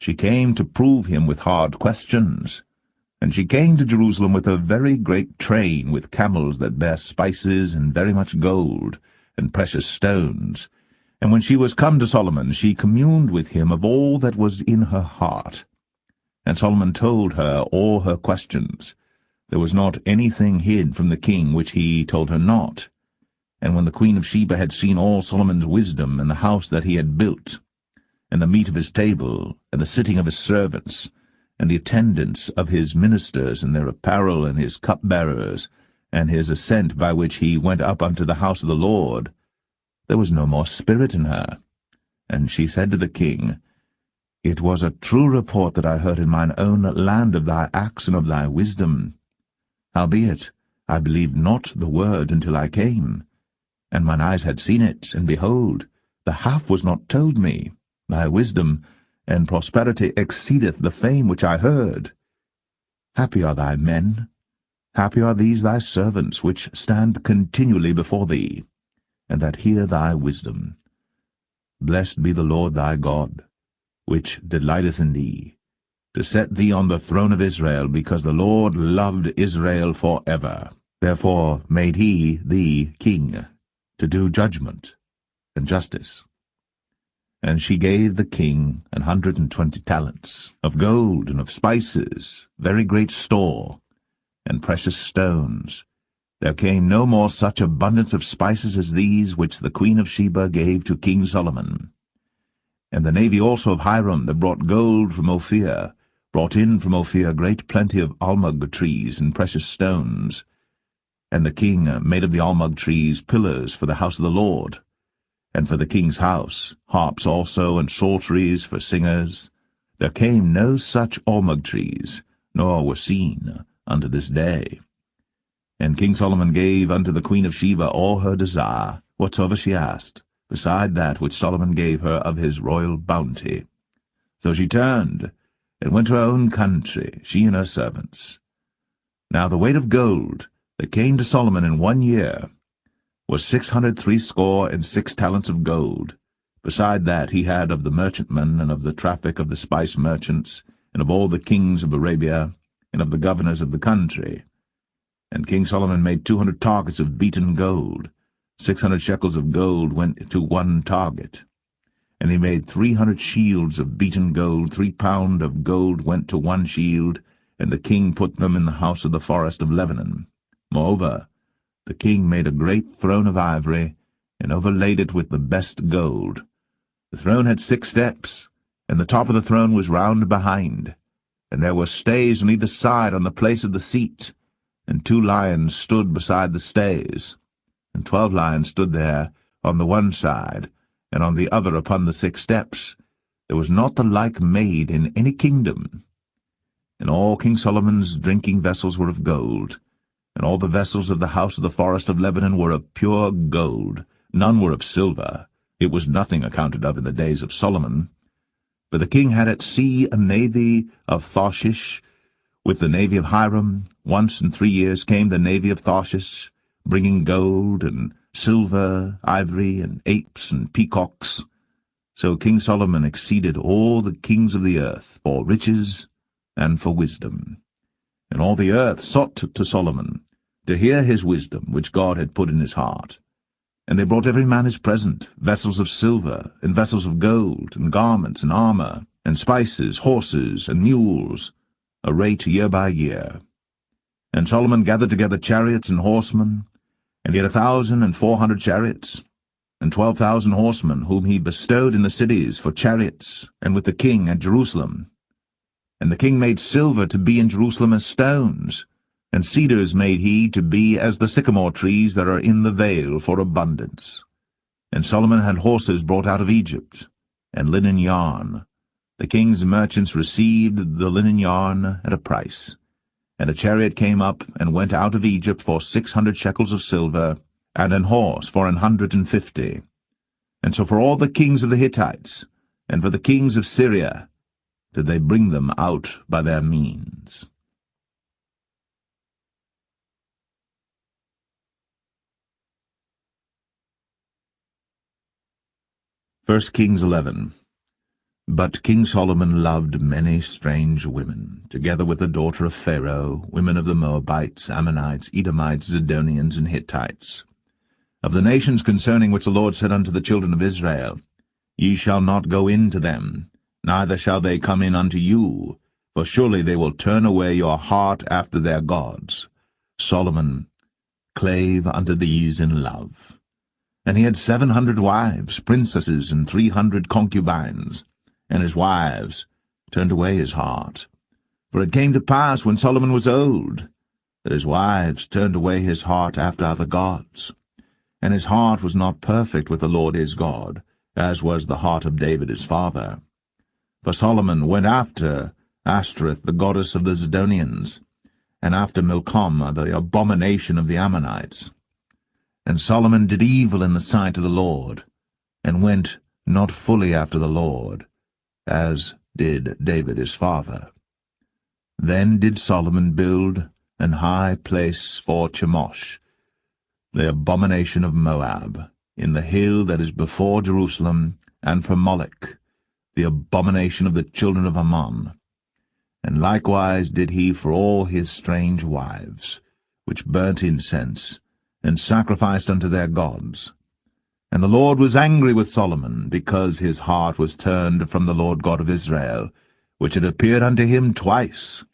she came to prove him with hard questions. And she came to Jerusalem with a very great train, with camels that bare spices, and very much gold, and precious stones. And when she was come to Solomon, she communed with him of all that was in her heart. And Solomon told her all her questions. There was not anything hid from the king which he told her not. And when the queen of Sheba had seen all Solomon's wisdom, and the house that he had built, and the meat of his table, and the sitting of his servants, and the attendance of his ministers, and their apparel, and his cupbearers, and his ascent by which he went up unto the house of the Lord, there was no more spirit in her. And she said to the king, It was a true report that I heard in mine own land of thy acts and of thy wisdom. Howbeit, I believed not the word until I came. And mine eyes had seen it, and behold, the half was not told me. Thy wisdom and prosperity exceedeth the fame which I heard. Happy are thy men, happy are these thy servants, which stand continually before thee, and that hear thy wisdom. Blessed be the Lord thy God, which delighteth in thee, to set thee on the throne of Israel, because the Lord loved Israel for ever. Therefore made he thee king, to do judgment and justice. And she gave the king 120 talents of gold and of spices, very great store, and precious stones. There came no more such abundance of spices as these which the queen of Sheba gave to King Solomon. And the navy also of Hiram that brought gold from Ophir, brought in from Ophir great plenty of almug trees and precious stones. And the king made of the almug trees pillars for the house of the Lord, and for the king's house, harps also, and psalteries for singers. There came no such almug trees, nor were seen unto this day. And King Solomon gave unto the queen of Sheba all her desire, whatsoever she asked, beside that which Solomon gave her of his royal bounty. So she turned, and went to her own country, she and her servants. Now the weight of gold that came to Solomon in 1 year was 666 talents of gold. Beside that he had of the merchantmen, and of the traffic of the spice merchants, and of all the kings of Arabia, and of the governors of the country. And King Solomon made 200 targets of beaten gold. 600 shekels of gold went to one target. And he made 300 shields of beaten gold. 3 pound of gold went to one shield, and the king put them in the house of the forest of Lebanon. Moreover, the king made a great throne of ivory, and overlaid it with the best gold. The throne had 6 steps, and the top of the throne was round behind. And there were stays on either side on the place of the seat, and 2 lions stood beside the stays. And 12 lions stood there on the one side, and on the other upon the 6 steps. There was not the like made in any kingdom. And all King Solomon's drinking vessels were of gold, and all the vessels of the house of the forest of Lebanon were of pure gold. None were of silver. It was nothing accounted of in the days of Solomon. For the king had at sea a navy of Tarshish, with the navy of Hiram. Once in 3 years came the navy of Tarshish, bringing gold and silver, ivory, and apes and peacocks. So King Solomon exceeded all the kings of the earth for riches and for wisdom. And all the earth sought to Solomon, to hear his wisdom, which God had put in his heart. And they brought every man his present, vessels of silver, and vessels of gold, and garments, and armor, and spices, horses, and mules, a rate year by year. And Solomon gathered together chariots and horsemen, and he had 1,400 chariots, and 12,000 horsemen, whom he bestowed in the cities for chariots, and with the king at Jerusalem. And the king made silver to be in Jerusalem as stones, and cedars made he to be as the sycamore trees that are in the vale for abundance. And Solomon had horses brought out of Egypt, and linen yarn. The king's merchants received the linen yarn at a price. And a chariot came up and went out of Egypt for 600 shekels of silver, and an horse for 150. And so for all the kings of the Hittites, and for the kings of Syria, did they bring them out by their means. 1 Kings 11. But King Solomon loved many strange women, together with the daughter of Pharaoh, women of the Moabites, Ammonites, Edomites, Zidonians, and Hittites. Of the nations concerning which the Lord said unto the children of Israel, Ye shall not go in to them, neither shall they come in unto you, for surely they will turn away your heart after their gods. Solomon clave unto these in love. And he had 700 wives, princesses, and 300 concubines, and his wives turned away his heart. For it came to pass, when Solomon was old, that his wives turned away his heart after other gods. And his heart was not perfect with the Lord his God, as was the heart of David his father. For Solomon went after Ashtoreth, the goddess of the Zidonians, and after Milcom, the abomination of the Ammonites. And Solomon did evil in the sight of the Lord, and went not fully after the Lord, as did David his father. Then did Solomon build an high place for Chemosh, the abomination of Moab, in the hill that is before Jerusalem, and for Molech, the abomination of the children of Ammon. And likewise did he for all his strange wives, which burnt incense, and sacrificed unto their gods. And the Lord was angry with Solomon, because his heart was turned from the Lord God of Israel, which had appeared unto him twice,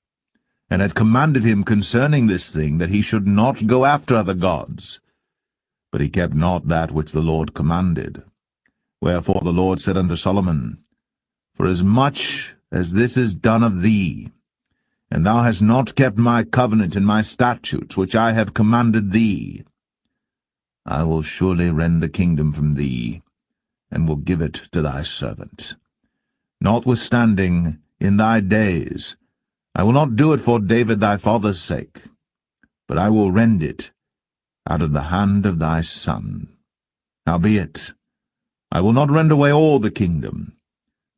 and had commanded him concerning this thing, that he should not go after other gods. But he kept not that which the Lord commanded. Wherefore the Lord said unto Solomon, Forasmuch as this is done of thee, and thou hast not kept my covenant and my statutes, which I have commanded thee, I will surely rend the kingdom from thee, and will give it to thy servant. Notwithstanding, in thy days, I will not do it for David thy father's sake, but I will rend it out of the hand of thy son. Howbeit, I will not rend away all the kingdom,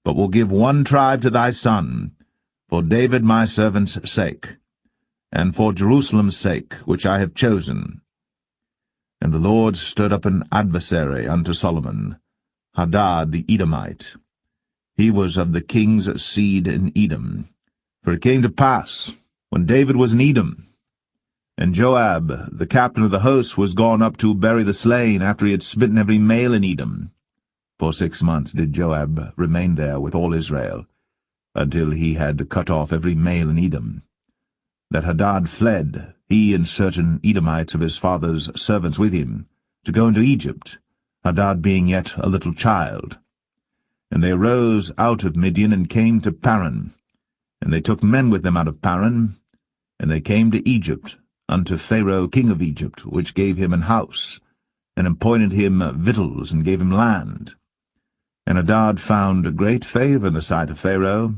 but will give one tribe to thy son, for David my servant's sake, and for Jerusalem's sake, which I have chosen. And the Lord stirred up an adversary unto Solomon, Hadad the Edomite. He was of the king's seed in Edom. For it came to pass, when David was in Edom, and Joab, the captain of the host, was gone up to bury the slain, after he had smitten every male in Edom. For 6 months did Joab remain there with all Israel, until he had cut off every male in Edom. That Hadad fled, he and certain Edomites of his father's servants with him, to go into Egypt, Hadad being yet a little child. And they arose out of Midian, and came to Paran. And they took men with them out of Paran, and they came to Egypt, unto Pharaoh king of Egypt, which gave him an house, and appointed him victuals, and gave him land. And Hadad found great favour in the sight of Pharaoh,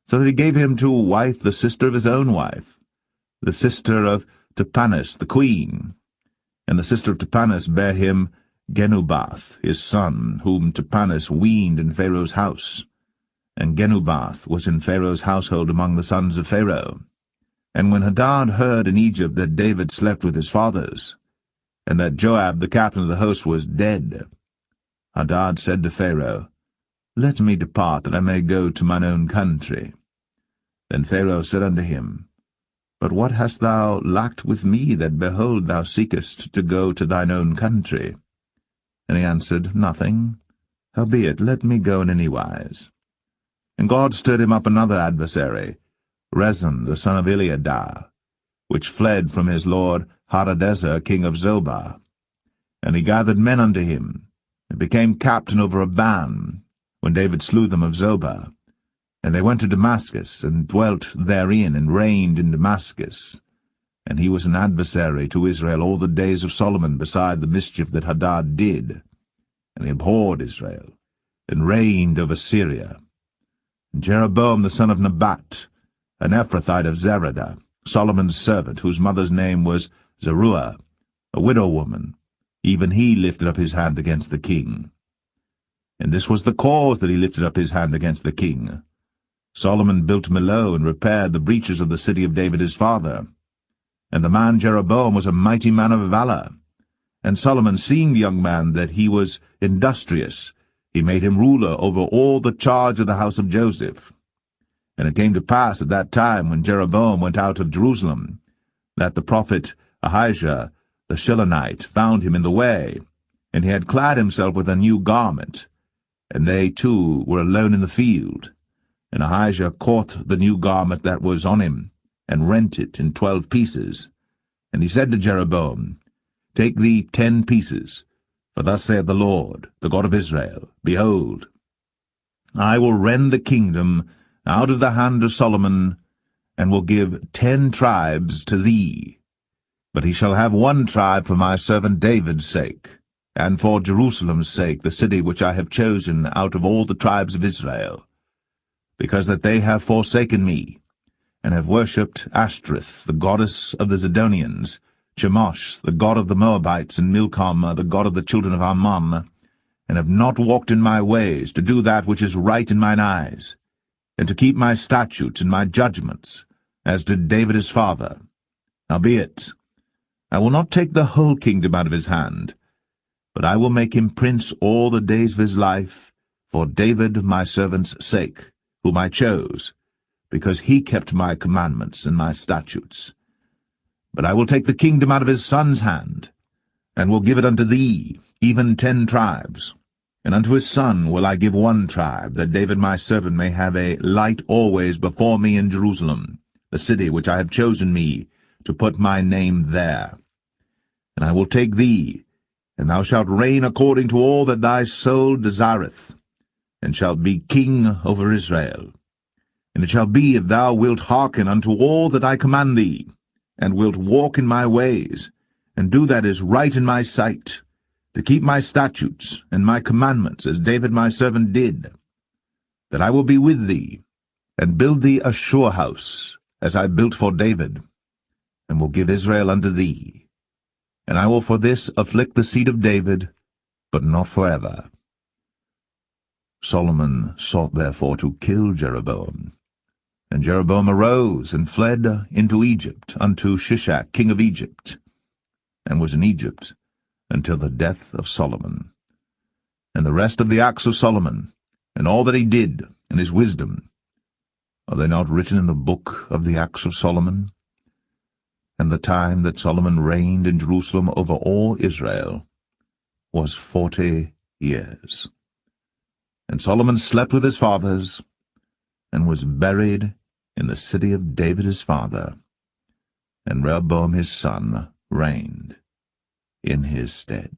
so that he gave him to wife the sister of his own wife, the sister of Tahpenes the queen. And the sister of Tahpenes bare him Genubath his son, whom Tahpenes weaned in Pharaoh's house. And Genubath was in Pharaoh's household among the sons of Pharaoh. And when Hadad heard in Egypt that David slept with his fathers, and that Joab the captain of the host was dead, Hadad said to Pharaoh, Let me depart, that I may go to mine own country. Then Pharaoh said unto him, But what hast thou lacked with me, that, behold, thou seekest to go to thine own country? And he answered, Nothing. Howbeit, let me go in any wise. And God stirred him up another adversary, Rezon the son of Eliadah, which fled from his lord Hadadezer king of Zobah. And he gathered men unto him, and became captain over a band, when David slew them of Zobah. And they went to Damascus, and dwelt therein, and reigned in Damascus. And he was an adversary to Israel all the days of Solomon, beside the mischief that Hadad did. And he abhorred Israel, and reigned over Syria. And Jeroboam the son of Nebat, an Ephrathite of Zeradah, Solomon's servant, whose mother's name was Zeruiah, a widow woman, even he lifted up his hand against the king. And this was the cause that he lifted up his hand against the king. Solomon built Millo, and repaired the breaches of the city of David his father. And the man Jeroboam was a mighty man of valor. And Solomon, seeing the young man that he was industrious, He made him ruler over all the charge of the house of Joseph. And it came to pass at that time, when Jeroboam went out of Jerusalem, that the prophet Ahijah the Shilonite found him in the way, and he had clad himself with a new garment, and they two were alone in the field. And Ahijah caught the new garment that was on him, and rent it in 12 pieces. And he said to Jeroboam, Take thee 10 pieces, for thus saith the Lord, the God of Israel, Behold, I will rend the kingdom out of the hand of Solomon, and will give 10 tribes to thee. But he shall have 1 tribe for my servant David's sake, and for Jerusalem's sake, the city which I have chosen out of all the tribes of Israel, because that they have forsaken me, and have worshipped Ashtoreth, the goddess of the Zidonians, Chemosh, the god of the Moabites, and Milcom, the god of the children of Ammon, and have not walked in my ways, to do that which is right in mine eyes, and to keep my statutes and my judgments, as did David his father. Howbeit, I will not take the whole kingdom out of his hand, but I will make him prince all the days of his life, for David my servant's sake, whom I chose, because he kept my commandments and my statutes. But I will take the kingdom out of his son's hand, and will give it unto thee, even 10 tribes. And unto his son will I give 1 tribe, that David my servant may have a light always before me in Jerusalem, the city which I have chosen me, to put my name there. And I will take thee, and thou shalt reign according to all that thy soul desireth, and shalt be king over Israel. And it shall be, if thou wilt hearken unto all that I command thee, and wilt walk in my ways, and do that is right in my sight, to keep my statutes and my commandments, as David my servant did, that I will be with thee, and build thee a sure house, as I built for David, and will give Israel unto thee. And I will for this afflict the seed of David, but not forever. Solomon sought therefore to kill Jeroboam. And Jeroboam arose and fled into Egypt, unto Shishak king of Egypt, and was in Egypt until the death of Solomon. And the rest of the acts of Solomon, and all that he did, and his wisdom, are they not written in the book of the acts of Solomon? And the time that Solomon reigned in Jerusalem over all Israel was 40 years. And Solomon slept with his fathers, and was buried in the city of David his father, and Rehoboam his son reigned in his stead.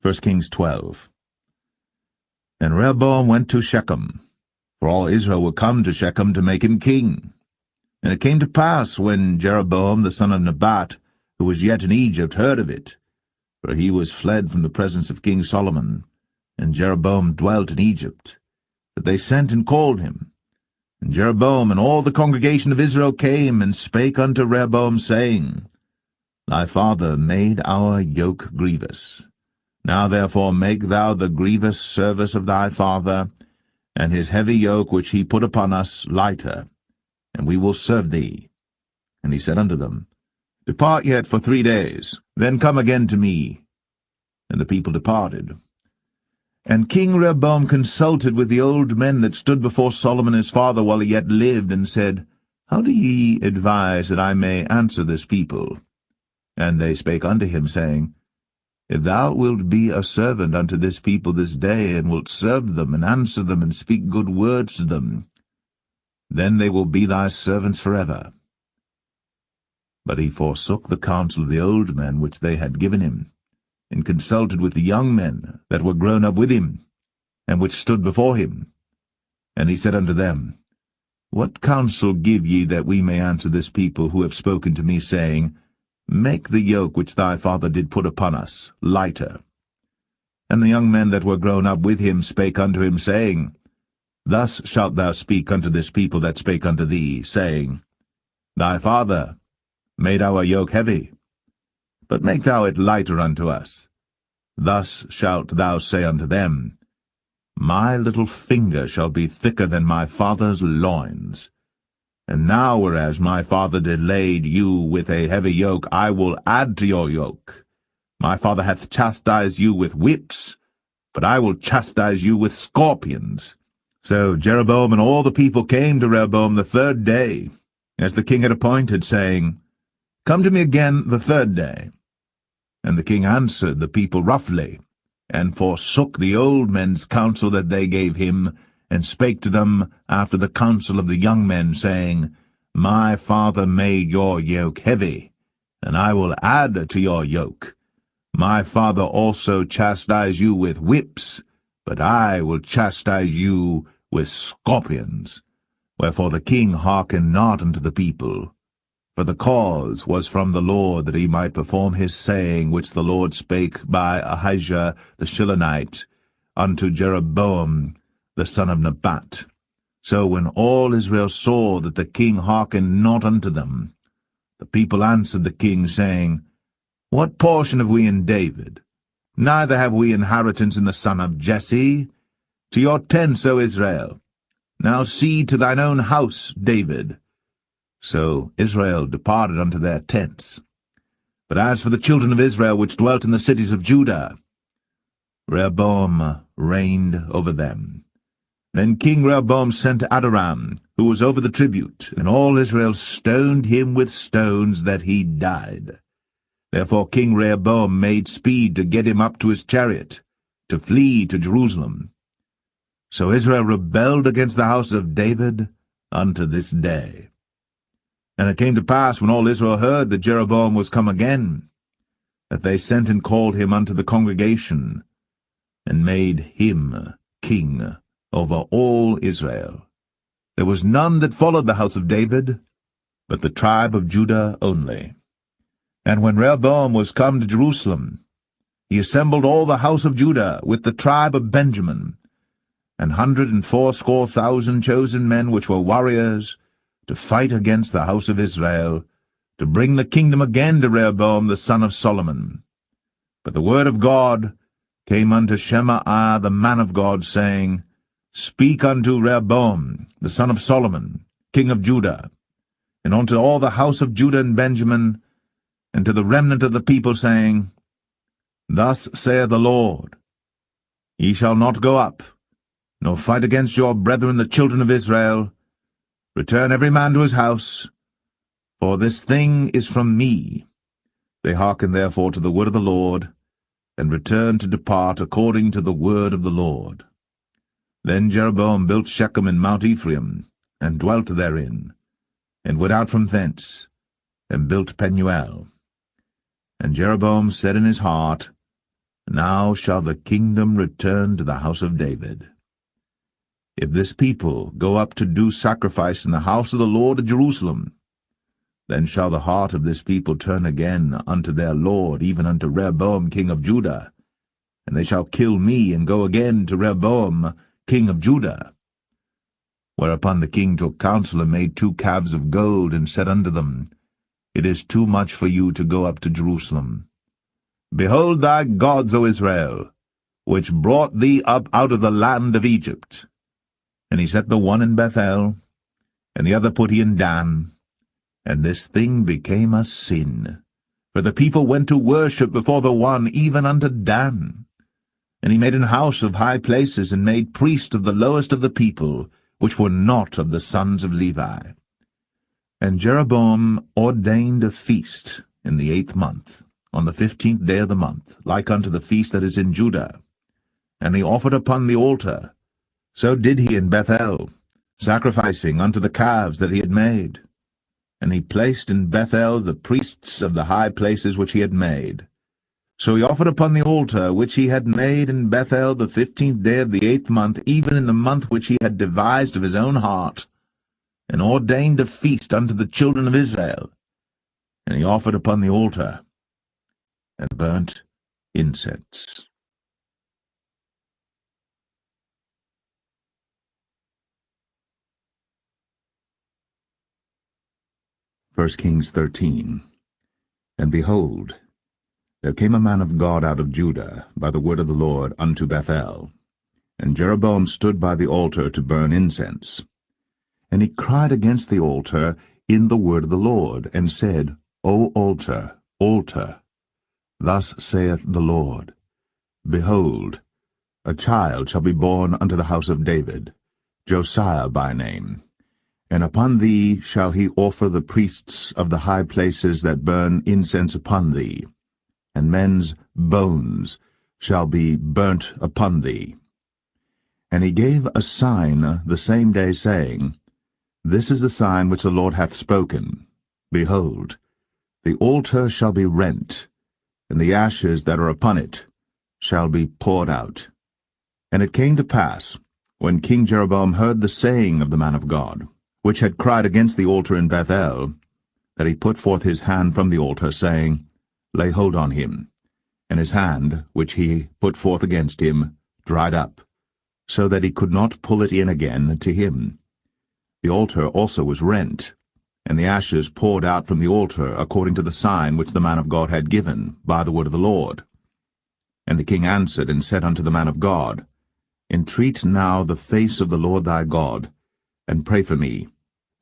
First Kings 12. And Rehoboam went to Shechem, for all Israel were come to Shechem to make him king. And it came to pass, when Jeroboam the son of Nebat, who was yet in Egypt, heard of it, for he was fled from the presence of King Solomon, and Jeroboam dwelt in Egypt, that they sent and called him. And Jeroboam and all the congregation of Israel came and spake unto Rehoboam, saying, Thy father made our yoke grievous. Now therefore make thou the grievous service of thy father, and his heavy yoke which he put upon us lighter, and we will serve thee. And he said unto them, Depart yet for 3 days, then come again to me. And the people departed. And King Rehoboam consulted with the old men that stood before Solomon his father while he yet lived, and said, How do ye advise that I may answer this people? And they spake unto him, saying, If thou wilt be a servant unto this people this day, and wilt serve them, and answer them, and speak good words to them, then they will be thy servants forever. But he forsook the counsel of the old men which they had given him, and consulted with the young men that were grown up with him, and which stood before him. And he said unto them, What counsel give ye that we may answer this people who have spoken to me, saying, Make the yoke which thy father did put upon us lighter? And the young men that were grown up with him spake unto him, saying, Thus shalt thou speak unto this people that spake unto thee, saying, Thy father made our yoke heavy, but make thou it lighter unto us. Thus shalt thou say unto them, My little finger shall be thicker than my father's loins. And now, whereas my father delayed you with a heavy yoke, I will add to your yoke. My father hath chastised you with whips, but I will chastise you with scorpions. So Jeroboam and all the people came to Rehoboam the third day, as the king had appointed, saying, Come to me again the third day. And the king answered the people roughly, and forsook the old men's counsel that they gave him, and spake to them after the counsel of the young men, saying, My father made your yoke heavy, and I will add to your yoke. My father also chastised you with whips, but I will chastise you with scorpions. Wherefore the king hearkened not unto the people. For the cause was from the Lord, that he might perform his saying, which the Lord spake by Ahijah the Shilonite unto Jeroboam the son of Nebat. So when all Israel saw that the king hearkened not unto them, the people answered the king, saying, What portion have we in David? Neither have we inheritance in the son of Jesse. To your tents, O Israel. Now see to thine own house, David. So Israel departed unto their tents. But as for the children of Israel which dwelt in the cities of Judah, Rehoboam reigned over them. Then King Rehoboam sent Adoram, who was over the tribute, and all Israel stoned him with stones, that he died. Therefore King Rehoboam made speed to get him up to his chariot, to flee to Jerusalem. So Israel rebelled against the house of David unto this day. And it came to pass, when all Israel heard that Jeroboam was come again, that they sent and called him unto the congregation, and made him king over all Israel. There was none that followed the house of David, but the tribe of Judah only. And when Rehoboam was come to Jerusalem, he assembled all the house of Judah with the tribe of Benjamin, 180,000 chosen men which were warriors, to fight against the house of Israel, to bring the kingdom again to Rehoboam the son of Solomon. But the word of God came unto Shemaiah the man of God, saying, Speak unto Rehoboam the son of Solomon, king of Judah, and unto all the house of Judah and Benjamin, and to the remnant of the people, saying, Thus saith the Lord, Ye shall not go up, nor fight against your brethren the children of Israel. Return every man to his house, for this thing is from me. They hearkened therefore to the word of the Lord, and returned to depart according to the word of the Lord. Then Jeroboam built Shechem in Mount Ephraim, and dwelt therein, and went out from thence, and built Penuel. And Jeroboam said in his heart, Now shall the kingdom return to the house of David. If this people go up to do sacrifice in the house of the Lord at Jerusalem, then shall the heart of this people turn again unto their Lord, even unto Rehoboam king of Judah, and they shall kill me, and go again to Rehoboam king of Judah. Whereupon the king took counsel, and made 2 calves of gold, and said unto them, It is too much for you to go up to Jerusalem. Behold thy gods, O Israel, which brought thee up out of the land of Egypt. And he set the one in Bethel, and the other put he in Dan. And this thing became a sin. For the people went to worship before the one, even unto Dan. And he made an house of high places, and made priests of the lowest of the people, which were not of the sons of Levi. And Jeroboam ordained a feast in the 8th month, on the 15th day of the month, like unto the feast that is in Judah. And he offered upon the altar. So did he in Bethel, sacrificing unto the calves that he had made. And he placed in Bethel the priests of the high places which he had made. So he offered upon the altar which he had made in Bethel the 15th day of the 8th month, even in the month which he had devised of his own heart, and ordained a feast unto the children of Israel. And he offered upon the altar, and burnt incense. 1 Kings 13. And behold, there came a man of God out of Judah by the word of the Lord unto Bethel. And Jeroboam stood by the altar to burn incense. And he cried against the altar in the word of the Lord, and said, O altar, altar, thus saith the Lord, Behold, a child shall be born unto the house of David, Josiah by name. And upon thee shall he offer the priests of the high places that burn incense upon thee, and men's bones shall be burnt upon thee. And he gave a sign the same day, saying, This is the sign which the Lord hath spoken. Behold, the altar shall be rent, and the ashes that are upon it shall be poured out. And it came to pass, when King Jeroboam heard the saying of the man of God, which had cried against the altar in Bethel, that he put forth his hand from the altar, saying, Lay hold on him. And his hand, which he put forth against him, dried up, so that he could not pull it in again to him. The altar also was rent, and the ashes poured out from the altar, according to the sign which the man of God had given, by the word of the Lord. And the king answered and said unto the man of God, Entreat now the face of the Lord thy God, and pray for me,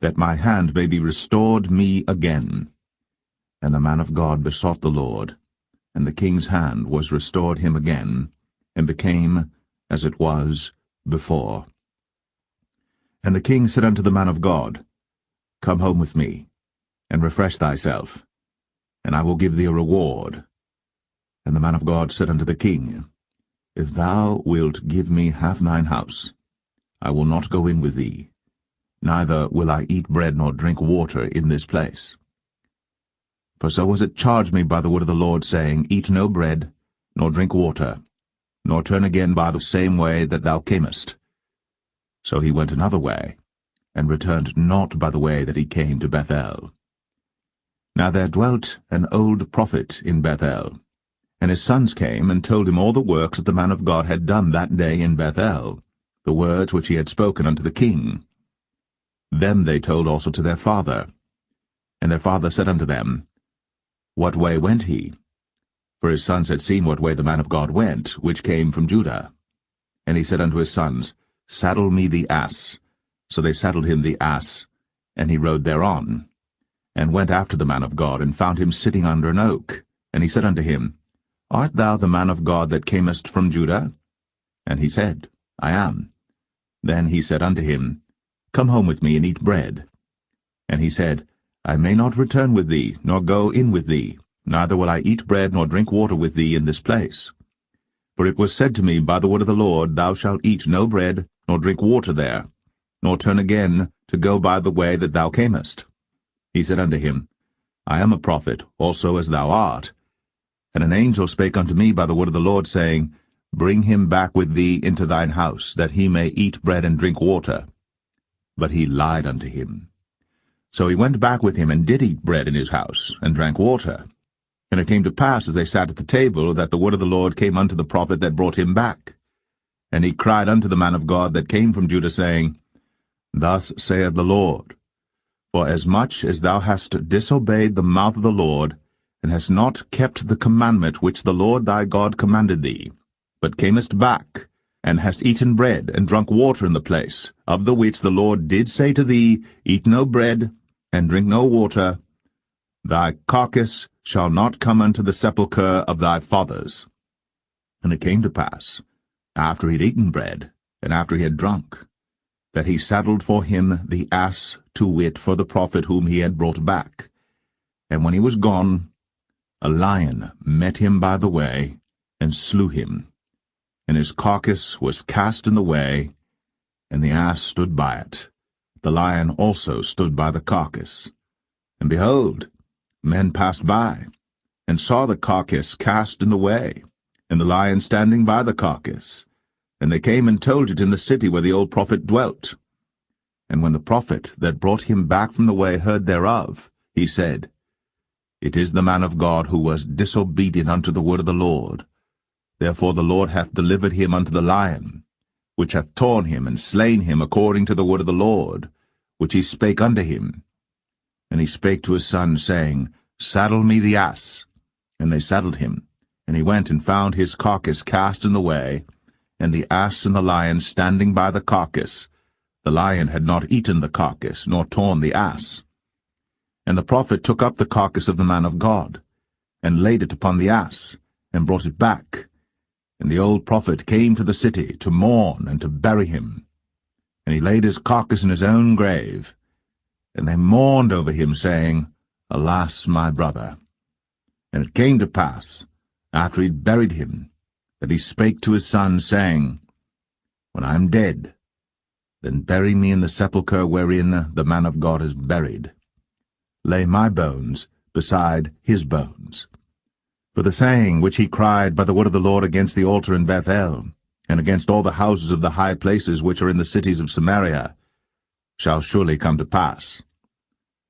that my hand may be restored me again. And the man of God besought the Lord, and the king's hand was restored him again, and became as it was before. And the king said unto the man of God, Come home with me, and refresh thyself, and I will give thee a reward. And the man of God said unto the king, If thou wilt give me half thine house, I will not go in with thee, neither will I eat bread nor drink water in this place. For so was it charged me by the word of the Lord, saying, Eat no bread, nor drink water, nor turn again by the same way that thou camest. So he went another way, and returned not by the way that he came to Bethel. Now there dwelt an old prophet in Bethel, and his sons came and told him all the works that the man of God had done that day in Bethel, the words which he had spoken unto the king. Them they told also to their father. And their father said unto them, What way went he? For his sons had seen what way the man of God went, which came from Judah. And he said unto his sons, Saddle me the ass. So they saddled him the ass, and he rode thereon, and went after the man of God, and found him sitting under an oak. And he said unto him, Art thou the man of God that camest from Judah? And he said, I am. Then he said unto him, Come home with me, and eat bread. And he said, I may not return with thee, nor go in with thee, neither will I eat bread nor drink water with thee in this place. For it was said to me by the word of the Lord, Thou shalt eat no bread, nor drink water there, nor turn again to go by the way that thou camest. He said unto him, I am a prophet, also as thou art. And an angel spake unto me by the word of the Lord, saying, Bring him back with thee into thine house, that he may eat bread and drink water. But he lied unto him. So he went back with him, and did eat bread in his house, and drank water. And it came to pass, as they sat at the table, that the word of the Lord came unto the prophet that brought him back. And he cried unto the man of God that came from Judah, saying, Thus saith the Lord, For as much as thou hast disobeyed the mouth of the Lord, and hast not kept the commandment which the Lord thy God commanded thee, but camest back, and hast eaten bread, and drunk water in the place, of the which the Lord did say to thee, Eat no bread, and drink no water, thy carcass shall not come unto the sepulchre of thy fathers. And it came to pass, after he had eaten bread, and after he had drunk, that he saddled for him the ass, to wit, for the prophet whom he had brought back. And when he was gone, a lion met him by the way, and slew him. And his carcass was cast in the way, and the ass stood by it. The lion also stood by the carcass. And behold, men passed by, and saw the carcass cast in the way, and the lion standing by the carcass. And they came and told it in the city where the old prophet dwelt. And when the prophet that brought him back from the way heard thereof, he said, It is the man of God who was disobedient unto the word of the Lord. Therefore the Lord hath delivered him unto the lion, which hath torn him and slain him according to the word of the Lord, which he spake unto him. And he spake to his son, saying, Saddle me the ass. And they saddled him. And he went and found his carcass cast in the way, and the ass and the lion standing by the carcass, The lion had not eaten the carcass, nor torn the ass. And the prophet took up the carcass of the man of God, and laid it upon the ass, and brought it back. And the old prophet came to the city to mourn and to bury him. And he laid his carcass in his own grave. And they mourned over him, saying, Alas, my brother! And it came to pass, after he had buried him, that he spake to his son, saying, When I am dead, then bury me in the sepulchre wherein the man of God is buried. Lay my bones beside his bones. For the saying which he cried by the word of the Lord against the altar in Bethel, and against all the houses of the high places which are in the cities of Samaria, shall surely come to pass.